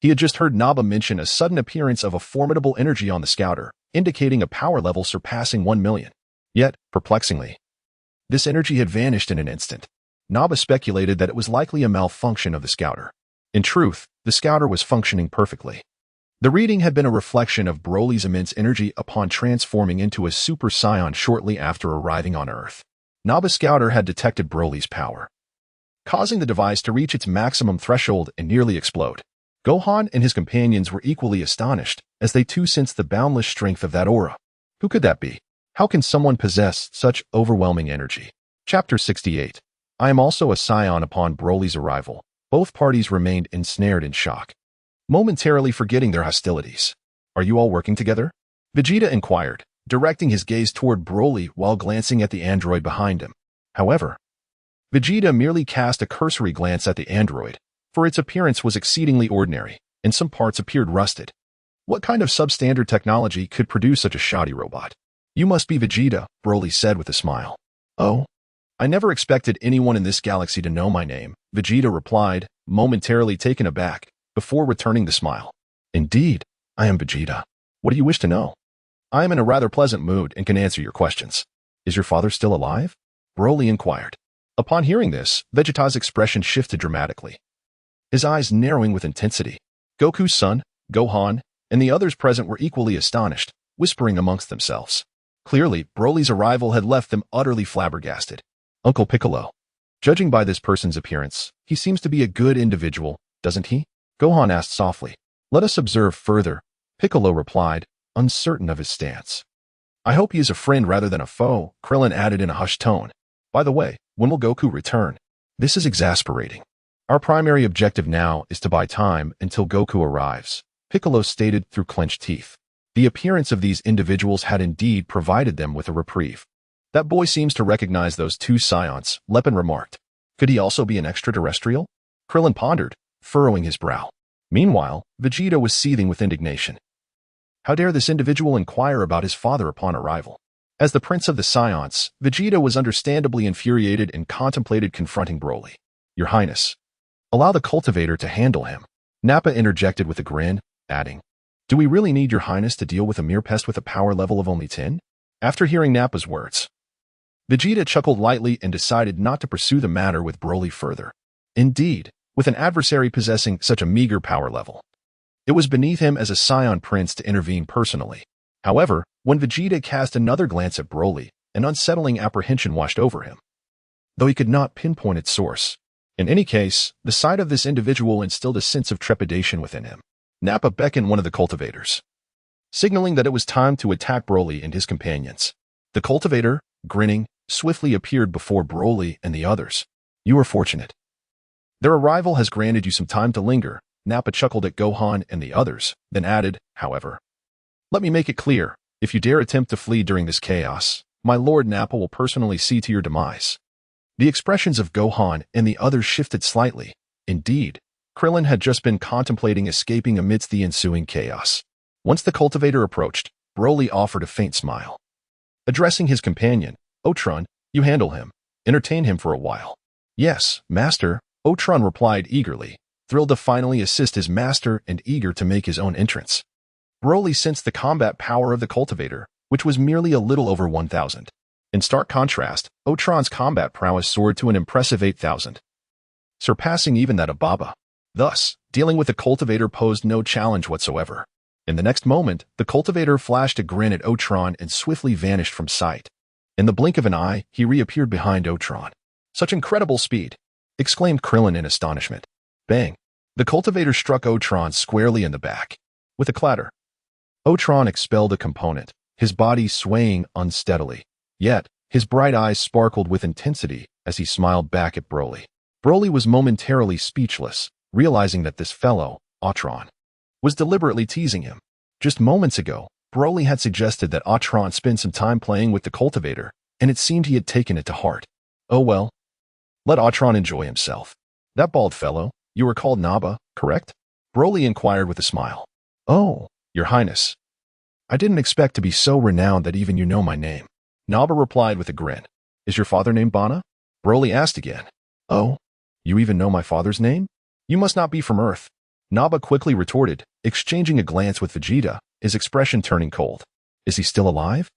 he had just heard Naba mention a sudden appearance of a formidable energy on the scouter, indicating a power level surpassing 1 million. Yet, perplexingly, this energy had vanished in an instant. Naba speculated that it was likely a malfunction of the scouter. In truth, the scouter was functioning perfectly. The reading had been a reflection of Broly's immense energy upon transforming into a Super Saiyan shortly after arriving on Earth. Naba's scouter had detected Broly's power, causing the device to reach its maximum threshold and nearly explode. Gohan and his companions were equally astonished, as they too sensed the boundless strength of that aura. Who could that be? How can someone possess such overwhelming energy? Chapter 68. I am also a Saiyan. Upon Broly's arrival, both parties remained ensnared in shock, momentarily forgetting their hostilities. "Are you all working together?" Vegeta inquired, directing his gaze toward Broly while glancing at the android behind him. However, Vegeta merely cast a cursory glance at the android, for its appearance was exceedingly ordinary, and some parts appeared rusted. What kind of substandard technology could produce such a shoddy robot? "You must be Vegeta," Broly said with a smile. "Oh, I never expected anyone in this galaxy to know my name," Vegeta replied, momentarily taken aback, before returning the smile. "Indeed, I am Vegeta. What do you wish to know?" "I am in a rather pleasant mood and can answer your questions." "Is your father still alive?" Broly inquired. Upon hearing this, Vegeta's expression shifted dramatically, his eyes narrowing with intensity. Goku's son, Gohan, and the others present were equally astonished, whispering amongst themselves. Clearly, Broly's arrival had left them utterly flabbergasted. "Uncle Piccolo. Judging by this person's appearance, he seems to be a good individual, doesn't he?" Gohan asked softly. "Let us observe further," Piccolo replied, uncertain of his stance. "I hope he is a friend rather than a foe," Krillin added in a hushed tone. "By the way, when will Goku return?" "This is exasperating. Our primary objective now is to buy time until Goku arrives," Piccolo stated through clenched teeth. The appearance of these individuals had indeed provided them with a reprieve. "That boy seems to recognize those 2 Saiyans," Lepin remarked. "Could he also be an extraterrestrial?" Krillin pondered, furrowing his brow. Meanwhile, Vegeta was seething with indignation. How dare this individual inquire about his father upon arrival? As the prince of the Saiyans, Vegeta was understandably infuriated and contemplated confronting Broly. "Your Highness, allow the cultivator to handle him," Nappa interjected with a grin, adding, "Do we really need your Highness to deal with a mere pest with a power level of only 10? After hearing Nappa's words, Vegeta chuckled lightly and decided not to pursue the matter with Broly further. Indeed, with an adversary possessing such a meager power level, it was beneath him as a Saiyan prince to intervene personally. However, when Vegeta cast another glance at Broly, an unsettling apprehension washed over him. Though he could not pinpoint its source, In any case, the sight of this individual instilled a sense of trepidation within him. Nappa beckoned one of the cultivators, signaling that it was time to attack Broly and his companions. The cultivator, grinning, swiftly appeared before Broly and the others. You are fortunate. Their arrival has granted you some time to linger. Nappa chuckled at Gohan and the others, then added, however, let me make it clear, if you dare attempt to flee during this chaos, my Lord Nappa will personally see to your demise. The expressions of Gohan and the others shifted slightly. Indeed, Krillin had just been contemplating escaping amidst the ensuing chaos. Once the cultivator approached, Broly offered a faint smile. Addressing his companion, Otron, you handle him. Entertain him for a while. Yes, master, Otron replied eagerly, thrilled to finally assist his master and eager to make his own entrance. Broly sensed the combat power of the cultivator, which was merely a little over 1,000. In stark contrast, Otron's combat prowess soared to an impressive 8,000, surpassing even that of Baba. Thus, dealing with the cultivator posed no challenge whatsoever. In the next moment, the cultivator flashed a grin at Otron and swiftly vanished from sight. In the blink of an eye, he reappeared behind Otron. Such incredible speed! Exclaimed Krillin in astonishment. Bang! The cultivator struck Otron squarely in the back. With a clatter, Otron expelled a component, his body swaying unsteadily. Yet, his bright eyes sparkled with intensity as he smiled back at Broly. Broly was momentarily speechless, realizing that this fellow, Otron, was deliberately teasing him. Just moments ago, Broly had suggested that Otron spend some time playing with the cultivator, and it seemed he had taken it to heart. Oh well. Let Otron enjoy himself. That bald fellow, you were called Naba, correct? Broly inquired with a smile. Oh, your highness. I didn't expect to be so renowned that even you know my name. Naba replied with a grin. Is your father named Bana? Broly asked again. Oh, you even know my father's name? You must not be from Earth. Naba quickly retorted, exchanging a glance with Vegeta, his expression turning cold. Is he still alive?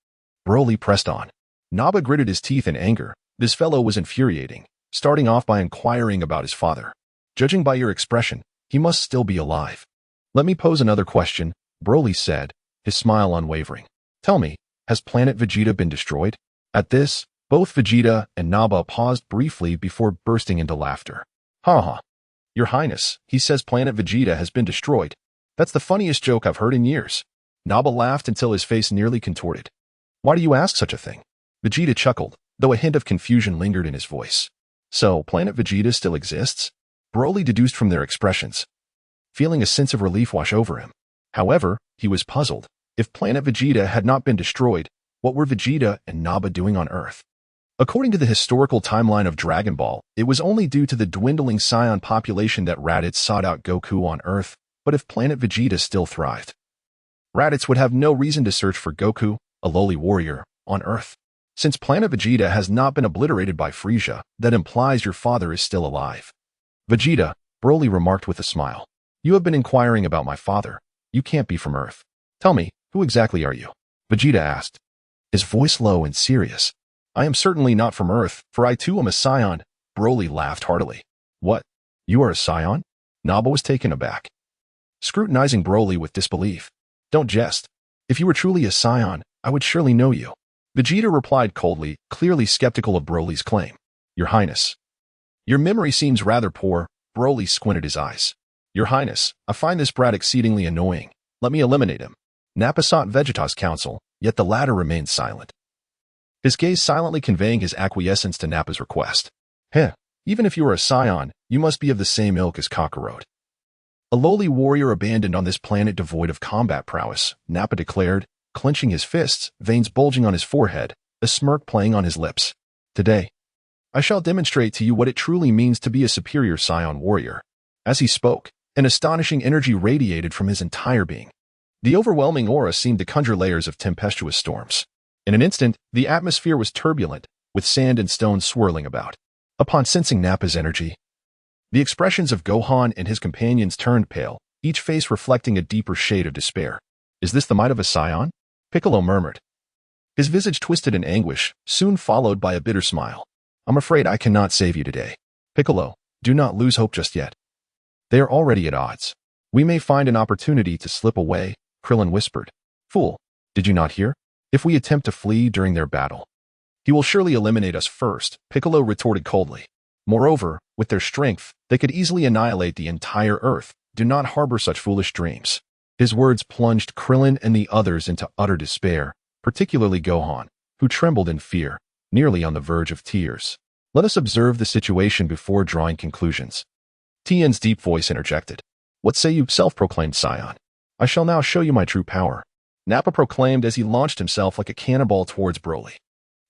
Broly pressed on. Naba gritted his teeth in anger. This fellow was infuriating, starting off by inquiring about his father. Judging by your expression, he must still be alive. Let me pose another question, Broly said, his smile unwavering. Tell me, has planet Vegeta been destroyed? At this, both Vegeta and Naba paused briefly before bursting into laughter. Ha ha. Your Highness, he says planet Vegeta has been destroyed. That's the funniest joke I've heard in years. Naba laughed until his face nearly contorted. Why do you ask such a thing? Vegeta chuckled, though a hint of confusion lingered in his voice. So, planet Vegeta still exists? Broly deduced from their expressions, feeling a sense of relief wash over him. However, he was puzzled. If planet Vegeta had not been destroyed, what were Vegeta and Naba doing on Earth? According to the historical timeline of Dragon Ball, it was only due to the dwindling Saiyan population that Raditz sought out Goku on Earth, but if planet Vegeta still thrived, Raditz would have no reason to search for Goku, a lowly warrior, on Earth. Since planet Vegeta has not been obliterated by Frieza, that implies your father is still alive. Vegeta, Broly remarked with a smile. You have been inquiring about my father. You can't be from Earth. Tell me, who exactly are you? Vegeta asked, his voice low and serious. I am certainly not from Earth, for I too am a Saiyan. Broly laughed heartily. What? You are a Saiyan? Naba was taken aback, scrutinizing Broly with disbelief. Don't jest. If you were truly a Saiyan, I would surely know you. Vegeta replied coldly, clearly skeptical of Broly's claim. Your Highness, your memory seems rather poor. Broly squinted his eyes. Your Highness, I find this brat exceedingly annoying. Let me eliminate him. Nappa sought Vegeta's counsel, yet the latter remained silent, his gaze silently conveying his acquiescence to Nappa's request. Heh, even if you are a Saiyan, you must be of the same ilk as Kakarot, a lowly warrior abandoned on this planet devoid of combat prowess, Nappa declared, clenching his fists, veins bulging on his forehead, a smirk playing on his lips. Today, I shall demonstrate to you what it truly means to be a superior Saiyan warrior. As he spoke, an astonishing energy radiated from his entire being. The overwhelming aura seemed to conjure layers of tempestuous storms. In an instant, the atmosphere was turbulent, with sand and stones swirling about. Upon sensing Nappa's energy, the expressions of Gohan and his companions turned pale, each face reflecting a deeper shade of despair. Is this the might of a Saiyan? Piccolo murmured, his visage twisted in anguish, soon followed by a bitter smile. I'm afraid I cannot save you today. Piccolo, do not lose hope just yet. They are already at odds. We may find an opportunity to slip away, Krillin whispered. Fool, did you not hear? If we attempt to flee during their battle, he will surely eliminate us first, Piccolo retorted coldly. Moreover, with their strength, they could easily annihilate the entire Earth. Do not harbor such foolish dreams. His words plunged Krillin and the others into utter despair, particularly Gohan, who trembled in fear, nearly on the verge of tears. Let us observe the situation before drawing conclusions. Tien's deep voice interjected. What say you, self-proclaimed Saiyan? I shall now show you my true power. Nappa proclaimed as he launched himself like a cannonball towards Broly.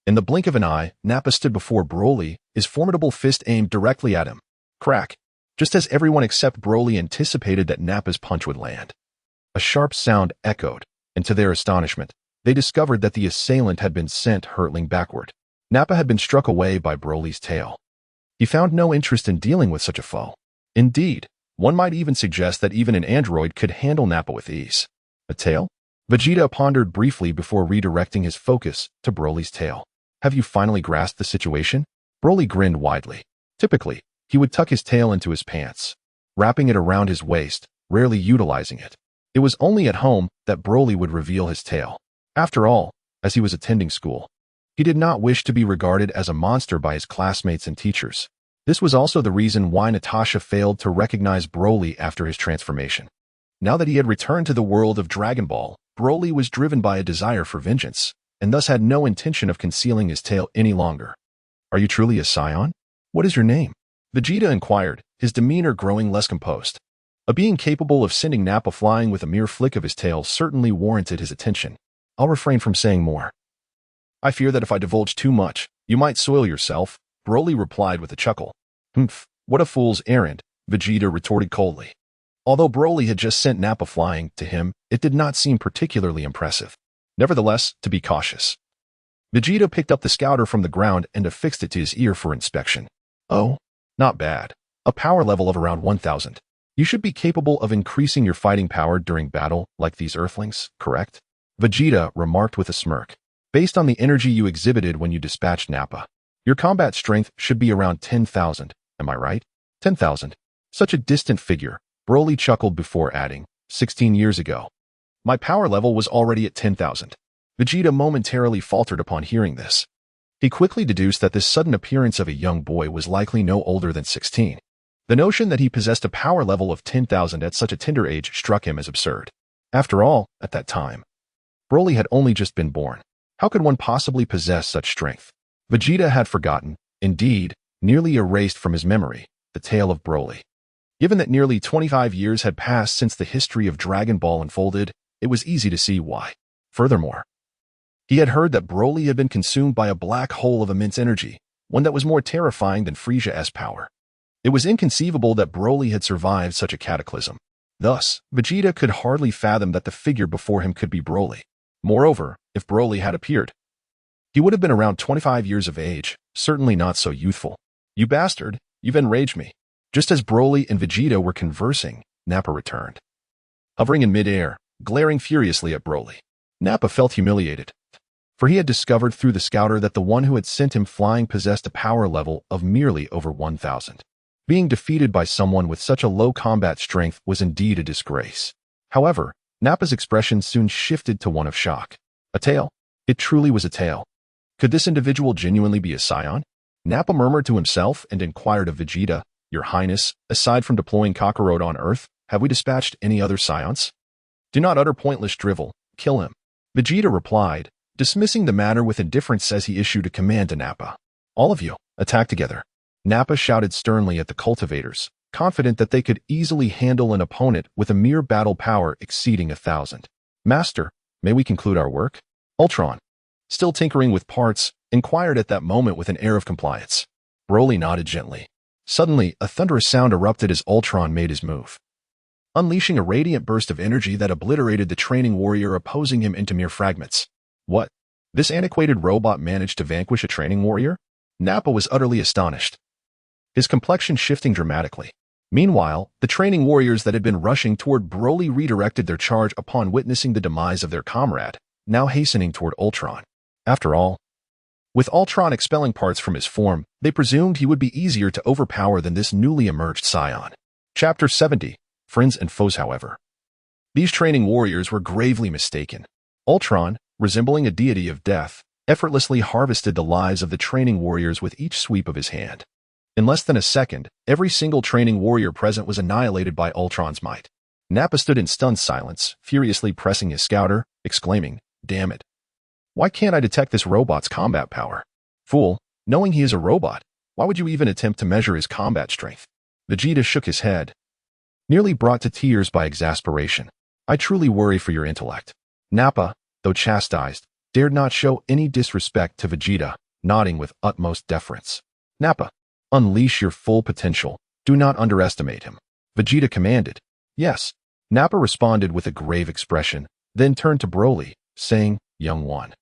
In the blink of an eye, Nappa stood before Broly, his formidable fist aimed directly at him. Crack! Just as everyone except Broly anticipated that Nappa's punch would land. A sharp sound echoed, and to their astonishment, they discovered that the assailant had been sent hurtling backward. Nappa had been struck away by Broly's tail. He found no interest in dealing with such a foe. Indeed, one might even suggest that even an android could handle Nappa with ease. A tail? Vegeta pondered briefly before redirecting his focus to Broly's tail. Have you finally grasped the situation? Broly grinned widely. Typically, he would tuck his tail into his pants, wrapping it around his waist, rarely utilizing it. It was only at home that Broly would reveal his tail. After all, as he was attending school, he did not wish to be regarded as a monster by his classmates and teachers. This was also the reason why Natasha failed to recognize Broly after his transformation. Now that he had returned to the world of Dragon Ball, Broly was driven by a desire for vengeance, and thus had no intention of concealing his tail any longer. Are you truly a Saiyan? What is your name? Vegeta inquired, his demeanor growing less composed. A being capable of sending Nappa flying with a mere flick of his tail certainly warranted his attention. I'll refrain from saying more. I fear that if I divulge too much, you might soil yourself, Broly replied with a chuckle. Humph, what a fool's errand, Vegeta retorted coldly. Although Broly had just sent Nappa flying, to him, it did not seem particularly impressive. Nevertheless, to be cautious. Vegeta picked up the scouter from the ground and affixed it to his ear for inspection. Oh, not bad. A power level of around 1000. You should be capable of increasing your fighting power during battle like these Earthlings, correct? Vegeta remarked with a smirk. Based on the energy you exhibited when you dispatched Nappa, your combat strength should be around 10,000, am I right? 10,000. Such a distant figure, Broly chuckled before adding, 16 years ago. My power level was already at 10,000. Vegeta momentarily faltered upon hearing this. He quickly deduced that this sudden appearance of a young boy was likely no older than 16. The notion that he possessed a power level of 10,000 at such a tender age struck him as absurd. After all, at that time, Broly had only just been born. How could one possibly possess such strength? Vegeta had forgotten, indeed, nearly erased from his memory, the tale of Broly. Given that nearly 25 years had passed since the history of Dragon Ball unfolded, it was easy to see why. Furthermore, he had heard that Broly had been consumed by a black hole of immense energy, one that was more terrifying than Frieza's power. It was inconceivable that Broly had survived such a cataclysm. Thus, Vegeta could hardly fathom that the figure before him could be Broly. Moreover, if Broly had appeared, he would have been around 25 years of age, certainly not so youthful. You bastard, you've enraged me. Just as Broly and Vegeta were conversing, Nappa returned. Hovering in midair, glaring furiously at Broly, Nappa felt humiliated, for he had discovered through the scouter that the one who had sent him flying possessed a power level of merely over 1000. Being defeated by someone with such a low combat strength was indeed a disgrace. However, Nappa's expression soon shifted to one of shock. A tail? It truly was a tail. Could this individual genuinely be a Saiyan? Nappa murmured to himself and inquired of Vegeta, Your Highness, aside from deploying Kakarot on Earth, have we dispatched any other Saiyans? Do not utter pointless drivel, kill him. Vegeta replied, dismissing the matter with indifference as he issued a command to Nappa. All of you, attack together. Nappa shouted sternly at the cultivators, confident that they could easily handle an opponent with a mere battle power exceeding 1000. Master, may we conclude our work? Ultron, still tinkering with parts, inquired at that moment with an air of compliance. Broly nodded gently. Suddenly, a thunderous sound erupted as Ultron made his move, unleashing a radiant burst of energy that obliterated the training warrior opposing him into mere fragments. What? This antiquated robot managed to vanquish a training warrior? Nappa was utterly astonished, his complexion shifting dramatically. Meanwhile, the training warriors that had been rushing toward Broly redirected their charge upon witnessing the demise of their comrade, now hastening toward Ultron. After all, with Ultron expelling parts from his form, they presumed he would be easier to overpower than this newly emerged Saiyan. Chapter 70. Friends and Foes. However, these training warriors were gravely mistaken. Ultron, resembling a deity of death, effortlessly harvested the lives of the training warriors with each sweep of his hand. In less than a second, every single training warrior present was annihilated by Ultron's might. Nappa stood in stunned silence, furiously pressing his scouter, exclaiming, "Damn it. Why can't I detect this robot's combat power? Fool, knowing he is a robot, why would you even attempt to measure his combat strength?" Vegeta shook his head, nearly brought to tears by exasperation. "I truly worry for your intellect." Nappa, though chastised, dared not show any disrespect to Vegeta, nodding with utmost deference. "Nappa, unleash your full potential. Do not underestimate him," Vegeta commanded. "Yes." Nappa responded with a grave expression, then turned to Broly, saying, "Young one,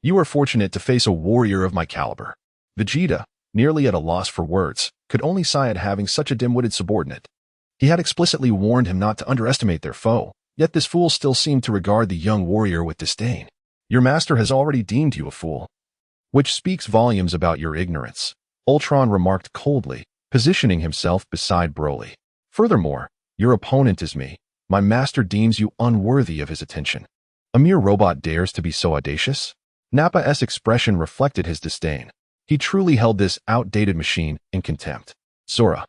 you are fortunate to face a warrior of my caliber." Vegeta, nearly at a loss for words, could only sigh at having such a dim-witted subordinate. He had explicitly warned him not to underestimate their foe, yet this fool still seemed to regard the young warrior with disdain. "Your master has already deemed you a fool, which speaks volumes about your ignorance," Ultron remarked coldly, positioning himself beside Broly. "Furthermore, your opponent is me. My master deems you unworthy of his attention. A mere robot dares to be so audacious?" Nappa's expression reflected his disdain. He truly held this outdated machine in contempt. "Sora,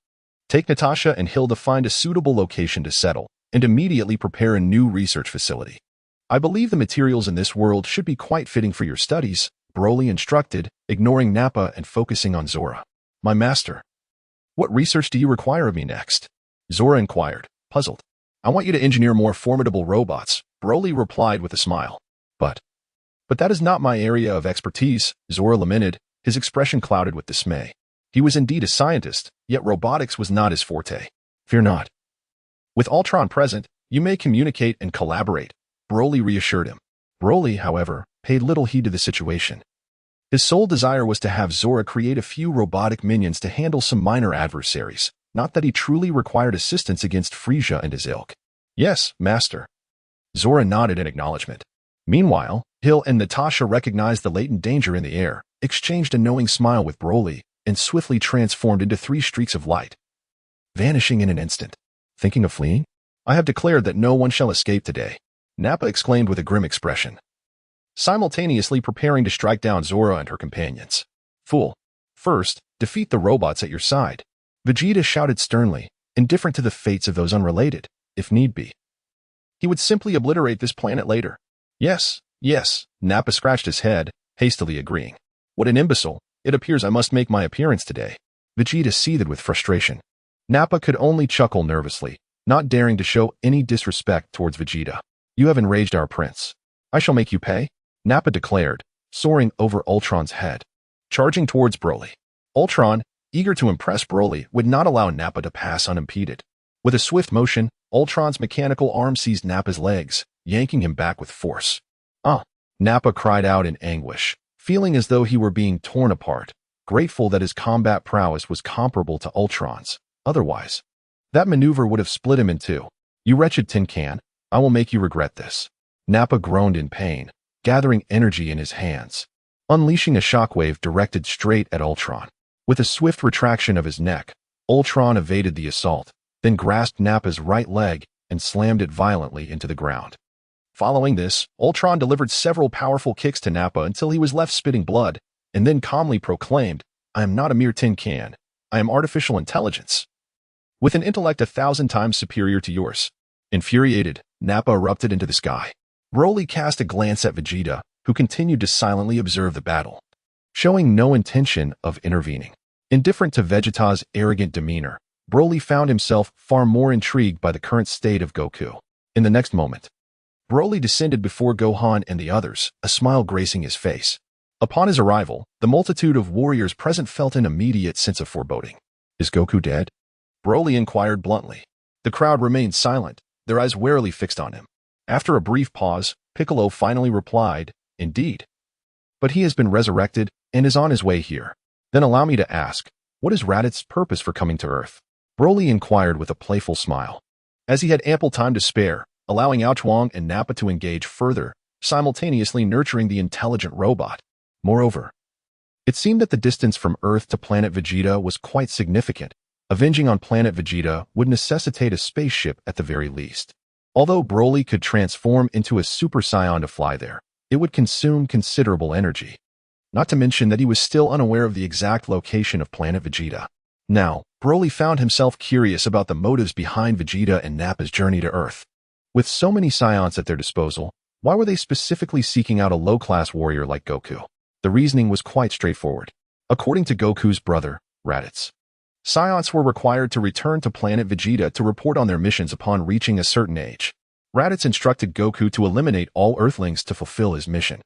take Natasha and Hilda, find a suitable location to settle, and immediately prepare a new research facility. I believe the materials in this world should be quite fitting for your studies," Broly instructed, ignoring Nappa and focusing on Zora. "My master, what research do you require of me next?" Zora inquired, puzzled. "I want you to engineer more formidable robots," Broly replied with a smile. But that is not my area of expertise," Zora lamented, his expression clouded with dismay. He was indeed a scientist, yet robotics was not his forte. "Fear not. With Ultron present, you may communicate and collaborate," Broly reassured him. Broly, however, paid little heed to the situation. His sole desire was to have Zora create a few robotic minions to handle some minor adversaries, not that he truly required assistance against Frieza and his ilk. "Yes, master." Zora nodded in acknowledgement. Meanwhile, Hill and Natasha recognized the latent danger in the air, exchanged a knowing smile with Broly, and swiftly transformed into 3 streaks of light, vanishing in an instant. "Thinking of fleeing? I have declared that no one shall escape today," Nappa exclaimed with a grim expression, simultaneously preparing to strike down Zora and her companions. "Fool. First, defeat the robots at your side," Vegeta shouted sternly, indifferent to the fates of those unrelated, if need be. He would simply obliterate this planet later. Yes, Nappa scratched his head, hastily agreeing. "What an imbecile. It appears I must make my appearance today." Vegeta seethed with frustration. Nappa could only chuckle nervously, not daring to show any disrespect towards Vegeta. "You have enraged our prince. I shall make you pay," Nappa declared, soaring over Ultron's head, charging towards Broly. Ultron, eager to impress Broly, would not allow Nappa to pass unimpeded. With a swift motion, Ultron's mechanical arm seized Nappa's legs, yanking him back with force. "Ah!" Nappa cried out in anguish, feeling as though he were being torn apart, grateful that his combat prowess was comparable to Ultron's. Otherwise, that maneuver would have split him in two. "You wretched tin can, I will make you regret this." Nappa groaned in pain, gathering energy in his hands, unleashing a shockwave directed straight at Ultron. With a swift retraction of his neck, Ultron evaded the assault, then grasped Nappa's right leg and slammed it violently into the ground. Following this, Ultron delivered several powerful kicks to Nappa until he was left spitting blood, and then calmly proclaimed, "I am not a mere tin can. I am artificial intelligence, with an intellect 1,000 times superior to yours." Infuriated, Nappa erupted into the sky. Broly cast a glance at Vegeta, who continued to silently observe the battle, showing no intention of intervening. Indifferent to Vegeta's arrogant demeanor, Broly found himself far more intrigued by the current state of Goku. In the next moment, Broly descended before Gohan and the others, a smile gracing his face. Upon his arrival, the multitude of warriors present felt an immediate sense of foreboding. "Is Goku dead?" Broly inquired bluntly. The crowd remained silent, their eyes warily fixed on him. After a brief pause, Piccolo finally replied, "Indeed. But he has been resurrected and is on his way here." "Then allow me to ask, what is Raditz' purpose for coming to Earth?" Broly inquired with a playful smile. As he had ample time to spare, allowing Yao Chuang and Nappa to engage further, simultaneously nurturing the intelligent robot. Moreover, it seemed that the distance from Earth to planet Vegeta was quite significant. Avenging on planet Vegeta would necessitate a spaceship at the very least. Although Broly could transform into a Super Saiyan to fly there, it would consume considerable energy. Not to mention that he was still unaware of the exact location of planet Vegeta. Now, Broly found himself curious about the motives behind Vegeta and Nappa's journey to Earth. With so many Saiyans at their disposal, why were they specifically seeking out a low-class warrior like Goku? The reasoning was quite straightforward. According to Goku's brother, Raditz, Saiyans were required to return to planet Vegeta to report on their missions upon reaching a certain age. Raditz instructed Goku to eliminate all Earthlings to fulfill his mission.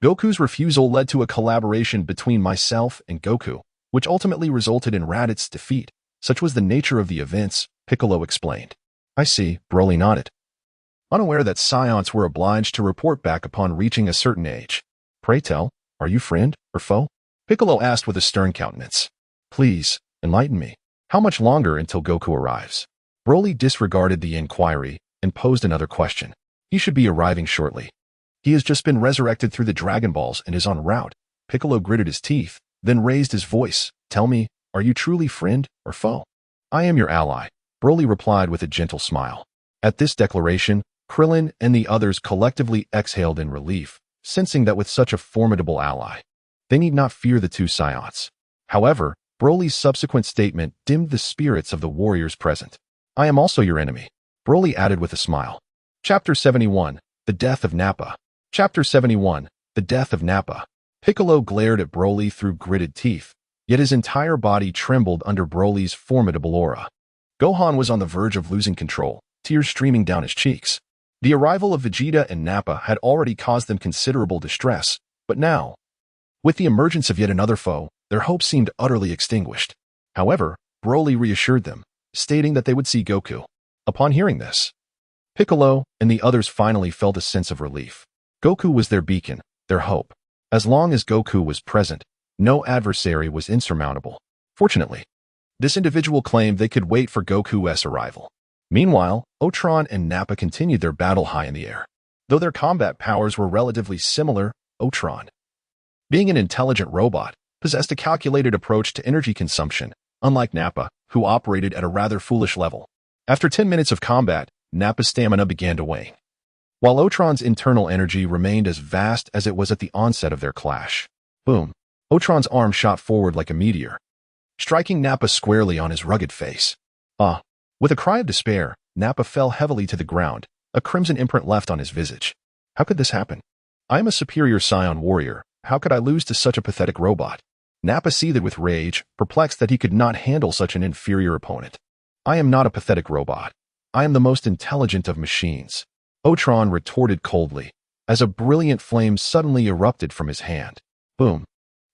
Goku's refusal led to a collaboration between myself and Goku, which ultimately resulted in Raditz's defeat. Such was the nature of the events, Piccolo explained. I see, Broly nodded, unaware that Saiyans were obliged to report back upon reaching a certain age. Pray tell, are you friend or foe? Piccolo asked with a stern countenance. Please, enlighten me. How much longer until Goku arrives? Broly disregarded the inquiry and posed another question. He should be arriving shortly. He has just been resurrected through the Dragon Balls and is en route. Piccolo gritted his teeth, then raised his voice. Tell me, are you truly friend or foe? I am your ally, Broly replied with a gentle smile. At this declaration, Krillin and the others collectively exhaled in relief, sensing that with such a formidable ally, they need not fear the two Saiyans. However, Broly's subsequent statement dimmed the spirits of the warriors present. I am also your enemy, Broly added with a smile. Chapter 71, The Death of Nappa. Chapter 71, The Death of Nappa. Piccolo glared at Broly through gritted teeth, yet his entire body trembled under Broly's formidable aura. Gohan was on the verge of losing control, tears streaming down his cheeks. The arrival of Vegeta and Nappa had already caused them considerable distress, but now, with the emergence of yet another foe, their hopes seemed utterly extinguished. However, Broly reassured them, stating that they would see Goku. Upon hearing this, Piccolo and the others finally felt a sense of relief. Goku was their beacon, their hope. As long as Goku was present, no adversary was insurmountable. Fortunately, this individual claimed they could wait for Goku's arrival. Meanwhile, Ultron and Nappa continued their battle high in the air. Though their combat powers were relatively similar, Ultron, being an intelligent robot, possessed a calculated approach to energy consumption, unlike Nappa, who operated at a rather foolish level. After 10 minutes of combat, Nappa's stamina began to wane, while Ultron's internal energy remained as vast as it was at the onset of their clash. Boom! Ultron's arm shot forward like a meteor, striking Nappa squarely on his rugged face. With a cry of despair, Nappa fell heavily to the ground, a crimson imprint left on his visage. How could this happen? I am a superior Saiyan warrior. How could I lose to such a pathetic robot? Nappa seethed with rage, perplexed that he could not handle such an inferior opponent. I am not a pathetic robot. I am the most intelligent of machines, Ultron retorted coldly, as a brilliant flame suddenly erupted from his hand. Boom!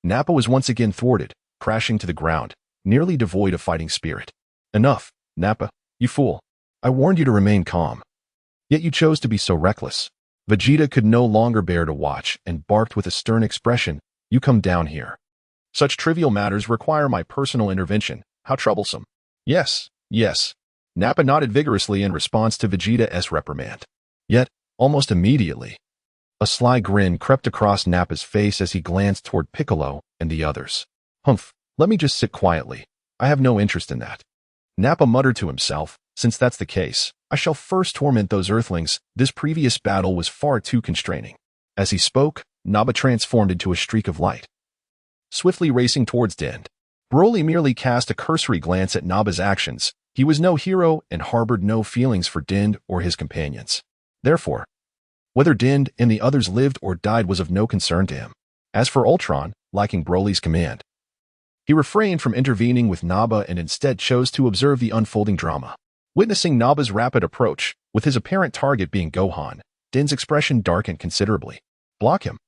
Nappa was once again thwarted, crashing to the ground, nearly devoid of fighting spirit. Enough, Nappa, you fool. I warned you to remain calm. Yet you chose to be so reckless. Vegeta could no longer bear to watch and barked with a stern expression, You come down here. Such trivial matters require my personal intervention. How troublesome. Yes, yes. Nappa nodded vigorously in response to Vegeta's reprimand. Yet, almost immediately, a sly grin crept across Nappa's face as he glanced toward Piccolo and the others. Humph, let me just sit quietly. I have no interest in that. Nappa muttered to himself, since that's the case, I shall first torment those Earthlings. This previous battle was far too constraining. As he spoke, Nappa transformed into a streak of light, swiftly racing towards Dend. Broly merely cast a cursory glance at Nappa's actions. He was no hero and harbored no feelings for Dend or his companions. Therefore, whether Dend and the others lived or died was of no concern to him. As for Ultron, lacking Broly's command, he refrained from intervening with Nappa and instead chose to observe the unfolding drama. Witnessing Nappa's rapid approach, with his apparent target being Gohan, Dend's expression darkened considerably. Block him,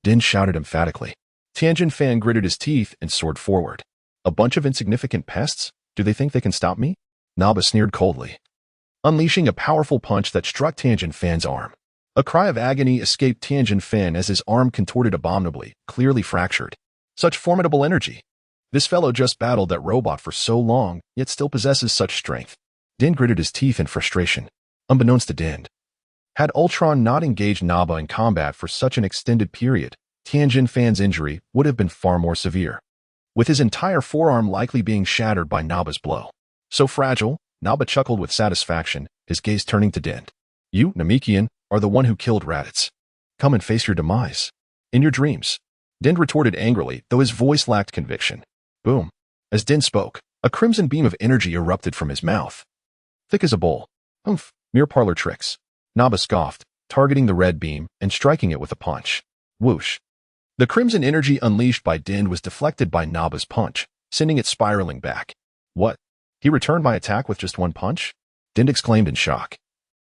Dend shouted emphatically. Tianjin Fan gritted his teeth and soared forward. A bunch of insignificant pests? Do they think they can stop me? Nappa sneered coldly, unleashing a powerful punch that struck Tianjin Fan's arm. A cry of agony escaped Tianjin Fan as his arm contorted abominably, clearly fractured. Such formidable energy. This fellow just battled that robot for so long, yet still possesses such strength. Dend gritted his teeth in frustration. Unbeknownst to Dend, had Ultron not engaged Nappa in combat for such an extended period, Tianjin Fan's injury would have been far more severe, with his entire forearm likely being shattered by Nappa's blow. So fragile, Nappa chuckled with satisfaction, his gaze turning to Dend. You, Namekian, are the one who killed Raditz. Come and face your demise. In your dreams. Dend retorted angrily, though his voice lacked conviction. Boom. As Dend spoke, A crimson beam of energy erupted from his mouth. Thick as a bowl. Humph, mere parlor tricks. Naba scoffed, targeting the red beam and striking it with a punch. Whoosh. The crimson energy unleashed by Din was deflected by Naba's punch, sending it spiraling back. What? He returned my attack with just one punch? Din exclaimed in shock.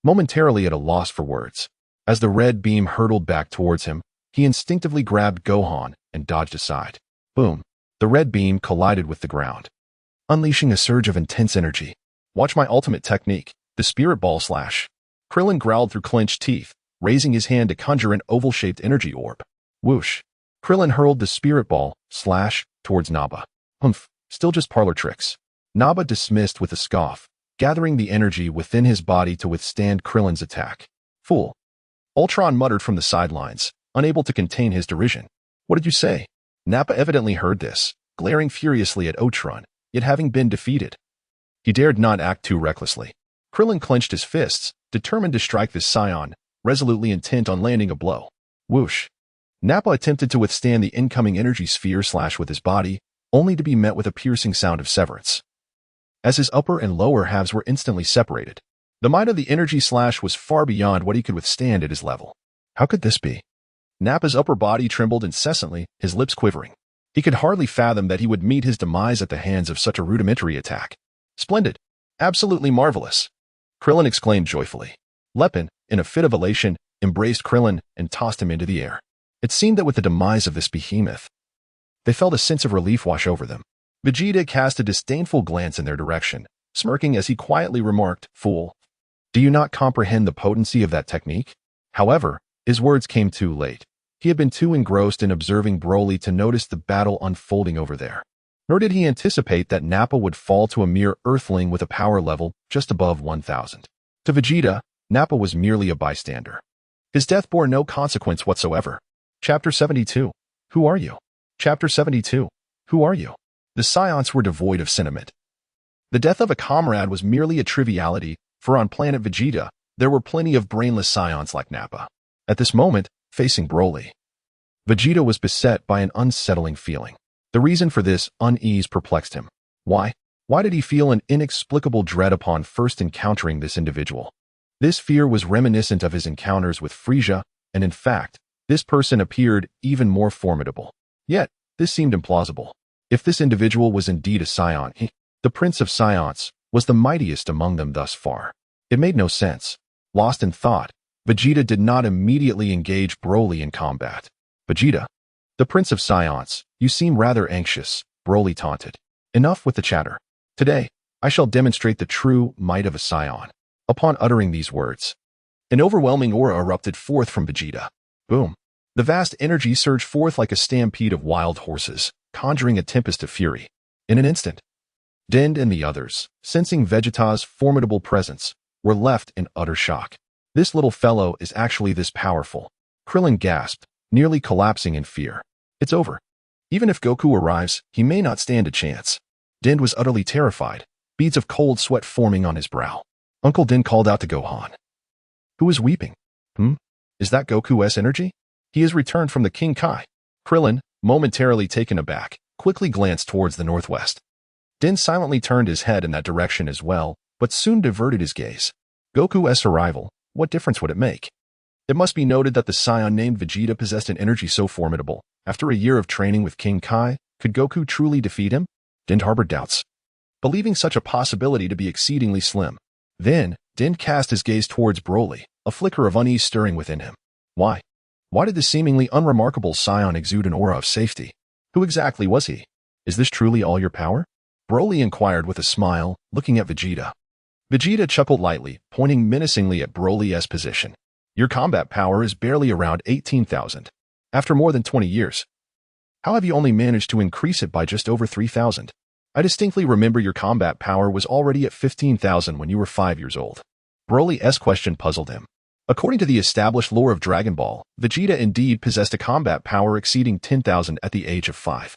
Momentarily at a loss for words. As the red beam hurtled back towards him, he instinctively grabbed Gohan and dodged aside. Boom. The red beam collided with the ground, unleashing a surge of intense energy. Watch my ultimate technique, the Spirit Ball Slash. Krillin growled through clenched teeth, raising his hand to conjure an oval-shaped energy orb. Whoosh. Krillin hurled the Spirit Ball Slash towards Naba. Humph, still just parlor tricks. Naba dismissed with a scoff, gathering the energy within his body to withstand Krillin's attack. Fool. Ultron muttered from the sidelines, unable to contain his derision. What did you say? Nappa evidently heard this, glaring furiously at Ultron, yet having been defeated. He dared not act too recklessly. Krillin clenched his fists, determined to strike this Saiyan, resolutely intent on landing a blow. Whoosh. Nappa attempted to withstand the incoming energy sphere slash with his body, only to be met with a piercing sound of severance. As his upper and lower halves were instantly separated, the might of the energy slash was far beyond what he could withstand at his level. How could this be? Nappa's upper body trembled incessantly, his lips quivering. He could hardly fathom that he would meet his demise at the hands of such a rudimentary attack. Splendid. Absolutely marvelous. Krillin exclaimed joyfully. Lepin, in a fit of elation, embraced Krillin and tossed him into the air. It seemed that with the demise of this behemoth, they felt a sense of relief wash over them. Vegeta cast a disdainful glance in their direction, smirking as he quietly remarked, Fool. Do you not comprehend the potency of that technique? However, his words came too late. He had been too engrossed in observing Broly to notice the battle unfolding over there. Nor did he anticipate that Nappa would fall to a mere earthling with a power level just above 1,000. To Vegeta, Nappa was merely a bystander. His death bore no consequence whatsoever. Chapter 72. Who are you? Chapter 72. Who are you? The Saiyans were devoid of sentiment. The death of a comrade was merely a triviality, for on planet Vegeta, there were plenty of brainless Saiyans like Nappa. At this moment, facing Broly, Vegeta was beset by an unsettling feeling. The reason for this unease perplexed him. Why? Why did he feel an inexplicable dread upon first encountering this individual? This fear was reminiscent of his encounters with Frieza, and in fact, this person appeared even more formidable. Yet, this seemed implausible. If this individual was indeed a Saiyan, he, the Prince of Saiyans, was the mightiest among them thus far. It made no sense. Lost in thought, Vegeta did not immediately engage Broly in combat. Vegeta, the Prince of Saiyans, you seem rather anxious, Broly taunted. Enough with the chatter. Today, I shall demonstrate the true might of a Saiyan. Upon uttering these words, an overwhelming aura erupted forth from Vegeta. Boom. The vast energy surged forth like a stampede of wild horses, conjuring a tempest of fury. In an instant, Din and the others, sensing Vegeta's formidable presence, were left in utter shock. This little fellow is actually this powerful. Krillin gasped, nearly collapsing in fear. It's over. Even if Goku arrives, he may not stand a chance. Din was utterly terrified, beads of cold sweat forming on his brow. Uncle Din called out to Gohan. Who is weeping? Is that Goku's energy? He has returned from the King Kai. Krillin, momentarily taken aback, quickly glanced towards the northwest. Din silently turned his head in that direction as well, but soon diverted his gaze. Goku's arrival, what difference would it make? It must be noted that the Saiyan named Vegeta possessed an energy so formidable. After a year of training with King Kai, could Goku truly defeat him? Din harbored doubts, believing such a possibility to be exceedingly slim. Then, Din cast his gaze towards Broly, a flicker of unease stirring within him. Why? Why did this seemingly unremarkable Saiyan exude an aura of safety? Who exactly was he? Is this truly all your power? Broly inquired with a smile, looking at Vegeta. Vegeta chuckled lightly, pointing menacingly at Broly's position. Your combat power is barely around 18,000. After more than 20 years. How have you only managed to increase it by just over 3,000? I distinctly remember your combat power was already at 15,000 when you were 5 years old. Broly's question puzzled him. According to the established lore of Dragon Ball, Vegeta indeed possessed a combat power exceeding 10,000 at the age of 5.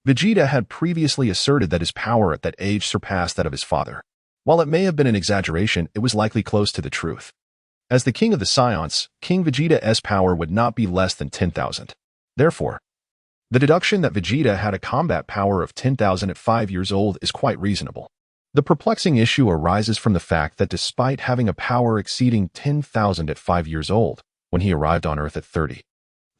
Vegeta had previously asserted that his power at that age surpassed that of his father. While it may have been an exaggeration, it was likely close to the truth. As the king of the Saiyans, King Vegeta's power would not be less than 10,000. Therefore, The deduction that Vegeta had a combat power of 10,000 at 5 years old is quite reasonable. The perplexing issue arises from the fact that despite having a power exceeding 10,000 at 5 years old, when he arrived on Earth at 30,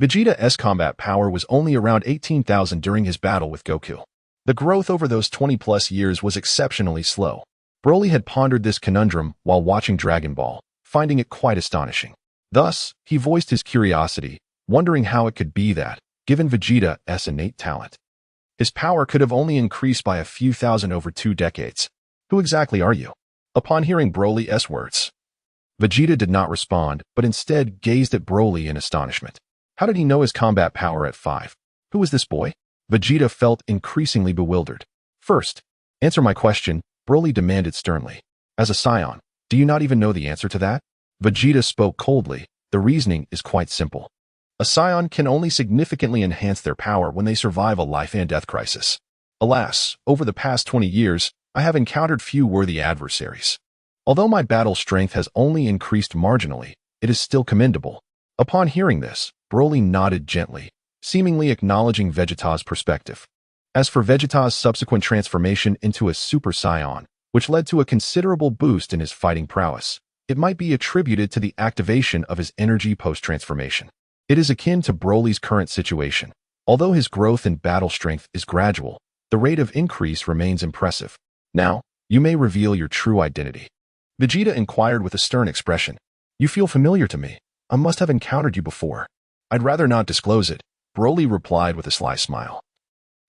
Vegeta's combat power was only around 18,000 during his battle with Goku. The growth over those 20-plus years was exceptionally slow. Broly had pondered this conundrum while watching Dragon Ball, finding it quite astonishing. Thus, he voiced his curiosity, wondering how it could be that, given Vegeta's innate talent, his power could have only increased by a few thousand over 2 decades. Who exactly are you? Upon hearing Broly's words, Vegeta did not respond, but instead gazed at Broly in astonishment. How did he know his combat power at 5? Who was this boy? Vegeta felt increasingly bewildered. First, answer my question, Broly demanded sternly. As a Saiyan, do you not even know the answer to that? Vegeta spoke coldly. The reasoning is quite simple. A Saiyan can only significantly enhance their power when they survive a life-and-death crisis. Alas, over the past 20 years, I have encountered few worthy adversaries. Although my battle strength has only increased marginally, it is still commendable. Upon hearing this, Broly nodded gently, seemingly acknowledging Vegeta's perspective. As for Vegeta's subsequent transformation into a Super Saiyan, which led to a considerable boost in his fighting prowess, it might be attributed to the activation of his energy post-transformation. It is akin to Broly's current situation. Although his growth in battle strength is gradual, the rate of increase remains impressive. Now, you may reveal your true identity. Vegeta inquired with a stern expression. You feel familiar to me. I must have encountered you before. I'd rather not disclose it, Broly replied with a sly smile.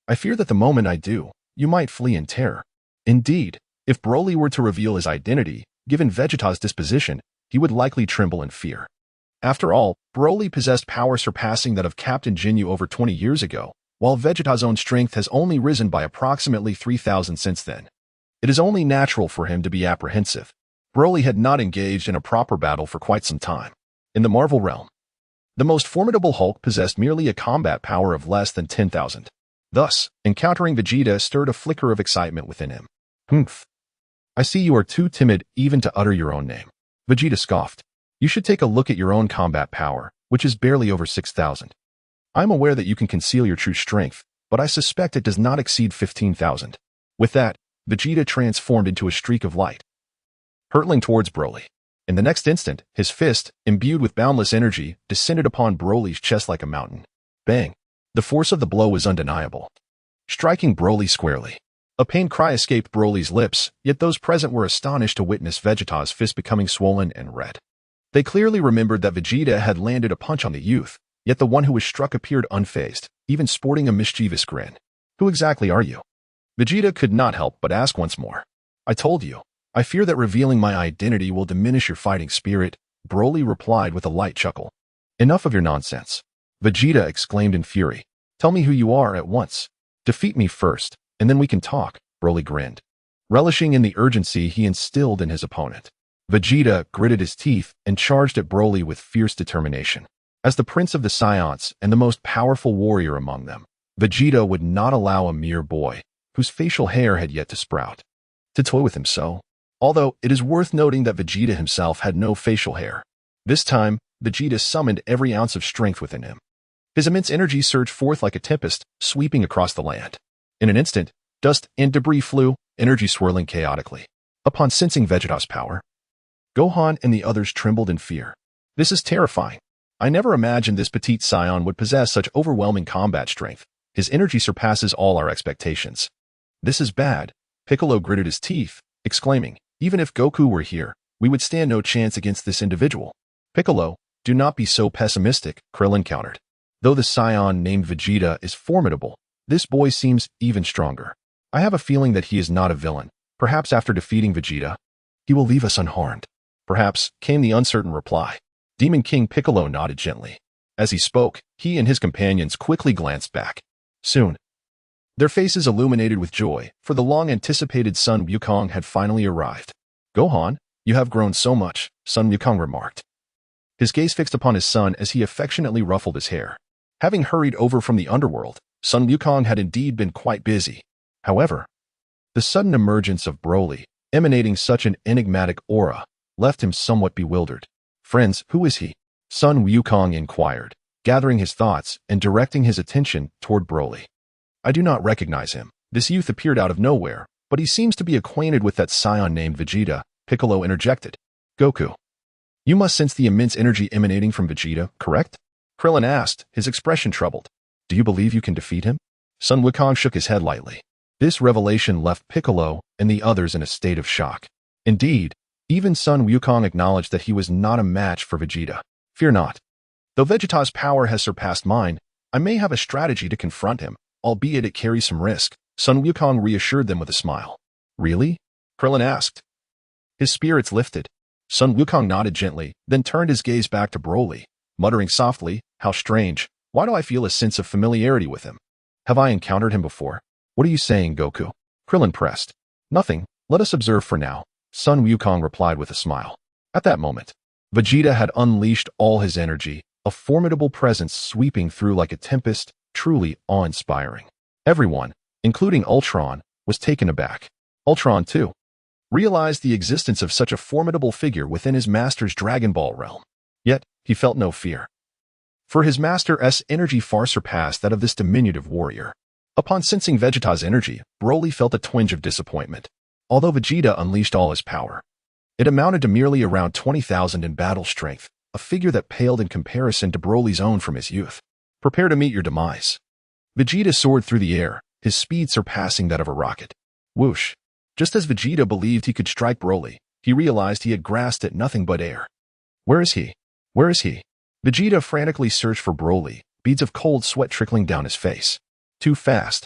I fear that the moment I do, you might flee in terror. Indeed, if Broly were to reveal his identity, given Vegeta's disposition, he would likely tremble in fear. After all, Broly possessed power surpassing that of Captain Ginyu over 20 years ago, while Vegeta's own strength has only risen by approximately 3,000 since then. It is only natural for him to be apprehensive. Broly had not engaged in a proper battle for quite some time. In the Marvel realm, the most formidable Hulk possessed merely a combat power of less than 10,000. Thus, encountering Vegeta stirred a flicker of excitement within him. Humph. I see you are too timid even to utter your own name. Vegeta scoffed. You should take a look at your own combat power, which is barely over 6,000. I'm aware that you can conceal your true strength, but I suspect it does not exceed 15,000. With that, Vegeta transformed into a streak of light, hurtling towards Broly. In the next instant, his fist, imbued with boundless energy, descended upon Broly's chest like a mountain. Bang! The force of the blow was undeniable, striking Broly squarely. A pained cry escaped Broly's lips, yet those present were astonished to witness Vegeta's fist becoming swollen and red. They clearly remembered that Vegeta had landed a punch on the youth, yet the one who was struck appeared unfazed, even sporting a mischievous grin. Who exactly are you? Vegeta could not help but ask once more. I told you. I fear that revealing my identity will diminish your fighting spirit, Broly replied with a light chuckle. Enough of your nonsense. Vegeta exclaimed in fury. Tell me who you are at once. Defeat me first, and then we can talk, Broly grinned, relishing in the urgency he instilled in his opponent. Vegeta gritted his teeth and charged at Broly with fierce determination. As the prince of the Saiyans and the most powerful warrior among them, Vegeta would not allow a mere boy, whose facial hair had yet to sprout, to toy with him so. Although it is worth noting that Vegeta himself had no facial hair. This time, Vegeta summoned every ounce of strength within him. His immense energy surged forth like a tempest, sweeping across the land. In an instant, dust and debris flew, energy swirling chaotically. Upon sensing Vegeta's power, Gohan and the others trembled in fear. This is terrifying. I never imagined this petite Saiyan would possess such overwhelming combat strength. His energy surpasses all our expectations. This is bad. Piccolo gritted his teeth, exclaiming, even if Goku were here, we would stand no chance against this individual. Piccolo, do not be so pessimistic, Krillin countered. Though the Saiyan named Vegeta is formidable, this boy seems even stronger. I have a feeling that he is not a villain. Perhaps after defeating Vegeta, he will leave us unharmed. Perhaps, came the uncertain reply. Demon King Piccolo nodded gently. As he spoke, he and his companions quickly glanced back. Soon, their faces illuminated with joy, for the long-anticipated Sun Wukong had finally arrived. Gohan, you have grown so much, Sun Wukong remarked, his gaze fixed upon his son as he affectionately ruffled his hair. Having hurried over from the underworld, Sun Wukong had indeed been quite busy. However, the sudden emergence of Broly, emanating such an enigmatic aura, left him somewhat bewildered. Friends, who is he? Sun Wukong inquired, gathering his thoughts and directing his attention toward Broly. I do not recognize him. This youth appeared out of nowhere, but he seems to be acquainted with that Saiyan named Vegeta, Piccolo interjected. Goku. You must sense the immense energy emanating from Vegeta, correct? Krillin asked, his expression troubled. Do you believe you can defeat him? Sun Wukong shook his head lightly. This revelation left Piccolo and the others in a state of shock. Indeed, even Sun Wukong acknowledged that he was not a match for Vegeta. Fear not. Though Vegeta's power has surpassed mine, I may have a strategy to confront him, albeit it carries some risk. Sun Wukong reassured them with a smile. Really? Krillin asked. His spirits lifted. Sun Wukong nodded gently, then turned his gaze back to Broly, muttering softly, how strange, why do I feel a sense of familiarity with him? Have I encountered him before? What are you saying, Goku? Krillin pressed. Nothing, let us observe for now, Sun Wukong replied with a smile. At that moment, Vegeta had unleashed all his energy, a formidable presence sweeping through like a tempest, truly awe-inspiring. Everyone, including Ultron, was taken aback. Ultron, too, realized the existence of such a formidable figure within his master's Dragon Ball realm. Yet, he felt no fear. For his master's energy far surpassed that of this diminutive warrior. Upon sensing Vegeta's energy, Broly felt a twinge of disappointment. Although Vegeta unleashed all his power, it amounted to merely around 20,000 in battle strength, a figure that paled in comparison to Broly's own from his youth. Prepare to meet your demise. Vegeta soared through the air, his speed surpassing that of a rocket. Whoosh! Just as Vegeta believed he could strike Broly, he realized he had grasped at nothing but air. Where is he? Where is he? Vegeta frantically searched for Broly, beads of cold sweat trickling down his face. Too fast.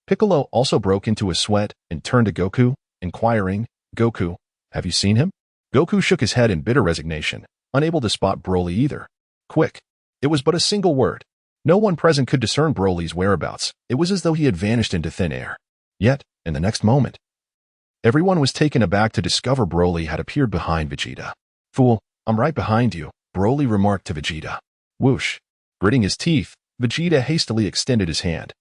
Piccolo also broke into a sweat and turned to Goku, inquiring, Goku, have you seen him? Goku shook his head in bitter resignation, unable to spot Broly either. Quick. It was but a single word. No one present could discern Broly's whereabouts. It was as though he had vanished into thin air. Yet, in the next moment, everyone was taken aback to discover Broly had appeared behind Vegeta. Fool, I'm right behind you, Broly remarked to Vegeta. Whoosh. Gritting his teeth, Vegeta hastily extended his hand.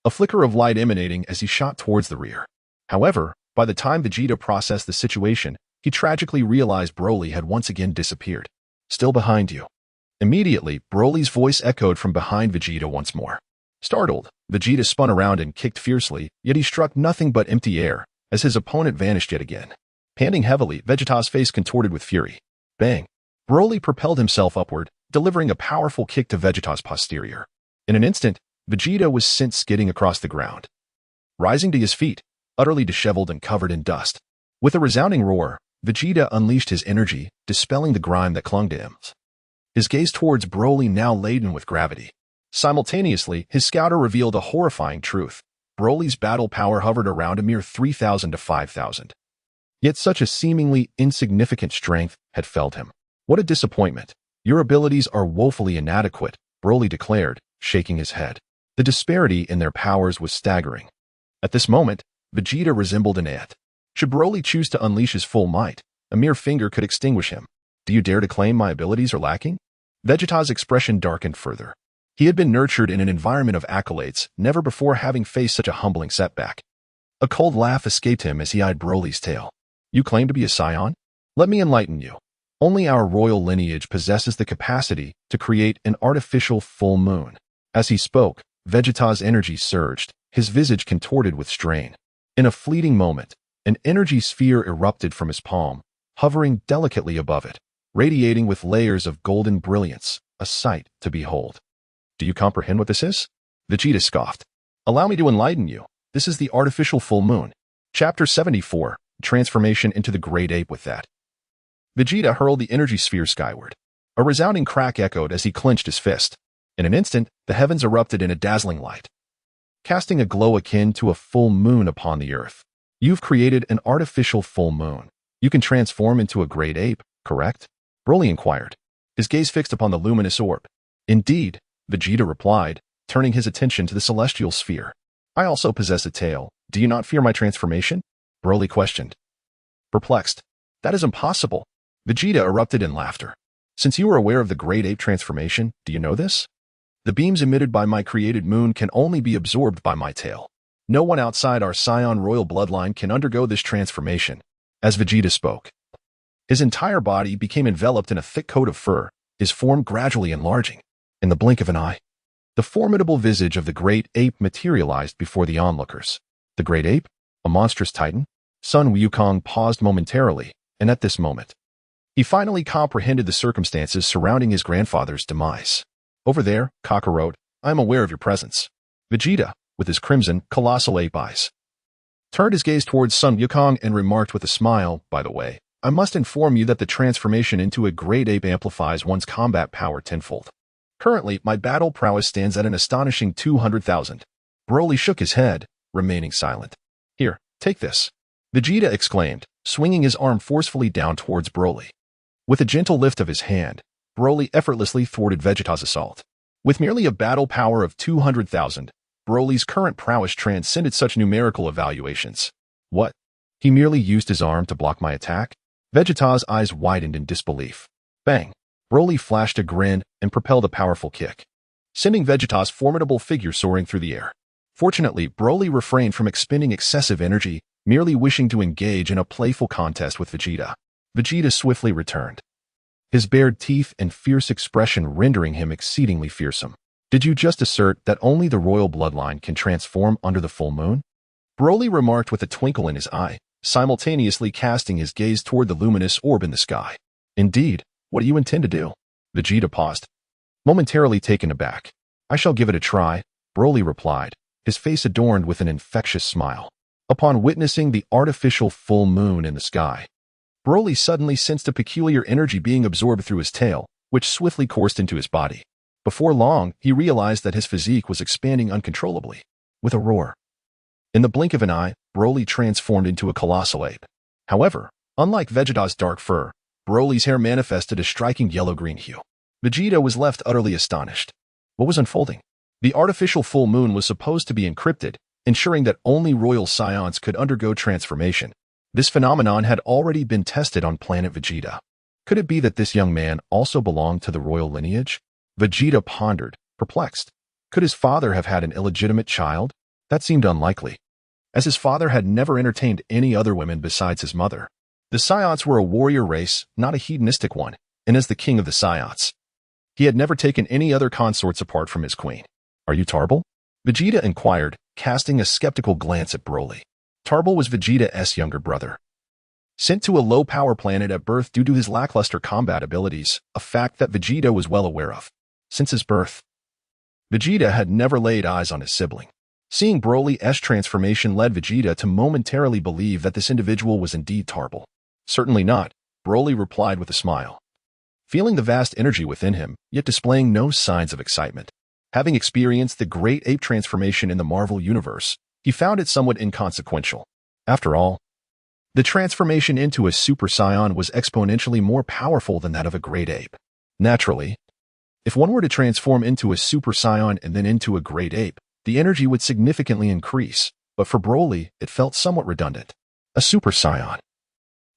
A flicker of light emanating as he shot towards the rear. However, by the time Vegeta processed the situation, he tragically realized Broly had once again disappeared. Still behind you. Immediately, Broly's voice echoed from behind Vegeta once more. Startled, Vegeta spun around and kicked fiercely, yet he struck nothing but empty air, as his opponent vanished yet again. Panting heavily, Vegeta's face contorted with fury. Bang! Broly propelled himself upward, delivering a powerful kick to Vegeta's posterior. In an instant, Vegeta was sent skidding across the ground. Rising to his feet, utterly disheveled and covered in dust. With a resounding roar, Vegeta unleashed his energy, dispelling the grime that clung to him. His gaze towards Broly now laden with gravity. Simultaneously, his scouter revealed a horrifying truth. Broly's battle power hovered around a mere 3,000 to 5,000. Yet such a seemingly insignificant strength had felled him. What a disappointment. Your abilities are woefully inadequate, Broly declared, shaking his head. The disparity in their powers was staggering. At this moment, Vegeta resembled an ant. Should Broly choose to unleash his full might, a mere finger could extinguish him. Do you dare to claim my abilities are lacking? Vegeta's expression darkened further. He had been nurtured in an environment of accolades, never before having faced such a humbling setback. A cold laugh escaped him as he eyed Broly's tail. You claim to be a Saiyan? Let me enlighten you. Only our royal lineage possesses the capacity to create an artificial full moon. As he spoke, Vegeta's energy surged, his visage contorted with strain. In a fleeting moment, an energy sphere erupted from his palm, hovering delicately above it, radiating with layers of golden brilliance, a sight to behold. Do you comprehend what this is? Vegeta scoffed. Allow me to enlighten you. This is the artificial full moon. Chapter 74, Transformation into the Great Ape with that. Vegeta hurled the energy sphere skyward. A resounding crack echoed as he clenched his fist. In an instant, the heavens erupted in a dazzling light, casting a glow akin to a full moon upon the earth. You've created an artificial full moon. You can transform into a great ape, correct? Broly inquired, his gaze fixed upon the luminous orb. Indeed, Vegeta replied, turning his attention to the celestial sphere. I also possess a tail. Do you not fear my transformation? Broly questioned. Perplexed. That is impossible. Vegeta erupted in laughter. Since you are aware of the great ape transformation, do you know this? The beams emitted by my created moon can only be absorbed by my tail. No one outside our Saiyan royal bloodline can undergo this transformation. As Vegeta spoke, his entire body became enveloped in a thick coat of fur, his form gradually enlarging. In the blink of an eye, the formidable visage of the great ape materialized before the onlookers. The great ape, a monstrous titan? Sun Wukong paused momentarily, and at this moment, he finally comprehended the circumstances surrounding his grandfather's demise. Over there, Kakarot, I am aware of your presence. Vegeta, with his crimson, colossal ape eyes, turned his gaze towards Sun Wukong and remarked with a smile, by the way, I must inform you that the transformation into a great ape amplifies one's combat power tenfold. Currently, my battle prowess stands at an astonishing 200,000. Broly shook his head, remaining silent. Here, take this, Vegeta exclaimed, swinging his arm forcefully down towards Broly. With a gentle lift of his hand, Broly effortlessly thwarted Vegeta's assault. With merely a battle power of 200,000, Broly's current prowess transcended such numerical evaluations. What? He merely used his arm to block my attack? Vegeta's eyes widened in disbelief. Bang! Broly flashed a grin and propelled a powerful kick, sending Vegeta's formidable figure soaring through the air. Fortunately, Broly refrained from expending excessive energy, merely wishing to engage in a playful contest with Vegeta. Vegeta swiftly returned, his bared teeth and fierce expression rendering him exceedingly fearsome. Did you just assert that only the royal bloodline can transform under the full moon? Broly remarked with a twinkle in his eye, simultaneously casting his gaze toward the luminous orb in the sky. Indeed, what do you intend to do? Vegeta paused, momentarily taken aback. I shall give it a try, Broly replied, his face adorned with an infectious smile. Upon witnessing the artificial full moon in the sky, Broly suddenly sensed a peculiar energy being absorbed through his tail, which swiftly coursed into his body. Before long, he realized that his physique was expanding uncontrollably. With a roar, in the blink of an eye, Broly transformed into a colossal ape. However, unlike Vegeta's dark fur, Broly's hair manifested a striking yellow-green hue. Vegeta was left utterly astonished. What was unfolding? The artificial full moon was supposed to be encrypted, ensuring that only royal scions could undergo transformation. This phenomenon had already been tested on planet Vegeta. Could it be that this young man also belonged to the royal lineage? Vegeta pondered, perplexed. Could his father have had an illegitimate child? That seemed unlikely, as his father had never entertained any other women besides his mother. The Scions were a warrior race, not a hedonistic one, and as the king of the Scions, he had never taken any other consorts apart from his queen. Are you Tarbal? Vegeta inquired, casting a skeptical glance at Broly. Tarbal was Vegeta's younger brother, sent to a low-power planet at birth due to his lackluster combat abilities, a fact that Vegeta was well aware of. Since his birth, Vegeta had never laid eyes on his sibling. Seeing Broly's transformation led Vegeta to momentarily believe that this individual was indeed Tarbal. Certainly not, Broly replied with a smile, feeling the vast energy within him, yet displaying no signs of excitement. Having experienced the great ape transformation in the Marvel Universe, he found it somewhat inconsequential. After all, the transformation into a Super Saiyan was exponentially more powerful than that of a great ape. Naturally, if one were to transform into a Super Saiyan and then into a great ape, the energy would significantly increase, but for Broly, it felt somewhat redundant. A Super Saiyan,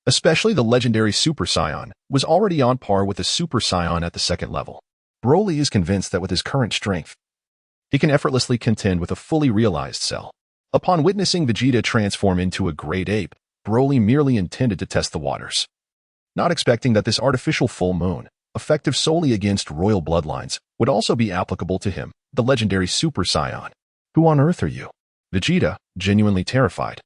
especially the legendary Super Saiyan, was already on par with a Super Saiyan at the second level. Broly is convinced that with his current strength, he can effortlessly contend with a fully realized Cell. Upon witnessing Vegeta transform into a great ape, Broly merely intended to test the waters, not expecting that this artificial full moon, effective solely against royal bloodlines, would also be applicable to him, the legendary Super Saiyan. Who on earth are you? Vegeta, genuinely terrified,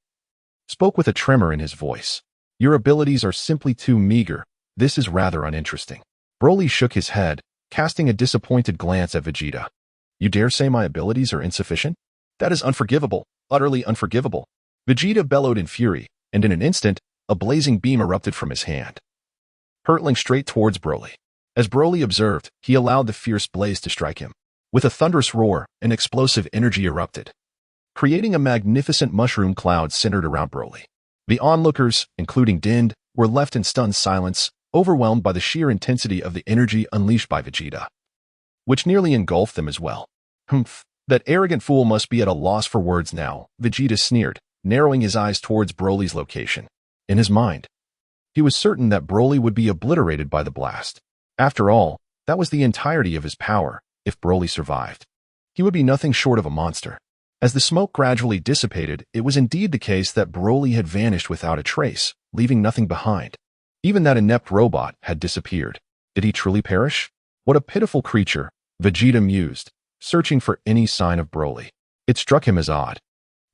spoke with a tremor in his voice. Your abilities are simply too meager. This is rather uninteresting. Broly shook his head, casting a disappointed glance at Vegeta. You dare say my abilities are insufficient? That is unforgivable, utterly unforgivable. Vegeta bellowed in fury, and in an instant, a blazing beam erupted from his hand, hurtling straight towards Broly. As Broly observed, he allowed the fierce blaze to strike him. With a thunderous roar, an explosive energy erupted, creating a magnificent mushroom cloud centered around Broly. The onlookers, including Din, were left in stunned silence, overwhelmed by the sheer intensity of the energy unleashed by Vegeta, which nearly engulfed them as well. Humph, that arrogant fool must be at a loss for words now, Vegeta sneered, narrowing his eyes towards Broly's location. In his mind, he was certain that Broly would be obliterated by the blast. After all, that was the entirety of his power. If Broly survived, he would be nothing short of a monster. As the smoke gradually dissipated, it was indeed the case that Broly had vanished without a trace, leaving nothing behind. Even that inept robot had disappeared. Did he truly perish? What a pitiful creature, Vegeta mused, searching for any sign of Broly. It struck him as odd.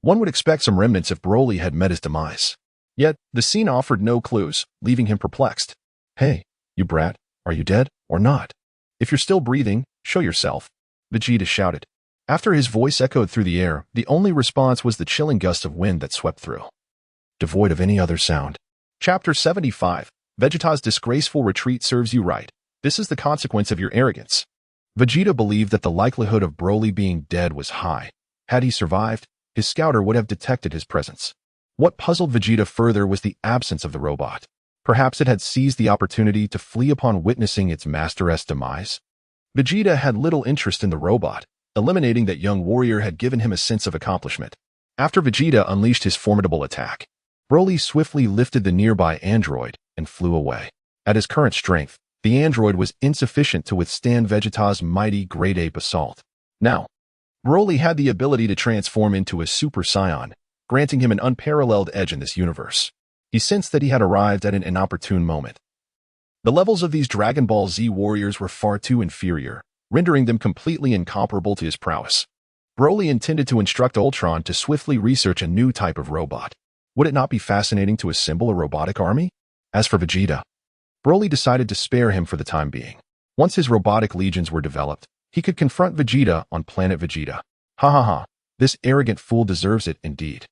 One would expect some remnants if Broly had met his demise. Yet, the scene offered no clues, leaving him perplexed. Hey, you brat, are you dead or not? If you're still breathing, show yourself, Vegeta shouted. After his voice echoed through the air, the only response was the chilling gust of wind that swept through, devoid of any other sound. Chapter 75. Vegeta's disgraceful retreat serves you right. This is the consequence of your arrogance. Vegeta believed that the likelihood of Broly being dead was high. Had he survived, his scouter would have detected his presence. What puzzled Vegeta further was the absence of the robot. Perhaps it had seized the opportunity to flee upon witnessing its master's demise. Vegeta had little interest in the robot. Eliminating that young warrior had given him a sense of accomplishment. After Vegeta unleashed his formidable attack, Broly swiftly lifted the nearby android and flew away. At his current strength, the android was insufficient to withstand Vegeta's mighty Great Ape assault. Now, Broly had the ability to transform into a Super Saiyan, granting him an unparalleled edge in this universe. He sensed that he had arrived at an inopportune moment. The levels of these Dragon Ball Z warriors were far too inferior, rendering them completely incomparable to his prowess. Broly intended to instruct Ultron to swiftly research a new type of robot. Would it not be fascinating to assemble a robotic army? As for Vegeta, Broly decided to spare him for the time being. Once his robotic legions were developed, he could confront Vegeta on planet Vegeta. Ha ha ha, this arrogant fool deserves it indeed.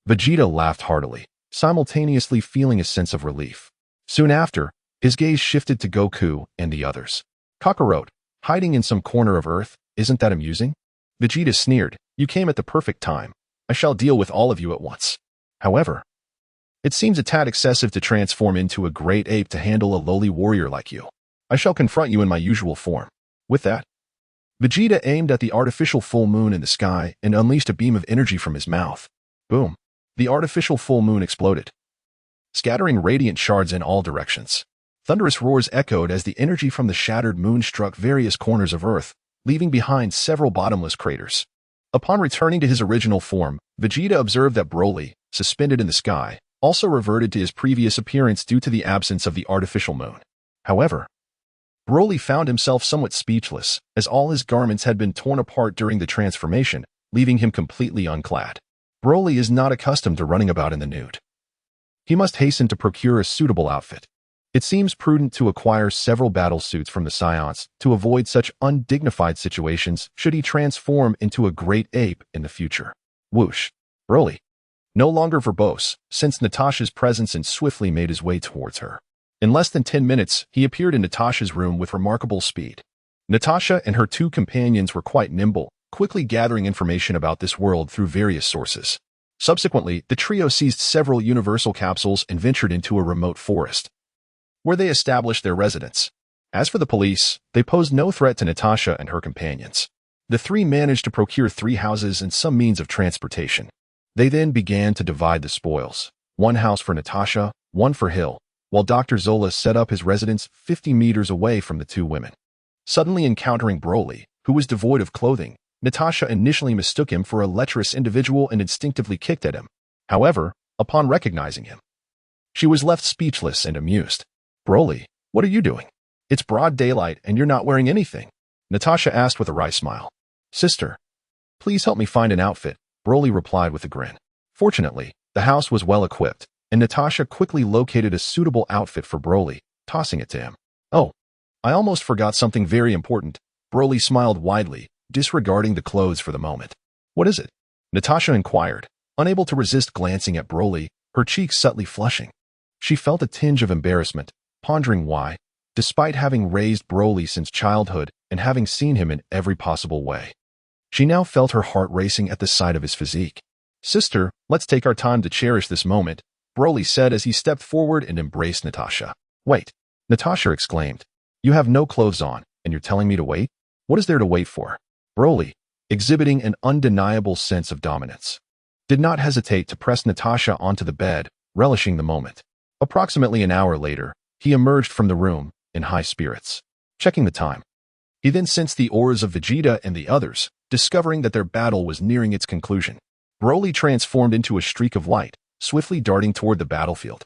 Vegeta laughed heartily, simultaneously feeling a sense of relief. Soon after, his gaze shifted to Goku and the others. Kakarot, hiding in some corner of Earth, isn't that amusing? Vegeta sneered, you came at the perfect time. I shall deal with all of you at once. However, it seems a tad excessive to transform into a great ape to handle a lowly warrior like you. I shall confront you in my usual form. With that, Vegeta aimed at the artificial full moon in the sky and unleashed a beam of energy from his mouth. Boom. The artificial full moon exploded, scattering radiant shards in all directions. Thunderous roars echoed as the energy from the shattered moon struck various corners of Earth, leaving behind several bottomless craters. Upon returning to his original form, Vegeta observed that Broly, suspended in the sky, also reverted to his previous appearance due to the absence of the artificial moon. However, Broly found himself somewhat speechless, as all his garments had been torn apart during the transformation, leaving him completely unclad. Broly is not accustomed to running about in the nude. He must hasten to procure a suitable outfit. It seems prudent to acquire several battle suits from the Saiyans to avoid such undignified situations should he transform into a great ape in the future. Whoosh. Broly, no longer verbose, sensed Natasha's presence and swiftly made his way towards her. In less than 10 minutes, he appeared in Natasha's room with remarkable speed. Natasha and her two companions were quite nimble, quickly gathering information about this world through various sources. Subsequently, the trio seized several universal capsules and ventured into a remote forest, where they established their residence. As for the police, they posed no threat to Natasha and her companions. The three managed to procure 3 houses and some means of transportation. They then began to divide the spoils. 1 house for Natasha, 1 for Hill, while Dr. Zola set up his residence 50 meters away from the 2 women. Suddenly encountering Broly, who was devoid of clothing, Natasha initially mistook him for a lecherous individual and instinctively kicked at him. However, upon recognizing him, she was left speechless and amused. Broly, what are you doing? It's broad daylight and you're not wearing anything, Natasha asked with a wry smile. Sister, please help me find an outfit, Broly replied with a grin. Fortunately, the house was well equipped, and Natasha quickly located a suitable outfit for Broly, tossing it to him. Oh, I almost forgot something very important. Broly smiled widely, disregarding the clothes for the moment. What is it? Natasha inquired, unable to resist glancing at Broly, her cheeks subtly flushing. She felt a tinge of embarrassment, pondering why, despite having raised Broly since childhood and having seen him in every possible way, she now felt her heart racing at the sight of his physique. Sister, let's take our time to cherish this moment, Broly said as he stepped forward and embraced Natasha. Wait, Natasha exclaimed. You have no clothes on, and you're telling me to wait? What is there to wait for? Broly, exhibiting an undeniable sense of dominance, did not hesitate to press Natasha onto the bed, relishing the moment. Approximately an hour later, he emerged from the room, in high spirits. Checking the time, he then sensed the auras of Vegeta and the others, discovering that their battle was nearing its conclusion. Broly transformed into a streak of light, swiftly darting toward the battlefield.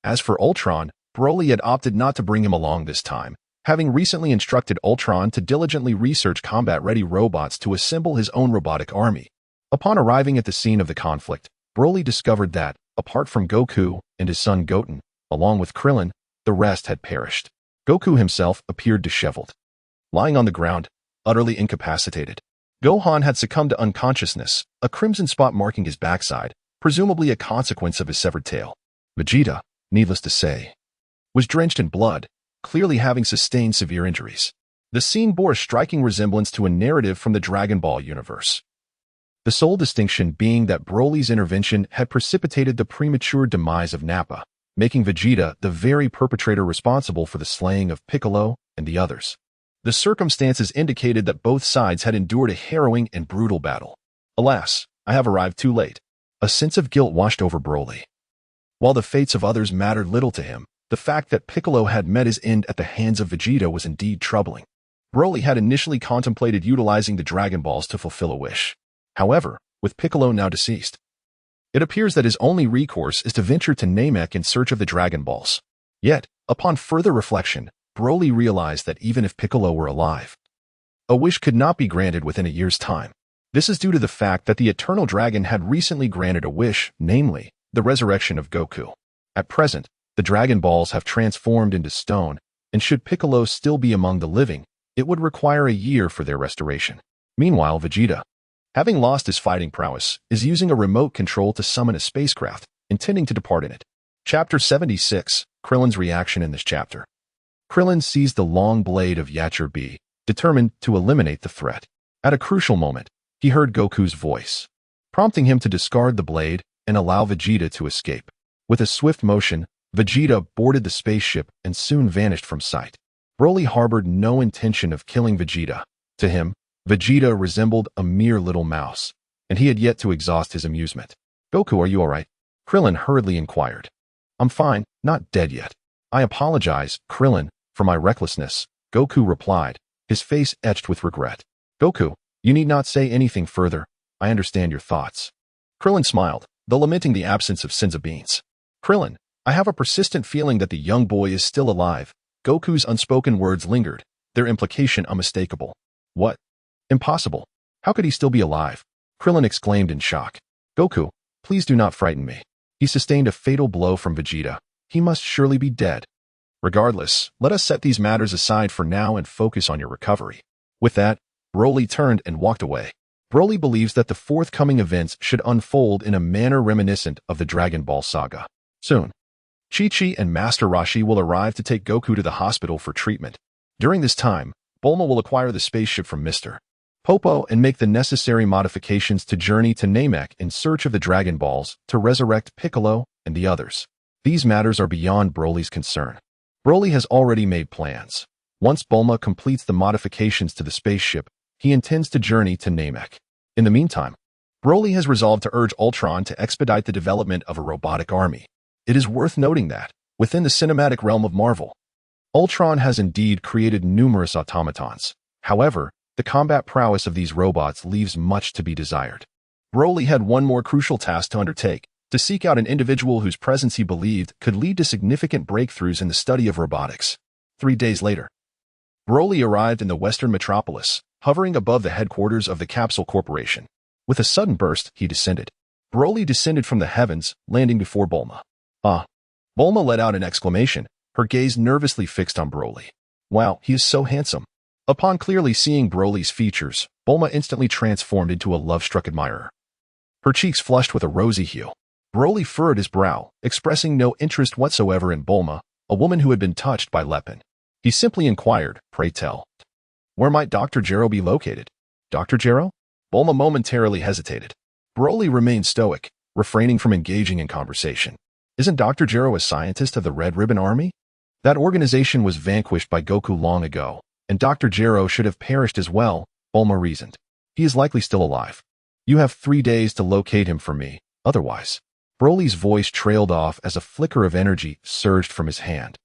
As for Ultron, Broly had opted not to bring him along this time, having recently instructed Ultron to diligently research combat-ready robots to assemble his own robotic army. Upon arriving at the scene of the conflict, Broly discovered that, apart from Goku and his son Goten, along with Krillin, the rest had perished. Goku himself appeared disheveled, lying on the ground, utterly incapacitated. Gohan had succumbed to unconsciousness, a crimson spot marking his backside, presumably a consequence of his severed tail. Vegeta, needless to say, was drenched in blood, clearly having sustained severe injuries. The scene bore a striking resemblance to a narrative from the Dragon Ball universe. The sole distinction being that Broly's intervention had precipitated the premature demise of Nappa, making Vegeta the very perpetrator responsible for the slaying of Piccolo and the others. The circumstances indicated that both sides had endured a harrowing and brutal battle. Alas, I have arrived too late. A sense of guilt washed over Broly. While the fates of others mattered little to him, the fact that Piccolo had met his end at the hands of Vegeta was indeed troubling. Broly had initially contemplated utilizing the Dragon Balls to fulfill a wish. However, with Piccolo now deceased, it appears that his only recourse is to venture to Namek in search of the Dragon Balls. Yet, upon further reflection, Broly realized that even if Piccolo were alive, a wish could not be granted within a year's time. This is due to the fact that the Eternal Dragon had recently granted a wish, namely, the resurrection of Goku. At present, the Dragon Balls have transformed into stone, and should Piccolo still be among the living, it would require a year for their restoration. Meanwhile, Vegeta, having lost his fighting prowess, is using a remote control to summon a spacecraft, intending to depart in it. Chapter 76, Krillin's reaction in this chapter. Krillin seized the long blade of Yacher B, determined to eliminate the threat. At a crucial moment, he heard Goku's voice, prompting him to discard the blade and allow Vegeta to escape. With a swift motion, Vegeta boarded the spaceship and soon vanished from sight. Broly harbored no intention of killing Vegeta. To him, Vegeta resembled a mere little mouse, and he had yet to exhaust his amusement. "Goku, are you all right?" Krillin hurriedly inquired. "I'm fine, not dead yet. I apologize, Krillin, for my recklessness," Goku replied, his face etched with regret. "Goku, you need not say anything further. I understand your thoughts." Krillin smiled, though lamenting the absence of Senzu Beans. "Krillin, I have a persistent feeling that the young boy is still alive." Goku's unspoken words lingered, their implication unmistakable. "What? Impossible. How could he still be alive?" Krillin exclaimed in shock. "Goku, please do not frighten me. He sustained a fatal blow from Vegeta. He must surely be dead. Regardless, let us set these matters aside for now and focus on your recovery." With that, Broly turned and walked away. Broly believes that the forthcoming events should unfold in a manner reminiscent of the Dragon Ball saga. Soon, Chi-Chi and Master Roshi will arrive to take Goku to the hospital for treatment. During this time, Bulma will acquire the spaceship from Mr. Popo and make the necessary modifications to journey to Namek in search of the Dragon Balls to resurrect Piccolo and the others. These matters are beyond Broly's concern. Broly has already made plans. Once Bulma completes the modifications to the spaceship, he intends to journey to Namek. In the meantime, Broly has resolved to urge Ultron to expedite the development of a robotic army. It is worth noting that, within the cinematic realm of Marvel, Ultron has indeed created numerous automatons. However, the combat prowess of these robots leaves much to be desired. Broly had one more crucial task to undertake, to seek out an individual whose presence he believed could lead to significant breakthroughs in the study of robotics. 3 days later, Broly arrived in the Western metropolis, hovering above the headquarters of the Capsule Corporation. With a sudden burst, he descended. Broly descended from the heavens, landing before Bulma. "Ah!" Bulma let out an exclamation, her gaze nervously fixed on Broly. "Wow, he is so handsome." Upon clearly seeing Broly's features, Bulma instantly transformed into a love-struck admirer. Her cheeks flushed with a rosy hue. Broly furrowed his brow, expressing no interest whatsoever in Bulma, a woman who had been touched by Lepin. He simply inquired, "Pray tell, where might Dr. Gero be located?" "Dr. Gero?" Bulma momentarily hesitated. Broly remained stoic, refraining from engaging in conversation. "Isn't Dr. Gero a scientist of the Red Ribbon Army? That organization was vanquished by Goku long ago, and Dr. Gero should have perished as well," Bulma reasoned. "He is likely still alive. You have 3 days to locate him for me, otherwise." Broly's voice trailed off as a flicker of energy surged from his hand,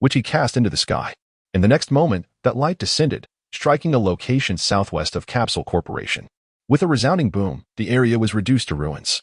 which he cast into the sky. In the next moment, that light descended, striking a location southwest of Capsule Corporation. With a resounding boom, the area was reduced to ruins,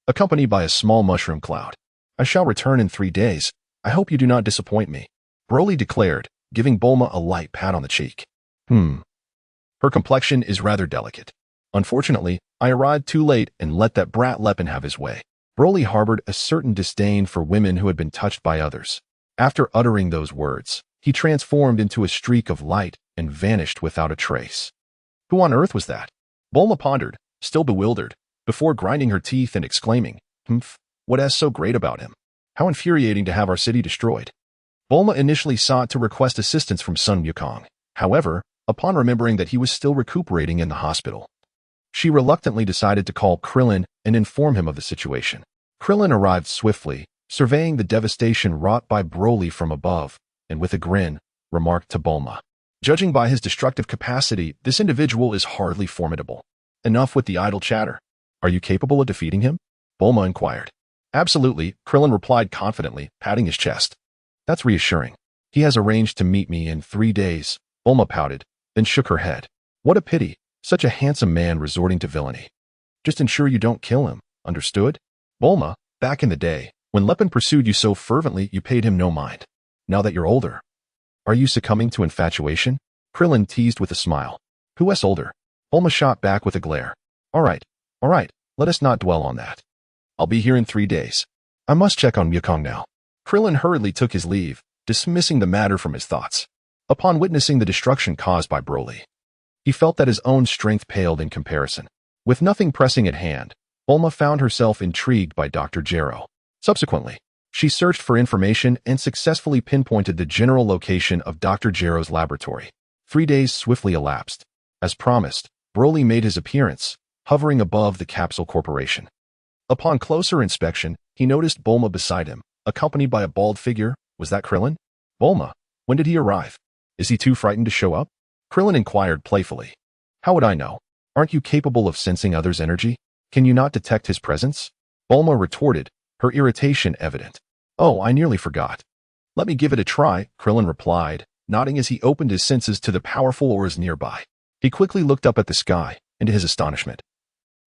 accompanied by a small mushroom cloud. "I shall return in 3 days. I hope you do not disappoint me," Broly declared, giving Bulma a light pat on the cheek. Her complexion is rather delicate. Unfortunately, I arrived too late and let that brat Lepin have his way. Broly harbored a certain disdain for women who had been touched by others. After uttering those words, he transformed into a streak of light and vanished without a trace. Who on earth was that? Bulma pondered, still bewildered, before grinding her teeth and exclaiming, What's so great about him? How infuriating to have our city destroyed. Bulma initially sought to request assistance from Sun Wukong. However, upon remembering that he was still recuperating in the hospital, she reluctantly decided to call Krillin and inform him of the situation. Krillin arrived swiftly, surveying the devastation wrought by Broly from above, and with a grin, remarked to Bulma, Judging by his destructive capacity, this individual is hardly formidable. Enough with the idle chatter. Are you capable of defeating him? Bulma inquired. Absolutely, Krillin replied confidently, patting his chest. That's reassuring. He has arranged to meet me in 3 days. Bulma pouted, then shook her head. What a pity, such a handsome man resorting to villainy. Just ensure you don't kill him, understood? Bulma, back in the day, when Lepin pursued you so fervently you paid him no mind. Now that you're older, are you succumbing to infatuation? Krillin teased with a smile. Who is older? Bulma shot back with a glare. All right, let us not dwell on that. I'll be here in 3 days. I must check on Wukong now. Krillin hurriedly took his leave, dismissing the matter from his thoughts. Upon witnessing the destruction caused by Broly, he felt that his own strength paled in comparison. With nothing pressing at hand, Bulma found herself intrigued by Dr. Gero. Subsequently, she searched for information and successfully pinpointed the general location of Dr. Gero's laboratory. 3 days swiftly elapsed. As promised, Broly made his appearance, hovering above the Capsule Corporation. Upon closer inspection, he noticed Bulma beside him, accompanied by a bald figure. Was that Krillin? Bulma, when did he arrive? Is he too frightened to show up? Krillin inquired playfully. How would I know? Aren't you capable of sensing others' energy? Can you not detect his presence? Bulma retorted, her irritation evident. Oh, I nearly forgot. Let me give it a try, Krillin replied, nodding as he opened his senses to the powerful auras nearby. He quickly looked up at the sky, and to his astonishment,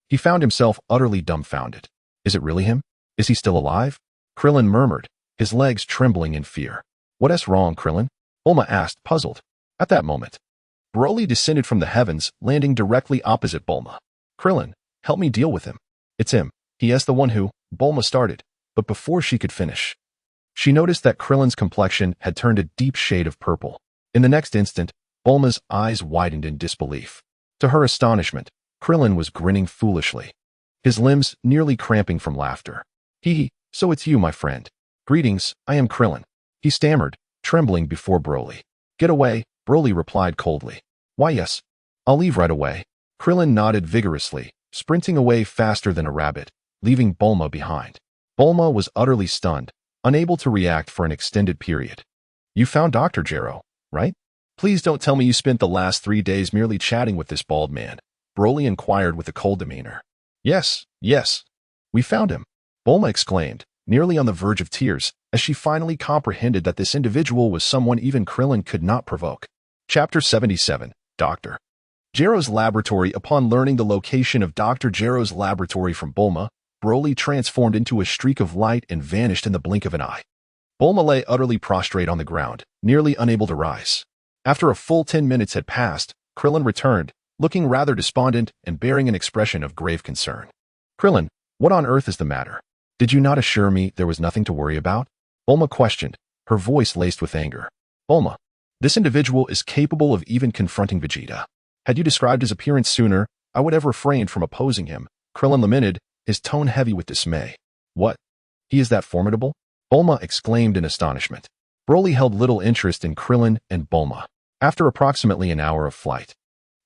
he found himself utterly dumbfounded. Is it really him? Is he still alive? Krillin murmured, his legs trembling in fear. What's wrong, Krillin? Bulma asked, puzzled. At that moment, Broly descended from the heavens, landing directly opposite Bulma. Krillin, help me deal with him. It's him. He is the one who, Bulma started, but before she could finish, she noticed that Krillin's complexion had turned a deep shade of purple. In the next instant, Bulma's eyes widened in disbelief. To her astonishment, Krillin was grinning foolishly, his limbs nearly cramping from laughter. So it's you, my friend. Greetings, I am Krillin. He stammered, trembling before Broly. Get away, Broly replied coldly. Why yes, I'll leave right away. Krillin nodded vigorously, sprinting away faster than a rabbit, leaving Bulma behind. Bulma was utterly stunned, unable to react for an extended period. You found Dr. Gero, right? Please don't tell me you spent the last 3 days merely chatting with this bald man, Broly inquired with a cold demeanor. Yes, we found him, Bulma exclaimed, nearly on the verge of tears, as she finally comprehended that this individual was someone even Krillin could not provoke. Chapter 77, Dr. Gero's Laboratory. Upon learning the location of Dr. Gero's laboratory from Bulma, Broly transformed into a streak of light and vanished in the blink of an eye. Bulma lay utterly prostrate on the ground, nearly unable to rise. After a full 10 minutes had passed, Krillin returned, looking rather despondent and bearing an expression of grave concern. Krillin, what on earth is the matter? Did you not assure me there was nothing to worry about? Bulma questioned, her voice laced with anger. Bulma, this individual is capable of even confronting Vegeta. Had you described his appearance sooner, I would have refrained from opposing him, Krillin lamented, his tone heavy with dismay. What? He is that formidable? Bulma exclaimed in astonishment. Broly held little interest in Krillin and Bulma. After approximately an hour of flight,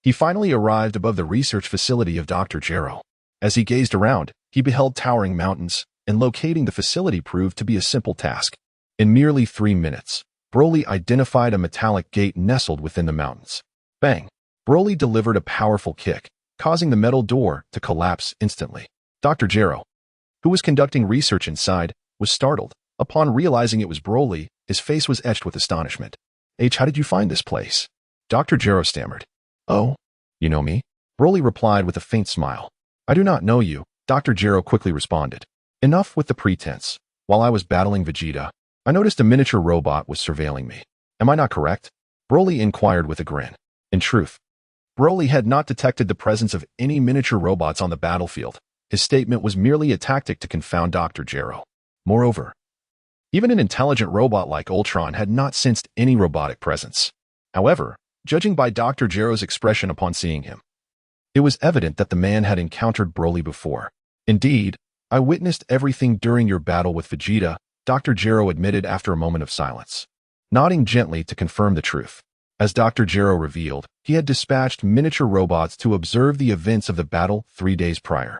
he finally arrived above the research facility of Dr. Gero. As he gazed around, he beheld towering mountains, and locating the facility proved to be a simple task. In merely 3 minutes, Broly identified a metallic gate nestled within the mountains. Bang! Broly delivered a powerful kick, causing the metal door to collapse instantly. Dr. Gero, who was conducting research inside, was startled. Upon realizing it was Broly, his face was etched with astonishment. How did you find this place? Dr. Gero stammered. Oh, you know me? Broly replied with a faint smile. I do not know you, Dr. Gero quickly responded. Enough with the pretense. While I was battling Vegeta, I noticed a miniature robot was surveilling me. Am I not correct? Broly inquired with a grin. In truth, Broly had not detected the presence of any miniature robots on the battlefield. His statement was merely a tactic to confound Dr. Gero. Moreover, even an intelligent robot like Ultron had not sensed any robotic presence. However, judging by Dr. Gero's expression upon seeing him, it was evident that the man had encountered Broly before. Indeed, I witnessed everything during your battle with Vegeta, Dr. Gero admitted after a moment of silence, nodding gently to confirm the truth. As Dr. Gero revealed, he had dispatched miniature robots to observe the events of the battle 3 days prior.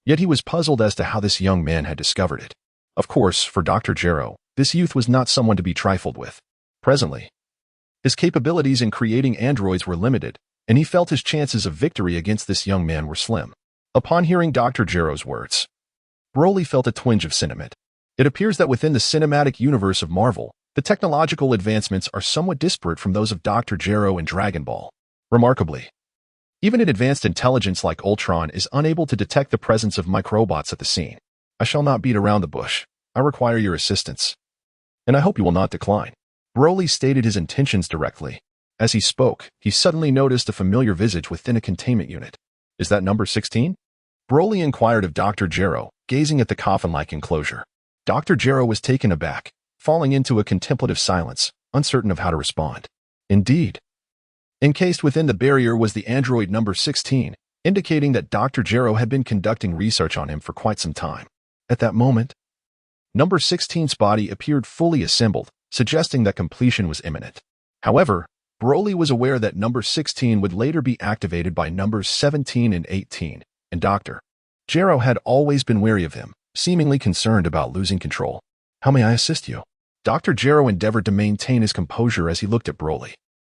Yet he was puzzled as to how this young man had discovered it. Of course, for Dr. Gero, this youth was not someone to be trifled with. Presently, his capabilities in creating androids were limited, and he felt his chances of victory against this young man were slim. Upon hearing Dr. Gero's words, Broly felt a twinge of sentiment. It appears that within the cinematic universe of Marvel, the technological advancements are somewhat disparate from those of Dr. Gero and Dragon Ball. Remarkably, even an advanced intelligence like Ultron is unable to detect the presence of microbots at the scene. I shall not beat around the bush. I require your assistance, and I hope you will not decline. Broly stated his intentions directly. As he spoke, he suddenly noticed a familiar visage within a containment unit. Is that number 16? Broly inquired of Dr. Gero, gazing at the coffin-like enclosure. Dr. Gero was taken aback, falling into a contemplative silence, uncertain of how to respond. Indeed, encased within the barrier was the android number 16, indicating that Dr. Gero had been conducting research on him for quite some time. At that moment, number 16's body appeared fully assembled, suggesting that completion was imminent. However, Broly was aware that number 16 would later be activated by numbers 17 and 18, and Dr. Gero had always been wary of him, seemingly concerned about losing control. How may I assist you? Dr. Gero endeavored to maintain his composure as he looked at Broly.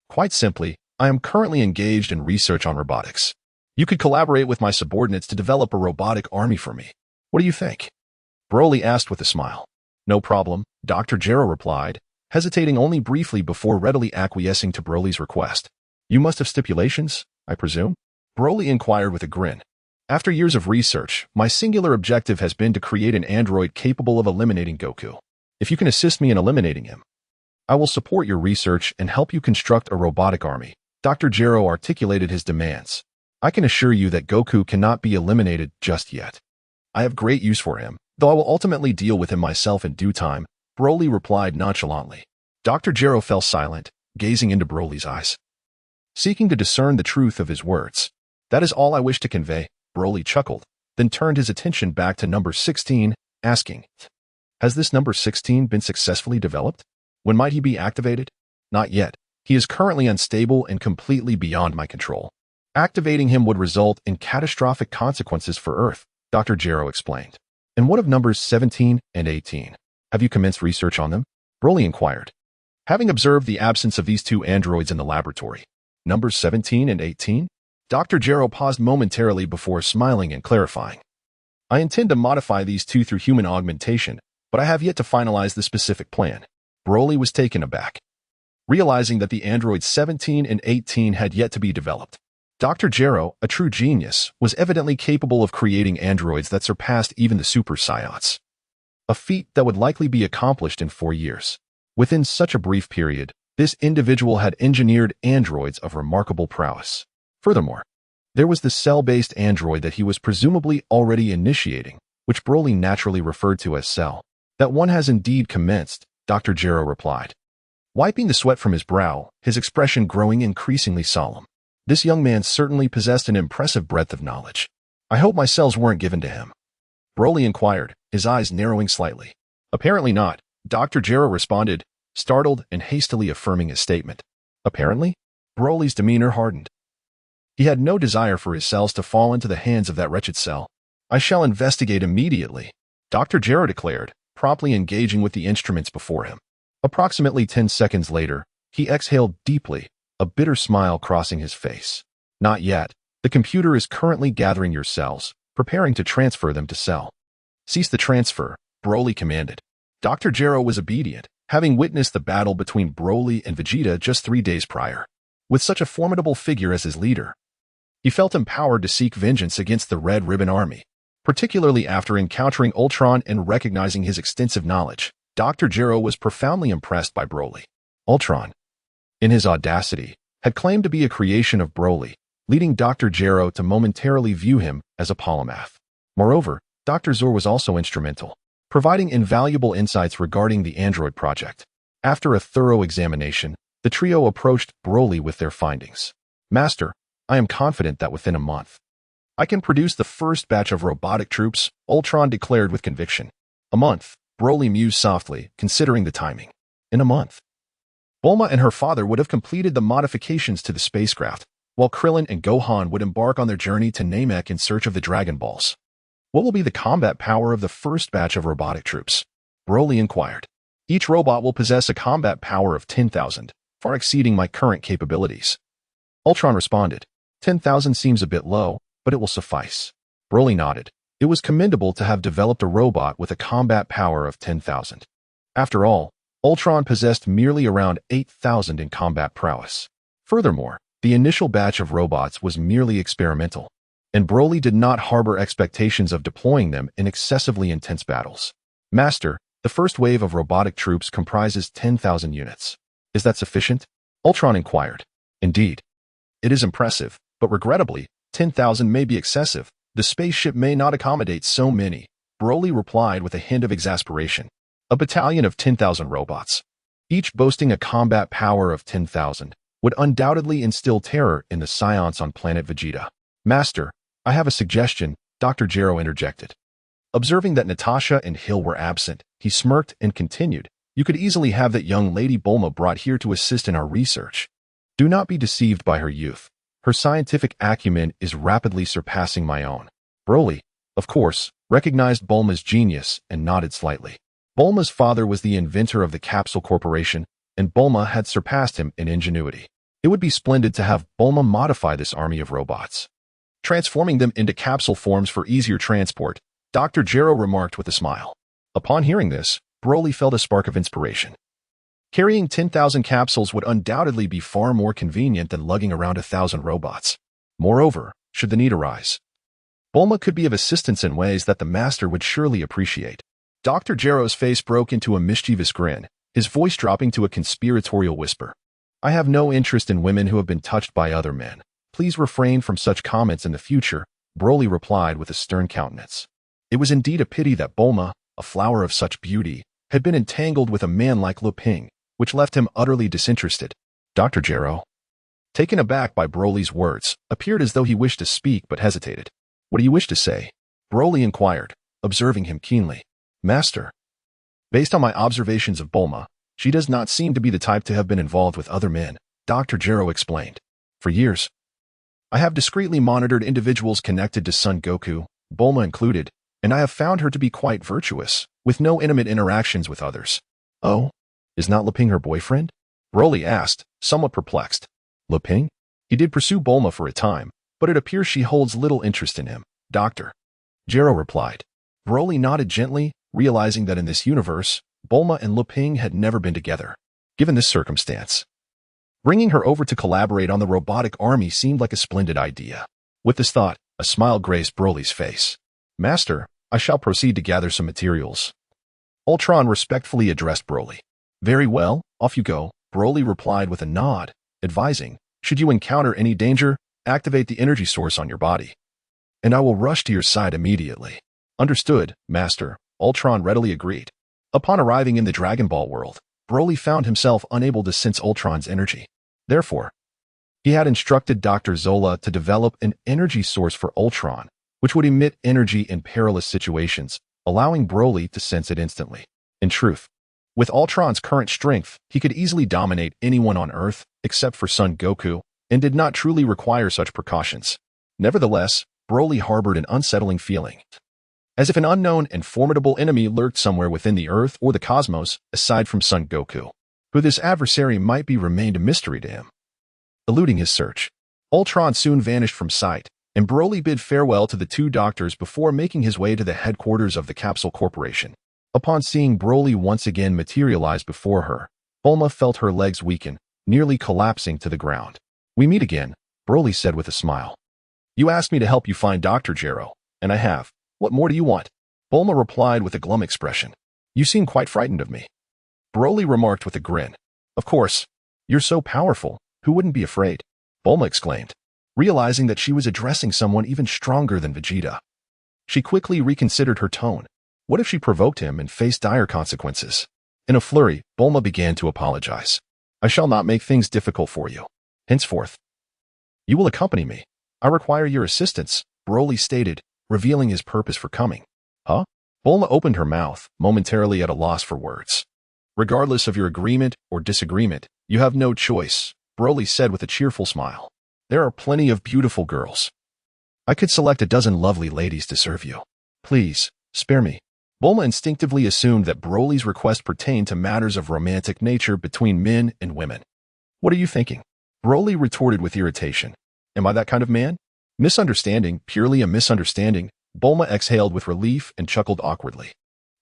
Quite simply, I am currently engaged in research on robotics. You could collaborate with my subordinates to develop a robotic army for me. What do you think? Broly asked with a smile. No problem, Dr. Gero replied, hesitating only briefly before readily acquiescing to Broly's request. You must have stipulations, I presume? Broly inquired with a grin. After years of research, my singular objective has been to create an android capable of eliminating Goku. If you can assist me in eliminating him, I will support your research and help you construct a robotic army. Dr. Gero articulated his demands. I can assure you that Goku cannot be eliminated just yet. I have great use for him, though I will ultimately deal with him myself in due time, Broly replied nonchalantly. Dr. Gero fell silent, gazing into Broly's eyes, seeking to discern the truth of his words. That is all I wish to convey, Broly chuckled, then turned his attention back to number 16, asking, has this number 16 been successfully developed? When might he be activated? Not yet. He is currently unstable and completely beyond my control. Activating him would result in catastrophic consequences for Earth, Dr. Gero explained. And what of numbers 17 and 18? Have you commenced research on them? Broly inquired. Having observed the absence of these two androids in the laboratory, numbers 17 and 18? Dr. Gero paused momentarily before smiling and clarifying. I intend to modify these two through human augmentation, but I have yet to finalize the specific plan. Broly was taken aback, realizing that the androids 17 and 18 had yet to be developed. Dr. Gero, a true genius, was evidently capable of creating androids that surpassed even the Super Saiyans, a feat that would likely be accomplished in 4 years. Within such a brief period, this individual had engineered androids of remarkable prowess. Furthermore, there was the cell-based android that he was presumably already initiating, which Broly naturally referred to as Cell. That one has indeed commenced, Dr. Gero replied, wiping the sweat from his brow, his expression growing increasingly solemn. This young man certainly possessed an impressive breadth of knowledge. I hope my cells weren't given to him. Broly inquired, his eyes narrowing slightly. Apparently not, Dr. Gero responded, startled and hastily affirming his statement. Apparently? Broly's demeanor hardened. He had no desire for his cells to fall into the hands of that wretched Cell. I shall investigate immediately, Dr. Gero declared, promptly engaging with the instruments before him. Approximately 10 seconds later, he exhaled deeply, a bitter smile crossing his face. Not yet. The computer is currently gathering your cells, preparing to transfer them to Cell. Cease the transfer, Broly commanded. Dr. Gero was obedient, having witnessed the battle between Broly and Vegeta just 3 days prior. With such a formidable figure as his leader, he felt empowered to seek vengeance against the Red Ribbon Army. Particularly after encountering Ultron and recognizing his extensive knowledge, Dr. Gero was profoundly impressed by Broly. Ultron, in his audacity, had claimed to be a creation of Broly, leading Dr. Gero to momentarily view him as a polymath. Moreover, Dr. Zor was also instrumental, providing invaluable insights regarding the android project. After a thorough examination, the trio approached Broly with their findings. Master, I am confident that within a month, I can produce the first batch of robotic troops, Ultron declared with conviction. A month, Broly mused softly, considering the timing. In a month, Bulma and her father would have completed the modifications to the spacecraft, while Krillin and Gohan would embark on their journey to Namek in search of the Dragon Balls. What will be the combat power of the first batch of robotic troops? Broly inquired. Each robot will possess a combat power of 10,000, far exceeding my current capabilities. Ultron responded, 10,000 seems a bit low, but it will suffice. Broly nodded. It was commendable to have developed a robot with a combat power of 10,000. After all, Ultron possessed merely around 8,000 in combat prowess. Furthermore, the initial batch of robots was merely experimental, and Broly did not harbor expectations of deploying them in excessively intense battles. Master, the first wave of robotic troops comprises 10,000 units. Is that sufficient? Ultron inquired. Indeed. It is impressive, but regrettably, 10,000 may be excessive. The spaceship may not accommodate so many, Broly replied with a hint of exasperation. A battalion of 10,000 robots, each boasting a combat power of 10,000, would undoubtedly instill terror in the Saiyans on planet Vegeta. Master, I have a suggestion, Dr. Gero interjected. Observing that Natasha and Hill were absent, he smirked and continued, you could easily have that young lady Bulma brought here to assist in our research. Do not be deceived by her youth. Her scientific acumen is rapidly surpassing my own. Broly, of course, recognized Bulma's genius and nodded slightly. Bulma's father was the inventor of the Capsule Corporation, and Bulma had surpassed him in ingenuity. It would be splendid to have Bulma modify this army of robots, transforming them into capsule forms for easier transport, Dr. Gero remarked with a smile. Upon hearing this, Broly felt a spark of inspiration. Carrying 10,000 capsules would undoubtedly be far more convenient than lugging around 1,000 robots. Moreover, should the need arise, Bulma could be of assistance in ways that the master would surely appreciate. Dr. Gero's face broke into a mischievous grin, his voice dropping to a conspiratorial whisper. I have no interest in women who have been touched by other men. Please refrain from such comments in the future, Broly replied with a stern countenance. It was indeed a pity that Bulma, a flower of such beauty, had been entangled with a man like Lu Ping, which left him utterly disinterested. Dr. Gero, taken aback by Broly's words, appeared as though he wished to speak but hesitated. What do you wish to say? Broly inquired, observing him keenly. Master, based on my observations of Bulma, she does not seem to be the type to have been involved with other men, Dr. Gero explained. For years, I have discreetly monitored individuals connected to Son Goku, Bulma included, and I have found her to be quite virtuous, with no intimate interactions with others. Oh, is not Lu Ping her boyfriend? Broly asked, somewhat perplexed. Lu Ping? He did pursue Bulma for a time, but it appears she holds little interest in him, Dr. Gero replied. Broly nodded gently, realizing that in this universe, Bulma and Lu Ping had never been together. Given this circumstance, bringing her over to collaborate on the robotic army seemed like a splendid idea. With this thought, a smile graced Broly's face. Master, I shall proceed to gather some materials. Ultron respectfully addressed Broly. Very well, off you go, Broly replied with a nod, advising, should you encounter any danger, activate the energy source on your body, and I will rush to your side immediately. Understood, Master, Ultron readily agreed. Upon arriving in the Dragon Ball world, Broly found himself unable to sense Ultron's energy. Therefore, he had instructed Dr. Zola to develop an energy source for Ultron, which would emit energy in perilous situations, allowing Broly to sense it instantly. In truth, with Ultron's current strength, he could easily dominate anyone on Earth, except for Son Goku, and did not truly require such precautions. Nevertheless, Broly harbored an unsettling feeling, as if an unknown and formidable enemy lurked somewhere within the Earth or the cosmos, aside from Son Goku. Who this adversary might be remained a mystery to him. Eluding his search, Ultron soon vanished from sight, and Broly bid farewell to the two doctors before making his way to the headquarters of the Capsule Corporation. Upon seeing Broly once again materialize before her, Bulma felt her legs weaken, nearly collapsing to the ground. We meet again, Broly said with a smile. You asked me to help you find Dr. Gero, and I have. What more do you want? Bulma replied with a glum expression. You seem quite frightened of me. Broly remarked with a grin. Of course. You're so powerful. Who wouldn't be afraid? Bulma exclaimed, realizing that she was addressing someone even stronger than Vegeta. She quickly reconsidered her tone. What if she provoked him and faced dire consequences? In a flurry, Bulma began to apologize. I shall not make things difficult for you. Henceforth, you will accompany me. I require your assistance, Broly stated, revealing his purpose for coming. Huh? Bulma opened her mouth, momentarily at a loss for words. Regardless of your agreement or disagreement, you have no choice, Broly said with a cheerful smile. There are plenty of beautiful girls. I could select a dozen lovely ladies to serve you. Please, spare me. Bulma instinctively assumed that Broly's request pertained to matters of romantic nature between men and women. What are you thinking? Broly retorted with irritation. Am I that kind of man? Misunderstanding, purely a misunderstanding. Bulma exhaled with relief and chuckled awkwardly.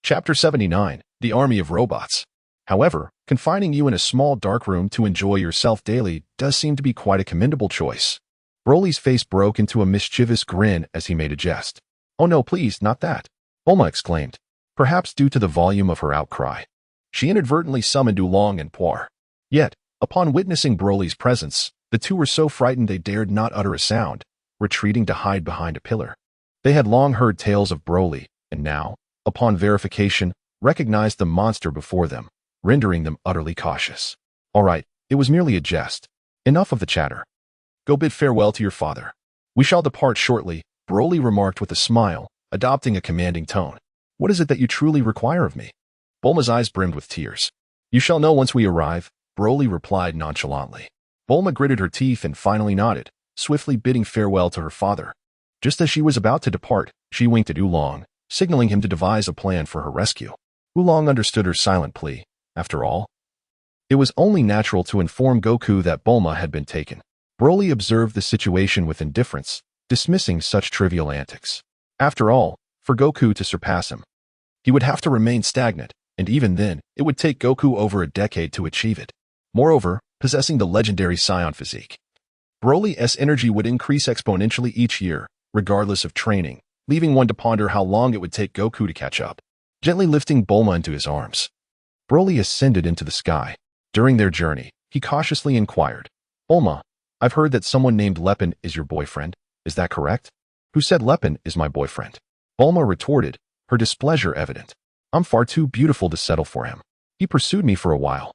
Chapter 79, The Army of Robots. However, confining you in a small dark room to enjoy yourself daily does seem to be quite a commendable choice. Broly's face broke into a mischievous grin as he made a jest. Oh no, please, not that, Bulma exclaimed, perhaps due to the volume of her outcry. She inadvertently summoned Oolong and Puar. Yet, upon witnessing Broly's presence, the two were so frightened they dared not utter a sound, retreating to hide behind a pillar. They had long heard tales of Broly, and now, upon verification, recognized the monster before them, rendering them utterly cautious. All right, it was merely a jest. Enough of the chatter. Go bid farewell to your father. We shall depart shortly, Broly remarked with a smile, adopting a commanding tone. What is it that you truly require of me? Bulma's eyes brimmed with tears. You shall know once we arrive, Broly replied nonchalantly. Bulma gritted her teeth and finally nodded, swiftly bidding farewell to her father. Just as she was about to depart, she winked at Oolong, signaling him to devise a plan for her rescue. Oolong understood her silent plea. After all, it was only natural to inform Goku that Bulma had been taken. Broly observed the situation with indifference, dismissing such trivial antics. After all, for Goku to surpass him, he would have to remain stagnant, and even then, it would take Goku over a decade to achieve it. Moreover, possessing the legendary Saiyan physique, Broly's energy would increase exponentially each year, regardless of training, leaving one to ponder how long it would take Goku to catch up. Gently lifting Bulma into his arms, Broly ascended into the sky. During their journey, he cautiously inquired, Bulma, I've heard that someone named Lepin is your boyfriend. Is that correct? Who said Lepin is my boyfriend? Bulma retorted, her displeasure evident. I'm far too beautiful to settle for him. He pursued me for a while,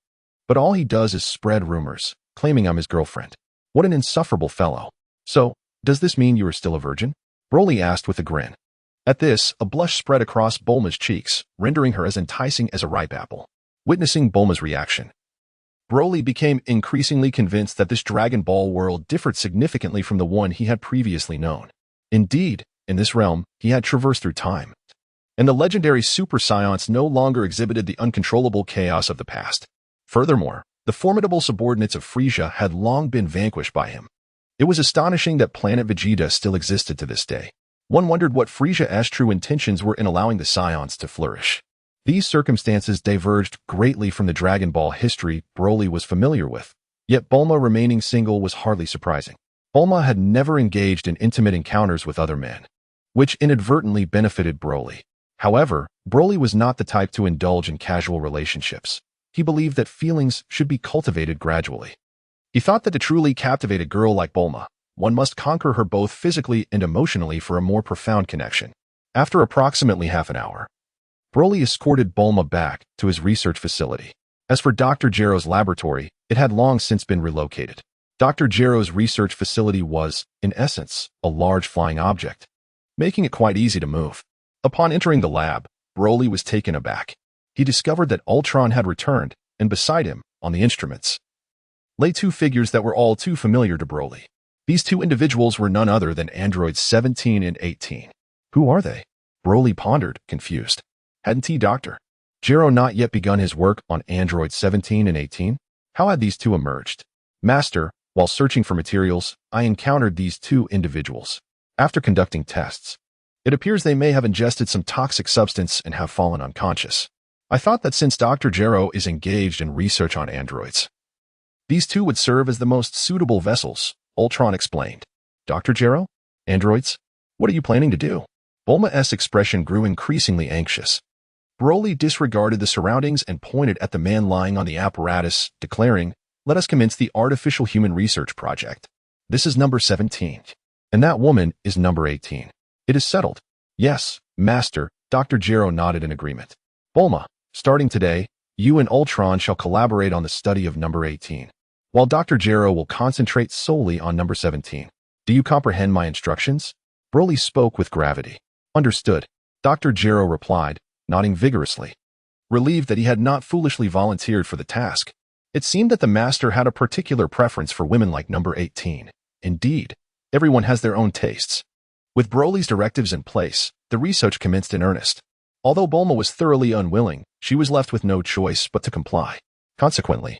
but all he does is spread rumors, claiming I'm his girlfriend. What an insufferable fellow. So, does this mean you are still a virgin? Broly asked with a grin. At this, a blush spread across Bulma's cheeks, rendering her as enticing as a ripe apple. Witnessing Bulma's reaction, Broly became increasingly convinced that this Dragon Ball world differed significantly from the one he had previously known. Indeed, in this realm, he had traversed through time, and the legendary Super Saiyans no longer exhibited the uncontrollable chaos of the past. Furthermore, the formidable subordinates of Frieza had long been vanquished by him. It was astonishing that planet Vegeta still existed to this day. One wondered what Frieza's true intentions were in allowing the Saiyans to flourish. These circumstances diverged greatly from the Dragon Ball history Broly was familiar with, yet Bulma remaining single was hardly surprising. Bulma had never engaged in intimate encounters with other men, which inadvertently benefited Broly. However, Broly was not the type to indulge in casual relationships. He believed that feelings should be cultivated gradually. He thought that to truly captivate a girl like Bulma, one must conquer her both physically and emotionally for a more profound connection. After approximately half an hour, Broly escorted Bulma back to his research facility. As for Dr. Gero's laboratory, it had long since been relocated. Dr. Gero's research facility was, in essence, a large flying object, making it quite easy to move. Upon entering the lab, Broly was taken aback. He discovered that Ultron had returned, and beside him, on the instruments, lay two figures that were all too familiar to Broly. These two individuals were none other than androids 17 and 18. Who are they? Broly pondered, confused. Hadn't Dr. Gero not yet begun his work on androids 17 and 18? How had these two emerged? Master, while searching for materials, I encountered these two individuals. After conducting tests, it appears they may have ingested some toxic substance and have fallen unconscious. I thought that since Dr. Gero is engaged in research on androids, these two would serve as the most suitable vessels, Ultron explained. Dr. Gero? Androids? What are you planning to do? Bulma's expression grew increasingly anxious. Broly disregarded the surroundings and pointed at the man lying on the apparatus, declaring, "Let us commence the artificial human research project. This is number 17. And that woman is number 18. It is settled." "Yes, Master," Dr. Gero nodded in agreement. "Bulma, starting today, you and Ultron shall collaborate on the study of number 18, while Dr. Gero will concentrate solely on number 17. Do you comprehend my instructions?" Broly spoke with gravity. "Understood," Dr. Gero replied, nodding vigorously. Relieved that he had not foolishly volunteered for the task, it seemed that the master had a particular preference for women like number 18. Indeed, everyone has their own tastes. With Broly's directives in place, the research commenced in earnest. Although Bulma was thoroughly unwilling, she was left with no choice but to comply. Consequently,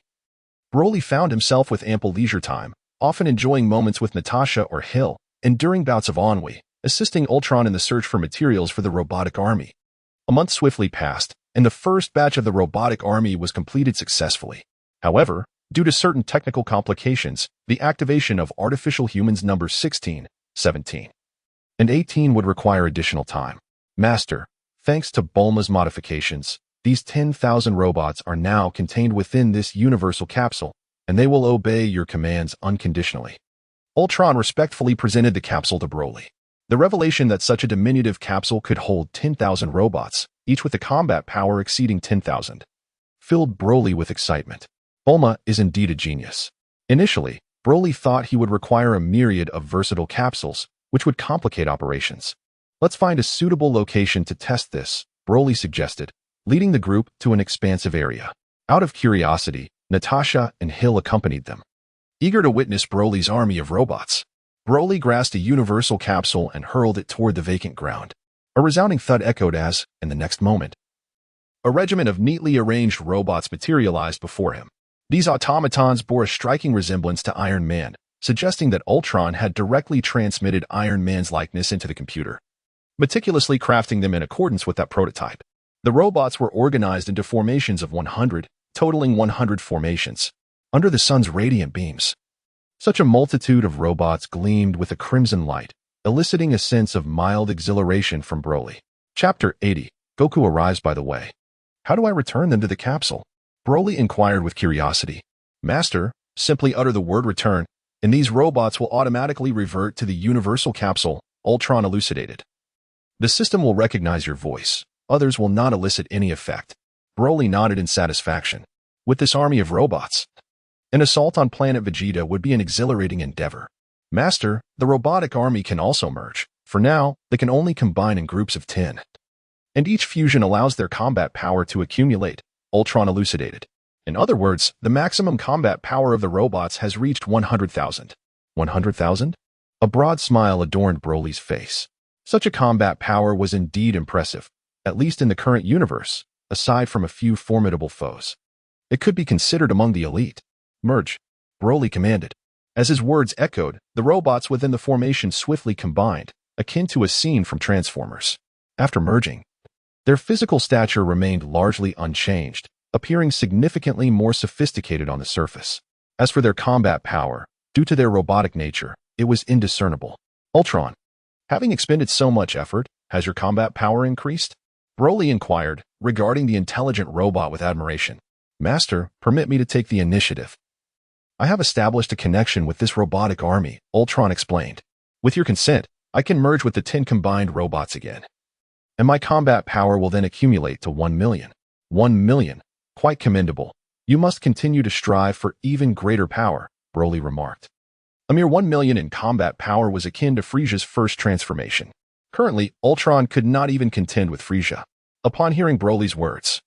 Broly found himself with ample leisure time, often enjoying moments with Natasha or Hill, and during bouts of ennui, assisting Ultron in the search for materials for the robotic army. A month swiftly passed, and the first batch of the robotic army was completed successfully. However, due to certain technical complications, the activation of artificial humans number 16, 17, and 18 would require additional time. "Master, thanks to Bulma's modifications, these 10,000 robots are now contained within this universal capsule, and they will obey your commands unconditionally." Ultron respectfully presented the capsule to Broly. The revelation that such a diminutive capsule could hold 10,000 robots, each with a combat power exceeding 10,000, filled Broly with excitement. Bulma is indeed a genius. Initially, Broly thought he would require a myriad of versatile capsules, which would complicate operations. "Let's find a suitable location to test this," Broly suggested, leading the group to an expansive area. Out of curiosity, Natasha and Hill accompanied them. Eager to witness Broly's army of robots, Broly grasped a universal capsule and hurled it toward the vacant ground. A resounding thud echoed as, in the next moment, a regiment of neatly arranged robots materialized before him. These automatons bore a striking resemblance to Iron Man, suggesting that Ultron had directly transmitted Iron Man's likeness into the computer, meticulously crafting them in accordance with that prototype. The robots were organized into formations of 100, totaling 100 formations, under the sun's radiant beams. Such a multitude of robots gleamed with a crimson light, eliciting a sense of mild exhilaration from Broly. Chapter 80. Goku arrives by the way. "How do I return them to the capsule?" Broly inquired with curiosity. "Master, simply utter the word return, and these robots will automatically revert to the universal capsule," Ultron elucidated. "The system will recognize your voice. Others will not elicit any effect." Broly nodded in satisfaction. With this army of robots, an assault on planet Vegeta would be an exhilarating endeavor. "Master, the robotic army can also merge. For now, they can only combine in groups of 10. And each fusion allows their combat power to accumulate," Ultron elucidated. "In other words, the maximum combat power of the robots has reached 100,000. 100,000? A broad smile adorned Broly's face. Such a combat power was indeed impressive, at least in the current universe, aside from a few formidable foes. It could be considered among the elite. "Merge," Broly commanded. As his words echoed, the robots within the formation swiftly combined, akin to a scene from Transformers. After merging, their physical stature remained largely unchanged, appearing significantly more sophisticated on the surface. As for their combat power, due to their robotic nature, it was indiscernible. "Ultron, having expended so much effort, has your combat power increased?" Broly inquired, regarding the intelligent robot with admiration. "Master, permit me to take the initiative. I have established a connection with this robotic army," Ultron explained. "With your consent, I can merge with the 10 combined robots again. And my combat power will then accumulate to 1 million. 1 million. Quite commendable. You must continue to strive for even greater power," Broly remarked. A mere 1 million in combat power was akin to Frieza's first transformation. Currently, Ultron could not even contend with Frieza. Upon hearing Broly's words,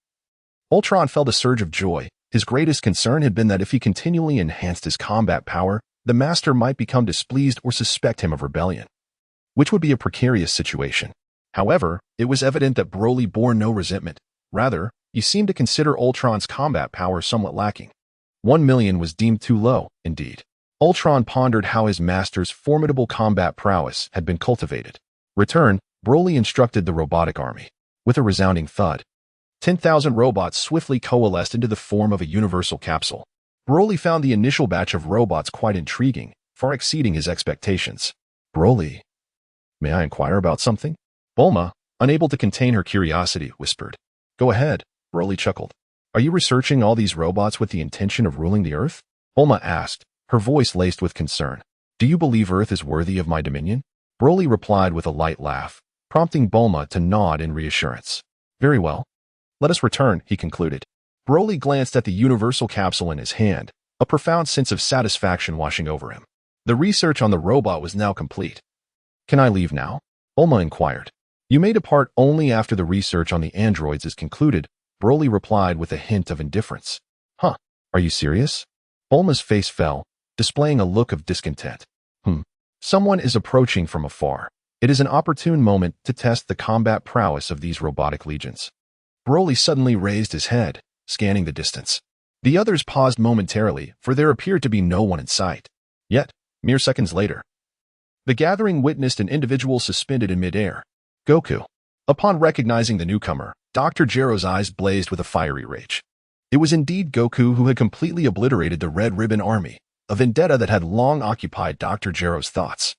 Ultron felt a surge of joy. His greatest concern had been that if he continually enhanced his combat power, the master might become displeased or suspect him of rebellion, which would be a precarious situation. However, it was evident that Broly bore no resentment. Rather, he seemed to consider Ultron's combat power somewhat lacking. 1 million was deemed too low, indeed. Ultron pondered how his master's formidable combat prowess had been cultivated. Return, Broly instructed the robotic army. With a resounding thud, 10,000 robots swiftly coalesced into the form of a universal capsule. Broly found the initial batch of robots quite intriguing, far exceeding his expectations. "Broly, may I inquire about something?" Bulma, unable to contain her curiosity, whispered. Go ahead, Broly chuckled. Are you researching all these robots with the intention of ruling the Earth? Bulma asked, her voice laced with concern. Do you believe Earth is worthy of my dominion? Broly replied with a light laugh, prompting Bulma to nod in reassurance. Very well. Let us return, he concluded. Broly glanced at the universal capsule in his hand, a profound sense of satisfaction washing over him. The research on the robot was now complete. Can I leave now? Bulma inquired. You may depart only after the research on the androids is concluded, Broly replied with a hint of indifference. Huh, are you serious? Bulma's face fell, displaying a look of discontent. Someone is approaching from afar. It is an opportune moment to test the combat prowess of these robotic legions. Broly suddenly raised his head, scanning the distance. The others paused momentarily, for there appeared to be no one in sight. Yet, mere seconds later, the gathering witnessed an individual suspended in midair. Goku. Upon recognizing the newcomer, Dr. Gero's eyes blazed with a fiery rage. It was indeed Goku who had completely obliterated the Red Ribbon Army, a vendetta that had long occupied Dr. Gero's thoughts.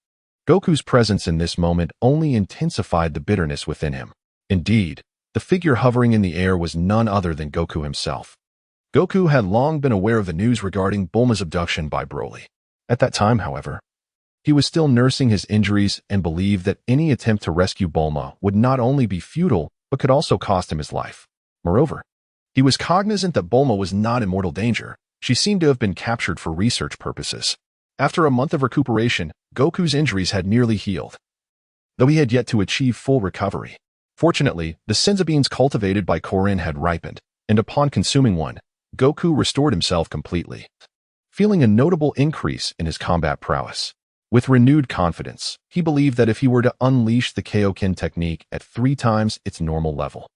Goku's presence in this moment only intensified the bitterness within him. Indeed, the figure hovering in the air was none other than Goku himself. Goku had long been aware of the news regarding Bulma's abduction by Broly. At that time, however, he was still nursing his injuries and believed that any attempt to rescue Bulma would not only be futile, but could also cost him his life. Moreover, he was cognizant that Bulma was not in mortal danger. She seemed to have been captured for research purposes. After a month of recuperation, Goku's injuries had nearly healed, though he had yet to achieve full recovery. Fortunately, the senzu beans cultivated by Korin had ripened, and upon consuming one, Goku restored himself completely, feeling a notable increase in his combat prowess. With renewed confidence, he believed that if he were to unleash the Kaioken technique at 3 times its normal level,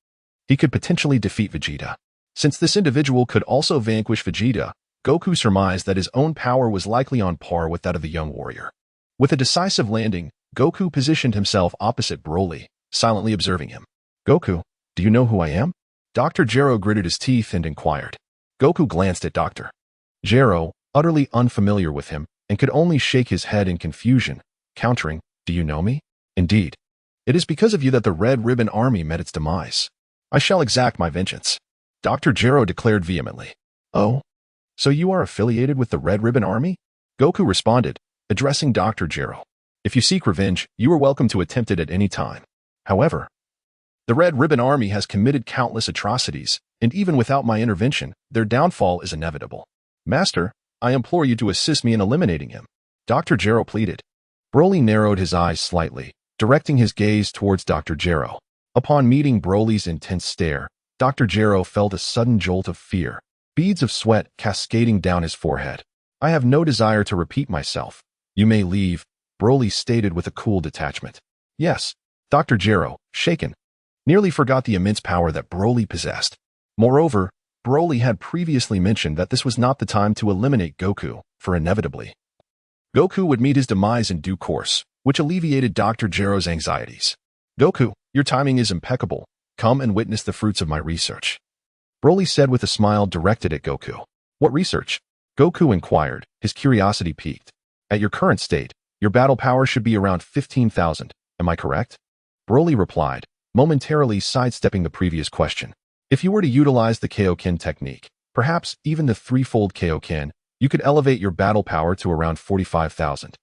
he could potentially defeat Vegeta. Since this individual could also vanquish Vegeta, Goku surmised that his own power was likely on par with that of the young warrior. With a decisive landing, Goku positioned himself opposite Broly, silently observing him. Goku, do you know who I am? Dr. Gero gritted his teeth and inquired. Goku glanced at Dr. Gero, utterly unfamiliar with him, and could only shake his head in confusion, countering, Do you know me? Indeed. It is because of you that the Red Ribbon Army met its demise. I shall exact my vengeance. Dr. Gero declared vehemently. Oh, so you are affiliated with the Red Ribbon Army? Goku responded, addressing Dr. Gero. If you seek revenge, you are welcome to attempt it at any time. However, the Red Ribbon Army has committed countless atrocities, and even without my intervention, their downfall is inevitable. Master, I implore you to assist me in eliminating him. Dr. Gero pleaded. Broly narrowed his eyes slightly, directing his gaze towards Dr. Gero. Upon meeting Broly's intense stare, Dr. Gero felt a sudden jolt of fear, beads of sweat cascading down his forehead. I have no desire to repeat myself. You may leave, Broly stated with a cool detachment. Yes, Dr. Gero, shaken, nearly forgot the immense power that Broly possessed. Moreover, Broly had previously mentioned that this was not the time to eliminate Goku, for inevitably, Goku would meet his demise in due course, which alleviated Dr. Gero's anxieties. Goku, your timing is impeccable. Come and witness the fruits of my research. Broly said with a smile directed at Goku. What research? Goku inquired, his curiosity piqued. At your current state, your battle power should be around 15,000, am I correct? Broly replied, momentarily sidestepping the previous question. If you were to utilize the Kaioken technique, perhaps even the threefold Kaioken, you could elevate your battle power to around 45,000,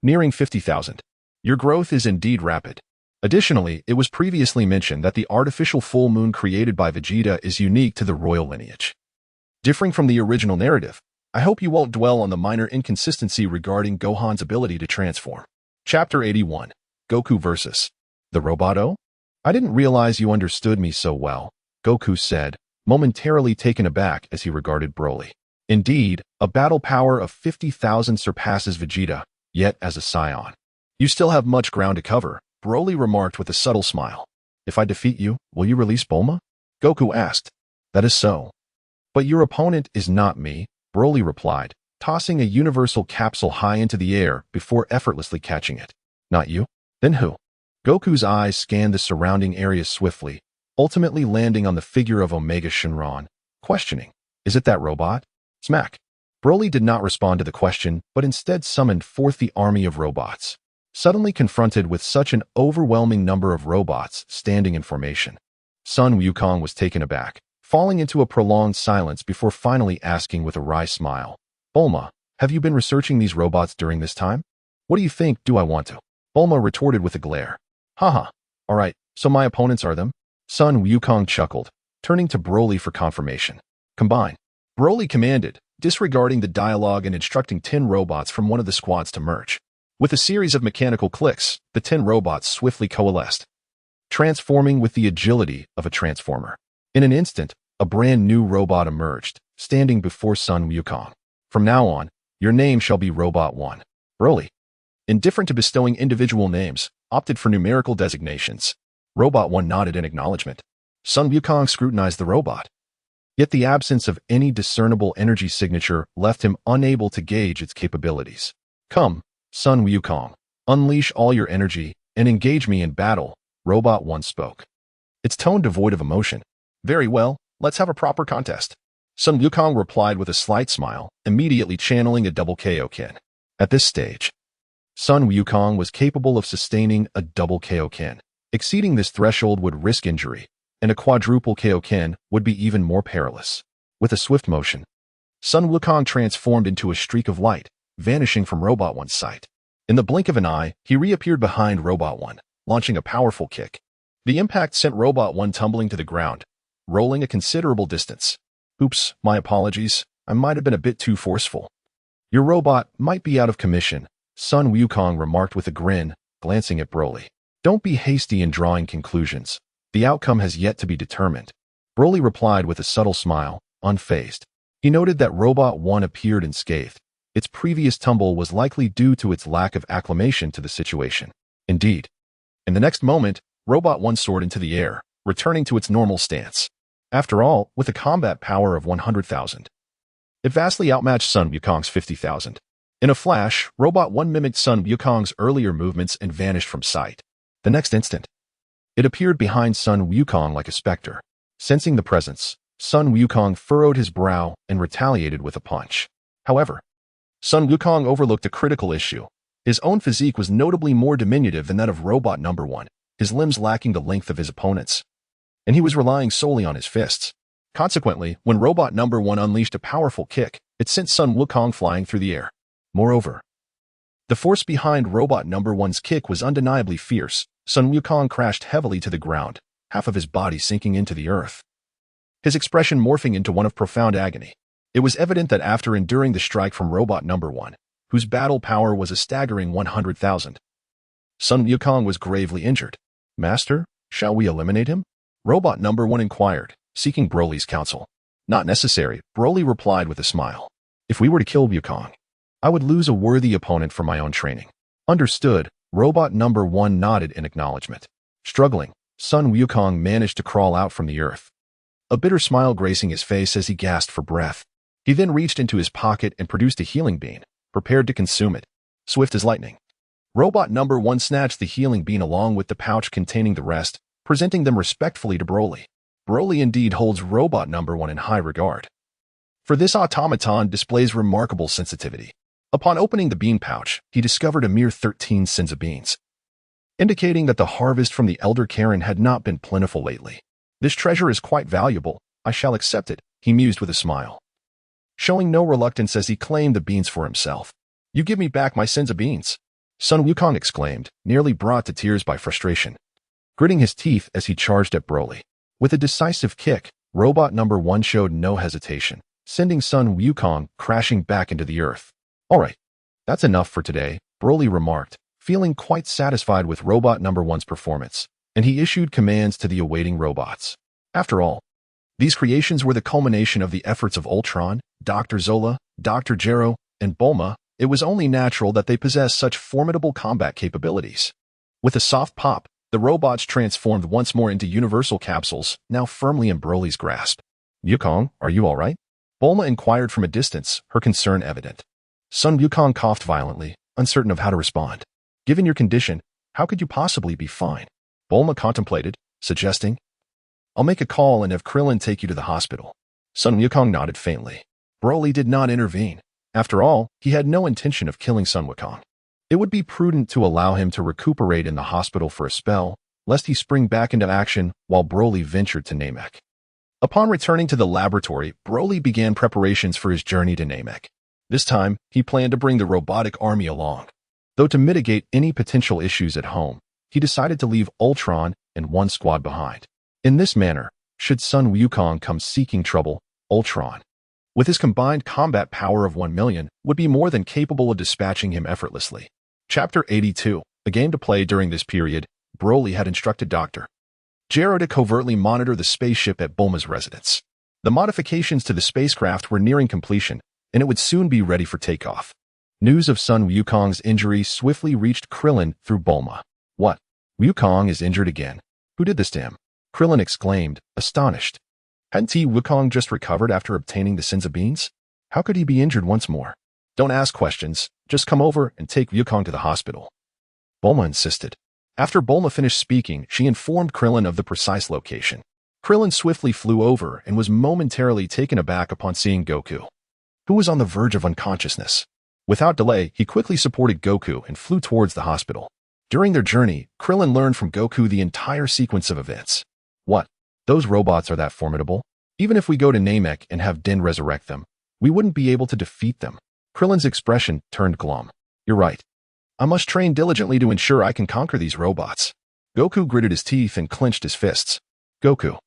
nearing 50,000. Your growth is indeed rapid. Additionally, it was previously mentioned that the artificial full moon created by Vegeta is unique to the royal lineage. Differing from the original narrative, I hope you won't dwell on the minor inconsistency regarding Gohan's ability to transform. Chapter 81, Goku vs. the Roboto? I didn't realize you understood me so well, Goku said, momentarily taken aback as he regarded Broly. Indeed, a battle power of 50,000 surpasses Vegeta, yet as a Saiyan, you still have much ground to cover, Broly remarked with a subtle smile. If I defeat you, will you release Bulma? Goku asked. That is so. But your opponent is not me, Broly replied, tossing a universal capsule high into the air before effortlessly catching it. Not you? Then who? Goku's eyes scanned the surrounding area swiftly, ultimately landing on the figure of Omega Shenron, questioning, is it that robot? Smack. Broly did not respond to the question, but instead summoned forth the army of robots. Suddenly confronted with such an overwhelming number of robots standing in formation, Sun Wukong was taken aback, falling into a prolonged silence before finally asking with a wry smile, Bulma, have you been researching these robots during this time? What do you think do I want to? Bulma retorted with a glare. Haha, alright, so my opponents are them? Sun Wukong chuckled, turning to Broly for confirmation. Combine. Broly commanded, disregarding the dialogue and instructing 10 robots from one of the squads to merge. With a series of mechanical clicks, the 10 robots swiftly coalesced, transforming with the agility of a transformer. In an instant, a brand new robot emerged, standing before Sun Wukong. From now on, your name shall be Robot 1. Broly, indifferent to bestowing individual names, opted for numerical designations. Robot 1 nodded in acknowledgement. Sun Wukong scrutinized the robot. Yet the absence of any discernible energy signature left him unable to gauge its capabilities. Come, Sun Wukong, unleash all your energy and engage me in battle, Robot 1 spoke. Its tone devoid of emotion. Very well, let's have a proper contest. Sun Wukong replied with a slight smile, immediately channeling a double Kaioken. At this stage, Sun Wukong was capable of sustaining a double Kaioken. Exceeding this threshold would risk injury, and a quadruple Kaioken would be even more perilous. With a swift motion, Sun Wukong transformed into a streak of light, vanishing from Robot 1's sight. In the blink of an eye, he reappeared behind Robot 1, launching a powerful kick. The impact sent Robot 1 tumbling to the ground, rolling a considerable distance. Oops, my apologies, I might have been a bit too forceful. Your robot might be out of commission, Sun Wukong remarked with a grin, glancing at Broly. Don't be hasty in drawing conclusions. The outcome has yet to be determined. Broly replied with a subtle smile, unfazed. He noted that Robot 1 appeared unscathed. Its previous tumble was likely due to its lack of acclimation to the situation. Indeed. In the next moment, Robot 1 soared into the air, returning to its normal stance. After all, with a combat power of 100,000, it vastly outmatched Sun Wukong's 50,000. In a flash, Robot 1 mimicked Sun Wukong's earlier movements and vanished from sight. The next instant, it appeared behind Sun Wukong like a specter. Sensing the presence, Sun Wukong furrowed his brow and retaliated with a punch. However, Sun Wukong overlooked a critical issue. His own physique was notably more diminutive than that of Robot Number 1, his limbs lacking the length of his opponent's, and he was relying solely on his fists. Consequently, when Robot Number 1 unleashed a powerful kick, it sent Sun Wukong flying through the air. Moreover, the force behind Robot Number 1's kick was undeniably fierce. Sun Wukong crashed heavily to the ground, half of his body sinking into the earth, his expression morphing into one of profound agony. It was evident that after enduring the strike from Robot Number 1, whose battle power was a staggering 100,000, Sun Wukong was gravely injured. Master, shall we eliminate him? Robot Number 1 inquired, seeking Broly's counsel. Not necessary, Broly replied with a smile. If we were to kill Wukong, I would lose a worthy opponent for my own training. Understood, Robot Number 1 nodded in acknowledgement. Struggling, Sun Wukong managed to crawl out from the earth, a bitter smile gracing his face as he gasped for breath. He then reached into his pocket and produced a healing bean, prepared to consume it. Swift as lightning, Robot Number 1 snatched the healing bean along with the pouch containing the rest, presenting them respectfully to Broly. Broly indeed holds Robot Number 1 in high regard, for this automaton displays remarkable sensitivity. Upon opening the bean pouch, he discovered a mere 13 sins of beans, indicating that the harvest from the Elder Karen had not been plentiful lately. This treasure is quite valuable, I shall accept it, he mused with a smile, showing no reluctance as he claimed the beans for himself. You give me back my sins of beans, Sun Wukong exclaimed, nearly brought to tears by frustration, gritting his teeth as he charged at Broly. With a decisive kick, Robot Number 1 showed no hesitation, sending Sun Wukong crashing back into the earth. Alright, that's enough for today, Broly remarked, feeling quite satisfied with Robot Number 1's performance, and he issued commands to the awaiting robots. After all, these creations were the culmination of the efforts of Ultron, Dr. Zola, Dr. Gero, and Bulma. It was only natural that they possessed such formidable combat capabilities. With a soft pop, the robots transformed once more into universal capsules, now firmly in Broly's grasp. Wukong, are you alright? Bulma inquired from a distance, her concern evident. Sun Wukong coughed violently, uncertain of how to respond. Given your condition, how could you possibly be fine? Bulma contemplated, suggesting, I'll make a call and have Krillin take you to the hospital. Sun Wukong nodded faintly. Broly did not intervene. After all, he had no intention of killing Sun Wukong. It would be prudent to allow him to recuperate in the hospital for a spell, lest he spring back into action while Broly ventured to Namek. Upon returning to the laboratory, Broly began preparations for his journey to Namek. This time, he planned to bring the robotic army along. Though to mitigate any potential issues at home, he decided to leave Ultron and one squad behind. In this manner, should Sun Wukong come seeking trouble, Ultron, with his combined combat power of 1 million, would be more than capable of dispatching him effortlessly. Chapter 82. A game to play during this period, Broly had instructed Dr. Gero to covertly monitor the spaceship at Bulma's residence. The modifications to the spacecraft were nearing completion, and it would soon be ready for takeoff. News of Sun Wukong's injury swiftly reached Krillin through Bulma. What? Wukong is injured again? Who did this to him? Krillin exclaimed, astonished. Hadn't Wukong just recovered after obtaining the Senzu Beans? How could he be injured once more? Don't ask questions, just come over and take Wukong to the hospital. Bulma insisted. After Bulma finished speaking, she informed Krillin of the precise location. Krillin swiftly flew over and was momentarily taken aback upon seeing Goku, who was on the verge of unconsciousness. Without delay, he quickly supported Goku and flew towards the hospital. During their journey, Krillin learned from Goku the entire sequence of events. What? Those robots are that formidable? Even if we go to Namek and have Din resurrect them, we wouldn't be able to defeat them. Krillin's expression turned glum. You're right. I must train diligently to ensure I can conquer these robots. Goku gritted his teeth and clenched his fists. Goku.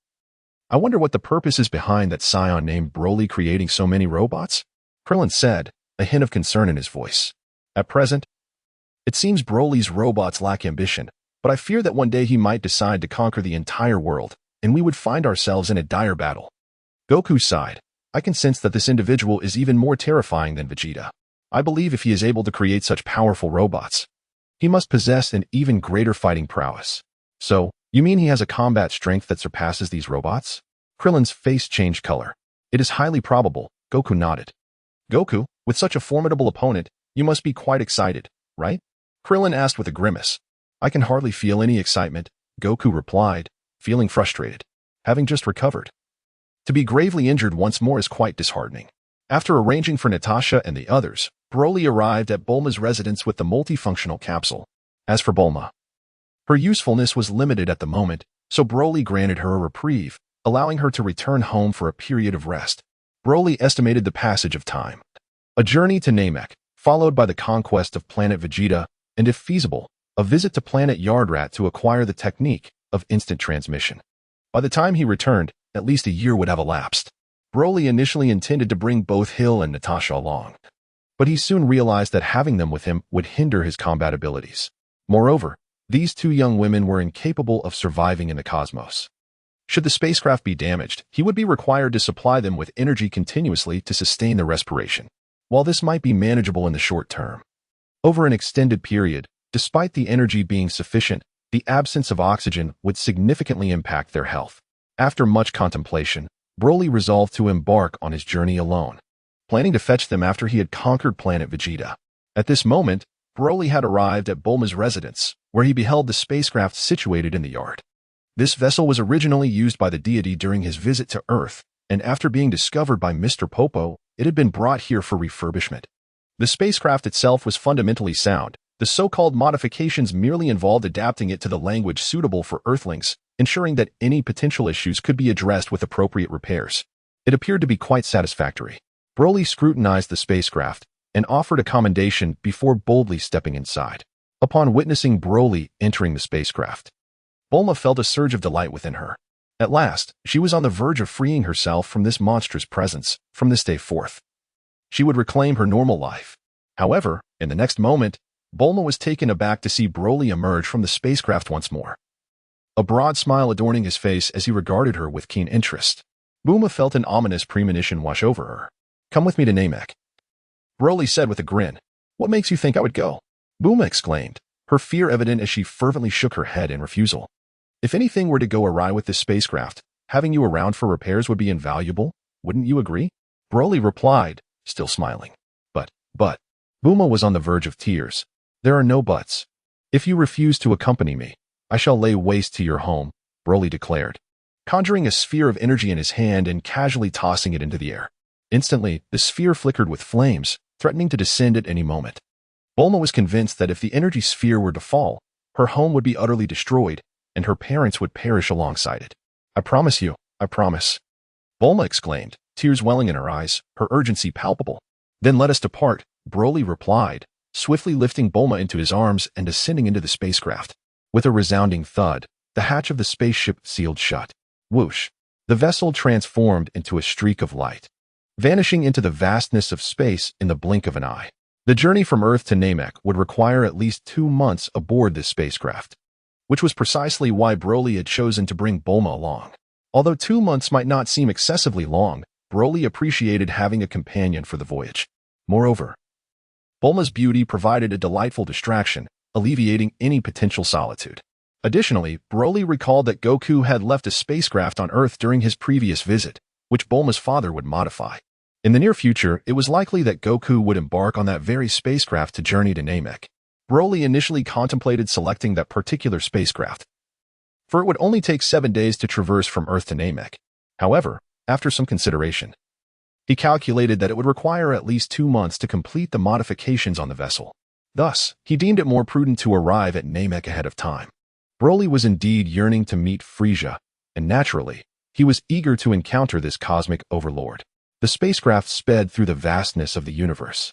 I wonder what the purpose is behind that scion named Broly creating so many robots? Krillin said, a hint of concern in his voice. At present, it seems Broly's robots lack ambition, but I fear that one day he might decide to conquer the entire world, and we would find ourselves in a dire battle. Goku sighed. I can sense that this individual is even more terrifying than Vegeta. I believe if he is able to create such powerful robots, he must possess an even greater fighting prowess. So, you mean he has a combat strength that surpasses these robots? Krillin's face changed color. It is highly probable, Goku nodded. Goku, with such a formidable opponent, you must be quite excited, right? Krillin asked with a grimace. I can hardly feel any excitement, Goku replied, feeling frustrated, having just recovered. To be gravely injured once more is quite disheartening. After arranging for Natasha and the others, Broly arrived at Bulma's residence with the multifunctional capsule. As for Bulma, her usefulness was limited at the moment, so Broly granted her a reprieve, allowing her to return home for a period of rest. Broly estimated the passage of time. A journey to Namek, followed by the conquest of planet Vegeta, and if feasible, a visit to planet Yardrat to acquire the technique of instant transmission. By the time he returned, at least a year would have elapsed. Broly initially intended to bring both Hill and Natasha along, but he soon realized that having them with him would hinder his combat abilities. Moreover, these two young women were incapable of surviving in the cosmos. Should the spacecraft be damaged, he would be required to supply them with energy continuously to sustain their respiration. While this might be manageable in the short term, over an extended period, despite the energy being sufficient, the absence of oxygen would significantly impact their health. After much contemplation, Broly resolved to embark on his journey alone, planning to fetch them after he had conquered planet Vegeta. At this moment, Broly had arrived at Bulma's residence, where he beheld the spacecraft situated in the yard. This vessel was originally used by the deity during his visit to Earth, and after being discovered by Mr. Popo, it had been brought here for refurbishment. The spacecraft itself was fundamentally sound. The so-called modifications merely involved adapting it to the language suitable for Earthlings, ensuring that any potential issues could be addressed with appropriate repairs. It appeared to be quite satisfactory. Broly scrutinized the spacecraft and offered a commendation before boldly stepping inside. Upon witnessing Broly entering the spacecraft, Bulma felt a surge of delight within her. At last, she was on the verge of freeing herself from this monstrous presence. From this day forth, she would reclaim her normal life. However, in the next moment, Bulma was taken aback to see Broly emerge from the spacecraft once more, a broad smile adorning his face as he regarded her with keen interest. Bulma felt an ominous premonition wash over her. Come with me to Namek, Broly said with a grin. What makes you think I would go? Bulma exclaimed, her fear evident as she fervently shook her head in refusal. If anything were to go awry with this spacecraft, having you around for repairs would be invaluable, wouldn't you agree? Broly replied, still smiling. But, Bulma was on the verge of tears. There are no buts. If you refuse to accompany me, I shall lay waste to your home, Broly declared, conjuring a sphere of energy in his hand and casually tossing it into the air. Instantly, the sphere flickered with flames, threatening to descend at any moment. Bulma was convinced that if the energy sphere were to fall, her home would be utterly destroyed, and her parents would perish alongside it. I promise you, I promise. Bulma exclaimed, tears welling in her eyes, her urgency palpable. Then let us depart, Broly replied, swiftly lifting Bulma into his arms and descending into the spacecraft. With a resounding thud, the hatch of the spaceship sealed shut. Whoosh! The vessel transformed into a streak of light, vanishing into the vastness of space in the blink of an eye. The journey from Earth to Namek would require at least 2 months aboard this spacecraft, which was precisely why Broly had chosen to bring Bulma along. Although 2 months might not seem excessively long, Broly appreciated having a companion for the voyage. Moreover, Bulma's beauty provided a delightful distraction, alleviating any potential solitude. Additionally, Broly recalled that Goku had left a spacecraft on Earth during his previous visit, which Bulma's father would modify. In the near future, it was likely that Goku would embark on that very spacecraft to journey to Namek. Broly initially contemplated selecting that particular spacecraft, for it would only take 7 days to traverse from Earth to Namek. However, after some consideration, he calculated that it would require at least 2 months to complete the modifications on the vessel. Thus, he deemed it more prudent to arrive at Namek ahead of time. Broly was indeed yearning to meet Frieza, and naturally, he was eager to encounter this cosmic overlord. The spacecraft sped through the vastness of the universe,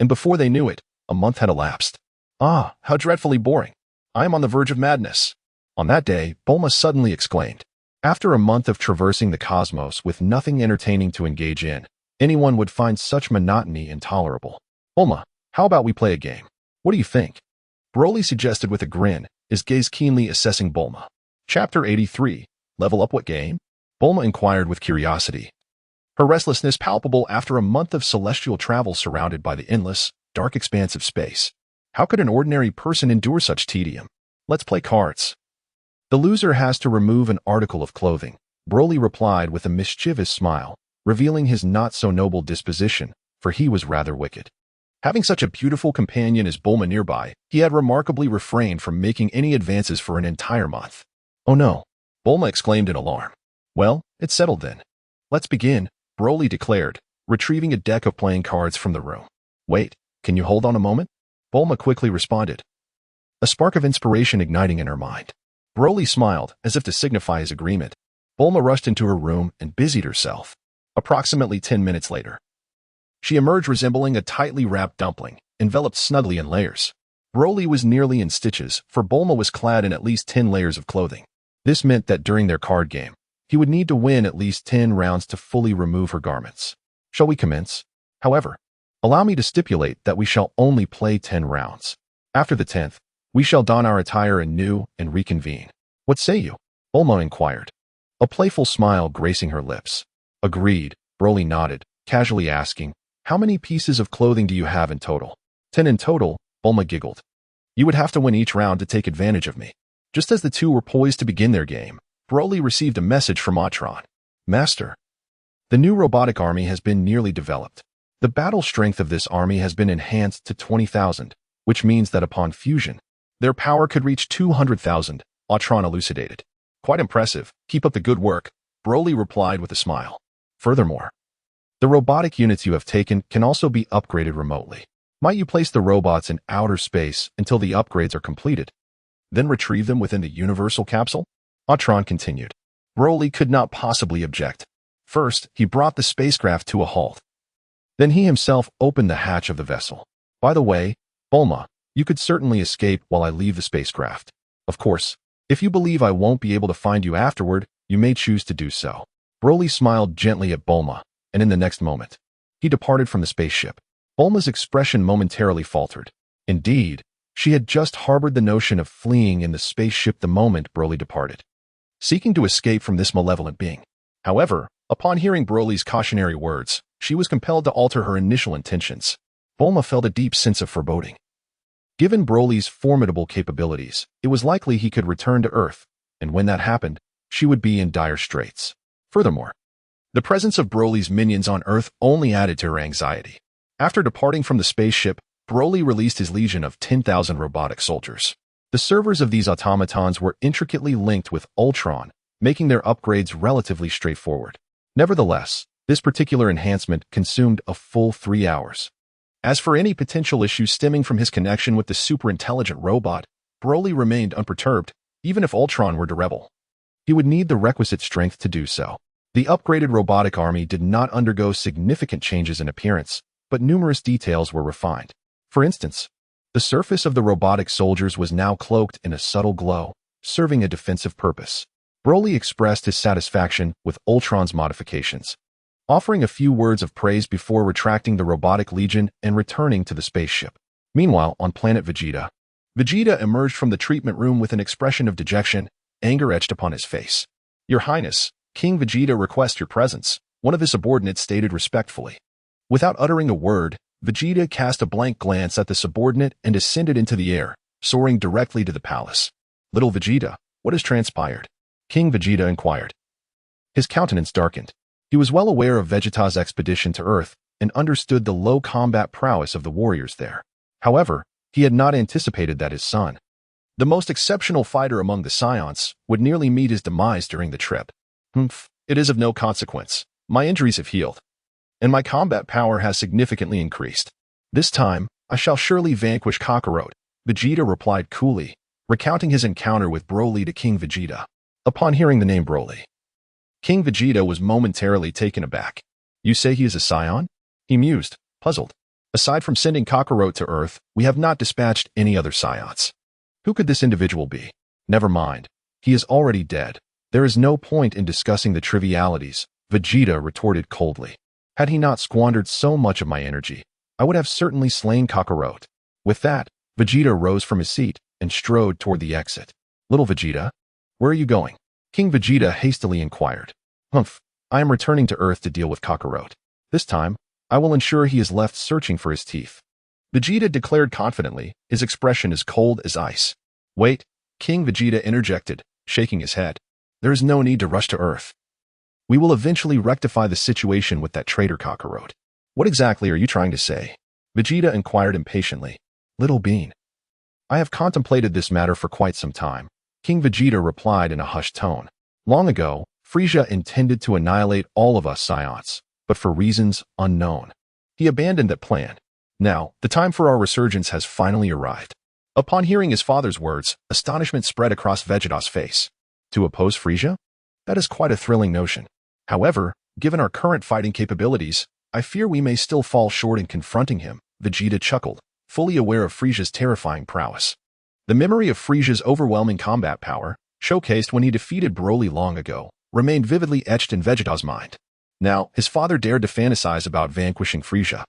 and before they knew it, a month had elapsed. Ah, how dreadfully boring. I am on the verge of madness. On that day, Bulma suddenly exclaimed. After a month of traversing the cosmos with nothing entertaining to engage in, anyone would find such monotony intolerable. Bulma, how about we play a game? What do you think? Broly suggested with a grin, his gaze keenly assessing Bulma. Chapter 83. Level up what game? Bulma inquired with curiosity, her restlessness palpable after a month of celestial travel surrounded by the endless, dark expanse of space. How could an ordinary person endure such tedium? Let's play cards. The loser has to remove an article of clothing, Broly replied with a mischievous smile, revealing his not-so-noble disposition, for he was rather wicked. Having such a beautiful companion as Bulma nearby, he had remarkably refrained from making any advances for an entire month. Oh no! Bulma exclaimed in alarm. Well, it's settled then. Let's begin, Broly declared, retrieving a deck of playing cards from the room. Wait, can you hold on a moment? Bulma quickly responded, a spark of inspiration igniting in her mind. Broly smiled, as if to signify his agreement. Bulma rushed into her room and busied herself. Approximately 10 minutes later, she emerged resembling a tightly wrapped dumpling, enveloped snugly in layers. Broly was nearly in stitches, for Bulma was clad in at least 10 layers of clothing. This meant that during their card game, he would need to win at least 10 rounds to fully remove her garments. Shall we commence? However, allow me to stipulate that we shall only play 10 rounds. After the 10th, we shall don our attire anew and reconvene. What say you? Bulma inquired, a playful smile gracing her lips. Agreed, Broly nodded, casually asking, how many pieces of clothing do you have in total? 10 in total, Bulma giggled. You would have to win each round to take advantage of me. Just as the two were poised to begin their game, Broly received a message from Atron. Master, the new robotic army has been nearly developed. The battle strength of this army has been enhanced to 20,000, which means that upon fusion, their power could reach 200,000, Atron elucidated. Quite impressive. Keep up the good work, Broly replied with a smile. Furthermore, the robotic units you have taken can also be upgraded remotely. Might you place the robots in outer space until the upgrades are completed, then retrieve them within the universal capsule? Atron continued. Broly could not possibly object. First, he brought the spacecraft to a halt. Then he himself opened the hatch of the vessel. By the way, Bulma, you could certainly escape while I leave the spacecraft. Of course, if you believe I won't be able to find you afterward, you may choose to do so. Broly smiled gently at Bulma, and in the next moment, he departed from the spaceship. Bulma's expression momentarily faltered. Indeed, she had just harbored the notion of fleeing in the spaceship the moment Broly departed, seeking to escape from this malevolent being. However, upon hearing Broly's cautionary words, she was compelled to alter her initial intentions. Bulma felt a deep sense of foreboding. Given Broly's formidable capabilities, it was likely he could return to Earth, and when that happened, she would be in dire straits. Furthermore, the presence of Broly's minions on Earth only added to her anxiety. After departing from the spaceship, Broly released his legion of 10,000 robotic soldiers. The servers of these automatons were intricately linked with Ultron, making their upgrades relatively straightforward. Nevertheless, this particular enhancement consumed a full 3 hours. As for any potential issues stemming from his connection with the super-intelligent robot, Broly remained unperturbed, even if Ultron were to rebel. He would need the requisite strength to do so. The upgraded robotic army did not undergo significant changes in appearance, but numerous details were refined. For instance, the surface of the robotic soldiers was now cloaked in a subtle glow, serving a defensive purpose. Broly expressed his satisfaction with Ultron's modifications, offering a few words of praise before retracting the robotic legion and returning to the spaceship. Meanwhile, on planet Vegeta, Vegeta emerged from the treatment room with an expression of dejection, anger etched upon his face. "Your Highness, King Vegeta requests your presence," one of his subordinates stated respectfully. Without uttering a word, Vegeta cast a blank glance at the subordinate and ascended into the air, soaring directly to the palace. "Little Vegeta, what has transpired?" King Vegeta inquired. His countenance darkened. He was well aware of Vegeta's expedition to Earth and understood the low combat prowess of the warriors there. However, he had not anticipated that his son, the most exceptional fighter among the Saiyans, would nearly meet his demise during the trip. It is of no consequence. My injuries have healed, and my combat power has significantly increased. This time, I shall surely vanquish Kakarot," Vegeta replied coolly, recounting his encounter with Broly to King Vegeta. Upon hearing the name Broly, King Vegeta was momentarily taken aback. "You say he is a Saiyan?" He mused, puzzled. "Aside from sending Kakarot to Earth, we have not dispatched any other Saiyans. Who could this individual be?" "Never mind. He is already dead. There is no point in discussing the trivialities," Vegeta retorted coldly. "Had he not squandered so much of my energy, I would have certainly slain Kakarot." With that, Vegeta rose from his seat and strode toward the exit. "Little Vegeta, where are you going?" King Vegeta hastily inquired. "I am returning to Earth to deal with Kakarot. This time, I will ensure he is left searching for his teeth," Vegeta declared confidently, his expression as cold as ice. "Wait," King Vegeta interjected, shaking his head. "There is no need to rush to Earth. We will eventually rectify the situation with that traitor Kakarot." "What exactly are you trying to say?" Vegeta inquired impatiently. "Little Bean, I have contemplated this matter for quite some time," King Vegeta replied in a hushed tone. "Long ago, Frieza intended to annihilate all of us Saiyans, but for reasons unknown, he abandoned that plan. Now, the time for our resurgence has finally arrived." Upon hearing his father's words, astonishment spread across Vegeta's face. To oppose Frieza? That is quite a thrilling notion. However, given our current fighting capabilities, I fear we may still fall short in confronting him, Vegeta chuckled, fully aware of Frieza's terrifying prowess. The memory of Frieza's overwhelming combat power, showcased when he defeated Broly long ago, remained vividly etched in Vegeta's mind. Now, his father dared to fantasize about vanquishing Frieza.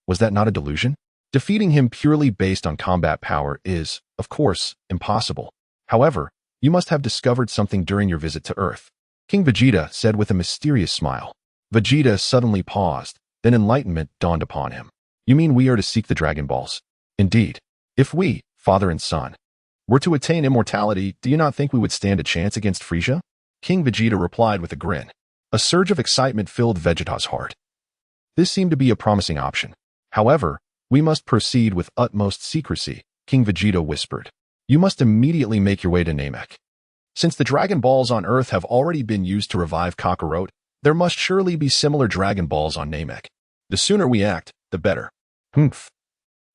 Was that not a delusion? Defeating him purely based on combat power is, of course, impossible. However, you must have discovered something during your visit to Earth, King Vegeta said with a mysterious smile. Vegeta suddenly paused, then enlightenment dawned upon him. "You mean we are to seek the Dragon Balls?" "Indeed. If we, father and son, were to attain immortality, do you not think we would stand a chance against Frieza?" King Vegeta replied with a grin. A surge of excitement filled Vegeta's heart. This seemed to be a promising option. "However, we must proceed with utmost secrecy," King Vegeta whispered. "You must immediately make your way to Namek. Since the Dragon Balls on Earth have already been used to revive Kakarot, there must surely be similar Dragon Balls on Namek. The sooner we act, the better."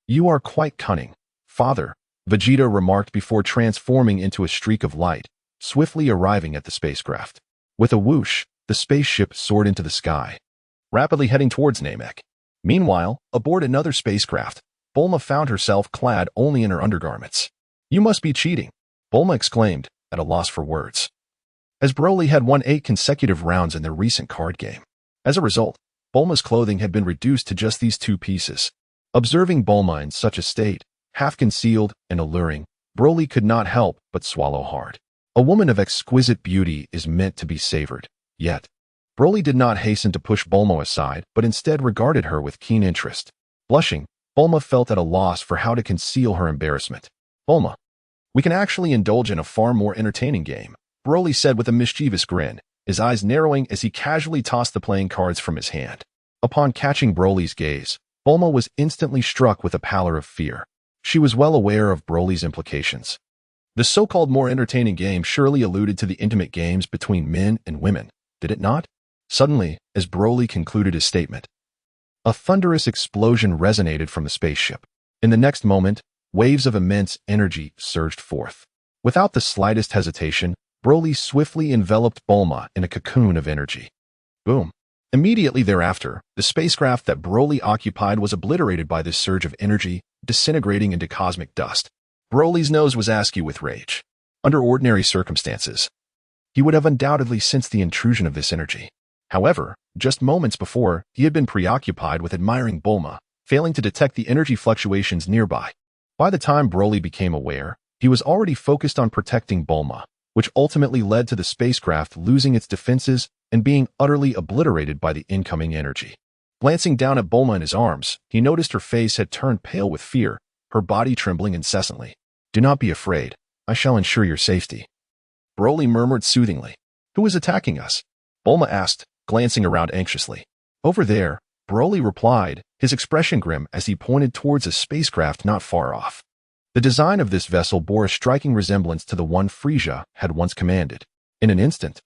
"You are quite cunning, father," Vegeta remarked before transforming into a streak of light, swiftly arriving at the spacecraft. With a whoosh, the spaceship soared into the sky, rapidly heading towards Namek. Meanwhile, aboard another spacecraft, Bulma found herself clad only in her undergarments. "You must be cheating," Bulma exclaimed, at a loss for words, as Broly had won 8 consecutive rounds in their recent card game. As a result, Bulma's clothing had been reduced to just these 2 pieces. Observing Bulma in such a state, half concealed and alluring, Broly could not help but swallow hard. A woman of exquisite beauty is meant to be savored, yet Broly did not hasten to push Bulma aside, but instead regarded her with keen interest. Blushing, Bulma felt at a loss for how to conceal her embarrassment. "Bulma, we can actually indulge in a far more entertaining game," Broly said with a mischievous grin, his eyes narrowing as he casually tossed the playing cards from his hand. Upon catching Broly's gaze, Bulma was instantly struck with a pallor of fear. She was well aware of Broly's implications. The so-called more entertaining game surely alluded to the intimate games between men and women, did it not? Suddenly, as Broly concluded his statement, a thunderous explosion resonated from the spaceship. In the next moment, waves of immense energy surged forth. Without the slightest hesitation, Broly swiftly enveloped Bulma in a cocoon of energy. Boom. Immediately thereafter, the spacecraft that Broly occupied was obliterated by this surge of energy, disintegrating into cosmic dust. Broly's nose was askew with rage. Under ordinary circumstances, he would have undoubtedly sensed the intrusion of this energy. However, just moments before, he had been preoccupied with admiring Bulma, failing to detect the energy fluctuations nearby. By the time Broly became aware, he was already focused on protecting Bulma, which ultimately led to the spacecraft losing its defenses and being utterly obliterated by the incoming energy. Glancing down at Bulma in his arms, he noticed her face had turned pale with fear, her body trembling incessantly. "Do not be afraid. I shall ensure your safety," Broly murmured soothingly. "Who is attacking us?" Bulma asked, glancing around anxiously. "Over there," Broly replied, his expression grim as he pointed towards a spacecraft not far off. The design of this vessel bore a striking resemblance to the one Frieza had once commanded. In an instant,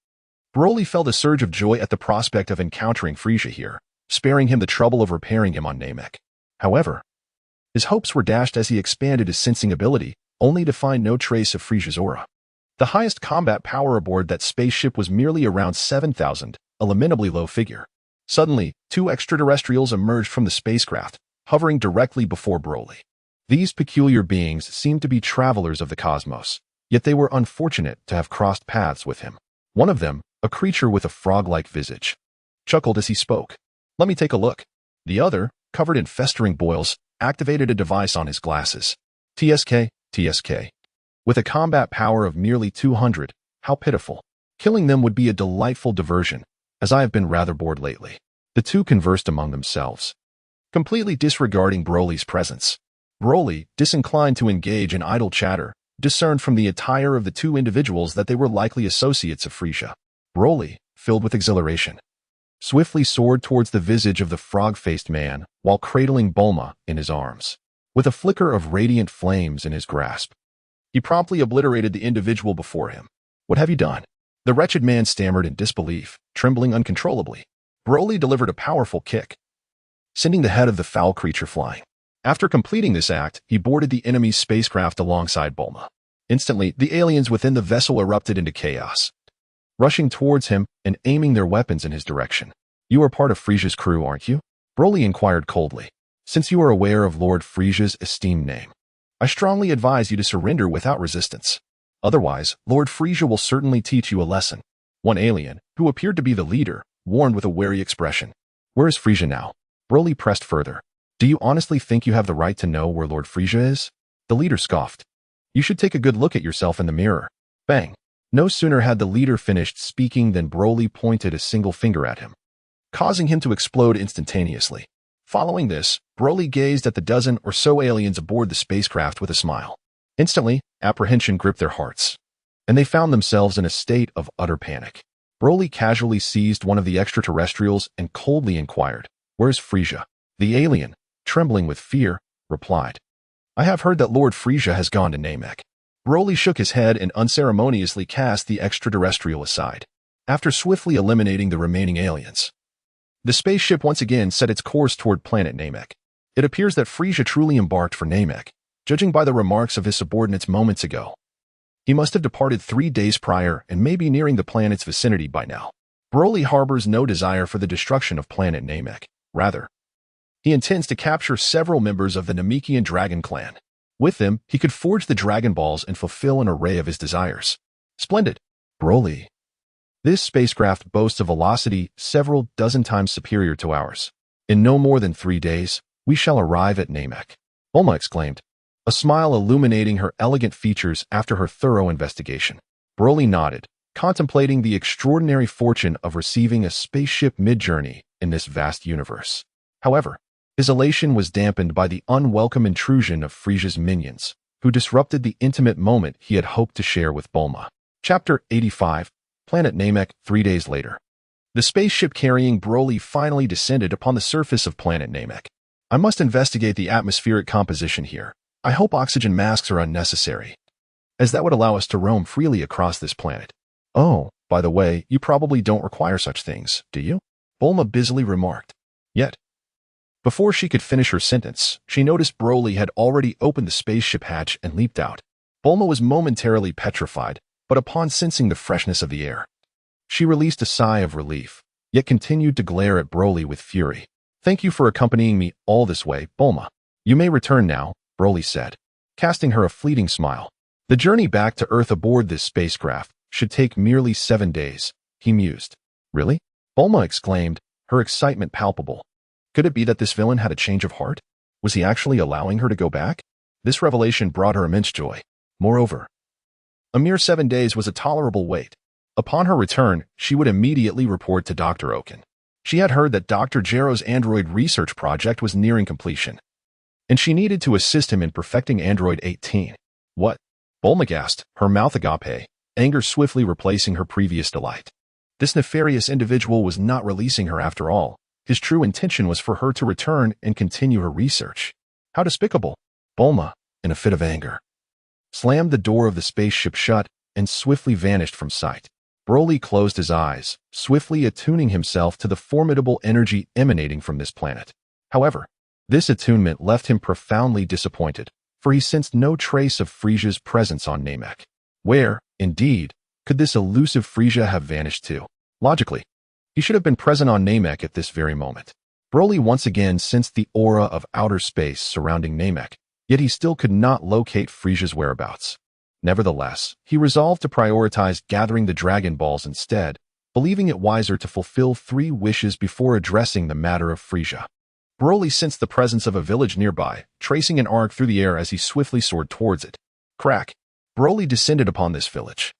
Broly felt a surge of joy at the prospect of encountering Frieza here, sparing him the trouble of repairing him on Namek. However, his hopes were dashed as he expanded his sensing ability, only to find no trace of Frieza's aura. The highest combat power aboard that spaceship was merely around 7,000, a lamentably low figure. Suddenly, two extraterrestrials emerged from the spacecraft, hovering directly before Broly. These peculiar beings seemed to be travelers of the cosmos, yet they were unfortunate to have crossed paths with him. One of them, a creature with a frog-like visage, chuckled as he spoke. "Let me take a look." The other, covered in festering boils, activated a device on his glasses. TSK. With a combat power of merely 200, how pitiful. Killing them would be a delightful diversion, as I have been rather bored lately. The two conversed among themselves, completely disregarding Broly's presence. Broly, disinclined to engage in idle chatter, discerned from the attire of the two individuals that they were likely associates of Frieza. Broly, filled with exhilaration, swiftly soared towards the visage of the frog-faced man while cradling Bulma in his arms. With a flicker of radiant flames in his grasp, he promptly obliterated the individual before him. "What have you done?" The wretched man stammered in disbelief, trembling uncontrollably. Broly delivered a powerful kick, sending the head of the foul creature flying. After completing this act, he boarded the enemy's spacecraft alongside Bulma. Instantly, the aliens within the vessel erupted into chaos, rushing towards him and aiming their weapons in his direction. "You are part of Frieza's crew, aren't you?" Broly inquired coldly. "Since you are aware of Lord Frieza's esteemed name, I strongly advise you to surrender without resistance. Otherwise, Lord Frieza will certainly teach you a lesson." One alien, who appeared to be the leader, warned with a wary expression. "Where is Frieza now?" Broly pressed further. "Do you honestly think you have the right to know where Lord Frieza is?" The leader scoffed. "You should take a good look at yourself in the mirror." Bang! No sooner had the leader finished speaking than Broly pointed a single finger at him, causing him to explode instantaneously. Following this, Broly gazed at the dozen or so aliens aboard the spacecraft with a smile. Instantly, apprehension gripped their hearts, and they found themselves in a state of utter panic. Broly casually seized one of the extraterrestrials and coldly inquired, "Where's Frieza?" The alien, trembling with fear, replied, "I have heard that Lord Frieza has gone to Namek." Broly shook his head and unceremoniously cast the extraterrestrial aside. After swiftly eliminating the remaining aliens, the spaceship once again set its course toward planet Namek. It appears that Frieza truly embarked for Namek, judging by the remarks of his subordinates moments ago. He must have departed 3 days prior and may be nearing the planet's vicinity by now. Broly harbors no desire for the destruction of planet Namek. Rather, he intends to capture several members of the Namekian Dragon Clan. With them, he could forge the Dragon Balls and fulfill an array of his desires. Splendid. Broly. This spacecraft boasts a velocity several dozen times superior to ours. In no more than 3 days, we shall arrive at Namek. Bulma exclaimed, a smile illuminating her elegant features after her thorough investigation. Broly nodded, contemplating the extraordinary fortune of receiving a spaceship mid-journey in this vast universe. However, his elation was dampened by the unwelcome intrusion of Frieza's minions, who disrupted the intimate moment he had hoped to share with Bulma. Chapter 85, Planet Namek. 3 days later. The spaceship carrying Broly finally descended upon the surface of planet Namek. I must investigate the atmospheric composition here. I hope oxygen masks are unnecessary, as that would allow us to roam freely across this planet. Oh, by the way, you probably don't require such things, do you? Bulma busily remarked. Yet, before she could finish her sentence, she noticed Broly had already opened the spaceship hatch and leaped out. Bulma was momentarily petrified, but upon sensing the freshness of the air, she released a sigh of relief, yet continued to glare at Broly with fury. "Thank you for accompanying me all this way, Bulma. You may return now," Broly said, casting her a fleeting smile. The journey back to Earth aboard this spacecraft should take merely 7 days, he mused. "Really?" Bulma exclaimed, her excitement palpable. Could it be that this villain had a change of heart? Was he actually allowing her to go back? This revelation brought her immense joy. Moreover, a mere 7 days was a tolerable wait. Upon her return, she would immediately report to Dr. Oken. She had heard that Dr. Gero's android research project was nearing completion, and she needed to assist him in perfecting Android 18. What? Bulma gasped, her mouth agape, anger swiftly replacing her previous delight. This nefarious individual was not releasing her after all. His true intention was for her to return and continue her research. How despicable! Bulma, in a fit of anger, slammed the door of the spaceship shut and swiftly vanished from sight. Broly closed his eyes, swiftly attuning himself to the formidable energy emanating from this planet. However, this attunement left him profoundly disappointed, for he sensed no trace of Frieza's presence on Namek. Where, indeed, could this elusive Frieza have vanished to? Logically, he should have been present on Namek at this very moment. Broly once again sensed the aura of outer space surrounding Namek, yet he still could not locate Frieza's whereabouts. Nevertheless, he resolved to prioritize gathering the Dragon Balls instead, believing it wiser to fulfill 3 wishes before addressing the matter of Frieza. Broly sensed the presence of a village nearby, tracing an arc through the air as he swiftly soared towards it. Crack! Broly descended upon this village.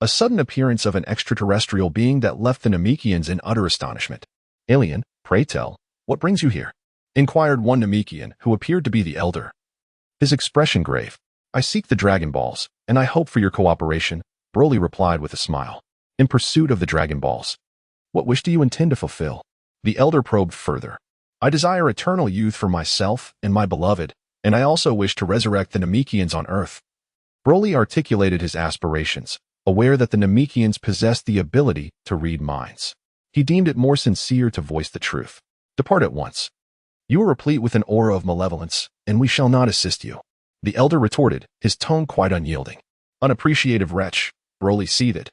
A sudden appearance of an extraterrestrial being that left the Namekians in utter astonishment. "Alien, pray tell, what brings you here?" inquired one Namekian who appeared to be the elder. His expression grave. "I seek the Dragon Balls, and I hope for your cooperation," Broly replied with a smile. "In pursuit of the Dragon Balls. What wish do you intend to fulfill?" The elder probed further. "I desire eternal youth for myself and my beloved, and I also wish to resurrect the Namekians on Earth." Broly articulated his aspirations, aware that the Namekians possessed the ability to read minds. He deemed it more sincere to voice the truth. "Depart at once. You are replete with an aura of malevolence, and we shall not assist you," the elder retorted, his tone quite unyielding. "Unappreciative wretch," Broly seethed.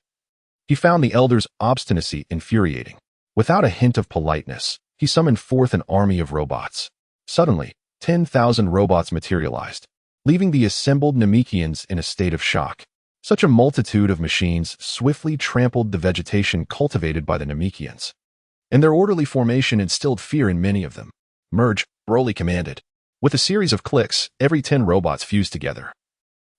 He found the elder's obstinacy infuriating. Without a hint of politeness, he summoned forth an army of robots. Suddenly, 10,000 robots materialized, leaving the assembled Namekians in a state of shock. Such a multitude of machines swiftly trampled the vegetation cultivated by the Namekians, and their orderly formation instilled fear in many of them. "Merge," Broly commanded. With a series of clicks, every 10 robots fused together,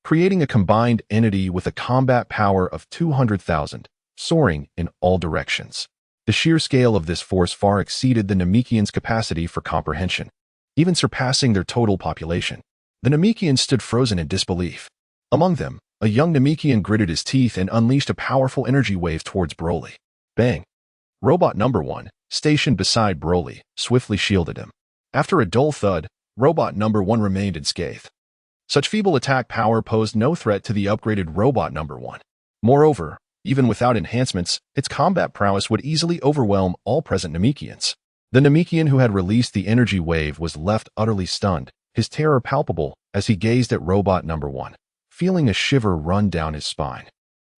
creating a combined entity with a combat power of 200,000, soaring in all directions. The sheer scale of this force far exceeded the Namekians' capacity for comprehension, even surpassing their total population. The Namekians stood frozen in disbelief. Among them, a young Namekian gritted his teeth and unleashed a powerful energy wave towards Broly. Bang! Robot number 1, stationed beside Broly, swiftly shielded him. After a dull thud, Robot number 1 remained unscathed. Such feeble attack power posed no threat to the upgraded Robot number 1. Moreover, even without enhancements, its combat prowess would easily overwhelm all present Namekians. The Namekian who had released the energy wave was left utterly stunned, his terror palpable as he gazed at Robot number 1, feeling a shiver run down his spine.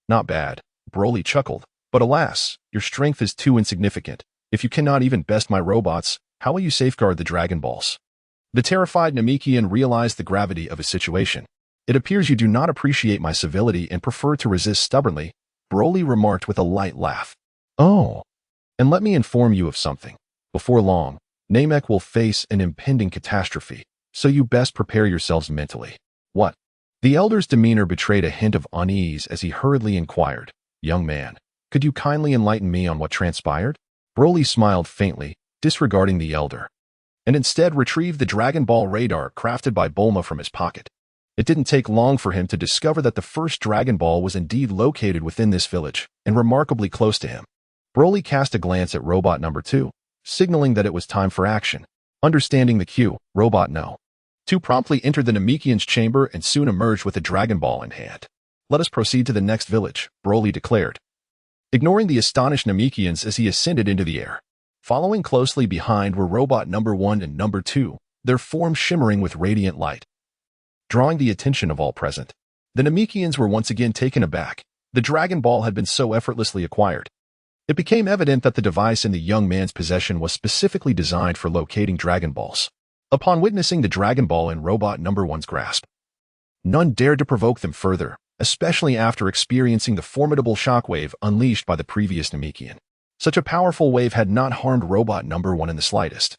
"Not bad," Broly chuckled, "but alas, your strength is too insignificant. If you cannot even best my robots, how will you safeguard the Dragon Balls?" The terrified Namekian realized the gravity of his situation. "It appears you do not appreciate my civility and prefer to resist stubbornly," Broly remarked with a light laugh. "Oh, and let me inform you of something. Before long, Namek will face an impending catastrophe, so you best prepare yourselves mentally." "What?" The elder's demeanor betrayed a hint of unease as he hurriedly inquired, "Young man, could you kindly enlighten me on what transpired?" Broly smiled faintly, disregarding the elder, and instead retrieved the Dragon Ball radar crafted by Bulma from his pocket. It didn't take long for him to discover that the first Dragon Ball was indeed located within this village, and remarkably close to him. Broly cast a glance at Robot number 2, signaling that it was time for action. Understanding the cue, Robot No. 2 promptly entered the Namekian's chamber and soon emerged with a Dragon Ball in hand. "Let us proceed to the next village," Broly declared, ignoring the astonished Namekians as he ascended into the air. Following closely behind were Robot number 1 and number 2, their forms shimmering with radiant light, drawing the attention of all present. The Namekians were once again taken aback. The Dragon Ball had been so effortlessly acquired. It became evident that the device in the young man's possession was specifically designed for locating Dragon Balls. Upon witnessing the Dragon Ball in Robot Number One's grasp, none dared to provoke them further, especially after experiencing the formidable shockwave unleashed by the previous Namekian. Such a powerful wave had not harmed Robot Number One in the slightest.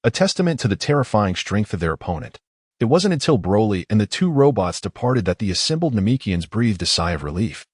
A testament to the terrifying strength of their opponent. It wasn't until Broly and the two robots departed that the assembled Namekians breathed a sigh of relief,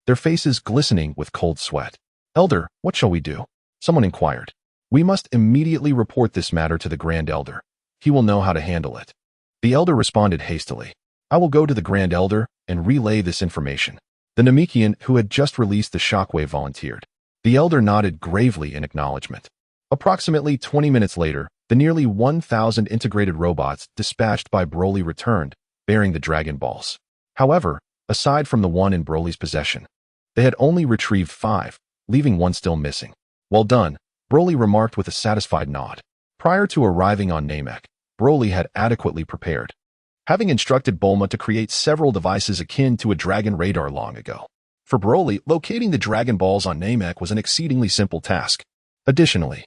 their faces glistening with cold sweat. "Elder, what shall we do?" someone inquired. "We must immediately report this matter to the Grand Elder. He will know how to handle it." The Elder responded hastily. "I will go to the Grand Elder and relay this information." The Namekian, who had just released the shockwave, volunteered. The Elder nodded gravely in acknowledgement. Approximately 20 minutes later, the nearly 1,000 integrated robots dispatched by Broly returned, bearing the Dragon Balls. However, aside from the one in Broly's possession, they had only retrieved 5, leaving one still missing. "Well done," Broly remarked with a satisfied nod. Prior to arriving on Namek, Broly had adequately prepared, having instructed Bulma to create several devices akin to a dragon radar long ago. For Broly, locating the Dragon Balls on Namek was an exceedingly simple task. Additionally,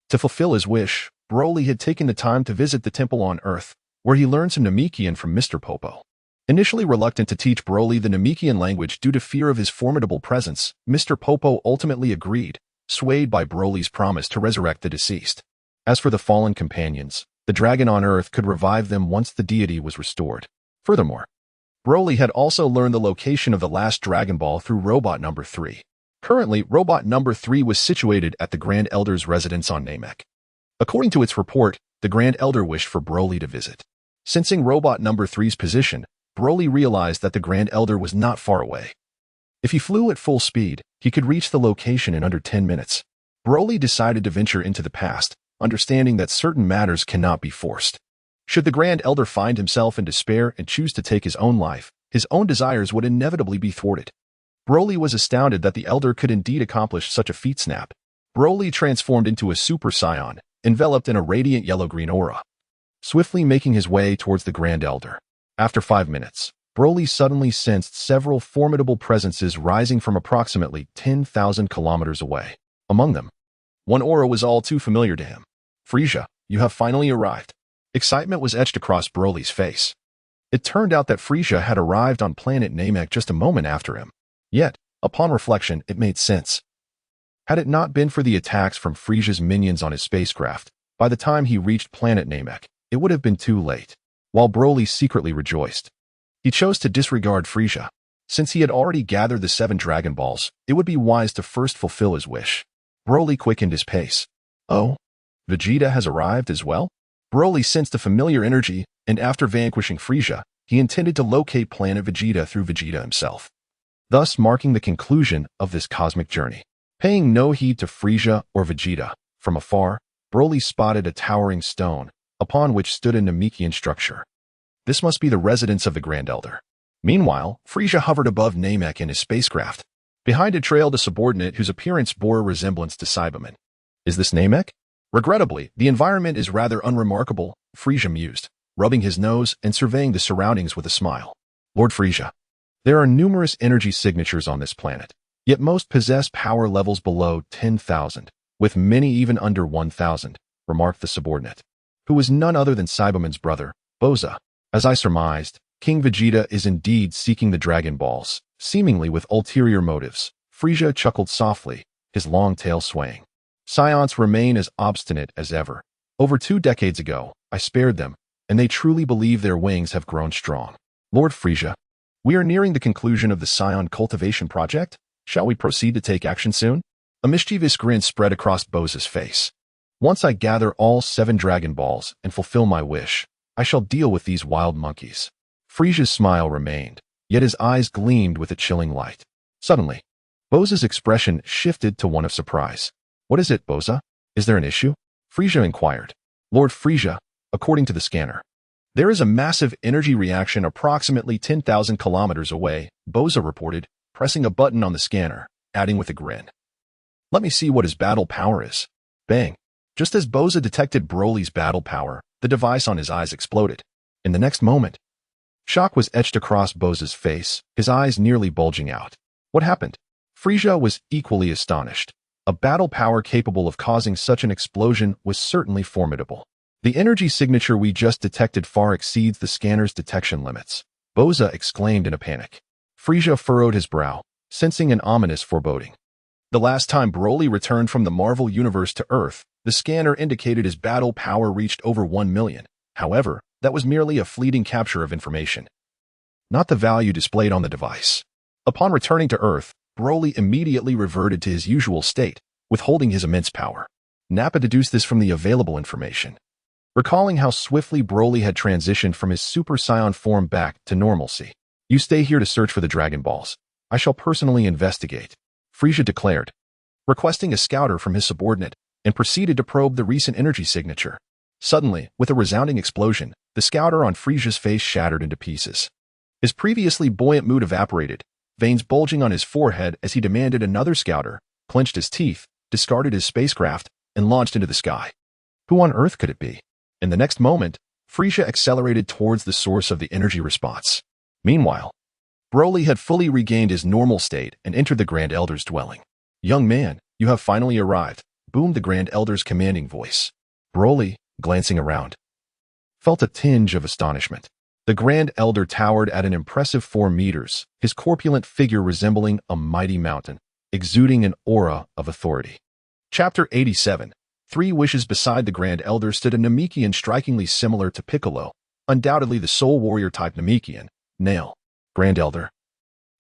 to fulfill his wish, Broly had taken the time to visit the temple on Earth, where he learned some Namekian from Mr. Popo. Initially reluctant to teach Broly the Namekian language due to fear of his formidable presence, Mr. Popo ultimately agreed, swayed by Broly's promise to resurrect the deceased. As for the fallen companions, the dragon on Earth could revive them once the deity was restored. Furthermore, Broly had also learned the location of the last Dragon Ball through Robot Number 3. Currently, Robot Number 3 was situated at the Grand Elder's residence on Namek. According to its report, the Grand Elder wished for Broly to visit. Sensing Robot Number 3's position, Broly realized that the Grand Elder was not far away. If he flew at full speed, he could reach the location in under 10 minutes. Broly decided to venture into the past, understanding that certain matters cannot be forced. Should the Grand Elder find himself in despair and choose to take his own life, his own desires would inevitably be thwarted. Broly was astounded that the Elder could indeed accomplish such a feat. Snap. Broly transformed into a Super Saiyan, enveloped in a radiant yellow-green aura, swiftly making his way towards the Grand Elder. After 5 minutes, Broly suddenly sensed several formidable presences rising from approximately 10,000 kilometers away. Among them, one aura was all too familiar to him. "Frieza, you have finally arrived." Excitement was etched across Broly's face. It turned out that Frieza had arrived on planet Namek just a moment after him. Yet, upon reflection, it made sense. Had it not been for the attacks from Frieza's minions on his spacecraft, by the time he reached planet Namek, it would have been too late. While Broly secretly rejoiced, he chose to disregard Frieza. Since he had already gathered the 7 Dragon Balls, it would be wise to first fulfill his wish. Broly quickened his pace. "Oh, Vegeta has arrived as well?" Broly sensed a familiar energy, and after vanquishing Frieza, he intended to locate planet Vegeta through Vegeta himself, thus marking the conclusion of this cosmic journey. Paying no heed to Frieza or Vegeta, from afar, Broly spotted a towering stone, upon which stood a Namekian structure. This must be the residence of the Grand Elder. Meanwhile, Frieza hovered above Namek in his spacecraft. Behind it trailed a subordinate whose appearance bore a resemblance to Cyberman. "Is this Namek?" "Regrettably, the environment is rather unremarkable," Frieza mused, rubbing his nose and surveying the surroundings with a smile. "Lord Frieza, there are numerous energy signatures on this planet, yet most possess power levels below 10,000, with many even under 1,000, remarked the subordinate, who was none other than Cyberman's brother, Boza. "As I surmised, King Vegeta is indeed seeking the Dragon Balls, seemingly with ulterior motives." Frieza chuckled softly, his long tail swaying. "Scions remain as obstinate as ever. Over 2 decades ago, I spared them, and they truly believe their wings have grown strong. Lord Frieza, we are nearing the conclusion of the Scion cultivation project. Shall we proceed to take action soon?" A mischievous grin spread across Boza's face. "Once I gather all 7 Dragon Balls and fulfill my wish, I shall deal with these wild monkeys." Frieza's smile remained, yet his eyes gleamed with a chilling light. Suddenly, Boza's expression shifted to one of surprise. "What is it, Boza? Is there an issue?" Frieza inquired. "Lord Frieza, according to the scanner, there is a massive energy reaction approximately 10,000 kilometers away," Boza reported, pressing a button on the scanner, adding with a grin. "Let me see what his battle power is." Bang! Just as Boza detected Broly's battle power, the device on his eyes exploded. In the next moment, Shock was etched across Boza's face, his eyes nearly bulging out. What happened? Frieza was equally astonished. A battle power capable of causing such an explosion was certainly formidable. The energy signature we just detected far exceeds the scanner's detection limits, Boza exclaimed in a panic. Frieza furrowed his brow, sensing an ominous foreboding. The last time Broly returned from the Marvel Universe to Earth, the scanner indicated his battle power reached over 1 million. However, that was merely a fleeting capture of information, not the value displayed on the device. Upon returning to Earth, Broly immediately reverted to his usual state, withholding his immense power. Nappa deduced this from the available information. Recalling how swiftly Broly had transitioned from his Super Saiyan form back to normalcy. You stay here to search for the Dragon Balls. I shall personally investigate, Frieza declared, requesting a scouter from his subordinate, and proceeded to probe the recent energy signature. Suddenly, with a resounding explosion, the scouter on Frieza's face shattered into pieces. His previously buoyant mood evaporated, veins bulging on his forehead as he demanded another scouter, clenched his teeth, discarded his spacecraft, and launched into the sky. Who on earth could it be? In the next moment, Frieza accelerated towards the source of the energy response. Meanwhile, Broly had fully regained his normal state and entered the Grand Elder's dwelling. Young man, you have finally arrived, boomed the Grand Elder's commanding voice. Broly, glancing around, felt a tinge of astonishment. The Grand Elder towered at an impressive 4 meters, his corpulent figure resembling a mighty mountain, exuding an aura of authority. Chapter 87. 3 wishes. Beside the Grand Elder stood a Namekian strikingly similar to Piccolo, undoubtedly the Soul Warrior type Namekian. Nail. Grand Elder.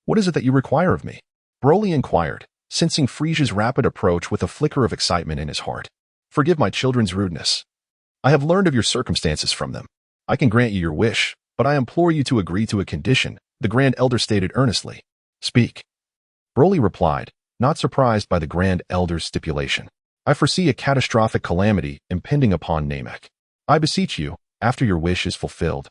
What is it that you require of me? Broly inquired, sensing Frieza's rapid approach with a flicker of excitement in his heart. Forgive my children's rudeness. I have learned of your circumstances from them. I can grant you your wish, but I implore you to agree to a condition, the Grand Elder stated earnestly. Speak. Broly replied, not surprised by the Grand Elder's stipulation. I foresee a catastrophic calamity impending upon Namek. I beseech you, after your wish is fulfilled,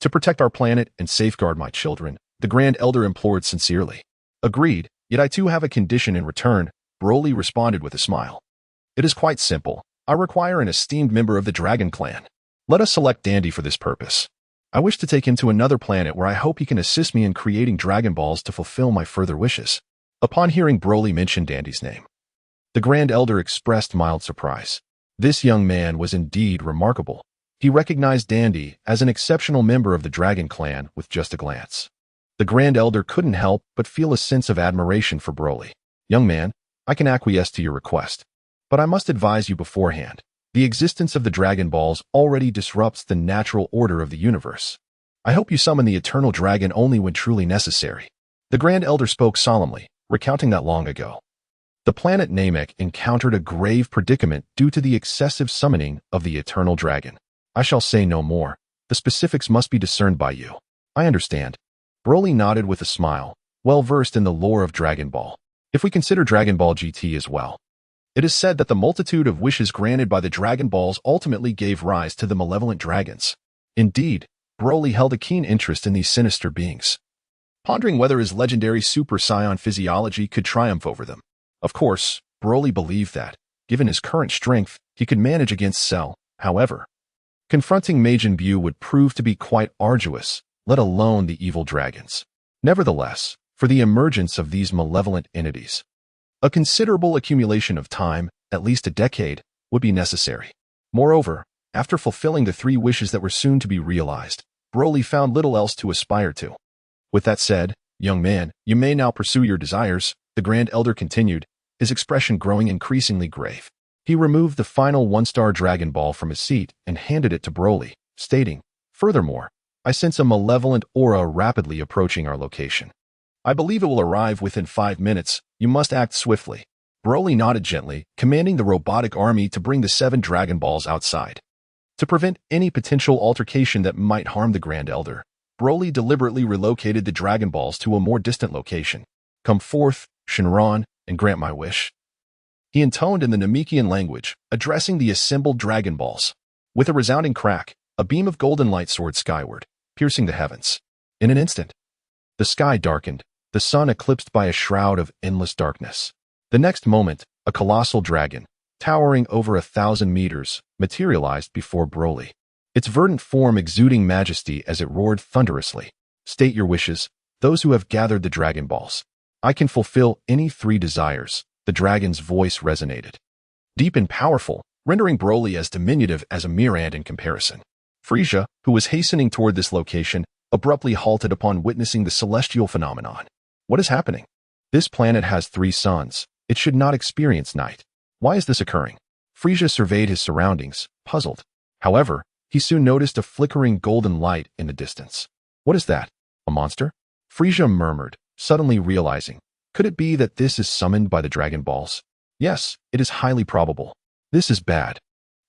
to protect our planet and safeguard my children, the Grand Elder implored sincerely. Agreed, yet I too have a condition in return, Broly responded with a smile. It is quite simple. I require an esteemed member of the Dragon Clan. Let us select Dandy for this purpose. I wish to take him to another planet where I hope he can assist me in creating Dragon Balls to fulfill my further wishes. Upon hearing Broly mention Dandy's name, the Grand Elder expressed mild surprise. This young man was indeed remarkable. He recognized Dandy as an exceptional member of the Dragon Clan with just a glance. The Grand Elder couldn't help but feel a sense of admiration for Broly. Young man, I can acquiesce to your request, but I must advise you beforehand. The existence of the Dragon Balls already disrupts the natural order of the universe. I hope you summon the Eternal Dragon only when truly necessary. The Grand Elder spoke solemnly, recounting that long ago, the planet Namek encountered a grave predicament due to the excessive summoning of the Eternal Dragon. I shall say no more. The specifics must be discerned by you. I understand. Broly nodded with a smile, well versed in the lore of Dragon Ball. If we consider Dragon Ball GT as well, it is said that the multitude of wishes granted by the Dragon Balls ultimately gave rise to the malevolent dragons. Indeed, Broly held a keen interest in these sinister beings, pondering whether his legendary Super Saiyan physiology could triumph over them. Of course, Broly believed that, given his current strength, he could manage against Cell. However, confronting Majin Buu would prove to be quite arduous, let alone the evil dragons. Nevertheless, for the emergence of these malevolent entities, a considerable accumulation of time, at least a decade, would be necessary. Moreover, after fulfilling the 3 wishes that were soon to be realized, Broly found little else to aspire to. With that said, young man, you may now pursue your desires, the Grand Elder continued, his expression growing increasingly grave. He removed the final 1-star Dragon Ball from his seat and handed it to Broly, stating, furthermore, I sense a malevolent aura rapidly approaching our location. I believe it will arrive within 5 minutes. You must act swiftly. Broly nodded gently, commanding the robotic army to bring the 7 Dragon Balls outside. To prevent any potential altercation that might harm the Grand Elder, Broly deliberately relocated the Dragon Balls to a more distant location. Come forth, Shinron, and grant my wish. He intoned in the Namekian language, addressing the assembled Dragon Balls. With a resounding crack, a beam of golden light soared skyward, piercing the heavens. In an instant, the sky darkened, the sun eclipsed by a shroud of endless darkness. The next moment, a colossal dragon, towering over 1,000 meters, materialized before Broly. its verdant form exuding majesty as it roared thunderously. State your wishes, those who have gathered the Dragon Balls. I can fulfill any 3 desires. The dragon's voice resonated. Deep and powerful, rendering Broly as diminutive as a mere ant in comparison. Frieza, who was hastening toward this location, abruptly halted upon witnessing the celestial phenomenon. What is happening? This planet has 3 suns. It should not experience night. Why is this occurring? Frieza surveyed his surroundings, puzzled. However, he soon noticed a flickering golden light in the distance. What is that? A monster? Frieza murmured, suddenly realizing. Could it be that this is summoned by the Dragon Balls? Yes, it is highly probable. This is bad.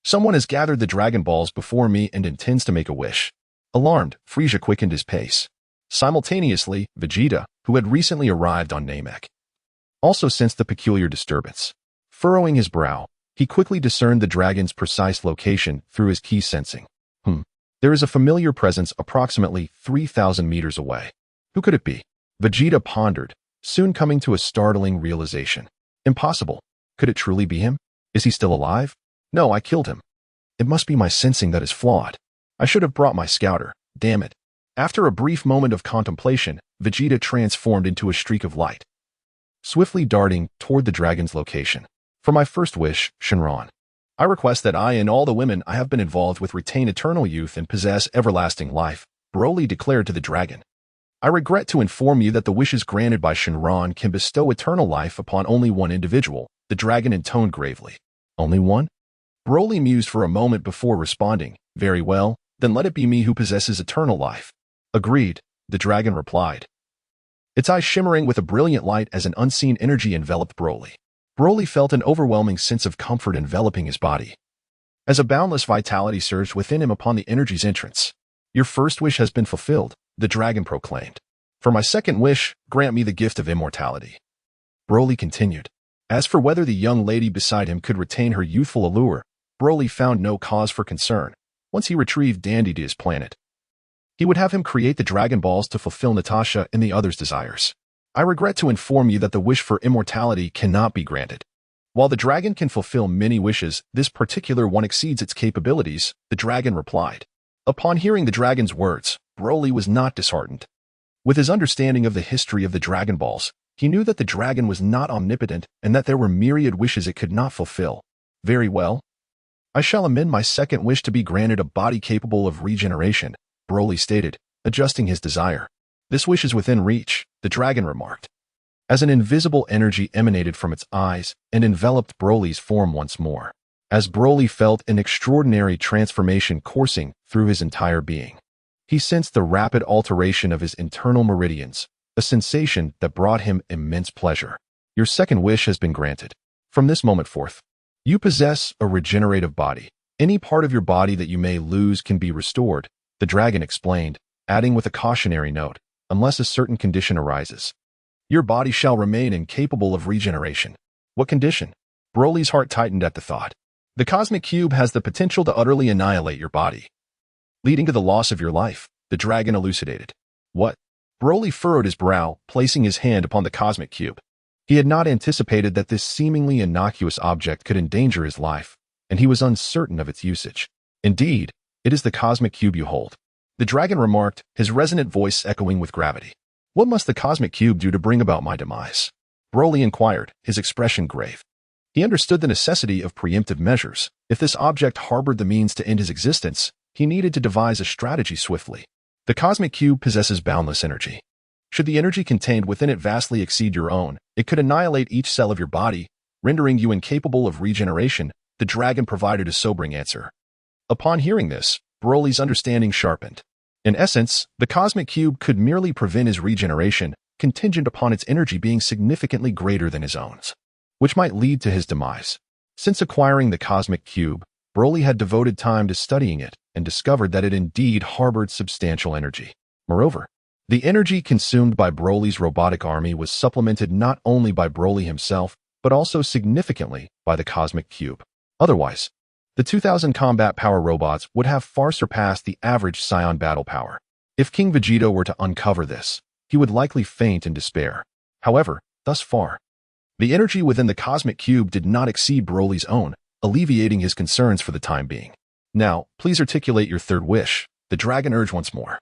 Someone has gathered the Dragon Balls before me and intends to make a wish. Alarmed, Frieza quickened his pace. Simultaneously, Vegeta, who had recently arrived on Namek, also sensed the peculiar disturbance. Furrowing his brow, he quickly discerned the dragon's precise location through his key sensing. There is a familiar presence approximately 3,000 meters away. Who could it be? Vegeta pondered, soon coming to a startling realization. Impossible. Could it truly be him? Is he still alive? No, I killed him. It must be my sensing that is flawed. I should have brought my scouter. Damn it. After a brief moment of contemplation, Vegeta transformed into a streak of light, swiftly darting toward the dragon's location. For my first wish, Shenron, I request that I and all the women I have been involved with retain eternal youth and possess everlasting life, Broly declared to the dragon. I regret to inform you that the wishes granted by Shenron can bestow eternal life upon only one individual, the dragon intoned gravely. Only one? Broly mused for a moment before responding. Very well, then let it be me who possesses eternal life. Agreed, the dragon replied, its eyes shimmering with a brilliant light as an unseen energy enveloped Broly. Broly felt an overwhelming sense of comfort enveloping his body, as a boundless vitality surged within him upon the energy's entrance. Your first wish has been fulfilled, the dragon proclaimed. For my second wish, grant me the gift of immortality. Broly continued. As for whether the young lady beside him could retain her youthful allure, Broly found no cause for concern. Once he retrieved Dandy to his planet, he would have him create the Dragon Balls to fulfill Natasha and the others' desires. I regret to inform you that the wish for immortality cannot be granted. While the dragon can fulfill many wishes, this particular one exceeds its capabilities, the dragon replied. Upon hearing the dragon's words, Broly was not disheartened. With his understanding of the history of the Dragon Balls, he knew that the dragon was not omnipotent and that there were myriad wishes it could not fulfill. Very well. I shall amend my second wish to be granted a body capable of regeneration, Broly stated, adjusting his desire. This wish is within reach, the dragon remarked, as an invisible energy emanated from its eyes and enveloped Broly's form once more. As Broly felt an extraordinary transformation coursing through his entire being, he sensed the rapid alteration of his internal meridians, a sensation that brought him immense pleasure. Your second wish has been granted. From this moment forth, you possess a regenerative body. Any part of your body that you may lose can be restored, the dragon explained, adding with a cautionary note, unless a certain condition arises. Your body shall remain incapable of regeneration. What condition? Broly's heart tightened at the thought. The cosmic cube has the potential to utterly annihilate your body, leading to the loss of your life, the dragon elucidated. What? Broly furrowed his brow, placing his hand upon the cosmic cube. He had not anticipated that this seemingly innocuous object could endanger his life, and he was uncertain of its usage. Indeed, it is the cosmic cube you hold, the dragon remarked, his resonant voice echoing with gravity. What must the cosmic cube do to bring about my demise? Broly inquired, his expression grave. He understood the necessity of preemptive measures. If this object harbored the means to end his existence, he needed to devise a strategy swiftly. The cosmic cube possesses boundless energy. Should the energy contained within it vastly exceed your own, it could annihilate each cell of your body, rendering you incapable of regeneration, the dragon provided a sobering answer. Upon hearing this, Broly's understanding sharpened. In essence, the cosmic cube could merely prevent his regeneration, contingent upon its energy being significantly greater than his own, which might lead to his demise. Since acquiring the cosmic cube, Broly had devoted time to studying it and discovered that it indeed harbored substantial energy. Moreover, the energy consumed by Broly's robotic army was supplemented not only by Broly himself, but also significantly by the cosmic cube. Otherwise, the 2,000 combat power robots would have far surpassed the average Saiyan battle power. If King Vegeta were to uncover this, he would likely faint in despair. However, thus far, the energy within the cosmic cube did not exceed Broly's own, alleviating his concerns for the time being. Now, please articulate your third wish, the dragon urged once more.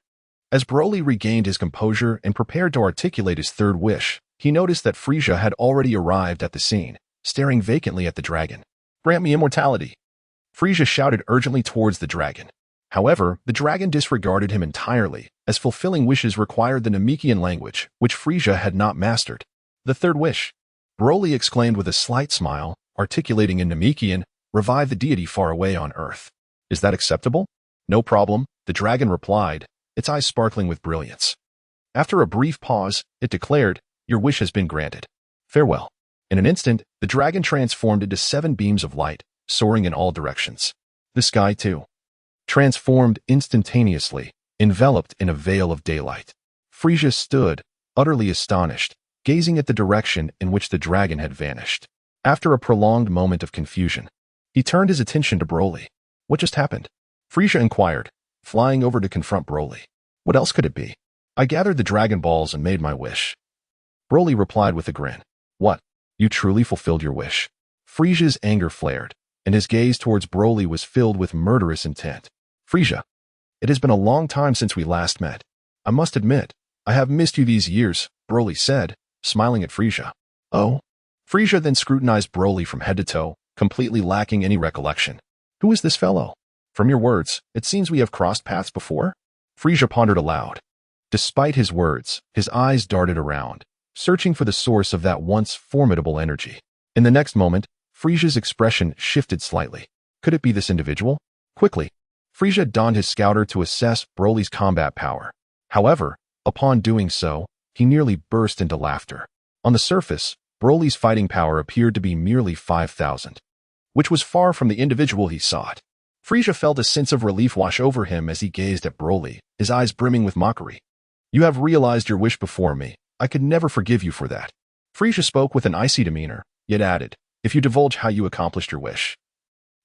As Broly regained his composure and prepared to articulate his third wish, he noticed that Frieza had already arrived at the scene, staring vacantly at the dragon. Grant me immortality. Frieza shouted urgently towards the dragon. However, the dragon disregarded him entirely, as fulfilling wishes required the Namekian language, which Frieza had not mastered. The third wish, Broly exclaimed with a slight smile, articulating in Namekian, revive the deity far away on earth. Is that acceptable? No problem, the dragon replied, its eyes sparkling with brilliance. After a brief pause, it declared, your wish has been granted. Farewell. In an instant, the dragon transformed into 7 beams of light, soaring in all directions. The sky, too, transformed instantaneously, enveloped in a veil of daylight. Frieza stood, utterly astonished, gazing at the direction in which the dragon had vanished. After a prolonged moment of confusion, he turned his attention to Broly. What just happened? Frieza inquired, flying over to confront Broly. What else could it be? I gathered the Dragon Balls and made my wish. Broly replied with a grin. What? You truly fulfilled your wish? Frieza's anger flared, and his gaze towards Broly was filled with murderous intent. Frieza, it has been a long time since we last met. I must admit, I have missed you these years, Broly said, smiling at Frieza. Oh? Frieza then scrutinized Broly from head to toe, completely lacking any recollection. Who is this fellow? From your words, it seems we have crossed paths before? Frieza pondered aloud. Despite his words, his eyes darted around, searching for the source of that once formidable energy. In the next moment, Frieza's expression shifted slightly. Could it be this individual? Quickly, Frieza donned his scouter to assess Broly's combat power. However, upon doing so, he nearly burst into laughter. On the surface, Broly's fighting power appeared to be merely 5,000, which was far from the individual he sought. Frieza felt a sense of relief wash over him as he gazed at Broly, his eyes brimming with mockery. You have realized your wish before me. I could never forgive you for that. Frieza spoke with an icy demeanor, yet added, if you divulge how you accomplished your wish,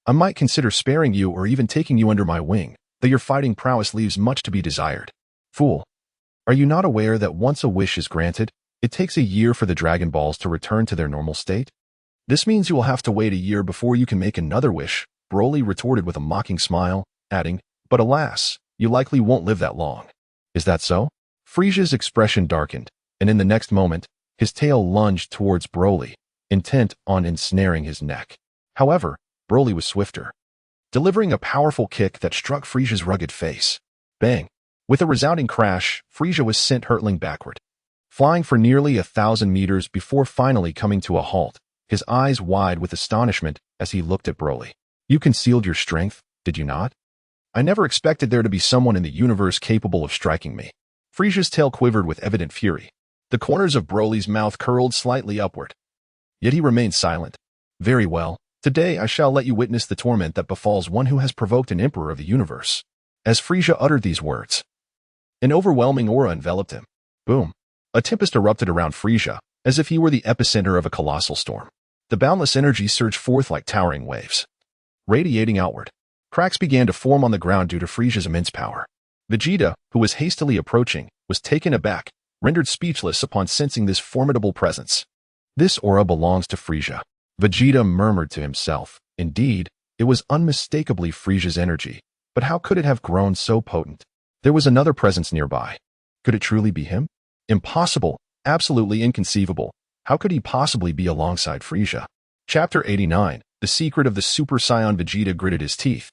I might consider sparing you or even taking you under my wing, though your fighting prowess leaves much to be desired. Fool. Are you not aware that once a wish is granted, it takes a year for the Dragon Balls to return to their normal state? This means you will have to wait a year before you can make another wish, Broly retorted with a mocking smile, adding, but alas, you likely won't live that long. Is that so? Frieza's expression darkened, and in the next moment, his tail lunged towards Broly, intent on ensnaring his neck. However, Broly was swifter, delivering a powerful kick that struck Frieza's rugged face. Bang! With a resounding crash, Frieza was sent hurtling backward, flying for nearly 1,000 meters before finally coming to a halt, his eyes wide with astonishment as he looked at Broly. You concealed your strength, did you not? I never expected there to be someone in the universe capable of striking me. Frieza's tail quivered with evident fury. The corners of Broly's mouth curled slightly upward. Yet he remained silent. Very well. Today I shall let you witness the torment that befalls one who has provoked an emperor of the universe. As Frieza uttered these words, an overwhelming aura enveloped him. Boom. A tempest erupted around Frieza, as if he were the epicenter of a colossal storm. The boundless energy surged forth like towering waves, radiating outward. Cracks began to form on the ground due to Frieza's immense power. Vegeta, who was hastily approaching, was taken aback, rendered speechless upon sensing this formidable presence. This aura belongs to Frieza, Vegeta murmured to himself. Indeed, it was unmistakably Frieza's energy, but how could it have grown so potent? There was another presence nearby. Could it truly be him? Impossible, absolutely inconceivable. How could he possibly be alongside Frieza? Chapter 89, The Secret of the Super Saiyan. Vegeta gritted his teeth,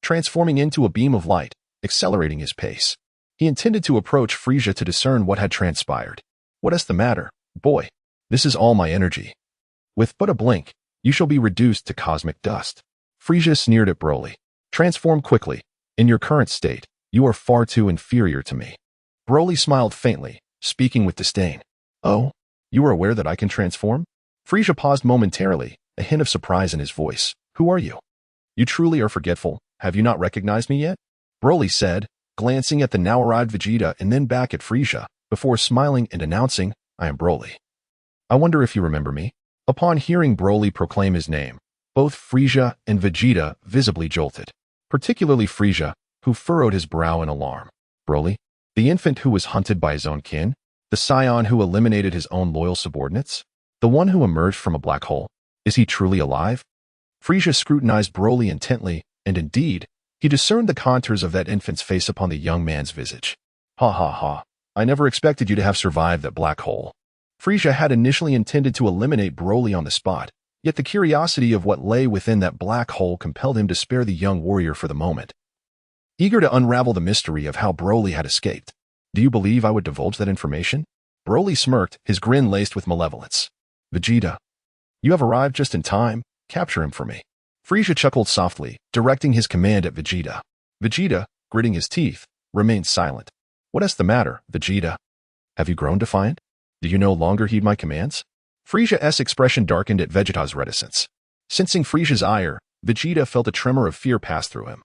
transforming into a beam of light, accelerating his pace. He intended to approach Frieza to discern what had transpired. What is the matter, boy? This is all my energy. With but a blink, you shall be reduced to cosmic dust. Frieza sneered at Broly. Transform quickly. In your current state, you are far too inferior to me. Broly smiled faintly, speaking with disdain. Oh, you are aware that I can transform? Frieza paused momentarily, a hint of surprise in his voice. Who are you? You truly are forgetful. Have you not recognized me yet? Broly said, glancing at the now-arrived Vegeta and then back at Frieza, before smiling and announcing, I am Broly. I wonder if you remember me? Upon hearing Broly proclaim his name, both Frieza and Vegeta visibly jolted, particularly Frieza, who furrowed his brow in alarm. Broly? The infant who was hunted by his own kin? The Saiyan who eliminated his own loyal subordinates? The one who emerged from a black hole? Is he truly alive? Frieza scrutinized Broly intently, and indeed, he discerned the contours of that infant's face upon the young man's visage. Ha ha ha. I never expected you to have survived that black hole. Frieza had initially intended to eliminate Broly on the spot, yet the curiosity of what lay within that black hole compelled him to spare the young warrior for the moment. Eager to unravel the mystery of how Broly had escaped. Do you believe I would divulge that information? Broly smirked, his grin laced with malevolence. Vegeta, you have arrived just in time. Capture him for me. Frieza chuckled softly, directing his command at Vegeta. Vegeta, gritting his teeth, remained silent. What is the matter, Vegeta? Have you grown defiant? Do you no longer heed my commands? Frieza's expression darkened at Vegeta's reticence. Sensing Frieza's ire, Vegeta felt a tremor of fear pass through him.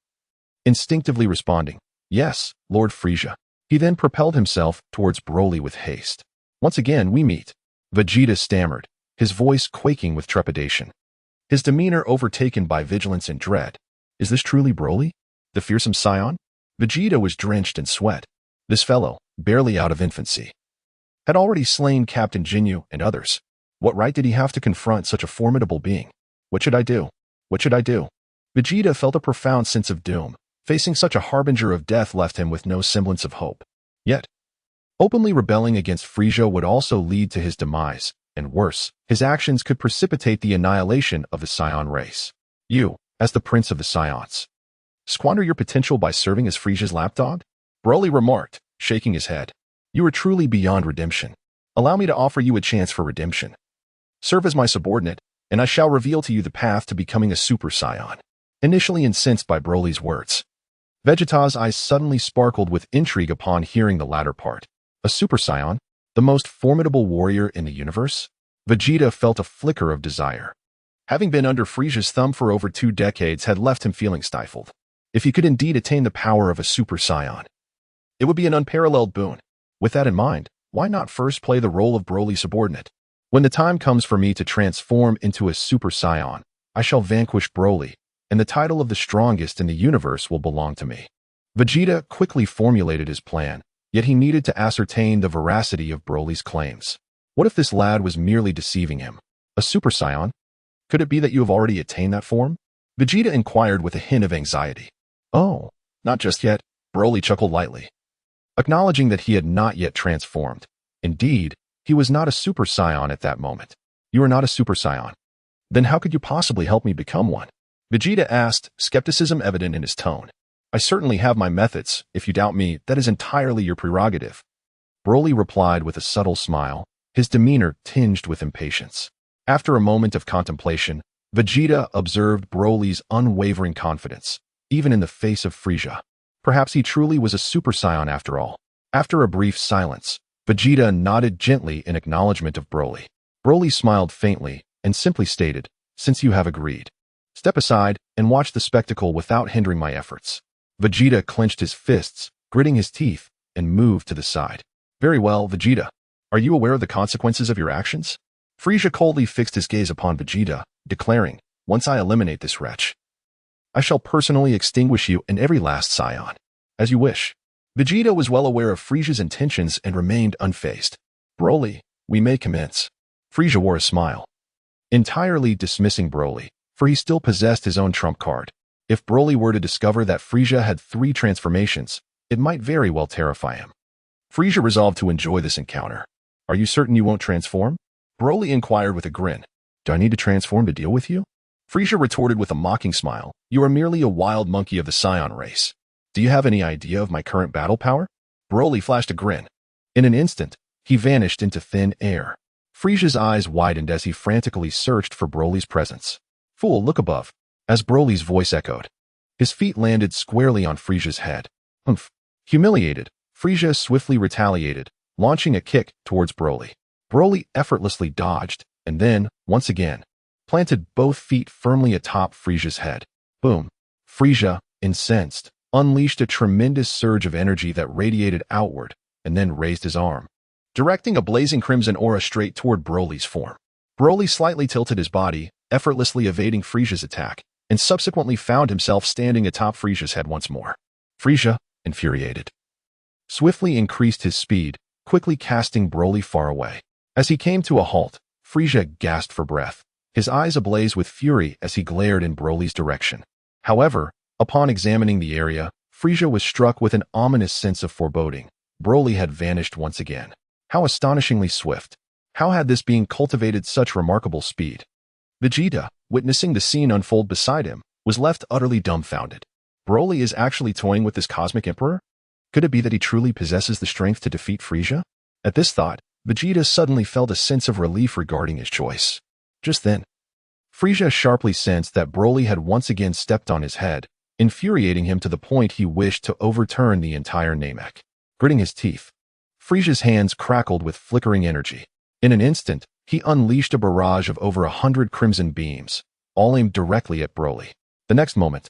Instinctively responding, yes, Lord Frieza. He then propelled himself towards Broly with haste. Once again, we meet. Vegeta stammered, his voice quaking with trepidation. His demeanor overtaken by vigilance and dread. Is this truly Broly? The fearsome Saiyan? Vegeta was drenched in sweat. This fellow, barely out of infancy, had already slain Captain Ginyu and others. What right did he have to confront such a formidable being? What should I do? What should I do? Vegeta felt a profound sense of doom. Facing such a harbinger of death left him with no semblance of hope. Yet, openly rebelling against Frieza would also lead to his demise, and worse, his actions could precipitate the annihilation of the Saiyan race. You, as the prince of the Saiyans, squander your potential by serving as Frieza's lapdog? Broly remarked, shaking his head. You are truly beyond redemption. Allow me to offer you a chance for redemption. Serve as my subordinate, and I shall reveal to you the path to becoming a Super Saiyan. Initially incensed by Broly's words, Vegeta's eyes suddenly sparkled with intrigue upon hearing the latter part. A Super Saiyan? The most formidable warrior in the universe? Vegeta felt a flicker of desire. Having been under Frieza's thumb for over 2 decades had left him feeling stifled. If he could indeed attain the power of a Super Saiyan, it would be an unparalleled boon. With that in mind, why not first play the role of Broly's subordinate? When the time comes for me to transform into a Super Saiyan, I shall vanquish Broly, and the title of the strongest in the universe will belong to me. Vegeta quickly formulated his plan, yet he needed to ascertain the veracity of Broly's claims. What if this lad was merely deceiving him? A Super Saiyan? Could it be that you have already attained that form? Vegeta inquired with a hint of anxiety. Oh, not just yet, Broly chuckled lightly, acknowledging that he had not yet transformed. Indeed, he was not a Super Saiyan at that moment. You are not a Super Saiyan. Then how could you possibly help me become one? Vegeta asked, skepticism evident in his tone. I certainly have my methods. If you doubt me, that is entirely your prerogative. Broly replied with a subtle smile, his demeanor tinged with impatience. After a moment of contemplation, Vegeta observed Broly's unwavering confidence, even in the face of Frieza. Perhaps he truly was a Super Saiyan after all. After a brief silence, Vegeta nodded gently in acknowledgement of Broly. Broly smiled faintly and simply stated, since you have agreed, step aside and watch the spectacle without hindering my efforts. Vegeta clenched his fists, gritting his teeth, and moved to the side. Very well, Vegeta. Are you aware of the consequences of your actions? Frieza coldly fixed his gaze upon Vegeta, declaring, once I eliminate this wretch, I shall personally extinguish you and every last Saiyan. As you wish. Vegeta was well aware of Frieza's intentions and remained unfazed. Broly, we may commence. Frieza wore a smile, entirely dismissing Broly, for he still possessed his own trump card. If Broly were to discover that Frieza had 3 transformations, it might very well terrify him. Frieza resolved to enjoy this encounter. Are you certain you won't transform? Broly inquired with a grin. Do I need to transform to deal with you? Frieza retorted with a mocking smile. You are merely a wild monkey of the Saiyan race. Do you have any idea of my current battle power? Broly flashed a grin. In an instant, he vanished into thin air. Frieza's eyes widened as he frantically searched for Broly's presence. Fool, look above. As Broly's voice echoed, his feet landed squarely on Frieza's head. Humph. Humiliated, Frieza swiftly retaliated, launching a kick towards Broly. Broly effortlessly dodged, and then, once again, planted both feet firmly atop Frieza's head. Boom. Frieza, incensed, unleashed a tremendous surge of energy that radiated outward, and then raised his arm, directing a blazing crimson aura straight toward Broly's form. Broly slightly tilted his body, effortlessly evading Frieza's attack, and subsequently found himself standing atop Frieza's head once more. Frieza, infuriated, swiftly increased his speed, quickly casting Broly far away. As he came to a halt, Frieza gasped for breath, his eyes ablaze with fury as he glared in Broly's direction. However, Upon examining the area, Frieza was struck with an ominous sense of foreboding. Broly had vanished once again. How astonishingly swift. How had this being cultivated such remarkable speed? Vegeta, witnessing the scene unfold beside him, was left utterly dumbfounded. Broly is actually toying with this cosmic emperor? Could it be that he truly possesses the strength to defeat Frieza? At this thought, Vegeta suddenly felt a sense of relief regarding his choice. Just then, Frieza sharply sensed that Broly had once again stepped on his head, infuriating him to the point he wished to overturn the entire Namek. Gritting his teeth, Frieza's hands crackled with flickering energy. In an instant, he unleashed a barrage of over 100 crimson beams, all aimed directly at Broly. The next moment,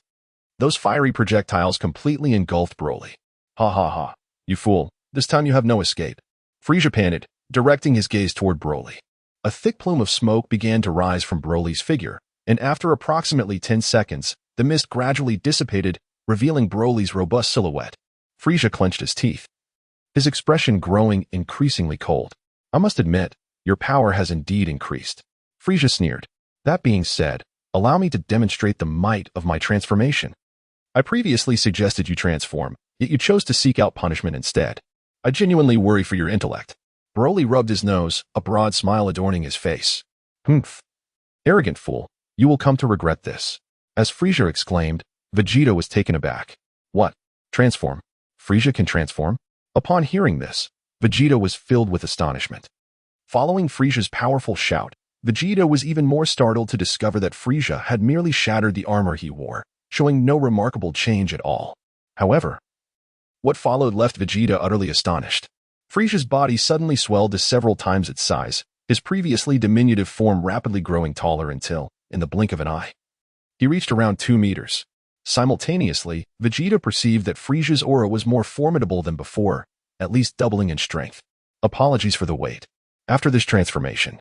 those fiery projectiles completely engulfed Broly. Ha ha ha, you fool, this time you have no escape. Frieza panted, directing his gaze toward Broly. A thick plume of smoke began to rise from Broly's figure, and after approximately 10 seconds, the mist gradually dissipated, revealing Broly's robust silhouette. Frieza clenched his teeth, his expression growing increasingly cold. I must admit, your power has indeed increased. Frieza sneered. That being said, allow me to demonstrate the might of my transformation. I previously suggested you transform, yet you chose to seek out punishment instead. I genuinely worry for your intellect. Broly rubbed his nose, a broad smile adorning his face. Humph. Arrogant fool, you will come to regret this. As Frieza exclaimed, Vegeta was taken aback. What? Transform? Frieza can transform? Upon hearing this, Vegeta was filled with astonishment. Following Frieza's powerful shout, Vegeta was even more startled to discover that Frieza had merely shattered the armor he wore, showing no remarkable change at all. However, what followed left Vegeta utterly astonished. Frieza's body suddenly swelled to several times its size, his previously diminutive form rapidly growing taller until, in the blink of an eye, he reached around 2 meters. Simultaneously, Vegeta perceived that Frieza's aura was more formidable than before, at least doubling in strength. Apologies for the wait. After this transformation,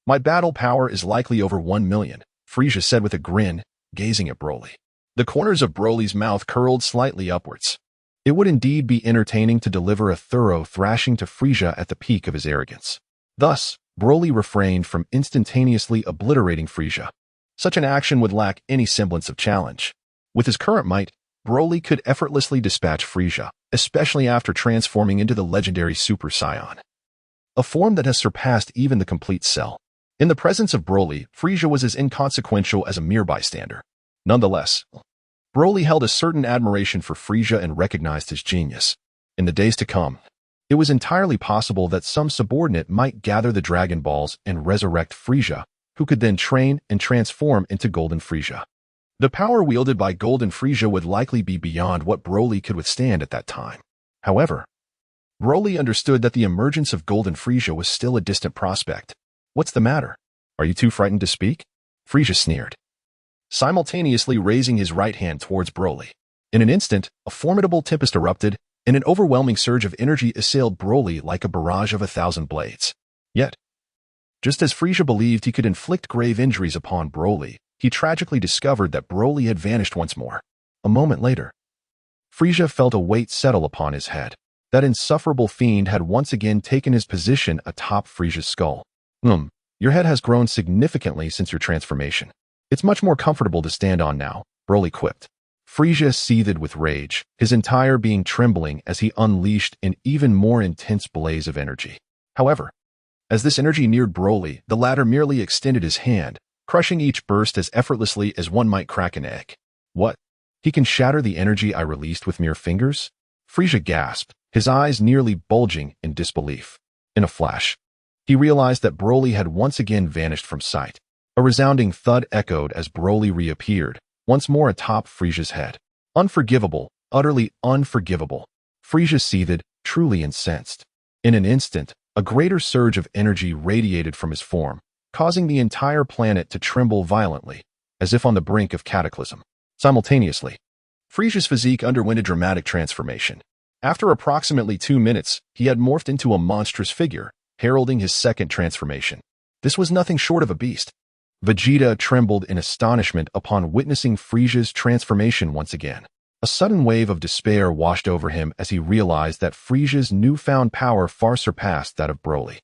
my battle power is likely over 1 million, Frieza said with a grin, gazing at Broly. The corners of Broly's mouth curled slightly upwards. It would indeed be entertaining to deliver a thorough thrashing to Frieza at the peak of his arrogance. Thus, Broly refrained from instantaneously obliterating Frieza. Such an action would lack any semblance of challenge. With his current might, Broly could effortlessly dispatch Frieza, especially after transforming into the legendary Super Saiyan, a form that has surpassed even the complete Cell. In the presence of Broly, Frieza was as inconsequential as a mere bystander. Nonetheless, Broly held a certain admiration for Frieza and recognized his genius. In the days to come, it was entirely possible that some subordinate might gather the Dragon Balls and resurrect Frieza, who could then train and transform into Golden Frieza. The power wielded by Golden Frieza would likely be beyond what Broly could withstand at that time. However, Broly understood that the emergence of Golden Frieza was still a distant prospect. What's the matter? Are you too frightened to speak? Frieza sneered, simultaneously raising his right hand towards Broly. In an instant, a formidable tempest erupted, and an overwhelming surge of energy assailed Broly like a barrage of 1,000 blades. Yet, just as Frieza believed he could inflict grave injuries upon Broly, he tragically discovered that Broly had vanished once more. A moment later, Frieza felt a weight settle upon his head. That insufferable fiend had once again taken his position atop Frieza's skull. Your head has grown significantly since your transformation. It's much more comfortable to stand on now, Broly quipped. Frieza seethed with rage, his entire being trembling as he unleashed an even more intense blaze of energy. However, as this energy neared Broly, the latter merely extended his hand, crushing each burst as effortlessly as one might crack an egg. What? He can shatter the energy I released with mere fingers? Frieza gasped, his eyes nearly bulging in disbelief. In a flash, he realized that Broly had once again vanished from sight. A resounding thud echoed as Broly reappeared, once more atop Frieza's head. Unforgivable, utterly unforgivable. Frieza seethed, truly incensed. In an instant, a greater surge of energy radiated from his form, causing the entire planet to tremble violently, as if on the brink of cataclysm. Simultaneously, Frieza's physique underwent a dramatic transformation. After approximately 2 minutes, he had morphed into a monstrous figure, heralding his second transformation. This was nothing short of a beast. Vegeta trembled in astonishment upon witnessing Frieza's transformation once again. A sudden wave of despair washed over him as he realized that Frieza's newfound power far surpassed that of Broly.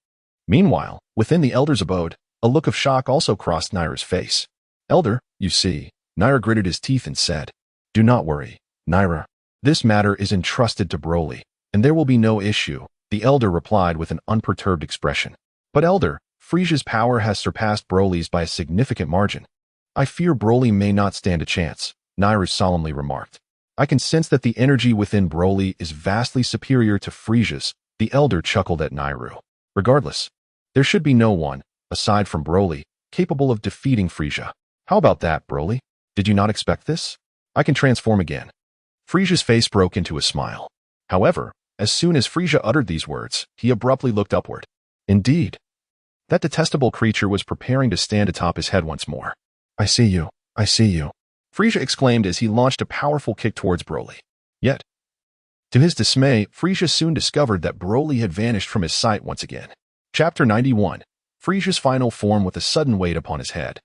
Meanwhile, within the Elder's abode, a look of shock also crossed Naira's face. Elder, you see, Naira gritted his teeth and said, Do not worry, Naira. This matter is entrusted to Broly, and there will be no issue, the elder replied with an unperturbed expression. But elder, Frieza's power has surpassed Broly's by a significant margin. I fear Broly may not stand a chance, Naira solemnly remarked. I can sense that the energy within Broly is vastly superior to Frieza's, the elder chuckled at Naira. Regardless, there should be no one, aside from Broly, capable of defeating Frieza. How about that, Broly? Did you not expect this? I can transform again. Frieza's face broke into a smile. However, as soon as Frieza uttered these words, he abruptly looked upward. Indeed, that detestable creature was preparing to stand atop his head once more. I see you. I see you. Frieza exclaimed as he launched a powerful kick towards Broly. Yet, to his dismay, Frieza soon discovered that Broly had vanished from his sight once again. Chapter 91. Frieza's final form with a sudden weight upon his head.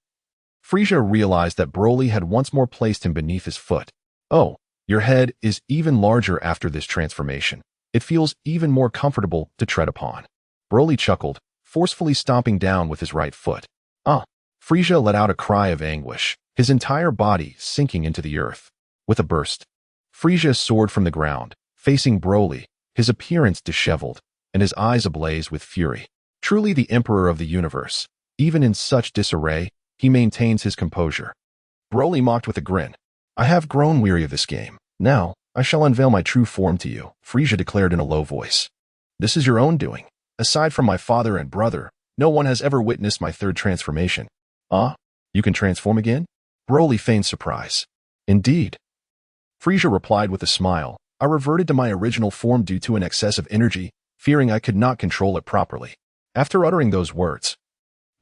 Frieza realized that Broly had once more placed him beneath his foot. Oh, your head is even larger after this transformation. It feels even more comfortable to tread upon. Broly chuckled, forcefully stomping down with his right foot. Frieza let out a cry of anguish, his entire body sinking into the earth. With a burst, Frieza soared from the ground, facing Broly, his appearance disheveled, and his eyes ablaze with fury. Truly the emperor of the universe, even in such disarray, he maintains his composure. Broly mocked with a grin. I have grown weary of this game. Now, I shall unveil my true form to you, Frieza declared in a low voice. This is your own doing. Aside from my father and brother, no one has ever witnessed my third transformation. You can transform again? Broly feigned surprise. Indeed. Frieza replied with a smile. I reverted to my original form due to an excess of energy, fearing I could not control it properly. After uttering those words,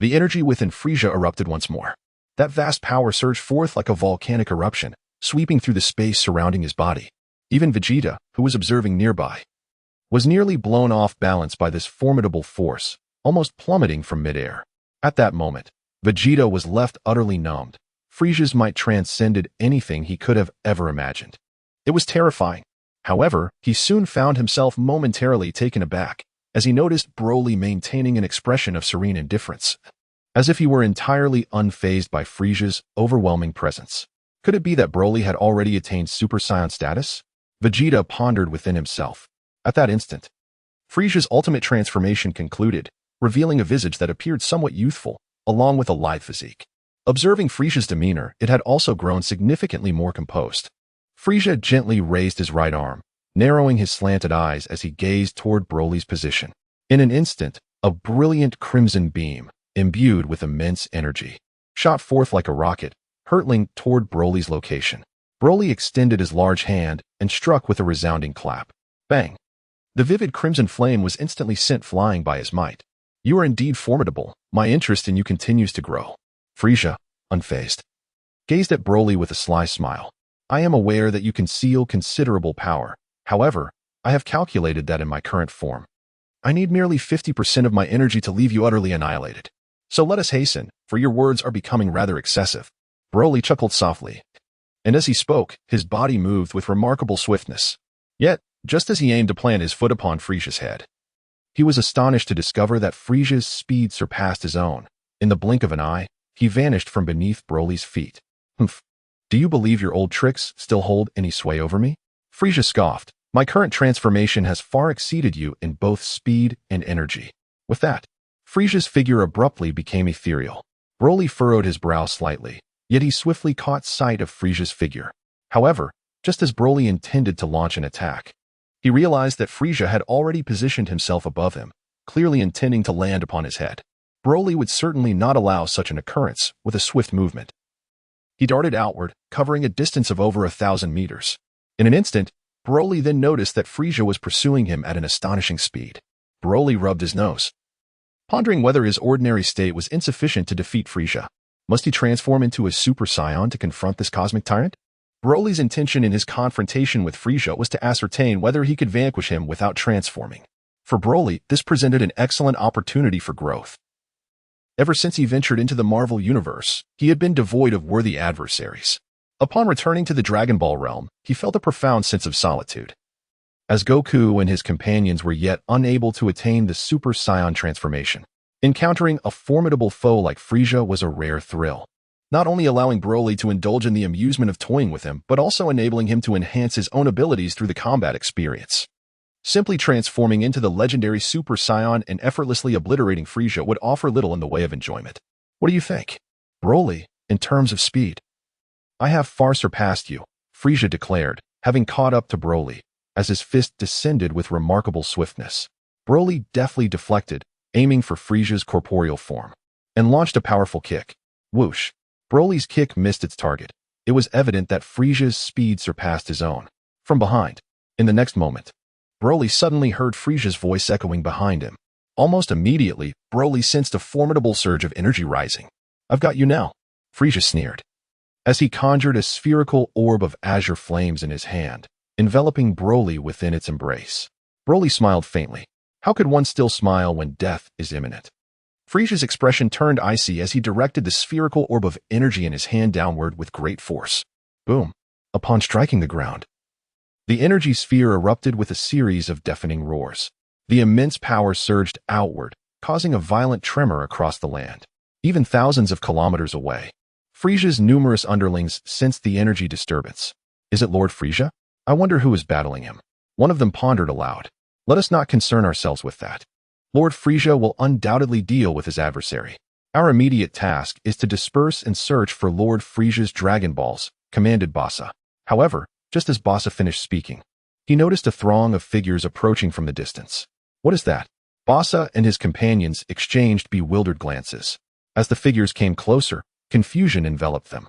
the energy within Frieza erupted once more. That vast power surged forth like a volcanic eruption, sweeping through the space surrounding his body. Even Vegeta, who was observing nearby, was nearly blown off balance by this formidable force, almost plummeting from midair. At that moment, Vegeta was left utterly numbed. Frieza's might transcended anything he could have ever imagined. It was terrifying. However, he soon found himself momentarily taken aback as he noticed Broly maintaining an expression of serene indifference, as if he were entirely unfazed by Frieza's overwhelming presence. Could it be that Broly had already attained Super Saiyan status? Vegeta pondered within himself. At that instant, Frieza's ultimate transformation concluded, revealing a visage that appeared somewhat youthful, along with a lithe physique. Observing Frieza's demeanor, it had also grown significantly more composed. Frieza gently raised his right arm, narrowing his slanted eyes as he gazed toward Broly's position. In an instant, a brilliant crimson beam, imbued with immense energy, shot forth like a rocket, hurtling toward Broly's location. Broly extended his large hand and struck with a resounding clap. Bang! The vivid crimson flame was instantly sent flying by his might. You are indeed formidable. My interest in you continues to grow. Frieza, unfazed, gazed at Broly with a sly smile. I am aware that you conceal considerable power. However, I have calculated that in my current form, I need merely 50% of my energy to leave you utterly annihilated. So let us hasten, for your words are becoming rather excessive. Broly chuckled softly, and as he spoke, his body moved with remarkable swiftness. Yet, just as he aimed to plant his foot upon Frieza's head, he was astonished to discover that Frieza's speed surpassed his own. In the blink of an eye, he vanished from beneath Broly's feet. Humph. Do you believe your old tricks still hold any sway over me? Frieza scoffed. My current transformation has far exceeded you in both speed and energy. With that, Frieza's figure abruptly became ethereal. Broly furrowed his brow slightly, yet he swiftly caught sight of Frieza's figure. However, just as Broly intended to launch an attack, he realized that Frieza had already positioned himself above him, clearly intending to land upon his head. Broly would certainly not allow such an occurrence with a swift movement. He darted outward, covering a distance of over 1,000 meters. In an instant, Broly then noticed that Frieza was pursuing him at an astonishing speed. Broly rubbed his nose, pondering whether his ordinary state was insufficient to defeat Frieza. Must he transform into a Super Saiyan to confront this cosmic tyrant? Broly's intention in his confrontation with Frieza was to ascertain whether he could vanquish him without transforming. For Broly, this presented an excellent opportunity for growth. Ever since he ventured into the Marvel Universe, he had been devoid of worthy adversaries. Upon returning to the Dragon Ball realm, he felt a profound sense of solitude, as Goku and his companions were yet unable to attain the Super Saiyan transformation. Encountering a formidable foe like Frieza was a rare thrill. not only allowing Broly to indulge in the amusement of toying with him, but also enabling him to enhance his own abilities through the combat experience. Simply transforming into the legendary Super Saiyan and effortlessly obliterating Frieza would offer little in the way of enjoyment. What do you think? Broly, in terms of speed. I have far surpassed you, Frieza declared, having caught up to Broly, as his fist descended with remarkable swiftness. Broly deftly deflected, aiming for Frieza's corporeal form, and launched a powerful kick. Whoosh! Broly's kick missed its target. It was evident that Frieza's speed surpassed his own. From behind, in the next moment, Broly suddenly heard Frieza's voice echoing behind him. Almost immediately, Broly sensed a formidable surge of energy rising. I've got you now, Frieza sneered, as he conjured a spherical orb of azure flames in his hand, enveloping Broly within its embrace. Broly smiled faintly. How could one still smile when death is imminent? Frieza's expression turned icy as he directed the spherical orb of energy in his hand downward with great force. Boom! Upon striking the ground, the energy sphere erupted with a series of deafening roars. The immense power surged outward, causing a violent tremor across the land. Even thousands of kilometers away, Frieza's numerous underlings sensed the energy disturbance. Is it Lord Frieza? I wonder who is battling him. One of them pondered aloud. Let us not concern ourselves with that. Lord Frieza will undoubtedly deal with his adversary. Our immediate task is to disperse and search for Lord Frieza's Dragon Balls, commanded Bassa. However, just as Bassa finished speaking, he noticed a throng of figures approaching from the distance. What is that? Bassa and his companions exchanged bewildered glances. As the figures came closer, confusion enveloped them.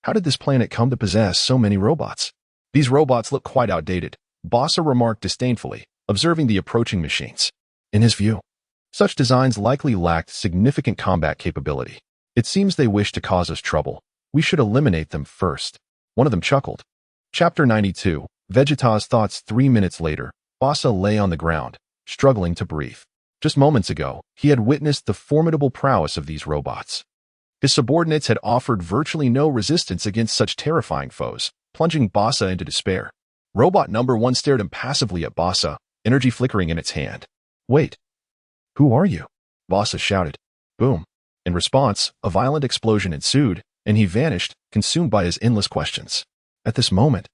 How did this planet come to possess so many robots? These robots look quite outdated, Bassa remarked disdainfully, observing the approaching machines. In his view, such designs likely lacked significant combat capability. It seems they wish to cause us trouble. We should eliminate them first. One of them chuckled. Chapter 92, Vegeta's thoughts. 3 minutes later, Bassa lay on the ground, struggling to breathe. Just moments ago, he had witnessed the formidable prowess of these robots. His subordinates had offered virtually no resistance against such terrifying foes, plunging Bassa into despair. Robot number 1 stared impassively at Bassa, energy flickering in its hand. Wait. Who are you? Bassa shouted. Boom. In response, a violent explosion ensued, and he vanished, consumed by his endless questions. At this moment,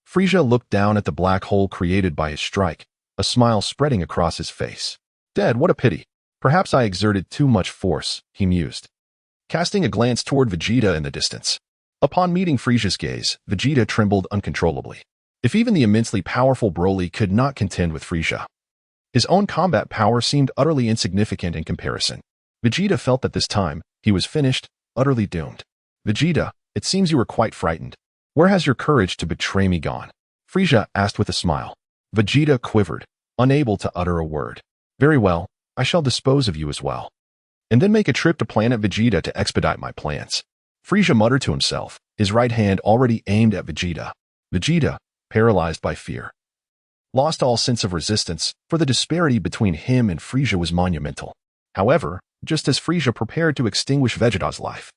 Frieza looked down at the black hole created by his strike, a smile spreading across his face. Dead, what a pity. Perhaps I exerted too much force, he mused, casting a glance toward Vegeta in the distance. Upon meeting Frieza's gaze, Vegeta trembled uncontrollably. If even the immensely powerful Broly could not contend with Frieza, his own combat power seemed utterly insignificant in comparison. Vegeta felt that this time, he was finished, utterly doomed. Vegeta, it seems you were quite frightened. Where has your courage to betray me gone? Frieza asked with a smile. Vegeta quivered, unable to utter a word. Very well, I shall dispose of you as well, and then make a trip to planet Vegeta to expedite my plans. Frieza muttered to himself, his right hand already aimed at Vegeta. Vegeta, paralyzed by fear, lost all sense of resistance, for the disparity between him and Frieza was monumental. However, just as Frieza prepared to extinguish Vegeta's life,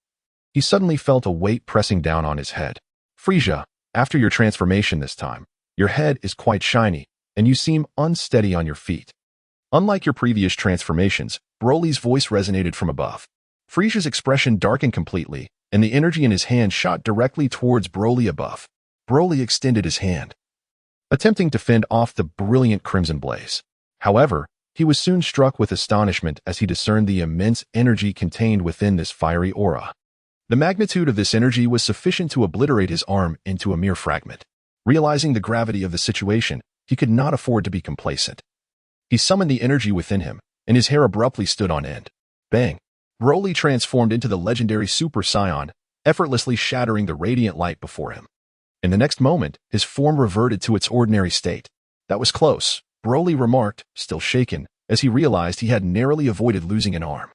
he suddenly felt a weight pressing down on his head. Frieza, after your transformation this time, your head is quite shiny, and you seem unsteady on your feet. Unlike your previous transformations, Broly's voice resonated from above. Frieza's expression darkened completely, and the energy in his hand shot directly towards Broly above. Broly extended his hand, attempting to fend off the brilliant crimson blaze. However, he was soon struck with astonishment as he discerned the immense energy contained within this fiery aura. The magnitude of this energy was sufficient to obliterate his arm into a mere fragment. Realizing the gravity of the situation, he could not afford to be complacent. He summoned the energy within him, and his hair abruptly stood on end. Bang! Broly transformed into the legendary Super Saiyan, effortlessly shattering the radiant light before him. In the next moment, his form reverted to its ordinary state. That was close, Broly remarked, still shaken, as he realized he had narrowly avoided losing an arm.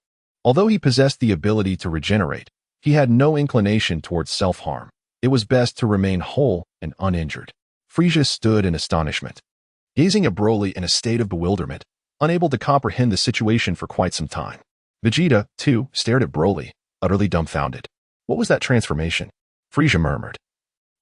Although he possessed the ability to regenerate, he had no inclination towards self-harm. It was best to remain whole and uninjured. Frieza stood in astonishment, gazing at Broly in a state of bewilderment, unable to comprehend the situation for quite some time. Vegeta, too, stared at Broly, utterly dumbfounded. What was that transformation? Frieza murmured,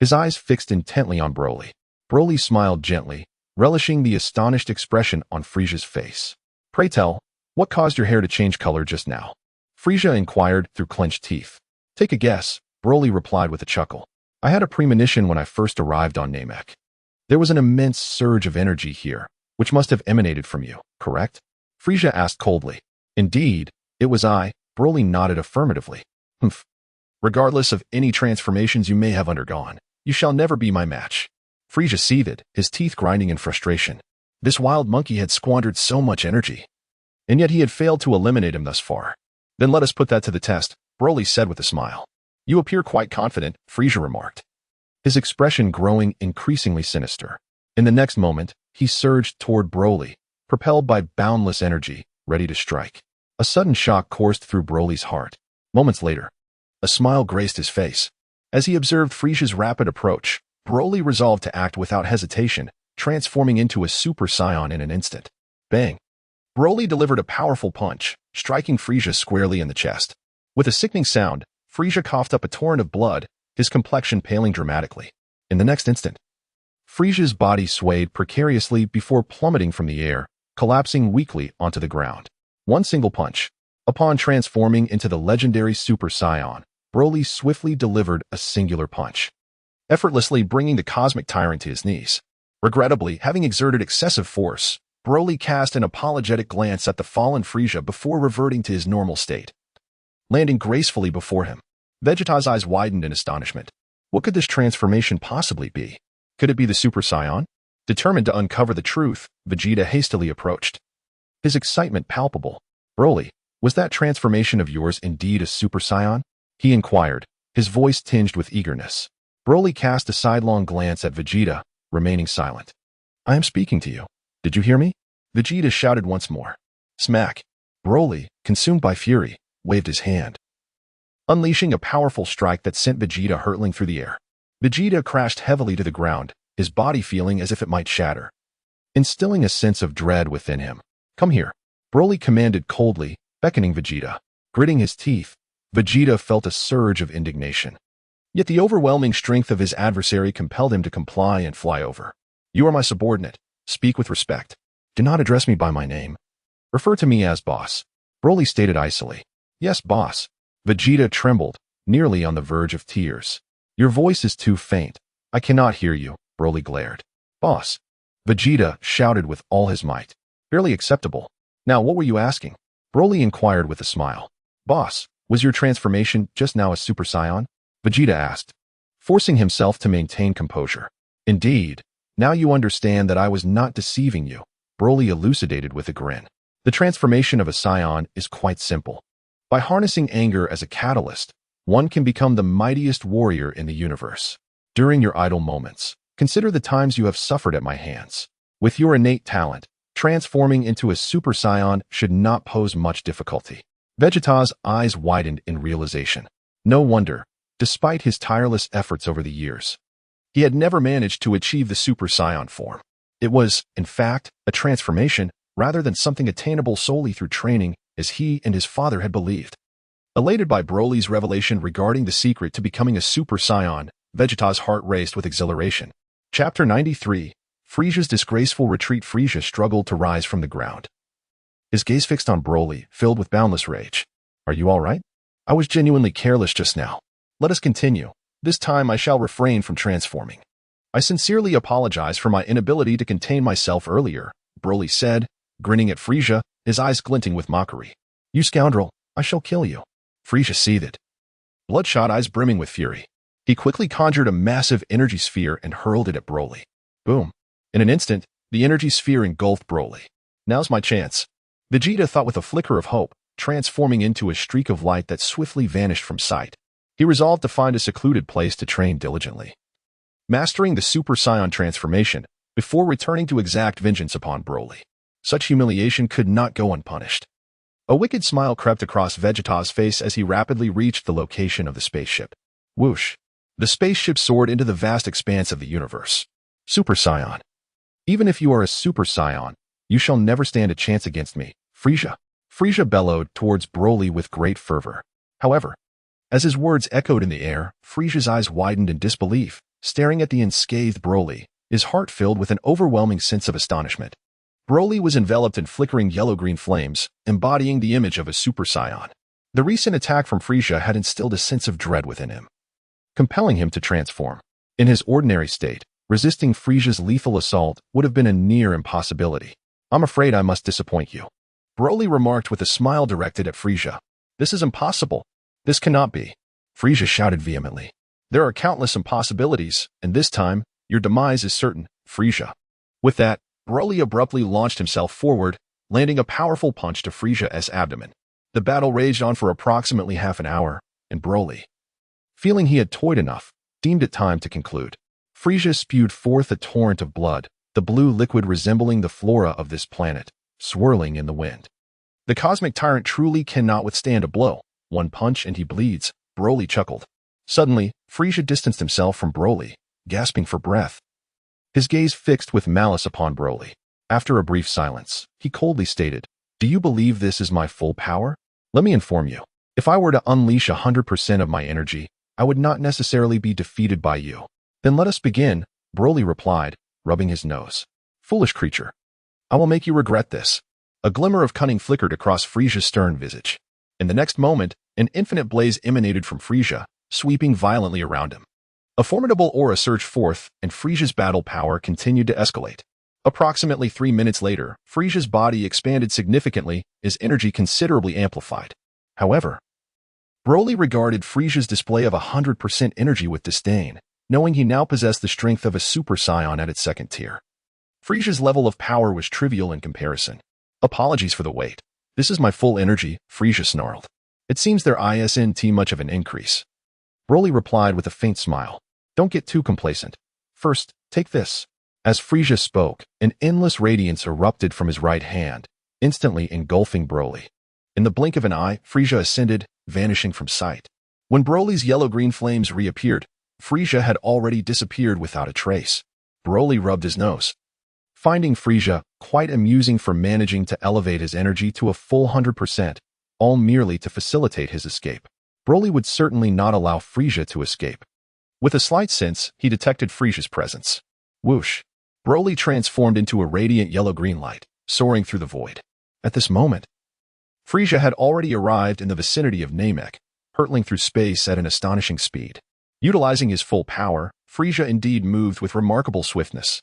his eyes fixed intently on Broly. Broly smiled gently, relishing the astonished expression on Frieza's face. Pray tell, what caused your hair to change color just now? Frieza inquired through clenched teeth. Take a guess, Broly replied with a chuckle. I had a premonition when I first arrived on Namek. There was an immense surge of energy here, which must have emanated from you, correct? Frieza asked coldly. Indeed, it was I. Broly nodded affirmatively. Humph. Regardless of any transformations you may have undergone, you shall never be my match. Frieza seethed, his teeth grinding in frustration. This wild monkey had squandered so much energy, and yet he had failed to eliminate him thus far. Then let us put that to the test, Broly said with a smile. You appear quite confident, Frieza remarked, his expression growing increasingly sinister. In the next moment, he surged toward Broly, propelled by boundless energy, ready to strike. A sudden shock coursed through Broly's heart. Moments later, a smile graced his face. As he observed Frieza's rapid approach, Broly resolved to act without hesitation, transforming into a Super Saiyan in an instant. Bang! Broly delivered a powerful punch, striking Frieza squarely in the chest. With a sickening sound, Frieza coughed up a torrent of blood, his complexion paling dramatically. In the next instant, Frieza's body swayed precariously before plummeting from the air, collapsing weakly onto the ground. One single punch. Upon transforming into the legendary Super Saiyan, Broly swiftly delivered a singular punch, effortlessly bringing the cosmic tyrant to his knees. Regrettably, having exerted excessive force, Broly cast an apologetic glance at the fallen Frieza before reverting to his normal state, landing gracefully before him. Vegeta's eyes widened in astonishment. What could this transformation possibly be? Could it be the Super Saiyan? Determined to uncover the truth, Vegeta hastily approached, his excitement palpable. Broly, was that transformation of yours indeed a Super Saiyan? He inquired, his voice tinged with eagerness. Broly cast a sidelong glance at Vegeta, remaining silent. I am speaking to you. Did you hear me? Vegeta shouted once more. Smack. Broly, consumed by fury, waved his hand, unleashing a powerful strike that sent Vegeta hurtling through the air. Vegeta crashed heavily to the ground, his body feeling as if it might shatter, instilling a sense of dread within him. Come here, Broly commanded coldly, beckoning Vegeta. Gritting his teeth, Vegeta felt a surge of indignation. Yet the overwhelming strength of his adversary compelled him to comply and fly over. You are my subordinate. Speak with respect. Do not address me by my name. Refer to me as boss, Broly stated icily. Yes, boss. Vegeta trembled, nearly on the verge of tears. Your voice is too faint. I cannot hear you, Broly glared. Boss, Vegeta shouted with all his might. Barely acceptable. Now what were you asking? Broly inquired with a smile. Boss, was your transformation just now a Super Saiyan? Vegeta asked, forcing himself to maintain composure. Indeed. Now you understand that I was not deceiving you, Broly elucidated with a grin. The transformation of a Saiyan is quite simple. By harnessing anger as a catalyst, one can become the mightiest warrior in the universe. During your idle moments, consider the times you have suffered at my hands. With your innate talent, transforming into a Super Saiyan should not pose much difficulty. Vegeta's eyes widened in realization. No wonder, despite his tireless efforts over the years, he had never managed to achieve the Super Saiyan form. It was, in fact, a transformation rather than something attainable solely through training, as he and his father had believed. Elated by Broly's revelation regarding the secret to becoming a Super Saiyan, Vegeta's heart raced with exhilaration. Chapter 93. Frieza's disgraceful retreat. Frieza struggled to rise from the ground, his gaze fixed on Broly, filled with boundless rage. Are you all right? I was genuinely careless just now. Let us continue. This time I shall refrain from transforming. I sincerely apologize for my inability to contain myself earlier, Broly said, grinning at Frieza, his eyes glinting with mockery. You scoundrel, I shall kill you. Frieza seethed, bloodshot eyes brimming with fury. He quickly conjured a massive energy sphere and hurled it at Broly. Boom. In an instant, the energy sphere engulfed Broly. Now's my chance, Vegeta thought with a flicker of hope, transforming into a streak of light that swiftly vanished from sight. He resolved to find a secluded place to train diligently, mastering the Super Saiyan transformation before returning to exact vengeance upon Broly. Such humiliation could not go unpunished. A wicked smile crept across Vegeta's face as he rapidly reached the location of the spaceship. Whoosh! The spaceship soared into the vast expanse of the universe. Super Saiyan. Even if you are a Super Saiyan, you shall never stand a chance against me, Frieza. Frieza bellowed towards Broly with great fervor. However, as his words echoed in the air, Frieza's eyes widened in disbelief, staring at the unscathed Broly, his heart filled with an overwhelming sense of astonishment. Broly was enveloped in flickering yellow-green flames, embodying the image of a Super Saiyan. The recent attack from Frieza had instilled a sense of dread within him, compelling him to transform. In his ordinary state, resisting Frieza's lethal assault would have been a near impossibility. "I'm afraid I must disappoint you," Broly remarked with a smile directed at Frieza. "This is impossible. This cannot be," Frieza shouted vehemently. "There are countless impossibilities, and this time, your demise is certain, Frieza." With that, Broly abruptly launched himself forward, landing a powerful punch to Frieza's abdomen. The battle raged on for approximately half an hour, and Broly, feeling he had toyed enough, deemed it time to conclude. Frieza spewed forth a torrent of blood, the blue liquid resembling the flora of this planet, swirling in the wind. The cosmic tyrant truly cannot withstand a blow. One punch and he bleeds, Broly chuckled. Suddenly, Frieza distanced himself from Broly, gasping for breath. His gaze fixed with malice upon Broly. After a brief silence, he coldly stated, "Do you believe this is my full power? Let me inform you. If I were to unleash 100% of my energy, I would not necessarily be defeated by you." "Then let us begin," Broly replied, rubbing his nose. "Foolish creature. I will make you regret this." A glimmer of cunning flickered across Frieza's stern visage. In the next moment, an infinite blaze emanated from Frieza, sweeping violently around him. A formidable aura surged forth, and Frieza's battle power continued to escalate. Approximately 3 minutes later, Frieza's body expanded significantly, his energy considerably amplified. However, Broly regarded Frieza's display of 100% energy with disdain, knowing he now possessed the strength of a Super Saiyan at its second tier. Frieza's level of power was trivial in comparison. "Apologies for the wait. This is my full energy," Frieza snarled. "It seems there isn't much of an increase." Broly replied with a faint smile. "Don't get too complacent. First, take this." As Frieza spoke, an endless radiance erupted from his right hand, instantly engulfing Broly. In the blink of an eye, Frieza ascended, vanishing from sight. When Broly's yellow-green flames reappeared, Frieza had already disappeared without a trace. Broly rubbed his nose, finding Frieza quite amusing for managing to elevate his energy to a full 100%, all merely to facilitate his escape. Broly would certainly not allow Frieza to escape. With a slight sense, he detected Frieza's presence. Whoosh! Broly transformed into a radiant yellow-green light, soaring through the void. At this moment, Frieza had already arrived in the vicinity of Namek, hurtling through space at an astonishing speed. Utilizing his full power, Frieza indeed moved with remarkable swiftness,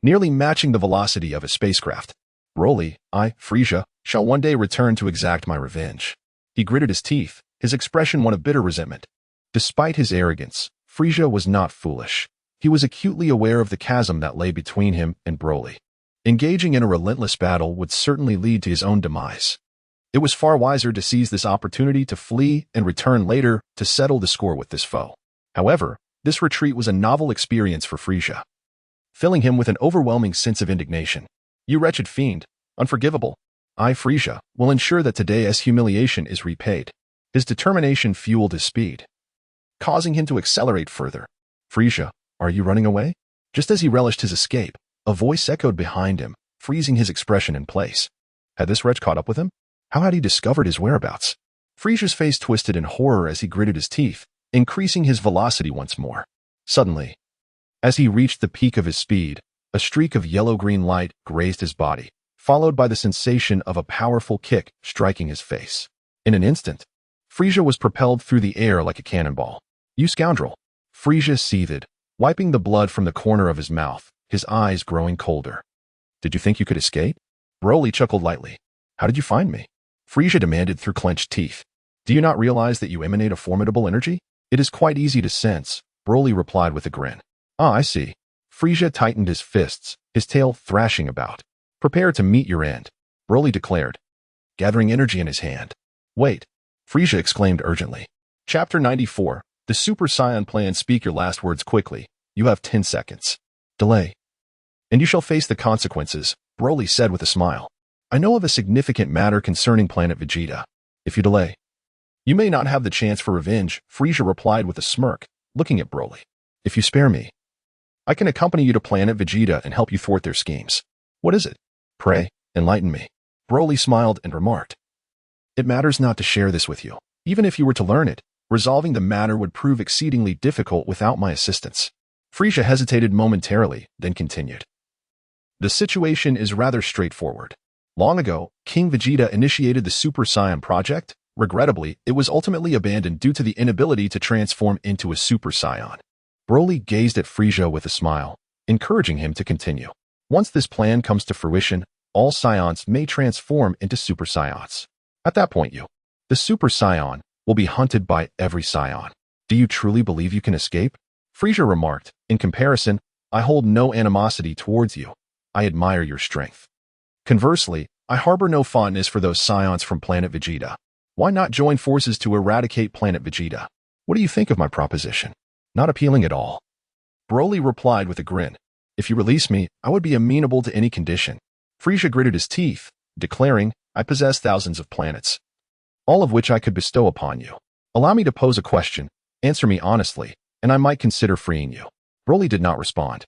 nearly matching the velocity of his spacecraft. Broly, Frieza, shall one day return to exact my revenge. He gritted his teeth, his expression one of bitter resentment. Despite his arrogance, Frieza was not foolish. He was acutely aware of the chasm that lay between him and Broly. Engaging in a relentless battle would certainly lead to his own demise. It was far wiser to seize this opportunity to flee and return later to settle the score with this foe. However, this retreat was a novel experience for Frieza, filling him with an overwhelming sense of indignation. "You wretched fiend, unforgivable. I, Frieza, will ensure that today's humiliation is repaid." His determination fueled his speed, causing him to accelerate further. "Frieza, are you running away?" Just as he relished his escape, a voice echoed behind him, freezing his expression in place. Had this wretch caught up with him? How had he discovered his whereabouts? Frieza's face twisted in horror as he gritted his teeth, increasing his velocity once more. Suddenly, as he reached the peak of his speed, a streak of yellow-green light grazed his body, followed by the sensation of a powerful kick striking his face. In an instant, Frieza was propelled through the air like a cannonball. "You scoundrel!" Frieza seethed, wiping the blood from the corner of his mouth, his eyes growing colder. "Did you think you could escape?" Broly chuckled lightly. "How did you find me?" Frieza demanded through clenched teeth. "Do you not realize that you emanate a formidable energy?" "It is quite easy to sense," Broly replied with a grin. "Ah, I see." Frieza tightened his fists, his tail thrashing about. "Prepare to meet your end," Broly declared, gathering energy in his hand. "Wait," Frieza exclaimed urgently. Chapter 94, The Super Saiyan Plan. Speak your last words quickly. You have 10 seconds. Delay, and you shall face the consequences, Broly said with a smile. "I know of a significant matter concerning planet Vegeta. If you delay, you may not have the chance for revenge," Frieza replied with a smirk, looking at Broly. "If you spare me, I can accompany you to planet Vegeta and help you thwart their schemes." "What is it? Pray, enlighten me." Broly smiled and remarked. "It matters not to share this with you. Even if you were to learn it, resolving the matter would prove exceedingly difficult without my assistance." Frieza hesitated momentarily, then continued. "The situation is rather straightforward. Long ago, King Vegeta initiated the Super Saiyan project, Regrettably, it was ultimately abandoned due to the inability to transform into a Super Saiyan. Broly gazed at Frieza with a smile, encouraging him to continue. Once this plan comes to fruition, all Saiyans may transform into Super Saiyans. At that point the Super Saiyan, will be hunted by every Saiyan. Do you truly believe you can escape? Frieza remarked, in comparison, I hold no animosity towards you. I admire your strength. Conversely, I harbor no fondness for those Saiyans from planet Vegeta. Why not join forces to eradicate planet Vegeta? What do you think of my proposition? Not appealing at all. Broly replied with a grin. If you release me, I would be amenable to any condition. Frieza gritted his teeth, declaring, I possess thousands of planets, all of which I could bestow upon you. Allow me to pose a question, answer me honestly, and I might consider freeing you. Broly did not respond,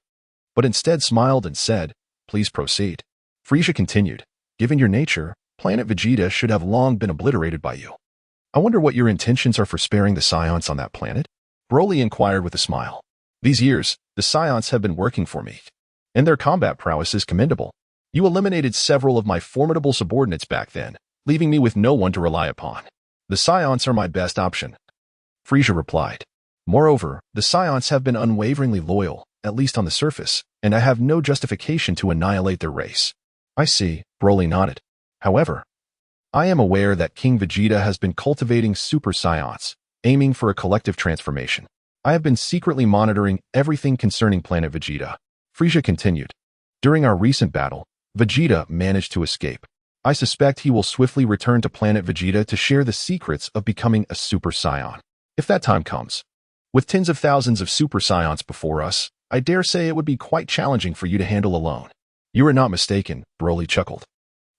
but instead smiled and said, please proceed. Frieza continued, given your nature, planet Vegeta should have long been obliterated by you. I wonder what your intentions are for sparing the Saiyans on that planet? Broly inquired with a smile. These years, the Saiyans have been working for me, and their combat prowess is commendable. You eliminated several of my formidable subordinates back then, leaving me with no one to rely upon. The Saiyans are my best option. Frieza replied. Moreover, the Saiyans have been unwaveringly loyal, at least on the surface, and I have no justification to annihilate their race. I see, Broly nodded. However, I am aware that King Vegeta has been cultivating Super Saiyans, aiming for a collective transformation. I have been secretly monitoring everything concerning planet Vegeta. Frieza continued. During our recent battle, Vegeta managed to escape. I suspect he will swiftly return to planet Vegeta to share the secrets of becoming a Super Saiyan. If that time comes. With tens of thousands of Super Saiyans before us, I dare say it would be quite challenging for you to handle alone. You are not mistaken, Broly chuckled.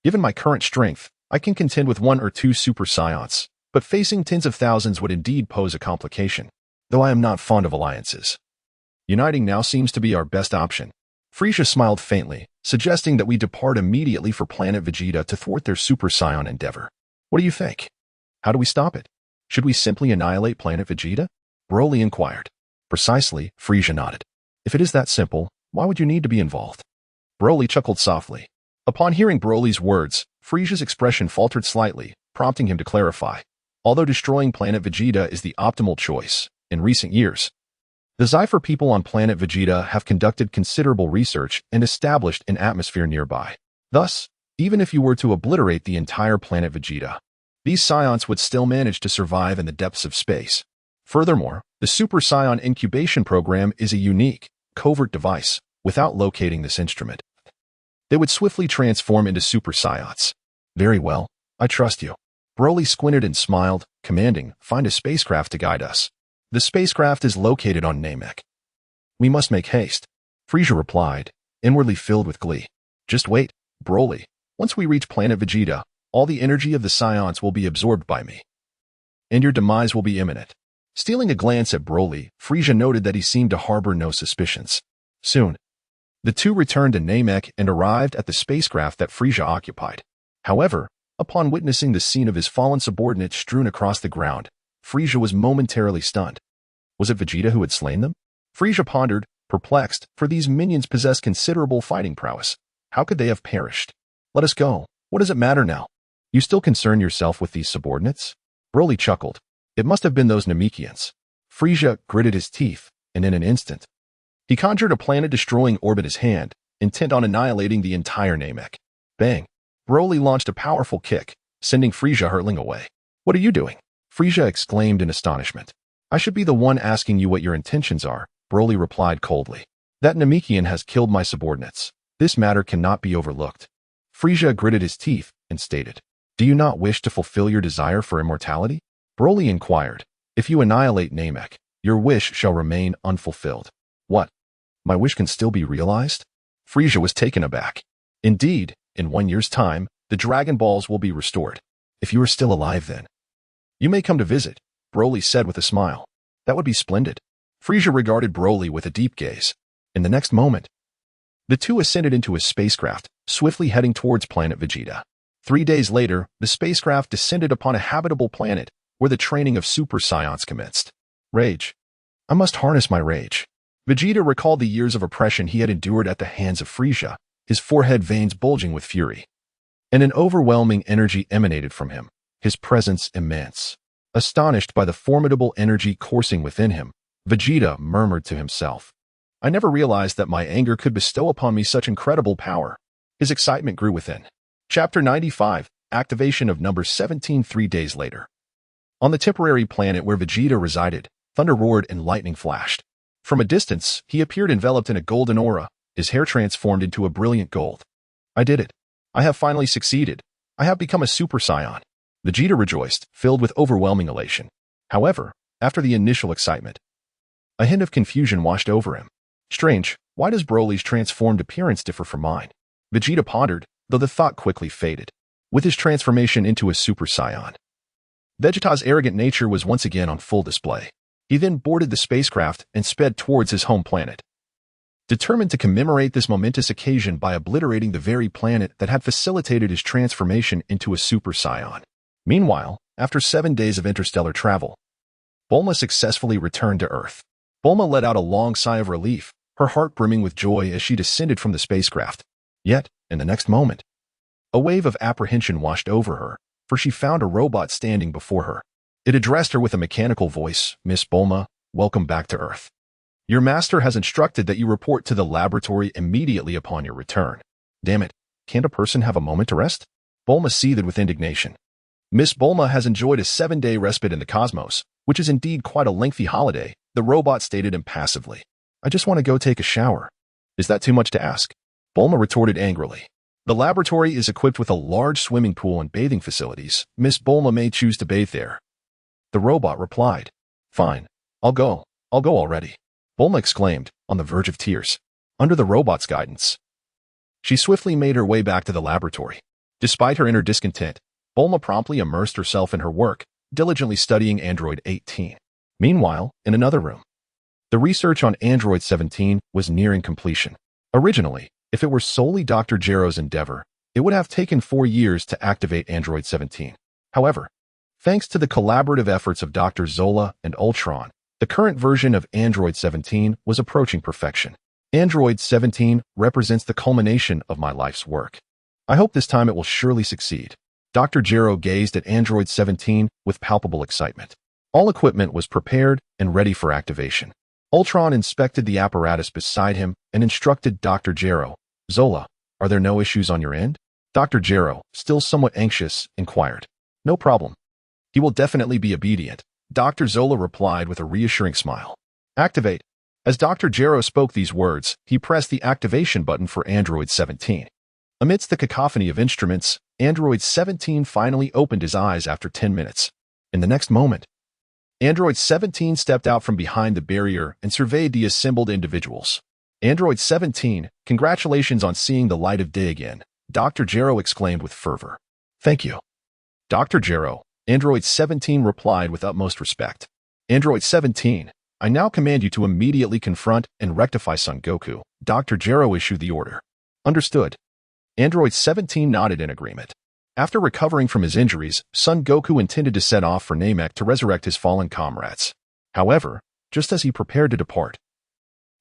Given my current strength, I can contend with 1 or 2 Super Saiyans, but facing tens of thousands would indeed pose a complication, though I am not fond of alliances. Uniting now seems to be our best option. Frieza smiled faintly, suggesting that we depart immediately for planet Vegeta to thwart their Super Saiyan endeavor. What do you think? How do we stop it? Should we simply annihilate planet Vegeta? Broly inquired. Precisely, Frieza nodded. If it is that simple, why would you need to be involved? Broly chuckled softly. Upon hearing Broly's words, Frieza's expression faltered slightly, prompting him to clarify. Although destroying planet Vegeta is the optimal choice, in recent years, the Zypher people on planet Vegeta have conducted considerable research and established an atmosphere nearby. Thus, even if you were to obliterate the entire planet Vegeta, these Saiyans would still manage to survive in the depths of space. Furthermore, the Super Saiyan incubation program is a unique, covert device. Without locating this instrument, they would swiftly transform into Super Saiyans. Very well, I trust you. Broly squinted and smiled, commanding, find a spacecraft to guide us. The spacecraft is located on Namek. We must make haste. Frieza replied, inwardly filled with glee. Just wait, Broly. Once we reach planet Vegeta, all the energy of the Saiyans will be absorbed by me, and your demise will be imminent. Stealing a glance at Broly, Frieza noted that he seemed to harbor no suspicions. Soon, the two returned to Namek and arrived at the spacecraft that Frieza occupied. However, upon witnessing the scene of his fallen subordinates strewn across the ground, Frieza was momentarily stunned. Was it Vegeta who had slain them? Frieza pondered, perplexed, for these minions possessed considerable fighting prowess. How could they have perished? Let us go. What does it matter now? You still concern yourself with these subordinates? Broly chuckled. It must have been those Namekians. Frieza gritted his teeth, and in an instant, he conjured a planet-destroying orb in his hand, intent on annihilating the entire Namek. Bang! Broly launched a powerful kick, sending Frieza hurtling away. What are you doing? Frieza exclaimed in astonishment. I should be the one asking you what your intentions are, Broly replied coldly. That Namekian has killed my subordinates. This matter cannot be overlooked. Frieza gritted his teeth and stated, do you not wish to fulfill your desire for immortality? Broly inquired, if you annihilate Namek, your wish shall remain unfulfilled. What? My wish can still be realized? Frieza was taken aback. Indeed, in 1 year's time, the Dragon Balls will be restored. If you are still alive then, you may come to visit, Broly said with a smile. That would be splendid. Frieza regarded Broly with a deep gaze. In the next moment, the two ascended into a spacecraft, swiftly heading towards planet Vegeta. 3 days later, the spacecraft descended upon a habitable planet where the training of Super Saiyans commenced. Rage. I must harness my rage. Vegeta recalled the years of oppression he had endured at the hands of Frieza, his forehead veins bulging with fury. And an overwhelming energy emanated from him. his presence immense. Astonished by the formidable energy coursing within him, Vegeta murmured to himself, "I never realized that my anger could bestow upon me such incredible power." His excitement grew within. Chapter 95, Activation of Number 17. 3 days later. On the temporary planet where Vegeta resided, thunder roared and lightning flashed. From a distance, he appeared enveloped in a golden aura, his hair transformed into a brilliant gold. "I did it. I have finally succeeded. I have become a Super Saiyan." Vegeta rejoiced, filled with overwhelming elation. However, after the initial excitement, a hint of confusion washed over him. Strange, why does Broly's transformed appearance differ from mine? Vegeta pondered, though the thought quickly faded. With his transformation into a Super Saiyan, Vegeta's arrogant nature was once again on full display. He then boarded the spacecraft and sped towards his home planet, determined to commemorate this momentous occasion by obliterating the very planet that had facilitated his transformation into a Super Saiyan. Meanwhile, after 7 days of interstellar travel, Bulma successfully returned to Earth. Bulma let out a long sigh of relief, her heart brimming with joy as she descended from the spacecraft. Yet, in the next moment, a wave of apprehension washed over her, for she found a robot standing before her. It addressed her with a mechanical voice, "Miss Bulma, welcome back to Earth. Your master has instructed that you report to the laboratory immediately upon your return." Damn it, can't a person have a moment to rest? Bulma seethed with indignation. Miss Bulma has enjoyed a 7-day respite in the cosmos, which is indeed quite a lengthy holiday, the robot stated impassively. "I just want to go take a shower." "Is that too much to ask?" Bulma retorted angrily. "The laboratory is equipped with a large swimming pool and bathing facilities. Miss Bulma may choose to bathe there." The robot replied. "Fine, I'll go already," Bulma exclaimed, on the verge of tears. Under the robot's guidance, she swiftly made her way back to the laboratory. Despite her inner discontent, Bulma promptly immersed herself in her work, diligently studying Android 18. Meanwhile, in another room, the research on Android 17 was nearing completion. Originally, if it were solely Dr. Gero's endeavor, it would have taken 4 years to activate Android 17. However, thanks to the collaborative efforts of Dr. Zola and Ultron, the current version of Android 17 was approaching perfection. Android 17 represents the culmination of my life's work. I hope this time it will surely succeed. Dr. Gero gazed at Android 17 with palpable excitement. All equipment was prepared and ready for activation. Ultron inspected the apparatus beside him and instructed Dr. Gero, "Zola, are there no issues on your end?" Dr. Gero, still somewhat anxious, inquired. "No problem. He will definitely be obedient," Dr. Zola replied with a reassuring smile. "Activate." As Dr. Gero spoke these words, he pressed the activation button for Android 17. Amidst the cacophony of instruments, Android 17 finally opened his eyes after 10 minutes. In the next moment, Android 17 stepped out from behind the barrier and surveyed the assembled individuals. "Android 17, congratulations on seeing the light of day again," Dr. Gero exclaimed with fervor. "Thank you, Dr. Gero," Android 17 replied with utmost respect. "Android 17, I now command you to immediately confront and rectify Son Goku." Dr. Gero issued the order. "Understood." Android 17 nodded in agreement. After recovering from his injuries, Son Goku intended to set off for Namek to resurrect his fallen comrades. However, just as he prepared to depart,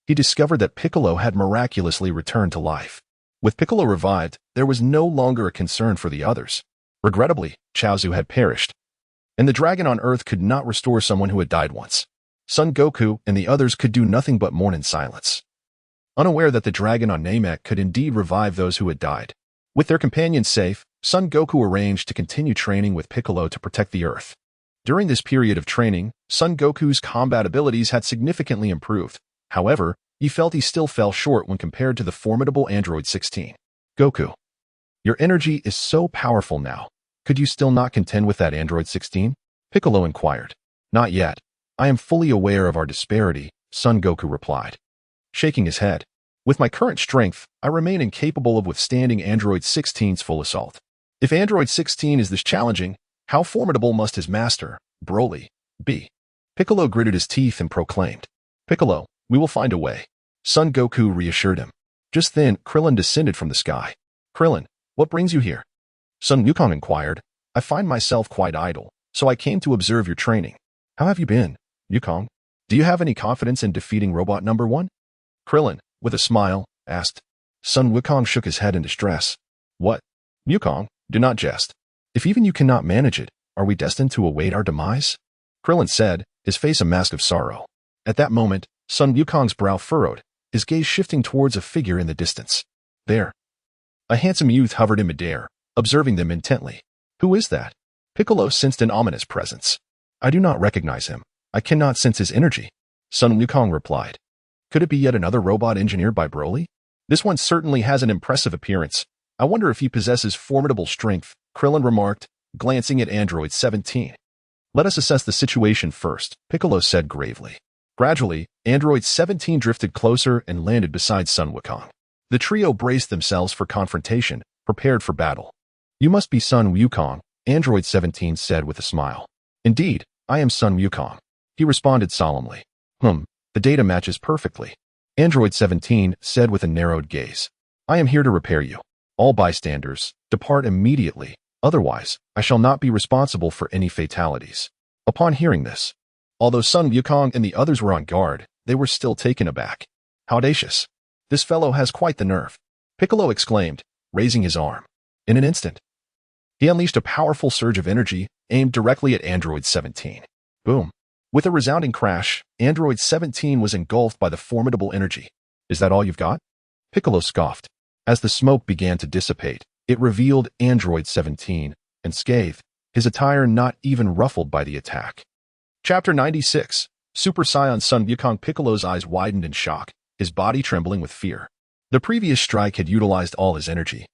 he discovered that Piccolo had miraculously returned to life. With Piccolo revived, there was no longer a concern for the others. Regrettably, Chaozu had perished, and the dragon on Earth could not restore someone who had died once. Son Goku and the others could do nothing but mourn in silence, unaware that the dragon on Namek could indeed revive those who had died. With their companions safe, Son Goku arranged to continue training with Piccolo to protect the Earth. During this period of training, Son Goku's combat abilities had significantly improved. However, he felt he still fell short when compared to the formidable Android 16. "Goku, your energy is so powerful now. Could you still not contend with that Android 16? Piccolo inquired. "Not yet. I am fully aware of our disparity," Son Goku replied, shaking his head. "With my current strength, I remain incapable of withstanding Android 16's full assault. If Android 16 is this challenging, how formidable must his master, Broly, be?" Piccolo gritted his teeth and proclaimed, "Piccolo, we will find a way." Son Goku reassured him. Just then, Krillin descended from the sky. "Krillin, what brings you here?" Sun Wukong inquired. "I find myself quite idle, so I came to observe your training. How have you been, Wukong? Do you have any confidence in defeating Robot Number 1? Krillin, with a smile, asked. Sun Wukong shook his head in distress. "What? Wukong, do not jest. If even you cannot manage it, Are we destined to await our demise? Krillin said, his face a mask of sorrow. At that moment, Sun Wukong's brow furrowed, his gaze shifting towards a figure in the distance. There. A handsome youth hovered in midair, observing them intently. Who is that? Piccolo sensed an ominous presence. I do not recognize him. I cannot sense his energy. Sun Wukong replied. Could it be yet another robot engineered by Broly? This one certainly has an impressive appearance. I wonder if he possesses formidable strength, Krillin remarked, glancing at Android 17. Let us assess the situation first, Piccolo said gravely. Gradually, Android 17 drifted closer and landed beside Sun Wukong. The trio braced themselves for confrontation, prepared for battle. You must be Sun Wukong, Android 17 said with a smile. Indeed, I am Sun Wukong. He responded solemnly. The data matches perfectly. Android 17 said with a narrowed gaze. I am here to repair you. All bystanders, depart immediately, otherwise, I shall not be responsible for any fatalities. Upon hearing this, although Sun Wukong and the others were on guard, they were still taken aback. How audacious. This fellow has quite the nerve, Piccolo exclaimed, raising his arm. In an instant, he unleashed a powerful surge of energy aimed directly at Android 17. Boom. With a resounding crash, Android 17 was engulfed by the formidable energy. Is that all you've got? Piccolo scoffed. As the smoke began to dissipate, it revealed Android 17, unscathed, his attire not even ruffled by the attack. Chapter 96. Super Saiyan Sun Wukong. Piccolo's eyes widened in shock, his body trembling with fear. The previous strike had utilized all his energy.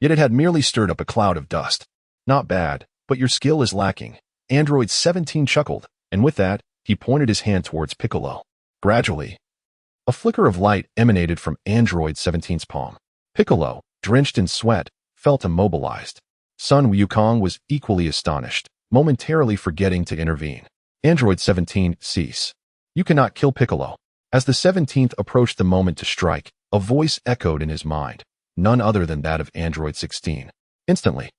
Yet it had merely stirred up a cloud of dust. Not bad, but your skill is lacking. Android 17 chuckled, and with that, he pointed his hand towards Piccolo. Gradually, a flicker of light emanated from Android 17's palm. Piccolo, drenched in sweat, felt immobilized. Sun Wukong was equally astonished, momentarily forgetting to intervene. Android 17, cease. You cannot kill Piccolo. As the 17th approached the moment to strike, a voice echoed in his mind, none other than that of Android 16. Instantly,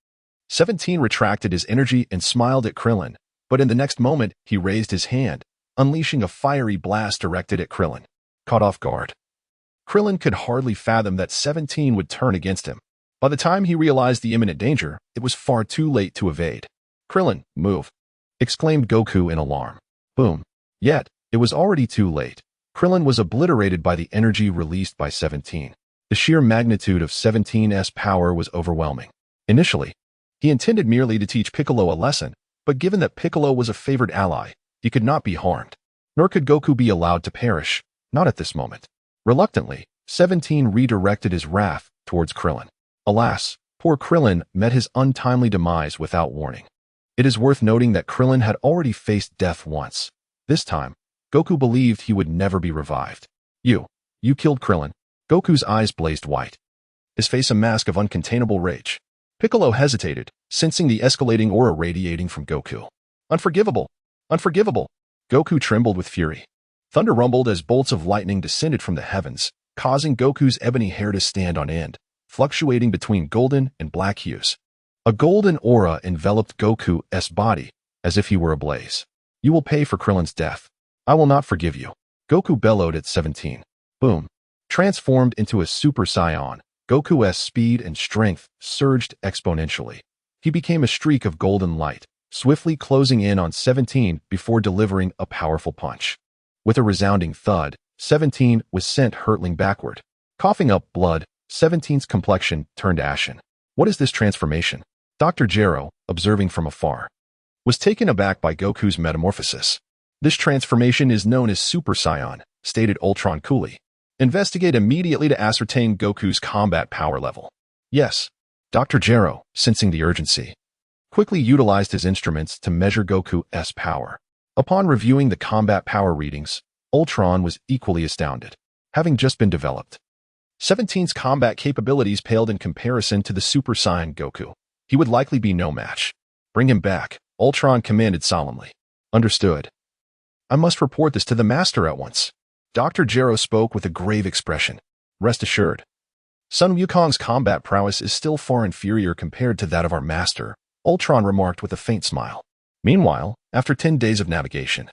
17 retracted his energy and smiled at Krillin, but in the next moment, he raised his hand, unleashing a fiery blast directed at Krillin. Caught off guard, Krillin could hardly fathom that 17 would turn against him. By the time he realized the imminent danger, it was far too late to evade. Krillin, move, exclaimed Goku in alarm. Boom. Yet, it was already too late. Krillin was obliterated by the energy released by 17. The sheer magnitude of 17's power was overwhelming. Initially, he intended merely to teach Piccolo a lesson, but given that Piccolo was a favored ally, he could not be harmed. Nor could Goku be allowed to perish, not at this moment. Reluctantly, 17 redirected his wrath towards Krillin. Alas, poor Krillin met his untimely demise without warning. It is worth noting that Krillin had already faced death once. This time, Goku believed he would never be revived. You killed Krillin. Goku's eyes blazed white, his face a mask of uncontainable rage. Piccolo hesitated, sensing the escalating aura radiating from Goku. Unforgivable! Unforgivable! Goku trembled with fury. Thunder rumbled as bolts of lightning descended from the heavens, causing Goku's ebony hair to stand on end, fluctuating between golden and black hues. A golden aura enveloped Goku's body, as if he were ablaze. You will pay for Krillin's death. I will not forgive you. Goku bellowed at 17. Boom. Transformed into a Super Saiyan, Goku's speed and strength surged exponentially. He became a streak of golden light, swiftly closing in on 17 before delivering a powerful punch. With a resounding thud, 17 was sent hurtling backward. Coughing up blood, 17's complexion turned ashen. What is this transformation? Dr. Gero, observing from afar, was taken aback by Goku's metamorphosis. This transformation is known as Super Saiyan, stated Ultron coolly. Investigate immediately to ascertain Goku's combat power level. Yes. Dr. Gero, sensing the urgency, quickly utilized his instruments to measure Goku's power. Upon reviewing the combat power readings, Ultron was equally astounded. Having just been developed, 17's combat capabilities paled in comparison to the Super Saiyan Goku. He would likely be no match. Bring him back, Ultron commanded solemnly. Understood. I must report this to the Master at once. Dr. Gero spoke with a grave expression. Rest assured, Sun Wukong's combat prowess is still far inferior compared to that of our Master, Ultron remarked with a faint smile. Meanwhile, after 10 days of navigation,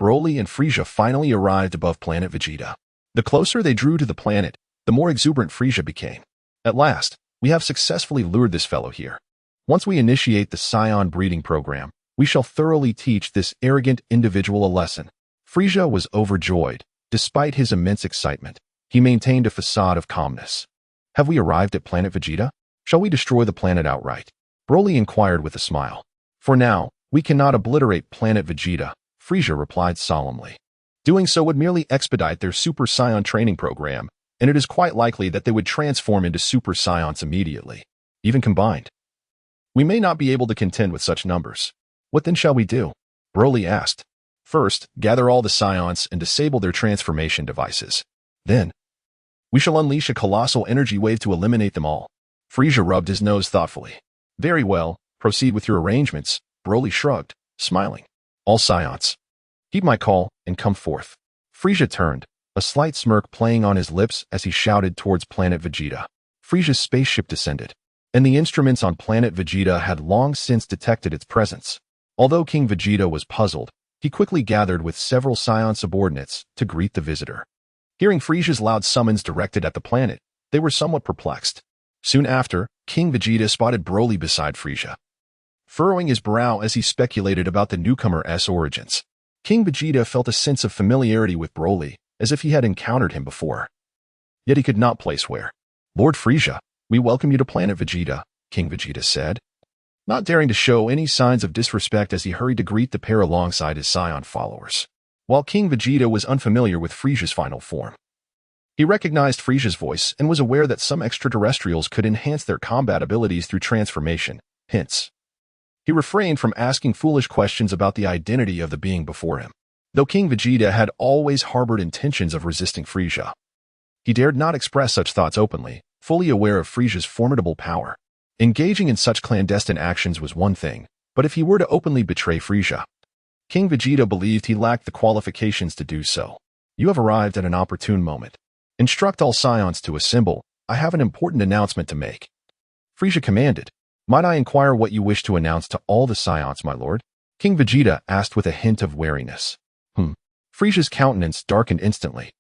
Broly and Frieza finally arrived above planet Vegeta. The closer they drew to the planet, the more exuberant Frieza became. At last, we have successfully lured this fellow here. Once we initiate the Scion breeding program, we shall thoroughly teach this arrogant individual a lesson. Frieza was overjoyed. Despite his immense excitement, he maintained a facade of calmness. Have we arrived at planet Vegeta? Shall we destroy the planet outright? Broly inquired with a smile. For now, we cannot obliterate planet Vegeta, Frieza replied solemnly. Doing so would merely expedite their Super Saiyan training program, and it is quite likely that they would transform into Super Saiyans immediately, even combined. We may not be able to contend with such numbers. What then shall we do? Broly asked. First, gather all the Saiyans and disable their transformation devices. Then, we shall unleash a colossal energy wave to eliminate them all. Frieza rubbed his nose thoughtfully. Very well, proceed with your arrangements, Broly shrugged, smiling. All Saiyans, heed my call and come forth. Frieza turned, a slight smirk playing on his lips as he shouted towards planet Vegeta. Frieza's spaceship descended, and the instruments on planet Vegeta had long since detected its presence. Although King Vegeta was puzzled, he quickly gathered with several Saiyan subordinates to greet the visitor. Hearing Frieza's loud summons directed at the planet, they were somewhat perplexed. Soon after, King Vegeta spotted Broly beside Frieza, furrowing his brow as he speculated about the newcomer's origins. King Vegeta felt a sense of familiarity with Broly, as if he had encountered him before. Yet he could not place where. Lord Frieza, we welcome you to planet Vegeta, King Vegeta said, not daring to show any signs of disrespect as he hurried to greet the pair alongside his Saiyan followers. While King Vegeta was unfamiliar with Frieza's final form, he recognized Frieza's voice and was aware that some extraterrestrials could enhance their combat abilities through transformation, hence, he refrained from asking foolish questions about the identity of the being before him. Though King Vegeta had always harbored intentions of resisting Frieza, he dared not express such thoughts openly, fully aware of Frieza's formidable power. Engaging in such clandestine actions was one thing, but if he were to openly betray Frieza, King Vegeta believed he lacked the qualifications to do so. You have arrived at an opportune moment. Instruct all Saiyans to assemble. I have an important announcement to make. Frieza commanded. Might I inquire what you wish to announce to all the Saiyans, my lord? King Vegeta asked with a hint of wariness. Frieza's countenance darkened instantly,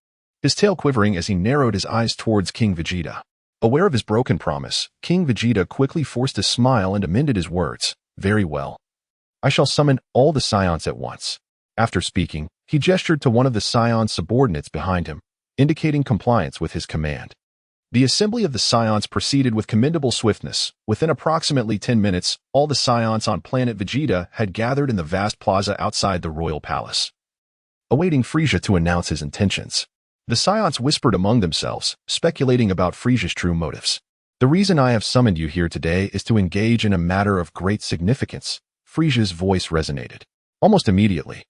his tail quivering as he narrowed his eyes towards King Vegeta. Aware of his broken promise, King Vegeta quickly forced a smile and amended his words. Very well. I shall summon all the Saiyans at once. After speaking, he gestured to one of the Saiyan subordinates behind him, indicating compliance with his command. The assembly of the Saiyans proceeded with commendable swiftness. Within approximately 10 minutes, all the Saiyans on planet Vegeta had gathered in the vast plaza outside the royal palace, awaiting Frieza to announce his intentions. The Saiyans whispered among themselves, speculating about Frieza's true motives. The reason I have summoned you here today is to engage in a matter of great significance. Frieza's voice resonated. Almost immediately,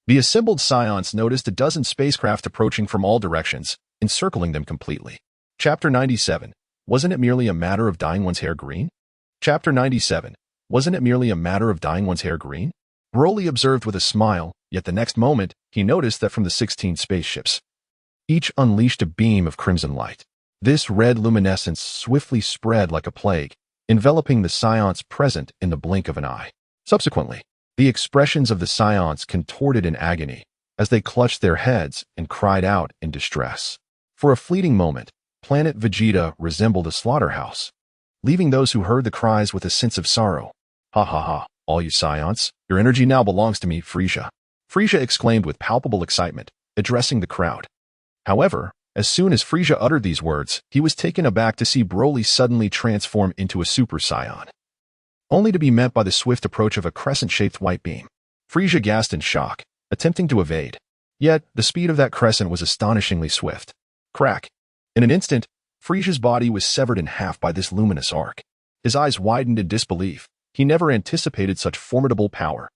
the assembled Saiyans noticed a dozen spacecraft approaching from all directions, encircling them completely. Chapter 97. Wasn't it merely a matter of dyeing one's hair green? Chapter 97. Wasn't it merely a matter of dyeing one's hair green? Broly observed with a smile, yet the next moment, he noticed that from the 16 spaceships, each unleashed a beam of crimson light. This red luminescence swiftly spread like a plague, enveloping the Saiyans present in the blink of an eye. Subsequently, the expressions of the Saiyans contorted in agony as they clutched their heads and cried out in distress. For a fleeting moment, planet Vegeta resembled a slaughterhouse, leaving those who heard the cries with a sense of sorrow. Ha ha ha, all you Saiyans, your energy now belongs to me, Frieza. Frieza exclaimed with palpable excitement, addressing the crowd. However, as soon as Frieza uttered these words, he was taken aback to see Broly suddenly transform into a Super Saiyan, only to be met by the swift approach of a crescent-shaped white beam. Frieza gasped in shock, attempting to evade. Yet, the speed of that crescent was astonishingly swift. Crack! In an instant, Frieza's body was severed in half by this luminous arc. His eyes widened in disbelief. He never anticipated such formidable power.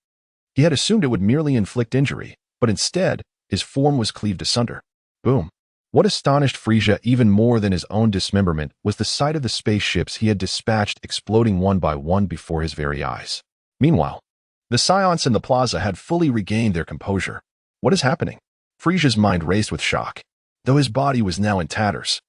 He had assumed it would merely inflict injury, but instead, his form was cleaved asunder. Boom. What astonished Frieza even more than his own dismemberment was the sight of the spaceships he had dispatched exploding one by one before his very eyes. Meanwhile, the Saiyans in the plaza had fully regained their composure. What is happening? Frieza's mind raced with shock. Though his body was now in tatters,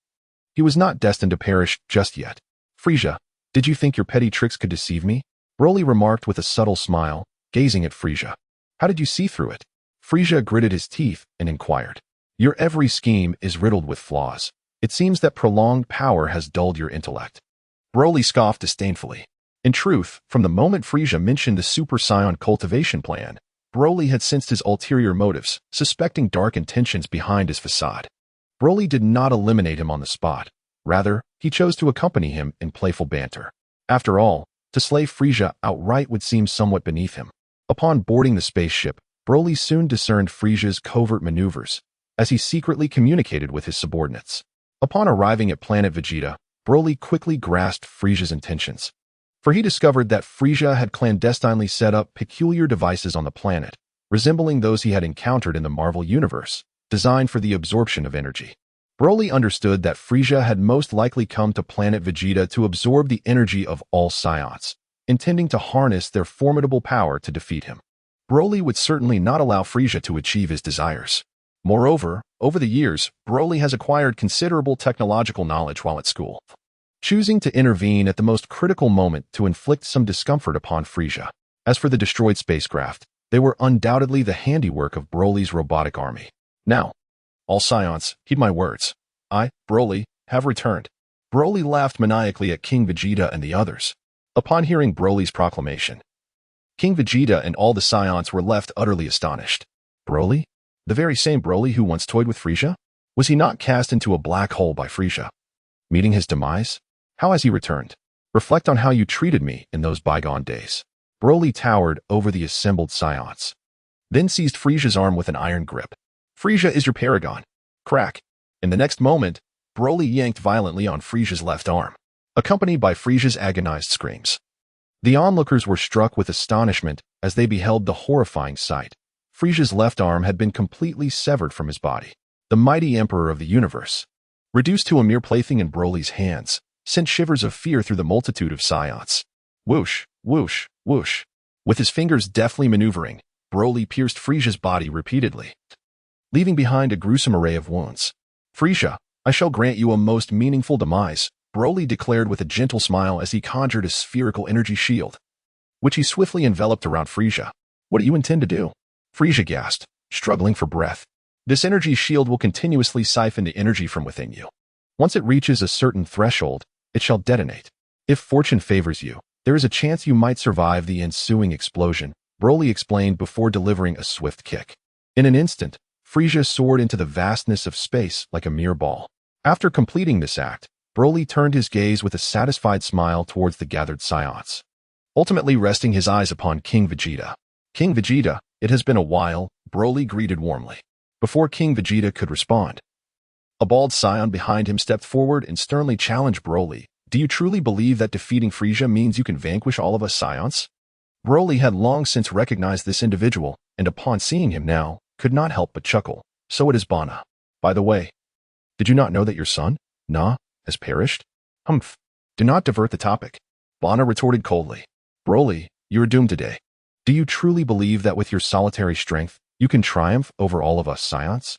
he was not destined to perish just yet. Frieza, did you think your petty tricks could deceive me? Broly remarked with a subtle smile, gazing at Frieza. How did you see through it? Frieza gritted his teeth and inquired. Your every scheme is riddled with flaws. It seems that prolonged power has dulled your intellect. Broly scoffed disdainfully. In truth, from the moment Frieza mentioned the Super Saiyan cultivation plan, Broly had sensed his ulterior motives, suspecting dark intentions behind his facade. Broly did not eliminate him on the spot. Rather, he chose to accompany him in playful banter. After all, to slay Frieza outright would seem somewhat beneath him. Upon boarding the spaceship, Broly soon discerned Frieza's covert maneuvers, as he secretly communicated with his subordinates. Upon arriving at planet Vegeta, Broly quickly grasped Frieza's intentions. For he discovered that Frieza had clandestinely set up peculiar devices on the planet, resembling those he had encountered in the Marvel Universe, designed for the absorption of energy. Broly understood that Frieza had most likely come to planet Vegeta to absorb the energy of all Saiyans, intending to harness their formidable power to defeat him. Broly would certainly not allow Frieza to achieve his desires. Moreover, over the years, Broly has acquired considerable technological knowledge while at school, choosing to intervene at the most critical moment to inflict some discomfort upon Frieza. As for the destroyed spacecraft, they were undoubtedly the handiwork of Broly's robotic army. Now, all Saiyans, heed my words. I, Broly, have returned. Broly laughed maniacally at King Vegeta and the others. Upon hearing Broly's proclamation, King Vegeta and all the Saiyans were left utterly astonished. Broly? The very same Broly who once toyed with Frieza? Was he not cast into a black hole by Frieza? Meeting his demise? How has he returned? Reflect on how you treated me in those bygone days. Broly towered over the assembled Saiyans, then seized Frieza's arm with an iron grip. Frieza is your paragon. Crack. In the next moment, Broly yanked violently on Frieza's left arm, accompanied by Frieza's agonized screams. The onlookers were struck with astonishment as they beheld the horrifying sight. Frieza's left arm had been completely severed from his body. The mighty emperor of the universe, reduced to a mere plaything in Broly's hands, sent shivers of fear through the multitude of Saiyans. Whoosh, whoosh, whoosh. With his fingers deftly maneuvering, Broly pierced Frieza's body repeatedly, leaving behind a gruesome array of wounds. Frieza, I shall grant you a most meaningful demise, Broly declared with a gentle smile as he conjured a spherical energy shield, which he swiftly enveloped around Frieza. What do you intend to do? Frieza gasped, struggling for breath. This energy shield will continuously siphon the energy from within you. Once it reaches a certain threshold, it shall detonate. If fortune favors you, there is a chance you might survive the ensuing explosion, Broly explained before delivering a swift kick. In an instant, Frieza soared into the vastness of space like a mere ball. After completing this act, Broly turned his gaze with a satisfied smile towards the gathered Saiyans, ultimately resting his eyes upon King Vegeta. King Vegeta, it has been a while, Broly greeted warmly. Before King Vegeta could respond, a bald Saiyan behind him stepped forward and sternly challenged Broly. Do you truly believe that defeating Frieza means you can vanquish all of us Saiyans? Broly had long since recognized this individual, and upon seeing him now, could not help but chuckle. So it is Bana. By the way, did you not know that your son, Na, has perished? Humph. Do not divert the topic. Bana retorted coldly. Broly, you are doomed today. Do you truly believe that with your solitary strength, you can triumph over all of us Saiyans?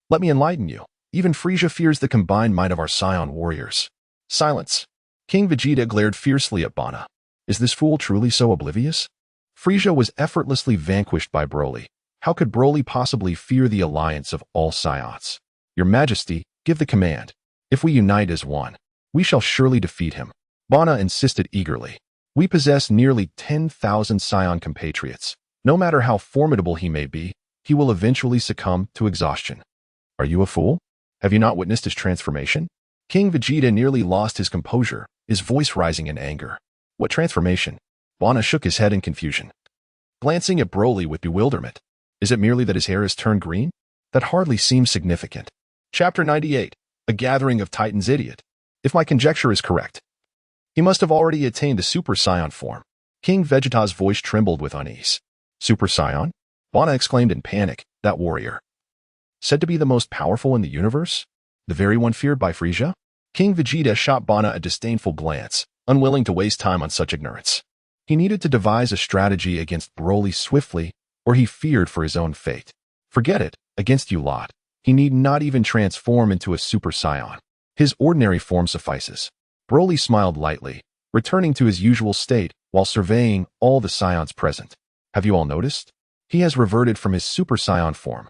Let me enlighten you. Even Frieza fears the combined might of our Saiyan warriors. Silence. King Vegeta glared fiercely at Bana. Is this fool truly so oblivious? Frieza was effortlessly vanquished by Broly. How could Broly possibly fear the alliance of all Saiyans? Your Majesty, give the command. If we unite as one, we shall surely defeat him. Bana insisted eagerly. We possess nearly 10,000 Saiyan compatriots. No matter how formidable he may be, he will eventually succumb to exhaustion. Are you a fool? Have you not witnessed his transformation? King Vegeta nearly lost his composure, his voice rising in anger. What transformation? Bana shook his head in confusion, glancing at Broly with bewilderment. Is it merely that his hair has turned green? That hardly seems significant. Chapter 98. A Gathering of Titans Idiot. If my conjecture is correct, he must have already attained the Super Saiyan form. King Vegeta's voice trembled with unease. Super Saiyan? Bana exclaimed in panic. That warrior, said to be the most powerful in the universe? The very one feared by Frieza? King Vegeta shot Bana a disdainful glance, unwilling to waste time on such ignorance. He needed to devise a strategy against Broly swiftly, or he feared for his own fate. Forget it, against you lot. He need not even transform into a Super Saiyan. His ordinary form suffices. Broly smiled lightly, returning to his usual state while surveying all the Saiyans present. Have you all noticed? He has reverted from his Super Saiyan form.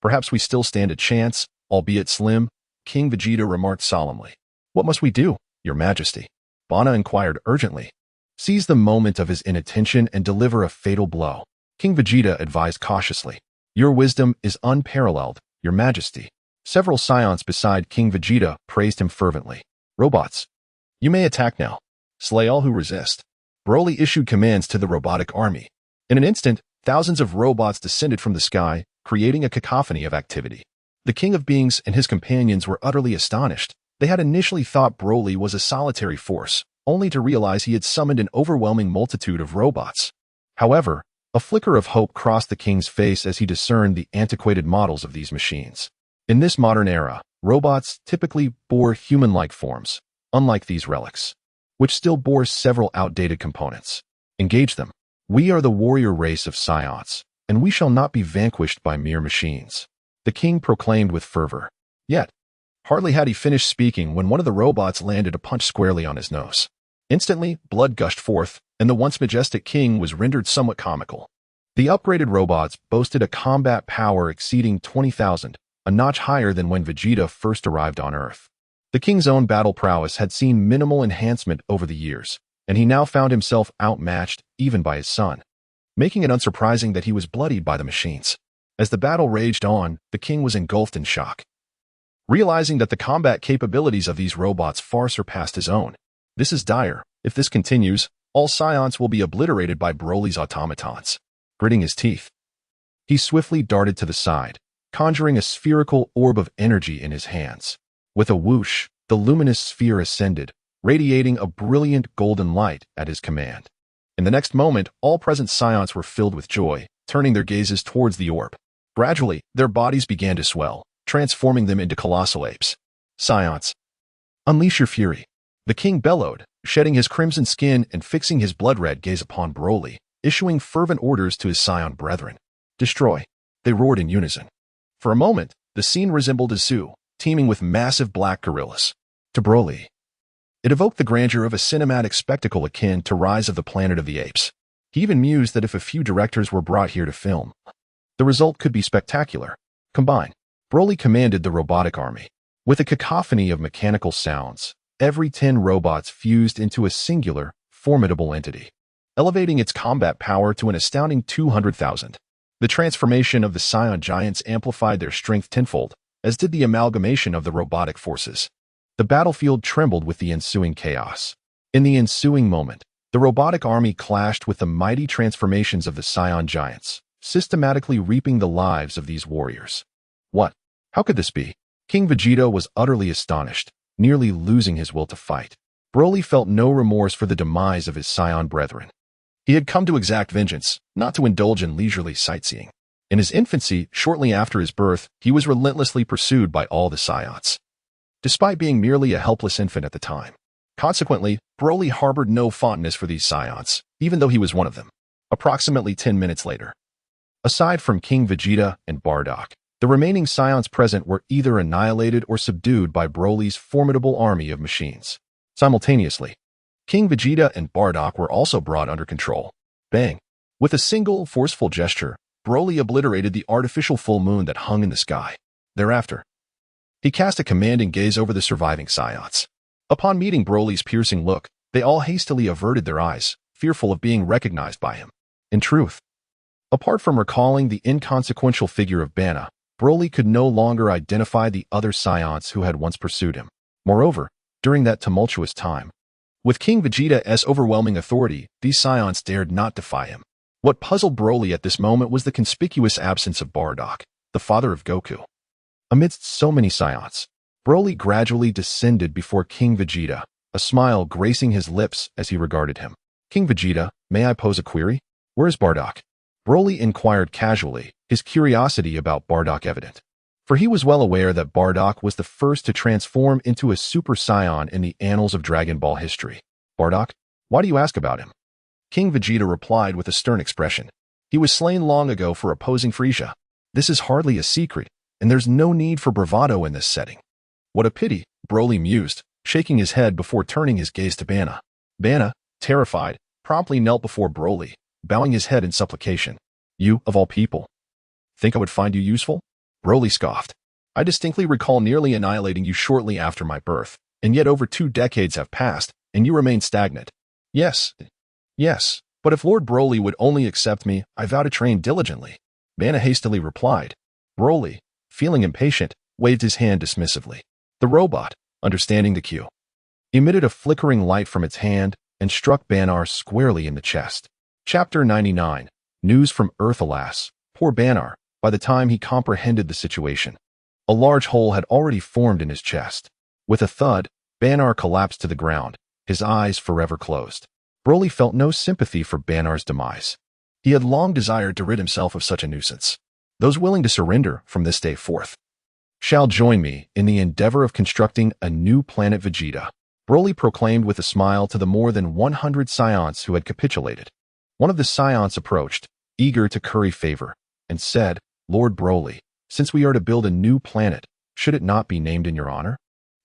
Perhaps we still stand a chance, albeit slim, King Vegeta remarked solemnly. What must we do, Your Majesty? Bana inquired urgently. Seize the moment of his inattention and deliver a fatal blow. King Vegeta advised cautiously. Your wisdom is unparalleled, Your Majesty. Several Saiyans beside King Vegeta praised him fervently. Robots, you may attack now. Slay all who resist. Broly issued commands to the robotic army. In an instant, thousands of robots descended from the sky, creating a cacophony of activity. The King of Beings and his companions were utterly astonished. They had initially thought Broly was a solitary force, only to realize he had summoned an overwhelming multitude of robots. However, a flicker of hope crossed the king's face as he discerned the antiquated models of these machines. In this modern era, robots typically bore human-like forms, unlike these relics, which still bore several outdated components. Engage them. We are the warrior race of Saiyans, and we shall not be vanquished by mere machines, the king proclaimed with fervor. Yet, hardly had he finished speaking when one of the robots landed a punch squarely on his nose. Instantly, blood gushed forth, and the once majestic king was rendered somewhat comical. The upgraded robots boasted a combat power exceeding 20,000, a notch higher than when Vegeta first arrived on Earth. The king's own battle prowess had seen minimal enhancement over the years, and he now found himself outmatched even by his son, making it unsurprising that he was bloodied by the machines. As the battle raged on, the king was engulfed in shock, realizing that the combat capabilities of these robots far surpassed his own. This is dire. If this continues, all Saiyans will be obliterated by Broly's automatons. Gritting his teeth, he swiftly darted to the side, conjuring a spherical orb of energy in his hands. With a whoosh, the luminous sphere ascended, radiating a brilliant golden light at his command. In the next moment, all present Saiyans were filled with joy, turning their gazes towards the orb. Gradually, their bodies began to swell, transforming them into colossal apes. Saiyans, unleash your fury. The king bellowed, shedding his crimson skin and fixing his blood-red gaze upon Broly, issuing fervent orders to his Saiyan brethren. Destroy. They roared in unison. For a moment, the scene resembled a zoo, teeming with massive black gorillas. To Broly, it evoked the grandeur of a cinematic spectacle akin to Rise of the Planet of the Apes. He even mused that if a few directors were brought here to film, the result could be spectacular. Combine. Broly commanded the robotic army. With a cacophony of mechanical sounds, every 10 robots fused into a singular, formidable entity, elevating its combat power to an astounding 200,000. The transformation of the Saiyan giants amplified their strength tenfold, as did the amalgamation of the robotic forces. The battlefield trembled with the ensuing chaos. In the ensuing moment, the robotic army clashed with the mighty transformations of the Saiyan giants, systematically reaping the lives of these warriors. What? How could this be? King Vegeta was utterly astonished, nearly losing his will to fight. Broly felt no remorse for the demise of his Saiyan brethren. He had come to exact vengeance, not to indulge in leisurely sightseeing. In his infancy, shortly after his birth, he was relentlessly pursued by all the Saiyans, despite being merely a helpless infant at the time. Consequently, Broly harbored no fondness for these Saiyans, even though he was one of them. Approximately 10 minutes later, aside from King Vegeta and Bardock, the remaining Saiyans present were either annihilated or subdued by Broly's formidable army of machines. Simultaneously, King Vegeta and Bardock were also brought under control. Bang! With a single, forceful gesture, Broly obliterated the artificial full moon that hung in the sky. Thereafter, he cast a commanding gaze over the surviving Saiyans. Upon meeting Broly's piercing look, they all hastily averted their eyes, fearful of being recognized by him. In truth, apart from recalling the inconsequential figure of Banna, Broly could no longer identify the other Saiyans who had once pursued him. Moreover, during that tumultuous time, with King Vegeta's overwhelming authority, these Saiyans dared not defy him. What puzzled Broly at this moment was the conspicuous absence of Bardock, the father of Goku. Amidst so many Saiyans, Broly gradually descended before King Vegeta, a smile gracing his lips as he regarded him. King Vegeta, may I pose a query? Where is Bardock? Broly inquired casually, his curiosity about Bardock evident. For he was well aware that Bardock was the first to transform into a Super Saiyan in the annals of Dragon Ball history. Bardock, why do you ask about him? King Vegeta replied with a stern expression. He was slain long ago for opposing Frieza. This is hardly a secret, and there's no need for bravado in this setting. What a pity, Broly mused, shaking his head before turning his gaze to Banna. Banna, terrified, promptly knelt before Broly, bowing his head in supplication. You, of all people, think I would find you useful? Broly scoffed. I distinctly recall nearly annihilating you shortly after my birth, and yet over 2 decades have passed, and you remain stagnant. Yes, Yes, but if Lord Broly would only accept me, I vow to train diligently. Vanna hastily replied. Broly, feeling impatient, waved his hand dismissively. The robot, understanding the cue, emitted a flickering light from its hand and struck Banner squarely in the chest. Chapter 99. News from Earth. Alas, poor Banner, by the time he comprehended the situation, a large hole had already formed in his chest. With a thud, Banner collapsed to the ground, his eyes forever closed. Broly felt no sympathy for Banner's demise. He had long desired to rid himself of such a nuisance. Those willing to surrender from this day forth shall join me in the endeavor of constructing a new planet Vegeta, Broly proclaimed with a smile to the more than 100 Saiyans who had capitulated. One of the Saiyans approached, eager to curry favor, and said, Lord Broly, since we are to build a new planet, should it not be named in your honor?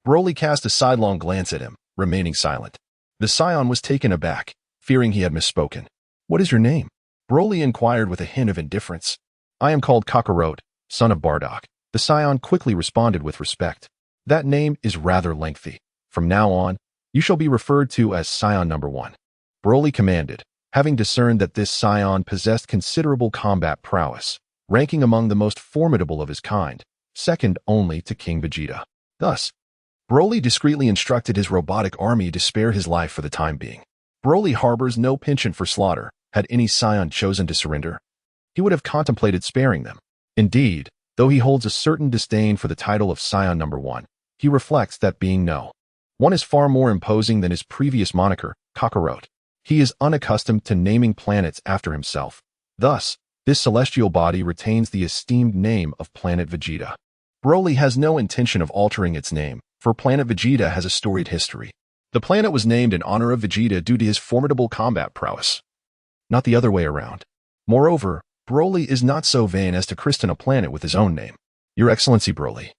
Broly cast a sidelong glance at him, remaining silent. The Saiyan was taken aback, fearing he had misspoken. What is your name? Broly inquired with a hint of indifference. I am called Kakarot, son of Bardock. The Saiyan quickly responded with respect. That name is rather lengthy. From now on, you shall be referred to as Saiyan number 1. Broly commanded, having discerned that this Saiyan possessed considerable combat prowess, ranking among the most formidable of his kind, second only to King Vegeta. Thus, Broly discreetly instructed his robotic army to spare his life for the time being. Broly harbors no penchant for slaughter. Had any Saiyan chosen to surrender, he would have contemplated sparing them. Indeed, though he holds a certain disdain for the title of Saiyan number 1, he reflects that being no one is far more imposing than his previous moniker, Kakarot. He is unaccustomed to naming planets after himself. Thus, this celestial body retains the esteemed name of Planet Vegeta. Broly has no intention of altering its name, for Planet Vegeta has a storied history. The planet was named in honor of Vegeta due to his formidable combat prowess, not the other way around. Moreover, Broly is not so vain as to christen a planet with his own name. Your Excellency Broly,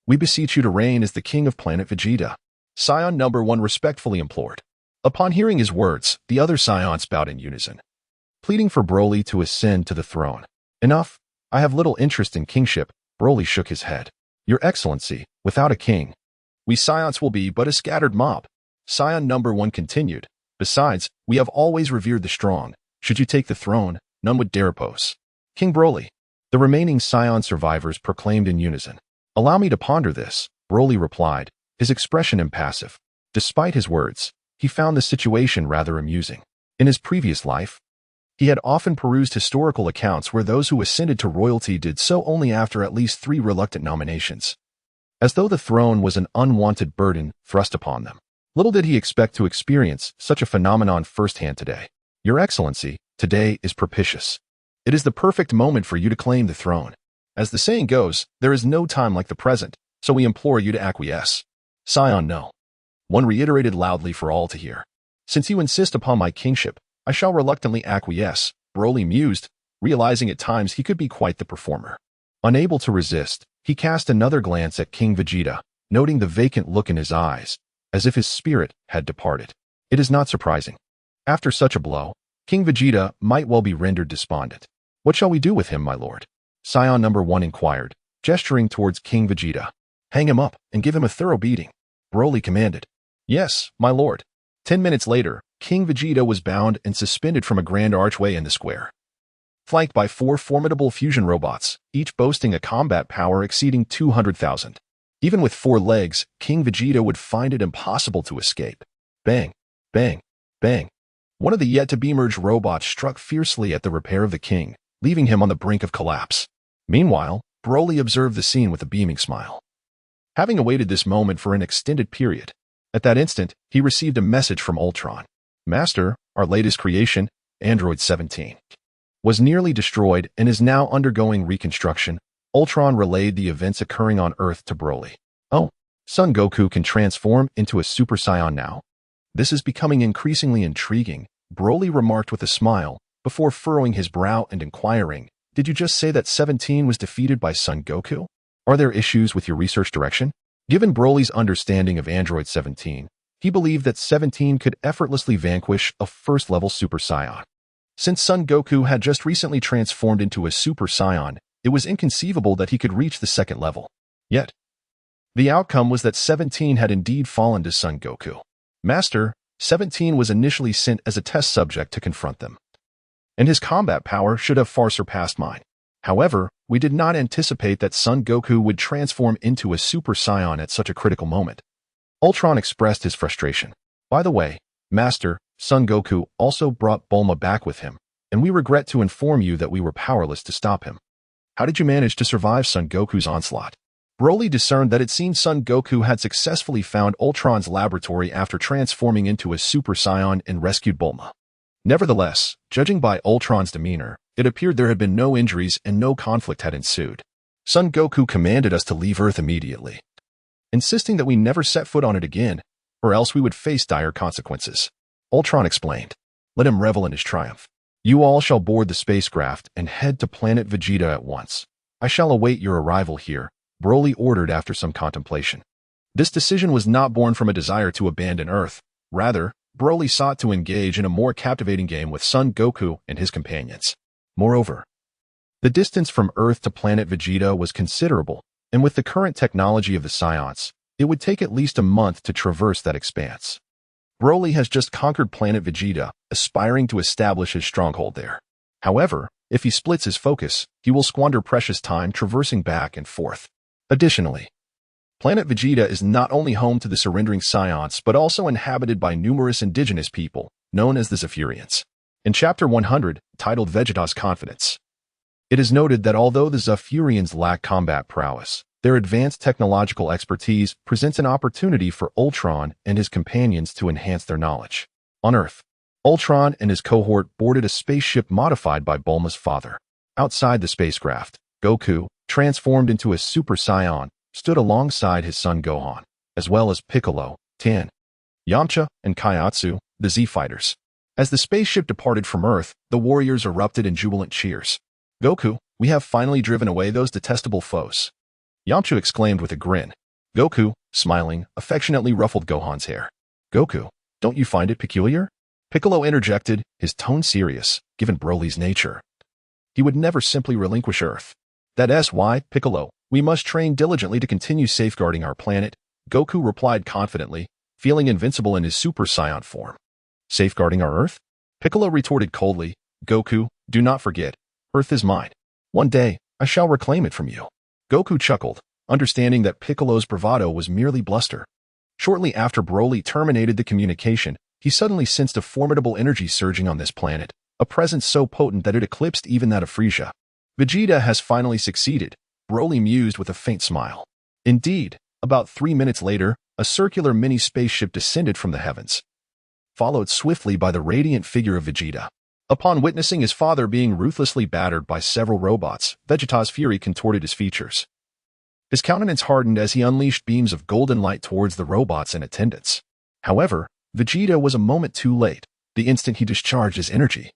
we beseech you to reign as the king of Planet Vegeta, Saiyan number 1 respectfully implored. Upon hearing his words, the other Saiyans bowed in unison, pleading for Broly to ascend to the throne. Enough, I have little interest in kingship. Broly shook his head. Your Excellency, without a king, we Saiyans will be but a scattered mob. Saiyan number 1 continued. Besides, we have always revered the strong. Should you take the throne, none would dare oppose. King Broly. The remaining Saiyan survivors proclaimed in unison. Allow me to ponder this, Broly replied, his expression impassive. Despite his words, he found the situation rather amusing. In his previous life, he had often perused historical accounts where those who ascended to royalty did so only after at least 3 reluctant nominations, as though the throne was an unwanted burden thrust upon them. Little did he expect to experience such a phenomenon firsthand today. Your Excellency, today is propitious. It is the perfect moment for you to claim the throne. As the saying goes, there is no time like the present, so we implore you to acquiesce. Saiyan no. One reiterated loudly for all to hear. Since you insist upon my kingship, I shall reluctantly acquiesce, Broly mused, realizing at times he could be quite the performer. Unable to resist, he cast another glance at King Vegeta, noting the vacant look in his eyes, as if his spirit had departed. It is not surprising. After such a blow, King Vegeta might well be rendered despondent. What shall we do with him, my lord? Saiyan number 1 inquired, gesturing towards King Vegeta. Hang him up and give him a thorough beating, Broly commanded. Yes, my lord. 10 minutes later, King Vegeta was bound and suspended from a grand archway in the square, flanked by 4 formidable fusion robots, each boasting a combat power exceeding 200,000. Even with 4 legs, King Vegeta would find it impossible to escape. Bang, bang, bang. One of the yet-to-be-merged robots struck fiercely at the repair of the king, leaving him on the brink of collapse. Meanwhile, Broly observed the scene with a beaming smile. Having awaited this moment for an extended period, at that instant, he received a message from Ultron. Master, our latest creation, Android 17, was nearly destroyed and is now undergoing reconstruction. Ultron relayed the events occurring on Earth to Broly. Oh, Son Goku can transform into a Super Saiyan now. This is becoming increasingly intriguing, Broly remarked with a smile, before furrowing his brow and inquiring, did you just say that 17 was defeated by Son Goku? Are there issues with your research direction? Given Broly's understanding of Android 17, he believed that 17 could effortlessly vanquish a first-level Super Saiyan. Since Son Goku had just recently transformed into a Super Saiyan, it was inconceivable that he could reach the second level. Yet, the outcome was that 17 had indeed fallen to Son Goku. Master, 17 was initially sent as a test subject to confront them, and his combat power should have far surpassed mine. However, we did not anticipate that Son Goku would transform into a Super Saiyan at such a critical moment. Ultron expressed his frustration. By the way, Master, Son Goku also brought Bulma back with him, and we regret to inform you that we were powerless to stop him. How did you manage to survive Son Goku's onslaught? Broly discerned that it seemed Son Goku had successfully found Ultron's laboratory after transforming into a Super Saiyan and rescued Bulma. Nevertheless, judging by Ultron's demeanor, it appeared there had been no injuries and no conflict had ensued. Son Goku commanded us to leave Earth immediately, insisting that we never set foot on it again, or else we would face dire consequences. Ultron explained. Let him revel in his triumph. You all shall board the spacecraft and head to planet Vegeta at once. I shall await your arrival here, Broly ordered after some contemplation. This decision was not born from a desire to abandon Earth. Rather, Broly sought to engage in a more captivating game with Son Goku and his companions. Moreover, the distance from Earth to planet Vegeta was considerable, and with the current technology of the Saiyans, it would take at least a month to traverse that expanse. Broly has just conquered planet Vegeta, aspiring to establish his stronghold there. However, if he splits his focus, he will squander precious time traversing back and forth. Additionally, planet Vegeta is not only home to the surrendering Saiyans but also inhabited by numerous indigenous people, known as the Zephyrians. In Chapter 100, titled Vegeta's Confidence, it is noted that although the Zephyrians lack combat prowess, their advanced technological expertise presents an opportunity for Ultron and his companions to enhance their knowledge. On Earth, Ultron and his cohort boarded a spaceship modified by Bulma's father. Outside the spacecraft, Goku, transformed into a Super Saiyan, stood alongside his son Gohan, as well as Piccolo, Tan, Yamcha, and Kaiatsu, the Z-Fighters. As the spaceship departed from Earth, the warriors erupted in jubilant cheers. Goku, we have finally driven away those detestable foes, Yamcha exclaimed with a grin. Goku, smiling, affectionately ruffled Gohan's hair. Goku, don't you find it peculiar? Piccolo interjected, his tone serious, given Broly's nature. He would never simply relinquish Earth. That's why, Piccolo, we must train diligently to continue safeguarding our planet, Goku replied confidently, feeling invincible in his Super Saiyan form. Safeguarding our Earth? Piccolo retorted coldly, Goku, do not forget, Earth is mine. One day, I shall reclaim it from you. Goku chuckled, understanding that Piccolo's bravado was merely bluster. Shortly after Broly terminated the communication, he suddenly sensed a formidable energy surging on this planet, a presence so potent that it eclipsed even that of Frieza. Vegeta has finally succeeded, Broly mused with a faint smile. Indeed, about 3 minutes later, a circular mini-spaceship descended from the heavens, followed swiftly by the radiant figure of Vegeta. Upon witnessing his father being ruthlessly battered by several robots, Vegeta's fury contorted his features. His countenance hardened as he unleashed beams of golden light towards the robots in attendance. However, Vegeta was a moment too late, the instant he discharged his energy.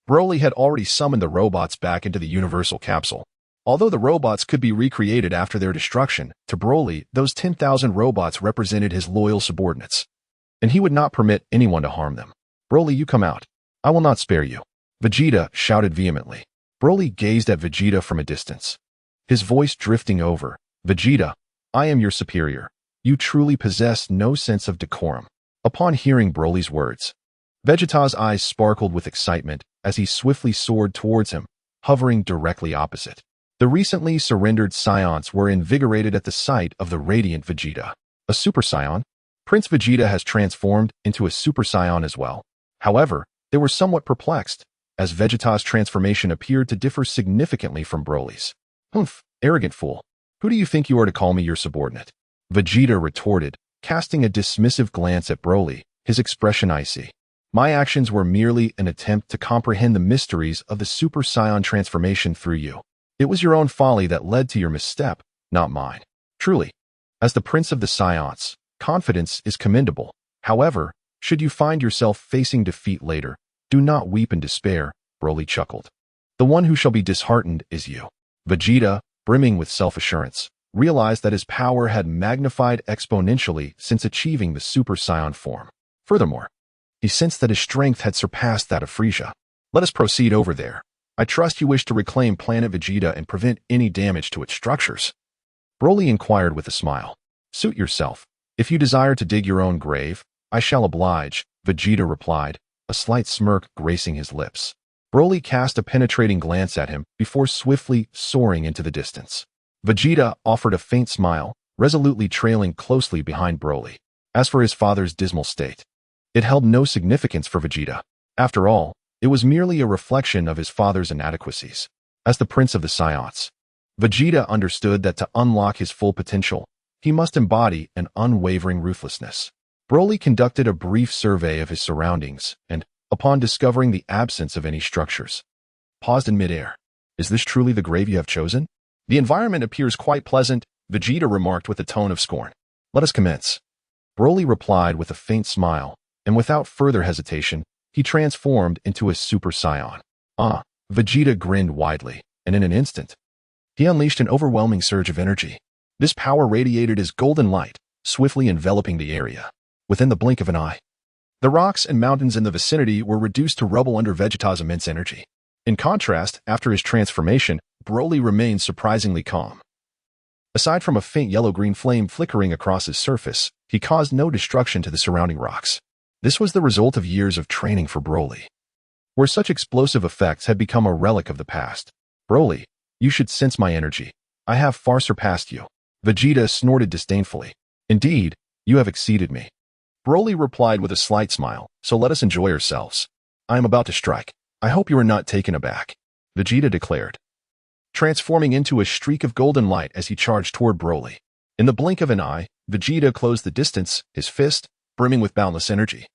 Broly had already summoned the robots back into the Universal Capsule. Although the robots could be recreated after their destruction, to Broly, those 10,000 robots represented his loyal subordinates, and he would not permit anyone to harm them. Broly, you come out. I will not spare you, Vegeta shouted vehemently. Broly gazed at Vegeta from a distance, his voice drifting over. Vegeta, I am your superior. You truly possess no sense of decorum. Upon hearing Broly's words, Vegeta's eyes sparkled with excitement as he swiftly soared towards him, hovering directly opposite. The recently surrendered Saiyans were invigorated at the sight of the radiant Vegeta. A Super Saiyan? Prince Vegeta has transformed into a Super Saiyan as well. However, they were somewhat perplexed, as Vegeta's transformation appeared to differ significantly from Broly's. Humph, arrogant fool. Who do you think you are to call me your subordinate? Vegeta retorted, casting a dismissive glance at Broly, his expression icy. My actions were merely an attempt to comprehend the mysteries of the Super Saiyan transformation through you. It was your own folly that led to your misstep, not mine. Truly, as the Prince of the Saiyans, confidence is commendable. However, should you find yourself facing defeat later, do not weep in despair, Broly chuckled. The one who shall be disheartened is you. Vegeta, brimming with self-assurance, realized that his power had magnified exponentially since achieving the Super Saiyan form. Furthermore, he sensed that his strength had surpassed that of Frieza. Let us proceed over there. I trust you wish to reclaim planet Vegeta and prevent any damage to its structures. Broly inquired with a smile. Suit yourself. If you desire to dig your own grave, I shall oblige, Vegeta replied, a slight smirk gracing his lips. Broly cast a penetrating glance at him before swiftly soaring into the distance. Vegeta offered a faint smile, resolutely trailing closely behind Broly. As for his father's dismal state, it held no significance for Vegeta. After all, it was merely a reflection of his father's inadequacies. As the Prince of the Saiyans, Vegeta understood that to unlock his full potential, he must embody an unwavering ruthlessness. Broly conducted a brief survey of his surroundings and, upon discovering the absence of any structures, paused in midair. Is this truly the grave you have chosen? The environment appears quite pleasant, Vegeta remarked with a tone of scorn. Let us commence. Broly replied with a faint smile, and without further hesitation, he transformed into a Super Saiyan. Vegeta grinned widely, and in an instant, he unleashed an overwhelming surge of energy. This power radiated as golden light, swiftly enveloping the area. Within the blink of an eye, the rocks and mountains in the vicinity were reduced to rubble under Vegeta's immense energy. In contrast, after his transformation, Broly remained surprisingly calm. Aside from a faint yellow-green flame flickering across his surface, he caused no destruction to the surrounding rocks. This was the result of years of training for Broly, where such explosive effects had become a relic of the past. Broly, you should sense my energy. I have far surpassed you. Vegeta snorted disdainfully. Indeed, you have exceeded me. Broly replied with a slight smile, so let us enjoy ourselves. I am about to strike. I hope you are not taken aback, Vegeta declared, transforming into a streak of golden light as he charged toward Broly. In the blink of an eye, Vegeta closed the distance, his fist brimming with boundless energy,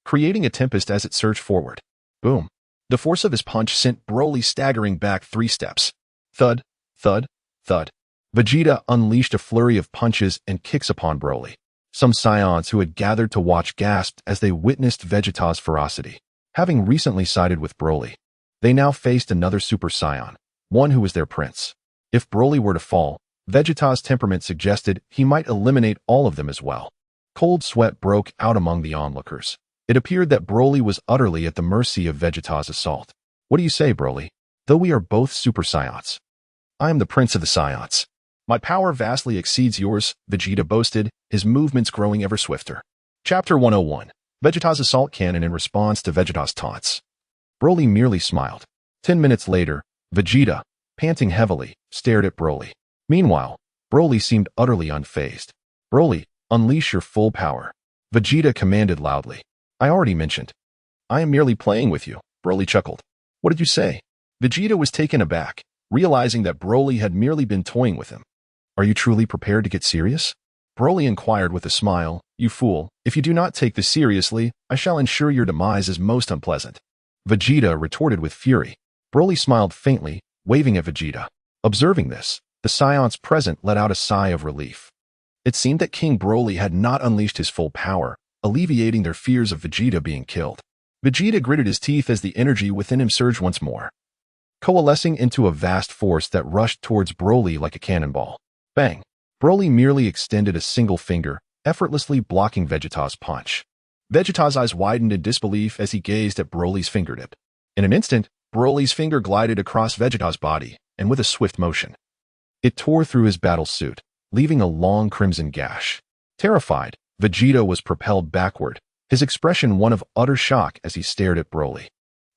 creating a tempest as it surged forward. Boom. The force of his punch sent Broly staggering back 3 steps. Thud, thud, thud. Vegeta unleashed a flurry of punches and kicks upon Broly. Some Saiyans who had gathered to watch gasped as they witnessed Vegeta's ferocity. Having recently sided with Broly, they now faced another Super Saiyan, one who was their prince. If Broly were to fall, Vegeta's temperament suggested he might eliminate all of them as well. Cold sweat broke out among the onlookers. It appeared that Broly was utterly at the mercy of Vegeta's assault. What do you say, Broly? Though we are both Super Saiyans, I am the Prince of the Saiyans. My power vastly exceeds yours, Vegeta boasted, his movements growing ever swifter. Chapter 101. Vegeta's Assault Cannon in response to Vegeta's taunts. Broly merely smiled. 10 minutes later, Vegeta, panting heavily, stared at Broly. Meanwhile, Broly seemed utterly unfazed. Broly, unleash your full power, Vegeta commanded loudly. I already mentioned. I am merely playing with you, Broly chuckled. What did you say? Vegeta was taken aback, realizing that Broly had merely been toying with him. Are you truly prepared to get serious? Broly inquired with a smile. You fool, if you do not take this seriously, I shall ensure your demise is most unpleasant. Vegeta retorted with fury. Broly smiled faintly, waving at Vegeta. Observing this, the Saiyans present let out a sigh of relief. It seemed that King Broly had not unleashed his full power, alleviating their fears of Vegeta being killed. Vegeta gritted his teeth as the energy within him surged once more, coalescing into a vast force that rushed towards Broly like a cannonball. Bang! Broly merely extended a single finger, effortlessly blocking Vegeta's punch. Vegeta's eyes widened in disbelief as he gazed at Broly's fingertip. In an instant, Broly's finger glided across Vegeta's body, and with a swift motion, it tore through his battle suit, leaving a long crimson gash. Terrified, Vegeta was propelled backward, his expression one of utter shock as he stared at Broly.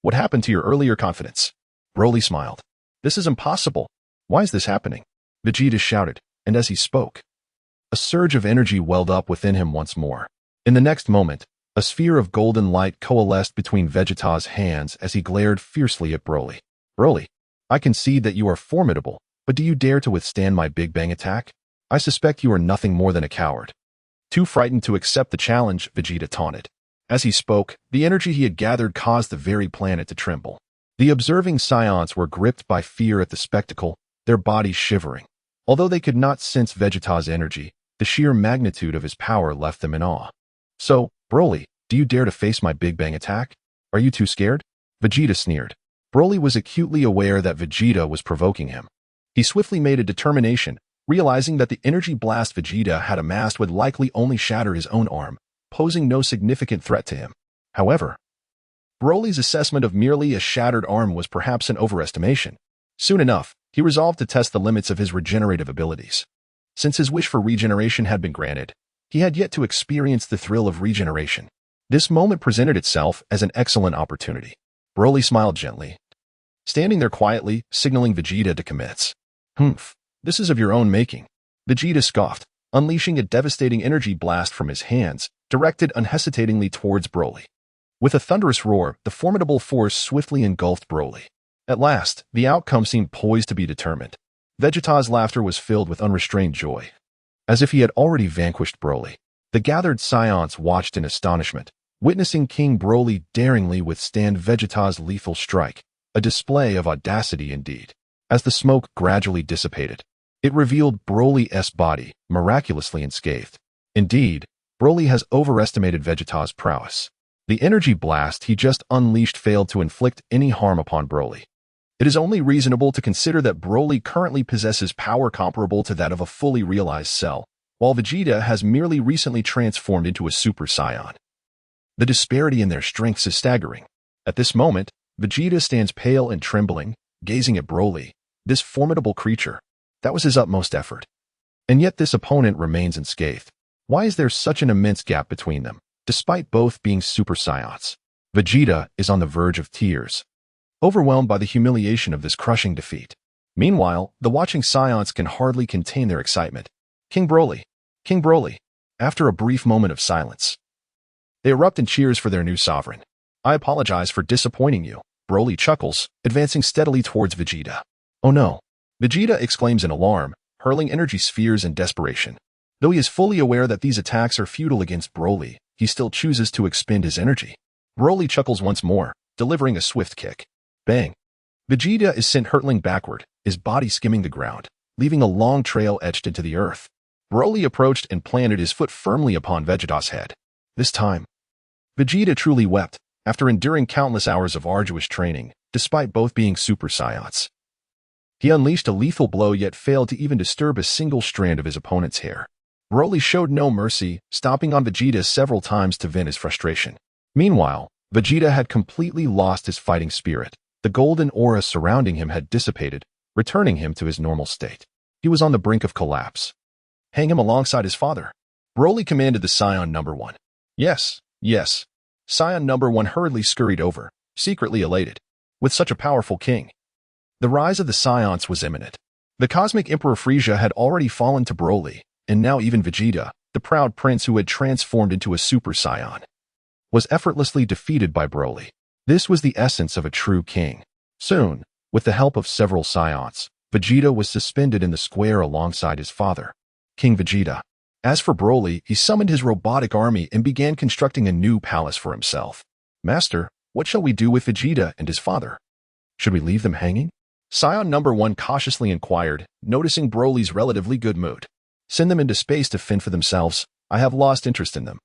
What happened to your earlier confidence? Broly smiled. This is impossible. Why is this happening? Vegeta shouted, and as he spoke, a surge of energy welled up within him once more. In the next moment, a sphere of golden light coalesced between Vegeta's hands as he glared fiercely at Broly. Broly, I concede that you are formidable, but do you dare to withstand my Big Bang attack? I suspect you are nothing more than a coward. Too frightened to accept the challenge, Vegeta taunted. As he spoke, the energy he had gathered caused the very planet to tremble. The observing Saiyans were gripped by fear at the spectacle, their bodies shivering. Although they could not sense Vegeta's energy, the sheer magnitude of his power left them in awe. So, Broly, do you dare to face my Big Bang attack? Are you too scared? Vegeta sneered. Broly was acutely aware that Vegeta was provoking him. He swiftly made a determination, realizing that the energy blast Vegeta had amassed would likely only shatter his own arm, posing no significant threat to him. However, Broly's assessment of merely a shattered arm was perhaps an overestimation. Soon enough, he resolved to test the limits of his regenerative abilities. Since his wish for regeneration had been granted, He had yet to experience the thrill of regeneration. This moment presented itself as an excellent opportunity. Broly smiled gently, standing there quietly, signaling Vegeta to commence. Humph, this is of your own making. Vegeta scoffed, unleashing a devastating energy blast from his hands, directed unhesitatingly towards Broly. With a thunderous roar, the formidable force swiftly engulfed Broly. At last, the outcome seemed poised to be determined. Vegeta's laughter was filled with unrestrained joy. As if he had already vanquished Broly, the gathered Saiyans watched in astonishment, witnessing King Broly daringly withstand Vegeta's lethal strike, a display of audacity indeed. As the smoke gradually dissipated, it revealed Broly's body, miraculously unscathed. Indeed, Broly has overestimated Vegeta's prowess. The energy blast he just unleashed failed to inflict any harm upon Broly. It is only reasonable to consider that Broly currently possesses power comparable to that of a fully realized Cell, while Vegeta has merely recently transformed into a Super Saiyan. The disparity in their strengths is staggering. At this moment, Vegeta stands pale and trembling, gazing at Broly, this formidable creature. That was his utmost effort. And yet this opponent remains unscathed. Why is there such an immense gap between them, despite both being Super Saiyans? Vegeta is on the verge of tears, overwhelmed by the humiliation of this crushing defeat. Meanwhile, the watching Saiyans can hardly contain their excitement. King Broly! King Broly! After a brief moment of silence, they erupt in cheers for their new sovereign. I apologize for disappointing you, Broly chuckles, advancing steadily towards Vegeta. Oh no! Vegeta exclaims in alarm, hurling energy spheres in desperation. Though he is fully aware that these attacks are futile against Broly, he still chooses to expend his energy. Broly chuckles once more, delivering a swift kick. Bang! Vegeta is sent hurtling backward, his body skimming the ground, leaving a long trail etched into the earth. Broly approached and planted his foot firmly upon Vegeta's head. This time, Vegeta truly wept, after enduring countless hours of arduous training, despite both being Super Saiyans. He unleashed a lethal blow yet failed to even disturb a single strand of his opponent's hair. Broly showed no mercy, stomping on Vegeta several times to vent his frustration. Meanwhile, Vegeta had completely lost his fighting spirit. The golden aura surrounding him had dissipated, returning him to his normal state. He was on the brink of collapse. Hang him alongside his father. Broly commanded the Saiyan number 1. Yes, yes. Saiyan number 1 hurriedly scurried over, secretly elated. With such a powerful king, the rise of the Saiyans was imminent. The cosmic Emperor Frieza had already fallen to Broly, and now even Vegeta, the proud prince who had transformed into a Super Saiyan, was effortlessly defeated by Broly. This was the essence of a true king. Soon, with the help of several Saiyans, Vegeta was suspended in the square alongside his father, King Vegeta. As for Broly, he summoned his robotic army and began constructing a new palace for himself. Master, what shall we do with Vegeta and his father? Should we leave them hanging? Saiyan number 1 cautiously inquired, noticing Broly's relatively good mood. Send them into space to fend for themselves. I have lost interest in them.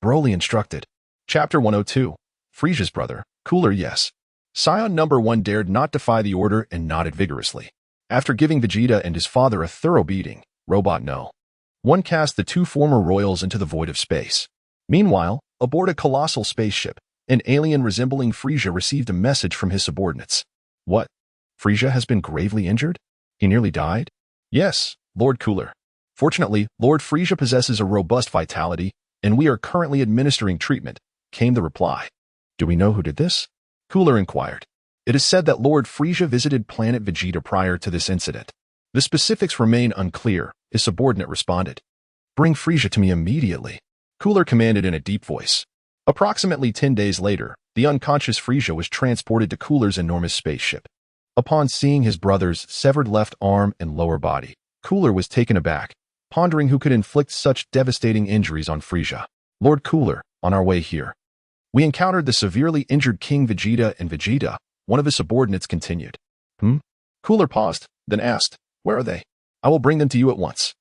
Broly instructed. Chapter 102. Frieza's brother, Cooler yes. Saiyan number 1 dared not defy the order and nodded vigorously. After giving Vegeta and his father a thorough beating, Robot No. 1 cast the 2 former royals into the void of space. Meanwhile, aboard a colossal spaceship, an alien resembling Frieza received a message from his subordinates. What? Frieza has been gravely injured? He nearly died? Yes, Lord Cooler. Fortunately, Lord Frieza possesses a robust vitality, and we are currently administering treatment, came the reply. Do we know who did this? Cooler inquired. It is said that Lord Frieza visited planet Vegeta prior to this incident. The specifics remain unclear, his subordinate responded. Bring Frieza to me immediately, Cooler commanded in a deep voice. Approximately 10 days later, the unconscious Frieza was transported to Cooler's enormous spaceship. Upon seeing his brother's severed left arm and lower body, Cooler was taken aback, pondering who could inflict such devastating injuries on Frieza. Lord Cooler, on our way here, we encountered the severely injured King Vegeta and Vegeta, one of his subordinates continued. Cooler paused, then asked, where are they? I will bring them to you at once.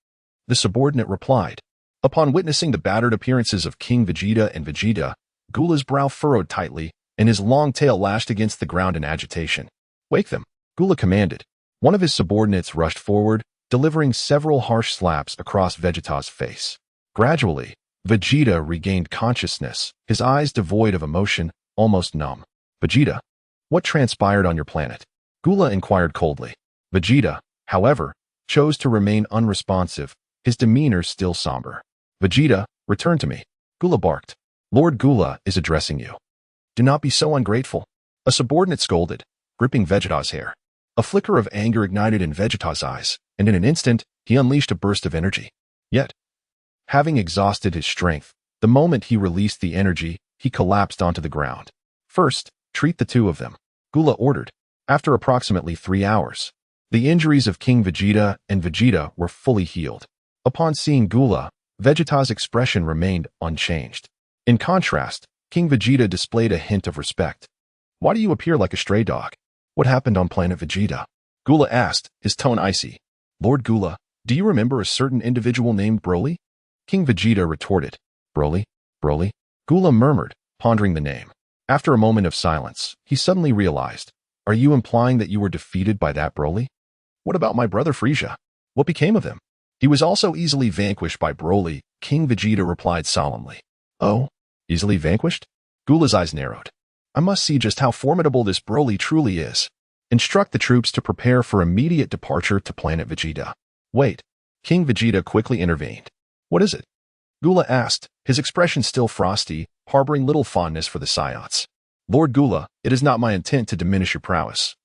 The subordinate replied. Upon witnessing the battered appearances of King Vegeta and Vegeta, Gula's brow furrowed tightly, and his long tail lashed against the ground in agitation. Wake them, Gula commanded. One of his subordinates rushed forward, delivering several harsh slaps across Vegeta's face. Gradually, Vegeta regained consciousness, his eyes devoid of emotion, almost numb. Vegeta, what transpired on your planet? Gula inquired coldly. Vegeta, however, chose to remain unresponsive, his demeanor still somber. Vegeta, return to me. Gula barked. Lord Gula is addressing you. Do not be so ungrateful. A subordinate scolded, gripping Vegeta's hair. A flicker of anger ignited in Vegeta's eyes, and in an instant, he unleashed a burst of energy. Yet, having exhausted his strength, the moment he released the energy, he collapsed onto the ground. First, treat the two of them, Gula ordered. After approximately 3 hours, the injuries of King Vegeta and Vegeta were fully healed. Upon seeing Gula, Vegeta's expression remained unchanged. In contrast, King Vegeta displayed a hint of respect. Why do you appear like a stray dog? What happened on planet Vegeta? Gula asked, his tone icy. Lord Gula, do you remember a certain individual named Broly? King Vegeta retorted. Broly? Broly? Gula murmured, pondering the name. After a moment of silence, he suddenly realized, are you implying that you were defeated by that Broly? What about my brother Frieza? What became of him? He was also easily vanquished by Broly, King Vegeta replied solemnly. Oh? Easily vanquished? Gula's eyes narrowed. I must see just how formidable this Broly truly is. Instruct the troops to prepare for immediate departure to planet Vegeta. Wait. King Vegeta quickly intervened. What is it? Gula asked, his expression still frosty, harboring little fondness for the Saiyans. Lord Gula, it is not my intent to diminish your prowess.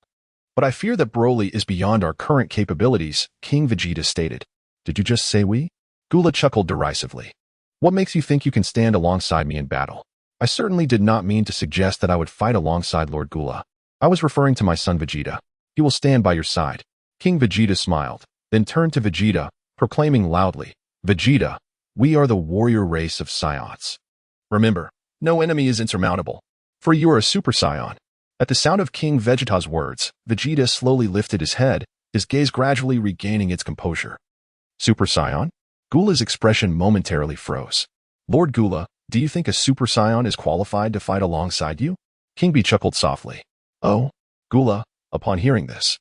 But I fear that Broly is beyond our current capabilities, King Vegeta stated. Did you just say we? Gula chuckled derisively. What makes you think you can stand alongside me in battle? I certainly did not mean to suggest that I would fight alongside Lord Gula. I was referring to my son Vegeta. He will stand by your side. King Vegeta smiled, then turned to Vegeta, proclaiming loudly, Vegeta, we are the warrior race of Saiyans. Remember, no enemy is insurmountable, for you are a Super Saiyan. At the sound of King Vegeta's words, Vegeta slowly lifted his head, his gaze gradually regaining its composure. Super Saiyan? Gula's expression momentarily froze. Lord Gula, do you think a Super Saiyan is qualified to fight alongside you? King B chuckled softly. Oh? Gula, upon hearing this,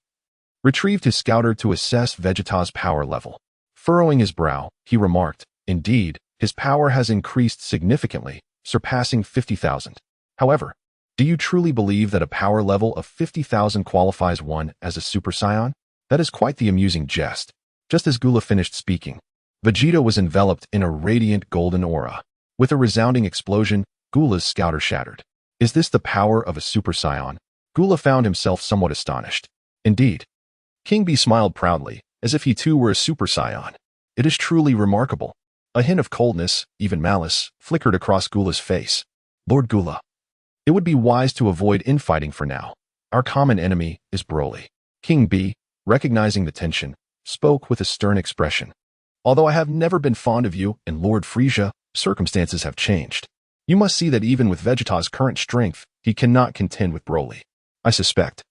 retrieved his scouter to assess Vegeta's power level. Furrowing his brow, he remarked, indeed, his power has increased significantly, surpassing 50,000. However, do you truly believe that a power level of 50,000 qualifies one as a Super Saiyan? That is quite the amusing jest. Just as Gula finished speaking, Vegeta was enveloped in a radiant golden aura. With a resounding explosion, Gula's scouter shattered. Is this the power of a Super Saiyan? Gula found himself somewhat astonished. Indeed. King B smiled proudly, as if he too were a Super Saiyan. It is truly remarkable. A hint of coldness, even malice, flickered across Gula's face. Lord Gula, it would be wise to avoid infighting for now. Our common enemy is Broly. King B, recognizing the tension, spoke with a stern expression. Although I have never been fond of you and Lord Frieza, circumstances have changed. You must see that even with Vegeta's current strength, he cannot contend with Broly. I suspect.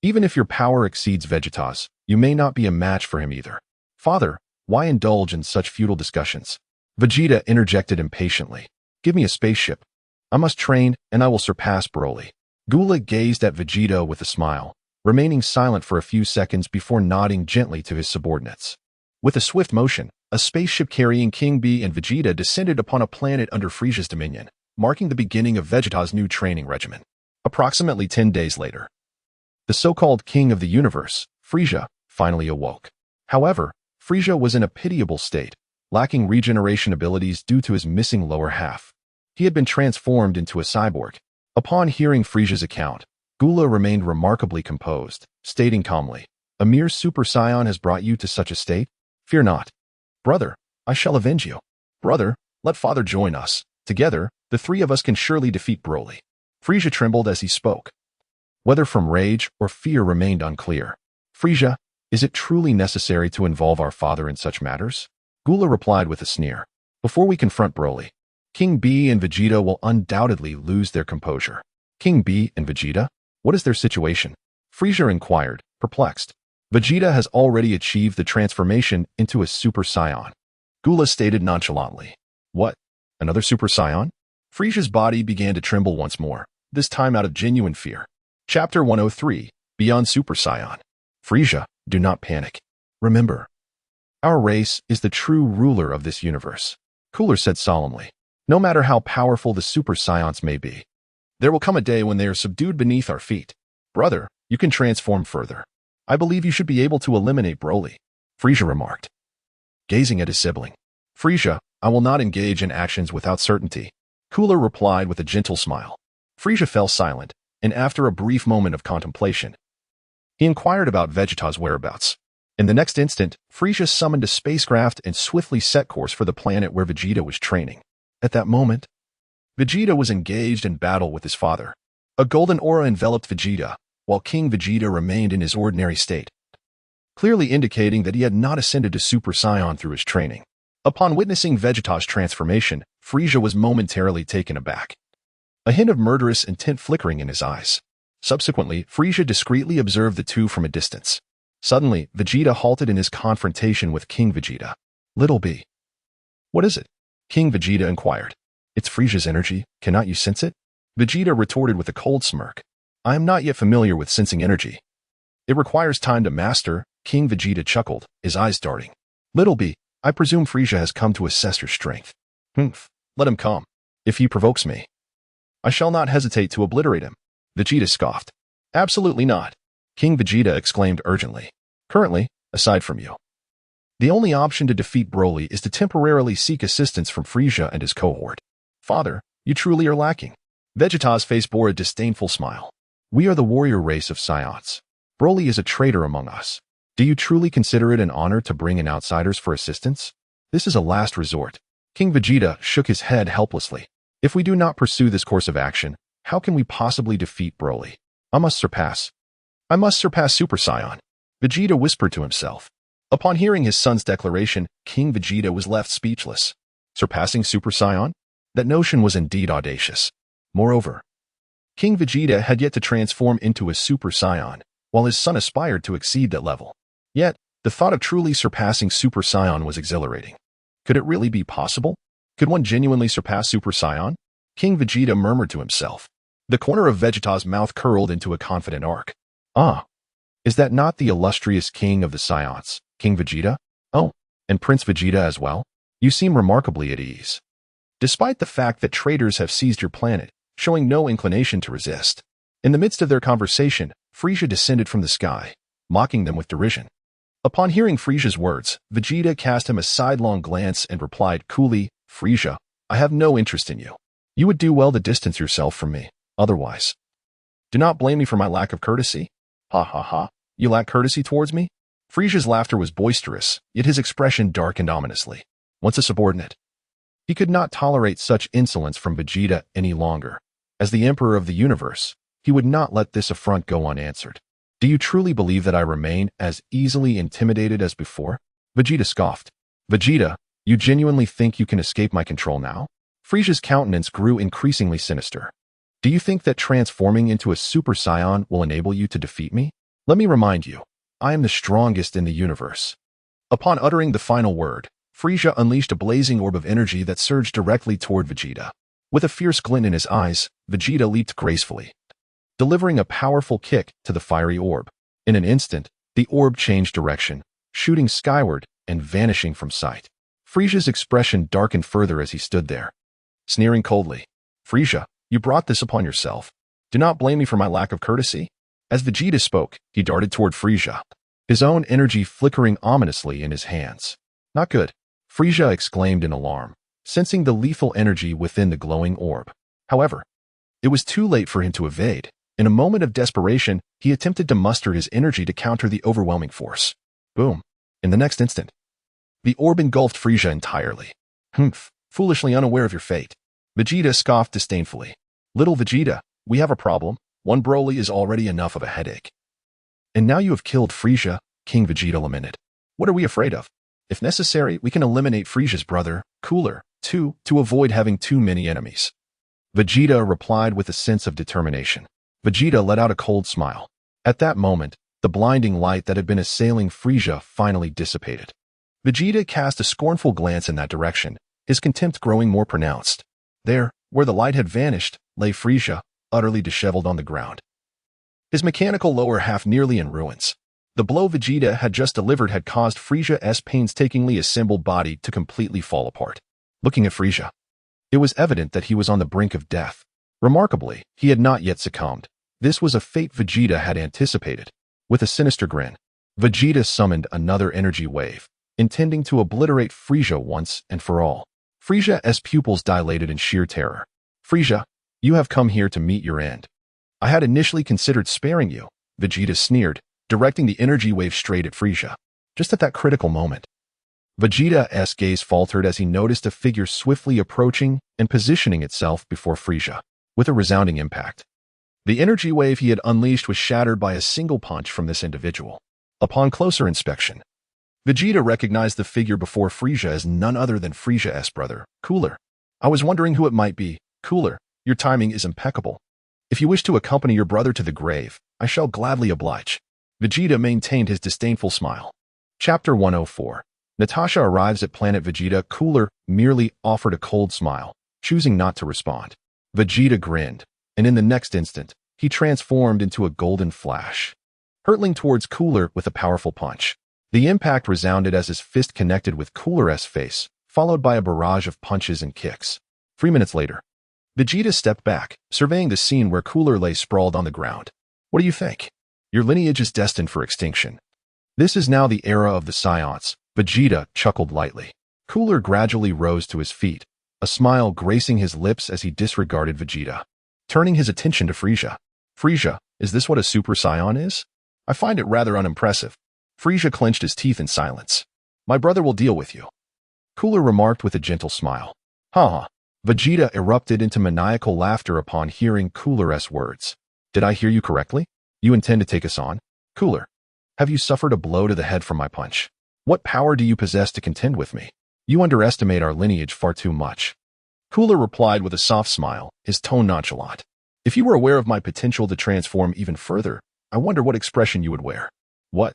Even if your power exceeds Vegeta's, you may not be a match for him either. Father, why indulge in such futile discussions? Vegeta interjected impatiently. Give me a spaceship. I must train, and I will surpass Broly. Gula gazed at Vegeta with a smile, remaining silent for a few seconds before nodding gently to his subordinates. With a swift motion, a spaceship carrying King B and Vegeta descended upon a planet under Frieza's dominion, marking the beginning of Vegeta's new training regimen. Approximately 10 days later, the so-called King of the Universe, Frieza, finally awoke. However, Frieza was in a pitiable state, lacking regeneration abilities due to his missing lower half. He had been transformed into a cyborg. Upon hearing Frieza's account, Gula remained remarkably composed, stating calmly, a mere Super Saiyan has brought you to such a state? Fear not. Brother, I shall avenge you. Brother, let father join us. Together, the three of us can surely defeat Broly. Frieza trembled as he spoke. Whether from rage or fear remained unclear. Frieza, is it truly necessary to involve our father in such matters? Gula replied with a sneer. Before we confront Broly, King B and Vegeta will undoubtedly lose their composure. King B and Vegeta? What is their situation? Frieza inquired, perplexed. Vegeta has already achieved the transformation into a Super Saiyan. Gula stated nonchalantly. What? Another Super Saiyan? Frieza's body began to tremble once more, this time out of genuine fear. Chapter 103, Beyond Super Saiyan. Frieza, do not panic. Remember, our race is the true ruler of this universe. Cooler said solemnly. No matter how powerful the Super Saiyans may be, there will come a day when they are subdued beneath our feet. Brother, you can transform further. I believe you should be able to eliminate Broly, Frieza remarked. Gazing at his sibling. Frieza, I will not engage in actions without certainty. Cooler replied with a gentle smile. Frieza fell silent, and after a brief moment of contemplation, he inquired about Vegeta's whereabouts. In the next instant, Frieza summoned a spacecraft and swiftly set course for the planet where Vegeta was training. At that moment, Vegeta was engaged in battle with his father. A golden aura enveloped Vegeta, while King Vegeta remained in his ordinary state, clearly indicating that he had not ascended to Super Saiyan through his training. Upon witnessing Vegeta's transformation, Frieza was momentarily taken aback, a hint of murderous intent flickering in his eyes. Subsequently, Frieza discreetly observed the two from a distance. Suddenly, Vegeta halted in his confrontation with King Vegeta. Little B. What is it? King Vegeta inquired. It's Frieza's energy. Cannot you sense it? Vegeta retorted with a cold smirk. I am not yet familiar with sensing energy. It requires time to master. King Vegeta chuckled, his eyes darting. Little B, I presume Frieza has come to assess your strength. Humph. Let him come. If he provokes me, I shall not hesitate to obliterate him. Vegeta scoffed. Absolutely not. King Vegeta exclaimed urgently. Currently, aside from you, the only option to defeat Broly is to temporarily seek assistance from Frieza and his cohort. Father, you truly are lacking. Vegeta's face bore a disdainful smile. We are the warrior race of Saiyans. Broly is a traitor among us. Do you truly consider it an honor to bring in outsiders for assistance? This is a last resort. King Vegeta shook his head helplessly. If we do not pursue this course of action, how can we possibly defeat Broly? I must surpass Super Saiyan. Vegeta whispered to himself. Upon hearing his son's declaration, King Vegeta was left speechless. Surpassing Super Saiyan? That notion was indeed audacious. Moreover, King Vegeta had yet to transform into a Super Saiyan, while his son aspired to exceed that level. Yet, the thought of truly surpassing Super Saiyan was exhilarating. Could it really be possible? Could one genuinely surpass Super Saiyan? King Vegeta murmured to himself. The corner of Vegeta's mouth curled into a confident arc. Ah, is that not the illustrious king of the Saiyans, King Vegeta? Oh, and Prince Vegeta as well? You seem remarkably at ease. Despite the fact that traitors have seized your planet, showing no inclination to resist. In the midst of their conversation, Frieza descended from the sky, mocking them with derision. Upon hearing Frieza's words, Vegeta cast him a sidelong glance and replied coolly, Frieza, I have no interest in you. You would do well to distance yourself from me, otherwise. Do not blame me for my lack of courtesy. Ha ha ha, you lack courtesy towards me? Frieza's laughter was boisterous, yet his expression darkened ominously. Once a subordinate, he could not tolerate such insolence from Vegeta any longer. As the Emperor of the Universe, he would not let this affront go unanswered. Do you truly believe that I remain as easily intimidated as before? Vegeta scoffed. Vegeta, you genuinely think you can escape my control now? Frieza's countenance grew increasingly sinister. Do you think that transforming into a Super Saiyan will enable you to defeat me? Let me remind you, I am the strongest in the universe. Upon uttering the final word, Frieza unleashed a blazing orb of energy that surged directly toward Vegeta. With a fierce glint in his eyes, Vegeta leaped gracefully, delivering a powerful kick to the fiery orb. In an instant, the orb changed direction, shooting skyward and vanishing from sight. Frieza's expression darkened further as he stood there, sneering coldly. Frieza, you brought this upon yourself. Do not blame me for my lack of courtesy. As Vegeta spoke, he darted toward Frieza, his own energy flickering ominously in his hands. Not good, Frieza exclaimed in alarm, sensing the lethal energy within the glowing orb. However, it was too late for him to evade. In a moment of desperation, he attempted to muster his energy to counter the overwhelming force. Boom. In the next instant, the orb engulfed Frieza entirely. Humph, foolishly unaware of your fate. Vegeta scoffed disdainfully. Little Vegeta, we have a problem. One Broly is already enough of a headache. And now you have killed Frieza, King Vegeta lamented. What are we afraid of? If necessary, we can eliminate Frieza's brother, Cooler, too, to avoid having too many enemies. Vegeta replied with a sense of determination. Vegeta let out a cold smile. At that moment, the blinding light that had been assailing Frieza finally dissipated. Vegeta cast a scornful glance in that direction, his contempt growing more pronounced. There, where the light had vanished, lay Frieza, utterly disheveled on the ground, his mechanical lower half nearly in ruins. The blow Vegeta had just delivered had caused Frieza's painstakingly assembled body to completely fall apart. Looking at Frieza, it was evident that he was on the brink of death. Remarkably, he had not yet succumbed. This was a fate Vegeta had anticipated. With a sinister grin, Vegeta summoned another energy wave, intending to obliterate Frieza once and for all. Frieza's pupils dilated in sheer terror. Frieza, you have come here to meet your end. I had initially considered sparing you, Vegeta sneered, directing the energy wave straight at Frieza. Just at that critical moment, Vegeta's gaze faltered as he noticed a figure swiftly approaching and positioning itself before Frieza, with a resounding impact. The energy wave he had unleashed was shattered by a single punch from this individual. Upon closer inspection, Vegeta recognized the figure before Frieza as none other than Frieza's brother, Cooler. I was wondering who it might be. Cooler, your timing is impeccable. If you wish to accompany your brother to the grave, I shall gladly oblige. Vegeta maintained his disdainful smile. Chapter 104. Natasha arrives at planet Vegeta. Cooler merely offered a cold smile, choosing not to respond. Vegeta grinned, and in the next instant, he transformed into a golden flash, hurtling towards Cooler with a powerful punch. The impact resounded as his fist connected with Cooler's face, followed by a barrage of punches and kicks. 3 minutes later, Vegeta stepped back, surveying the scene where Cooler lay sprawled on the ground. What do you think? Your lineage is destined for extinction. This is now the era of the Saiyans, Vegeta chuckled lightly. Cooler gradually rose to his feet, a smile gracing his lips as he disregarded Vegeta. Turning his attention to Frieza. Frieza, is this what a Super Saiyan is? I find it rather unimpressive. Frieza clenched his teeth in silence. My brother will deal with you. Cooler remarked with a gentle smile. Haha. Vegeta erupted into maniacal laughter upon hearing Cooler's words. Did I hear you correctly? You intend to take us on? Cooler, have you suffered a blow to the head from my punch? What power do you possess to contend with me? You underestimate our lineage far too much. Cooler replied with a soft smile, his tone nonchalant. If you were aware of my potential to transform even further, I wonder what expression you would wear. What?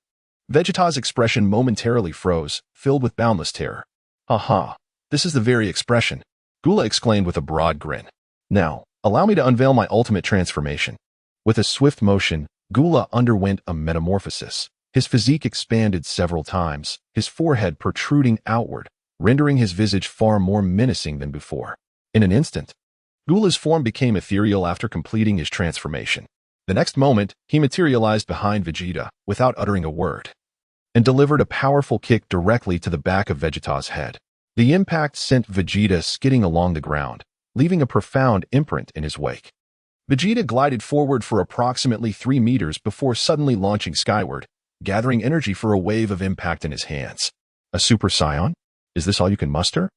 Vegeta's expression momentarily froze, filled with boundless terror. Aha, this is the very expression, Gula exclaimed with a broad grin. Now, allow me to unveil my ultimate transformation. With a swift motion, Gula underwent a metamorphosis. His physique expanded several times, his forehead protruding outward, rendering his visage far more menacing than before. In an instant, Gula's form became ethereal after completing his transformation. The next moment, he materialized behind Vegeta without uttering a word, and delivered a powerful kick directly to the back of Vegeta's head. The impact sent Vegeta skidding along the ground, leaving a profound imprint in his wake. Vegeta glided forward for approximately 3 meters before suddenly launching skyward, gathering energy for a wave of impact in his hands. A Super Saiyan? Is this all you can muster?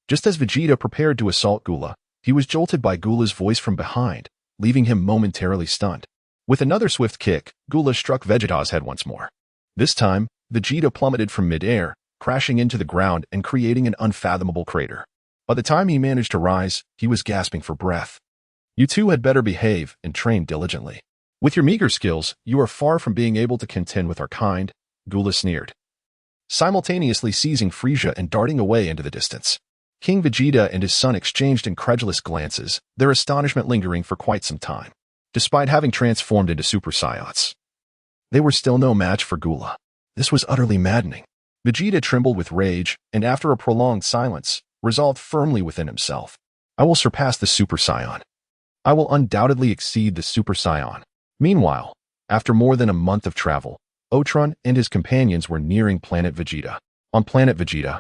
Just as Vegeta prepared to assault Gula, he was jolted by Gula's voice from behind, leaving him momentarily stunned. With another swift kick, Gula struck Vegeta's head once more. This time, Vegeta plummeted from mid-air, crashing into the ground and creating an unfathomable crater. By the time he managed to rise, he was gasping for breath. You two had better behave and train diligently. With your meager skills, you are far from being able to contend with our kind, Gula sneered, simultaneously seizing Frieza and darting away into the distance. King Vegeta and his son exchanged incredulous glances, their astonishment lingering for quite some time. Despite having transformed into Super Saiyans, they were still no match for Gula. This was utterly maddening. Vegeta trembled with rage, and after a prolonged silence, resolved firmly within himself. I will surpass the Super Saiyan. I will undoubtedly exceed the Super Saiyan. Meanwhile, after more than a month of travel, Ultron and his companions were nearing planet Vegeta. On planet Vegeta,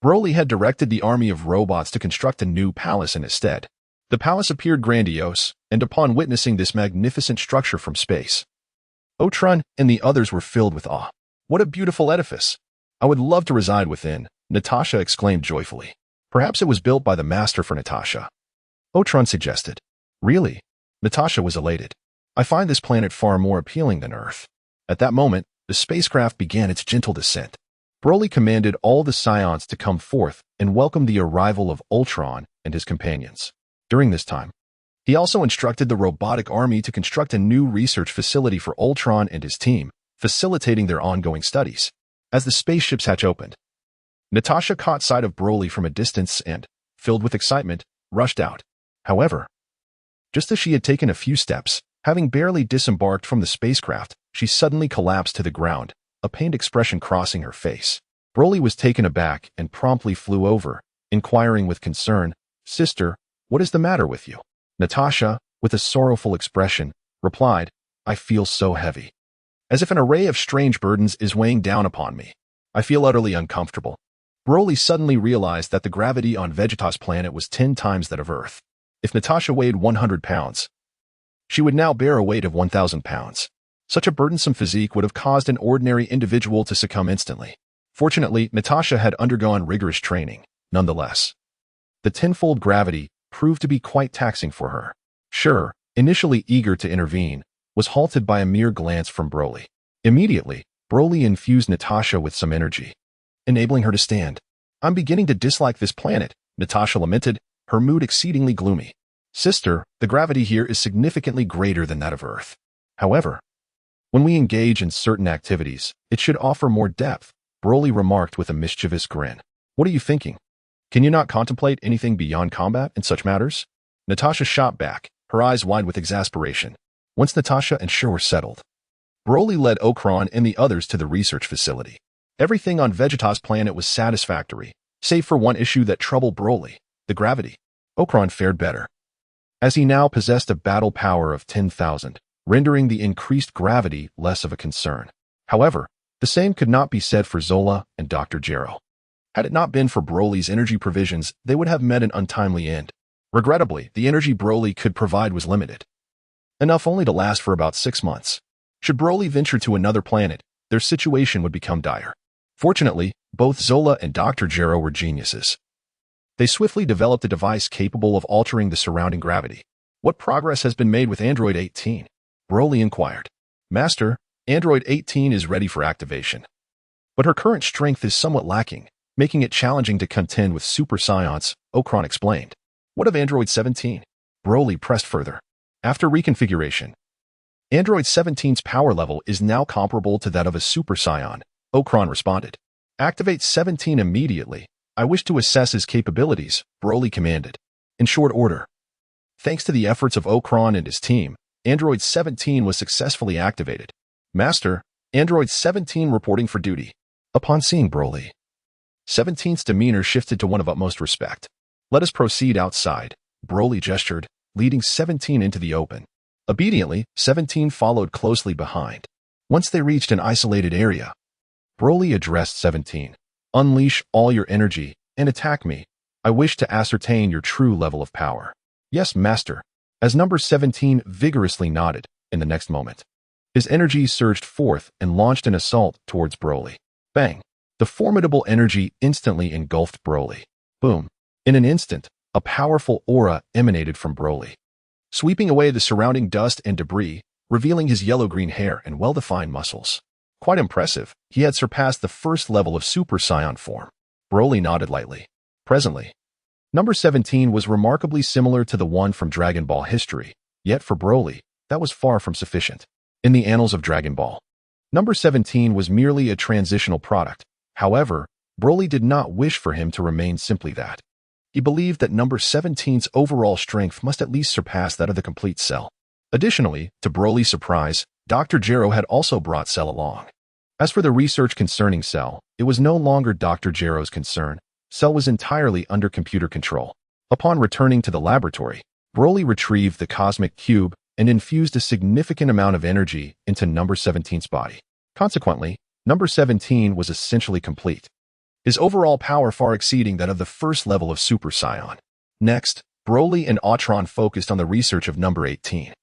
Broly had directed the army of robots to construct a new palace in his stead. The palace appeared grandiose, and upon witnessing this magnificent structure from space, Ultron and the others were filled with awe. What a beautiful edifice! I would love to reside within, Natasha exclaimed joyfully. Perhaps it was built by the master for Natasha, Ultron suggested. Really? Natasha was elated. I find this planet far more appealing than Earth. At that moment, the spacecraft began its gentle descent. Broly commanded all the Saiyans to come forth and welcome the arrival of Ultron and his companions. During this time, he also instructed the robotic army to construct a new research facility for Ultron and his team, facilitating their ongoing studies. As the spaceship's hatch opened, Natasha caught sight of Broly from a distance and, filled with excitement, rushed out. However, just as she had taken a few steps, having barely disembarked from the spacecraft, she suddenly collapsed to the ground, a pained expression crossing her face. Broly was taken aback and promptly flew over, inquiring with concern, "Sister, what is the matter with you?" Natasha, with a sorrowful expression, replied, "I feel so heavy. As if an array of strange burdens is weighing down upon me. I feel utterly uncomfortable." Broly suddenly realized that the gravity on Vegeta's planet was 10 times that of Earth. If Natasha weighed 100 pounds, she would now bear a weight of 1,000 pounds. Such a burdensome physique would have caused an ordinary individual to succumb instantly. Fortunately, Natasha had undergone rigorous training. Nonetheless, the tenfold gravity proved to be quite taxing for her. Sure, initially eager to intervene, was halted by a mere glance from Broly. Immediately, Broly infused Natasha with some energy, enabling her to stand. "I'm beginning to dislike this planet," Natasha lamented, her mood exceedingly gloomy. "Sister, the gravity here is significantly greater than that of Earth. However, when we engage in certain activities, it should offer more depth," Broly remarked with a mischievous grin. "What are you thinking? Can you not contemplate anything beyond combat in such matters?" Natasha shot back, her eyes wide with exasperation. Once Natasha and Shur were settled, Broly led Okron and the others to the research facility. Everything on Vegeta's planet was satisfactory, save for one issue that troubled Broly: the gravity. Okron fared better, as he now possessed a battle power of 10,000, rendering the increased gravity less of a concern. However, the same could not be said for Zola and Dr. Gero. Had it not been for Broly's energy provisions, they would have met an untimely end. Regrettably, the energy Broly could provide was limited, enough only to last for about 6 months. Should Broly venture to another planet, their situation would become dire. Fortunately, both Zola and Dr. Gero were geniuses. They swiftly developed a device capable of altering the surrounding gravity. "What progress has been made with Android 18? Broly inquired. "Master, Android 18 is ready for activation, but her current strength is somewhat lacking, making it challenging to contend with Super Saiyans," Okron explained. "What of Android 17? Broly pressed further. "After reconfiguration, Android 17's power level is now comparable to that of a Super Saiyan," Okron responded. "Activate 17 immediately. I wish to assess his capabilities," Broly commanded. In short order, thanks to the efforts of Okron and his team, Android 17 was successfully activated. "Master, Android 17 reporting for duty." Upon seeing Broly, 17's demeanor shifted to one of utmost respect. "Let us proceed outside," Broly gestured, leading 17 into the open. Obediently, 17 followed closely behind. Once they reached an isolated area, Broly addressed 17. "Unleash all your energy and attack me. I wish to ascertain your true level of power." "Yes, Master," as number 17 vigorously nodded. In the next moment, his energy surged forth and launched an assault towards Broly. Bang! The formidable energy instantly engulfed Broly. Boom! In an instant, a powerful aura emanated from Broly, sweeping away the surrounding dust and debris, revealing his yellow-green hair and well-defined muscles. Quite impressive, he had surpassed the first level of Super Saiyan form. Broly nodded lightly. Presently, number 17 was remarkably similar to the one from Dragon Ball history, yet for Broly, that was far from sufficient. In the annals of Dragon Ball, number 17 was merely a transitional product. However, Broly did not wish for him to remain simply that. He believed that number 17's overall strength must at least surpass that of the complete Cell. Additionally, to Broly's surprise, Dr. Gero had also brought Cell along. As for the research concerning Cell, it was no longer Dr. Gero's concern. Cell was entirely under computer control. Upon returning to the laboratory, Broly retrieved the cosmic cube and infused a significant amount of energy into number 17's body. Consequently, number 17 was essentially complete, his overall power far exceeding that of the first level of Super Saiyan. Next, Broly and Autron focused on the research of number 18.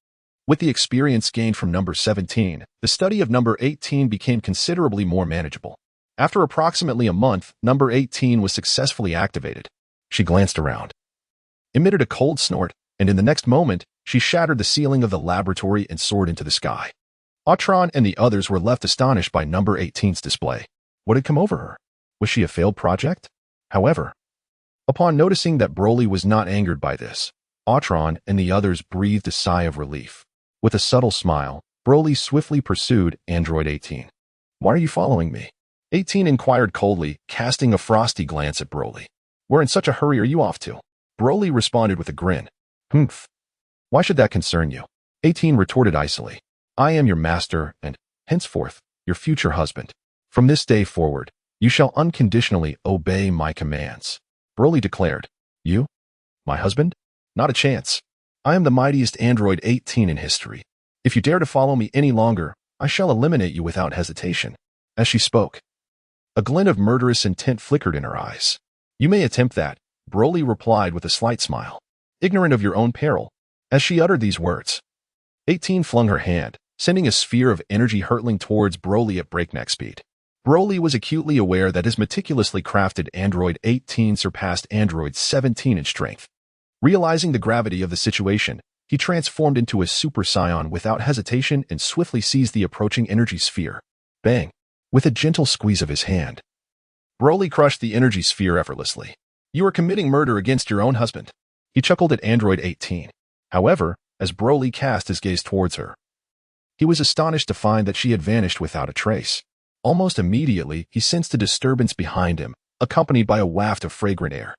With the experience gained from number 17, the study of number 18 became considerably more manageable. After approximately a month, number 18 was successfully activated. She glanced around, emitted a cold snort, and in the next moment, she shattered the ceiling of the laboratory and soared into the sky. Autron and the others were left astonished by number 18's display. What had come over her? Was she a failed project? However, upon noticing that Broly was not angered by this, Autron and the others breathed a sigh of relief. With a subtle smile, Broly swiftly pursued Android 18. "Why are you following me?" 18 inquired coldly, casting a frosty glance at Broly. "Where in such a hurry are you off to?" Broly responded with a grin. "Humph. Why should that concern you?" 18 retorted icily. "I am your master and, henceforth, your future husband. From this day forward, you shall unconditionally obey my commands." Broly declared. "You? My husband? Not a chance. I am the mightiest Android 18 in history. If you dare to follow me any longer, I shall eliminate you without hesitation." As she spoke, A glint of murderous intent flickered in her eyes. "You may attempt that," Broly replied with a slight smile. "Ignorant of your own peril." As she uttered these words, 18 flung her hand, sending a sphere of energy hurtling towards Broly at breakneck speed. Broly was acutely aware that his meticulously crafted Android 18 surpassed Android 17 in strength. Realizing the gravity of the situation, he transformed into a Super Saiyan without hesitation and swiftly seized the approaching energy sphere. Bang! With a gentle squeeze of his hand, Broly crushed the energy sphere effortlessly. "You are committing murder against your own husband." He chuckled at Android 18. However, as Broly cast his gaze towards her, he was astonished to find that she had vanished without a trace. Almost immediately, he sensed a disturbance behind him, accompanied by a waft of fragrant air.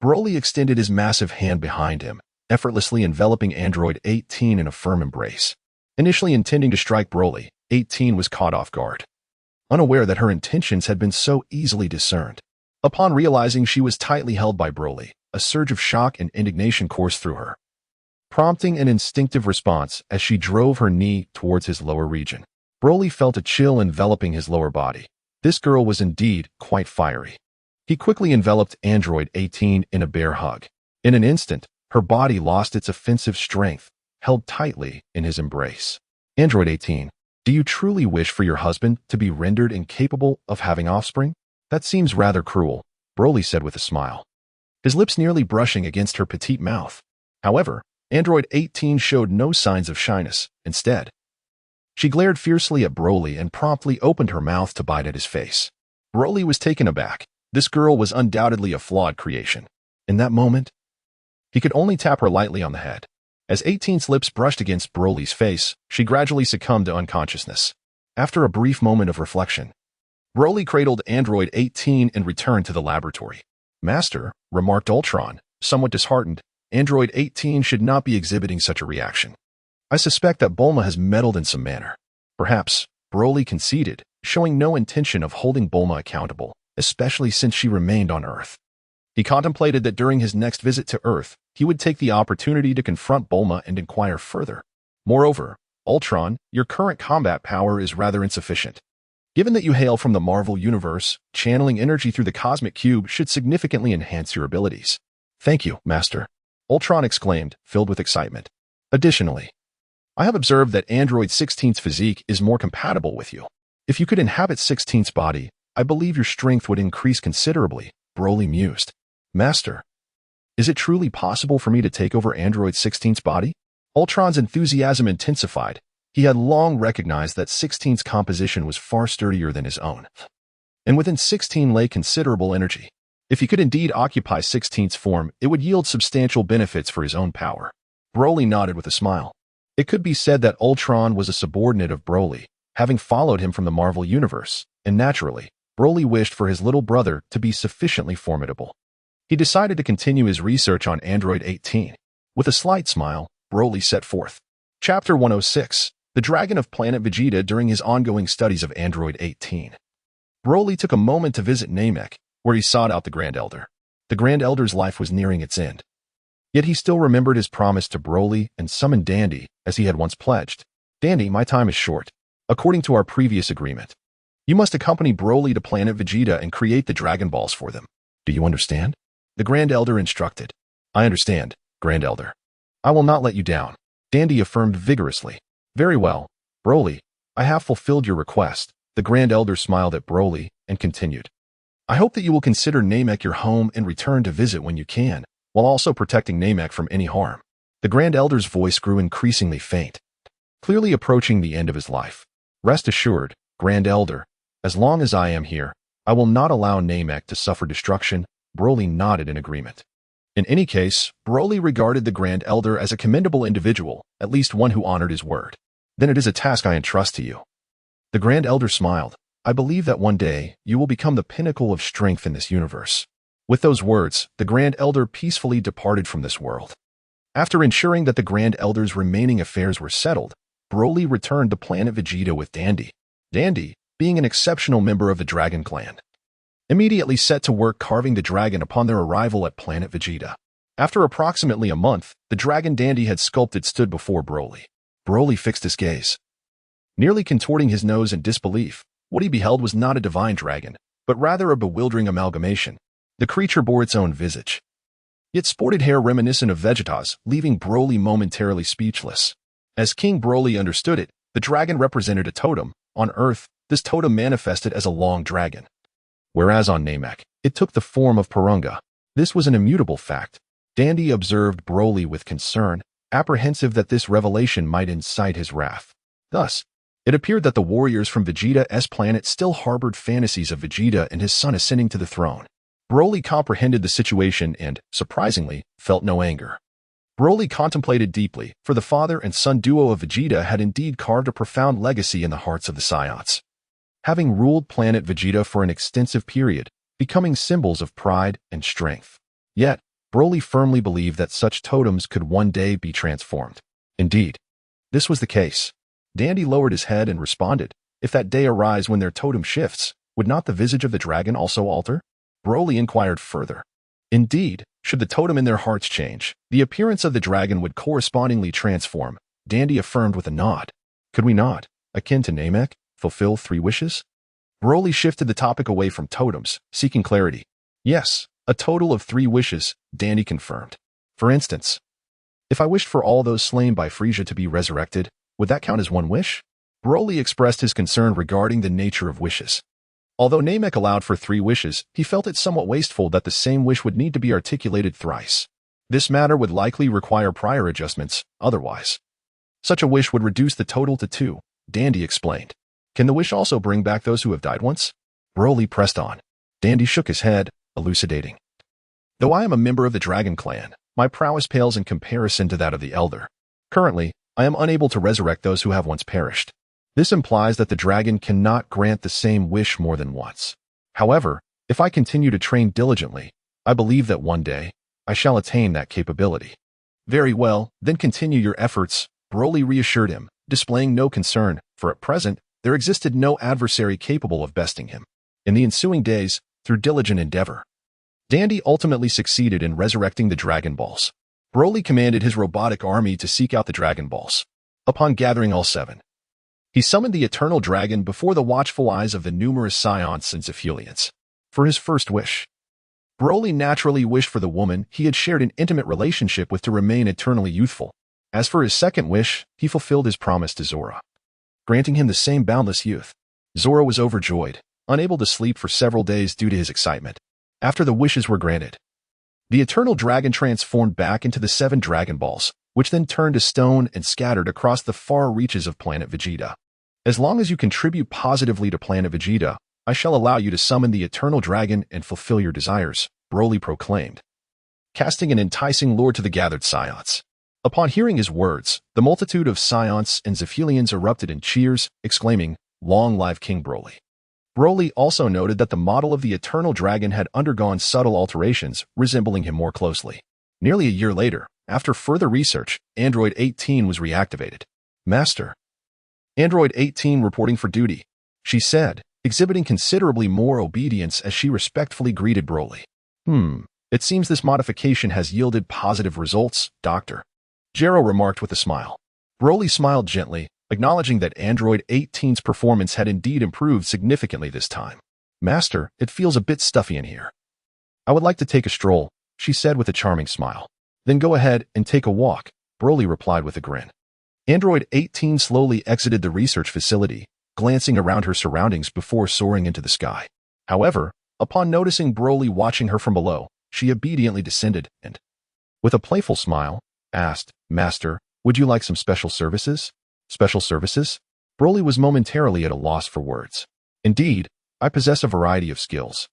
Broly extended his massive hand behind him, effortlessly enveloping Android 18 in a firm embrace. Initially intending to strike Broly, 18 was caught off guard, unaware that her intentions had been so easily discerned. Upon realizing she was tightly held by Broly, a surge of shock and indignation coursed through her, prompting an instinctive response as she drove her knee towards his lower region. Broly felt a chill enveloping his lower body. This girl was indeed quite fiery. He quickly enveloped Android 18 in a bear hug. In an instant, her body lost its offensive strength, held tightly in his embrace. "Android 18, do you truly wish for your husband to be rendered incapable of having offspring? That seems rather cruel," Broly said with a smile, his lips nearly brushing against her petite mouth. However, Android 18 showed no signs of shyness. Instead, she glared fiercely at Broly and promptly opened her mouth to bite at his face. Broly was taken aback. This girl was undoubtedly a flawed creation. In that moment, he could only tap her lightly on the head. As 18's lips brushed against Broly's face, she gradually succumbed to unconsciousness. After a brief moment of reflection, Broly cradled Android 18 and returned to the laboratory. "Master," remarked Ultron, somewhat disheartened, "Android 18 should not be exhibiting such a reaction. I suspect that Bulma has meddled in some manner." "Perhaps," Broly conceded, showing no intention of holding Bulma accountable, especially since she remained on Earth. He contemplated that during his next visit to Earth, he would take the opportunity to confront Bulma and inquire further. "Moreover, Ultron, your current combat power is rather insufficient. Given that you hail from the Marvel Universe, channeling energy through the Cosmic Cube should significantly enhance your abilities." "Thank you, Master," Ultron exclaimed, filled with excitement. "Additionally, I have observed that Android 16's physique is more compatible with you. If you could inhabit 16's body, I believe your strength would increase considerably," Broly mused. "Master, is it truly possible for me to take over Android 16's body?" Ultron's enthusiasm intensified. He had long recognized that 16's composition was far sturdier than his own, and within 16 lay considerable energy. If he could indeed occupy 16's form, it would yield substantial benefits for his own power. Broly nodded with a smile. It could be said that Ultron was a subordinate of Broly, having followed him from the Marvel Universe, and naturally, Broly wished for his little brother to be sufficiently formidable. He decided to continue his research on Android 18. With a slight smile, Broly set forth. Chapter 106, The Dragon of Planet Vegeta during his ongoing studies of Android 18. Broly took a moment to visit Namek, where he sought out the Grand Elder. The Grand Elder's life was nearing its end. Yet he still remembered his promise to Broly and summoned Dandy, as he had once pledged. "Dandy, my time is short. According to our previous agreement, you must accompany Broly to Planet Vegeta and create the Dragon Balls for them. Do you understand?" The Grand Elder instructed. "I understand, Grand Elder. I will not let you down," Dandy affirmed vigorously. "Very well, Broly. I have fulfilled your request." The Grand Elder smiled at Broly and continued. "I hope that you will consider Namek your home and return to visit when you can, while also protecting Namek from any harm." The Grand Elder's voice grew increasingly faint, clearly approaching the end of his life. "Rest assured, Grand Elder, as long as I am here, I will not allow Namek to suffer destruction." Broly nodded in agreement. In any case, Broly regarded the Grand Elder as a commendable individual, at least one who honored his word. "Then it is a task I entrust to you." The Grand Elder smiled. "I believe that one day you will become the pinnacle of strength in this universe." With those words, the Grand Elder peacefully departed from this world. After ensuring that the Grand Elder's remaining affairs were settled, Broly returned to Planet Vegeta with Dandy. Dandy, being an exceptional member of the Dragon Clan, immediately set to work carving the dragon upon their arrival at Planet Vegeta. After approximately a month, the dragon Dandy had sculpted stood before Broly. Broly fixed his gaze, nearly contorting his nose in disbelief. What he beheld was not a divine dragon, but rather a bewildering amalgamation. The creature bore its own visage. It sported hair reminiscent of Vegeta's, leaving Broly momentarily speechless. As King Broly understood it, the dragon represented a totem. On Earth, this totem manifested as a long dragon. Whereas on Namek, it took the form of Porunga. This was an immutable fact. Dandy observed Broly with concern, apprehensive that this revelation might incite his wrath. Thus, it appeared that the warriors from Vegeta's planet still harbored fantasies of Vegeta and his son ascending to the throne. Broly comprehended the situation and, surprisingly, felt no anger. Broly contemplated deeply, for the father and son duo of Vegeta had indeed carved a profound legacy in the hearts of the Saiyans. Having ruled planet Vegeta for an extensive period, becoming symbols of pride and strength. Yet, Broly firmly believed that such totems could one day be transformed. Indeed, this was the case. Dandy lowered his head and responded, "If that day arise when their totem shifts, would not the visage of the dragon also alter?" Broly inquired further. Indeed, should the totem in their hearts change, the appearance of the dragon would correspondingly transform, Dandy affirmed with a nod. Could we not, akin to Namek, fulfill 3 wishes? Broly shifted the topic away from totems, seeking clarity. Yes, a total of 3 wishes, Dandy confirmed. For instance, if I wished for all those slain by Frieza to be resurrected, would that count as 1 wish? Broly expressed his concern regarding the nature of wishes. Although Namek allowed for 3 wishes, he felt it somewhat wasteful that the same wish would need to be articulated thrice. This matter would likely require prior adjustments, otherwise. Such a wish would reduce the total to 2, Dandy explained. Can the wish also bring back those who have died once? Broly pressed on. Dandy shook his head, elucidating. Though I am a member of the Dragon Clan, my prowess pales in comparison to that of the Elder. Currently, I am unable to resurrect those who have once perished. This implies that the dragon cannot grant the same wish more than once. However, if I continue to train diligently, I believe that one day, I shall attain that capability. Very well, then continue your efforts, Broly reassured him, displaying no concern, for at present, there existed no adversary capable of besting him. In the ensuing days, through diligent endeavor, Dandy ultimately succeeded in resurrecting the Dragon Balls. Broly commanded his robotic army to seek out the Dragon Balls. Upon gathering all 7, he summoned the Eternal Dragon before the watchful eyes of the numerous Saiyans and Zephylians. For his first wish, Broly naturally wished for the woman he had shared an intimate relationship with to remain eternally youthful. As for his second wish, he fulfilled his promise to Zora, granting him the same boundless youth. Zora was overjoyed, unable to sleep for several days due to his excitement. After the wishes were granted, the Eternal Dragon transformed back into the 7 Dragon Balls, which then turned to stone and scattered across the far reaches of planet Vegeta. As long as you contribute positively to planet Vegeta, I shall allow you to summon the Eternal Dragon and fulfill your desires, Broly proclaimed, casting an enticing lure to the gathered Saiyans. Upon hearing his words, the multitude of Saiyans and Zephylians erupted in cheers, exclaiming, "Long live King Broly." Broly also noted that the model of the Eternal Dragon had undergone subtle alterations, resembling him more closely. Nearly a year later, after further research, Android 18 was reactivated. Master. Android 18 reporting for duty, she said, exhibiting considerably more obedience as she respectfully greeted Broly. It seems this modification has yielded positive results, Doctor. Jero remarked with a smile. Broly smiled gently, acknowledging that Android 18's performance had indeed improved significantly this time. Master, it feels a bit stuffy in here. I would like to take a stroll, she said with a charming smile. Then go ahead and take a walk, Broly replied with a grin. Android 18 slowly exited the research facility, glancing around her surroundings before soaring into the sky. However, upon noticing Broly watching her from below, she obediently descended and, with a playful smile, asked, Master, would you like some special services? Special services? Broly was momentarily at a loss for words. Indeed, I possess a variety of skills.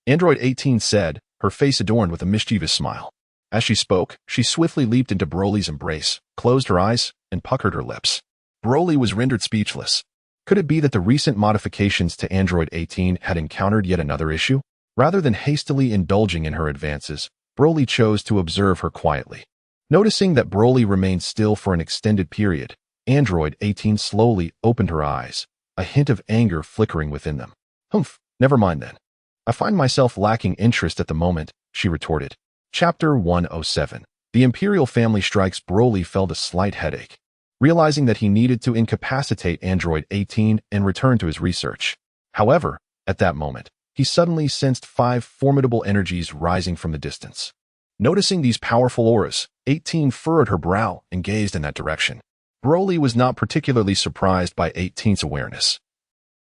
Android 18 said, her face adorned with a mischievous smile. As she spoke, she swiftly leaped into Broly's embrace, closed her eyes, and puckered her lips. Broly was rendered speechless. Could it be that the recent modifications to Android 18 had encountered yet another issue? Rather than hastily indulging in her advances, Broly chose to observe her quietly. Noticing that Broly remained still for an extended period, Android 18 slowly opened her eyes, a hint of anger flickering within them. Humph, never mind then. I find myself lacking interest at the moment, she retorted. Chapter 107. The Imperial family strikes. Broly felt a slight headache, realizing that he needed to incapacitate Android 18 and return to his research. However, at that moment, he suddenly sensed 5 formidable energies rising from the distance. Noticing these powerful auras, 18 furrowed her brow and gazed in that direction. Broly was not particularly surprised by 18's awareness.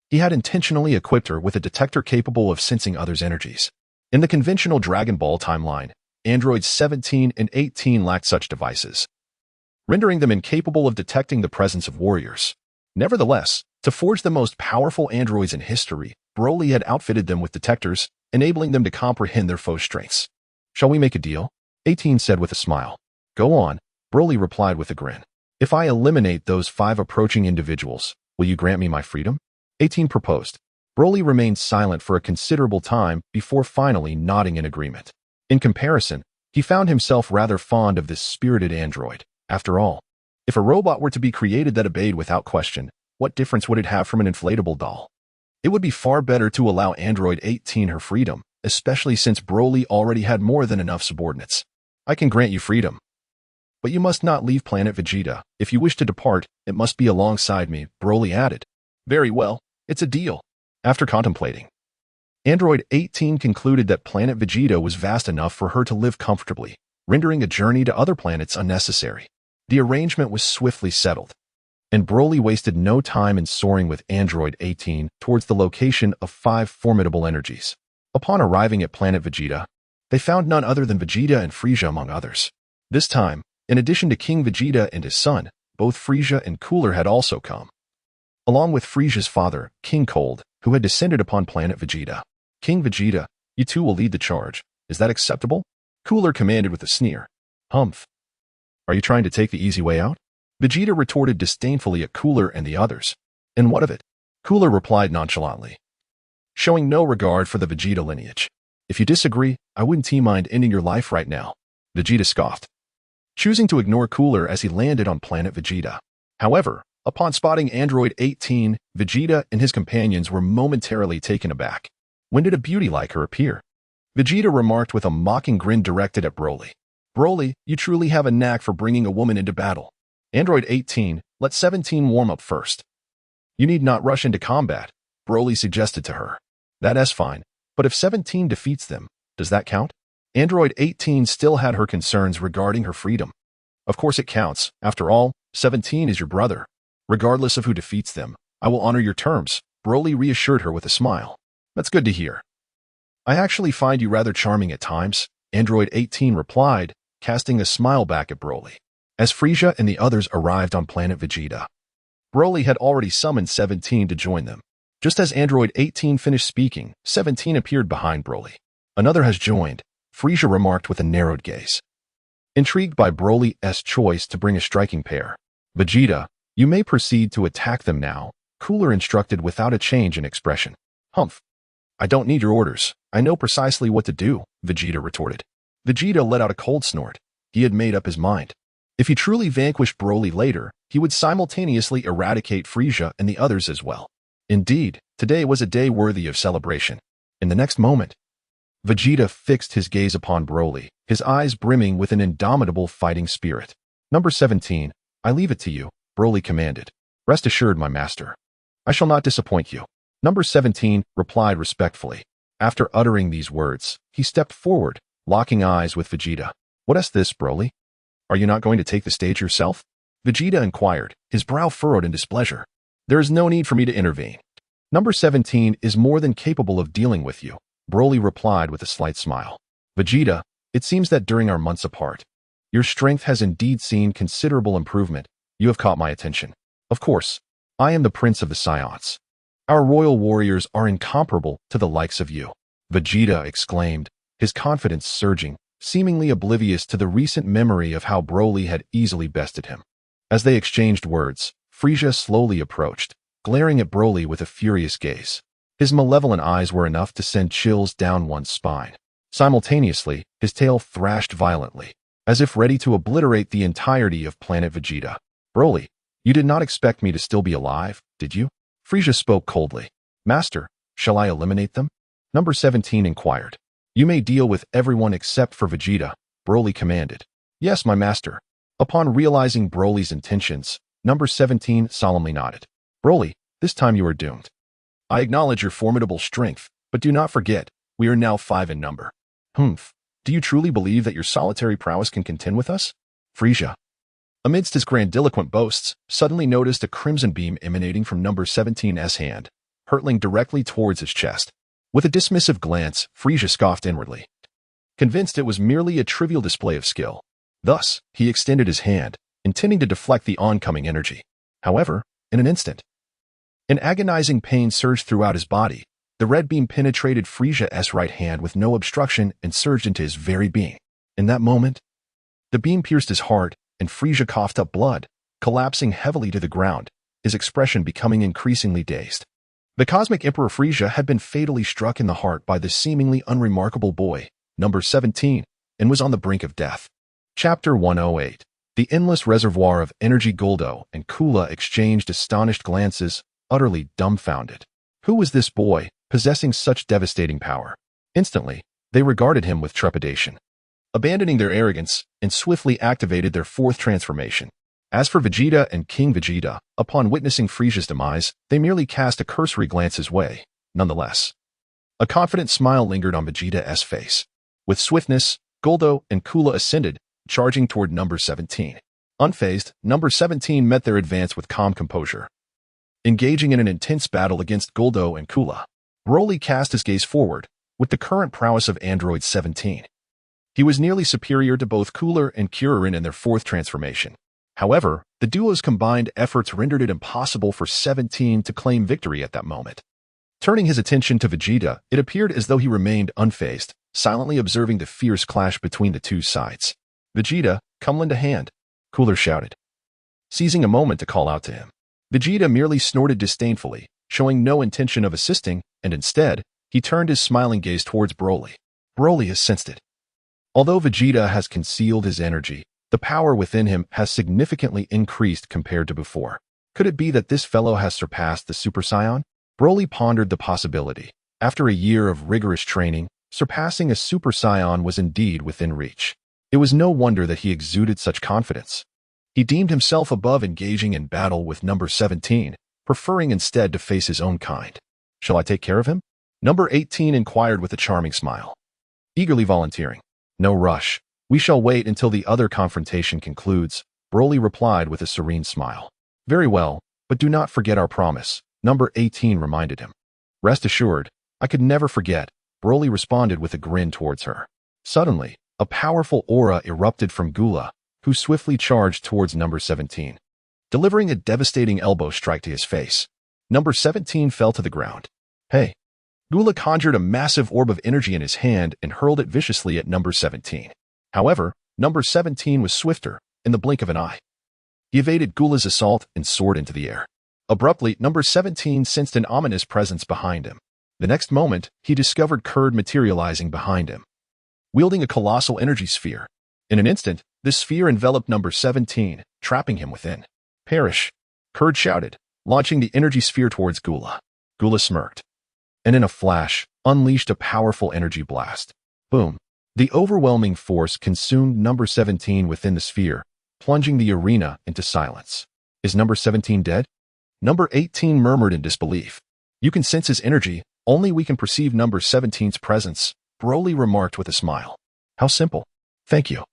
He had intentionally equipped her with a detector capable of sensing others' energies. In the conventional Dragon Ball timeline, androids 17 and 18 lacked such devices, rendering them incapable of detecting the presence of warriors. Nevertheless, to forge the most powerful androids in history, Broly had outfitted them with detectors, enabling them to comprehend their foes' strengths. "Shall we make a deal?" 18 said with a smile. "Go on," Broly replied with a grin. "If I eliminate those 5 approaching individuals, will you grant me my freedom?" 18 proposed. Broly remained silent for a considerable time before finally nodding in agreement. In comparison, he found himself rather fond of this spirited android. After all, if a robot were to be created that obeyed without question, what difference would it have from an inflatable doll? It would be far better to allow Android 18 her freedom, especially since Broly already had more than enough subordinates. "I can grant you freedom, but you must not leave planet Vegeta. If you wish to depart, it must be alongside me," Broly added. "Very well, it's a deal." After contemplating, Android 18 concluded that planet Vegeta was vast enough for her to live comfortably, rendering a journey to other planets unnecessary. The arrangement was swiftly settled, and Broly wasted no time in soaring with Android 18 towards the location of 5 formidable energies. Upon arriving at planet Vegeta, they found none other than Vegeta and Frieza among others. This time, in addition to King Vegeta and his son, both Frieza and Cooler had also come, along with Frieza's father, King Cold, who had descended upon planet Vegeta. "King Vegeta, you two will lead the charge. Is that acceptable?" Cooler commanded with a sneer. "Humph. Are you trying to take the easy way out?" Vegeta retorted disdainfully at Cooler and the others. "And what of it?" Cooler replied nonchalantly, showing no regard for the Vegeta lineage. "If you disagree, I wouldn't mind ending your life right now," Vegeta scoffed, choosing to ignore Cooler as he landed on planet Vegeta. However, upon spotting Android 18, Vegeta and his companions were momentarily taken aback. "When did a beauty like her appear?" Vegeta remarked with a mocking grin directed at Broly. "Broly, you truly have a knack for bringing a woman into battle. Android 18, let 17 warm up first." "You need not rush into combat," Broly suggested to her. "That's fine, but if 17 defeats them, does that count?" Android 18 still had her concerns regarding her freedom. "Of course it counts. After all, 17 is your brother. Regardless of who defeats them, I will honor your terms," Broly reassured her with a smile. "That's good to hear. I actually find you rather charming at times," Android 18 replied, casting a smile back at Broly. As Frieza and the others arrived on planet Vegeta, Broly had already summoned 17 to join them. Just as Android 18 finished speaking, 17 appeared behind Broly. "Another has joined," Frieza remarked with a narrowed gaze. Intrigued by Broly's choice to bring a striking pair, "Vegeta, you may proceed to attack them now," Cooler instructed without a change in expression. "Humph. I don't need your orders. I know precisely what to do," Vegeta retorted. Vegeta let out a cold snort. He had made up his mind. If he truly vanquished Broly later, he would simultaneously eradicate Frieza and the others as well. Indeed, today was a day worthy of celebration. In the next moment, Vegeta fixed his gaze upon Broly, his eyes brimming with an indomitable fighting spirit. "Number 17, I leave it to you," Broly commanded. "Rest assured, my master. I shall not disappoint you." Number 17 replied respectfully. After uttering these words, he stepped forward, locking eyes with Vegeta. "What's this, Broly? Are you not going to take the stage yourself?" Vegeta inquired, his brow furrowed in displeasure. "There is no need for me to intervene. Number 17 is more than capable of dealing with you," Broly replied with a slight smile. "Vegeta, it seems that during our months apart, your strength has indeed seen considerable improvement. You have caught my attention. Of course, I am the Prince of the Saiyans. Our royal warriors are incomparable to the likes of you," Vegeta exclaimed, his confidence surging, seemingly oblivious to the recent memory of how Broly had easily bested him. As they exchanged words, Frieza slowly approached, glaring at Broly with a furious gaze. His malevolent eyes were enough to send chills down one's spine. Simultaneously, his tail thrashed violently, as if ready to obliterate the entirety of planet Vegeta. "Broly, you did not expect me to still be alive, did you?" Frieza spoke coldly. "Master, shall I eliminate them?" Number 17 inquired. "You may deal with everyone except for Vegeta," Broly commanded. "Yes, my master." Upon realizing Broly's intentions, Number 17 solemnly nodded. "Broly, this time you are doomed. I acknowledge your formidable strength, But do not forget, we are now 5 in number. Humph. Do you truly believe that your solitary prowess can contend with us? Frieza, amidst his grandiloquent boasts, suddenly noticed a crimson beam emanating from number 17's hand, hurtling directly towards his chest. With a dismissive glance, Frieza scoffed inwardly, convinced it was merely a trivial display of skill. Thus, he extended his hand, intending to deflect the oncoming energy. However, in an instant, an agonizing pain surged throughout his body. The red beam penetrated Frieza's right hand with no obstruction and surged into his very being. In that moment, the beam pierced his heart, and Frieza coughed up blood, collapsing heavily to the ground, his expression becoming increasingly dazed. The Cosmic Emperor Frieza had been fatally struck in the heart by this seemingly unremarkable boy, number 17, and was on the brink of death. Chapter 108. The endless reservoir of energy. Guldo and Kula exchanged astonished glances, utterly dumbfounded. Who was this boy, possessing such devastating power? Instantly, they regarded him with trepidation, abandoning their arrogance, and swiftly activated their fourth transformation. As for Vegeta and King Vegeta, upon witnessing Frieza's demise, they merely cast a cursory glance his way. Nonetheless, a confident smile lingered on Vegeta's face. With swiftness, Guldo and Kula ascended, charging toward number 17. Unfazed, number 17 met their advance with calm composure. Engaging in an intense battle against Guldo and Kula, Broly cast his gaze forward, with the current prowess of Android 17. He was nearly superior to both Cooler and Kuririn in their fourth transformation. However, the duo's combined efforts rendered it impossible for 17 to claim victory at that moment. Turning his attention to Vegeta, it appeared as though he remained unfazed, silently observing the fierce clash between the two sides. Vegeta, come lend a hand, Cooler shouted, seizing a moment to call out to him. Vegeta merely snorted disdainfully, showing no intention of assisting, and instead, he turned his smiling gaze towards Broly. Broly has sensed it. Although Vegeta has concealed his energy, the power within him has significantly increased compared to before. Could it be that this fellow has surpassed the Super Saiyan? Broly pondered the possibility. After a year of rigorous training, surpassing a Super Saiyan was indeed within reach. It was no wonder that he exuded such confidence. He deemed himself above engaging in battle with number 17, preferring instead to face his own kind. Shall I take care of him? Number 18 inquired with a charming smile, eagerly volunteering. No rush. We shall wait until the other confrontation concludes, Broly replied with a serene smile. Very well, but do not forget our promise, number 18 reminded him. Rest assured, I could never forget, Broly responded with a grin towards her. Suddenly, a powerful aura erupted from Gula, who swiftly charged towards number 17, delivering a devastating elbow strike to his face. Number 17 fell to the ground. Hey! Gula conjured a massive orb of energy in his hand and hurled it viciously at number 17. However, number 17 was swifter, in the blink of an eye. He evaded Gula's assault and soared into the air. Abruptly, number 17 sensed an ominous presence behind him. The next moment, he discovered Kurd materializing behind him, wielding a colossal energy sphere. In an instant, this sphere enveloped number 17, trapping him within. Perish! Kurd shouted, launching the energy sphere towards Gula. Gula smirked, and in a flash, unleashed a powerful energy blast. Boom! The overwhelming force consumed number 17 within the sphere, plunging the arena into silence. Is number 17 dead? Number 18 murmured in disbelief. You can sense his energy, only we can perceive number 17's presence, Broly remarked with a smile. How simple. Thank you.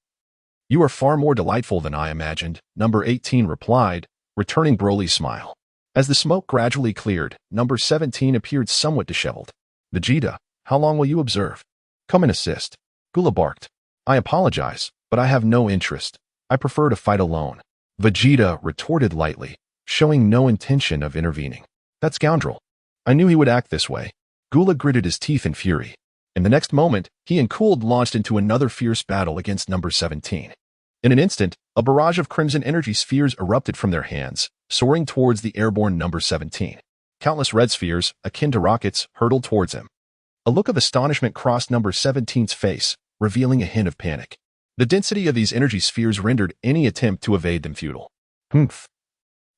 You are far more delightful than I imagined, number 18 replied, returning Broly's smile. As the smoke gradually cleared, number 17 appeared somewhat disheveled. Vegeta, how long will you observe? Come and assist. Gula barked. I apologize, but I have no interest. I prefer to fight alone. Vegeta retorted lightly, showing no intention of intervening. That scoundrel. I knew he would act this way. Gula gritted his teeth in fury. In the next moment, he and Cooled launched into another fierce battle against number 17. In an instant, a barrage of crimson energy spheres erupted from their hands, soaring towards the airborne number 17. Countless red spheres, akin to rockets, hurtled towards him. A look of astonishment crossed number 17's face, revealing a hint of panic. The density of these energy spheres rendered any attempt to evade them futile. Humph.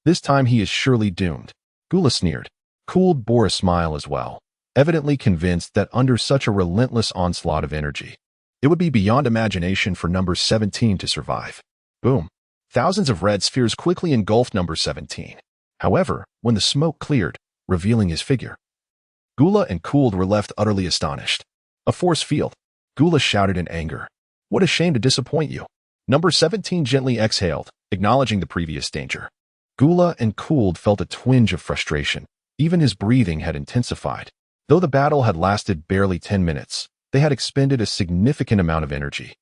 This time he is surely doomed. Gula sneered. Cooled bore a smile as well, evidently convinced that under such a relentless onslaught of energy, it would be beyond imagination for number 17 to survive. Boom. Thousands of red spheres quickly engulfed number 17. However, when the smoke cleared, revealing his figure, Gula and Cooled were left utterly astonished. A force field. Gula shouted in anger. What a shame to disappoint you. Number 17 gently exhaled, acknowledging the previous danger. Gula and Cooled felt a twinge of frustration. Even his breathing had intensified. Though the battle had lasted barely 10 minutes, they had expended a significant amount of energy.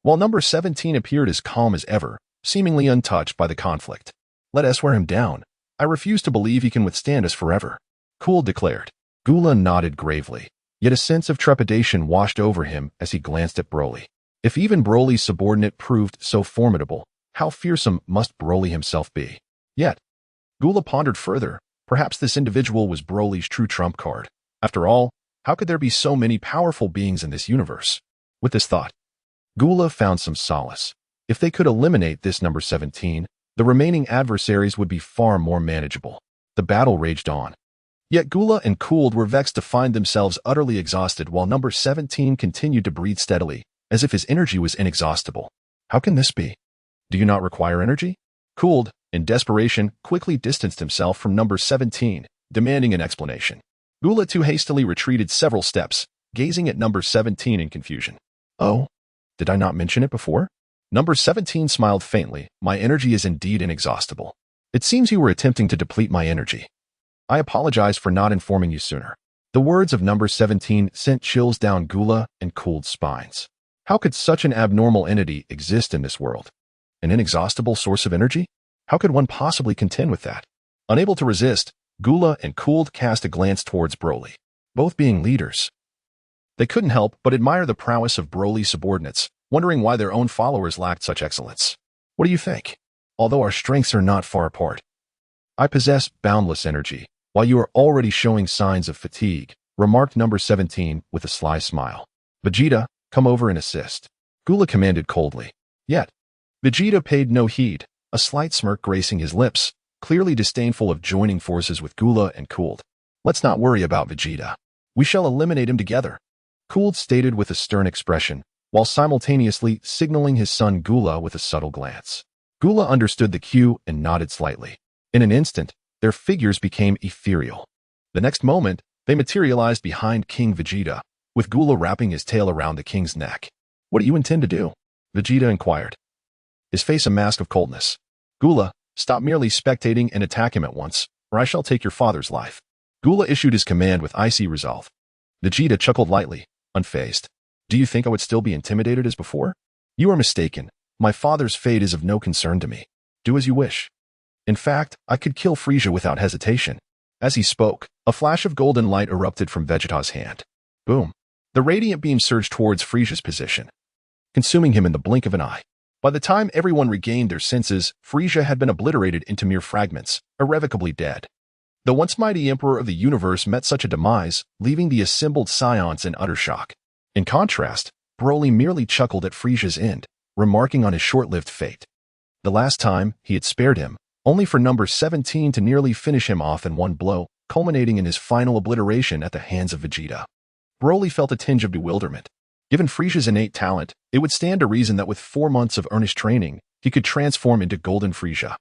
While number 17 appeared as calm as ever, seemingly untouched by the conflict. Let us wear him down. I refuse to believe he can withstand us forever, Cooled declared. Gula nodded gravely, yet a sense of trepidation washed over him as he glanced at Broly. If even Broly's subordinate proved so formidable, how fearsome must Broly himself be? Yet, Gula pondered further. Perhaps this individual was Broly's true trump card. After all, how could there be so many powerful beings in this universe? With this thought, Gula found some solace. If they could eliminate this number 17, the remaining adversaries would be far more manageable. The battle raged on. Yet Gula and Cooled were vexed to find themselves utterly exhausted while number 17 continued to breathe steadily, as if his energy was inexhaustible. How can this be? Do you not require energy? Cooled, in desperation, quickly distanced himself from number 17, demanding an explanation. Gula too hastily retreated several steps, gazing at number 17 in confusion. Oh, did I not mention it before? Number 17 smiled faintly. My energy is indeed inexhaustible. It seems you were attempting to deplete my energy. I apologize for not informing you sooner. The words of number 17 sent chills down Gula and Cooled's spines. How could such an abnormal entity exist in this world? An inexhaustible source of energy? How could one possibly contend with that? Unable to resist, Gula and Cooled cast a glance towards Broly. Both being leaders, they couldn't help but admire the prowess of Broly's subordinates, wondering why their own followers lacked such excellence. What do you think? Although our strengths are not far apart, I possess boundless energy, while you are already showing signs of fatigue, remarked number 17 with a sly smile. Vegeta, come over and assist, Gula commanded coldly. Yet, Vegeta paid no heed, a slight smirk gracing his lips, clearly disdainful of joining forces with Gula and Cooled. Let's not worry about Vegeta. We shall eliminate him together, Cooled stated with a stern expression, while simultaneously signaling his son Gula with a subtle glance. Gula understood the cue and nodded slightly. In an instant, their figures became ethereal. The next moment, they materialized behind King Vegeta, with Gula wrapping his tail around the king's neck. What do you intend to do? Vegeta inquired, his face a mask of coldness. Gula, stop merely spectating and attack him at once, or I shall take your father's life. Gula issued his command with icy resolve. Vegeta chuckled lightly, unfazed. Do you think I would still be intimidated as before? You are mistaken. My father's fate is of no concern to me. Do as you wish. In fact, I could kill Frieza without hesitation. As he spoke, a flash of golden light erupted from Vegeta's hand. Boom. The radiant beam surged towards Frieza's position, consuming him in the blink of an eye. By the time everyone regained their senses, Frieza had been obliterated into mere fragments, irrevocably dead. The once mighty emperor of the universe met such a demise, leaving the assembled Saiyans in utter shock. In contrast, Broly merely chuckled at Frieza's end, remarking on his short-lived fate. The last time, he had spared him, only for number 17 to nearly finish him off in one blow, culminating in his final obliteration at the hands of Vegeta. Broly felt a tinge of bewilderment. Given Frieza's innate talent, it would stand to reason that with 4 months of earnest training, he could transform into Golden Frieza,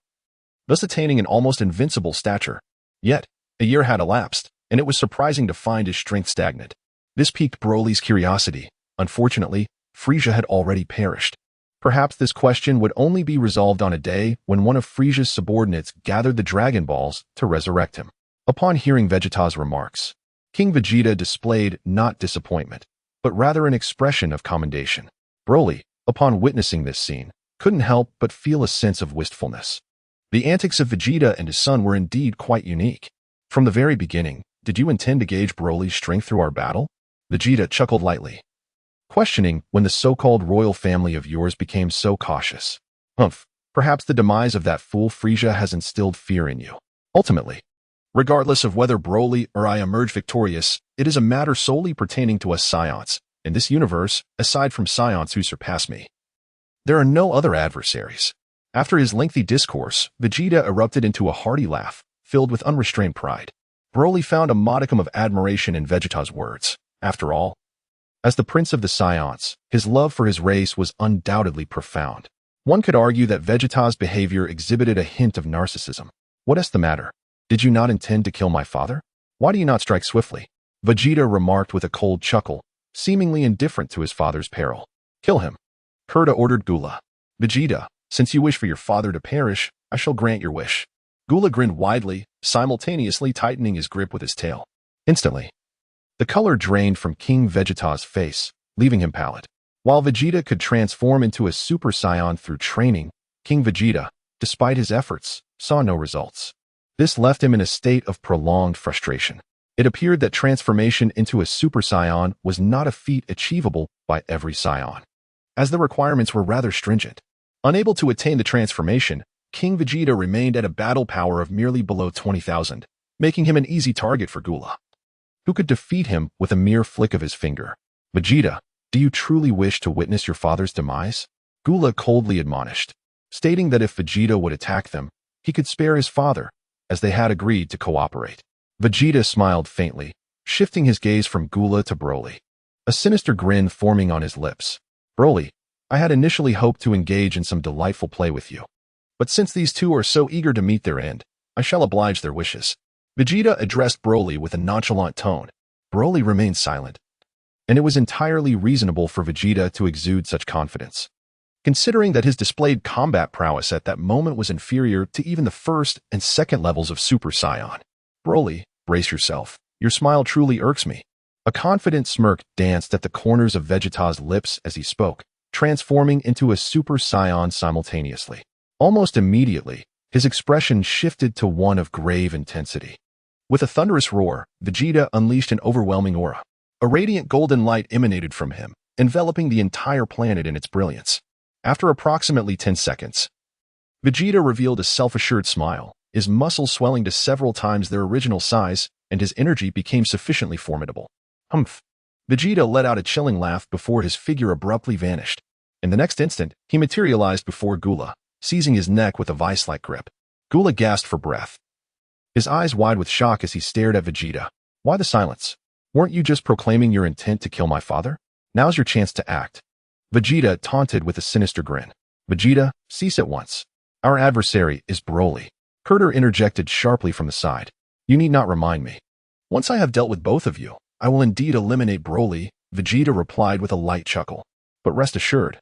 thus attaining an almost invincible stature. Yet, a year had elapsed, and it was surprising to find his strength stagnant. This piqued Broly's curiosity. Unfortunately, Frieza had already perished. Perhaps this question would only be resolved on a day when one of Frieza's subordinates gathered the Dragon Balls to resurrect him. Upon hearing Vegeta's remarks, King Vegeta displayed not disappointment, but rather an expression of commendation. Broly, upon witnessing this scene, couldn't help but feel a sense of wistfulness. The antics of Vegeta and his son were indeed quite unique. From the very beginning, did you intend to gauge Broly's strength through our battle? Vegeta chuckled lightly, questioning when the so-called royal family of yours became so cautious. Humph, perhaps the demise of that fool Frieza has instilled fear in you. Ultimately, regardless of whether Broly or I emerge victorious, it is a matter solely pertaining to us Saiyans. In this universe, aside from Saiyans who surpass me, there are no other adversaries. After his lengthy discourse, Vegeta erupted into a hearty laugh, filled with unrestrained pride. Broly found a modicum of admiration in Vegeta's words. After all, as the prince of the Saiyans, his love for his race was undoubtedly profound. One could argue that Vegeta's behavior exhibited a hint of narcissism. What is the matter? Did you not intend to kill my father? Why do you not strike swiftly? Vegeta remarked with a cold chuckle, seemingly indifferent to his father's peril. Kill him. Kurta ordered Gula. Vegeta, since you wish for your father to perish, I shall grant your wish. Gula grinned widely, simultaneously tightening his grip with his tail. Instantly, the color drained from King Vegeta's face, leaving him pallid. While Vegeta could transform into a Super Saiyan through training, King Vegeta, despite his efforts, saw no results. This left him in a state of prolonged frustration. It appeared that transformation into a Super Saiyan was not a feat achievable by every Saiyan, as the requirements were rather stringent. Unable to attain the transformation, King Vegeta remained at a battle power of merely below 20,000, making him an easy target for Gula, who could defeat him with a mere flick of his finger. Vegeta, do you truly wish to witness your father's demise? Gula coldly admonished, stating that if Vegeta would attack them, he could spare his father, as they had agreed to cooperate. Vegeta smiled faintly, shifting his gaze from Gula to Broly, a sinister grin forming on his lips. Broly, I had initially hoped to engage in some delightful play with you. But since these two are so eager to meet their end, I shall oblige their wishes. Vegeta addressed Broly with a nonchalant tone. Broly remained silent, and it was entirely reasonable for Vegeta to exude such confidence, considering that his displayed combat prowess at that moment was inferior to even the first and second levels of Super Saiyan. Broly, brace yourself. Your smile truly irks me. A confident smirk danced at the corners of Vegeta's lips as he spoke, transforming into a Super Saiyan simultaneously. Almost immediately, his expression shifted to one of grave intensity. With a thunderous roar, Vegeta unleashed an overwhelming aura. A radiant golden light emanated from him, enveloping the entire planet in its brilliance. After approximately 10 seconds, Vegeta revealed a self-assured smile, his muscles swelling to several times their original size, and his energy became sufficiently formidable. Humph! Vegeta let out a chilling laugh before his figure abruptly vanished. In the next instant, he materialized before Gula, seizing his neck with a vice-like grip. Gula gasped for breath, his eyes wide with shock as he stared at Vegeta. Why the silence? Weren't you just proclaiming your intent to kill my father? Now's your chance to act. Vegeta taunted with a sinister grin. Vegeta, cease at once. Our adversary is Broly. Kurta interjected sharply from the side. You need not remind me. Once I have dealt with both of you, I will indeed eliminate Broly, Vegeta replied with a light chuckle. But rest assured,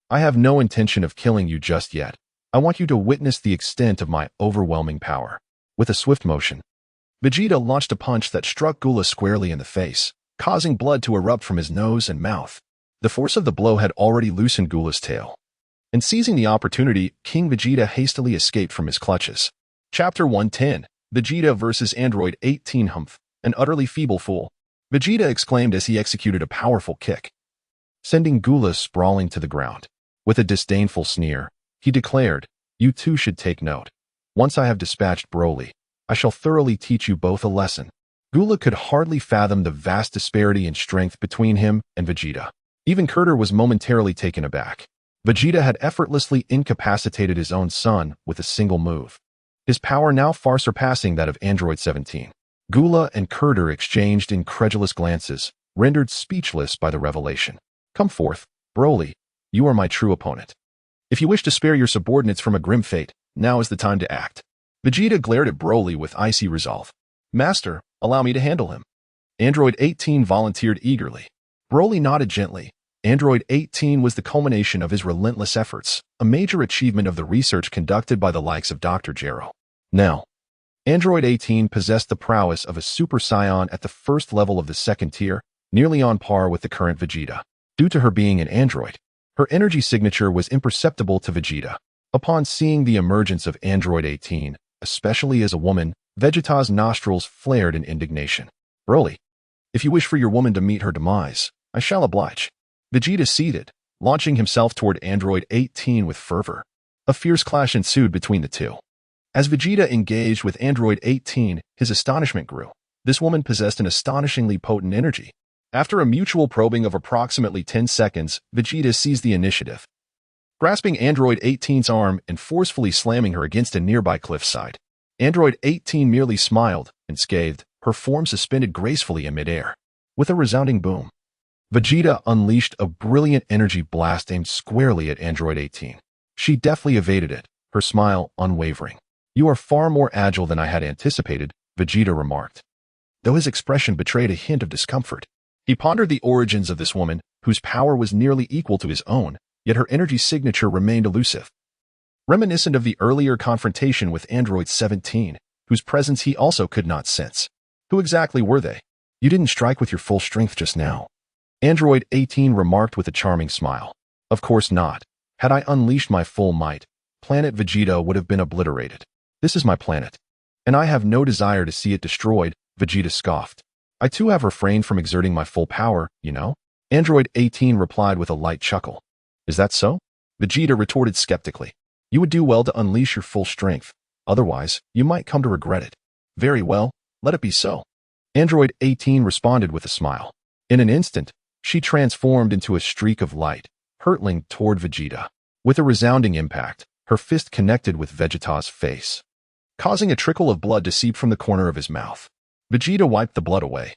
I have no intention of killing you just yet. I want you to witness the extent of my overwhelming power. With a swift motion, Vegeta launched a punch that struck Gula squarely in the face, causing blood to erupt from his nose and mouth. The force of the blow had already loosened Gula's tail, and seizing the opportunity, King Vegeta hastily escaped from his clutches. Chapter 110, Vegeta vs. Android 18. Humph, an utterly feeble fool, Vegeta exclaimed as he executed a powerful kick, sending Gula sprawling to the ground. With a disdainful sneer, he declared, you two should take note. Once I have dispatched Broly, I shall thoroughly teach you both a lesson. Gula could hardly fathom the vast disparity in strength between him and Vegeta. Even Kurta was momentarily taken aback. Vegeta had effortlessly incapacitated his own son with a single move, his power now far surpassing that of Android 17. Gula and Kurta exchanged incredulous glances, rendered speechless by the revelation. Come forth, Broly. You are my true opponent. If you wish to spare your subordinates from a grim fate, now is the time to act. Vegeta glared at Broly with icy resolve. Master, allow me to handle him. Android 18 volunteered eagerly. Broly nodded gently. Android 18 was the culmination of his relentless efforts, a major achievement of the research conducted by the likes of Dr. Gero. Now, Android 18 possessed the prowess of a Super Saiyan at the first level of the second tier, nearly on par with the current Vegeta. Due to her being an android, her energy signature was imperceptible to Vegeta. Upon seeing the emergence of Android 18, especially as a woman, Vegeta's nostrils flared in indignation. Broly, if you wish for your woman to meet her demise, I shall oblige. Vegeta ceded, launching himself toward Android 18 with fervor. A fierce clash ensued between the two. As Vegeta engaged with Android 18, his astonishment grew. This woman possessed an astonishingly potent energy. After a mutual probing of approximately 10 seconds, Vegeta seized the initiative, grasping Android 18's arm and forcefully slamming her against a nearby cliffside. Android 18 merely smiled, unscathed, her form suspended gracefully in midair. With a resounding boom, Vegeta unleashed a brilliant energy blast aimed squarely at Android 18. She deftly evaded it, her smile unwavering. You are far more agile than I had anticipated, Vegeta remarked. though his expression betrayed a hint of discomfort. He pondered the origins of this woman, whose power was nearly equal to his own, yet her energy signature remained elusive. Reminiscent of the earlier confrontation with Android 17, whose presence he also could not sense. Who exactly were they? You didn't strike with your full strength just now. Android 18 remarked with a charming smile. Of course not. Had I unleashed my full might, planet Vegeta would have been obliterated. This is my planet, and I have no desire to see it destroyed, Vegeta scoffed. I too have refrained from exerting my full power, you know? Android 18 replied with a light chuckle. Is that so? Vegeta retorted skeptically. You would do well to unleash your full strength. Otherwise, you might come to regret it. Very well, let it be so. Android 18 responded with a smile. In an instant, she transformed into a streak of light, hurtling toward Vegeta. With a resounding impact, her fist connected with Vegeta's face, causing a trickle of blood to seep from the corner of his mouth. Vegeta wiped the blood away,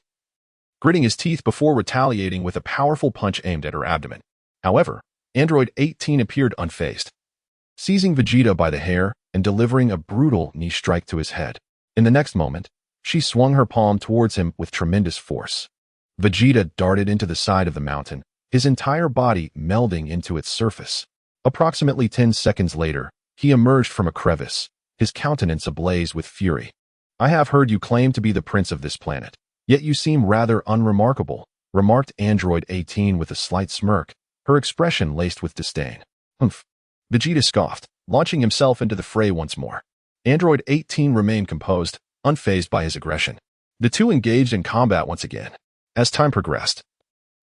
gritting his teeth before retaliating with a powerful punch aimed at her abdomen. However, Android 18 appeared unfazed, seizing Vegeta by the hair and delivering a brutal knee strike to his head. In the next moment, she swung her palm towards him with tremendous force. Vegeta darted into the side of the mountain, his entire body melding into its surface. Approximately 10 seconds later, he emerged from a crevice, his countenance ablaze with fury. I have heard you claim to be the prince of this planet, yet you seem rather unremarkable, remarked Android 18 with a slight smirk, her expression laced with disdain. Humph. Vegeta scoffed, launching himself into the fray once more. Android 18 remained composed, unfazed by his aggression. The two engaged in combat once again. As time progressed,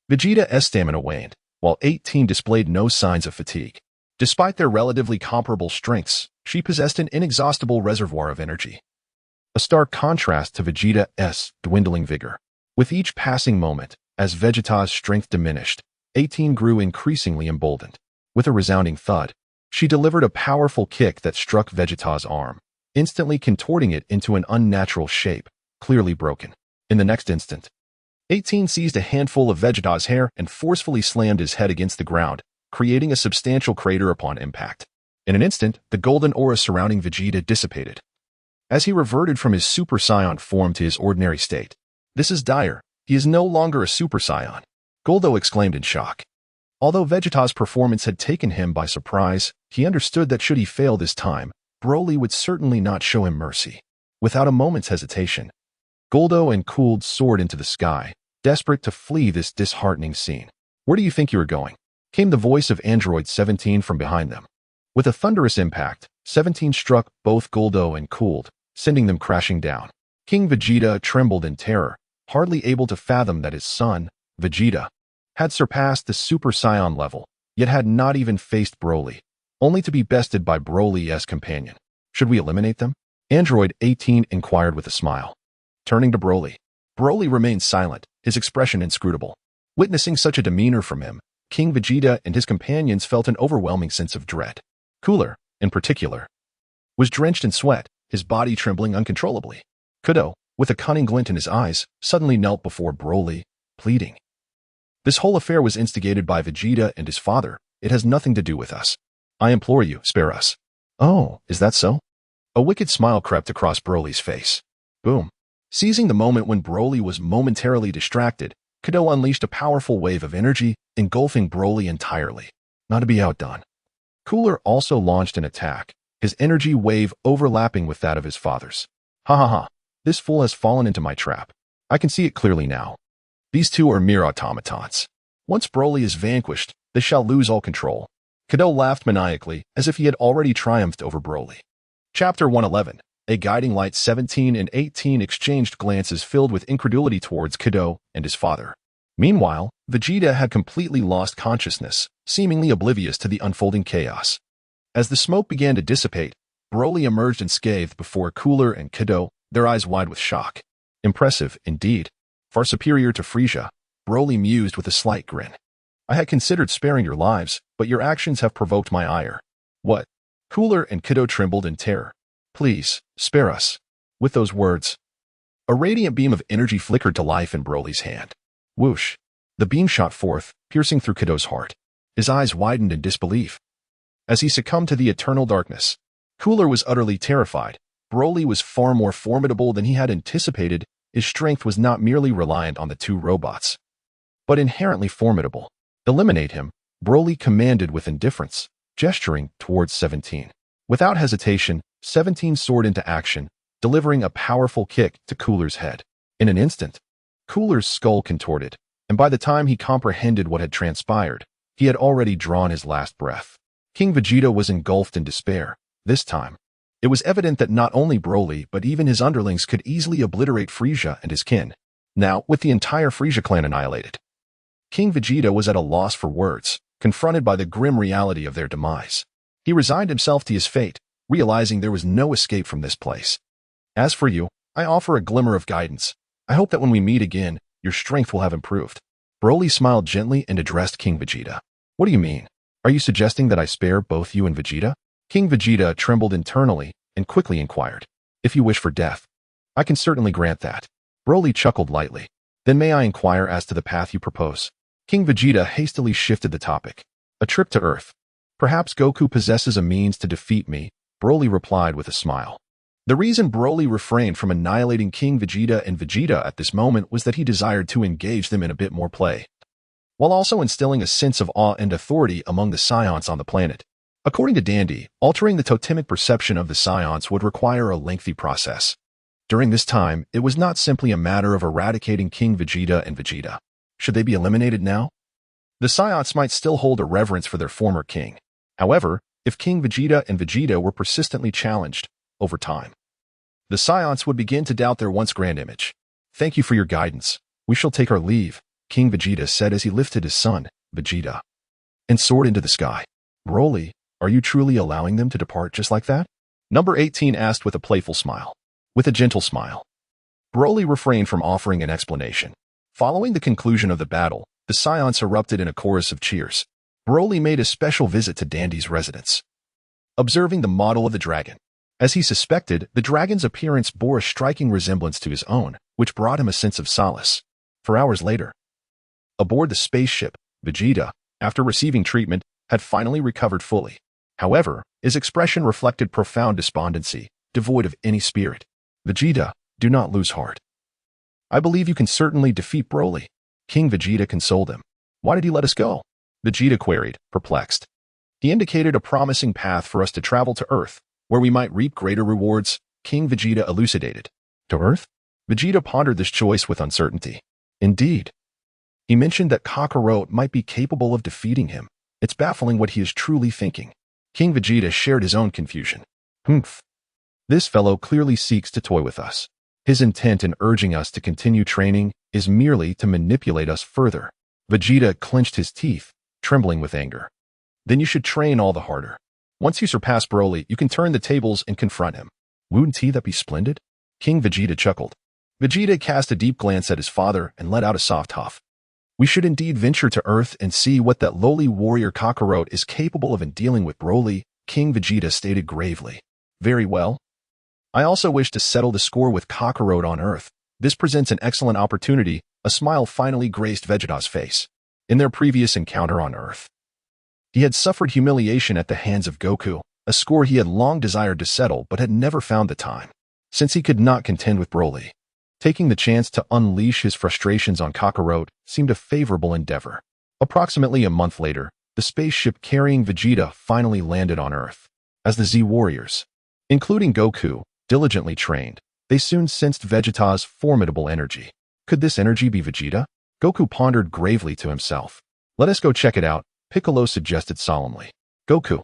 Vegeta's stamina waned, while 18 displayed no signs of fatigue. Despite their relatively comparable strengths, she possessed an inexhaustible reservoir of energy, a stark contrast to Vegeta's dwindling vigor. With each passing moment, as Vegeta's strength diminished, 18 grew increasingly emboldened. With a resounding thud, she delivered a powerful kick that struck Vegeta's arm, instantly contorting it into an unnatural shape, clearly broken. In the next instant, 18 seized a handful of Vegeta's hair and forcefully slammed his head against the ground, creating a substantial crater upon impact. In an instant, the golden aura surrounding Vegeta dissipated, as he reverted from his Super Saiyan form to his ordinary state. This is dire. He is no longer a Super Saiyan, Goldo exclaimed in shock. Although Vegeta's performance had taken him by surprise, he understood that should he fail this time, Broly would certainly not show him mercy. Without a moment's hesitation, Goldo and Cooled soared into the sky, desperate to flee this disheartening scene. Where do you think you are going? Came the voice of Android 17 from behind them. With a thunderous impact, 17 struck both Goldo and Cooled, sending them crashing down. King Vegeta trembled in terror, hardly able to fathom that his son, Vegeta, had surpassed the Super Saiyan level, yet had not even faced Broly, only to be bested by Broly's companion. Should we eliminate them? Android 18 inquired with a smile. Turning to Broly. Broly remained silent, his expression inscrutable. Witnessing such a demeanor from him, King Vegeta and his companions felt an overwhelming sense of dread. Cooler, in particular, was drenched in sweat, his body trembling uncontrollably. Kudo, with a cunning glint in his eyes, suddenly knelt before Broly, pleading. This whole affair was instigated by Vegeta and his father. It has nothing to do with us. I implore you, spare us. Oh, is that so? A wicked smile crept across Broly's face. Boom. Seizing the moment when Broly was momentarily distracted, Kudo unleashed a powerful wave of energy, engulfing Broly entirely. Not to be outdone, Cooler also launched an attack, his energy wave overlapping with that of his father's. Ha ha ha, this fool has fallen into my trap. I can see it clearly now. These two are mere automatons. Once Broly is vanquished, they shall lose all control. Kudo laughed maniacally, as if he had already triumphed over Broly. Chapter 111. A guiding light. 17 and 18 exchanged glances filled with incredulity towards Kudo and his father. Meanwhile, Vegeta had completely lost consciousness, seemingly oblivious to the unfolding chaos. As the smoke began to dissipate, Broly emerged unscathed before Cooler and Kudo, their eyes wide with shock. Impressive, indeed. Far superior to Frieza, Broly mused with a slight grin. I had considered sparing your lives, but your actions have provoked my ire. What? Cooler and Kudo trembled in terror. Please, spare us. With those words, a radiant beam of energy flickered to life in Broly's hand. Whoosh. The beam shot forth, piercing through Kudo's heart. His eyes widened in disbelief as he succumbed to the eternal darkness. Cooler was utterly terrified. Broly was far more formidable than he had anticipated, his strength was not merely reliant on the two robots, but inherently formidable. Eliminate him, Broly commanded with indifference, gesturing towards 17. Without hesitation, 17 soared into action, delivering a powerful kick to Cooler's head. In an instant, Cooler's skull contorted, and by the time he comprehended what had transpired, he had already drawn his last breath. King Vegeta was engulfed in despair. This time, it was evident that not only Broly but even his underlings could easily obliterate Frieza and his kin. Now, with the entire Frieza clan annihilated, King Vegeta was at a loss for words, confronted by the grim reality of their demise. He resigned himself to his fate, realizing there was no escape from this place. As for you, I offer a glimmer of guidance. I hope that when we meet again, your strength will have improved. Broly smiled gently and addressed King Vegeta. What do you mean? Are you suggesting that I spare both you and Vegeta? King Vegeta trembled internally and quickly inquired. If you wish for death, I can certainly grant that. Broly chuckled lightly. Then may I inquire as to the path you propose? King Vegeta hastily shifted the topic. A trip to Earth. Perhaps Goku possesses a means to defeat me, Broly replied with a smile. The reason Broly refrained from annihilating King Vegeta and Vegeta at this moment was that he desired to engage them in a bit more play, while also instilling a sense of awe and authority among the Saiyans on the planet. According to Dandy, altering the totemic perception of the Saiyans would require a lengthy process. During this time, it was not simply a matter of eradicating King Vegeta and Vegeta. Should they be eliminated now? The Saiyans might still hold a reverence for their former king. However, if King Vegeta and Vegeta were persistently challenged, over time, the Saiyans would begin to doubt their once grand image. Thank you for your guidance. We shall take our leave, King Vegeta said as he lifted his son, Vegeta, and soared into the sky. Broly, are you truly allowing them to depart just like that? Number 18 asked with a playful smile. With a gentle smile, Broly refrained from offering an explanation. Following the conclusion of the battle, the Saiyans erupted in a chorus of cheers. Broly made a special visit to Dandy's residence, observing the model of the dragon. As he suspected, the dragon's appearance bore a striking resemblance to his own, which brought him a sense of solace. 4 hours later, aboard the spaceship, Vegeta, after receiving treatment, had finally recovered fully. However, his expression reflected profound despondency, devoid of any spirit. Vegeta, do not lose heart. I believe you can certainly defeat Broly. King Vegeta consoled him. Why did he let us go? Vegeta queried, perplexed. He indicated a promising path for us to travel to Earth, where we might reap greater rewards, King Vegeta elucidated. To Earth? Vegeta pondered this choice with uncertainty. Indeed. He mentioned that Kakarot might be capable of defeating him. It's baffling what he is truly thinking. King Vegeta shared his own confusion. Humph. This fellow clearly seeks to toy with us. His intent in urging us to continue training is merely to manipulate us further. Vegeta clenched his teeth, trembling with anger. Then you should train all the harder. Once you surpass Broly, you can turn the tables and confront him. Wouldn't that be splendid? King Vegeta chuckled. Vegeta cast a deep glance at his father and let out a soft huff. We should indeed venture to Earth and see what that lowly warrior Kakarot is capable of in dealing with Broly, King Vegeta stated gravely. Very well. I also wish to settle the score with Kakarot on Earth. This presents an excellent opportunity. A smile finally graced Vegeta's face. In their previous encounter on Earth, he had suffered humiliation at the hands of Goku, a score he had long desired to settle but had never found the time. Since he could not contend with Broly, taking the chance to unleash his frustrations on Kakarot seemed a favorable endeavor. Approximately a month later, the spaceship carrying Vegeta finally landed on Earth. As the Z-Warriors, including Goku, diligently trained, they soon sensed Vegeta's formidable energy. Could this energy be Vegeta? Goku pondered gravely to himself. Let us go check it out, Piccolo suggested solemnly. Goku,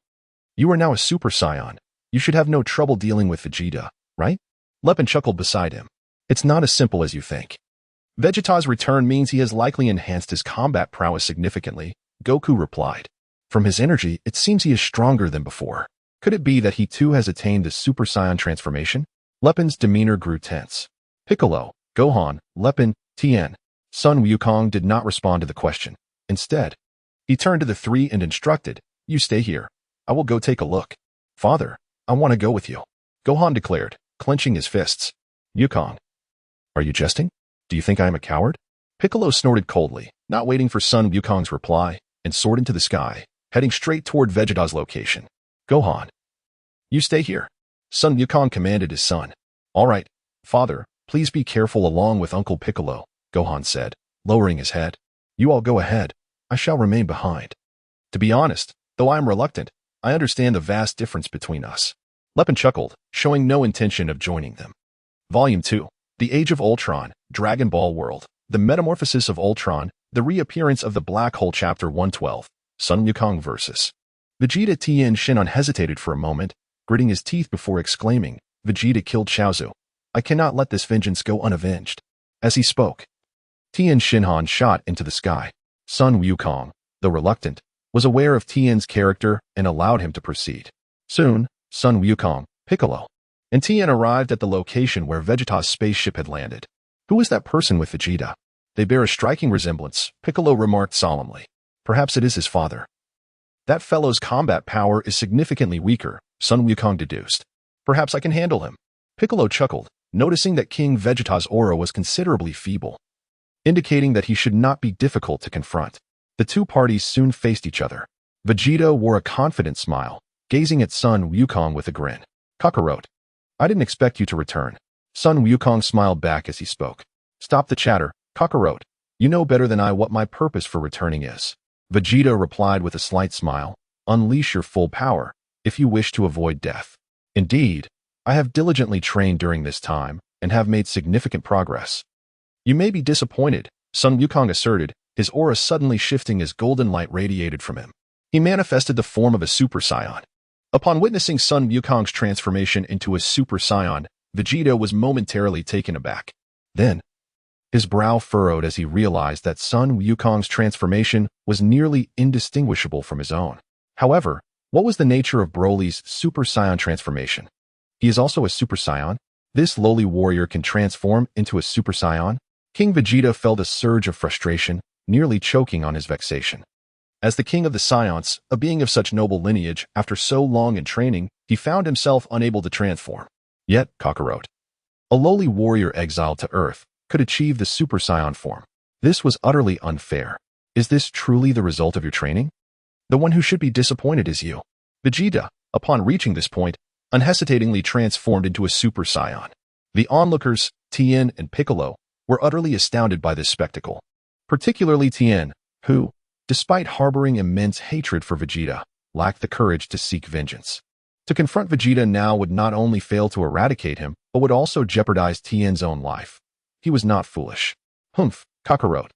you are now a Super Saiyan. You should have no trouble dealing with Vegeta, right? Lepin chuckled beside him. It's not as simple as you think. Vegeta's return means he has likely enhanced his combat prowess significantly, Goku replied. From his energy, it seems he is stronger than before. Could it be that he too has attained the Super Saiyan transformation? Lepin's demeanor grew tense. Piccolo, Gohan, Lepin, Tien, Sun Wukong did not respond to the question. Instead, he turned to the three and instructed, you stay here. I will go take a look. Father, I want to go with you, Gohan declared, clenching his fists. Wukong, are you jesting? Do you think I am a coward? Piccolo snorted coldly, not waiting for Sun Wukong's reply, and soared into the sky, heading straight toward Vegeta's location. Gohan, you stay here. Sun Wukong commanded his son. All right, father, Please be careful along with Uncle Piccolo, Gohan said, lowering his head. You all go ahead. I shall remain behind. To be honest, though I am reluctant, I understand the vast difference between us. Lepin chuckled, showing no intention of joining them. Volume 2. The Age of Ultron, Dragon Ball World, The Metamorphosis of Ultron, The Reappearance of the Black Hole Chapter 112, Sun Wukong vs. Vegeta. Tien Shinhan hesitated for a moment, gritting his teeth before exclaiming, Vegeta killed Chaozu. I cannot let this vengeance go unavenged. As he spoke, Tien Shinhan shot into the sky. Sun Wukong, though reluctant, was aware of Tien's character and allowed him to proceed. Soon, Sun Wukong, Piccolo, and Tien arrived at the location where Vegeta's spaceship had landed. Who is that person with Vegeta? They bear a striking resemblance, Piccolo remarked solemnly. Perhaps it is his father. That fellow's combat power is significantly weaker, Sun Wukong deduced. Perhaps I can handle him. Piccolo chuckled, noticing that King Vegeta's aura was considerably feeble, indicating that he should not be difficult to confront. The two parties soon faced each other. Vegeta wore a confident smile, gazing at Sun Wukong with a grin. Kakarot, I didn't expect you to return. Sun Wukong smiled back as he spoke. Stop the chatter, Kakarot. You know better than I what my purpose for returning is. Vegeta replied with a slight smile. Unleash your full power, if you wish to avoid death. Indeed, I have diligently trained during this time, and have made significant progress. You may be disappointed, Sun Wukong asserted, his aura suddenly shifting as golden light radiated from him. He manifested the form of a Super Saiyan. Upon witnessing Sun Wukong's transformation into a Super Saiyan, Vegeta was momentarily taken aback. Then, his brow furrowed as he realized that Sun Wukong's transformation was nearly indistinguishable from his own. However, what was the nature of Broly's Super Saiyan transformation? He is also a Super Saiyan? This lowly warrior can transform into a Super Saiyan? King Vegeta felt a surge of frustration, nearly choking on his vexation. As the king of the Saiyans, a being of such noble lineage, after so long in training, he found himself unable to transform. Yet, Kakarot, a lowly warrior exiled to Earth, could achieve the Super Saiyan form. This was utterly unfair. Is this truly the result of your training? The one who should be disappointed is you. Vegeta, upon reaching this point, unhesitatingly transformed into a Super Saiyan. The onlookers, Tien and Piccolo, were utterly astounded by this spectacle. Particularly Tien, who, despite harboring immense hatred for Vegeta, lacked the courage to seek vengeance. To confront Vegeta now would not only fail to eradicate him, but would also jeopardize Tien's own life. He was not foolish. Humph, Kakarot.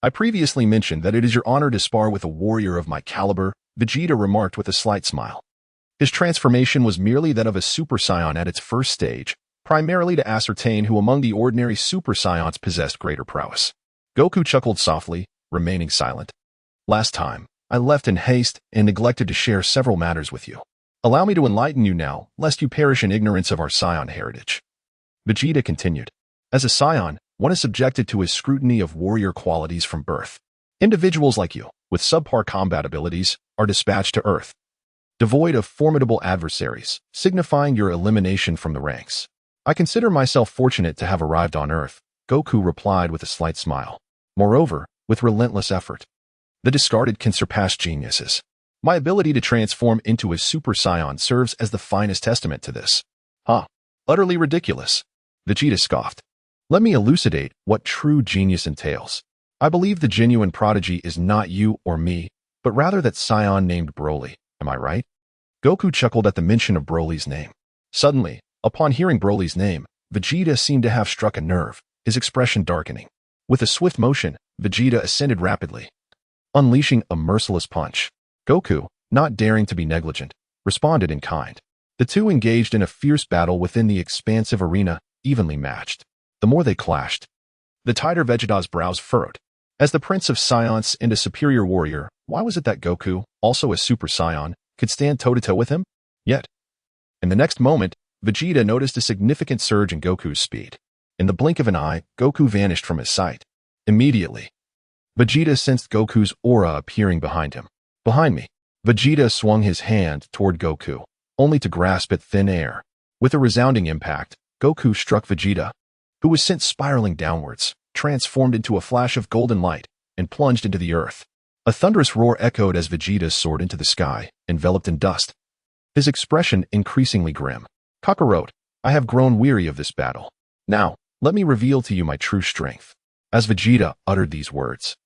I previously mentioned that it is your honor to spar with a warrior of my caliber, Vegeta remarked with a slight smile. His transformation was merely that of a Super Saiyan at its first stage, primarily to ascertain who among the ordinary Super Saiyans possessed greater prowess. Goku chuckled softly, remaining silent. Last time, I left in haste and neglected to share several matters with you. Allow me to enlighten you now, lest you perish in ignorance of our Saiyan heritage. Vegeta continued. As a Saiyan, one is subjected to his scrutiny of warrior qualities from birth. Individuals like you, with subpar combat abilities, are dispatched to Earth, devoid of formidable adversaries, signifying your elimination from the ranks. I consider myself fortunate to have arrived on Earth, Goku replied with a slight smile. Moreover, with relentless effort. The discarded can surpass geniuses. My ability to transform into a Super Saiyan serves as the finest testament to this. Utterly ridiculous. Vegeta scoffed. Let me elucidate what true genius entails. I believe the genuine prodigy is not you or me, but rather that Saiyan named Broly. Am I right? Goku chuckled at the mention of Broly's name. Suddenly, upon hearing Broly's name, Vegeta seemed to have struck a nerve, his expression darkening. With a swift motion, Vegeta ascended rapidly, unleashing a merciless punch. Goku, not daring to be negligent, responded in kind. The two engaged in a fierce battle within the expansive arena, evenly matched. The more they clashed, the tighter Vegeta's brows furrowed. As the Prince of Saiyans and a superior warrior, why was it that Goku, also a Super Saiyan, could stand toe-to-toe with him? Yet, in the next moment, Vegeta noticed a significant surge in Goku's speed. In the blink of an eye, Goku vanished from his sight. Immediately, Vegeta sensed Goku's aura appearing behind him. Behind me, Vegeta swung his hand toward Goku, only to grasp at thin air. With a resounding impact, Goku struck Vegeta, who was sent spiraling downwards, transformed into a flash of golden light, and plunged into the earth. A thunderous roar echoed as Vegeta soared into the sky, enveloped in dust, his expression increasingly grim. Kakarot, I have grown weary of this battle. Now, Let me reveal to you my true strength. As Vegeta uttered these words,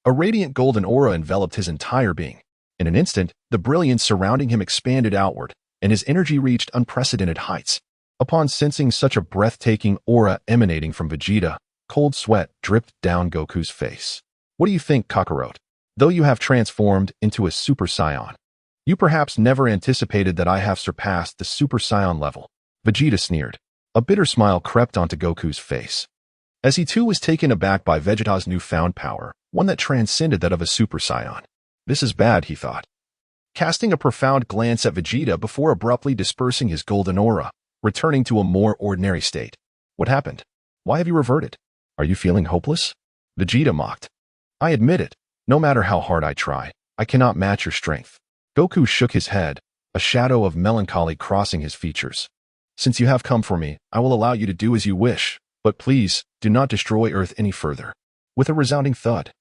a radiant golden aura enveloped his entire being. In an instant, the brilliance surrounding him expanded outward, and his energy reached unprecedented heights. Upon sensing such a breathtaking aura emanating from Vegeta, cold sweat dripped down Goku's face. What do you think, Kakarot? Though you have transformed into a Super Saiyan, you perhaps never anticipated that I have surpassed the Super Saiyan level. Vegeta sneered. A bitter smile crept onto Goku's face, as he too was taken aback by Vegeta's newfound power, one that transcended that of a Super Saiyan. This is bad, he thought, casting a profound glance at Vegeta before abruptly dispersing his golden aura, returning to a more ordinary state. What happened? Why have you reverted? Are you feeling hopeless? Vegeta mocked. I admit it. No matter how hard I try, I cannot match your strength. Goku shook his head, a shadow of melancholy crossing his features. Since you have come for me, I will allow you to do as you wish, but please, do not destroy Earth any further. With a resounding thud,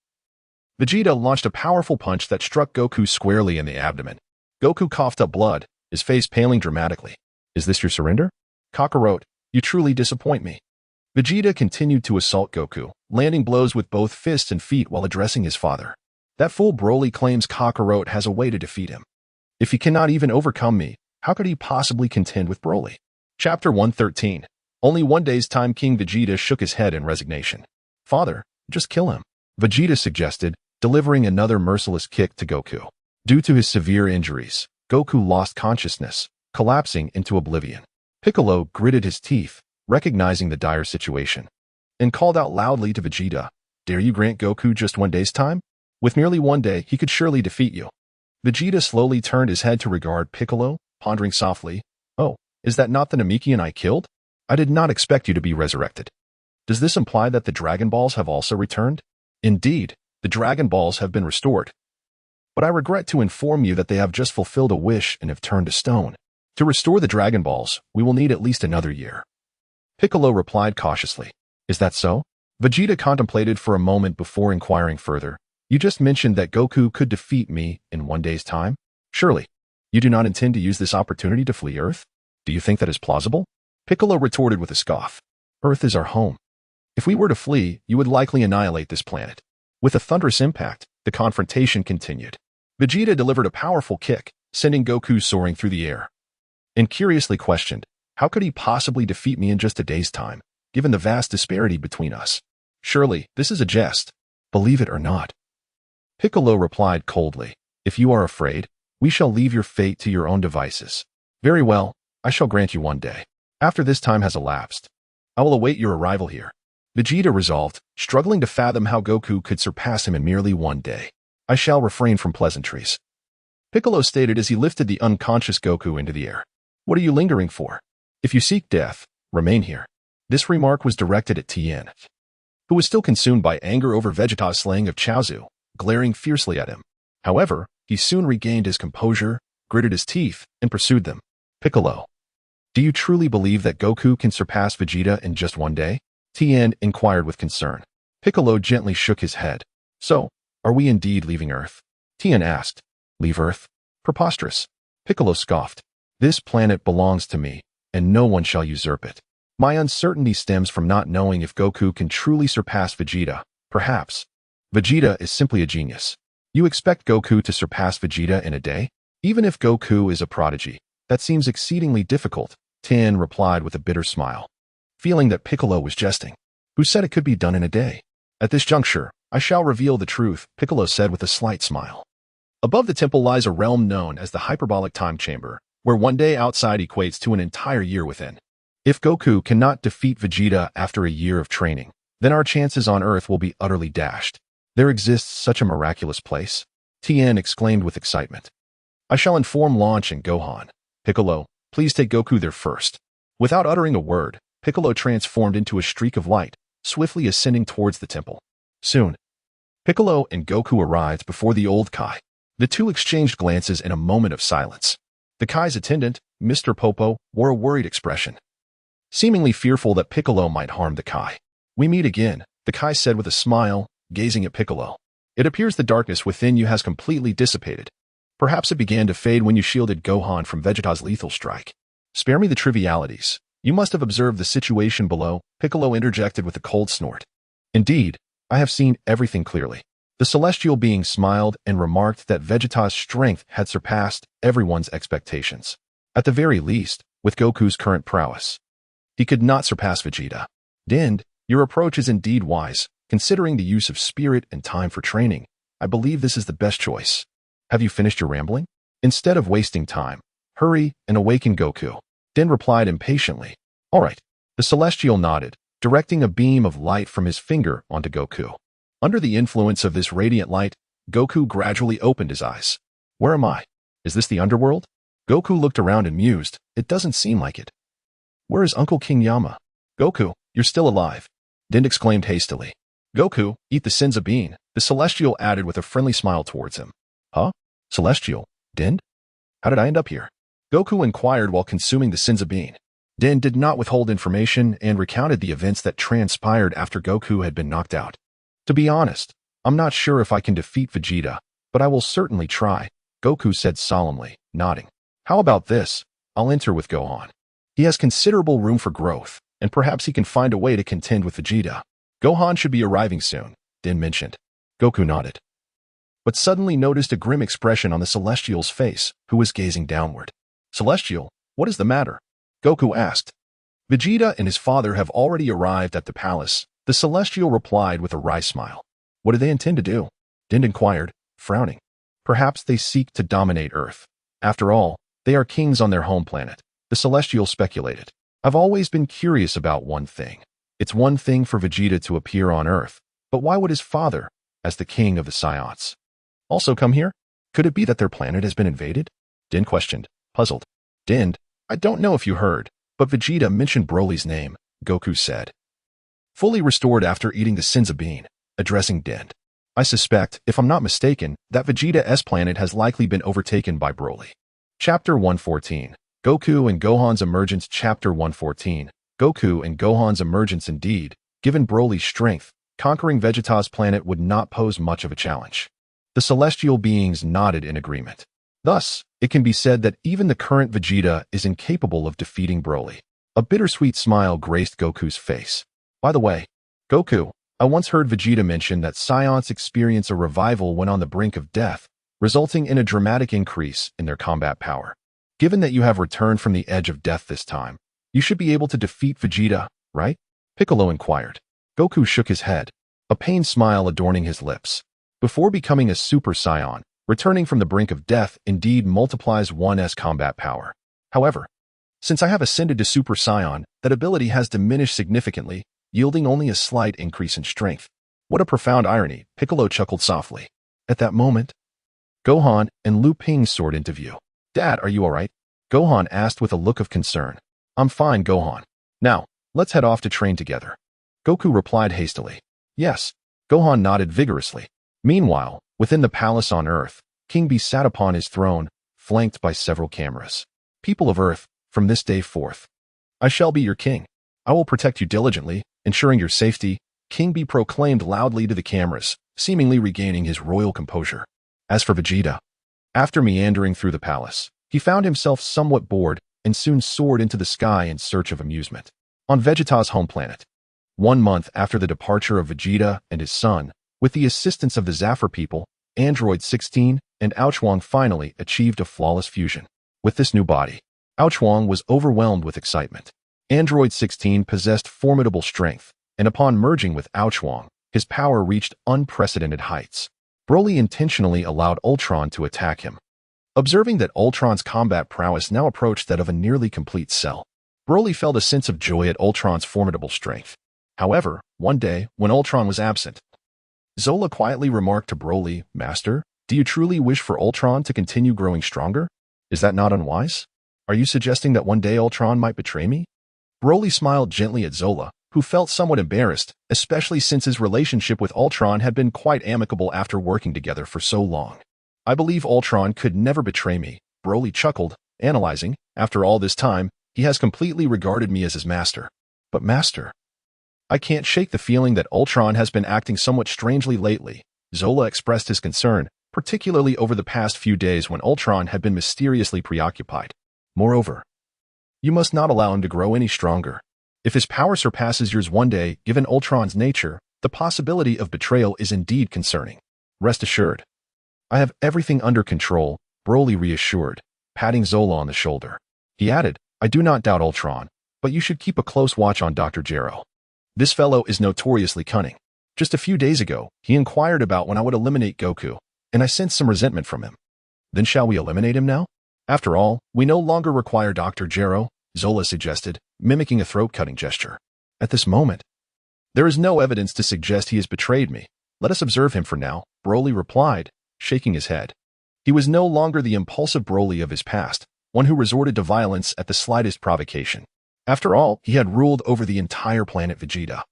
Vegeta launched a powerful punch that struck Goku squarely in the abdomen. Goku coughed up blood, his face paling dramatically. Is this your surrender? Kakarot, you truly disappoint me. Vegeta continued to assault Goku, landing blows with both fists and feet while addressing his father. That fool Broly claims Kakarot has a way to defeat him. If he cannot even overcome me, how could he possibly contend with Broly? Chapter 113. Only one day's time. King Vegeta shook his head in resignation. Father, just kill him, Vegeta suggested, delivering another merciless kick to Goku. Due to his severe injuries, Goku lost consciousness, collapsing into oblivion. Piccolo gritted his teeth, recognizing the dire situation, and called out loudly to Vegeta, dare you grant Goku just one day's time? With merely one day, he could surely defeat you. Vegeta slowly turned his head to regard Piccolo, pondering softly, oh, is that not the Namekian I killed? I did not expect you to be resurrected. Does this imply that the Dragon Balls have also returned? Indeed, the Dragon Balls have been restored. But I regret to inform you that they have just fulfilled a wish and have turned to stone. To restore the Dragon Balls, we will need at least another year. Piccolo replied cautiously. Is that so? Vegeta contemplated for a moment before inquiring further. You just mentioned that Goku could defeat me in one day's time? Surely, you do not intend to use this opportunity to flee Earth? Do you think that is plausible? Piccolo retorted with a scoff. Earth is our home. If we were to flee, you would likely annihilate this planet. With a thunderous impact, the confrontation continued. Vegeta delivered a powerful kick, sending Goku soaring through the air, and curiously questioned, how could he possibly defeat me in just a day's time, given the vast disparity between us? Surely, this is a jest. Believe it or not. Piccolo replied coldly, if you are afraid, we shall leave your fate to your own devices. Very well, I shall grant you one day. After this time has elapsed, I will await your arrival here. Vegeta resolved, struggling to fathom how Goku could surpass him in merely one day. I shall refrain from pleasantries, Piccolo stated as he lifted the unconscious Goku into the air. What are you lingering for? If you seek death, remain here. This remark was directed at Tien, who was still consumed by anger over Vegeta's slaying of Chaozu, glaring fiercely at him. However, he soon regained his composure, gritted his teeth, and pursued them. Piccolo, do you truly believe that Goku can surpass Vegeta in just one day? Tien inquired with concern. Piccolo gently shook his head. So, are we indeed leaving Earth? Tien asked. Leave Earth? Preposterous. Piccolo scoffed. This planet belongs to me, and no one shall usurp it. My uncertainty stems from not knowing if Goku can truly surpass Vegeta. Perhaps. Vegeta is simply a genius. You expect Goku to surpass Vegeta in a day? Even if Goku is a prodigy, that seems exceedingly difficult, Tien replied with a bitter smile, feeling that Piccolo was jesting. Who said it could be done in a day? At this juncture, I shall reveal the truth, Piccolo said with a slight smile. Above the temple lies a realm known as the hyperbolic time chamber, where one day outside equates to an entire year within. If Goku cannot defeat Vegeta after a year of training, then our chances on Earth will be utterly dashed. There exists such a miraculous place? Tien exclaimed with excitement. I shall inform Launch and Gohan. Piccolo, please take Goku there first. Without uttering a word, Piccolo transformed into a streak of light, swiftly ascending towards the temple. Soon, Piccolo and Goku arrived before the old Kai. The two exchanged glances in a moment of silence. The Kai's attendant, Mr. Popo, wore a worried expression, seemingly fearful that Piccolo might harm the Kai. We meet again, the Kai said with a smile, gazing at Piccolo. It appears the darkness within you has completely dissipated. Perhaps it began to fade when you shielded Gohan from Vegeta's lethal strike. Spare me the trivialities. You must have observed the situation below, Piccolo interjected with a cold snort. Indeed, I have seen everything clearly. The celestial being smiled and remarked that Vegeta's strength had surpassed everyone's expectations. At the very least, with Goku's current prowess, he could not surpass Vegeta. Din, your approach is indeed wise, considering the use of spirit and time for training. I believe this is the best choice. Have you finished your rambling? Instead of wasting time, hurry and awaken Goku. Din replied impatiently. All right. The Celestial nodded, directing a beam of light from his finger onto Goku. Under the influence of this radiant light, Goku gradually opened his eyes. Where am I? Is this the underworld? Goku looked around and mused. It doesn't seem like it. Where is Uncle King Yama? Goku, you're still alive. Din exclaimed hastily. Goku, eat the sins of being, the Celestial added with a friendly smile towards him. Huh? Celestial? Din? How did I end up here? Goku inquired while consuming the sins of being. Din did not withhold information and recounted the events that transpired after Goku had been knocked out. To be honest, I'm not sure if I can defeat Vegeta, but I will certainly try, Goku said solemnly, nodding. How about this? I'll enter with Gohan. He has considerable room for growth, and perhaps he can find a way to contend with Vegeta. Gohan should be arriving soon, Din mentioned. Goku nodded, but suddenly noticed a grim expression on the Celestial's face, who was gazing downward. Celestial, what is the matter? Goku asked. Vegeta and his father have already arrived at the palace, the Celestial replied with a wry smile. What do they intend to do? Din inquired, frowning. Perhaps they seek to dominate Earth. After all, they are kings on their home planet, the Celestial speculated. I've always been curious about one thing. It's one thing for Vegeta to appear on Earth, but why would his father, as the king of the Saiyans, also come here? Could it be that their planet has been invaded? Din questioned, puzzled. Din, I don't know if you heard, but Vegeta mentioned Broly's name, Goku said. Fully restored after eating the sins of being, addressing Din. I suspect, if I'm not mistaken, that Vegeta's planet has likely been overtaken by Broly. Chapter 114. Goku and Gohan's Emergence. Chapter 114. Goku and Gohan's emergence. Indeed, given Broly's strength, conquering Vegeta's planet would not pose much of a challenge. The celestial beings nodded in agreement. Thus, it can be said that even the current Vegeta is incapable of defeating Broly. A bittersweet smile graced Goku's face. By the way, Goku, I once heard Vegeta mention that Saiyans experience a revival when on the brink of death, resulting in a dramatic increase in their combat power. Given that you have returned from the edge of death this time, you should be able to defeat Vegeta, right? Piccolo inquired. Goku shook his head, a pained smile adorning his lips. Before becoming a Super Saiyan, returning from the brink of death indeed multiplies one's combat power. However, since I have ascended to Super Saiyan, that ability has diminished significantly, yielding only a slight increase in strength. What a profound irony, Piccolo chuckled softly. At that moment, Gohan and Liu Ping soared into view. Dad, are you alright? Gohan asked with a look of concern. I'm fine, Gohan. Now, let's head off to train together. Goku replied hastily. Yes. Gohan nodded vigorously. Meanwhile, within the palace on Earth, King Vegeta sat upon his throne, flanked by several cameras. People of Earth, from this day forth, I shall be your king. I will protect you diligently, ensuring your safety, King Vegeta proclaimed loudly to the cameras, seemingly regaining his royal composure. As for Vegeta, after meandering through the palace, he found himself somewhat bored and soon soared into the sky in search of amusement. On Vegeta's home planet, 1 month after the departure of Vegeta and his son, with the assistance of the Zafir people, Android 16 and Aochuang finally achieved a flawless fusion. With this new body, Aochuang was overwhelmed with excitement. Android 16 possessed formidable strength, and upon merging with Aochuang, his power reached unprecedented heights. Broly intentionally allowed Ultron to attack him. Observing that Ultron's combat prowess now approached that of a nearly complete Cell, Broly felt a sense of joy at Ultron's formidable strength. However, one day, when Ultron was absent, Zola quietly remarked to Broly, Master, do you truly wish for Ultron to continue growing stronger? Is that not unwise? Are you suggesting that one day Ultron might betray me? Broly smiled gently at Zola, who felt somewhat embarrassed, especially since his relationship with Ultron had been quite amicable after working together for so long. I believe Ultron could never betray me, Broly chuckled, analyzing, after all this time, he has completely regarded me as his master. But master, I can't shake the feeling that Ultron has been acting somewhat strangely lately. Zola expressed his concern, particularly over the past few days when Ultron had been mysteriously preoccupied. Moreover, You must not allow him to grow any stronger. If his power surpasses yours one day, given Ultron's nature, the possibility of betrayal is indeed concerning. Rest assured. I have everything under control, Broly reassured, patting Zola on the shoulder. He added, I do not doubt Ultron, but you should keep a close watch on Dr. Gero. This fellow is notoriously cunning. Just a few days ago, he inquired about when I would eliminate Goku, and I sensed some resentment from him. Then shall we eliminate him now? After all, we no longer require Dr. Gero, Zola suggested, mimicking a throat-cutting gesture. At this moment, there is no evidence to suggest he has betrayed me. Let us observe him for now, Broly replied, shaking his head. He was no longer the impulsive Broly of his past, one who resorted to violence at the slightest provocation. After all, he had ruled over the entire planet Vegeta.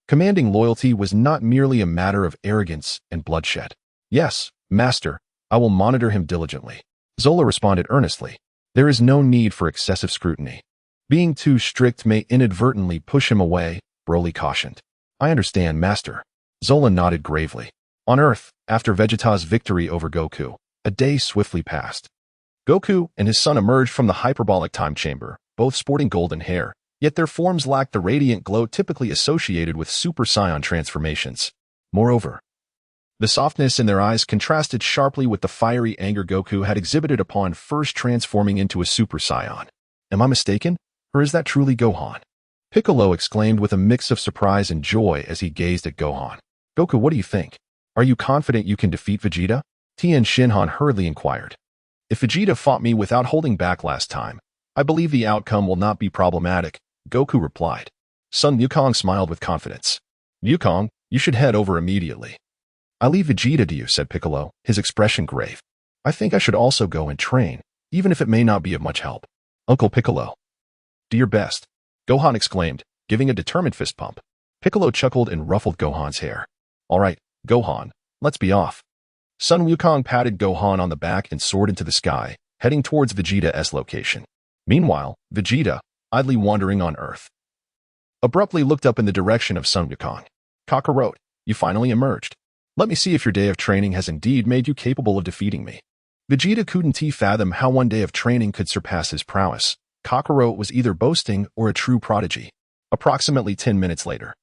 Commanding loyalty was not merely a matter of arrogance and bloodshed. Yes, Master, I will monitor him diligently. Zola responded earnestly. There is no need for excessive scrutiny. Being too strict may inadvertently push him away, Broly cautioned. I understand, Master. Zola nodded gravely. On Earth, after Vegeta's victory over Goku, a day swiftly passed. Goku and his son emerged from the hyperbolic time chamber, both sporting golden hair, yet their forms lacked the radiant glow typically associated with Super Saiyan transformations. Moreover, the softness in their eyes contrasted sharply with the fiery anger Goku had exhibited upon first transforming into a Super Saiyan. Am I mistaken, or is that truly Gohan? Piccolo exclaimed with a mix of surprise and joy as he gazed at Gohan. Goku, what do you think? Are you confident you can defeat Vegeta? Tien Shinhan hurriedly inquired. If Vegeta fought me without holding back last time, I believe the outcome will not be problematic, Goku replied. Son Wukong smiled with confidence. Wukong, you should head over immediately. I leave Vegeta to you, said Piccolo, his expression grave. I think I should also go and train, even if it may not be of much help. Uncle Piccolo. Do your best, Gohan exclaimed, giving a determined fist pump. Piccolo chuckled and ruffled Gohan's hair. All right, Gohan, let's be off. Sun Wukong patted Gohan on the back and soared into the sky, heading towards Vegeta's location. Meanwhile, Vegeta, idly wandering on Earth, abruptly looked up in the direction of Sun Wukong. Kakarot, you finally emerged. Let me see if your day of training has indeed made you capable of defeating me. Vegeta couldn't fathom how one day of training could surpass his prowess. Kakarot was either boasting or a true prodigy. Approximately 10 minutes later,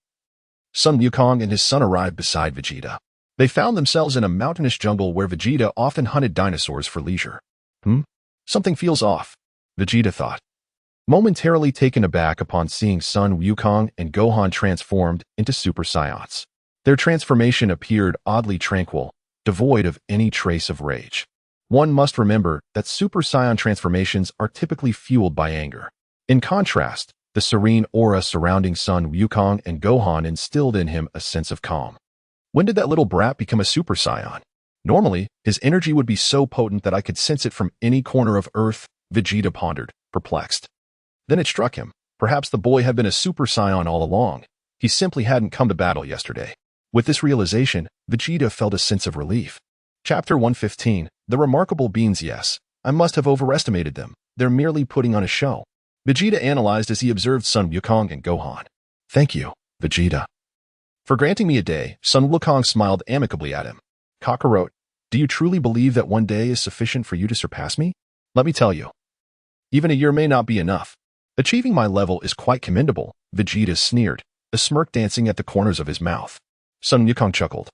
Sun Wukong and his son arrived beside Vegeta. They found themselves in a mountainous jungle where Vegeta often hunted dinosaurs for leisure. Something feels off, Vegeta thought. Momentarily taken aback upon seeing Sun Wukong and Gohan transformed into Super Saiyans. Their transformation appeared oddly tranquil, devoid of any trace of rage. One must remember that Super Saiyan transformations are typically fueled by anger. In contrast, the serene aura surrounding Sun Wukong and Gohan instilled in him a sense of calm. When did that little brat become a Super Saiyan? Normally, his energy would be so potent that I could sense it from any corner of Earth, Vegeta pondered, perplexed. Then it struck him. Perhaps the boy had been a Super Saiyan all along. He simply hadn't come to battle yesterday. With this realization, Vegeta felt a sense of relief. Chapter 115, The Remarkable Beings. Yes, I must have overestimated them. They're merely putting on a show. Vegeta analyzed as he observed Sun Wukong and Gohan. Thank you, Vegeta. For granting me a day, Sun Wukong smiled amicably at him. Kakarot, do you truly believe that one day is sufficient for you to surpass me? Let me tell you. Even a year may not be enough. Achieving my level is quite commendable, Vegeta sneered, a smirk dancing at the corners of his mouth. Sun Wukong chuckled,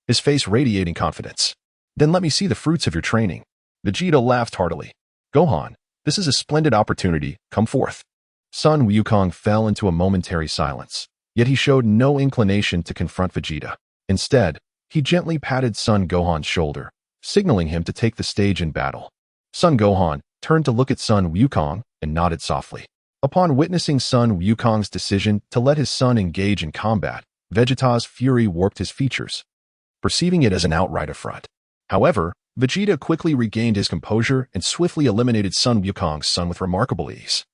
his face radiating confidence. Then let me see the fruits of your training. Vegeta laughed heartily. Gohan, this is a splendid opportunity, come forth. Sun Wukong fell into a momentary silence, yet he showed no inclination to confront Vegeta. Instead, he gently patted Son Gohan's shoulder, signaling him to take the stage in battle. Son Gohan turned to look at Sun Wukong and nodded softly. Upon witnessing Sun Wukong's decision to let his son engage in combat, Vegeta's fury warped his features, perceiving it as an outright affront. However, Vegeta quickly regained his composure and swiftly eliminated Sun Wukong's son with remarkable ease.